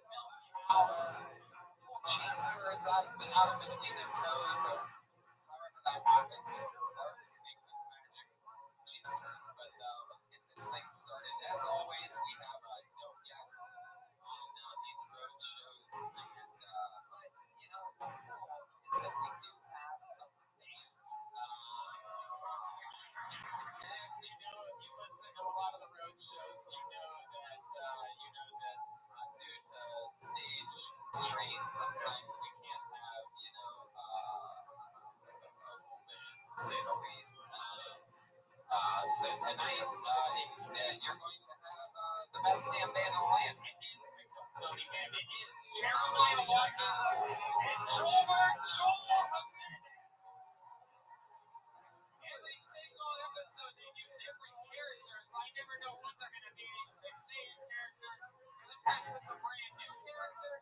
Speaker 6: Milk cows, pull cheese curds out of between their toes, or however that happens. However they make this magic cheese curds. But let's get this thing started. As always, we have no guests on these road shows, and but you know what's cool is that we do have a band. As you know, if you listen to a lot of the road shows, you know that due to stage strains, sometimes we can't have a full band, to say the least. So tonight, instead, you're going to have the best damn band in the land. It is the Kiltony Band. It is Jeremiah Watkins and Joel Jimenez. Every single episode they use different characters. I never know what they're going to be. They say a character. Sometimes it's a brand new character.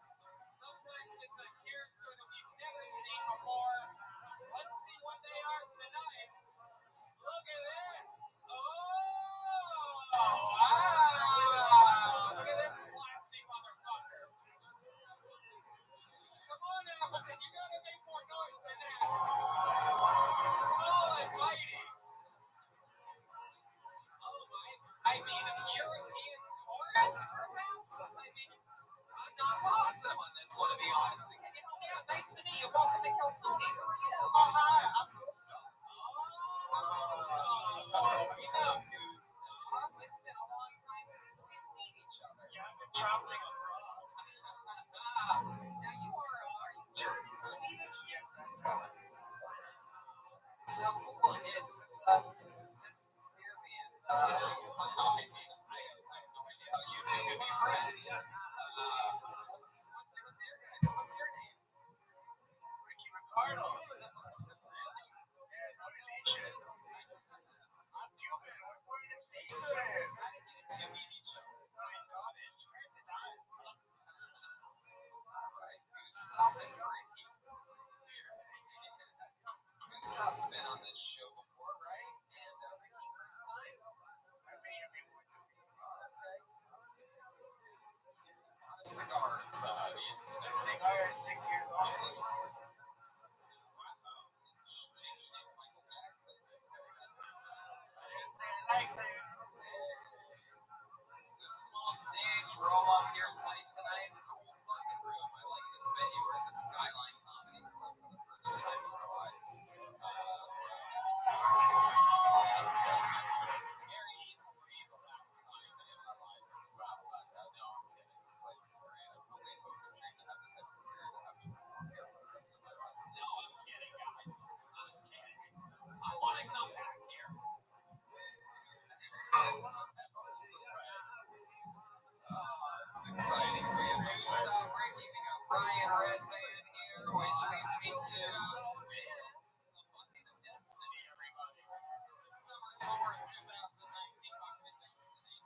Speaker 6: Sometimes it's a character that we've never seen before. Let's see what they are tonight. Look at this. Oh, wow. Look at this classy motherfucker. Come on, Appleton. You got to make more noise than that. Small and mighty. I mean, European tourist, perhaps? I mean, I'm not positive on this one, to be honest. Can you help me out? Nice to meet you. Welcome to Kiltony. Who are you? Oh, hi. I'm Gustav. Oh, we know Gustav. It's been a long time since we've seen each other. Yeah, I've been traveling abroad. Now, are you German, Swedish? Yes, I'm from. So cool. Is this, this clearly is, I mean, I have no idea how you two can be friends. What's your name? Ricky Ricardo. Really? Yeah, no relation. I'm Cuban. We're foreign exchange students. How did you two meet each other? In college. Gustav and Ricky. Gustav's been on this show before, right? And Ricky first time? Not a cigar, so I mean, it's
Speaker 3: The cigar is 6 years old.
Speaker 6: changing name to Michael Jackson. It's a small stage. We're all up here tight tonight. Cool fucking room. I like this venue. We're at the Skyline Comedy Club for the first time in our lives. It's very easily the last time in our lives as well. But no, I'm kidding. This place is great. I've only hoped and dreamed to have the type of career to have to perform here for the rest of my life. No, I'm kidding, guys. I'm kidding. I want to come back here. It's exciting. So we have Gustav, Ricky, we got Ryan Redman here, which leaves me to Vince, the bucket of destiny, everybody. The summer tour 2019 bucket of destiny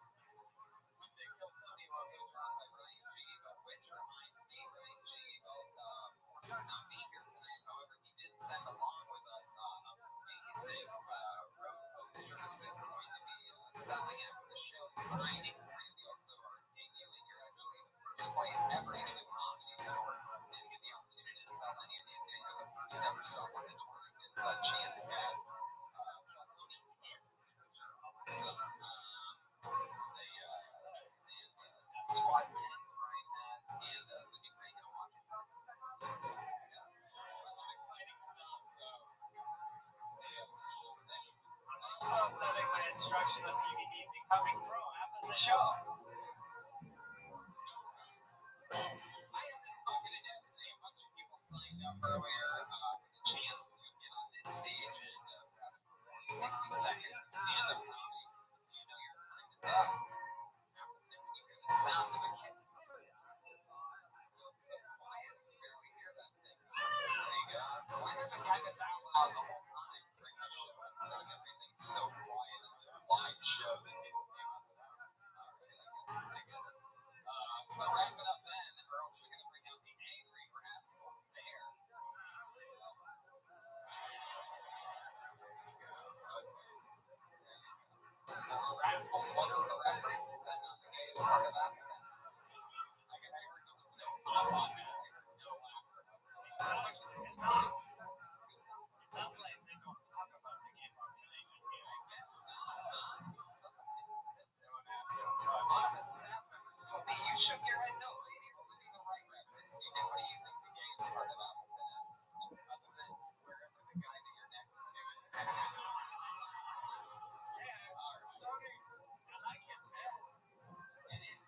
Speaker 6: with the Kill Tony logo drawn by Ryan G. But which reminds me, Ryan G. of course, not being here tonight. However, he did send along with us amazing road posters that we're going to be selling after the show, signing for you. We also are debuting. You're actually the first place ever in the comedy store. Didn't get the opportunity to sell any of these. You're the first ever stop on the tour that gets a chance at Tony pins, which are awesome. Squad pins, Ryan has, and the new Reagan Watkins. So, yeah, a bunch of exciting stuff. So, see you at the show then.
Speaker 3: I'm also selling my instructional DVD Becoming Pro after the show.
Speaker 6: I have this bucket of destiny. A bunch of people signed up earlier for the chance to get on this stage and perhaps perform 60 seconds of stand-up comedy. You know your time is up. Appleton, when you hear the sound of a kid. It's so quiet, you barely hear that thing. There you go. So why not just have it that loud the whole time during the show instead of everything so quiet on this live show that people came out to see? Alright, I guess I get it. So wrap it up then, or else you're going to bring out the angry Rascals Bear. Rascals wasn't the reference? Is that not the gayest part of that? I heard there was no pop on that. I heard no laughter.
Speaker 3: It sounds like they don't talk about the gay population here.
Speaker 6: I guess not, huh? One of the staff members told me you shook your head no, lady. What would be the right reference? What do you think the gayest part of Appleton is? Other than wherever the guy that you're next to is.
Speaker 3: I like his mask.
Speaker 6: It is.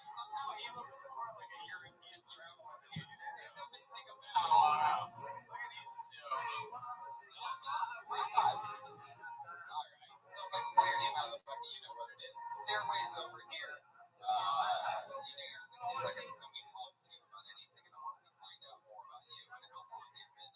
Speaker 6: Somehow he looks more like a European traveler than you do. Stand up and take a bow. Wow. Look at these two. Robots. Alright. So if I can play your name out of the bucket, you know what it is. The stairway's over here. You do your 60 seconds, and then we talk to you about anything in the world. We find out more about you and how long you've been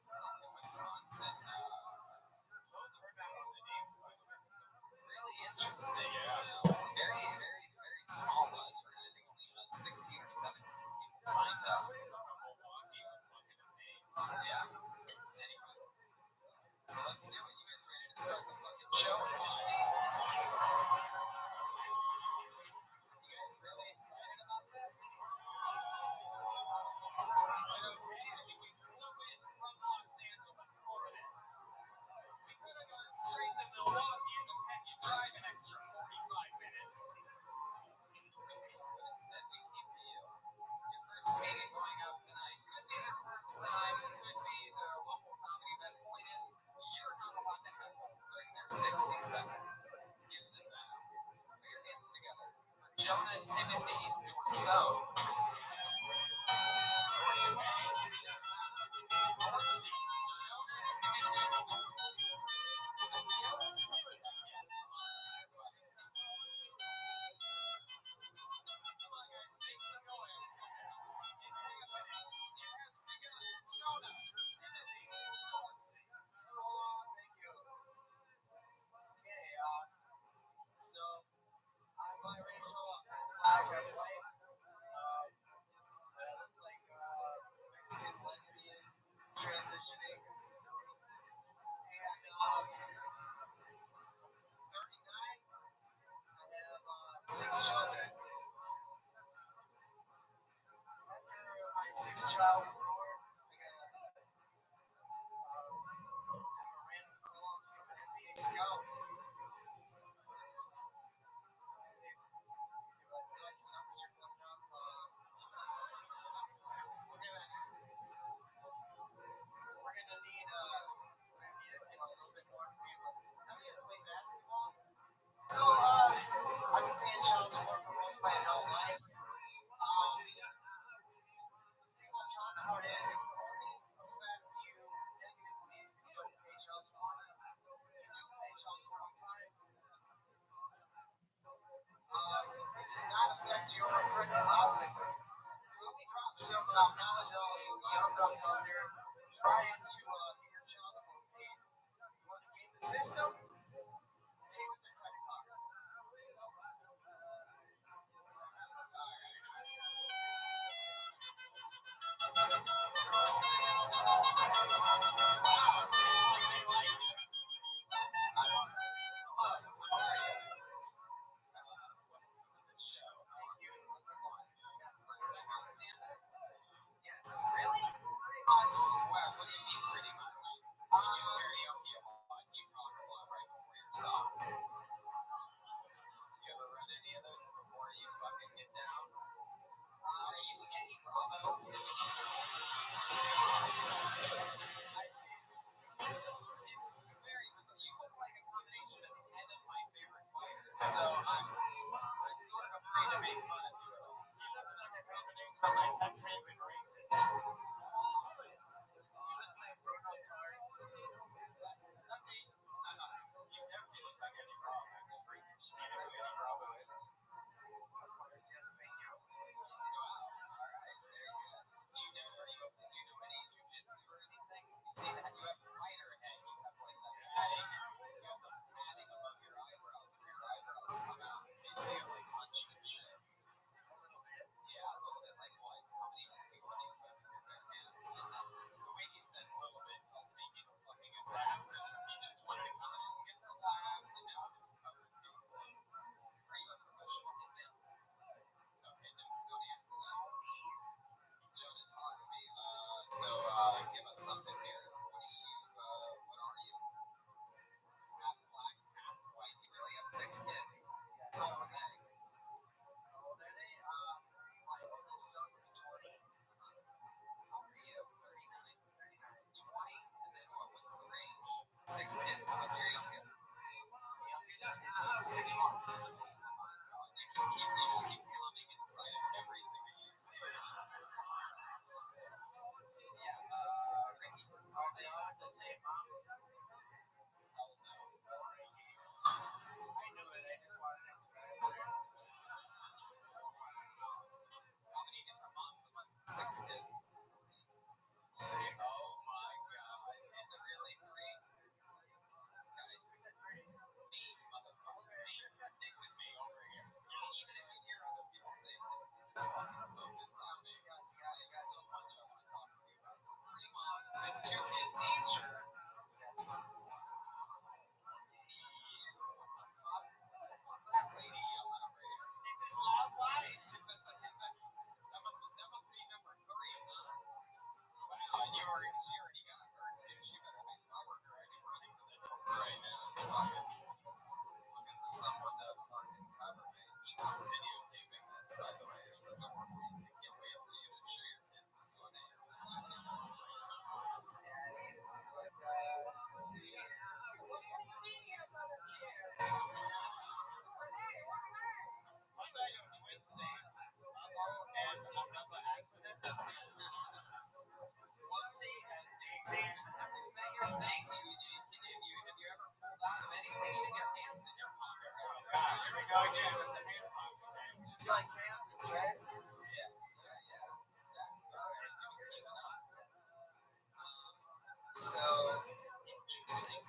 Speaker 6: stuck in Wisconsin.
Speaker 3: Don't turn down on the names, by the way.
Speaker 6: It's really interesting. Yeah. Very, very, very small turn. I think only 16 or 17 people signed up. So, yeah. Anyway. So let's do it. You guys ready to start the fucking show? You guys really excited about this? Is it okay? I mean, we flew in from Los Angeles for this. We could have gone straight to Milwaukee and just had you drive an extra 45 minutes. But instead, we came to you. Your first meeting going out tonight. Could be their first time, could be the local comedy event. Point is, you're not allowed to have hope during their 60 seconds. Give them that. Put your hands together. For Jonah Timothy Dorso. So, I'm biracial, I'm black, I'm white. sixth child was born. I got a random call from an NBA scout. Numbers are coming up. We're gonna need a little bit more from you. Have you ever played basketball? So I've been paying child support for most of my adult life. The thing about child support is it can only affect you negatively if you don't pay child support. If you do pay child support on time, it does not affect your credit positively. So let me drop some knowledge on all you young guns out there trying to get your child support paid. You want to game the system? Pay with the credit card. Yes, really? Pretty much. Well, what do you mean pretty much? You karaoke a lot. You talk a lot right before your songs. You ever run any of those before you fucking get down? You any Bravo? It's very. You look like a combination of 10 of my favorite fighters. So I'm sort of afraid to make fun of you at all. He looks like a combination of my 10 favorite races. Yes, thank you. Wow, all right, very good. Do you know any jujitsu or anything? You see that you have lighter head, you have like that padding, you have the padding above your eyebrows where your eyebrows come out in case you have like punch and shit. A little bit. Yeah, a little bit. Like what? How many people have you fed with your bare hands? The way he said a little bit tells me he's a fucking assassin. He just wanted to come out and get some laughs and now his cover's being blown. Are you a professional hitman? Okay, no, don't answer that. Jonah, talk to me. Give us something here. What are you? Half black, half white. You really have 6 kids? Yes. So are they. How old are they? My oldest son was 20. How old are you? 39. 20? And then what's the range? 6 kids. What's your youngest? The youngest is 6 months. You just keep coming inside of everything that you say. Yeah, Ricky, are they all the same mom? Oh no. I knew it, I just wanted him to answer. How many different moms amongst the 6 kids? See, oh my god. Is it really 3? Guys, who said 3? Me, motherfucker. Stick with me over here. Even if you hear other people say things, you just fucking focus on me. You got so much I want to talk to you about. So 3 moms, 2 kids each, or? Yes. What the fuck is that lady yelling over here? It's his love life. That must be number 3, huh? Wow, she already got her too. She better be powered already running for the hills right now. It's fucking looking for someone to fucking cover me. She's videotaping this, by the way. It's adorable. I can't wait for you to show your kids this one. This is Daddy. This is what she is. What do you mean he has other kids? Who are they? What are they? One I have twins names, Mamo and another accident. Whoopsie and Daisy. Is that your thing? Have you ever pulled out of anything, even your hands in your pocket? Oh god, here we go again with the hand pocket thing. Just like Kansas, right? Yeah. Exactly. Alright, I'm keeping up. So, interesting.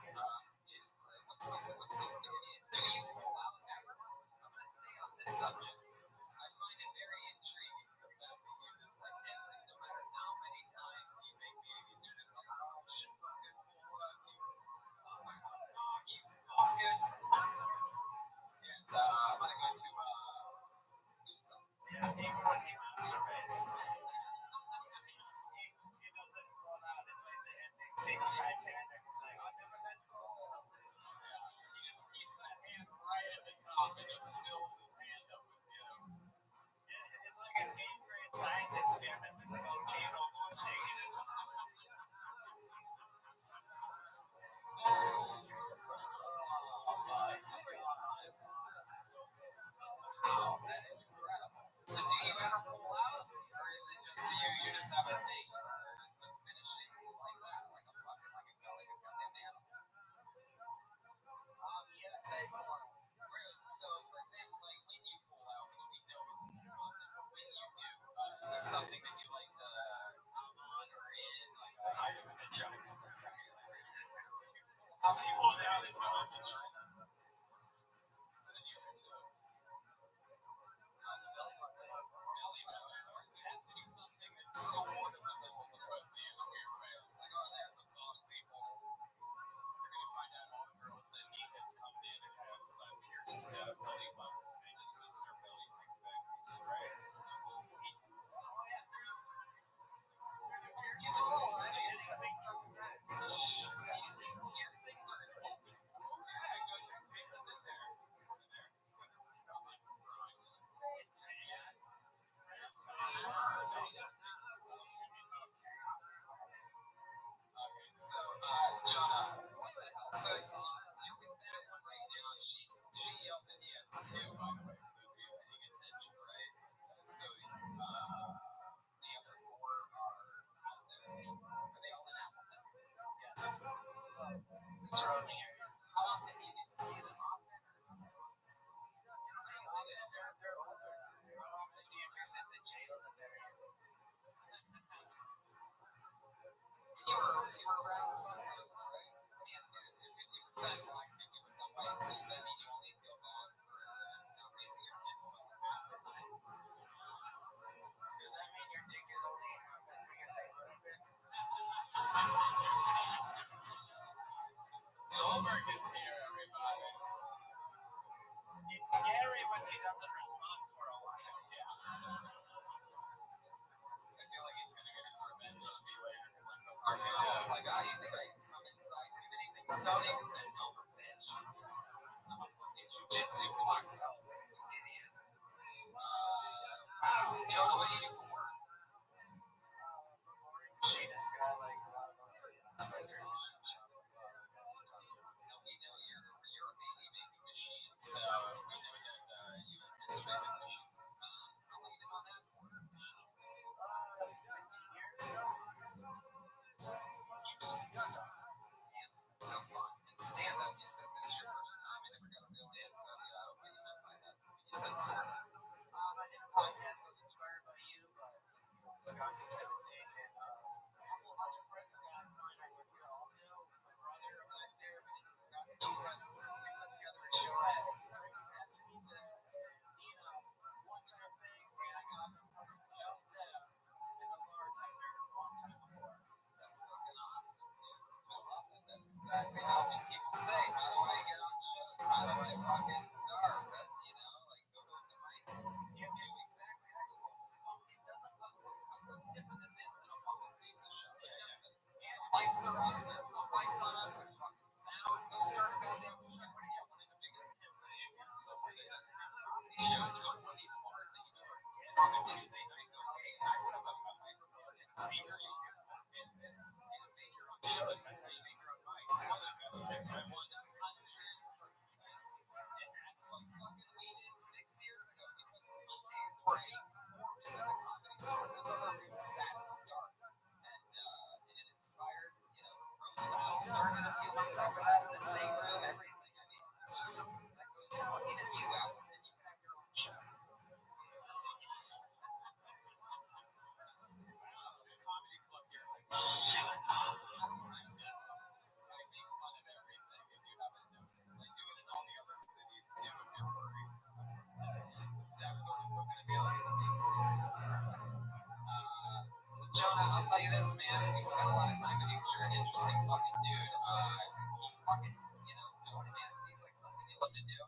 Speaker 6: Do you pull out ever? I'm gonna stay on this subject. I find it very intriguing the fact that you're just like, no matter how many times you make babies, you're just like, oh shit, fucking full of you. You fucking. Yes, I'm gonna go to Gustav. Yeah, even when he masturbates.
Speaker 1: experiment with some volcano voicing.
Speaker 6: Oh my god. Wow, that is incredible. So do you ever pull out? Or is it just you just have a thing for just finishing like that? Like a fucking like a goddamn animal?
Speaker 1: Yes, I pull out.
Speaker 6: So for example, like when you pull out, which we know isn't very often, but when you do, is there something that you like to come on or in? Like a
Speaker 1: Side of the vagina.
Speaker 6: how many pull down into the vagina? And then you into on the belly button. Belly button. It has to be something that sort of resembles a pussy in a weird way. It's like, oh, there's a bodily hole.
Speaker 1: You're gonna find out all the girls that need has come in and have pierced belly buttons, and it just goes in their belly and makes babies, right?
Speaker 6: Oh yeah, through the piercing. Oh, that makes tons of sense. Piercings are an open wound.
Speaker 1: Yeah, it goes in pieces in there. It's in there.
Speaker 6: Okay, so Jonah, what the hell? So you're with that one right now. She yelled at the ends too, by the way, for those of you paying attention, right? So the other four are out there. Are they all in Appleton?
Speaker 1: Yes. Surrounding areas.
Speaker 6: How often do you get to see them often?
Speaker 1: They're older. Do you visit the jail that they're in?
Speaker 6: You were around some folks, right? Let me ask you this: you're 50% black, 50% white. So does that mean you only feel bad for not raising your kids well half the time?
Speaker 1: Does that mean your dick is only half as big as I would have been?
Speaker 6: Solberg is here, everybody.
Speaker 1: It's scary when he doesn't respond for a while.
Speaker 6: Yeah. I feel like he's gonna get his revenge on me later. Like the parking lot. It's like, oh, you think I come inside too many things, Tony?
Speaker 1: Then I'll revenge you. I'm a fucking jujitsu black belt. Idiot.
Speaker 6: Jonah, what do you do for work?
Speaker 1: Machinist guy, like a lot of inspector machine shop.
Speaker 6: No, we know you're a baby making machine, so we know that you have history with machines. How long you been on that for? Machines.
Speaker 1: 15 years now.
Speaker 6: So interesting stuff. Man, that's so fun. And stand up, you said this is your first time. I never got a real answer out of you. I don't know what you meant by that. You said sort of.
Speaker 1: I did a podcast. I was inspired by you, but Wisconsin type of thing, and a bunch of friends of mine I work here also. My brother back there, we did Wisconsin cheese fest. We put together a show at Pat's Pizza, and one-time thing, and I got just them and the bartender one time before.
Speaker 6: That's fucking awesome, dude. I love it. That's exactly how when people say, how do I get on shows? How do I fucking start? That, like go to the mics and you do exactly that. You go, fuck, it doesn't pop. What's different than this than a fucking pizza show? Nothing. Lights are on. There's some lights on us. There's fucking sound. Go start a goddamn show.
Speaker 1: One of the biggest tips I give to somebody that doesn't have comedy shows, go to one of these bars that you know are dead on a Tuesday night. Go, hey, I put up a microphone and a speaker. You'll get more business and make your own shows. That's how you make your own mics. One of the best tips I want.
Speaker 6: 100%. And that's what fucking we did 6 years ago. We took Mondays were a corpse in the comedy store. Those other rooms sat dark. And it inspired, roast battle started a few months after that in the same room, everything. I mean, it's just that goes on. Even you, Appleton, you can have your own show.
Speaker 1: Comedy club here is like, shut up.
Speaker 6: I make fun of everything if you haven't noticed. I do it in all the other cities too, if you're worried. That's sort of what going to be like as a babysitter. So Jonah, I'll tell you this, man. We spent a lot of time with you because you're an interesting fucking dude. Keep fucking, doing it, man. It seems like something you love to do.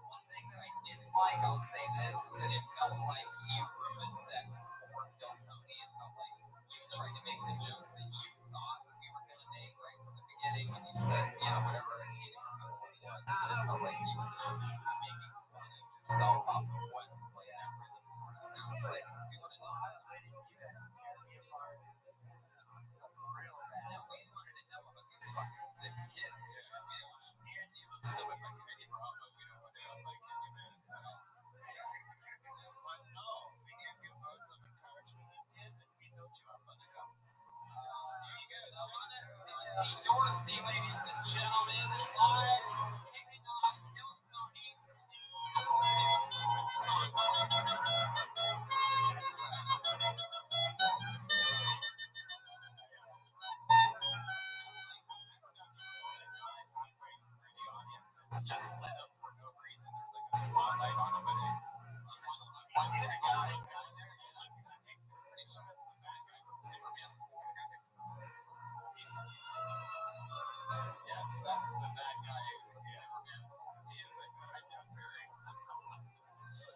Speaker 6: One thing that I didn't like, I'll say this, is that it felt like you wrote a set for Kill Tony. It felt like you tried to make the jokes that you thought we were going to make right from the beginning when you said, whatever, I can't even remember what it was, but it felt like you were just making fun of yourself off of what that rhythm sort of sounds like. We want to know.
Speaker 1: I was waiting for you guys to
Speaker 5: Dorsey, ladies and gentlemen, live kicking off Hilltony. That's right. It's just lit up for no reason. There's like a spotlight on him, but I see that guy down there. I'm pretty sure that's the bad guy from Superman. Yes, that's the bad guy from Superman. He is like right down there.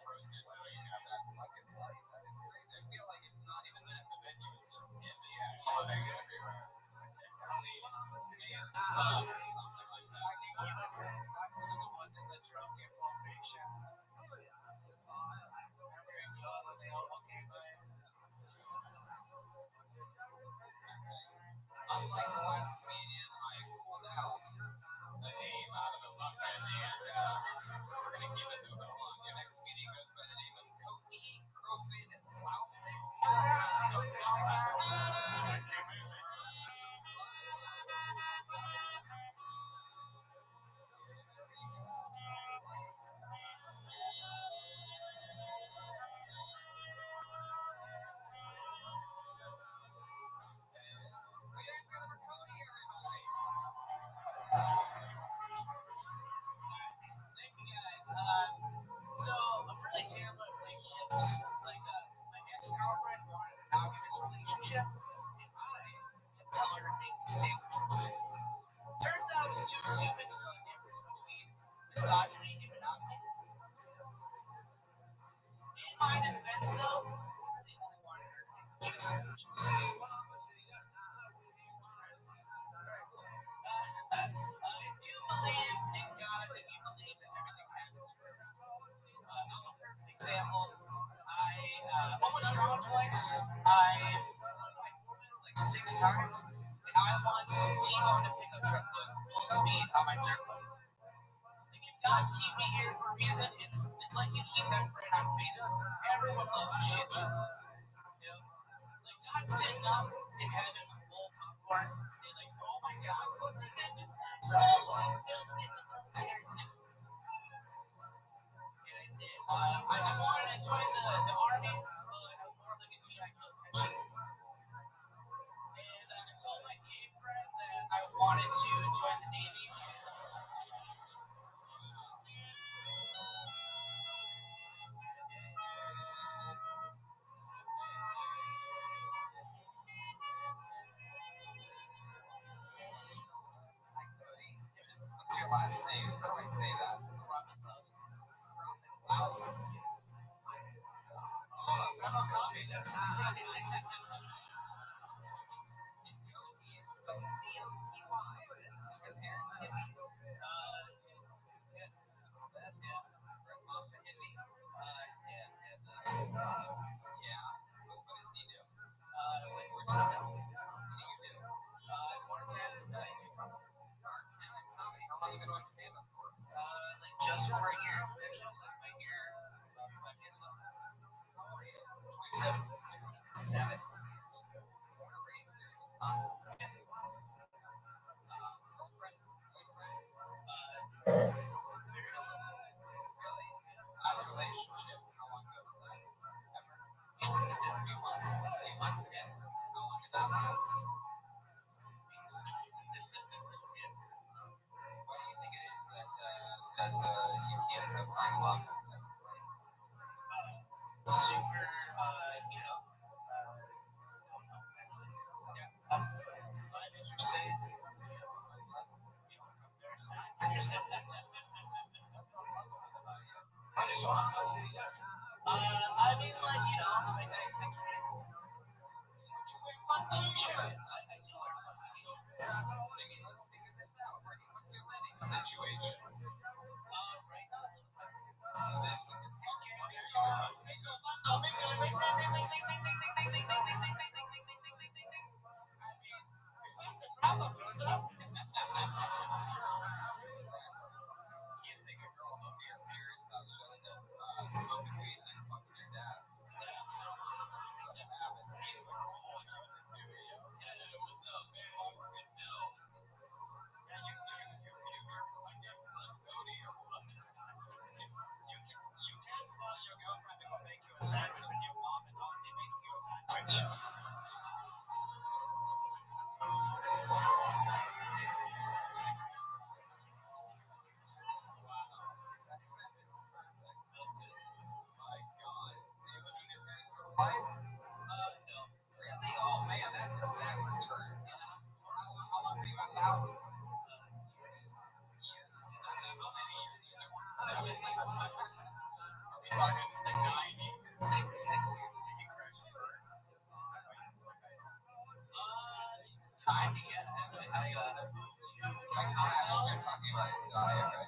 Speaker 5: Frozen into it. Yeah, that fucking light. That is crazy. I feel like it's not even at the venue. It's just him. Yeah, posting everywhere. Son or something like that. I think he was. That's who it was in the drunk in Pulp Fiction. Unlike the last comedian, I pulled out the name out of the bucket, and we're going to keep it moving along. Your next comedian goes by the name of Cody Cropin Lausick, something like that. So I'm really terrible at relationships. Like my ex-girlfriend wanted a monogamous relationship, and I kept telling her to make me sandwiches. Turns out I was too stupid to know the difference between misogyny and monogamy. In my defense, though, I really only wanted her to make me chicken sandwiches. If you believe in God, then you believe that everything happens for a reason. I'm a perfect example. I almost drowned twice. I flipped my four-wheeler like 6 times. And I once T-boned a pickup truck going full speed on my dirt bike. Like, if God's keep me here for a reason, it's like you keep that friend on Facebook. Everyone loves to shit you. You know? Like, God's sitting up in heaven with a bowl of popcorn, saying like, oh my God, what's he gonna do next? Oh, he killed me in the military. And I did. I wanted to join the army, but I was more like a GI Joe pension. And I told my gay friend that I wanted to join the Navy. What's your last name? How do I say that? Louse. Oh, fellow communist. Coty is spelled C-O-T-Y. Your parents hippies? Mom's a hippie? Dad's a yeah. What does he do? Like works on that. What do you do? Bartend. Bartend comedy. How long have you been on stand-up for? Like just over a year. Actually, it was like my year 5 years ago. How old are you? 27. 7. Born and raised here in Wisconsin. Girlfriend? Boyfriend? Really? Last relationship? How long ago was that? Ever? A few months. A few months again? How long did that last? What do you think it is that you can't find love? That's great. Super, you know, don't know actually. Yeah. Did you say? What's so popular about you? I just want to I mean, like, you know, I can't. Fun t-shirts. I do wear fun t-shirts. I mean, let's figure this out. What's your living situation? Right now, that's a problem, goes up. Can't take a girl home to your parents' house, showing them smoking weed and then fucking your dad. Stuff happens. He's the role in it too, yo. What's up, man? All working out.
Speaker 3: sandwich.
Speaker 6: No. Really? Oh man, that's a sad return. Yeah. How long were you at the house? Years. How many years? 27. Are we talking like 6 years? Kind of, yeah. Actually, I moved to. You're talking about his diet, right?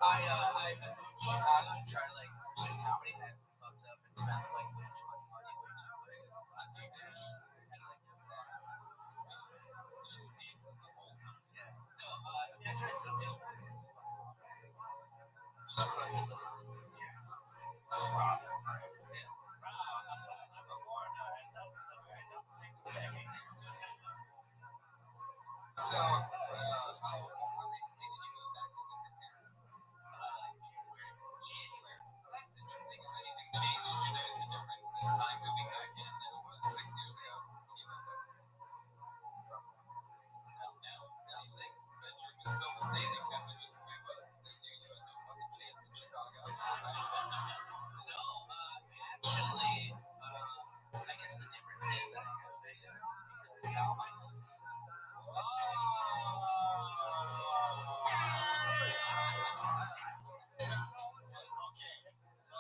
Speaker 6: I moved to Chicago to try to like pursue comedy, and I fucked up and spent like way too much money, way too quick on deep dish. And like just pizza the whole time. Yeah. No, I tried to do some business. Just trusted this. Yeah. Awesome. Yeah. I'm performed. It's up. Second. So, how recently did you move back in with your parents? January. So that's interesting. Has anything changed? Did you notice a difference this time moving back in than it was 6 years ago when you moved there? No. Same thing. Bedroom is still the same, except it's just the way it was because they knew you had no fucking chance in Chicago. No, actually, I guess the difference is that I have because now my home is
Speaker 3: Okay. So,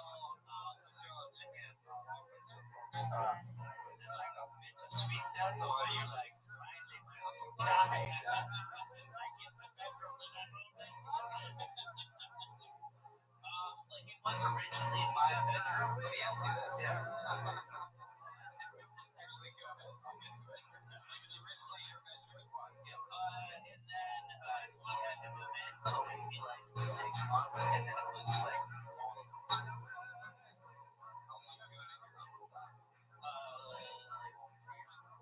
Speaker 3: since you're looking at so folks, is it like a bittersweet death, or are you like finally my uncle died? Like it's a bedroom that I don't think.
Speaker 6: like it was originally my bedroom. Let me ask you this. Yeah. Actually, go ahead. I'll get to it. It was originally your bedroom.
Speaker 3: And then he had to move in. Took maybe like 6 months, and then it was like all of it.
Speaker 6: How long ago did your uncle die?
Speaker 3: Like 3 years ago.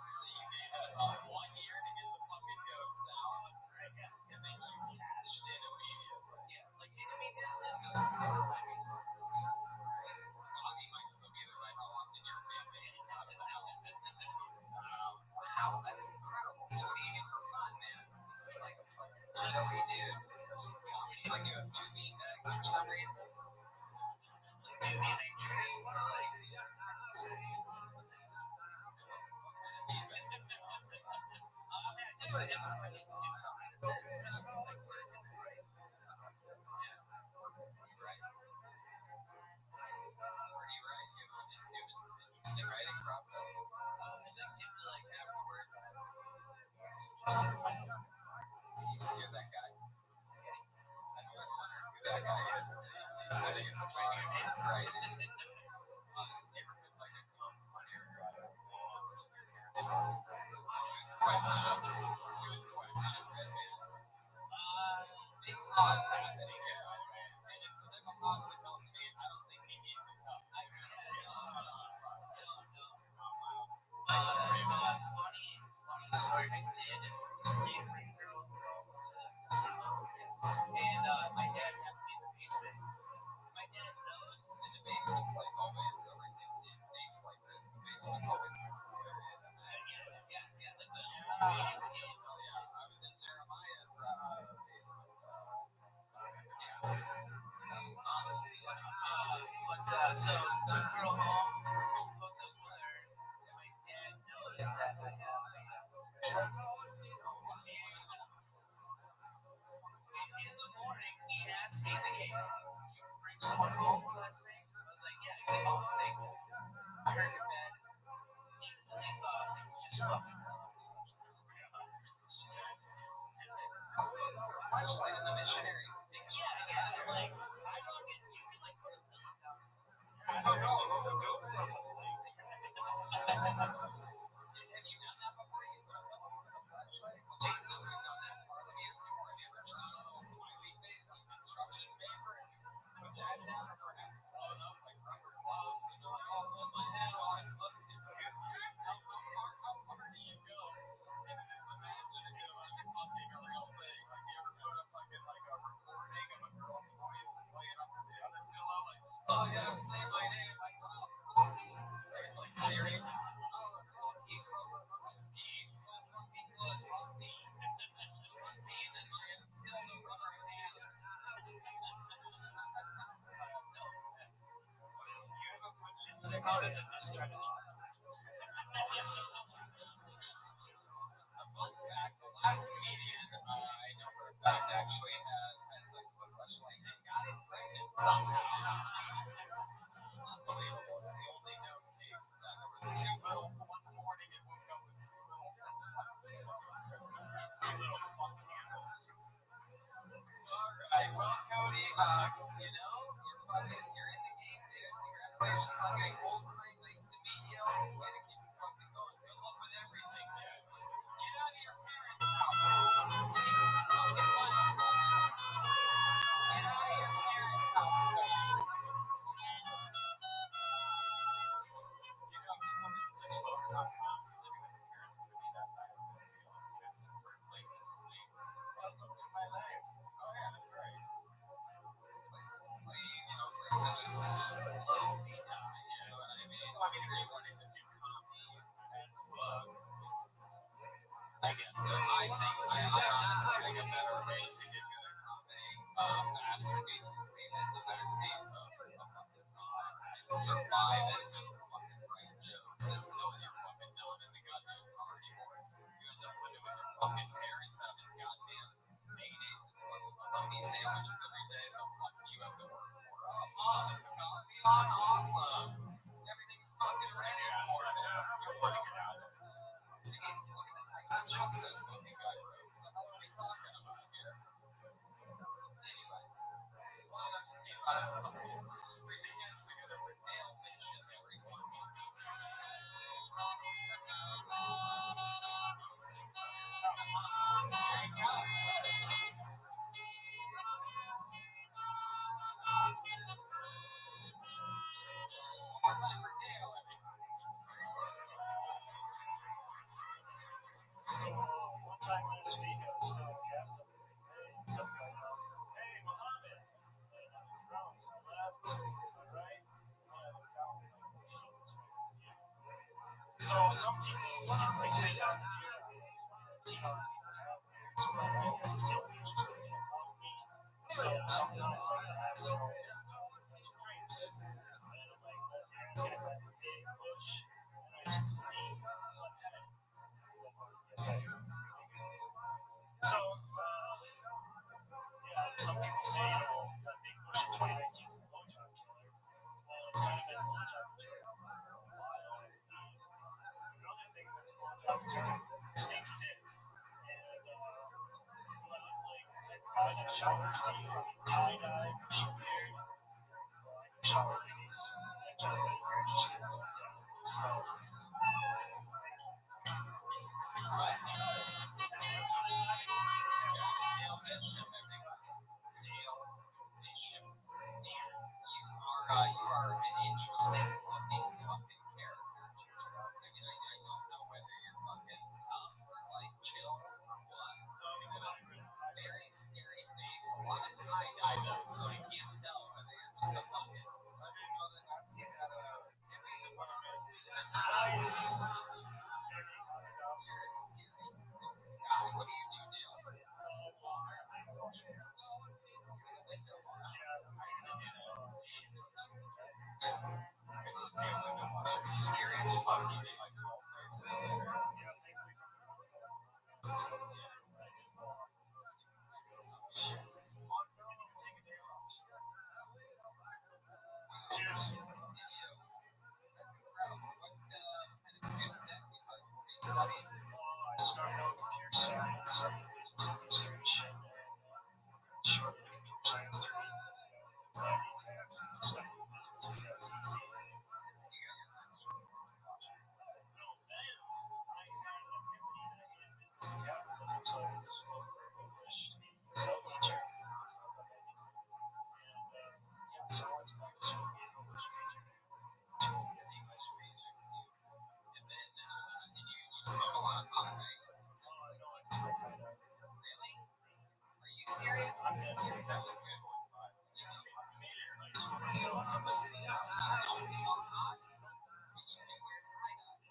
Speaker 6: So you needed 1 year to get the fucking ghost out, right? Yeah. And then you cashed in immediately. Yeah. Like, I mean, his ghost is still living. Smoggy might still be there, right? How often your family is out of the house? Wow, that's incredible. So what do you do for fun, man? You seem like a fucking silly dude. Seems like you have two beanbags for some reason.
Speaker 3: Do you make trees? I just find it to do comedy. That's it. Just like work and then write. That's it. Yeah.
Speaker 6: Right. Where do you write? Do you have an interesting writing process?
Speaker 3: I just typically like every word.
Speaker 6: So you're that guy. I always wondered who that guy is that you see sitting in this room writing. You ever been like a cum on your parents? Good question. Good question, Redman. There's a big pause happening here, right? And it's like a pause that tells me I don't think he needs a cup. I don't know.
Speaker 3: Funny story. I did recently bring a girl to sleep over. And my dad happened to be in the basement.
Speaker 6: My dad knows in the basement's like always, or in states like this, the basement's always the cool area. Yeah, like the I was in Jeremiah's basement.
Speaker 3: So took a girl home, hooked up with her, and my dad noticed that I have a fresh and in the morning, he asked me, he's like, hey, did you bring someone home last night? I was like, yeah. He's like, oh, thank you. I heard your bed. Instantly thought it was just fucking
Speaker 6: It's the flashlight in the missionary.
Speaker 3: Yeah, like, I don't get, you be like, put a pillow down.
Speaker 6: I don't know. Don't such a thing. Have you done that before? You put a pillow over the flashlight? Well, Jason and I have done that before. Let me ask you more. Have you ever drawn a little smiley face on construction paper and put that down, or perhaps blown up like rubber gloves and you're like, oh, hold my head while I'm fucking how far do you go? And then it's imaginative and fucking a real thing. Like, you ever put a fucking like a
Speaker 3: How did the strategy?
Speaker 6: A fun fact, the last comedian I know for a fact actually has had sex with a fleshlight and got it pregnant somehow. It's unbelievable. It's the only known case of that. There was too little one morning and woke up with too little fleshlights. Too little fuck candles. Alright, well, Cody, you're in the game, dude. Congratulations on getting gold tonight. Nice to meet you. Way to keep it fucking going. Good luck with everything, dude. Get out of your parents' house. Save some fucking money. Get out of your parents' house, Cody. People can just focus on comedy. Living with your parents wouldn't be that bad. You have some for a place to sleep. Welcome to my life. Oh, yeah, that's right. Place to sleep, place to just slowly die, you know what I mean? Well, I mean, really want is just do comedy and fuck. I guess so. I honestly think a better way to get good at comedy fast would be to sleep in the backseat of a fucking car and survive it and have the fucking right jokes until you're fucking not in the goddamn car anymore. You end up living with your fucking parents having goddamn mayonnaise and fucking bologna sandwiches every day. The fuck do you have to work for? Oh, mom, is the coffee on? Awesome. Everything's fucking ready for me. You want to get out of this. Look at the types of jokes that fucking guy wrote. What the hell are we talking about here? Anyway, well enough to came out of the whole bring the hands together for Nail Nation, everyone. There he goes. One more time for Dale, everyone.
Speaker 3: So one time last week I was still a guest up in the day and some guy yelled, "Hey Muhammad!" And I was around to the left, to my right, and I looked down and like, oh shit, it's right here. So some people just like say that here, Latino people have beards, but I guess it's still interesting in one meat. So sometimes I ask them, just drinks. And I'm like, let's get a big push. And I scream, one head. Yes, I do. So, yeah, some people say, that big push in 2019 is the blowjob killer. Well, it's kind of been a blowjob killer for a while, I believe. Another thing that's a blowjob killer is a stinky dick. And, do I look like the type of guy that showers to you? I mean, tie-dye, bushy beard. Well, I do shower ladies. I generally if you're interested. Yeah. So,
Speaker 6: What? Is it answer the time? Yeah, Dale Bishop, everybody. Dale Bishop. Man, you are an interesting looking fucking character. I mean, I don't know whether you're fucking tough or like chill or what. You have a very scary face, a lot of tie-dye though, so I can't tell whether you're just a fucking. I didn't know the Nazis had a hippie department. You're a scary guy. What do you do, Dale? Scary as fuck, even like tall places.
Speaker 3: cheers.
Speaker 6: That's incredible. What kind of student did you study?
Speaker 3: I started out computer science, studied business administration, and shortly a computer science degree because anxiety attacks and just studying business is as easy.
Speaker 6: You got your master's in Washington.
Speaker 3: No, then I had an epiphany that I needed business and capitalism, so I went to school for English to be a self teacher because I thought I needed it. And yeah, so I went to medical school to be an English major.
Speaker 6: English major, and then you smoke a lot of pot, right?
Speaker 3: No, I just like kind of.
Speaker 6: Really? Are you serious?
Speaker 3: I'm dead serious.
Speaker 6: That's a good one. You know,
Speaker 3: I made it in high school myself. I was like, yeah,
Speaker 6: you don't smoke pot, but you do wear tie-dye.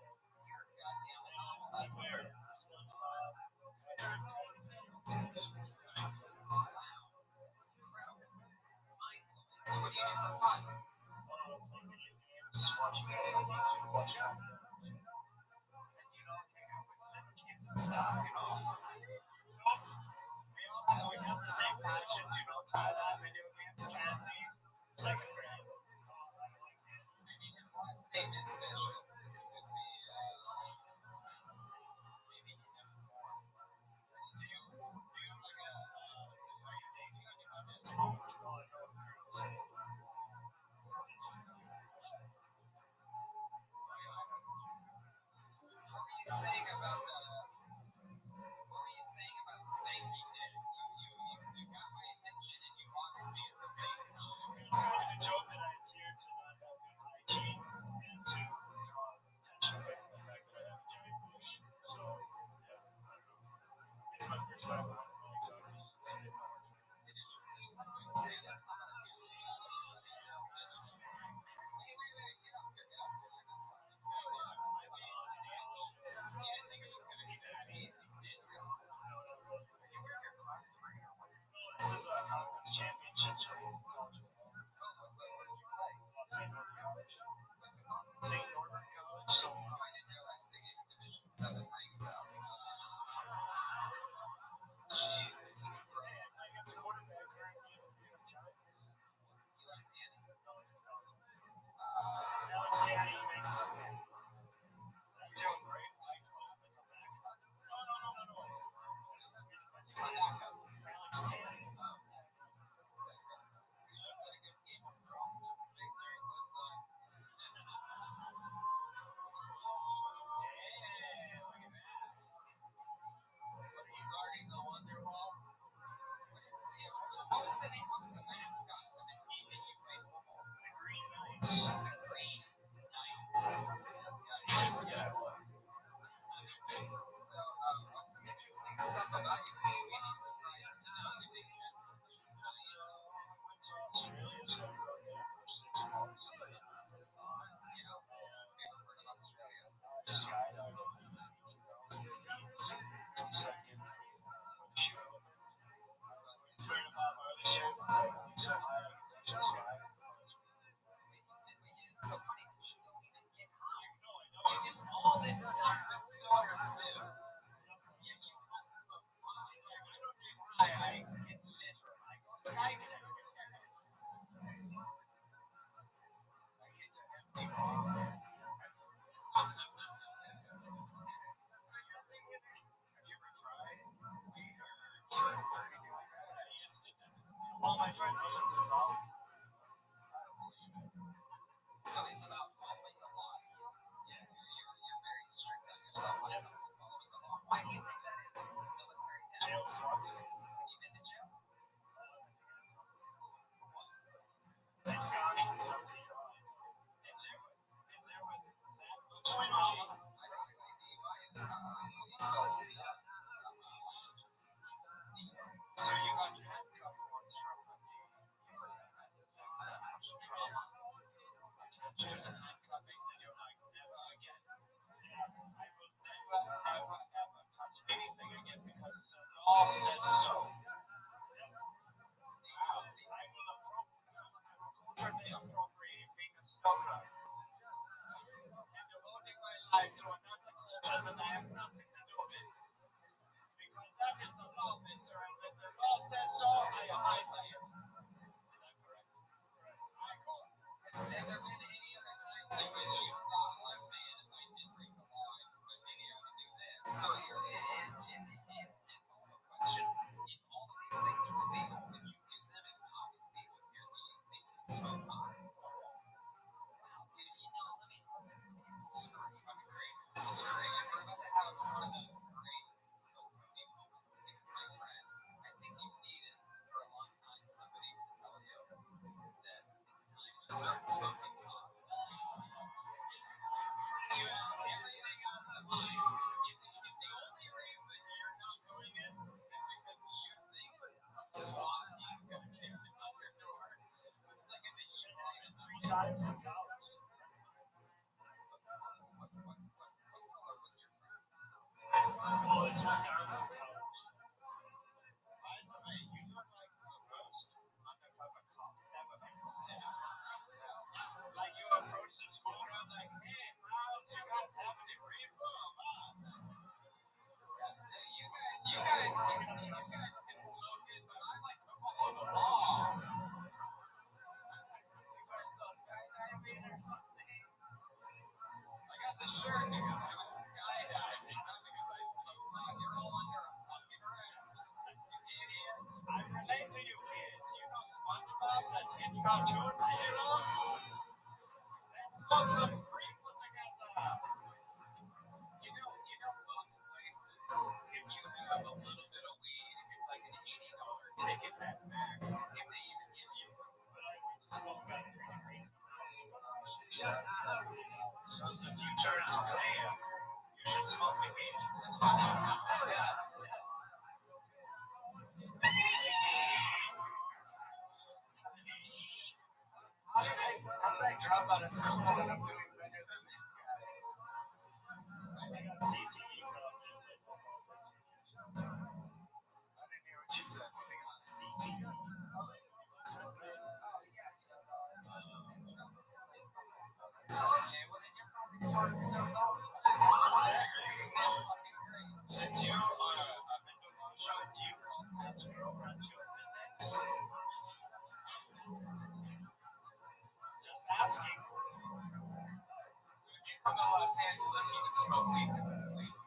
Speaker 6: You're a goddamn anomaly.
Speaker 3: I wear SpongeBob, Patrick,
Speaker 6: Wow, that's incredible. Mind-blowing. So what do you do for fun?
Speaker 3: play video games.
Speaker 1: Just watching guys on YouTube, watching all the
Speaker 3: And you know, hanging with little kids and stuff, you know. We have the same passions, you know, tie-dye, video games, candy, second grade.
Speaker 6: Maybe his last name is Bishop. This could be, maybe he knows more.
Speaker 3: Do you like are you dating anyone else? No, I know girls.
Speaker 6: What were you saying about what were you saying about the thing he did? You got my attention and you lost me at the same time.
Speaker 3: It's kind of a joke that I adhere to not have good hygiene and to draw attention away from the fact that I have a giant bush. So, yeah, I don't know. It's my first time with my legs out. Just straight forward.
Speaker 6: It is your first time doing stand-up. I'm gonna do it. Wait, get up here. I got fucking you didn't think it was gonna be that easy, did you? You wear your cross ring or what is that?
Speaker 3: This is a conference championships for college football.
Speaker 6: Where did you play?
Speaker 3: St. Norbert College.
Speaker 6: What's it called?
Speaker 3: St. Norbert College. So,
Speaker 6: Oh, I didn't realize they gave Division 7 rings out. Jesus Christ.
Speaker 3: I got some quarterback currently in the New York Giants.
Speaker 6: You like Danny?
Speaker 3: Alex Danny makes. He's doing great. I like him as a backup. No. This is good.
Speaker 6: Who's the backup?
Speaker 3: Alex Danny.
Speaker 6: What was the name? What was the mascot for the team that you played football?
Speaker 3: The Green Knights.
Speaker 6: The Green Knights. Yeah, it was. So, what's some interesting stuff about you? Were you any surprised to know you did
Speaker 3: Went to Australia, studied out there for 6 months.
Speaker 6: you know, favorite part of Australia?
Speaker 3: Skydiving, it was 18,000 feet, 60-second free fall for the show. It's weird about my other show, it's like I'm so high I can touch the sky.
Speaker 6: It's so funny because you don't even get high. You do all this stuff that stars do. You can't smoke pot.
Speaker 3: I don't get high, I get lit. I go skydiving. I hit the empty ball.
Speaker 6: Have you ever tried weed or shrooms or anything like that?
Speaker 3: All my tried mushrooms and dollars.
Speaker 6: So it's about following the law. Yeah, you're very strict on yourself when it comes to following the law. Why do you think that is? Military hat.
Speaker 3: Jail sucks.
Speaker 6: Have you been to jail?
Speaker 3: Wisconsin, something.
Speaker 6: If there was that much trauma, ironically, DUI is well, you spelled it out. It's not
Speaker 3: So you got handcuffed once from the that much trauma attached to the handcuffing that you're like, never again. Yeah, I will never, ever touch anything again because the law said so. I will culturally appropriate being a stoner and devoting my life to another culture that I have nothing to do with. Because that is the law, mister, and when the law says so, I abide by it. Is that correct? Alright, cool.
Speaker 6: Has there been any other times in which you thought, like, man, if I did break the law, maybe I would do this? So, and follow-up question, if all of these things were legal, would you do them? And how is legal here? Do you think you smoke pot? Wow, dude, this is pretty fucking crazy. This is great. We're about to have one of those great Tony moments because, my friend, I think you've needed for a long time somebody to tell you that it's time to start smoking pot. You have everything else in mind. If the only reason you're not going in is because you think some SWAT team's gonna kick in on your door, the second that you play the
Speaker 3: 3 times in college.
Speaker 6: what color was your friend?
Speaker 3: Oh, it's Wisconsin college. By the way, you look like the most undercover cop ever. Like you approach the school
Speaker 6: or something. I got the shirt because I went skydiving, not because I smoked pot. You're all under a fucking arrest. You idiots.
Speaker 3: I relate to you kids. You know SpongeBob's a tits cartoons hero?
Speaker 6: Let's smoke some grateful together. Most places, if you have a little bit of weed, it's like an $80 ticket at max, if they even give you.
Speaker 3: But I went to smoke out of 3 degrees. Shut up. So the future is clear. You should smoke with me.
Speaker 6: How did I drop out of school and I'm doing better than this guy?
Speaker 3: I got CTE probably. I played football for 2 years sometimes.
Speaker 6: I didn't hear what you said. What they got?
Speaker 3: CTE.
Speaker 6: So, okay, well then you're probably sort of stoked all over too.
Speaker 3: Since you are a mental show, do you call past girlfriend your index? Just asking.
Speaker 6: If you come to Los Angeles, you can smoke weed because it's legal.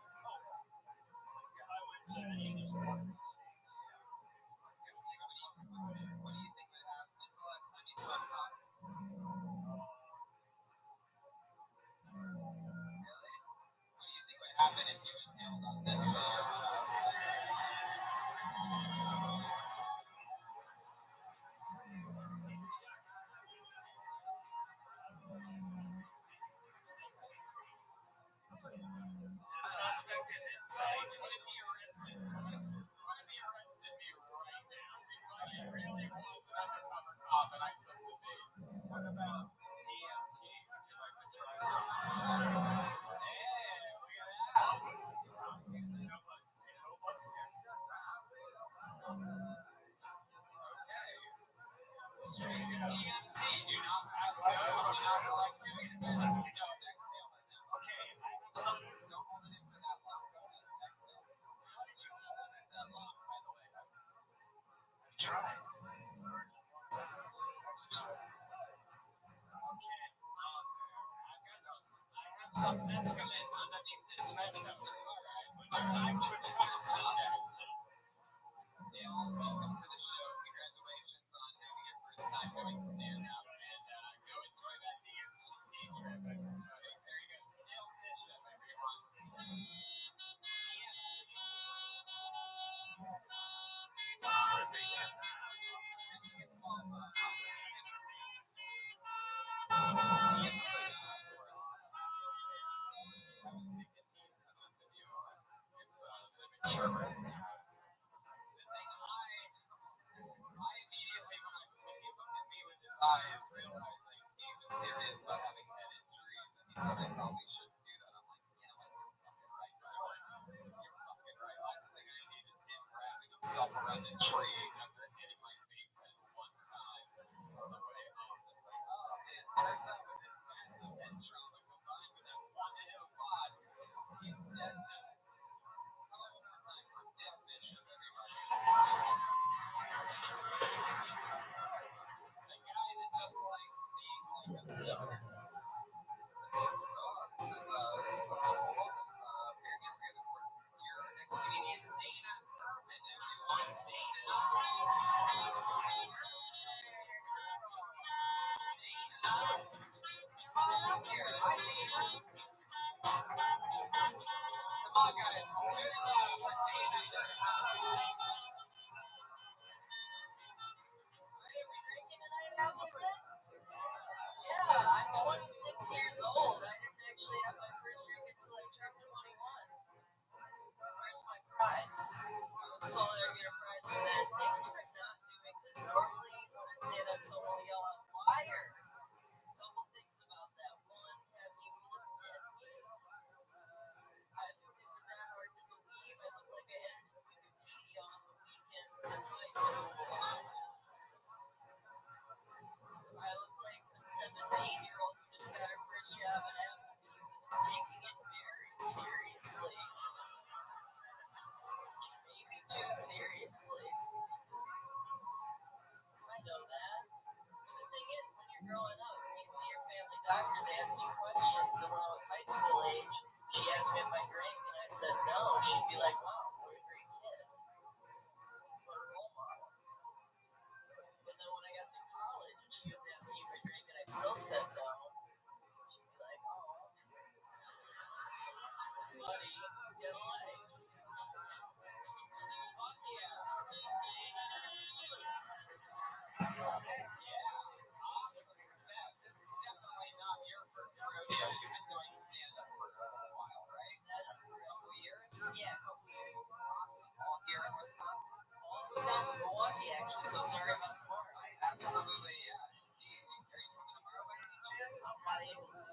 Speaker 3: If I went to any of these northern states,
Speaker 6: What do you think would happen? When's the last time you smoked pot? Really? What do you think would happen if you inhaled on this?
Speaker 3: the suspect is in sight.
Speaker 6: Wouldn't be arrested. Wouldn't be arrested me right now because I really was an undercover cop and I took the bait. What about DMT? Would you like to try some? Hey, look at that. Okay. Straight to DMT. Do not pass go. Do not collect Guinness. No, exhale right now.
Speaker 3: Okay, I have something.
Speaker 6: Don't hold it in for that long. Go ahead and exhale. How did you hold it that long, by the way?
Speaker 3: I've tried. Exercise. Okay, I have some mescaline underneath this sweater.
Speaker 6: Alright.
Speaker 3: Would you like to try some?
Speaker 6: Dale, welcome to the show. Congratulations on having your first time doing stand-up. And go enjoy that DMT trip. There he goes. Dale Bishop, everyone. Slipping his ass off. His balls off. Sure. I immediately, when he looked at me with his eyes, realized like he was serious about having head injuries, and he said I probably shouldn't do that. I'm like, you know what? You're fucking right, by the way. You're fucking right. Last thing I need is him wrapping himself around a tree after hitting my vape pen one time on the way home. It's like, oh man, turns out with his massive head trauma combined with that one hit of pod, he's dead now. Hell of a more time for Dale Bishop, everybody. The guy that just likes being like a stoner. This looks cool. This beer gets together for your next comedian, Dana Urban, everyone. Dana. Come on up here. Hi, Dana. Come on, guys. Good it loud for Dana Urban.
Speaker 7: Are we drinking tonight, Appleton? Yeah, I'm 26 years old. I didn't actually have my first drink until I turned 21. Where's my prize? I was told I would get a prize for that. Thanks for not doing this. Normally, when I say that, someone will yell out, liar. A couple things about that. One, have you looked at me? Isn't that hard to believe? I look like I had Wikipedia on the weekends in high school. I look like a 17-year-old who just got her first job at Applebee's and is taking it very seriously. Maybe too seriously. I know that. But the thing is, when you're growing up, you see your family
Speaker 8: doctor, they ask you questions. And when I was high school age, she asked me if I drank, and I said no. She'd be like, wow, what a great kid. What a role model. And then when I got to college, and she was asking me if I drank, and I still said no, she'd be like, oh, buddy, get a life.
Speaker 6: Fuck yeah. Awesome, Seth. This is definitely not your first rodeo. You've been doing stand-up for a little while, right?
Speaker 8: That's
Speaker 6: A couple years?
Speaker 8: yeah, a couple years.
Speaker 6: Awesome. All here in Wisconsin?
Speaker 8: All in Wisconsin, Milwaukee, actually, so sorry about tomorrow.
Speaker 6: Absolutely, yeah, indeed. Are you coming tomorrow by any chance?
Speaker 8: I'm not able to.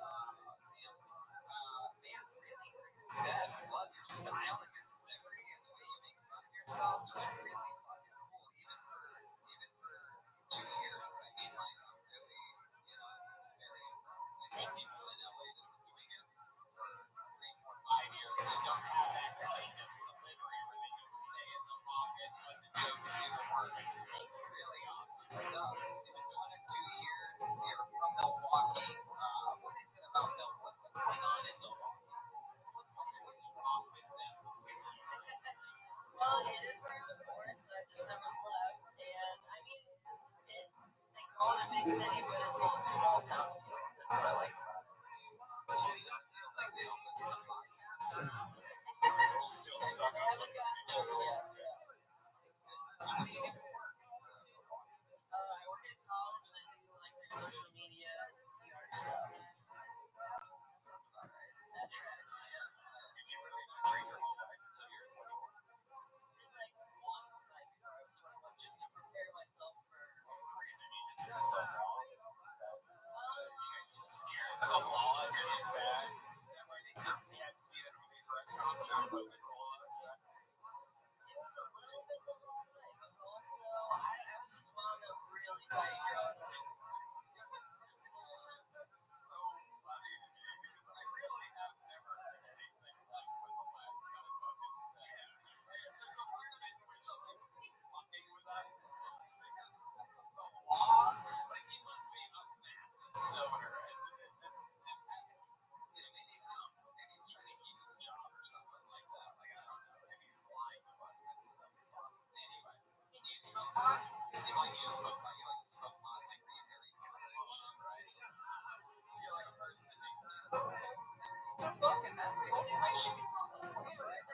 Speaker 6: Man, really Seth, love your style and your delivery and the way you make fun of yourself. Just really fucking cool, even for 2 years. I mean, like, I'm really, just very impressed. I see people in LA that have been doing it for 3, 4, 5 years and don't have that kind of delivery where they just stay in the pocket and let the jokes do the work. Really awesome stuff. So you've been doing it 2 years. You're from Milwaukee. What is it about Milwaukee? What's going on in Milwaukee? What's wrong with them?
Speaker 8: Well, it is where I was born, so I've just never left. And I mean, they call it a big city, but it's a small town. That's what I like about it.
Speaker 6: So you don't feel like they don't listen to podcasts?
Speaker 3: They're still stuck
Speaker 8: They
Speaker 3: on
Speaker 8: haven't gotten to us yet.
Speaker 6: So what do you do for work?
Speaker 8: I work at college and I do like their social media and PR stuff.
Speaker 6: That's about right.
Speaker 8: That tracks.
Speaker 3: Did you really not drink your whole life until you were 21?
Speaker 8: Did like one time before I was 21 just to prepare myself for.
Speaker 3: What was the reason? You just don't know? Is that you guys scared of the law and it's bad? Is that why they serve KFC at all these restaurants and not Coca-Cola? Is that
Speaker 8: It was a little bit the whole night. It was also I was just wound up really tight growing up.
Speaker 6: That's so funny to me because I really have never heard anything like what the lads guy fucking said. There's a part of it in which I'm like, was he fucking with us? Because the law, like he must be a massive stoner and that's, maybe, I don't know, maybe he's trying to keep his job or something like that. Like, I don't know, maybe he's lying to us, but who the fuck? Anyway, do you smoke pot? You seem like you smoke pot. You like to smoke pot like Green Harry shit, right? You're like a person that takes 2 little tips and then reads a book, and that's the only way she can fall asleep, right?
Speaker 8: I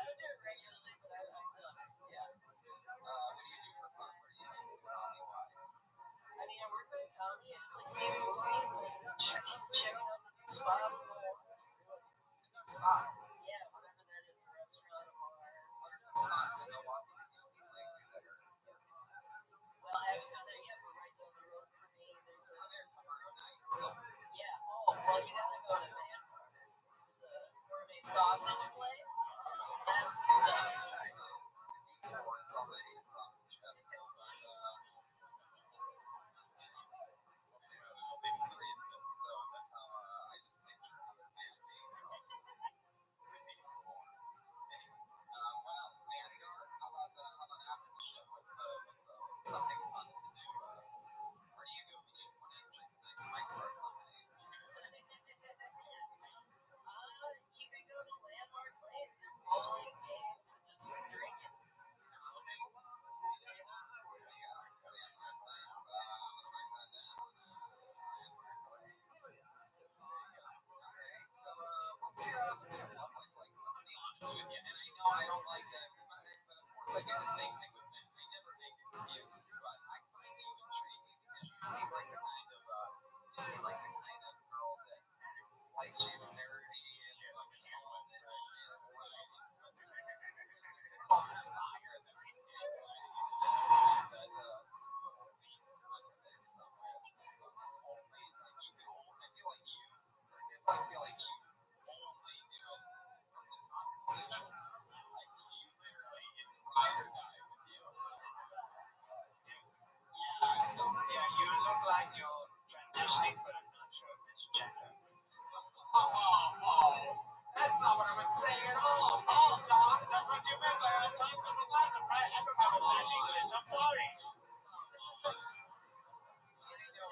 Speaker 8: don't do it regularly, but I've done it. Yeah.
Speaker 6: What do you do for fun? What are you into hobby-wise?
Speaker 8: I mean, I work on comedy. I just like seeing movies and checking out the new spot.
Speaker 6: No spot.
Speaker 8: Yeah, whatever that is, a restaurant, a bar.
Speaker 6: What are some spots in Milwaukee that you've seen lately that are fun?
Speaker 8: Well, I haven't been there yet, but right down the road from me, there's
Speaker 6: We're
Speaker 8: a.
Speaker 6: there tomorrow night, so
Speaker 8: Yeah. Oh, well, you gotta go to Man. It's a gourmet sausage place. That's the stuff.
Speaker 6: these boards already at Sausage Festival, but there's only 3 of them, so that's how I just picture another man being with these 4. Anyway, what else? Vanguard? How about after the show? What's something fun to do? Where do you go when you want to drink nice mics or lemonade?
Speaker 8: You can go to Landmark Lanes. There's bowling, games, and just drinking.
Speaker 6: These are real things. Tables. Yeah, Landmark Lane. I'm gonna write that down. Landmark Lane. There you go. All right. So, what's your love life like? Because I'm gonna be honest with you, and I know I don't like that, but of course I do the same thing with men. I never make excuses, but I find you intriguing because you seem like the kind of girl that acts like she's nerdy and functional and shit, right? But there's this little fire that I see inside of you that little beast under there somewhere that just fucking only like you can only. I feel like you, for example, I feel like you only do it from the top position. Like you literally, it's ride or die with you.
Speaker 3: Yeah, you look like you're transitioning, but I'm not sure if it's gender.
Speaker 6: That's not what I was saying at all.
Speaker 3: Stop! That's what you meant by our tongue was a button, right? I don't understand English. I'm sorry.
Speaker 6: I know.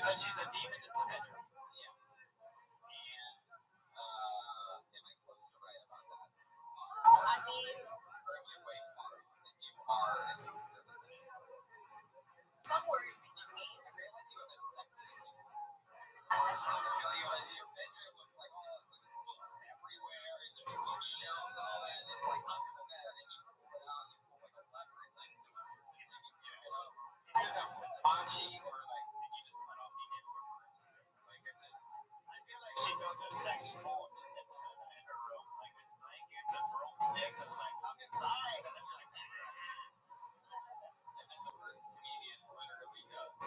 Speaker 5: said she's a demon in the bedroom.
Speaker 6: Yes. And am I close to right about that?
Speaker 8: I mean,
Speaker 6: Or am I way far off that you are a conservative?
Speaker 8: somewhere in between.
Speaker 6: I feel like you have a sex swing. I feel like your bedroom looks like all it's like books everywhere and there's bookshelves and all that. And it's like under the bed and you pull it out and you pull like a lever and like and then you pick it up.
Speaker 5: Is it a Hitachi or like did you just cut off the end of her like is it? I feel like she built a sex fort in her room, like with blankets and broomsticks and like come inside and then she's like
Speaker 6: And then the first comedian literally does.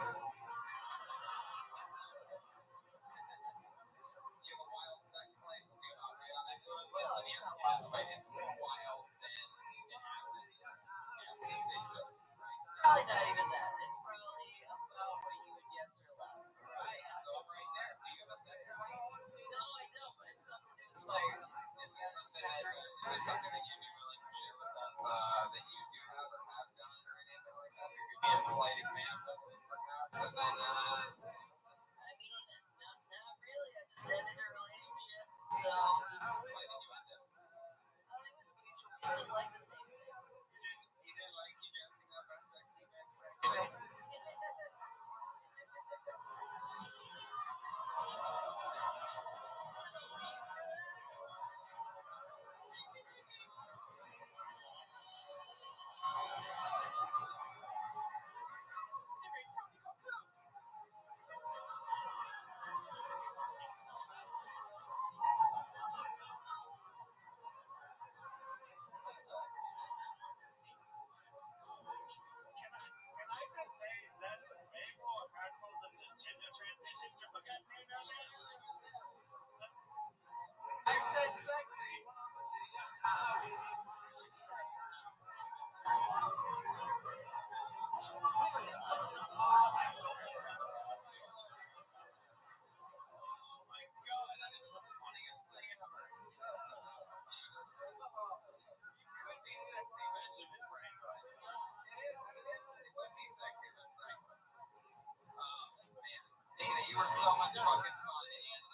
Speaker 6: You have a wild sex life. We operate on that. Let me ask you this way: it's more wild than an average person. Yes, it's just right.
Speaker 8: Probably not even that. It's probably about what you would guess or less.
Speaker 6: Right. So I'm right there. Do you have a sex swing?
Speaker 8: No, I don't, but it's something to aspire to.
Speaker 6: Is there something that you'd be willing to share with us that you do have or have done or anything like that? There could be a slight example, perhaps, and then.
Speaker 8: I mean, not really. I just ended a relationship, so just
Speaker 6: Why did you end it?
Speaker 8: it was mutual. We still like the same things.
Speaker 5: you didn't like you dressing up as sexy men Frank.
Speaker 8: So,
Speaker 5: Can I just say that's way more hurtful since a gender transition to look at me now?
Speaker 6: I said sexy. Oh my god, that is the funniest thing ever. You could be sexy, Benjamin Franklin. It would be sexy, Ben Franklin. Oh man, Dana, you were so much fucking fun, and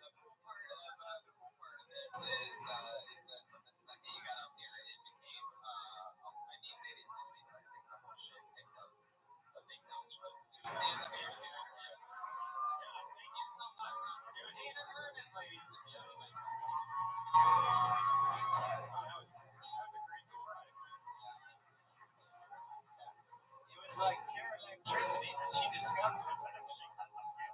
Speaker 6: the cool part of this is that from the second you got up here, it became I mean maybe it's just me, but I think the whole shit picked up a big notch. But you stand up here, dude. Yeah, thank you so much, Dana Erman, ladies and gentlemen.
Speaker 5: That was a great surprise. It was like pure electricity that she discovered whenever she got up here.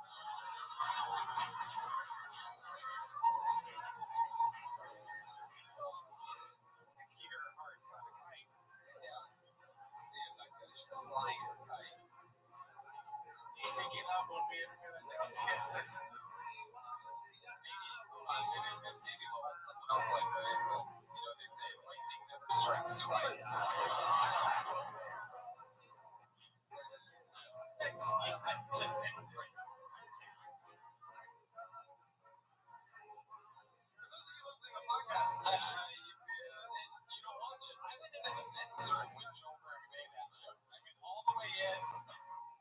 Speaker 6: Keep her heart on a kite. Yeah. See if that goes. She's flying her kite.
Speaker 5: Speaking of, we'll be in Philadelphia.
Speaker 6: Maybe we'll have someone else like that. But, they say lightning never strikes twice. Sexy Benjamin Franklin. For those of you listening to the podcast, you don't watch it. I went into the men's room when Joelberg made that joke. I went all the way in,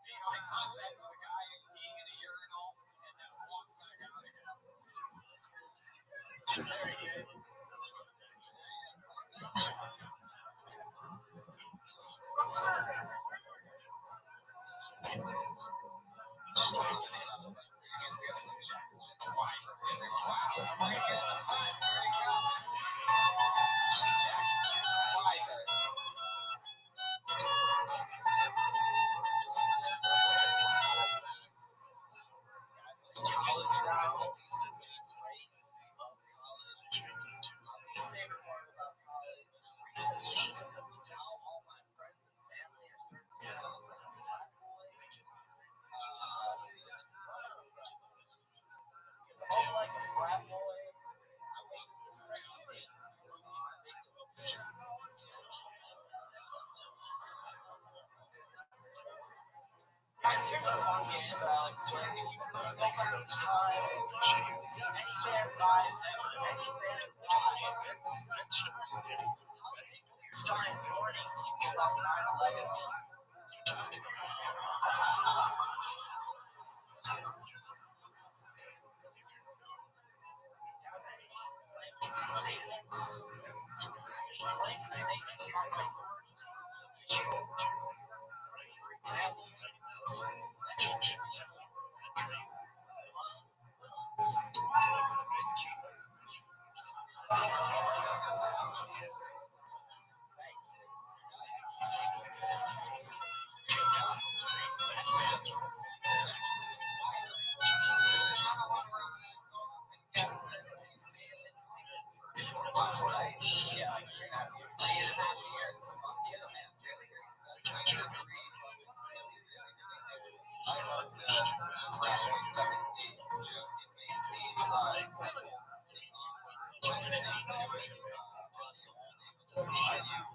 Speaker 6: made eye contact with a guy peeing in a urinal, and then walks back out again. Very good.
Speaker 1: College now, which is great. Love college. Least favorite part about college is recess. Now all my friends and family are starting to say I'm like a frat boy. Since I'm like a frat boy, I wait till the second day to prove my victims. Guys, here's a fun game that I like to play. If you guys can go back in time, see any band live ever, any band live, how big would your sign warning people about 9/11 be?
Speaker 6: joke. It may seem simple if you listen to it audio only, but the side you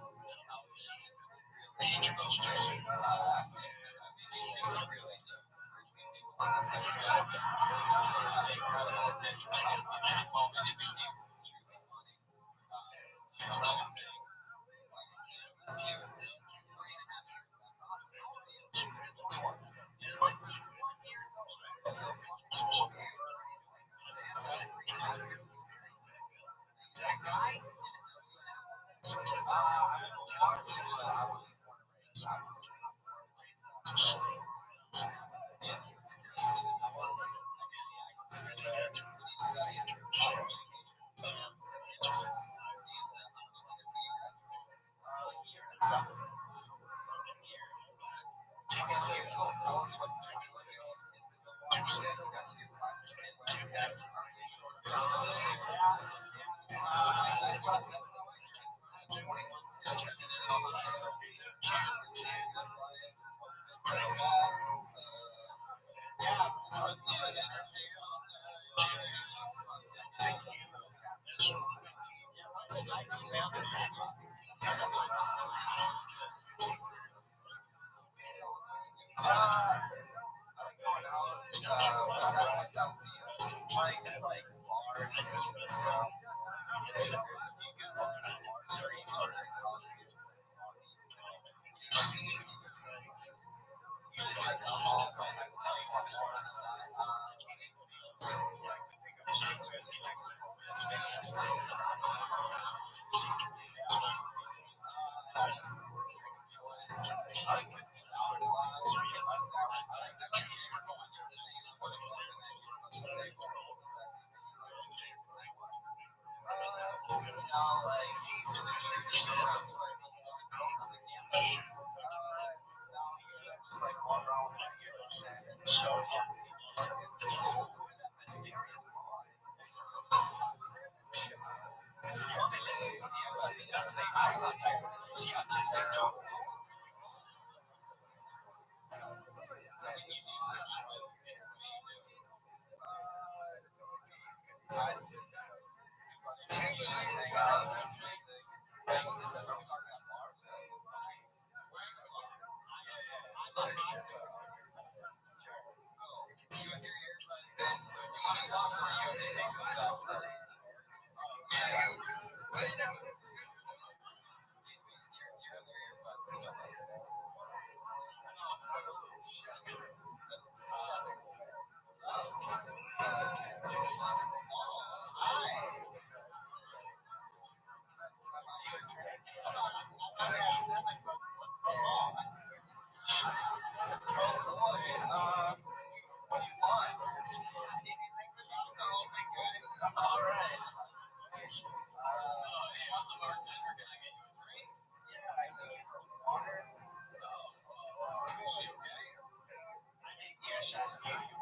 Speaker 6: really interesting. Really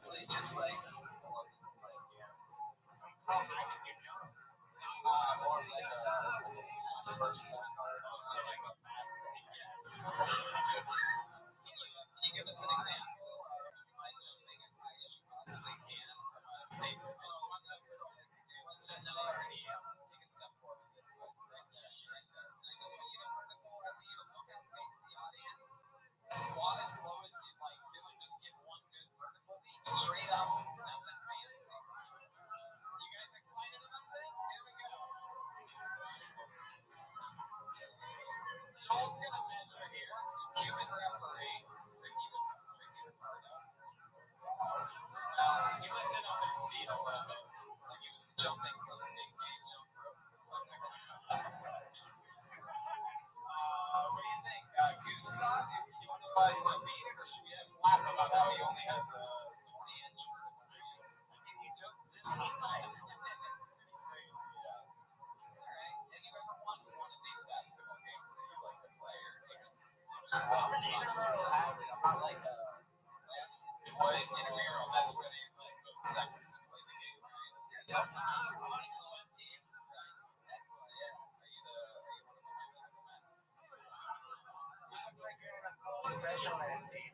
Speaker 6: Honestly, just like I love to like jump. More of like a pass first point guard. So like a back. Yes. Can you give us an example of like jumping as high as you possibly can from a safe position? Just know already. Take a step forward this way. Right there. Right there. And I just want you to vertical. I want you to look out, face the audience. Squat as low as you'd like to, and just give one good vertical leap straight up. Nothing fancy. You guys excited about this? Here we go. Joel's gonna measure here. Human referee. Ricky Ricardo. He might have been on his feet a little bit. Like he was jumping some big game jump rope or something. What do you think? Gustav, you want to beat it, or should we just laugh about how he only has a 20-inch vertical leap? I mean, he jumps this high. It's pretty crazy, yeah. Alright, have you ever won one of these basketball games that you like to play, or you just love an intramural athlete? I'm not like a enjoy intramural. That's where they like both sexes play the game, right? Yeah, sometimes I want to go on team. Right. That's why, yeah. Are you one of the women or the men? I'm like you're in a cool special ed team.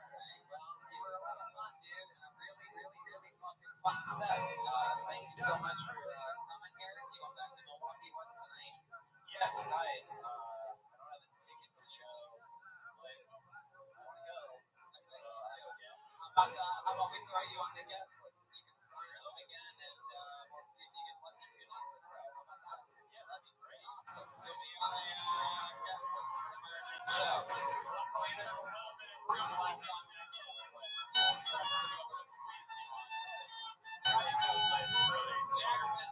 Speaker 6: Alright, well, you were a lot of fun, dude, and a really, really, really fucking fun set. Thank you so much for coming here. You going back to Milwaukee what tonight? Yeah, tonight. I don't have a ticket for the show, but I want to go. So, yeah. How about we throw you on the guest list and you can sign up again, and we'll see if you get lucky 2 nights in a row. How about that? Yeah, that'd be great. Awesome. You'll be on the guest list for the very next show. Luckily, there's a little bit of room left on that guest list. For us to be able to squeeze you on. Jackson,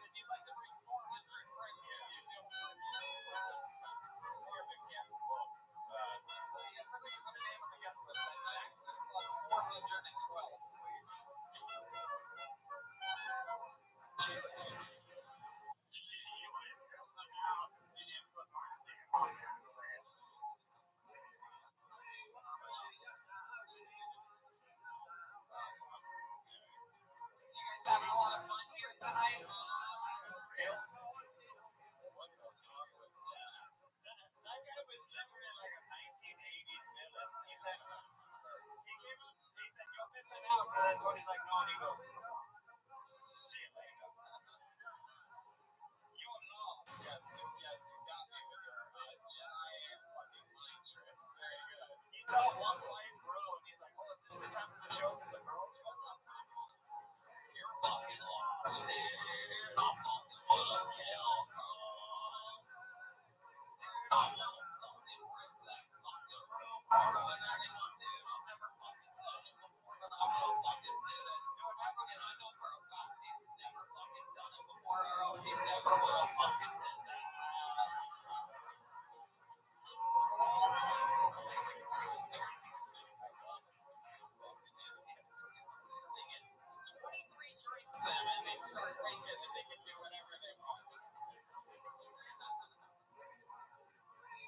Speaker 6: if you'd like to bring 400 friends with you, feel free. It's more of a guest book. So they can put a name on the guest list at Jackson plus 412. Jesus. You guys having a lot of fun here tonight? That guy was literally like a 1980s villain. He said, he said, you're missing out. And then Tony's like, no, and he goes, see you later. You're lost. Yes, you got me with your Jedi fucking mind tricks. Very good. He saw one white bro, and he's like, oh, is this the time of the show for the girls? You're fucking lost, dude. I'm fucking gonna kill, bro. I'm gonna fucking rip that fucking room apart on anyone, dude. I've never fucking done it before, but I'm gonna fucking do it. And I know for a fact he's never fucking done it before, or else he never would have fucking did that. 23 drinks in, and they start thinking that they can do whatever they want.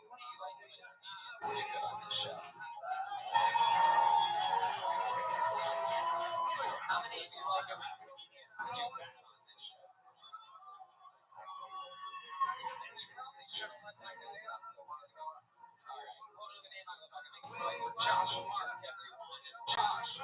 Speaker 6: What do you like when comedians do good on this show? How many of you like it when comedians do bad on this show? And you probably should have let that guy up. The one to go up. Alright, what are the name out of the bucket? Make some noise for Josh Mark, everyone. Josh.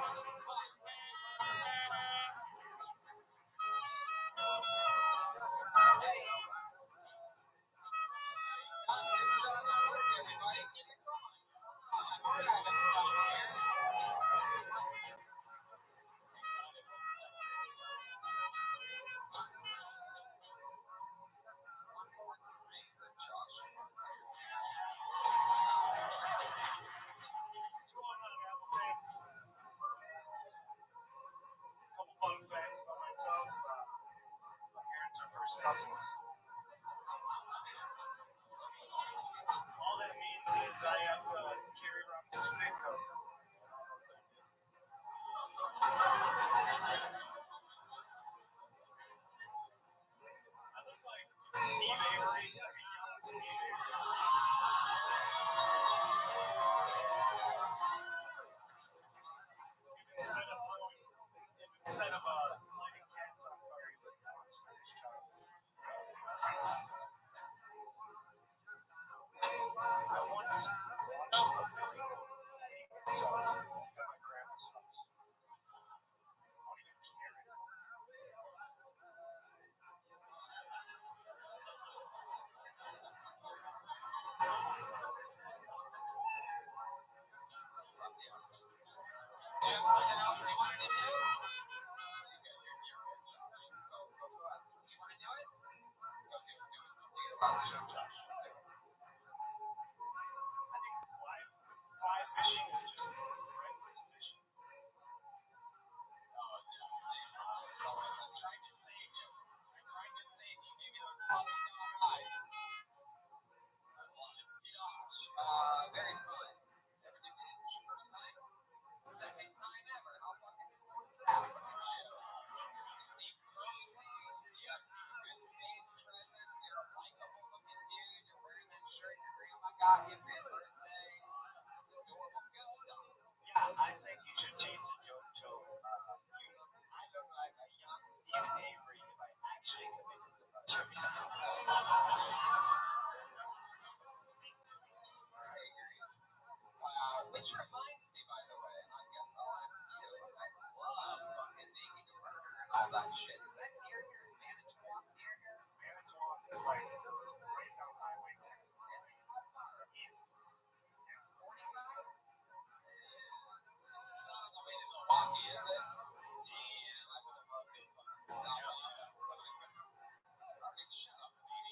Speaker 6: What's going on, Appleton? Couple fun facts about myself. My parents are first cousins.
Speaker 3: because I have to carry around a spit coat. I look like Steve Avery, like a young Steve Avery. Instead of lighting cats on fire, you look like a monster's child. I once watched a video hang itself at my grandma's house. I don't even care anymore.
Speaker 5: Jim, something else you wanted to do? You're good, Josh. Go ahead. You want to do it? Go do it. Do your last joke, Josh. Do it.
Speaker 3: I think fly fishing is just reckless fishing.
Speaker 5: Oh, yeah, see, it's always, I'm trying to save you. Give me those puppy dog eyes. I love it. Josh, very fun. Never did this. Is this your first time? Second time ever. How fucking cool is that? Look at you. You seem cozy. You have good stage presence. You're a likable looking dude. You're wearing that shirt your grandma got you for your birthday. It's adorable. Good stuff.
Speaker 3: Yeah, I think you should change the joke to I look like a young Stephen Avery if I actually committed some murders.
Speaker 5: Which reminds me, by the way, and I guess I'll ask you, I love fucking making a murder and all that shit. Is that near here? Is Manitowoc near here?
Speaker 3: Manitowoc is like right down Highway 10.
Speaker 5: Really? How far?
Speaker 3: Easy.
Speaker 5: 40 miles? It's not on the way to Milwaukee, is it? Damn, I would have loved to fucking stop off. Alright, shut up, baby.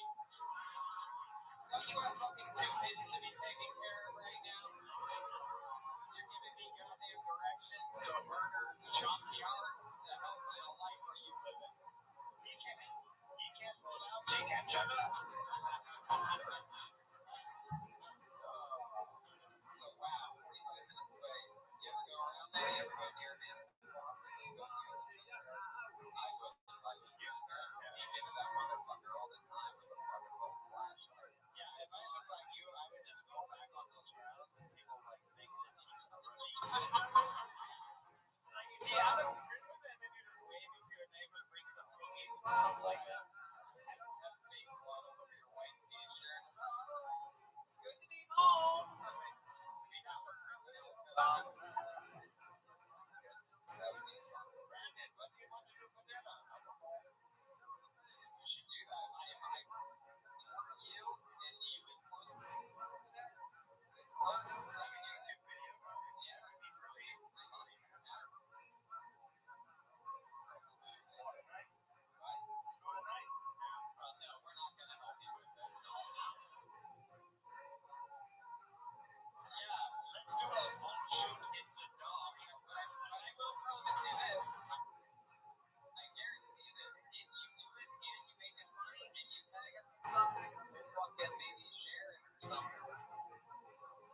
Speaker 5: Don't you have fucking two kids to be taking care of right now? You're giving me goddamn directions to a murderer's junkyard? The hell kind of life are you living?
Speaker 3: You can't pull out. You can't shut up.
Speaker 5: So wow, 45 minutes away. You ever go around there? You ever go near Manitowoc? You go near the junkyard? I would if I was you. I'd sneak into that motherfucker all the time with a fucking little flashlight.
Speaker 3: Yeah, if I look like you, I would just go back on those grounds and people like think that she's released. It's like you see out of prison and then you're just waving to your neighbors, bringing some cookies and stuff like that.
Speaker 5: I don't have fake blood all over your white t-shirt. It's, good to be home. We got our president outfit on. So that would be fun.
Speaker 3: Brandon, what do you want to do for dinner?
Speaker 5: We should do that. If I were you and you would post to there, this close, like a YouTube video. Yeah, it'd be really funny. Absolutely.
Speaker 3: What, tonight?
Speaker 5: What?
Speaker 3: Let's go tonight.
Speaker 5: Well, no, we're not going to help you with it.
Speaker 3: Yeah, let's do a full shoot in Zadar.
Speaker 5: But I will promise you this. I guarantee you this. If you do it and you make it funny and you tag us in something, we'll fucking maybe share it or something.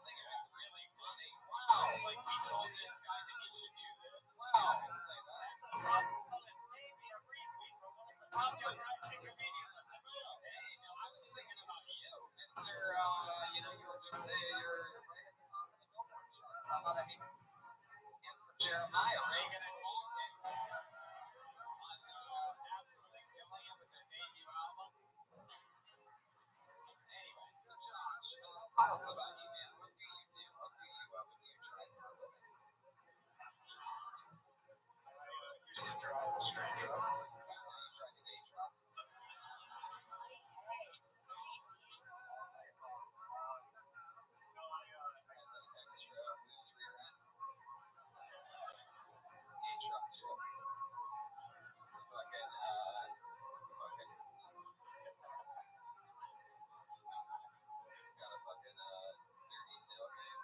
Speaker 5: Like if it's really funny. Wow, like we told this guy that he should do this. Wow. You can say that.
Speaker 3: That's a simple as maybe a retweet from one of the top young rising comedians in the world.
Speaker 5: Hey, no, I was thinking about you, Mr. You were just you're right at the top of the Billboard charts. How about him from Jeremiah, Reagan and Watkins? Absolutely killing it with their debut album. Anyway, so Josh, tell us about you, man. What do you do? What do you try for a living?
Speaker 3: I used to drive a straight truck.
Speaker 5: Wow, you drive a day truck? Has an extra loose rear end? Day truck jokes. It's a fucking, it's got a fucking, dirty tailgate.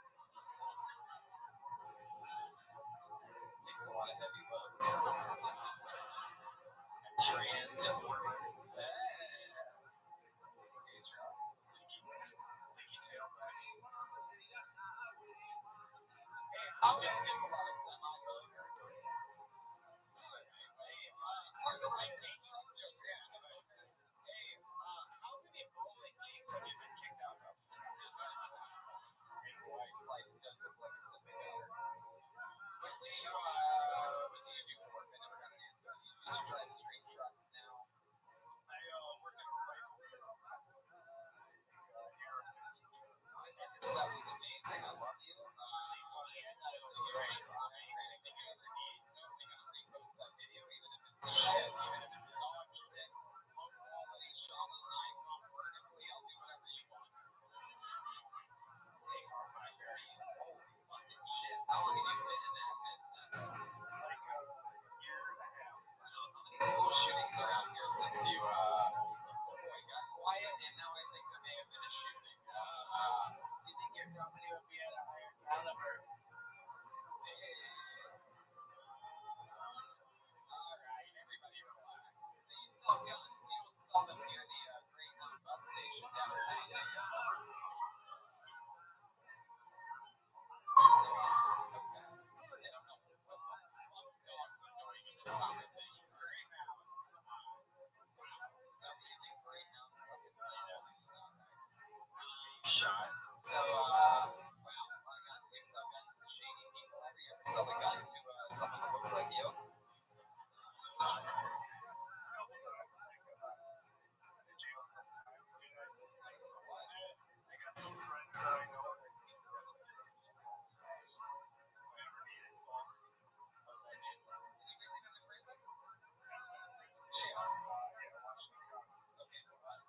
Speaker 5: Takes a lot of heavy loads.
Speaker 3: Transporting.
Speaker 5: Hey! That's what a day truck.
Speaker 3: Leaky tailpipe.
Speaker 6: Yeah, it gets a lot of semi-boners. It's hard to like date jokes.
Speaker 3: Hey, how many bowling games have you been kicked out of?
Speaker 6: It's like it does look like it's a big What do you do for work? I never got an answer. You used to drive straight trucks now.
Speaker 3: I work at a rifle here.
Speaker 6: Your set was amazing. I love you. It was great. Anything you ever need, so I'm gonna repost that video, even if it's shit, even if it's dog shit, low quality, shot on an iPhone vertically. I'll do whatever you want. Take our 5 years. Holy fucking shit! How long have you been in that business?
Speaker 3: Like a year and a half.
Speaker 6: How many school shootings around here since you got quiet? And now I think there may have been a shooting.
Speaker 3: You think your company would be at a higher caliber?
Speaker 6: Alright, everybody relax. So you sell guns. You don't sell them near the Greyhound bus station downtown, do you? Okay. I don't know what the fuck dogs are doing in this conversation. Greyhound. Is that what you think Greyhound's fucking sells? Alright.
Speaker 3: Shot.
Speaker 6: So, wow, a lot of guns. You sell guns to shady people. Have you ever sell a gun to someone that looks like you?
Speaker 3: A couple times, like, in jail a couple times. I got some friends that I know that can definitely get some guns for us. If I ever need it.
Speaker 6: A legend. Have you really been to prison? Jail.
Speaker 3: Yeah, Washington County.
Speaker 6: Okay, for what?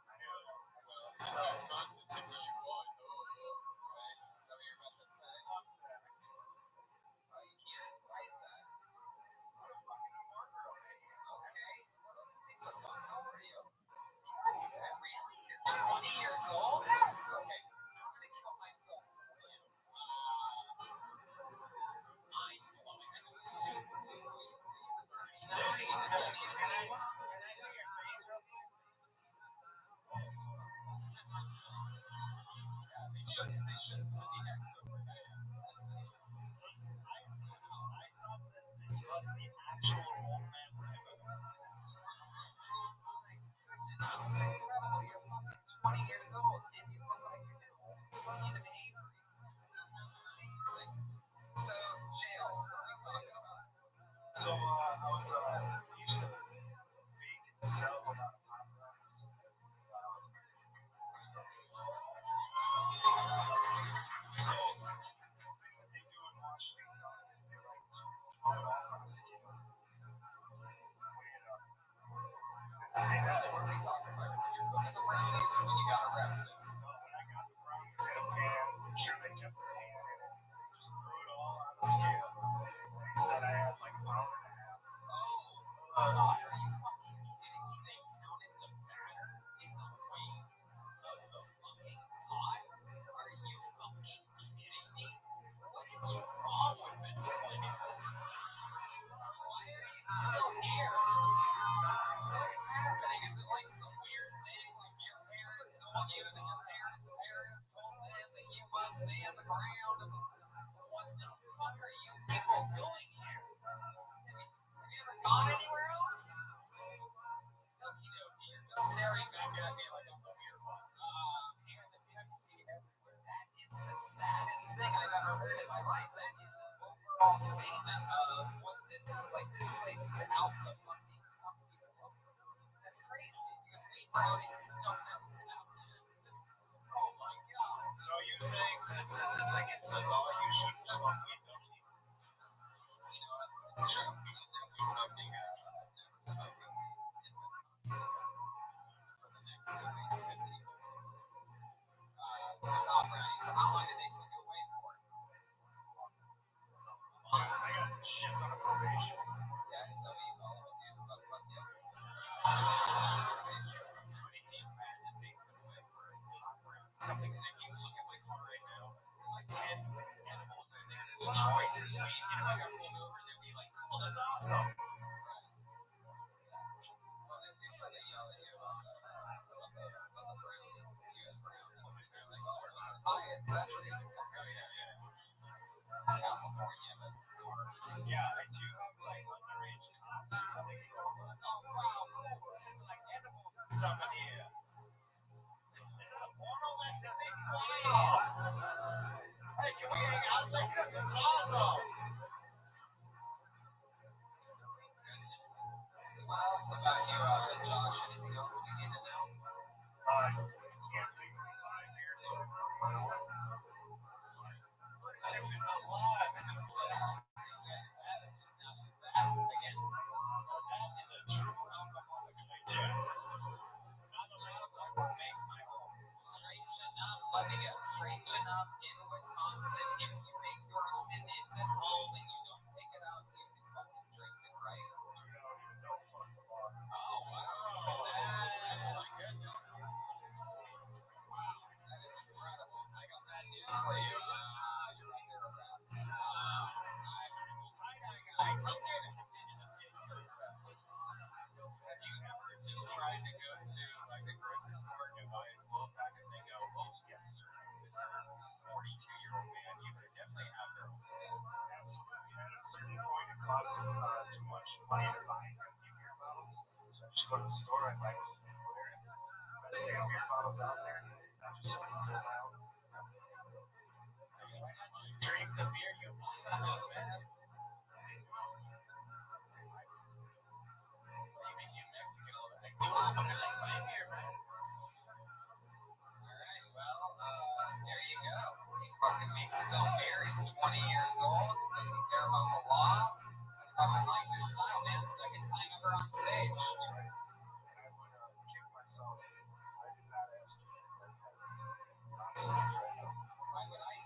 Speaker 3: I know.
Speaker 6: Well, it's 6 months until you won, though. Right? Is that what you're about to say? Oh, you can't? Why is that?
Speaker 3: Put a fucking marker on my hand.
Speaker 6: Okay. Well, who gives a fuck? How old are you? Really? You're 20 years old? Okay. I'm gonna kill myself for you. This is mind-blowing. I just assumed you were 39. I mean,
Speaker 3: Can I see your face real quick?
Speaker 6: yeah, they should have said the X over there.
Speaker 3: I thought that this was the actual old man Rabbi.
Speaker 6: Goodness, this is incredible. You're fucking 20 years old and you look like you've been old Stephen Avery. That's amazing. So, jail, what are we talking about?
Speaker 3: So I was used to bake and sell a lot of hot dogs. So the thing that they do in Washington County is they like to throw it all on a scale. Weigh it up. And say that's
Speaker 6: What
Speaker 3: what
Speaker 6: are we talking about? When you're cooking the brownies or when you got arrested?
Speaker 3: when I got the brownies in a pan, I'm sure they kept their hand in it. They just threw it all on the scale. They said I had like a pound and a half.
Speaker 6: Oh, are you fucking kidding me? They counted the batter in the weight of the fucking pot? Are you fucking kidding me? What is wrong with this place? Why are you still here? What is happening? Is it like some weird thing? Like your parents told you that your parents' parents told them that you must stay on the ground? What the fuck are you people doing here? Have you ever gone anywhere else? Okie dokie, you're just staring back at me like I'm the weird one. And the Pepsi everywhere. That is the saddest thing I've ever heard in my life. That is an overall statement of what this place is out to fucking fuck people over. That's crazy because we brownies don't have that. Oh my god.
Speaker 3: So are you saying that since it's against the law, you shouldn't smoke weed, don't you?
Speaker 6: You know what? It's true. I've never smoked weed in Wisconsin for the next at least 15 minutes. So Tom Brady, so how long did they put you away for?
Speaker 3: I got a shit ton of probation.
Speaker 6: Yeah, is that what you call it when dudes about to fuck you?
Speaker 3: So can you imagine being put away for a pot round? Something that if you look at my car right now, there's like 10 edibles in there. There's joints, there's weed. You know, I got pulled over, they'd be like, cool, that's awesome.
Speaker 6: Well, they try to yell at you about the brownies. If you had brownies, they'd be like, oh, those are high and saturated.
Speaker 3: Yeah.
Speaker 6: California, but cars.
Speaker 3: Yeah, I do have like underage cops coming over.
Speaker 6: Oh wow, cool.
Speaker 3: There's like animals and stuff in here. Is that a porno like this? Wow. Hey, can we hang out like this? This is awesome.
Speaker 6: Goodness. So what else about you, Josh? Anything else we need to know?
Speaker 3: Can't legally buy beer, so I broke my own. That's fine. It's actually not law.
Speaker 6: Is that against the law?
Speaker 3: That is a true alcoholic right there. Not allowed to make my own.
Speaker 6: Strange enough, let me guess. Strange enough, in Wisconsin, if you make your own and it's at home and you don't take it out, you can fucking drink it, right?
Speaker 3: Dude, I don't even know. Fuck the law.
Speaker 6: Oh wow, oh my goodness. Wow, that is incredible. I got bad news for you. You're under arrest.
Speaker 3: Tie-dye guy, come get it.
Speaker 5: Have you ever just tried to go to like a grocery store and buy a 12-pack and they go, oh, yes, sir, Mr. 42-year-old man, you could definitely have this.
Speaker 3: Absolutely. At a certain point, it costs too much money to buy empty beer bottles. So I just go to the store and buy some beers. I stay beer bottles out there. I just fill out.
Speaker 5: Why not just drink the beer you bought, man? Maybe in Mexico, like, dude, but I like my beer, man.
Speaker 6: Alright, well, there you go. He fucking makes his own beer. He's 20 years old, doesn't care about the law. I fucking like your style, man. Second time ever on stage.
Speaker 3: That's right. And I would kick myself if I did not ask you to hit that pen on stage right now.
Speaker 6: Why would I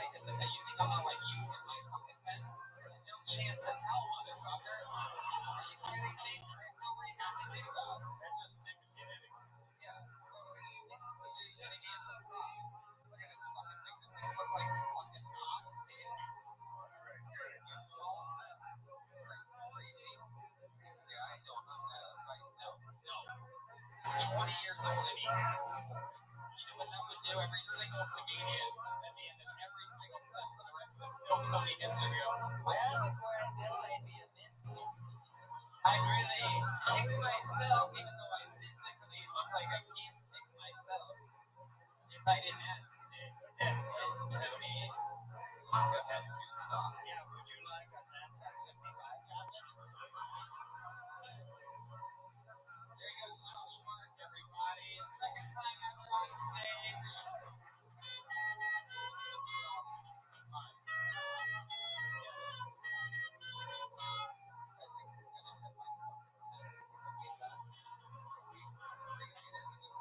Speaker 6: hit the pen? You think I'm gonna let you hit my fucking pen? There's no chance in hell, motherfucker. Are you kidding me? I have no reason to do that.
Speaker 5: That's just nicotine anyways.
Speaker 6: Yeah, it's totally just nicotine getting anti-flag. Look at this fucking thing. Does this look like fucking hot to you?
Speaker 3: Alright, good.
Speaker 6: It's all crazy. Yeah, I don't know right now. No. He's 20 years old and he asked for it. You know what that would do? Every single comedian at the end of every single set for the rest of the Kill Tony history go, well, before I go, I'd be a mist. I'd really pick myself, even though I physically look like I can't pick myself. If I didn't ask to Tony, go ahead and do stuff.
Speaker 3: Yeah, would you like a Zantac 75 tablet?
Speaker 6: There goes Josh Mark, everybody. Second time ever on stage.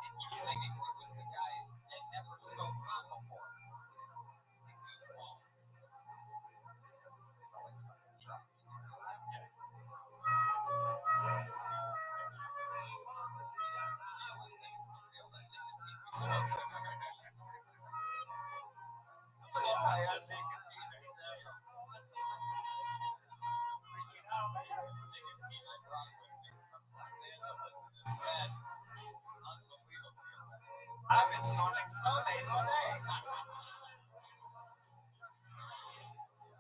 Speaker 6: Interesting because it was the guy that never smoked pot before. The goofball. Like something dropped. Did you know that? Yeah. It's the only thing that's supposed to be all that nicotine we smoke.
Speaker 5: So I have nicotine right now. Freaking out, man.
Speaker 6: It's nicotine I brought with me from Los Angeles in this bed. It's unbelievably effective.
Speaker 3: I've been snorting Fridays all day.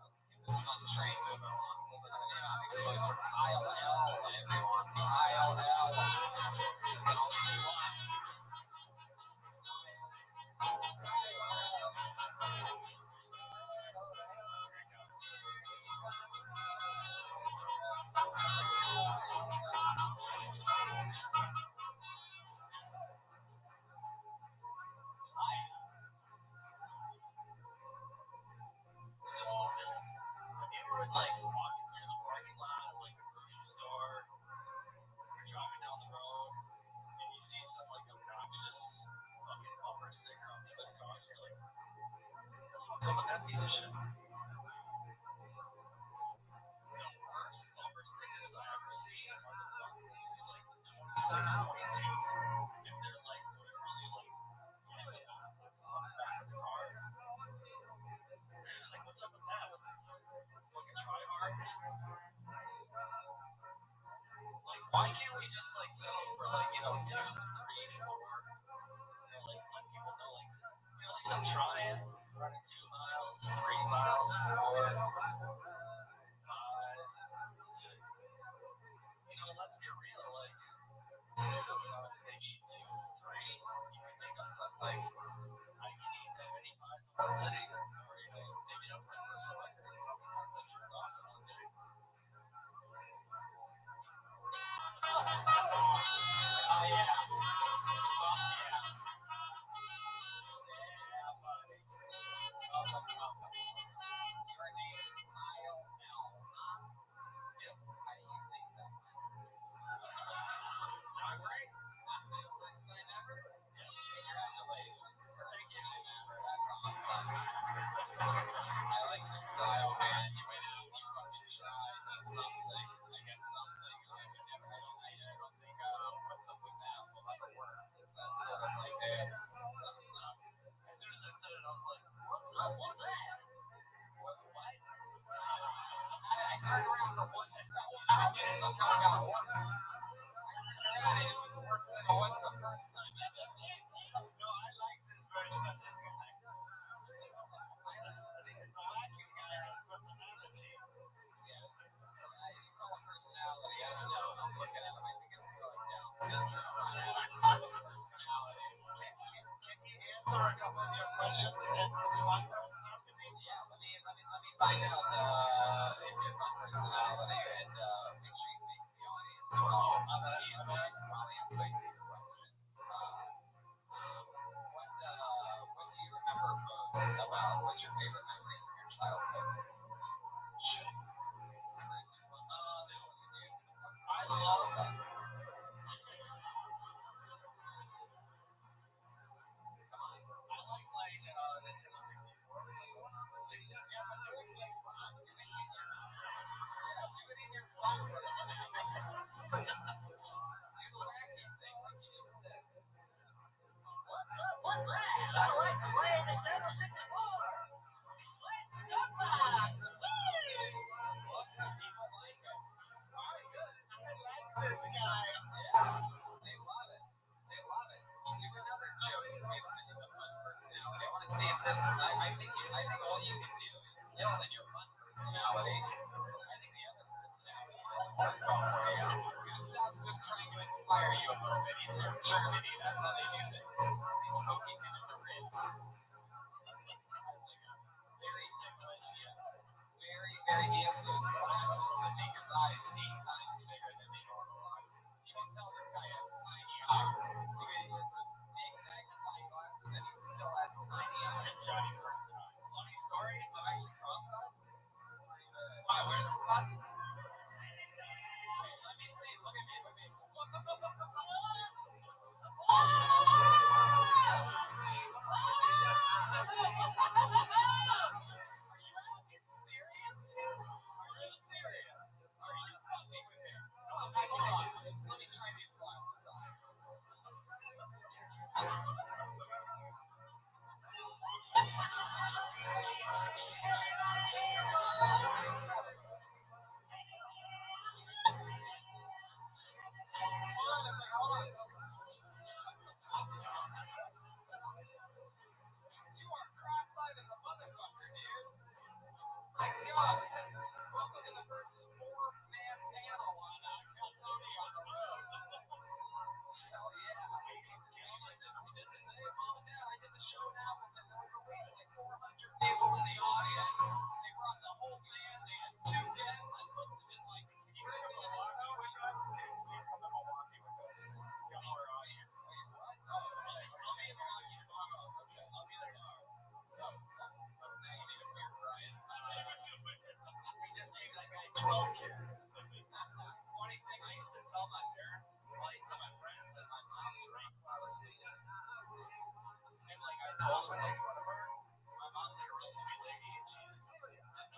Speaker 6: Let's keep this fun train moving along. I'm exposed for Kyle L. Everyone, Kyle L. Get all the you want.
Speaker 5: So, have you ever been like walking through the parking lot of like a grocery store, you're driving down the road, and you see some like obnoxious fucking bumper sticker on the US cars, and you're like, what the fuck's up with that piece of shit? The worst bumper stickers I ever see are the ones that say like 26.2, and they're like literally like 10 on the back of the car. Like, what's up with that? What the fucking tryhards? Like, why can't we just like settle for like, 2, 3, 4? Like let people know, like, at least I'm trying, running 2 miles. miles, 3 miles, 4, 5, 6. Let's get real. Like, maybe 2, 3. You can make up something like I can eat that many pies in one sitting, or maybe that's my personal record. How many times I jerk off in one day? Oh yeah. Your name is Kyle L. Yep. How do you think that went? Not great. First time ever? Yes. Congratulations. First time ever. That's awesome. I like your style, man. You went out, you fucking tried. That's something. I got something. I would never, I don't think, what's up with that will ever work, since that's sort of like a, as soon as I said it, I was like, what's up with that? What? I turned around for 1 second, and somehow it got worse. I turned around and it was worse than it was the first time.
Speaker 3: No, I like this version of this guy. It's a wacky guy who has personality.
Speaker 5: Yeah. So you call it personality. I don't know. I'm looking at him. I think it's more like Down syndrome. I don't call it personality.
Speaker 3: Can he answer a couple of your questions and his fun personality?
Speaker 5: Yeah, let me find out if you're fun personality, and make sure you face the audience while answering these questions. What do you remember most about? What's your favorite memory from your childhood?
Speaker 3: Sure.
Speaker 5: It's your fun personality, dude. I love that. Come on.
Speaker 3: I like playing Nintendo 64.
Speaker 5: Do it in your fun personality. Do the wacky thing like you just did. What's up with that? I like playing Nintendo 64. Let's go back. Look, people like it. Very good.
Speaker 3: I like this guy.
Speaker 5: Yeah, they love it. They love it. Do another joke in the fun personality. I want to see if this. I think all you can do is kill in your fun personality. I think the other personality doesn't work out for you. Gustav's just trying to inspire you a little bit. He's from Germany. That's how they do things. He's poking him in the ribs. Very ticklish. He has those glasses that make his eyes 8 times bigger than they normally are. You can tell this guy has tiny eyes. He has those big magnifying glasses and he still has tiny eyes.
Speaker 3: Johnny person eyes.
Speaker 5: Funny story, I'm actually cross-eyed. Why wear those glasses? Let me see. Look at me. Let me try these glasses on. Hold on. You are cross-eyed as a motherfucker, dude. My God. Welcome to the first 4-man panel on Calzone on the road. Hell yeah. We did the day of Mom and Dad. I did the show in Appleton. There was at least like 400 people in the audience. They brought the whole band. They had 2 guests. I must have been like, you heard me on the show with us?
Speaker 3: Please come to Milwaukee with us.
Speaker 5: Come our audience. Wait, what? Oh, I'll be in Milwaukee tomorrow. Okay. I'll be there tomorrow. Oh, now you need a beer, Brian. We just gave that guy 12 kids.
Speaker 3: Funny thing, I used to tell my parents, well, I used to tell my friends that my mom drank when I was sleeping. And like I told them in front of her, my mom's like a real sweet lady, and she just didn't know like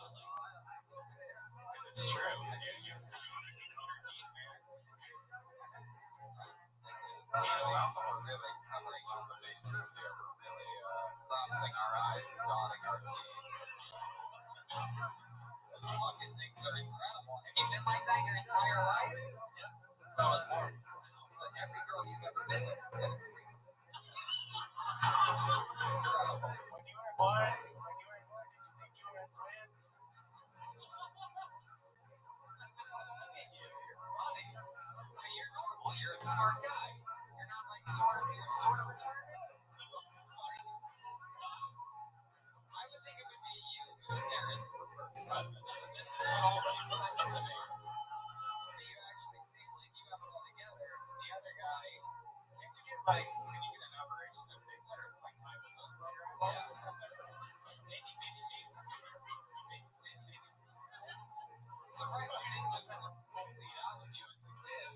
Speaker 5: It's true.
Speaker 3: you call her Dean, man.
Speaker 5: We're really covering all the bases here. We're really crossing our I's and dotting our T's. Those fucking things are incredible. Have you been like that your entire life?
Speaker 3: Yeah, since I was born.
Speaker 5: So every girl you've ever been with, it's been a threesome. It's incredible.
Speaker 3: When you were born, did you
Speaker 6: smart guy. You're not like you're sort of retarded. I would think it would be you whose parents were first cousins, and then this would all make sense to me. But you actually seem like you have it all together. The other guy,
Speaker 5: Can't you get like when you get an operation of things that are like time with those on your eyeballs or something? Maybe.
Speaker 6: I'm surprised you didn't just have a full lead out of you as a kid.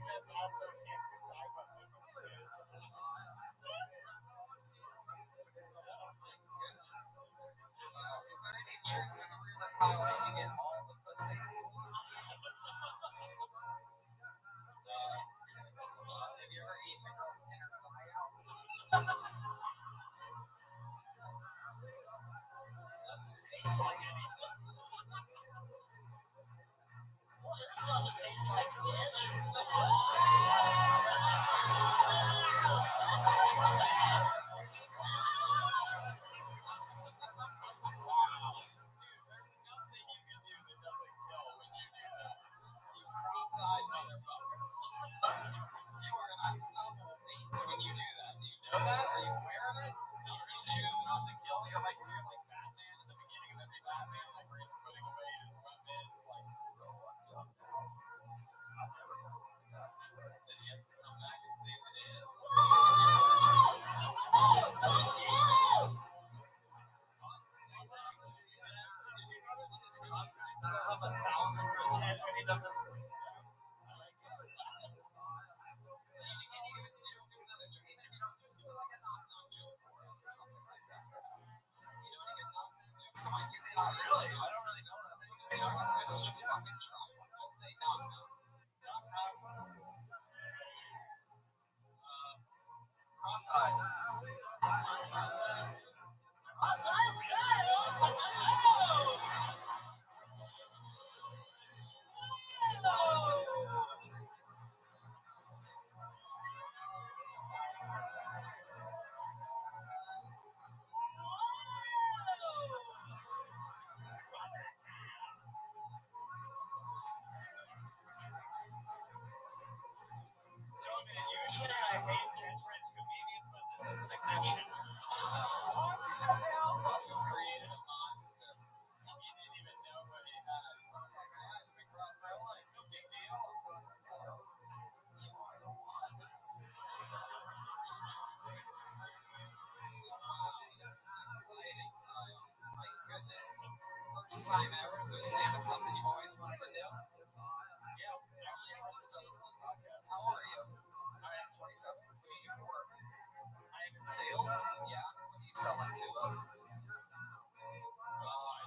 Speaker 3: That's also every time of differences.
Speaker 6: Is there any truth to the rumor, Kyle, that you get all the pussy? Have you ever eaten a girl's inner thigh out?
Speaker 8: Doesn't taste like anything. Well, this doesn't taste like fish.
Speaker 6: Nothing you can do that doesn't kill when you do that. You cross-eyed motherfucker. You are an unstoppable beast when you do that. Do you know that? Are you aware of it? You choose not to kill. You're like Batman at the beginning of every Batman, like where he's putting away his weapons, like then he has to come back and save the day.
Speaker 5: Did you notice his confidence goes up 1,000% when he does this? I like it.
Speaker 6: And you don't do another joke, even if you don't just do like a knock-knock joke for us or something like that, perhaps. You know any good knock-knock jokes? Come on, give the audience.
Speaker 5: Really? I don't really know that many.
Speaker 6: Just fucking try one. Just say knock-knock.
Speaker 5: Cross eyes.
Speaker 8: Cross eyes, Kyle.
Speaker 5: Usually I hate catchphrase comedians, but this is an exception.
Speaker 6: You created a monster. You didn't even know what he had. So yeah, my eyes been crossed my life. No big deal. You are the one. This is exciting, Kyle. My goodness. First time ever. So stand-up something you've always wanted to do?
Speaker 5: Yeah, actually, ever since I listened to this podcast.
Speaker 6: How old are you?
Speaker 5: I am 27.
Speaker 6: What do you do for work?
Speaker 5: I am in sales.
Speaker 6: Yeah. What do you sell it to?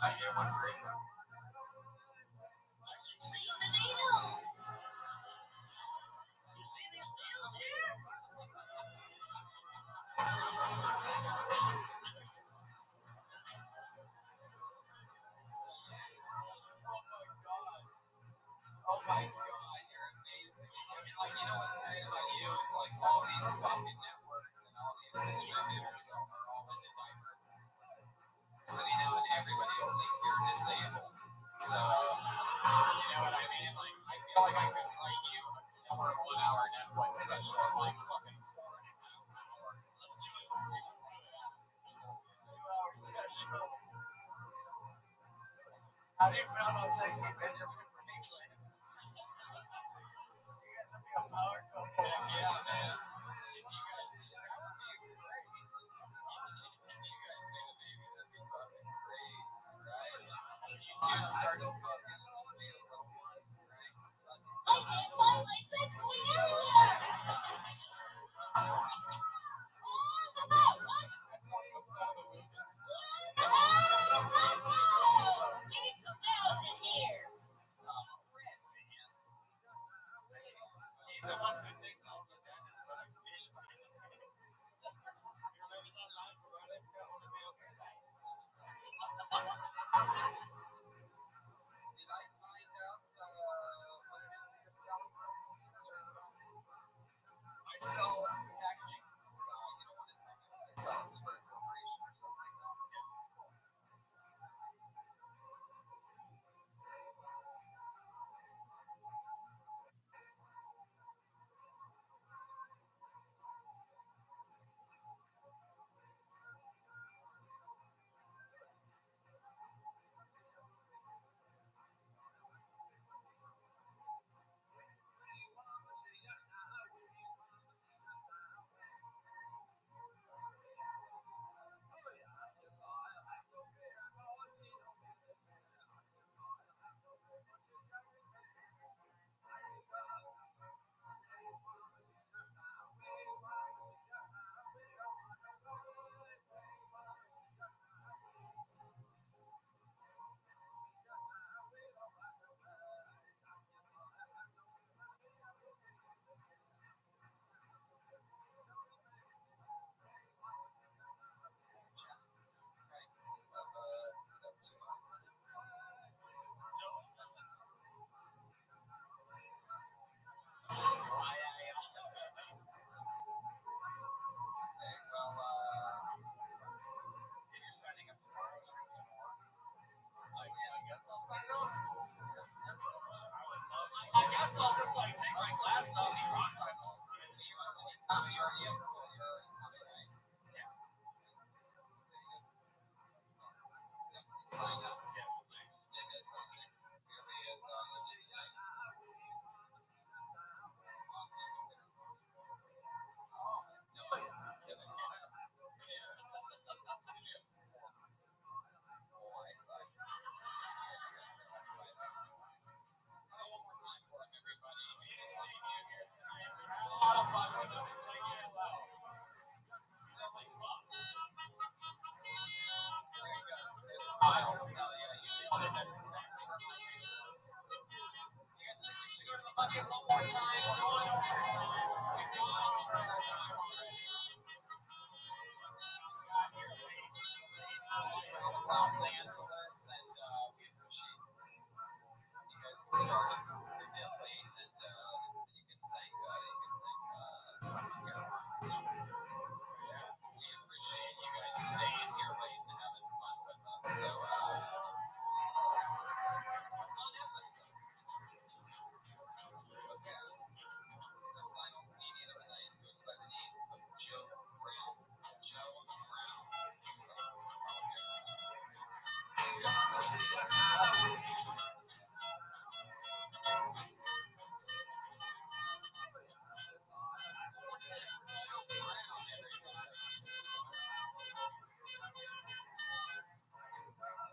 Speaker 5: I get one free.
Speaker 8: You see the deals. You see these deals here?
Speaker 6: Oh my god, you're amazing. You know what's great about you is like all these fucking networks and all these distributors are all into diaper. So you know, and everybody will think you're disabled. So, you know what I mean? Like, I feel like I could write you a killer 1 hour Netflix special in like fucking 4.5 hours. Let's do it.
Speaker 5: 2 hours special. How do you feel about sexy Benjamin Franklins? You guys would be a power couple.
Speaker 6: Yeah, man. If you guys, that would be great. If you guys made a baby, that'd be fucking crazy, right? If you two started fucking and just made a little one, right? Just fucking.
Speaker 8: I can't find my sex wing anywhere.
Speaker 6: That's how it comes out of the womb.
Speaker 8: It smells in here.
Speaker 6: Red, man.
Speaker 5: He's the one who sings all the dentist smelling fish pies. Your baby's online for what I've got on the mail.
Speaker 6: Did I find out what it is that you're selling?
Speaker 5: I sell packaging.
Speaker 6: You don't want to tell me what you sell. It's for a corporation or something.
Speaker 5: It's all just like take my glasses off, eat Rothschild all the time.
Speaker 6: You already coming, right?
Speaker 5: Yeah.
Speaker 6: Definitely sign up.
Speaker 5: Yes, thanks.
Speaker 6: It is, really is, legit tonight. No, kidding. One more time for him, everybody.
Speaker 5: Seeing you here tonight. We had a lot of fun with them. It's like,
Speaker 6: Silly fun. There he goes. There's
Speaker 5: Kyle.
Speaker 6: Kyle. Hell yeah, you
Speaker 5: Oh,
Speaker 6: nailed it.
Speaker 5: that's exactly where my name was.
Speaker 6: You guys think we should go to the bucket one more time? We're going over time. We've gone over our time already.
Speaker 5: Got here late.
Speaker 6: We're in Los Angeles, and we appreciate you guys started a bit late, and you can thank someone here. We appreciate you guys staying here late and having fun with us. So, it's a fun episode. Okay. The final comedian of the night goes by the name of Joe Brown. Joe Brown.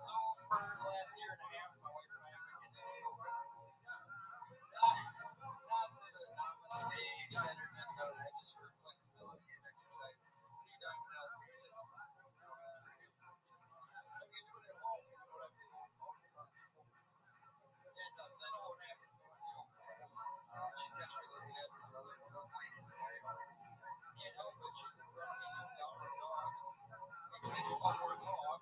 Speaker 6: So for the last year and a half, my wife and I have been getting into not for mistake-centeredness, just for flexibility and exercise. New diagnosed patients. I'm gonna do it at home, so you don't have to go out in front of people. Yeah, it does. I know what happens when I'm yoga class. She catch me looking at her brother, wait, is there? Can't help it. She's in front of me, I'm down her dog. Makes me do one more dog.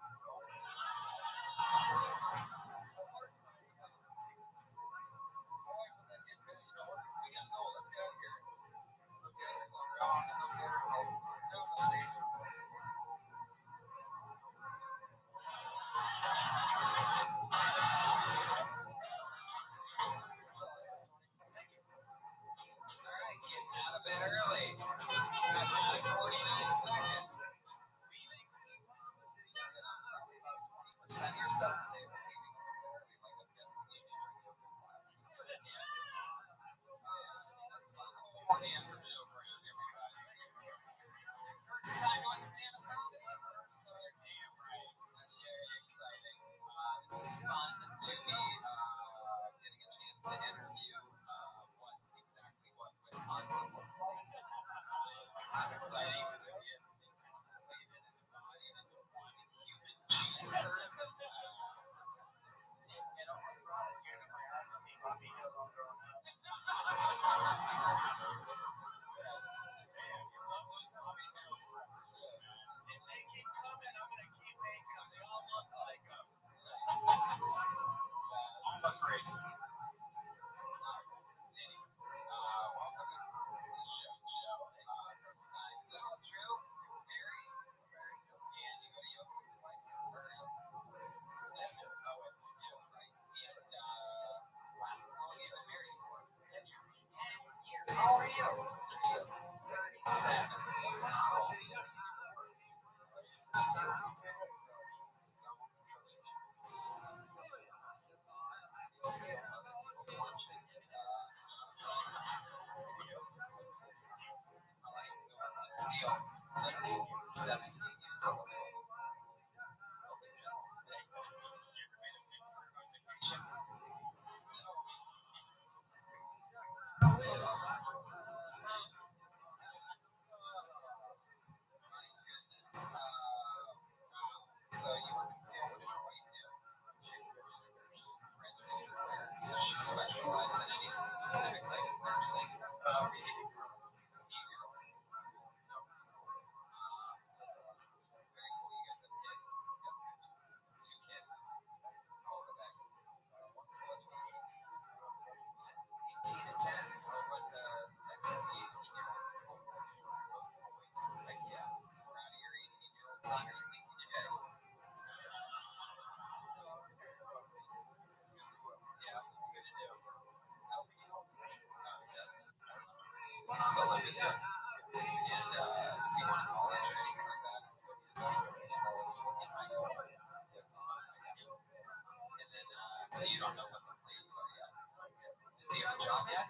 Speaker 6: We gotta go. Let's get out of here. Look at her, look around, and look at her. Namaste. All right, getting out of bed early. Got out of 49 seconds. Leaving. Probably about 20% of your seventh table leaving a little bit early, like I'm guessing you did during yoga class. That's fun. One more hand for Joe Brown, everybody. First time going to stand-up comedy. First time, damn right. That's very exciting. This is fun to be getting a chance to interview what Wisconsin looks like. This is exciting to see it encapsulated and embodied into one human cheese curd.
Speaker 1: It almost brought a tear to my eye to see Rabbi growing up.
Speaker 5: If they keep coming, I'm gonna keep making them. They all look like them.
Speaker 6: Almost racist. Anyway, welcome to the show, Joe. First time. Is that all true? You're married? And you go to yoga with your wife? Yes, right. And how long have you been married for? 10 years. 10 years. How old are you? 37. Wow. Still other people's lunches. Steal 17 years old. And does he go to college or anything like that? As far as in high school. And then, so you don't know what the plans are yet. Does he have a job yet? Oh,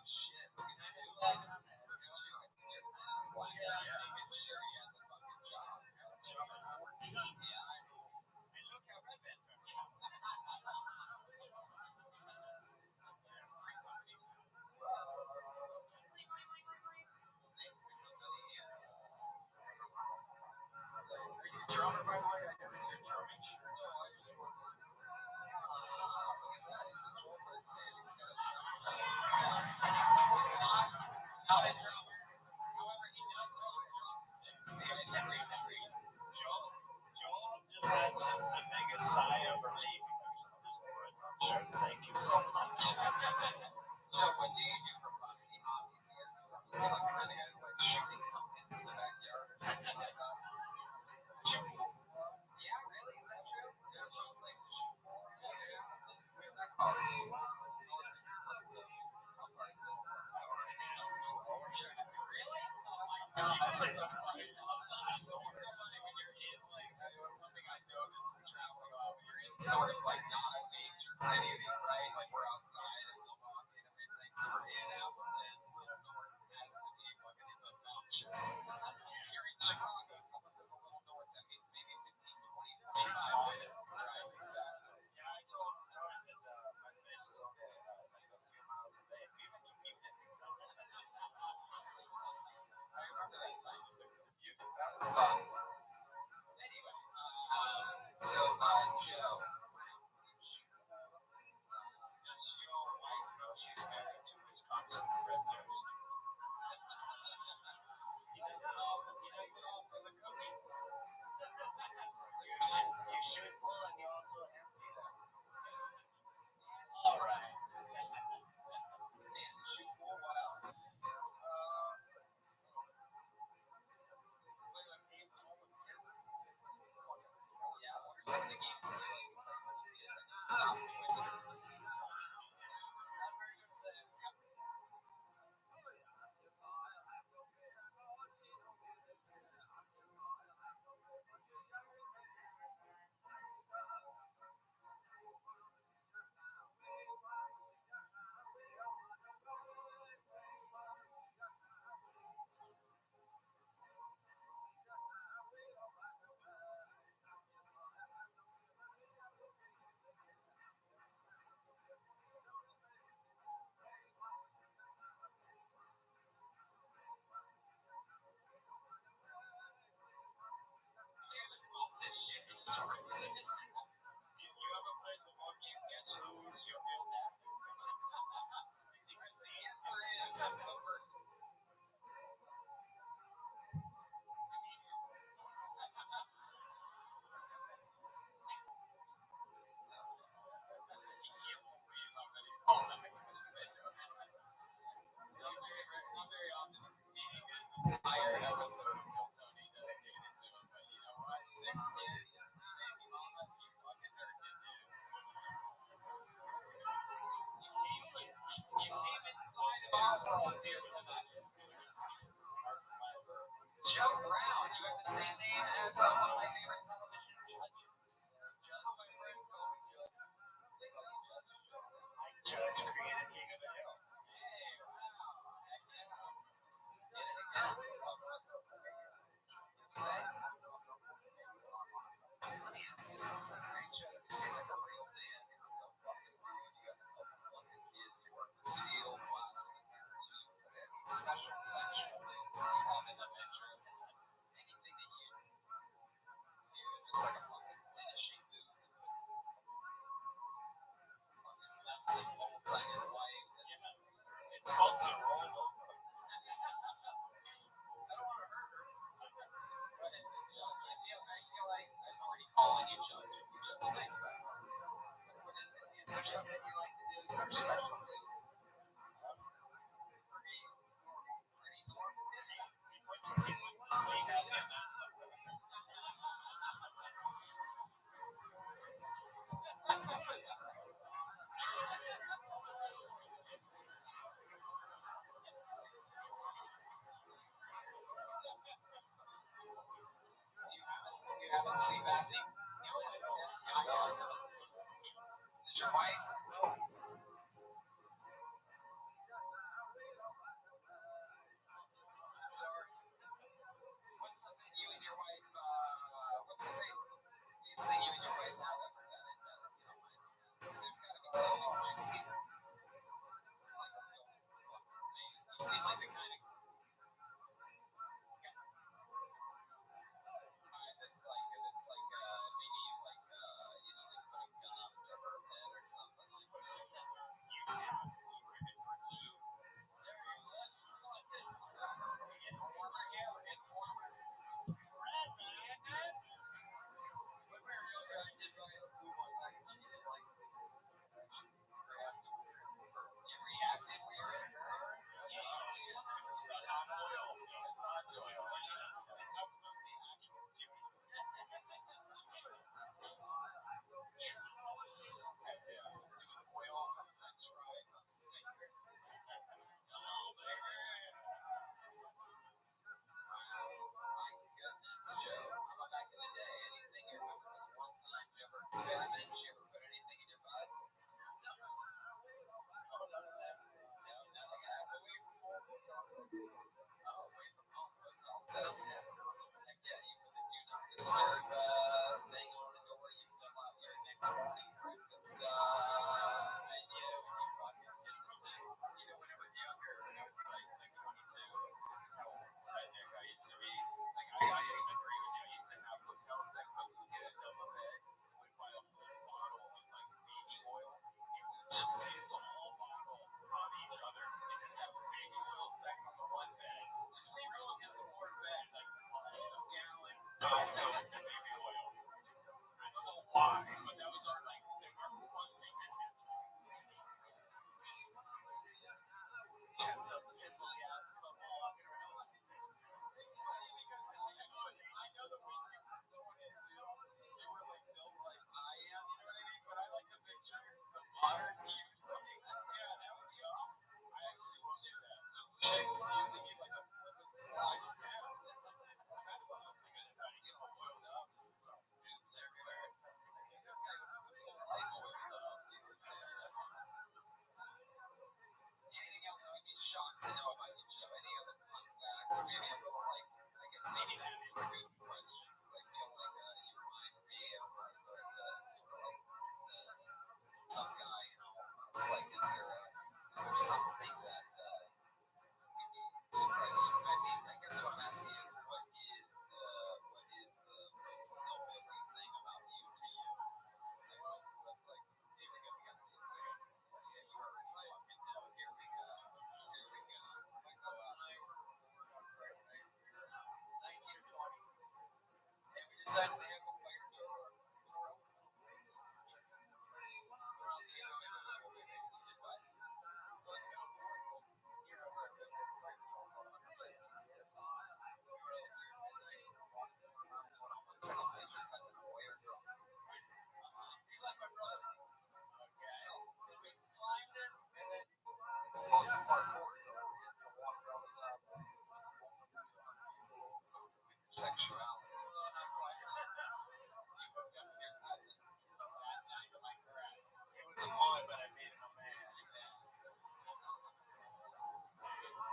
Speaker 6: shit, look at you. Look at you. I think you're kind of slacking on making sure he has a fucking job. Job at 14. Yeah, I know. And look how red band turned out. Free companies. Nice company. So, are you a drummer, by the way? I never said drumming. No, I just wrote this. Look at that. He's a drummer. And he's got a drum set. He's not a drummer. However, he does own drumsticks. The ice cream tree.
Speaker 1: Joel just had the biggest sigh of relief. He's like, "So this wore a drum shirt. Thank you so much."
Speaker 6: Joe, what do you do for fun? Any hobbies? You ever do something? You seem like the kind of guy who likes shooting pumpkins in the backyard or something like that. Yeah, really? Is that true? Is there a cheap place to shoot ball around here in Appleton? What's that called? Really? Oh my God. That's so funny. It's so funny when you're in, like, one thing I noticed when traveling a lot, when you're in sort of like not a major city, right? Like we're outside in Milwaukee and everything, so we're in Appleton, Little North has to be fucking, it's obnoxious. You're in Chicago, someone says a little north, that means maybe 15, 20, 25 minutes, right? Exactly.
Speaker 1: Yeah, I told Tori that my place is only like a few miles away. We even commuted.
Speaker 6: I remember that time you took the commute. That was fun. Anyway, so, Joe.
Speaker 1: Does your wife know she's married to Wisconsin Fred Durst?
Speaker 6: He does it all. He does it all for the cooking.
Speaker 1: You should pull and you also empty them.
Speaker 6: All right. Man, shoot pool. What else?
Speaker 1: Play like games at home with the kids. It's fun.
Speaker 6: Oh yeah. What are some of the games that you like play with your kids? I know it's not Twister.
Speaker 1: Not very good at that.
Speaker 6: Yep. This shit is just crazy.
Speaker 1: You ever play some more game? Guess who's your real dad?
Speaker 6: Because the answer is the first. Oh, that makes sense. Not very often is meeting his entire episode of Kill Tony dedicated to him, but you know what? 6 kids, baby mama, you fucking nerd it, dude. You came inside of our world here tonight. Joe Brown, you have the same name as one of my favorite television judges. Judge. My friends call me Judge. They call you Judge Joe Brown.
Speaker 1: Judge created King of the Hill.
Speaker 6: Hey, wow. Heck yeah. Did it again. Say? Let me ask you something, right, Joe? You seem like a real man. You're a real fucking dude. You got a couple fucking kids. You work with steel. Wow, just like any special sexual things that you have in the bedroom. Anything that you do, just like a fucking finishing move that puts fucking nuts and bolts on your wife.
Speaker 1: It's called to roll over.
Speaker 6: I don't want to hurt her. What is it, Judge? I feel like I'm already calling you Judge if you just made that. What is it? Is there something you like to do? Is there a special thing? Pretty normal.
Speaker 1: He puts the snake out there. That's what
Speaker 6: Did your wife? Sorry. What's something you and your wife, what's the craziest thing you and your wife have ever done in bed, if you don't mind? So there's got to be something you seem like a real, you seem like the kind of guy that's like, maybe you like, you know, they put a gun up to her head or something like that.
Speaker 5: Use cats and women for lube.
Speaker 6: There you go. That's what I like. We're getting warmer here. We're getting warmer. Red, man. When we were younger, I did buy a school one time and she didn't like it. She reacted weird. You reacted weird?
Speaker 5: It's about hot oil. Massage oil. It's not supposed to be actual chicken.
Speaker 6: It was oil from French fries on the sneakers.
Speaker 5: Oh, baby.
Speaker 6: My goodness, Joe. How about back in the day? Anything you remember was one time? Did you ever experiment? Did you ever put anything in your butt? No, none of that. No, none of that. Away from home hotel cells. Oh, away from home hotel cells. Yeah. Heck yeah, you put the do not disturb thing on the door. You fill out your next morning breakfast menu and you fucking get to town.
Speaker 5: You know, when I was younger, when I was like 22, this is how redneck I used to be. Like, I agree with you. I used to have hotel sex, but we would get a double bed. We'd buy a whole bottle of like baby oil, and we'd just use the whole bottle on each other and just have baby oil sex on the one bed. Just reroll against the fourth bed, like a whole gallon of baby oil. I don't know why, but that was our fun thing to do. Just a pimply ass couple walking around.
Speaker 6: It's funny because I know that when you were 22, you were like built like I am, you know what I mean? But I like to picture the modern you doing that.
Speaker 5: Yeah, that would be awesome. I actually will do that.
Speaker 6: Just chicks using you like a slip and slide.
Speaker 5: Yeah. That's what I was good at. Trying to get all oiled up. Just some boobs everywhere.
Speaker 6: This guy lives his whole life oiled up. He lives there. Anything else we'd be shocked to know about you, Joe? Any other fun facts? Or maybe a little like, I guess maybe that is a good question because I feel like you remind me of the sort of like the tough guy, you know. It's like, is there something that you'd be surprised to? I mean, I guess what I'm asking is, what is the most hillbilly thing about you to you? Like, what's like, here we go, we got an answer. Yeah, you already fucking know. Here we go. Here we go. My cousin and I were bored on Friday night. We were 19 or 20. And we decided to have a fire truck in our own little place. Wait, you did what? So I got on the woods. Here, I heard a fire truck on the table. We were out there at midnight. That's when I'm like, second place, your cousin, boy or girl? He's like my brother. Okay. And we climbed it, and then it's supposed to be parkour, so we're getting to walk around the top of it. With your sexuality. No, not quite. You hooked up with your cousin that night, am I correct?
Speaker 5: It was a boy, but I made him a man.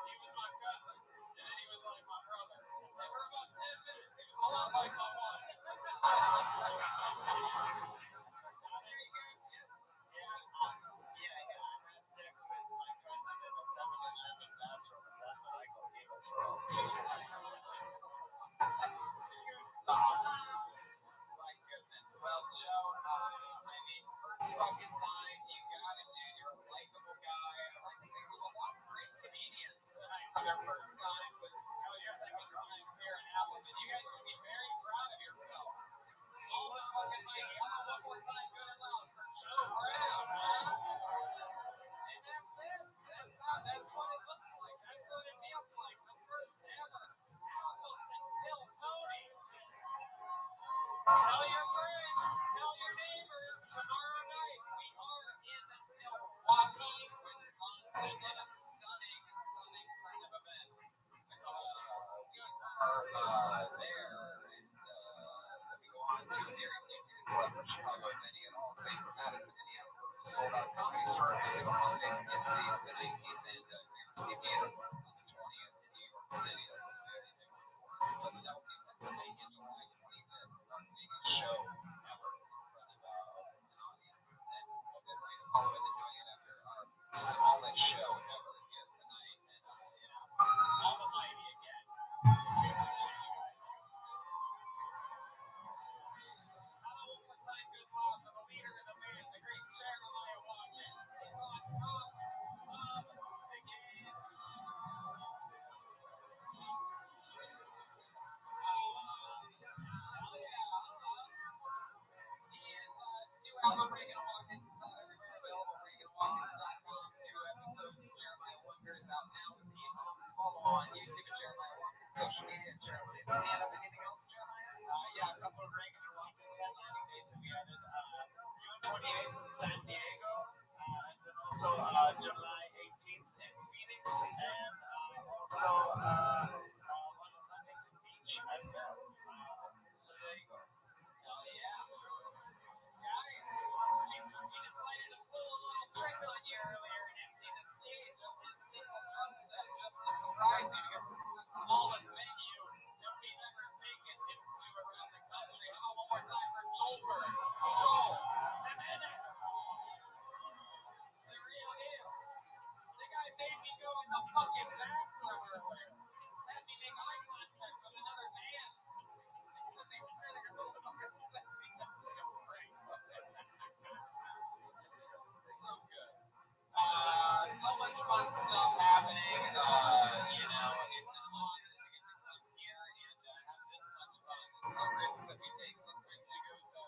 Speaker 6: He was my cousin, and then he was like my brother. And for about 10 minutes, he was a lot like my wife. There you go. Yes.
Speaker 5: Yeah, I had sex with my cousin in a 7-Eleven bathroom, and that's what I call Game of Thrones.
Speaker 6: My goodness. Well, Joe, I mean, first fucking time, you got it, dude. You're a likable guy. I think we have a lot of great comedians tonight for their first time, but your second times here in Appleton. You guys should be very proud of yourselves. Small but fucking mighty. How about one more time, good and loud for Joe Brown, huh? And that's it. That's what it looks like. That's what it feels like. The first ever Appleton Bill Tony. Tell your friends, tell your neighbors, tomorrow night we are in Milwaukee, Wisconsin, in a stunning turn of events. We are there, and then we go on to for Chicago, if any at all. Same for Madison, Minneapolis. Sold out Comedy Store every single Monday for Gipsy the 19th, and we're going to see Theater on the 20th in New York City. That's a very big one for us. Philadelphia, Pennsylvania, July 25th. Our biggest show ever in front of an audience. And we'll get right Apollo into doing it after our smallest show ever here tonight. And small but mighty again. We appreciate you guys. How about one more time, good luck for the leader of the band, the great Jeremiah Watkins. He's on top of the game. New album, Reagan Watkins, is out everywhere available. ReaganWatkins.com. New episodes of Jeremiah Wonder is out now with Ian Holmes. Follow on YouTube at Jeremiah Watkins, social media at Jeremiah Stand Up. Anything else, Jeremiah?
Speaker 3: Yeah, a couple of Reagan and Watkins headlining dates that we added. June 28th in San Diego, and then also July 18th in Phoenix, and also on Huntington Beach as well. So there you go.
Speaker 6: Oh, yeah. Guys, we decided to pull a little trick on you earlier and empty the stage of this single drum set just to surprise you because this is the smallest venue that we've ever taken him to around the country. How about one more time for Joelberg? Joel. The real deal. The guy made me go in the fucking bathroom earlier. Had me make eye contact with another man because he's really a little bit sexy. So good. So much fun stuff happening. It's an honor to get to come here and have this much fun. This is a risk that we take sometimes you go to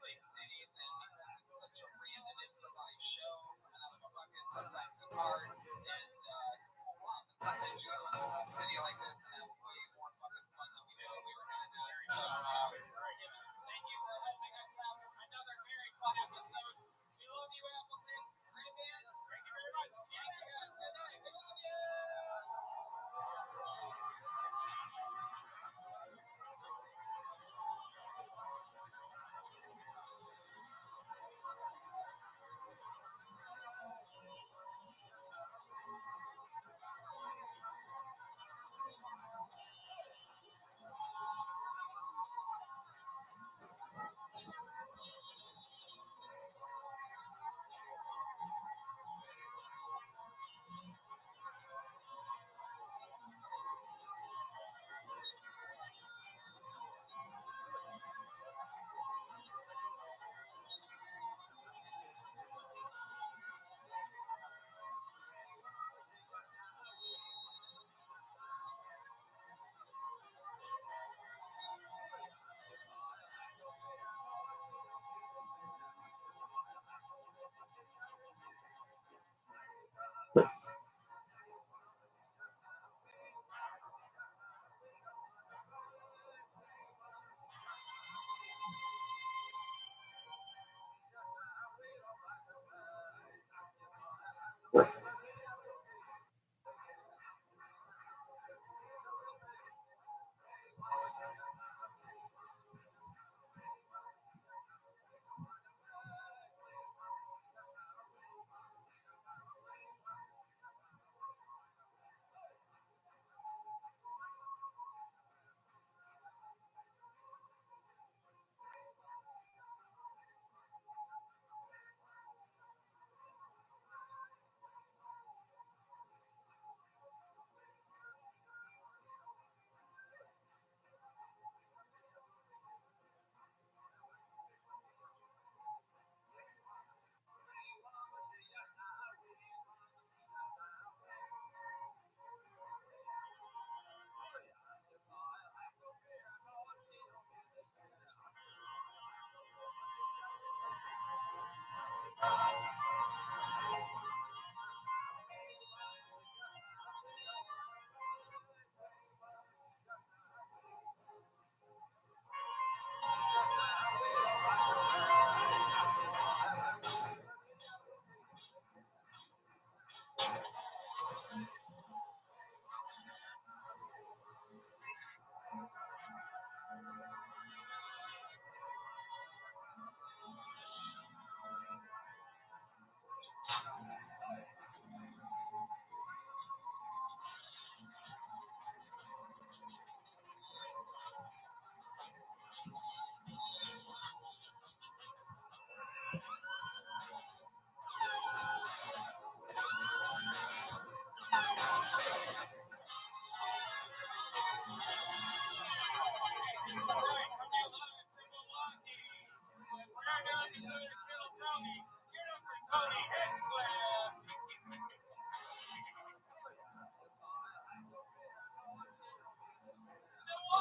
Speaker 6: big cities, and because it's such a random improvised show coming out of a bucket, sometimes it's hard and to pull off. And sometimes you go to a small city like this and have way more fucking fun than we know we were gonna have. So, thank you for helping us have another very fun episode. We love you, Appleton. Brandon, thank you very much. See you guys. Good night. We love you.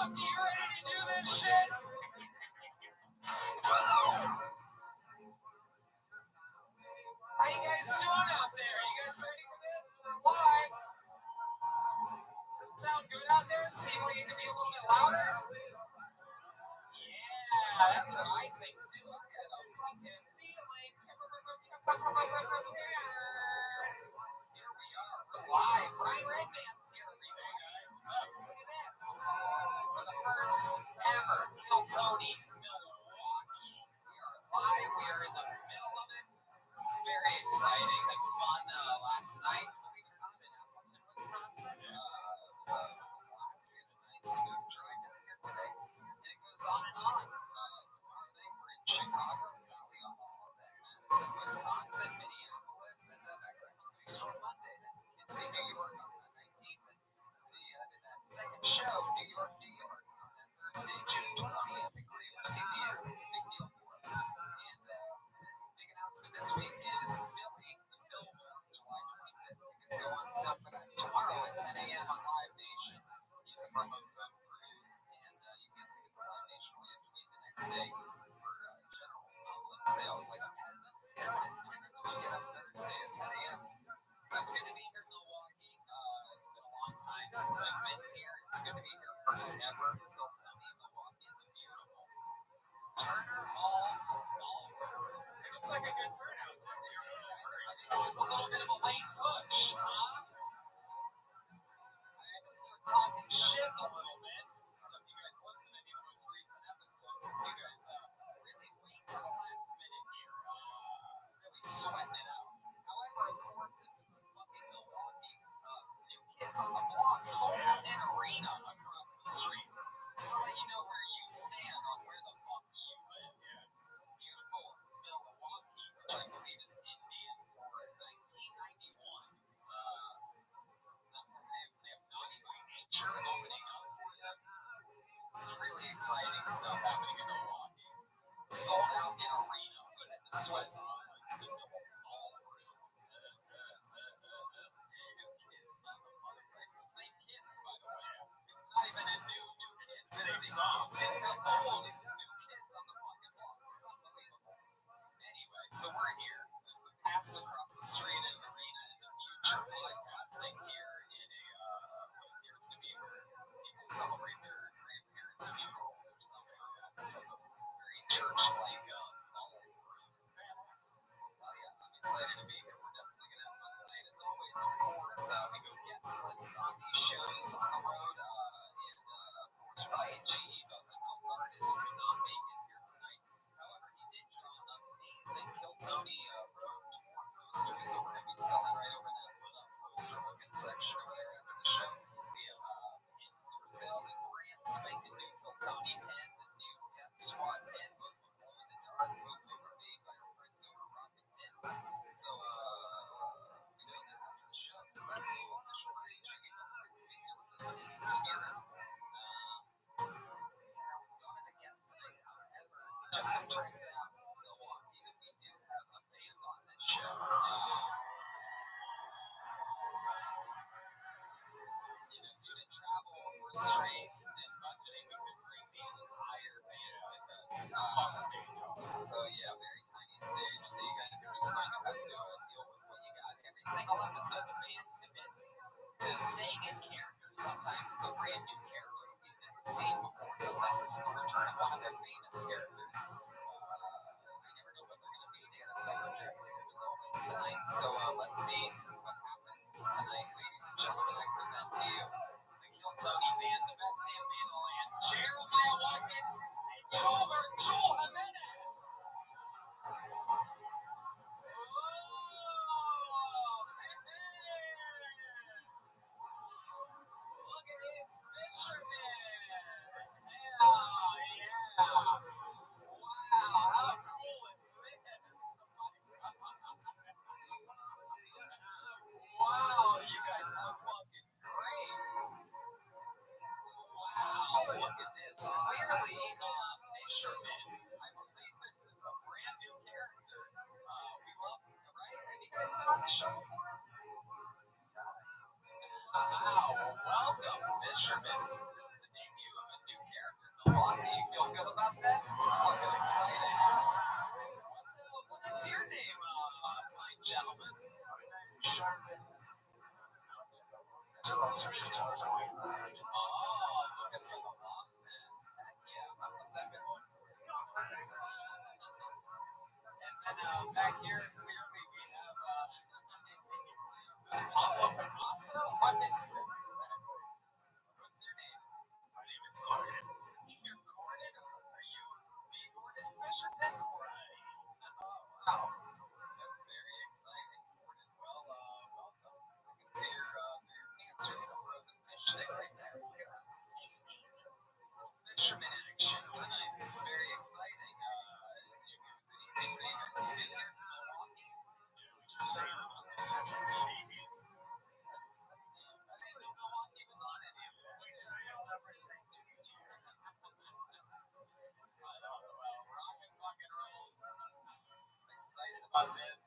Speaker 6: Milwaukee, you ready to do this shit? How you guys doing out there? You guys ready for this? We're live. Does it sound good out there? Seem like it could be a little bit louder? Yeah, that's what I think too. I got a fucking feeling. Here we are. We're live. Brian Redman's here, everybody. Look at this. For the first ever Kill Tony Milwaukee. We are live. We are in the middle of it. This is very exciting. Had fun last night, believe it or not, in Appleton, Wisconsin. It was a blast. We had a nice smooth drive down here today. And it goes on and on. Tomorrow night we're in Chicago, Thalia Hall, then Madison, Wisconsin, Minneapolis, and back to the Comedy Store Monday. Then Poughkeepsie, New York on the 19th. And that second show, New York, on that Thursday, June 20th at Gramercy Theater. That's a big deal for us. And the big announcement this week is Philly, the Fillmore, July 25th. Tickets go on sale for that tomorrow at 10 a.m. on Live Nation. Use a promo code GROOVE, and you get tickets to Live Nation. We have to wait the next day for general public sale like a peasant. So why not just get up Thursday at 10 a.m. So it's good to be here in Milwaukee. It's been a long time since I've been here. It's good to be here first ever Phil Tony in Milwaukee at the beautiful Turner Hall Ballroom.
Speaker 3: It looks like a good turnout.
Speaker 6: I think it was a little bit of a late push, huh? I had to start talking shit a little bit. I don't know if you guys listen to any of the most recent episodes, because you guys really wait till the last minute here, really sweating it out. However, of course, if it's fucking Milwaukee, New Kids on the Block sold out an arena across the street. Just to let you know where you stand on where the fuck you live. Beautiful Milwaukee, which I believe is Indian for 1991. They have Naughty by Nature opening up for them. This is really exciting stuff happening in Milwaukee. Sold out in arena. We had to sweat the moments to fill a ballroom. New Kids on the motherfucker. It's the same kids, by the way. It's not even a new Kids.
Speaker 3: Same song.
Speaker 6: It's the old New Kids on the fucking block. It's unbelievable. Anyway, so we're here. There's the past across the street in an arena in the future podcasting here in what appears to be where people celebrate their grandparents' funerals or something like that. It's like a very church-like ballroom. Well, yeah, I'm excited to be here. We're definitely going to have fun tonight, as always. Of course, we go guestless on these shows on the road. And, of course, Ryan G., the house artist, could not make it here tonight. However, he did draw an amazing Kill Tony road tour poster, so we're going to be selling right over that lit-up poster-looking section over there after the show. We have pins for sale, the brand spanking new Kill Tony pen, the new Death Squad pen, both will glow in the dark, both of them are made by our friends over at Rocket Pins. So, we'll be doing that after the show. So that's a little official rage. I gave up friends to be here with us in spirit. Don't have a guest tonight, however, it just so turns out, Milwaukee, that we do have a band on this show. Due to travel restraints and budgeting, we couldn't bring the entire band with us.
Speaker 3: Small stage also.
Speaker 6: So yeah, very tiny stage. So you guys are just going to have to deal with what you got. Every single episode, the band commits to staying in character. Sometimes it's a brand new character that we've never seen before. Sometimes it's the return of one of their famous characters. I never know what they're going to be. They had a second dressing room as always tonight. So let's see what happens tonight, ladies and gentlemen. I present to you the Kill Tony band, the best damn band in the land. Jeremiah Watkins and Joel Jimenez. Look at his fisherman. Yeah. Wow, how cool is this? Wow, you guys look fucking great. Wow, look at this. Clearly, fisherman. I believe this is a brand new character. We love, right? Have you guys been on the show before? Wow, welcome, fisherman. This is the debut of a new Milwaukee, you feel good about this? Fucking exciting. What is your name, fine gentleman?
Speaker 1: Sherman. There's all sorts of towers on my land.
Speaker 6: Oh, looking for the Loch Ness. Heck yeah, how was that been going for you? And then back here, clearly we have this Pablo Picasso. What is this exactly? What's your name?
Speaker 1: My name is Gordon.
Speaker 6: You're Gordon? Are you the Gordon Fisherman? Right. Oh, wow. That's very exciting, Gordon. Well, welcome. I can see your through your pants. You're a frozen fish stick right there. Look at that. Little fisherman action tonight. This is very exciting. Was it easy for you guys to get here to Milwaukee?
Speaker 1: We just sailed on the seven seas.
Speaker 6: I didn't know Milwaukee was on any of this.
Speaker 1: We sailed everything to get here.
Speaker 6: I know. Well, rock and fucking roll. I'm excited about this.